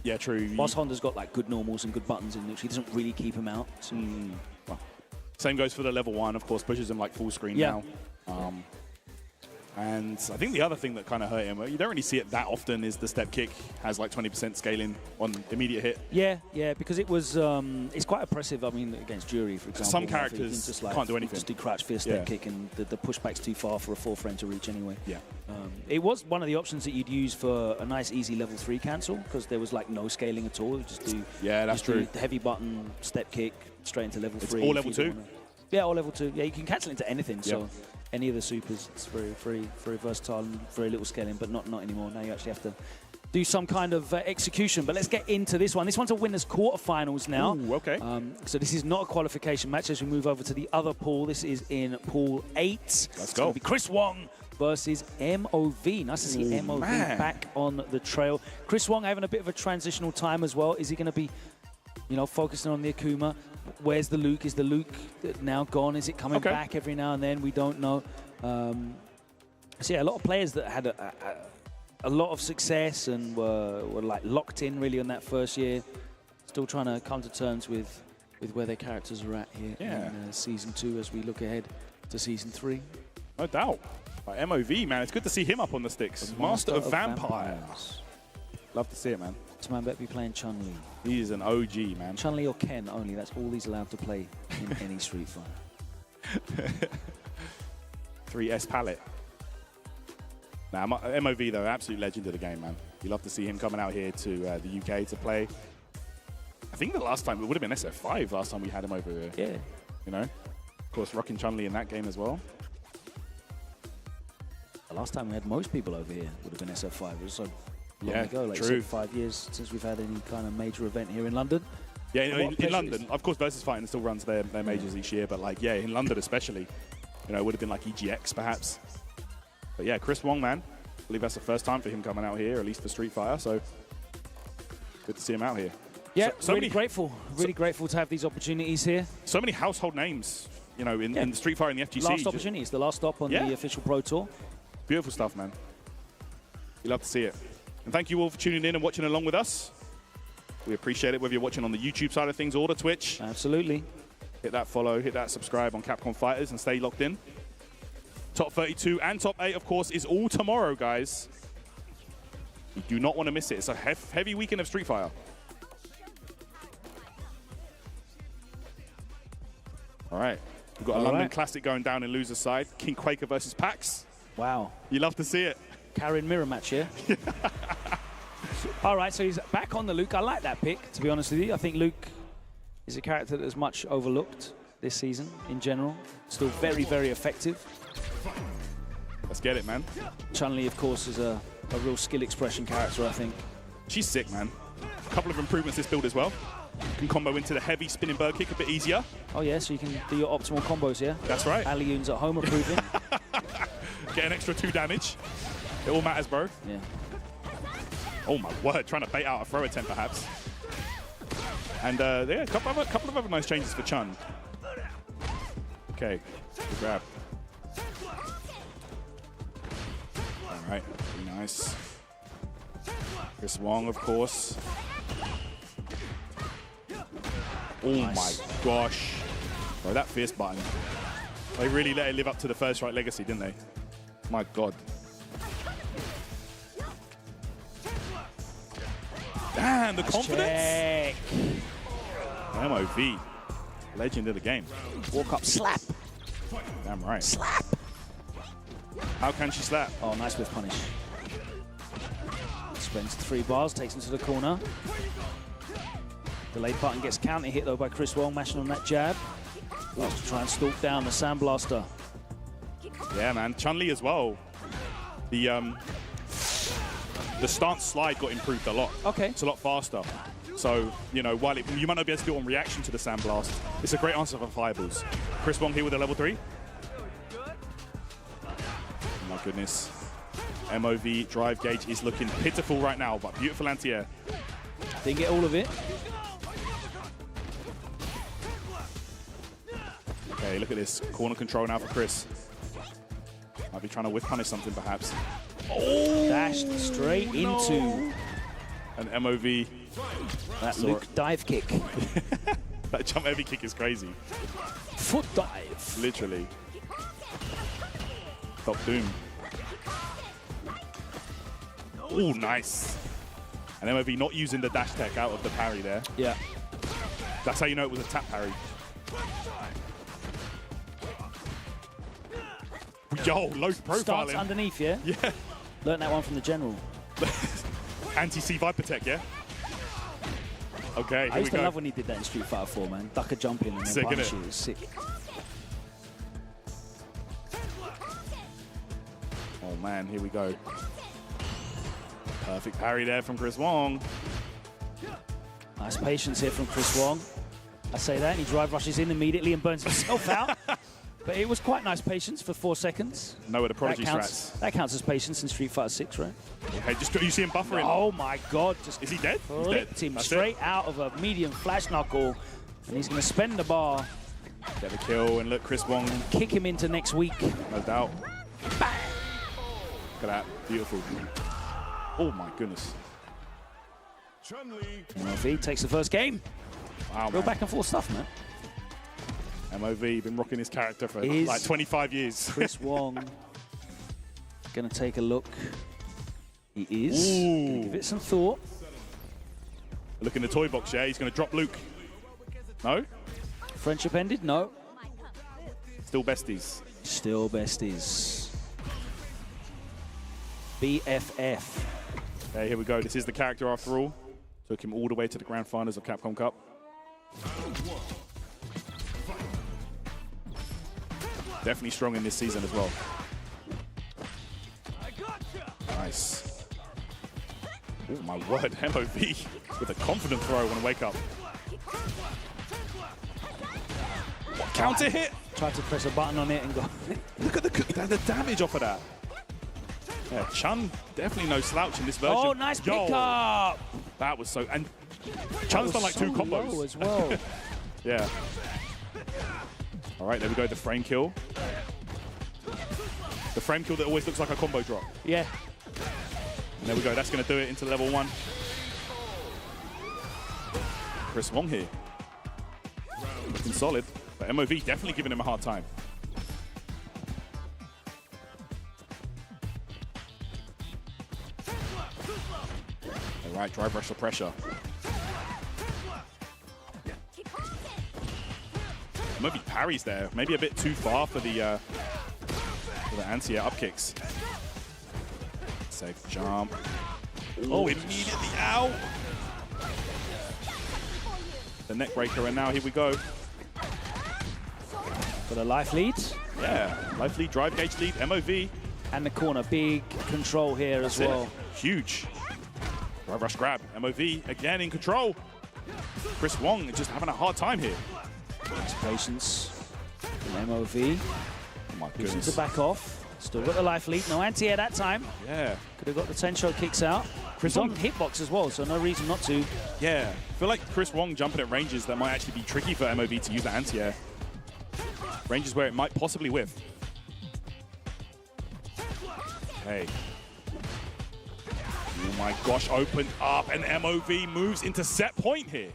yeah, true. Whilst Honda's got like good normals and good buttons in which he doesn't really keep him out. So. Well, same goes for the level 1, of course, pushes him like full screen now. And I think the other thing that kind of hurt him, you don't really see it that often, is the step kick has like 20% scaling on immediate hit. Yeah, because it was, it's quite oppressive, I mean, against Jury, for example. Some characters just, like, can't do anything. Just do crouch fear step kick, and the pushback's too far for a full frame to reach anyway. Yeah. It was one of the options that you'd use for a nice, easy level 3 cancel, because there was like no scaling at all. You just do, that's true. The heavy button, step kick, straight into level 3. All level 2? Yeah, all level 2. Yeah, you can cancel into anything, so... Yep. Any of the supers, it's very versatile and very little scaling, but not anymore. Now you actually have to do some kind of execution. But let's get into this one. This one's a winners quarterfinals now. Ooh, okay. So this is not a qualification match as we move over to the other pool. This is in pool 8. Let's go. It's going to be Chris Wong versus MOV. Nice to see MOV back on the trail. Chris Wong having a bit of a transitional time as well. Is he going to be, focusing on the Akuma? Where's the Luke? Is the Luke now gone? Is it coming back every now and then? We don't know. So yeah, a lot of players that had a lot of success and were like locked in really on that first year. Still trying to come to terms with where their characters are at here in Season 2 as we look ahead to Season 3. No doubt. Like MOV, man, it's good to see him up on the sticks. Master of Vampires. Love to see it, man. This man better be playing Chun-Li. He is an OG, man. Chun-Li or Ken only. That's all he's allowed to play in any Street Fighter. 3S palette. Now, MOV, though, absolute legend of the game, man. You love to see him coming out here to the UK to play. I think the last time, it would have been SF5 last time we had him over here. Yeah. Of course, rocking Chun-Li in that game as well. The last time we had most people over here would have been SF5. It was so long ago, like true. 5 years since we've had any kind of major event here in London. Yeah, in London, of course, Versus Fighting still runs their majors each year, but like, yeah, in London especially, it would have been like EGX perhaps. But yeah, Chris Wong, man, I believe that's the first time for him coming out here, at least for Street Fighter, so good to see him out here. Yeah, really grateful to have these opportunities here. So many household names, in the Street Fighter and the FGC. Last opportunity, it's the last stop on the official Pro Tour. Beautiful stuff, man. You love to see it. And thank you all for tuning in and watching along with us. We appreciate it, whether you're watching on the YouTube side of things or the Twitch. Absolutely. Hit that follow, hit that subscribe on Capcom Fighters and stay locked in. Top 32 and top 8, of course, is all tomorrow, guys. You do not want to miss it. It's a heavy weekend of Street Fighter. All right. We've got a London Classic going down in loser's side. King Quaker versus Pax. Wow. You love to see it. Karen mirror match here. All right, so he's back on the Luke. I like that pick, to be honest with you. I think Luke is a character that is much overlooked this season in general. Still very, very effective. Let's get it, man. Chun-Li, of course, is a real skill expression character, I think. She's sick, man. A couple of improvements this build as well. You can combo into the heavy spinning bird kick a bit easier. Oh, yeah, so you can do your optimal combos here. That's right. Alley-Oons at home approving. Get an extra 2 damage. It all matters, bro. Yeah. Oh, my word. Trying to bait out a throw attempt, perhaps. And, yeah, a couple of other nice changes for Chun. Okay. Good grab. All right. Very nice. Chris Wong, of course. Oh, nice. My gosh. Bro, that fierce button. They really let it live up to the First Strike legacy, didn't they? My God. Damn, the Nice confidence. check. MOV, legend of the game. Walk up, slap. Damn right. Slap. How can she slap? Oh, nice whiff punish. Spends 3 bars, takes him to the corner. Delayed button gets counter hit though by Chris Wong, mashing on that jab. Wants to try and stalk down the Sandblaster. Yeah, man. Chun-Li as well. The stance slide got improved a lot. Okay. It's a lot faster. So, you know, while you might not be able to do it on reaction to the Sandblast, it's a great answer for fireballs. Chris Wong here with a level 3. Oh my goodness. MOV drive gauge is looking pitiful right now, but beautiful anti-air. Didn't get all of it. Okay, look at this. Corner control now for Chris. Might be trying to whiff punish something, perhaps. Oh! Dashed straight into an MOV. That Luke dive kick. That jump heavy kick is crazy. Foot dive. Literally. Top Doom. Oh, nice. And MOV not using the dash tech out of the parry there. Yeah. That's how you know it was a tap parry. Yo, low profiling. Starts underneath, yeah? Yeah. Learned that one from the general. Anti-C Viper tech, yeah? Okay, I used to love when he did that in Street Fighter 4, man. Duck a jump in and then Sick, punish innit? it. It was sick. Oh man, here we go. Perfect parry there from Chris Wong. Nice patience here from Chris Wong. I say that, and he drive rushes in immediately and burns himself out. But it was quite nice patience for 4 seconds. No, with the prodigy That counts as patience in Street Fighter 6, right? Okay, just you see him buffering. Oh my God! Just is he dead? Flipped him straight out of a medium flash knuckle, and he's going to spend the bar. Get the kill, and look, Chris Wong. And kick him into next week. No doubt. Bang! Look at that, beautiful. Oh my goodness. MOV takes the first game. Wow, Real man. back and forth stuff, man. MOV been rocking his character for like 25 years. Chris Wong gonna take a look. He is. Gonna give it some thought. Look in the toy box, yeah. He's gonna drop Luke. No? Friendship ended? No. Still besties. Still besties. BFF. Okay, here we go. This is the character after all. Took him all the way to the grand finals of Capcom Cup. Definitely strong in this season as well. Nice. Oh my word, MOV with a confident throw on a wake up. Counter hit. Tried to press a button on it and go. Look at the damage off of that. Yeah, Chun definitely no slouch in this version. Oh, nice pickup. That was so. And Chun's done like so 2 combos low as well. Yeah. All right, there we go. The frame kill. The frame kill that always looks like a combo drop. Yeah. And there we go. That's going to do it into level 1. Chris Wong here. Looking solid. But MOV definitely giving him a hard time. All right, drive rush the pressure. Maybe parries there. Maybe a bit too far for the anti-air up kicks. Safe jump. Oh, immediately out. The neck breaker, and now here we go. For the life lead. Yeah, life lead, drive gauge lead, MOV. And the corner, big control here as well. It. Huge. Drive rush grab, MOV again in control. Chris Wong just having a hard time here. Nice patience from MOV. Oh my Gives him goodness. to back off. Still got the life lead. No anti-air that time. Yeah. Could have got the Tensho kicks out. He's on hitbox as well, so no reason not to. Yeah. I feel like Chris Wong jumping at ranges that might actually be tricky for MOV to use the anti-air. Ranges where it might possibly whiff. Okay. Oh my gosh, opened up, and MOV moves into set point here.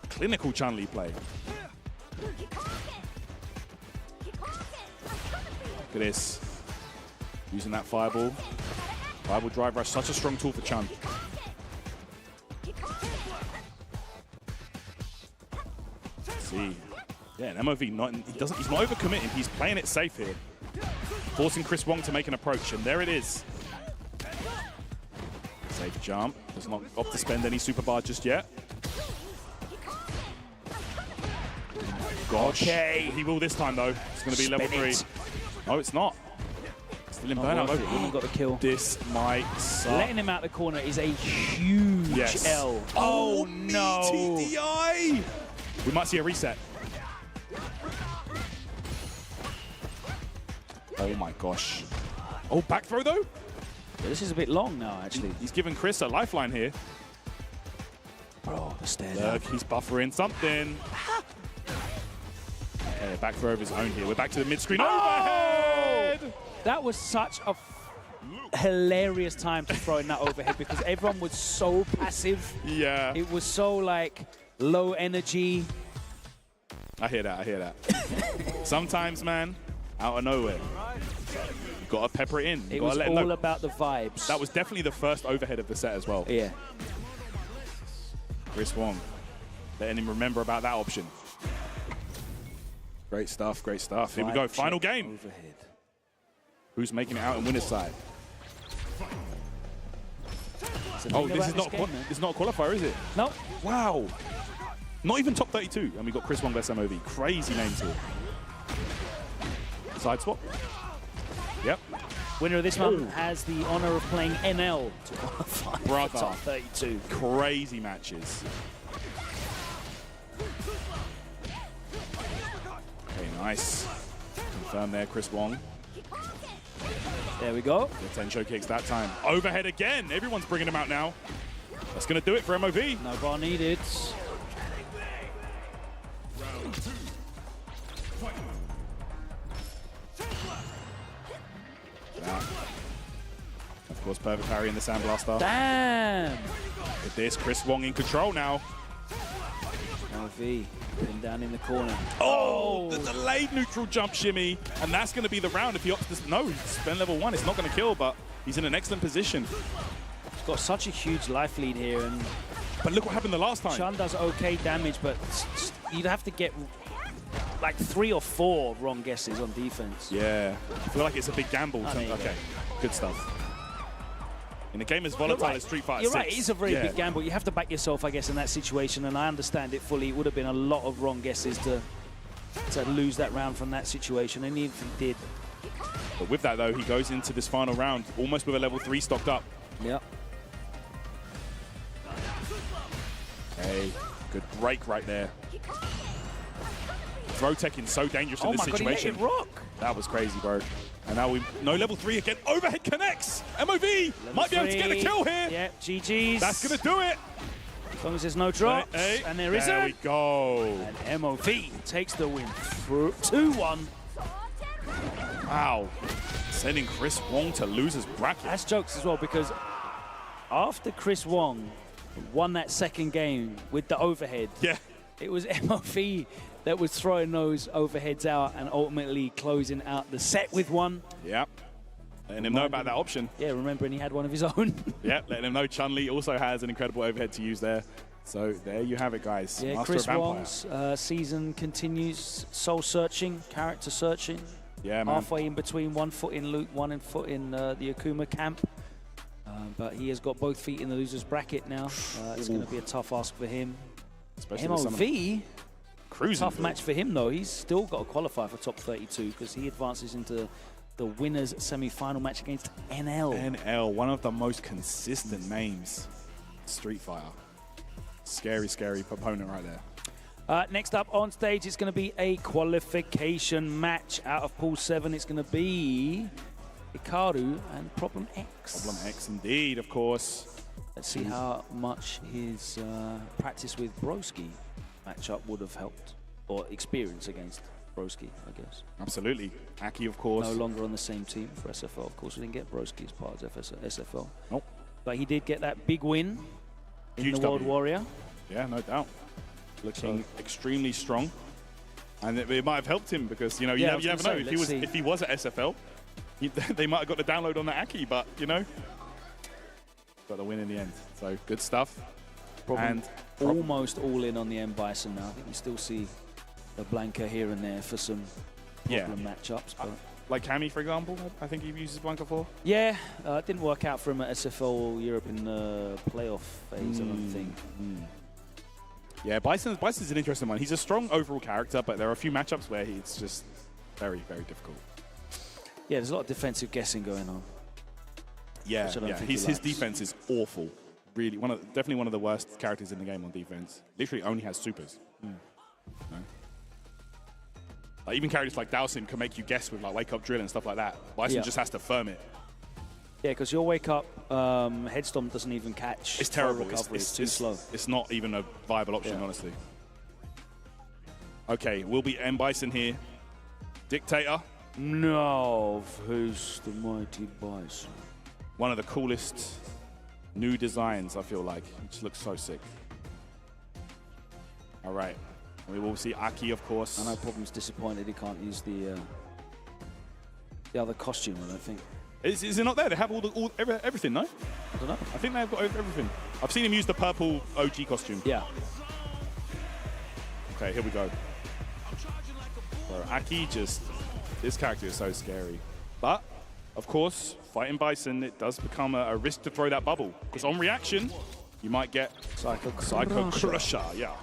Clinical Chun-Li play. Look at this. Using that fireball. Bible drive rush, such a strong tool for Chun. Let's see. Yeah, an MOV, he's not overcommitting. He's playing it safe here. Forcing Chris Wong to make an approach, and there it is. Safe jump. Does not opt to spend any super bar just yet. Gosh. Okay. He will this time, though. It's going to be level 3. No, it's not. Still in burnout mode. Women got the kill. This might suck. Letting him out the corner is a huge L. Oh, no. TDI. We might see a reset. Oh, my gosh. Oh, back throw, though? Yeah, this is a bit long now, actually. He's giving Chris a lifeline here. Bro, the stand Look, he's buffering something. Okay, back throw of his own here. We're back to the mid-screen overhead! That was such a hilarious time to throw in that overhead because everyone was so passive. Yeah. It was so, like, low energy. I hear that, I hear that. Sometimes, man, out of nowhere, you gotta pepper it in. It was all about the vibes. That was definitely the first overhead of the set as well. Yeah. Chris Wong, letting him remember about that option. Great stuff, great stuff. Here we go, final game. Overhead. Who's making it out in winner's side? Oh, this is not a qualifier, is it? No. Wow. Not even top 32. And we got Chris Wong versus MOV. Crazy names here. Side swap. Yep. Winner of this one has the honor of playing NL to qualify for top 32. Crazy matches. Okay, nice. Confirm there, Chris Wong. There we go. The Tensho kicks that time. Overhead again. Everyone's bringing him out now. That's going to do it for MOV. No bar needed. Of course, perfect parry in the Sandblaster. Damn! With this, Chris Wong in control now. LV, been down in the corner. Oh, the delayed neutral jump shimmy. And that's going to be the round if he opts to... No, he's spend level 1. It's not going to kill, but he's in an excellent position. He's got such a huge life lead here. But look what happened the last time. Chun does okay damage, but you'd have to get like 3 or 4 wrong guesses on defense. Yeah. I feel like it's a big gamble. Okay, good stuff. In a game as volatile as Street Fighter 6. You're right, it is a very big gamble. You have to back yourself, I guess, in that situation, and I understand it fully. It would have been a lot of wrong guesses to lose that round from that situation, and even if he did. But with that, though, he goes into this final round almost with a level 3 stocked up. Yep. Okay, good break right there. Throw teching so dangerous in this situation. He let it rock. That was crazy, bro. And now no level 3 again. Overhead connects. MOV might be able to get a kill here. Yep, GG's. That's going to do it. As long as there's no drops. And there isn't. There we go. And MOV takes the win. 2-1. Wow. Sending Chris Wong to losers bracket. That's jokes as well, because after Chris Wong won that second game with the overhead, it was MOV that was throwing those overheads out and ultimately closing out the set with one. Yep. Letting him know about that option. Yeah, remembering he had one of his own. Yep, letting him know Chun-Li also has an incredible overhead to use there. So there you have it, guys. Yeah, Master Chris of Wong's season continues soul searching, character searching. Yeah, man. halfway in between, 1 foot in loot, 1 foot in the Akuma camp. But he has got both feet in the loser's bracket now. It's going to be a tough ask for him. Especially MOV, cruising tough match for him though. He's still got to qualify for top 32 because he advances into the winner's semi-final match against NL. NL, one of the most consistent names. Street Fighter. Scary, scary opponent right there. Next up on stage, it's going to be a qualification match out of Pool 7. It's going to be Hikaru and Problem X. Problem X indeed, of course. Let's see how much his practice with Broski matchup would have helped, or experience against Broski, I guess. Absolutely. Aki, of course. No longer on the same team for SFL. Of course, we didn't get Broski as part of SFL. Nope. But he did get that big win in Huge the World W. Warrior. Yeah, no doubt. Looking extremely strong. And it might have helped him because, you know, you never know. If he was at SFL, they might have got the download on the Aki, but, you know, got the win in the end. So good stuff. And almost all in on the M Bison now. I think we still see a Blanca here and there for some problem matchups. But like Cammy, for example, I think he uses Blanca for. Yeah, it didn't work out for him at SFL Europe in the playoff phase, I don't think. Yeah, Bison's an interesting one. He's a strong overall character, but there are a few matchups where it's just very, very difficult. Yeah, there's a lot of defensive guessing going on. Yeah, his defense is awful. Really, definitely one of the worst characters in the game on defense. Literally only has supers. No? Like even characters like Dowsim can make you guess with like wake up drill and stuff like that. Bison just has to firm it. Yeah, because your wake up headstomp doesn't even catch. It's terrible. It's too slow. It's not even a viable option, honestly. Okay, we'll be M Bison here. Dictator. No, who's the mighty Bison? One of the coolest new designs, I feel like. It just looks so sick. All right. We will see Aki, of course. I know Problem's disappointed he can't use the other costume, I don't think. Is it not there? They have everything, no? I don't know. I think they've got everything. I've seen him use the purple OG costume. Yeah. Okay, here we go. Bro, Aki this character is so scary. But, of course, fighting Bison, it does become a risk to throw that bubble. Because on reaction, you might get Psycho Crusher. Yeah.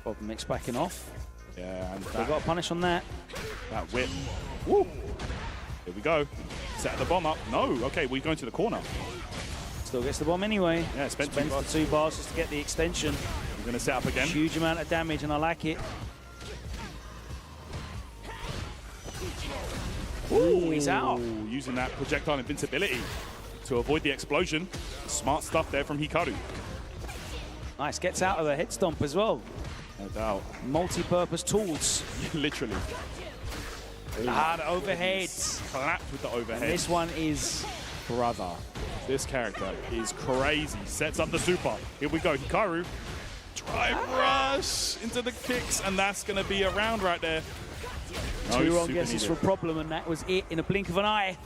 Problem Mix backing off. Yeah, and they've got to punish on that. That whip. Woo! Here we go. Set the bomb up. No, okay, we're going to the corner. Still gets the bomb anyway. Yeah, spends the 2 bars just to get the extension. We're going to set up again. Huge amount of damage, and I like it. Ooh, he's out. Using that projectile invincibility to avoid the explosion. Smart stuff there from Hikaru. Nice, gets out of the head stomp as well. No doubt. Multi-purpose tools. Literally. Hard overhead. Clapped with the overhead. And this one is... Brother. This character is crazy. Sets up the super. Here we go. Hikaru. Drive rush into the kicks, and that's going to be a round right there. No 2 wrong guesses for Problem, and that was it in a blink of an eye.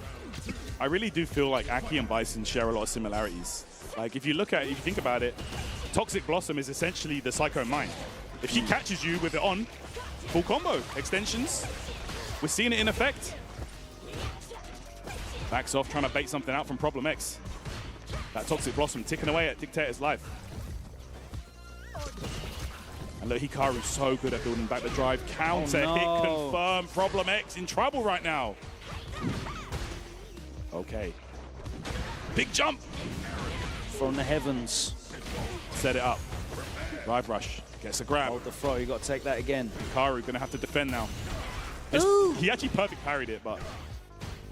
I really do feel like Aki and Bison share a lot of similarities. Like, if you think about it, Toxic Blossom is essentially the Psycho Mind. If she catches you with it on, full combo. Extensions. We're seeing it in effect. Backs off, trying to bait something out from Problem X. That Toxic Blossom ticking away at Dictator's life. And look, Hikaru's so good at building back the drive. Counter hit confirmed. Problem X in trouble right now. Okay. Big jump. From the heavens. Set it up. Drive rush. Gets a grab. Hold the throw. You got to take that again. Hikaru going to have to defend now. He actually perfect parried it, but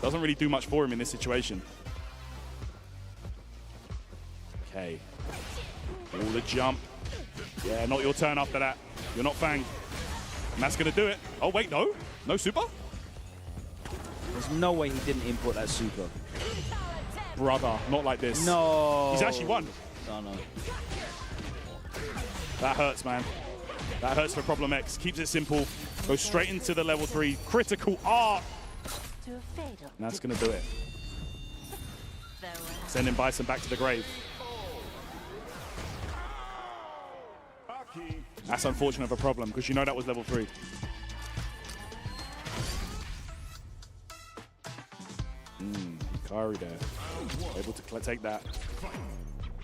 doesn't really do much for him in this situation. Okay. All the jump. Yeah, not your turn after that. You're not Fang. And that's going to do it. Oh, wait, no? No super? There's no way he didn't input that super. Brother, not like this. No. He's actually won. No. That hurts, man. That hurts for Problem X. Keeps it simple. Goes straight into the level 3. Critical art. And that's going to do it. Sending Bison back to the grave. That's unfortunate of a Problem, because you know that was level 3. Hikaru there. Able to take that.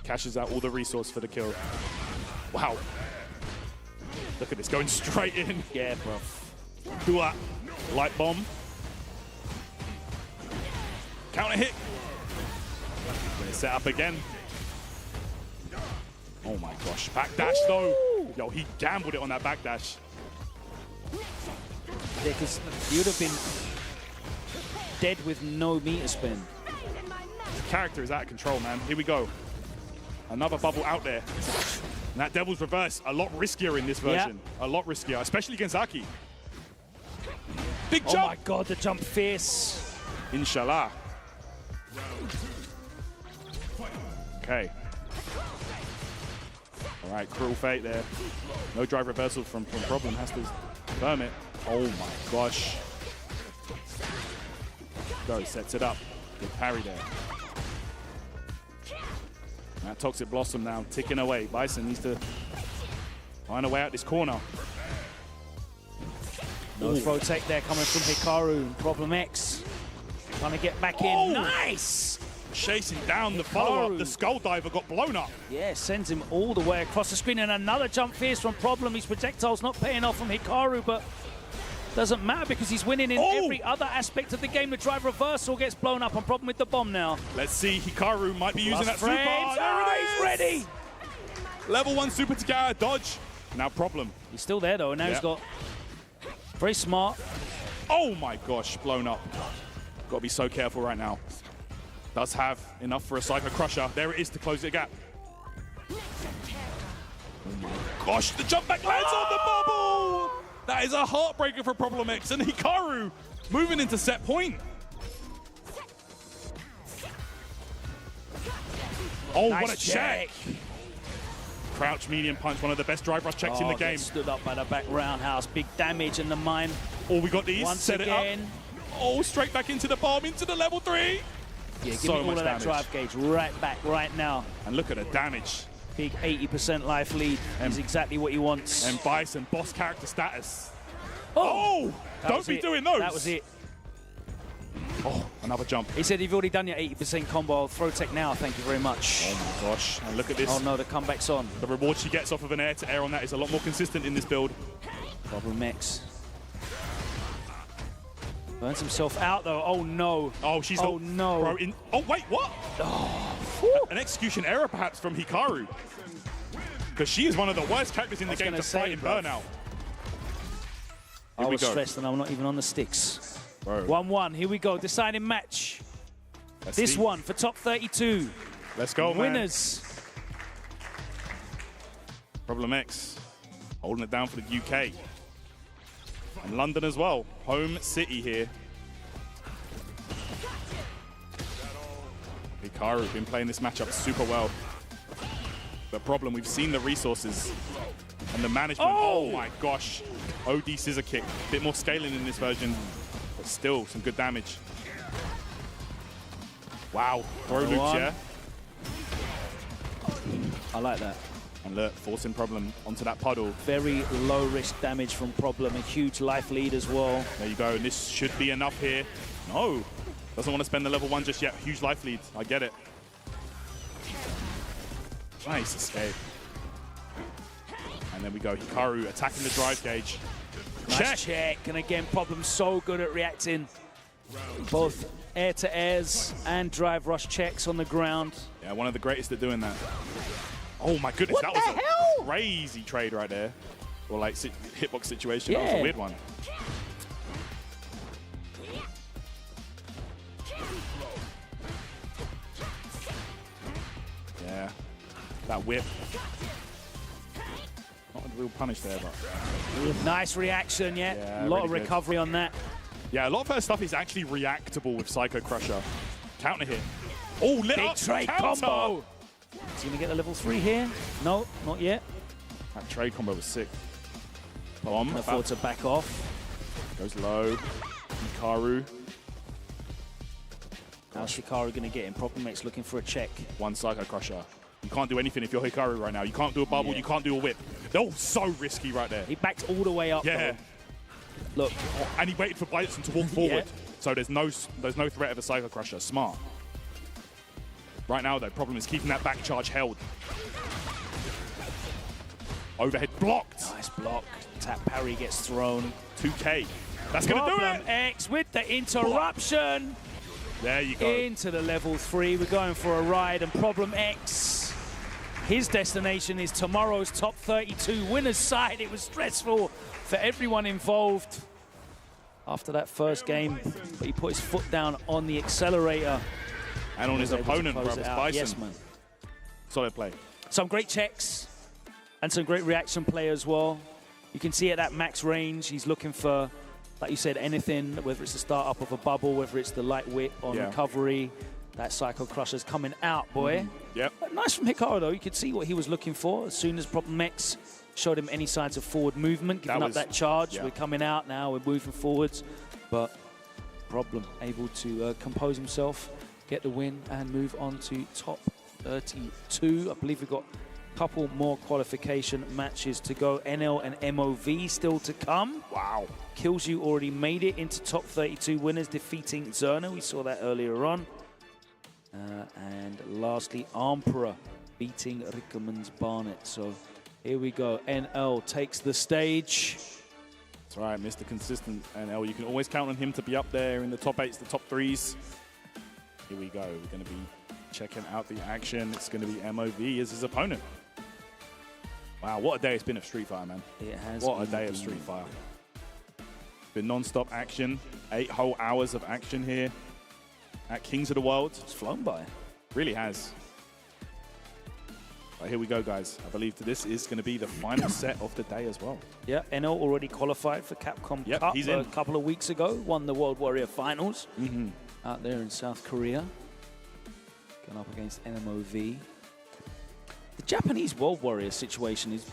Cashes out all the resource for the kill. Wow. Look at this, going straight in. Yeah, bro. Do that. Light bomb. Counter hit. Gonna set up again. Oh my gosh. Backdash though. Yo, he gambled it on that backdash. Yeah, because he would have been dead with no meter spin. The character is out of control, man. Here we go. Another bubble out there. And that Devil's Reverse, a lot riskier in this version. Yeah. A lot riskier, especially against Aki. Big jump. Oh my God, the jump fierce. Inshallah. Okay. All right, Cruel Fate there. No drive reversal from Problem, has to firm it. Oh my gosh. Go, sets it up. Good parry there. That Toxic Blossom now ticking away. Bison needs to find a way out this corner. No throw take there coming from Hikaru. Problem X. Trying to get back in. Nice! Chasing down the follow-up. The Skull Diver got blown up. Yeah, sends him all the way across the screen. And another jump fierce from Problem. His projectile's not paying off from Hikaru, but doesn't matter because he's winning in every other aspect of the game. The drive reversal gets blown up on Problem with the bomb now. Let's see. Hikaru might be using that super. He's ready. Level 1 super Tachikawa dodge. Now Problem. He's still there, though. Now he's got very smart. Oh, my gosh. Blown up. Got to be so careful right now. Does have enough for a Psycho Crusher. There it is to close the gap. Oh my gosh, the jump back lands on the bubble! That is a heartbreaker for Problem X, and Hikaru moving into set point. Oh, Nice what a check! Crouch medium punch, one of the best drive rush checks in the game. Stood up by the back roundhouse, big damage in the mine. Oh, we got these. Once Set again. it up. Oh, straight back into the bomb, into the level 3. Yeah, give so me all much of that damage. drive gauge right back, right now. And look at the damage. Big 80% life lead is exactly what he wants. And Bison, boss character status. Oh! Don't be doing those. That was it. Oh, another jump. He said, you've already done your 80% combo. I'll throw tech now, thank you very much. Oh my gosh, and look at this. Oh no, the comeback's on. The reward she gets off of an air-to-air on that is a lot more consistent in this build. Problem X. Burns himself out though. Oh no. Oh, she's oh no. Bro, oh wait, what? Oh. An execution error perhaps from Hikaru. Because she is one of the worst characters in the game to fight in burnout. I was stressed and I'm not even on the sticks. 1-1, here we go, deciding match. This one for top 32. Let's go, Winners. Problem X holding it down for the UK. And London as well. Home city here. Hikaru been playing this matchup super well. The Problem, we've seen the resources and the management. Oh my gosh. OD scissor kick. Bit more scaling in this version, but still some good damage. Wow. Throw loops, yeah? I like that. And look, forcing Problem onto that puddle. Very low risk damage from Problem, a huge life lead as well. There you go, and this should be enough here. No, doesn't want to spend the level 1 just yet. Huge life lead, I get it. Nice escape. And then we go, Hikaru attacking the drive gauge. Nice check, and again, Problem so good at reacting. Both air-to-airs and drive rush checks on the ground. Yeah, one of the greatest at doing that. Oh my goodness, What that the was a hell? crazy trade right there. Or like hitbox situation, that was a weird one. Yeah, that whip. Not a real punish there, but. Nice reaction, Yeah, a lot really of good. recovery on that. Yeah, a lot of her stuff is actually reactable with Psycho Crusher. Counter hit. Oh, lit Big up trade counter. combo. Is he gonna get the level 3 here? No, not yet. That trade combo was sick. Bomb. Can afford to back off. Goes low. Hikaru. How's Hikaru gonna get him? Problem X looking for a check. One Psycho Crusher. You can't do anything if you're Hikaru right now. You can't do a bubble, you can't do a whip. They're all so risky right there. He backed all the way up Yeah. though. Look. And he waited for Bison to walk forward. So there's no threat of a Psycho Crusher. Smart. Right now, though, Problem is keeping that back charge held. Overhead blocked. Nice block. Tap parry gets thrown. 2K. That's going to do Problem it. X with the interruption. There you go. Into the level 3. We're going for a ride, and Problem X, his destination is tomorrow's top 32 winners side. It was stressful for everyone involved after that first game, but he put his foot down on the accelerator. And on his opponent, close brothers, it out. Bison. Yes, man. Solid play. Some great checks and some great reaction play as well. You can see at that max range, he's looking for, like you said, anything, whether it's the start up of a bubble, whether it's the light whip on recovery. That Psycho Crusher's coming out, boy. Yep. But nice from Hikaru, though. You could see what he was looking for. As soon as Problem X showed him any signs of forward movement, giving up that charge. We're coming out now, we're moving forwards. But Problem able to compose himself, get the win, and move on to top 32. I believe we've got a couple more qualification matches to go. NL and MOV still to come. Wow. Killzoo already made it into top 32 winners, defeating Zerna. We saw that earlier on. And lastly, Emperor beating Rickerman's Barnet. So here we go. NL takes the stage. That's right, Mr. Consistent NL. You can always count on him to be up there in the top 8s, the top 3s. Here we go. We're going to be checking out the action. It's going to be MOV as his opponent. Wow, what a day it's been of Street Fighter, man. It has. What a day of Street Fighter. Been non-stop action. 8 whole hours of action here at Kings of the World. It's flown by. Really has. But here we go, guys. I believe this is going to be the final set of the day as well. Yeah, NL already qualified for Capcom Cup a couple of weeks ago. Won the World Warrior Finals out there in South Korea. Going up against NMOV. The Japanese World Warrior situation is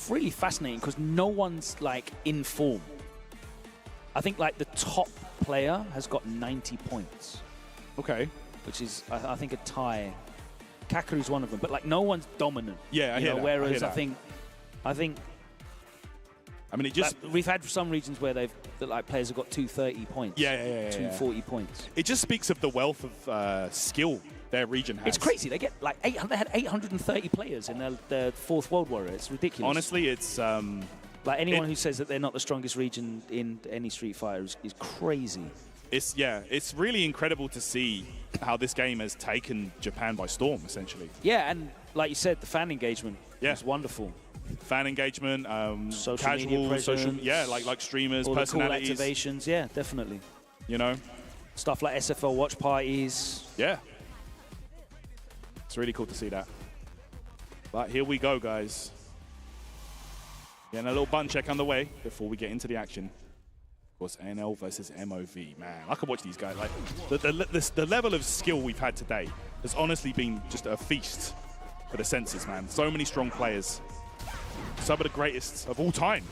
really fascinating because no one's like in form. I think like the top player has got 90 points. Okay. Which is, I think, a tie. Kakeru's one of them, but like no one's dominant. Yeah, I hear that. Whereas I think, I mean, it just we've had some regions where like players have got 230 points. 240 points. It just speaks of the wealth of skill their region has. It's crazy. They get like they had 830 players in their fourth World Warrior. It's ridiculous. Honestly, it's like anyone who says that they're not the strongest region in any Street Fighter is crazy. It's really incredible to see how this game has taken Japan by storm, essentially. Yeah, and like you said, the fan engagement is wonderful. Fan engagement, social casual, media like streamers, all personalities. The cool activations, yeah, definitely. You know? Stuff like SFL watch parties. Yeah. It's really cool to see that. But here we go, guys. Getting a little button check underway before we get into the action. Of course, NL versus MOV. Man, I could watch these guys. Like the level of skill we've had today has honestly been just a feast for the senses, man. So many strong players. Some of the greatest of all time.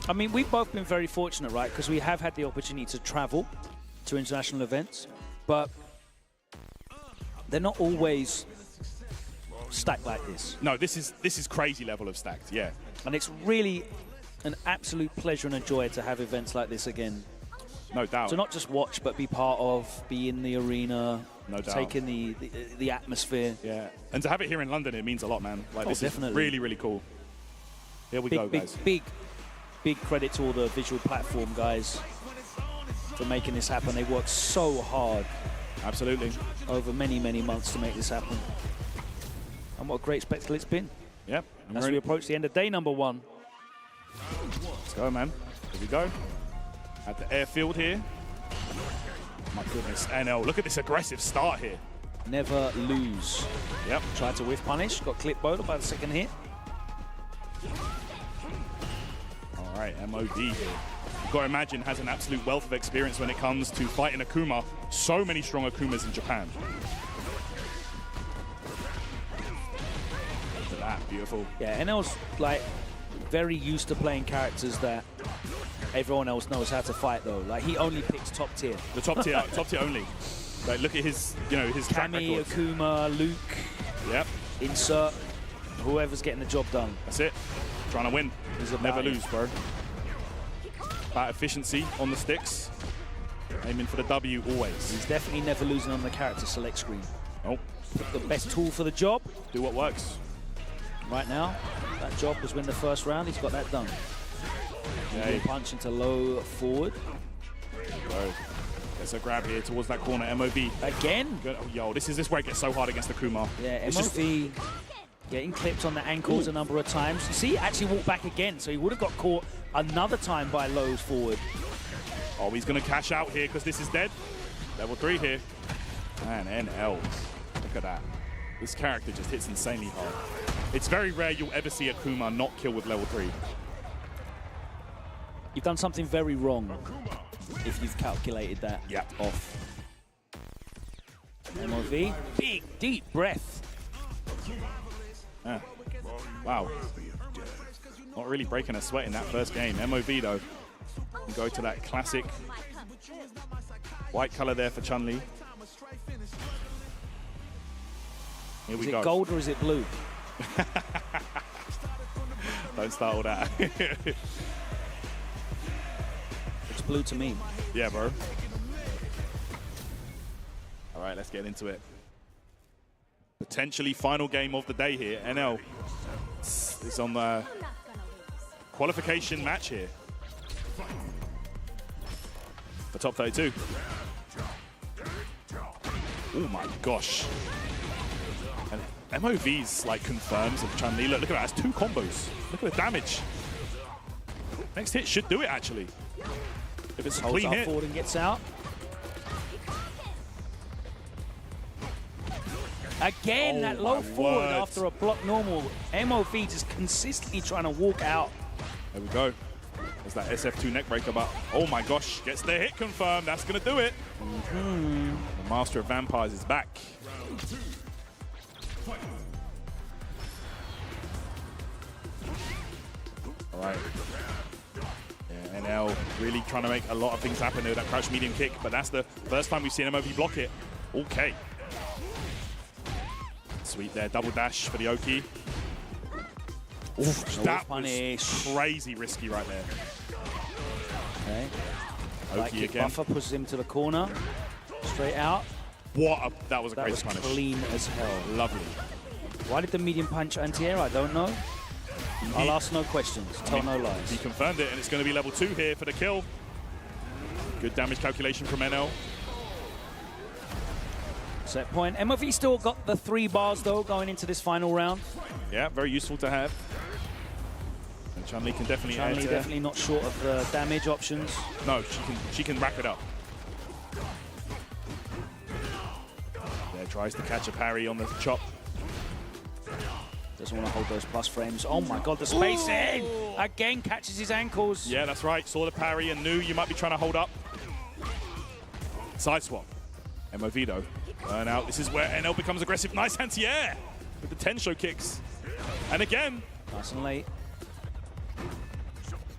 I mean, we've both been very fortunate, right? Because we have had the opportunity to travel to international events, but they're not always stacked like this. No, this is crazy level of stacked, yeah. And it's really an absolute pleasure and a joy to have events like this again. No doubt. To not just watch, but be part of, be in the arena, no doubt. Take in the atmosphere. Yeah, and to have it here in London, it means a lot, man. Like, this definitely. is really, really cool. Here we go, guys. Big credit to all the visual platform guys for making this happen. They worked so hard. Absolutely. Over many, many months to make this happen. And what a great spectacle it's been. Yep. As we approach the end of day number 1. Let's go, man. Here we go. At the airfield here. My goodness, NL. Look at this aggressive start here. Never lose. Yep. Tried to whiff punish. Got clip bowled by the second hit. All right, MOD here. You've got to imagine has an absolute wealth of experience when it comes to fighting Akuma. So many strong Akumas in Japan. Look at that, beautiful. Yeah, NL's like very used to playing characters that everyone else knows how to fight though. Like he only picks top tier. The top tier only. Like look at his, his track Cammy, record. Akuma, Luke. Yep. Insert whoever's getting the job done. That's it. Trying to win. Never lose, bro. About efficiency on the sticks. Aiming for the W always. He's definitely never losing on the character select screen. Nope. Pick the best tool for the job. Do what works. Right now, that job was win the first round. He's got that done. Yeah. Punch into low forward. Go. Gets a grab here towards that corner. MOV. Again? Good. Oh, yo, this is where it gets so hard against Akuma. Yeah, MOV getting clipped on the ankles a number of times. You see, he actually walked back again, so he would have got caught another time by lows forward. Oh, he's going to cash out here because this is dead. Level 3 here. Man, NL. Look at that. This character just hits insanely hard. It's very rare you'll ever see Akuma not kill with level 3. You've done something very wrong if you've calculated that off. MOV, big, deep breath. Wow. Not really breaking a sweat in that first game. MOV, though, can go to that classic white color there for Chun-Li. Here we Is go. it gold or is it blue? Don't start all that. It's blue to me. Yeah, bro. All right, let's get into it. Potentially final game of the day here. NL is on the qualification match here for top 32. Oh my gosh. And MOV's like confirms of Chun-Li. Look at that, that's 2 combos. Look at the damage. Next hit should do it actually. If it's a Holds clean up hit. forward and gets out. Again, that low forward after a block normal. MOV just consistently trying to walk out. There we go. There's that SF2 neckbreaker, but oh my gosh, gets the hit confirmed. That's gonna do it. The Master of Vampires is back. All right. Yeah, NL really trying to make a lot of things happen there with that crouch medium kick, but that's the first time we've seen MOV block it. Okay. Sweet there, double dash for the Oki. Oof, that was crazy risky right there. Okay. Oki Light kick again. buffer pushes him to the corner. Straight out. That was a crazy punish. Clean as hell. Lovely. Why did the medium punch anti-air? I don't know. I'll ask no questions. Tell no lies. He confirmed it, and it's going to be level 2 here for the kill. Good damage calculation from NL. Set point. MOV still got the 3 bars, though, going into this final round. Yeah, very useful to have. And Chun-Li can definitely add Chun-Li to- definitely not short of the damage options. No, she can wrap it up. Yeah, tries to catch a parry on the chop. Doesn't want to hold those plus frames. Oh my god, the spacing! Again catches his ankles. Yeah, that's right. Saw the parry and knew you might be trying to hold up. Side swap. MOV though. Burn out. This is where NL becomes aggressive. Nice anti-air with the Tensho kicks. And again. Nice and late.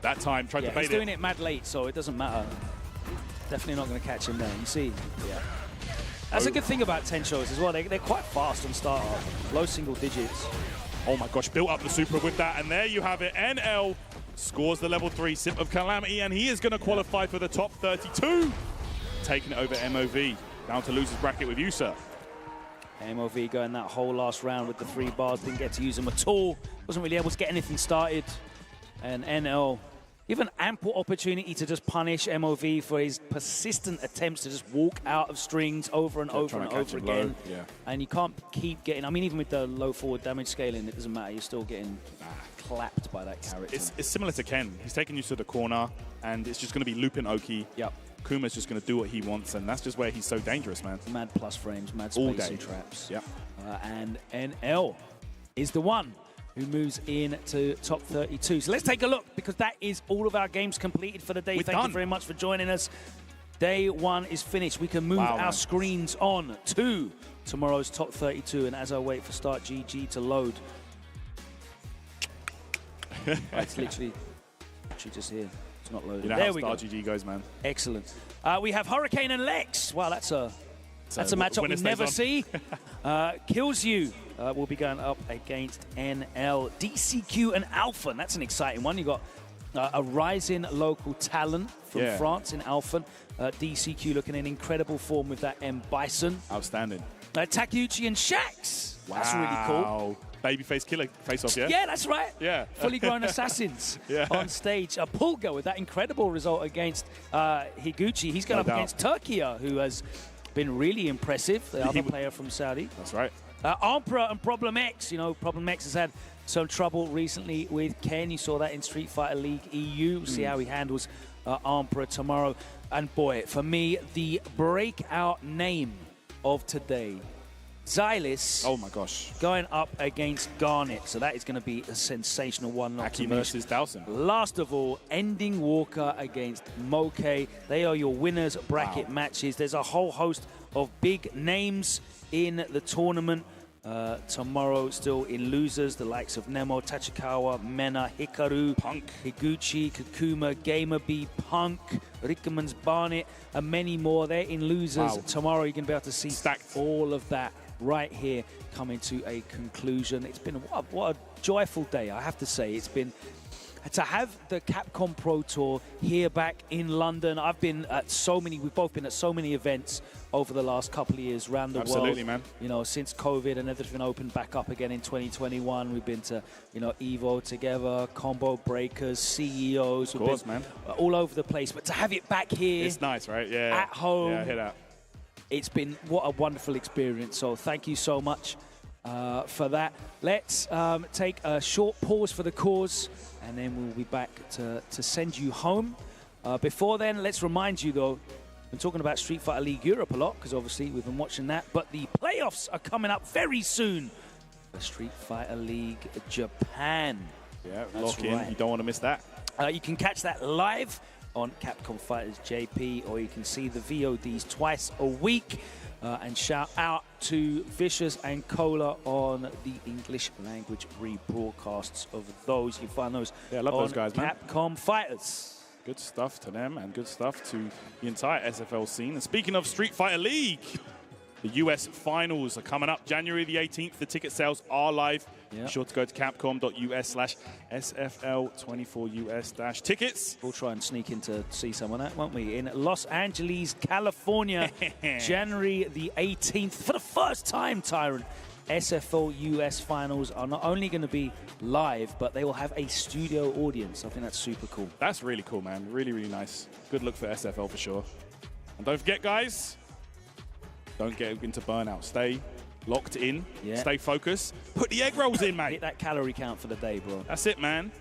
That time tried to bait he's doing it mad late, so it doesn't matter. Definitely not going to catch him there. You see? Yeah. That's a good thing about Tenshos as well. They're quite fast on startup. Low single digits. Oh my gosh, built up the super with that, and there you have it. NL scores the level 3 Sip of Calamity, and he is going to qualify for the top 32. Taking it over MOV. Down to loser's bracket with you, sir. MOV going that whole last round with the 3 bars. Didn't get to use them at all. Wasn't really able to get anything started. And NL given ample opportunity to just punish MOV for his persistent attempts to just walk out of strings over and over and over again. Yeah. And you can't keep getting, I mean, even with the low forward damage scaling, it doesn't matter. You're still getting clapped by that character. It's similar to Ken. He's taking you to the corner, and it's just going to be looping Oki. Yep. Kuma's just going to do what he wants, and that's just where he's so dangerous, man. Mad plus frames, mad All spacing day. traps. Yep. And NL is the one who moves in to top 32. So let's take a look, because that is all of our games completed for the day. Thank you very much for joining us. Day 1 is finished. We can move our screens on to tomorrow's top 32. And as I wait for Start GG to load, it's literally just here. It's not loaded. You know there how we Start go. GG goes, man. Excellent. We have Hurricane and Lex. Wow, that's a matchup we winner stays never on. see. Kills You will be going up against NL. DCQ and Alphen. That's an exciting one. You got a rising local talent from France in Alphen. DCQ looking in incredible form with that M Bison. Outstanding. Takuchi and Shax. Wow. That's really cool. Babyface killer face off, yeah? Yeah, that's right. Yeah. Fully grown assassins Yeah. on stage. Pulga with that incredible result against Higuchi. He's going No up doubt. against Turkia, who has been really impressive, the other player from Saudi. That's right. Emperor and Problem X. You know, Problem X has had some trouble recently with Ken. You saw that in Street Fighter League EU. We'll see how he handles Emperor tomorrow. And boy, for me, the breakout name of today, Xylis. Oh my gosh. Going up against Garnet. So that is going to be a sensational one. Aki versus Dowson. Last of all, Ending Walker against Moke. They are your winners bracket matches. There's a whole host of big names in the tournament. Tomorrow, still in losers, the likes of Nemo, Tachikawa, Mena, Hikaru, Punk, Higuchi, Kikuma, Gamerby, Punk, Rickerman's Barnet, and many more. They're in losers. Tomorrow, you're going to be able to see all of that right here coming to a conclusion. It's been what a joyful day, I have to say. It's been to have the Capcom Pro Tour here back in London. I've been at we've both been at so many events over the last couple of years around the world. Absolutely, man. You know, since COVID and everything opened back up again in 2021, we've been to, you know, EVO together, Combo Breakers, CEOs. Of course, man. All over the place. But to have it back here. It's nice, right? Yeah. At home. Yeah, I hear that. It's been what a wonderful experience. So thank you so much for that. Let's take a short pause for the cause, and then we'll be back to send you home. Before then, let's remind you, though, been talking about Street Fighter League Europe a lot, because obviously we've been watching that, but the playoffs are coming up very soon for Street Fighter League Japan. Yeah, That's lock in. right. You don't want to miss that. You can catch that live on Capcom Fighters JP, or you can see the VODs twice a week. And shout out to Vicious and Cola on the English language rebroadcasts of those. You can find those I love on those guys, man. Capcom Fighters. Good stuff to them, and good stuff to the entire SFL scene. And speaking of Street Fighter League, the US finals are coming up January the 18th. The ticket sales are live. Be sure to go to capcom.us/SFL24US-tickets. We'll try and sneak in to see some of that, won't we? In Los Angeles, California, January the 18th. For the first time, Tyrant, SFL US finals are not only going to be live, but they will have a studio audience. I think that's super cool. That's really cool, man. Really, really nice. Good look for SFL for sure. And don't forget, guys, don't get into burnout. Stay locked in. Yeah. Stay focused. Put the egg rolls in, mate. Hit that calorie count for the day, bro. That's it, man.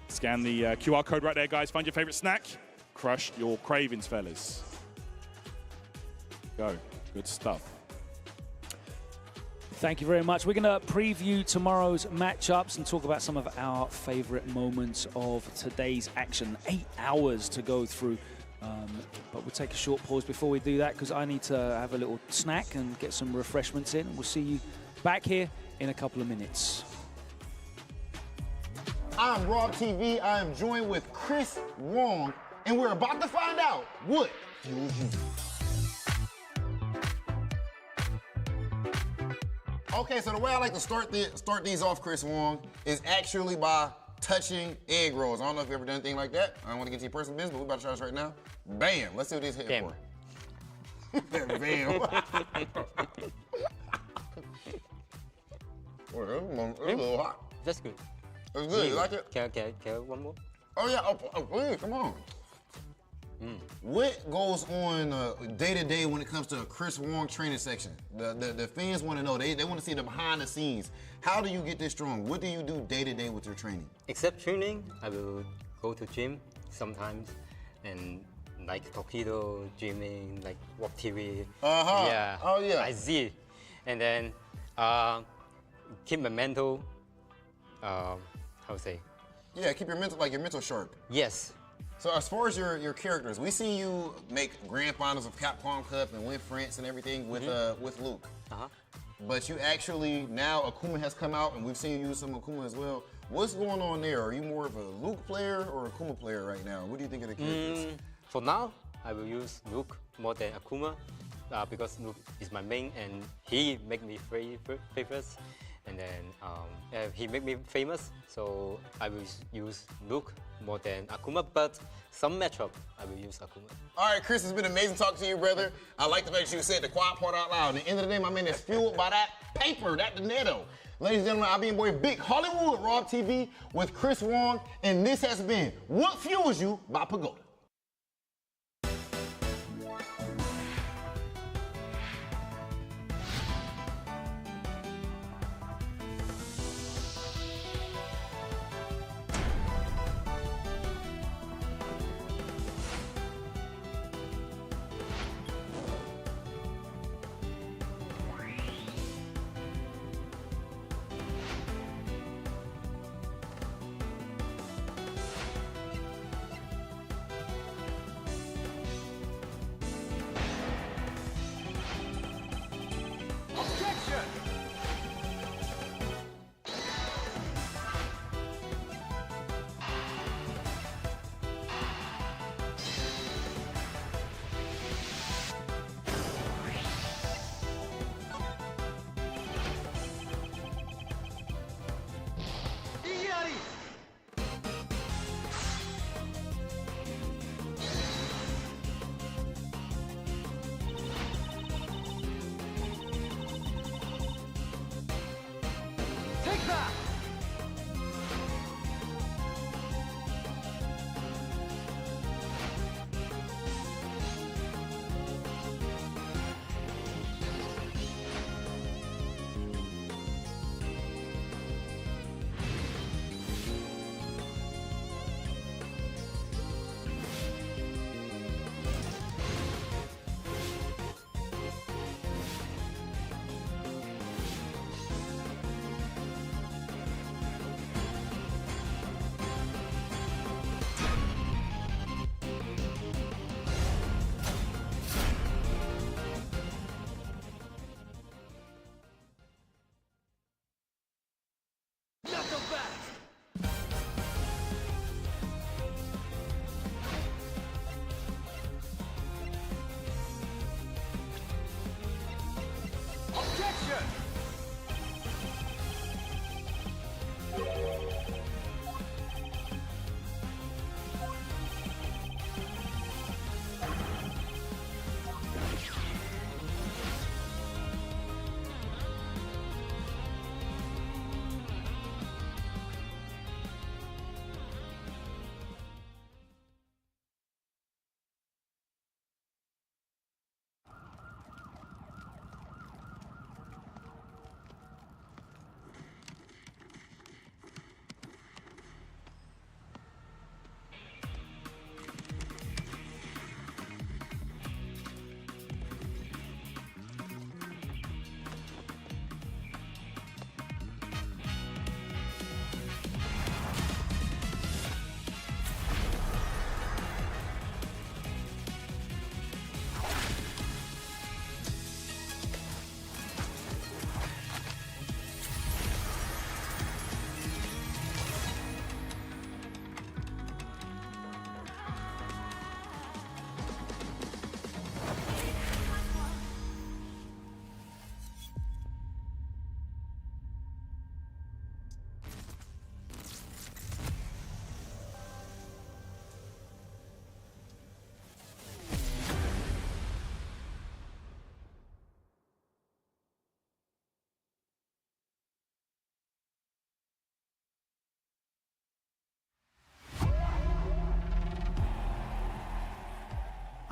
Scan the QR code right there, guys. Find your favorite snack. Crush your cravings, fellas. Go. Good stuff. Thank you very much. We're going to preview tomorrow's matchups and talk about some of our favorite moments of today's action. 8 hours to go through. But we'll take a short pause before we do that, because I need to have a little snack and get some refreshments in. We'll see you back here in a couple of minutes. I'm Rob TV. I am joined with Chris Wong, and we're about to find out what fuels you. Okay, so the way I like to start these off, Chris Wong, is actually by touching egg rolls. I don't know if you've ever done anything like that. I don't want to get to your personal business, but we're about to try this right now. Bam. Let's see what this hitting for. Bam. Oh, it's a little hot. That's good. It's good. You like it? Can I one more? Oh, yeah. Oh, please, come on. What goes on day-to-day when it comes to a Chris Wong training section? The fans want to know. They want to see the behind the scenes. How do you get this strong? What do you do day-to-day with your training? Except training, I will go to gym sometimes, and like Tokido, gymming, like walk TV. Yeah. Oh, yeah. I see. And then keep my mental, how to say? Yeah, keep your mental sharp. Yes. So as far as your characters, we see you make grand finals of Capcom Cup and win France and everything with Luke. But you actually, now Akuma has come out, and we've seen you use some Akuma as well. What's going on there? Are you more of a Luke player or Akuma player right now? What do you think of the characters? For now, I will use Luke more than Akuma because Luke is my main, and he make me famous. And then he make me famous, so I will use Luke more than Akuma, but some matchup, I will use Akuma. All right, Chris, it's been amazing talking to you, brother. I like the fact that you said the quiet part out loud. At the end of the day, my man is fueled by that paper, that dinero. Ladies and gentlemen, I'll be your boy Big Hollywood, Rob TV, with Chris Wong, and this has been What Fuels You by Pagoda.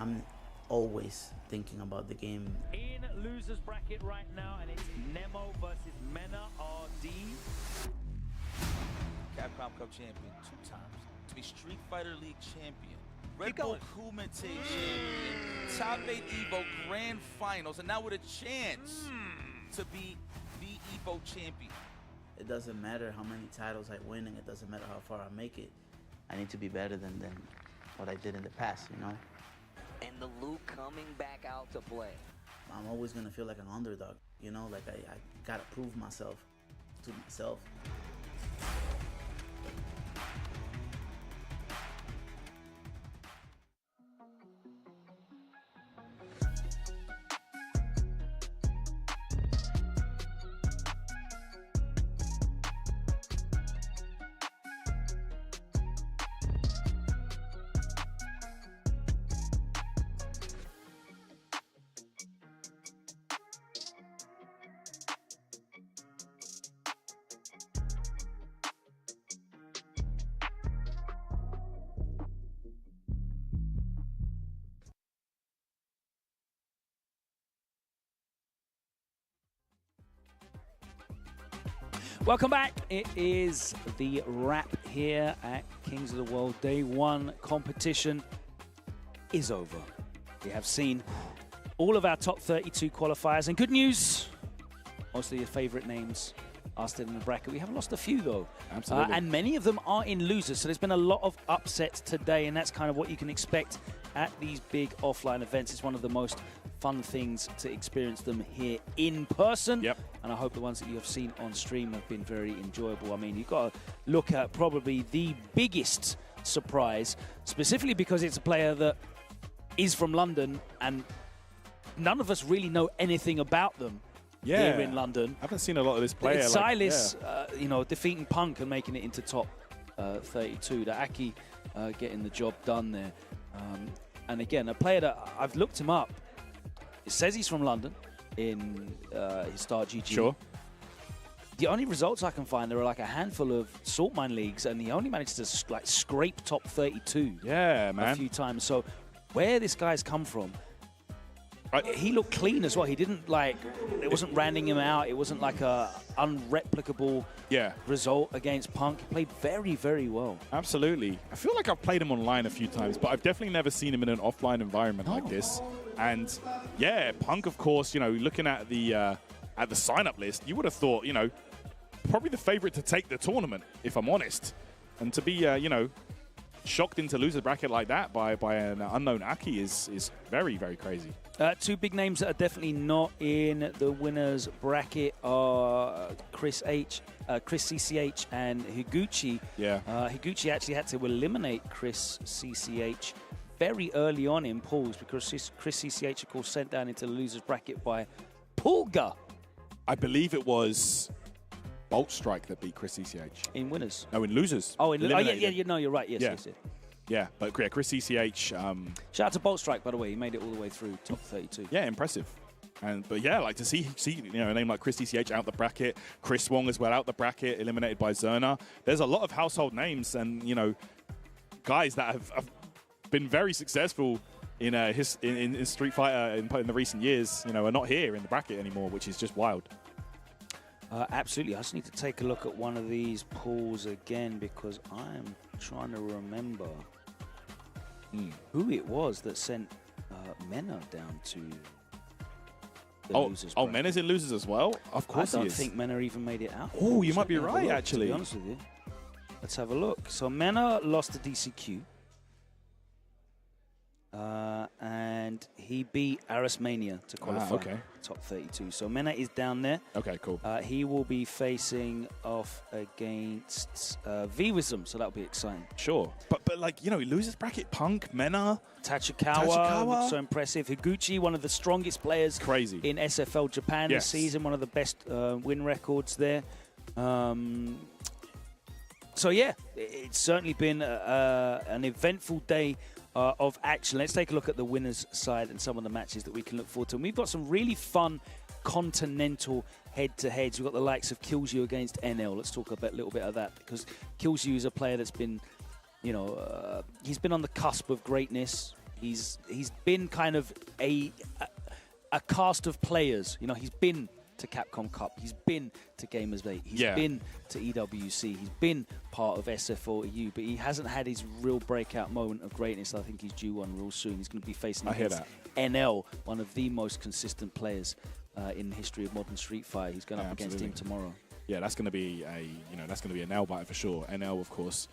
I'm always thinking about the game. In losers bracket right now, and it's Nemo versus Menard RD. Capcom Cup champion 2 times. To be Street Fighter League champion. Red Bull Kumite champion. Top 8 Evo Grand Finals. And now with a chance to be the Evo champion. It doesn't matter how many titles I win, and it doesn't matter how far I make it. I need to be better than what I did in the past, you know? And the Luke coming back out to play. I'm always gonna feel like an underdog, you know? Like I gotta prove myself to myself. Welcome back. It is the wrap here at Kings of the World. Day 1 competition is over. We have seen all of our top 32 qualifiers. And good news, most of your favorite names are still in the bracket. We have lost a few, though. Absolutely. And many of them are in losers. So there's been a lot of upsets today, and that's kind of what you can expect at these big offline events. It's one of the most fun things to experience them here in person. Yep. And I hope the ones that you have seen on stream have been very enjoyable. I mean, you've got to look at probably the biggest surprise, specifically because it's a player that is from London and none of us really know anything about them here in London. I haven't seen a lot of this player. It's Silas, you know, defeating Punk and making it into top 32. The Aki getting the job done there. And again, a player that I've looked him up. It says he's from London in his start GG. Sure. The only results I can find, there are like a handful of salt mine leagues, and he only managed to like scrape top 32. Yeah, man. A few times. So where this guy's come from, he looked clean as well. He didn't like, it wasn't ranning him out. It wasn't like a unreplicable result against Punk. He played very, very well. Absolutely. I feel like I've played him online a few times, but I've definitely never seen him in an offline environment like this. And yeah, Punk, of course, you know, looking at the sign-up list, you would have thought, you know, probably the favorite to take the tournament, if I'm honest. And to be, you know, shocked into loser bracket like that by an unknown Aki is very, very crazy. 2 big names that are definitely not in the winners bracket are Chris CCH and Higuchi. Yeah. Higuchi actually had to eliminate Chris CCH very early on in pools because Chris CCH, of course, sent down into the losers bracket by Pulga. I believe it was Bolt Strike that beat Chris CCH. In winners? No, in losers. Oh, yeah, no, you're right. Yes, yes. Yeah, but yeah, Chris CCH. Shout out to Bolt Strike, by the way. He made it all the way through top 32. Yeah, impressive. But yeah, like to see you know, a name like Chris CCH out the bracket, Chris Wong as well out the bracket, eliminated by Zerna. There's a lot of household names and, you know, guys that have been very successful in Street Fighter in the recent years, you know, are not here in the bracket anymore, which is just wild. Absolutely. I just need to take a look at one of these pools again because I'm trying to remember who it was that sent Menard down to the losers bracket. Oh, Menard's in losers as well? Of course he is. I don't think Menard even made it out. Oh, you might be right, actually. To be honest with you. Let's have a look. So Menard lost to DCQ. And he beat Arismania to qualify top 32. So Menard is down there. Okay, cool. He will be facing off against V-Wisdom, so that'll be exciting. Sure. But like, you know, he loses bracket Punk, Menard. Tachikawa, so impressive. Higuchi, one of the strongest players in SFL Japan this season, one of the best win records there. So yeah, it's certainly been an eventful day of action. Let's take a look at the winners side and some of the matches that we can look forward to. And we've got some really fun continental head-to-heads. We've got the likes of Cujo against NL. Let's talk a little bit of that because Cujo is a player that's been, you know, he's been on the cusp of greatness. He's been kind of a cast of players. You know, he's been to Capcom Cup. He's been to Gamers 8. He's been to EWC. He's been part of SF4EU, but he hasn't had his real breakout moment of greatness. I think he's due one real soon. He's going to be facing against NL, one of the most consistent players in the history of modern Street Fighter. He's going up against him tomorrow. Yeah, that's going to be a nail biter for sure. NL, of course,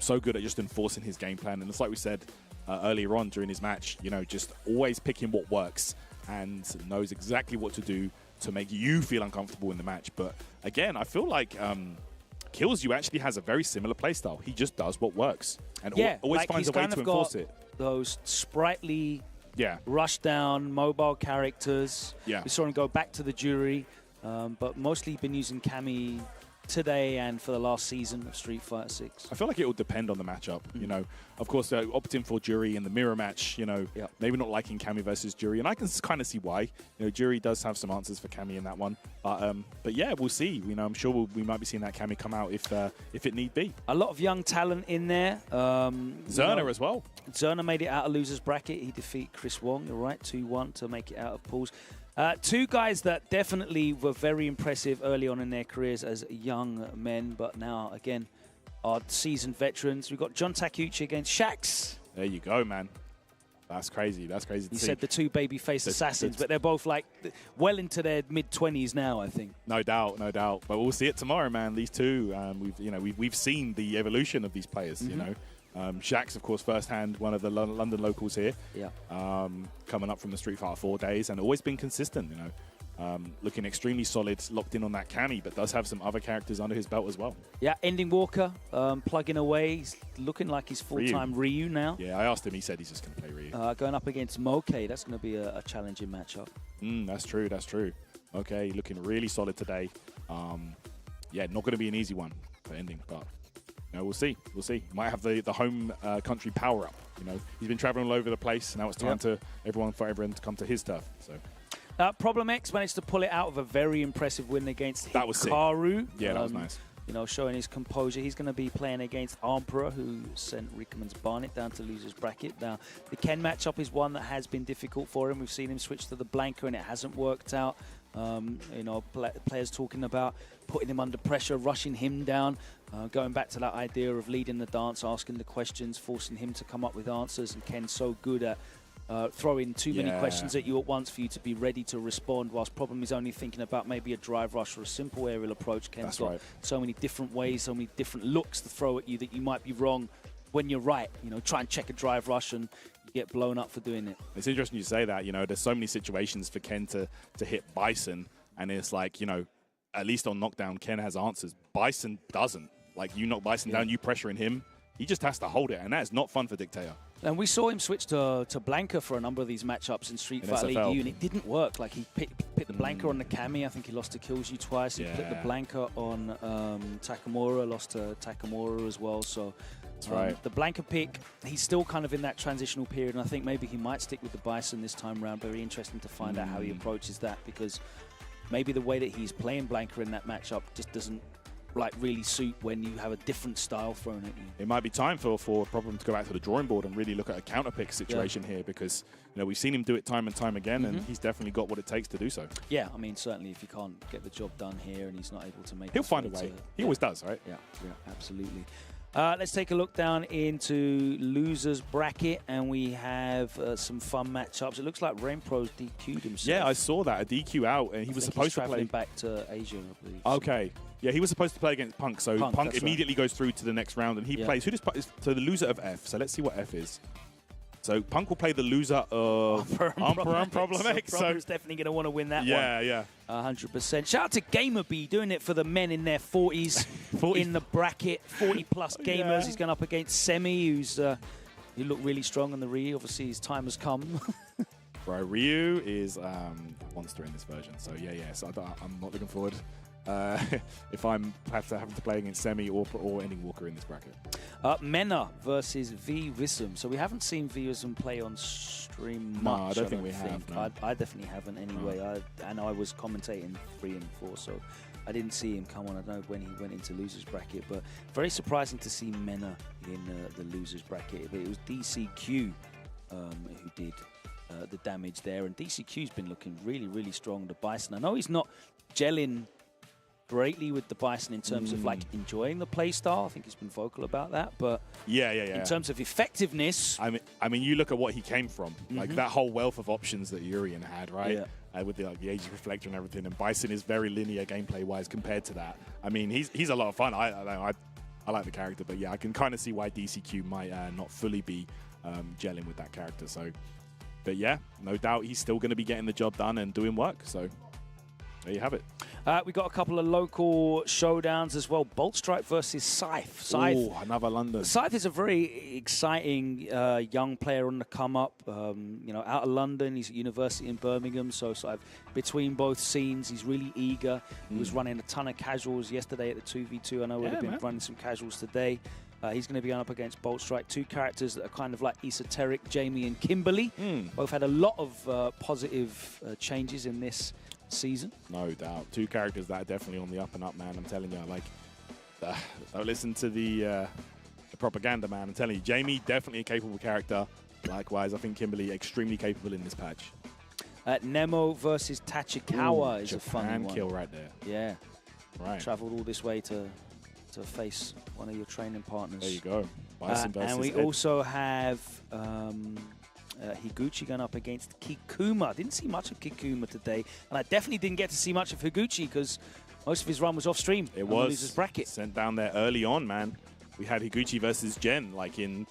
so good at just enforcing his game plan, and it's like we said earlier on during his match. You know, just always picking what works and knows exactly what to do to make you feel uncomfortable in the match. But again, I feel like Kills You actually has a very similar playstyle. He just does what works and always finds a way to enforce it. Those sprightly, Yeah. rush down, mobile characters. Yeah. We saw him go back to the jury, but mostly been using Cammy today and for the last season of Street Fighter 6. I feel like it will depend on the matchup. You know, of course, opting for Jury in the mirror match, you know, maybe not liking Cammy versus Jury, and I can kind of see why. You know, Jury does have some answers for Cammy in that one, but yeah, we'll see. You know, I'm sure we might be seeing that Cammy come out if it need be. A lot of young talent in there. Zerna as well. Zerna made it out of losers bracket. He defeated Chris Wong, you're right, 2-1 to make it out of pools. Two guys that definitely were very impressive early on in their careers as young men, but now, again, are seasoned veterans. We've got John Takeuchi against Shax. There you go, man. That's crazy. That's crazy to You see. said the two babyface assassins, but they're both like well into their mid-20s now, I think. No doubt, no doubt. But we'll see it tomorrow, man. These two, we've seen the evolution of these players. You know, Shax, of course, firsthand, one of the London locals here. Yeah. Coming up from the Street Fighter 4 days, and always been consistent. You know, looking extremely solid, locked in on that Cammy, but does have some other characters under his belt as well. Yeah, Ending Walker, plugging away. He's looking like he's full-time Ryu now. Yeah, I asked him. He said he's just going to play Ryu. Going up against Moke, that's going to be a challenging matchup. That's true. That's true. Okay, looking really solid today. Yeah, not going to be an easy one for Ending, but you know, we'll see. We'll see. Might have the home country power up. You know, he's been traveling all over the place. Now it's time for everyone to come to his turf. So. Problem X managed to pull it out of a very impressive win against Hikaru. Yeah, that was nice. You know, showing his composure. He's going to be playing against Emperor, who sent Rickerman's Barnet down to losers bracket. Now, the Ken matchup is one that has been difficult for him. We've seen him switch to the Blanca, and it hasn't worked out. You know, players talking about putting him under pressure, rushing him down, going back to that idea of leading the dance, asking the questions, forcing him to come up with answers. And Ken's so good at throwing too many questions at you at once for you to be ready to respond, whilst Problem is only thinking about maybe a drive rush or a simple aerial approach. Ken's got so many different ways, so many different looks to throw at you that you might be wrong when you're right. You know, try and check a drive rush and you get blown up for doing it. It's interesting you say that. You know, there's so many situations for Ken to hit Bison, and it's like, you know, at least on knockdown, Ken has answers. Bison doesn't. Like, you knock Bison down, you pressuring him, he just has to hold it, and that is not fun for Dictator. And we saw him switch to Blanca for a number of these matchups in Street Fighter League U, and it didn't work. Like, he picked the Blanca on the Cammy. I think he lost to Kills You twice. He picked the Blanca on Takamura, lost to Takamura as well. So that's right. The Blanca pick, he's still kind of in that transitional period, and I think maybe he might stick with the Bison this time around. Very interesting to find out how he approaches that, because maybe the way that he's playing Blanca in that matchup just doesn't like really suit when you have a different style thrown at you. It might be time for Problem to go back to the drawing board and really look at a counter pick situation here, because you know, we've seen him do it time and time again, and he's definitely got what it takes to do so. Yeah, I mean, certainly if he can't get the job done here and he's not able to make he'll find a way. He always does, right? Yeah, absolutely. Let's take a look down into losers bracket, and we have some fun matchups. It looks like Rainpro's DQ'd himself. Yeah, I saw that, a DQ out, and he was supposed to play back to Asia, I believe. Okay. Yeah, he was supposed to play against Punk, so Punk immediately goes through to the next round, and he plays. Who does so the loser of F? So let's see what F is. So Punk will play the loser of Emperor and Problem X. So Problem's definitely going to want to win that one. Yeah. 100%. Shout out to GamerB doing it for the men in their 40s in the bracket. 40-plus gamers. He's going up against Semi, who's he looked really strong on the Ryu. Obviously, his time has come. Bro, Ryu is a monster in this version. So yeah. So I'm not looking forward. If I'm having to play against Semi or Ending Walker in this bracket. Menard versus V Wisdom. So we haven't seen V Wisdom play on stream much. No, I don't think we have. No. I definitely haven't anyway. No. I was commentating 3 and 4, so I didn't see him come on. I don't know when he went into losers bracket, but very surprising to see Menard in the losers bracket. But it was DCQ who did the damage there. And DCQ's been looking really, really strong. The Bison, I know he's not gelling greatly with the Bison in terms of like enjoying the play style. I think he's been vocal about that. But in terms of effectiveness, I mean, you look at what he came from, like that whole wealth of options that Urien had, right? With the Aegis Reflector and everything, and Bison is very linear gameplay-wise compared to that. I mean, he's a lot of fun. I like the character, but yeah, I can kind of see why DCQ might not fully be gelling with that character. So, but yeah, no doubt he's still going to be getting the job done and doing work. So there you have it. We got a couple of local showdowns as well. Bolt Strike versus Scythe. Oh, another London. Scythe is a very exciting young player on the come up. You know, out of London, he's at university in Birmingham, so sort of between both scenes, he's really eager. He was running a ton of casuals yesterday at the 2v2. I know we've been running some casuals today. He's going to be going up against Bolt Strike, two characters that are kind of like esoteric, Jamie and Kimberly. Both had a lot of positive changes in this season. No doubt. Two characters that are definitely on the up and up, man. I'm telling you, like, don't listen to the propaganda, man. I'm telling you, Jamie, definitely a capable character. Likewise, I think Kimberly, extremely capable in this patch. Nemo versus Tachikawa is Japan a fun one. Kill right there. Yeah. Right. Traveled all this way to face one of your training partners. There you go. Bison versus and we Ed. also have Higuchi going up against Kikuma. Didn't see much of Kikuma today, and I definitely didn't get to see much of Higuchi because most of his run was off stream. It was bracket. Sent down there early on, man. We had Higuchi versus Jen, like in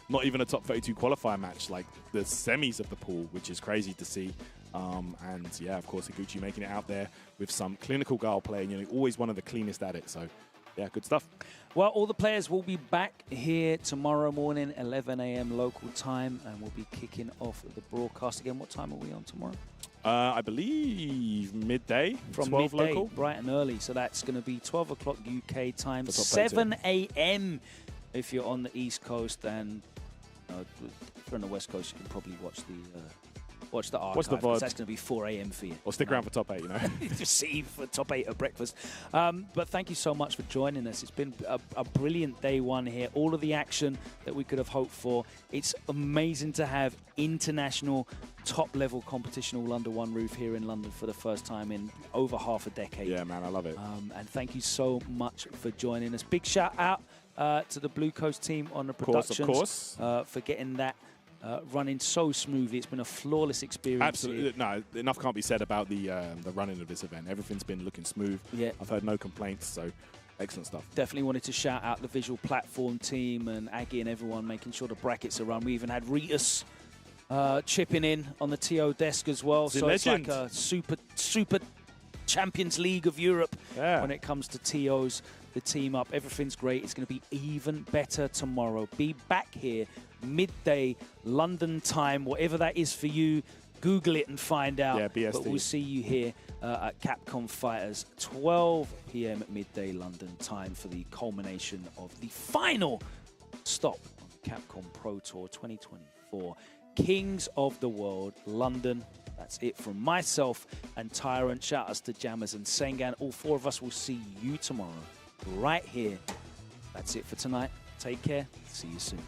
not even a top 32 qualifier match, like the semis of the pool, which is crazy to see. And yeah, of course, Higuchi making it out there with some clinical guile play, and, you know, always one of the cleanest at it. So yeah, good stuff. Well, all the players will be back here tomorrow morning, 11 a.m. local time, and we'll be kicking off the broadcast again. What time are we on tomorrow? I believe midday, from 12 midday, local. bright and early. So that's going to be 12 o'clock UK time, For top 7 a.m. if you're on the East Coast, and if you're on the West Coast, you can probably watch the archive. Watch the VOD. That's going to be 4 a.m. for you. Or stick around for top 8, you know. Just see for top 8 at breakfast. But thank you so much for joining us. It's been a brilliant day one here. All of the action that we could have hoped for. It's amazing to have international top-level competition all under one roof here in London for the first time in over half a decade. Yeah, man, I love it. And thank you so much for joining us. Big shout out to the Blue Coast team on the productions. Of course. For getting that running so smoothly. It's been a flawless experience. Absolutely. No, enough can't be said about the running of this event. Everything's been looking smooth. Yeah. I've heard no complaints, so excellent stuff. Definitely wanted to shout out the visual platform team and Aggie and everyone making sure the brackets are run. We even had Ritus chipping in on the TO desk as well. So it's like a super Champions League of Europe when it comes to TOs. The team up. Everything's great. It's going to be even better tomorrow. Be back here midday London time, whatever that is for you. Google it and find out. Yeah, BST. But we'll see you here at Capcom Fighters, 12 p.m. at midday London time for the culmination of the final stop on Capcom Pro Tour 2024. Kings of the World, London. That's it from myself and Tyrant. Shout outs to Jammers and Sengan. All four of us will see you tomorrow right here. That's it for tonight. Take care. See you soon.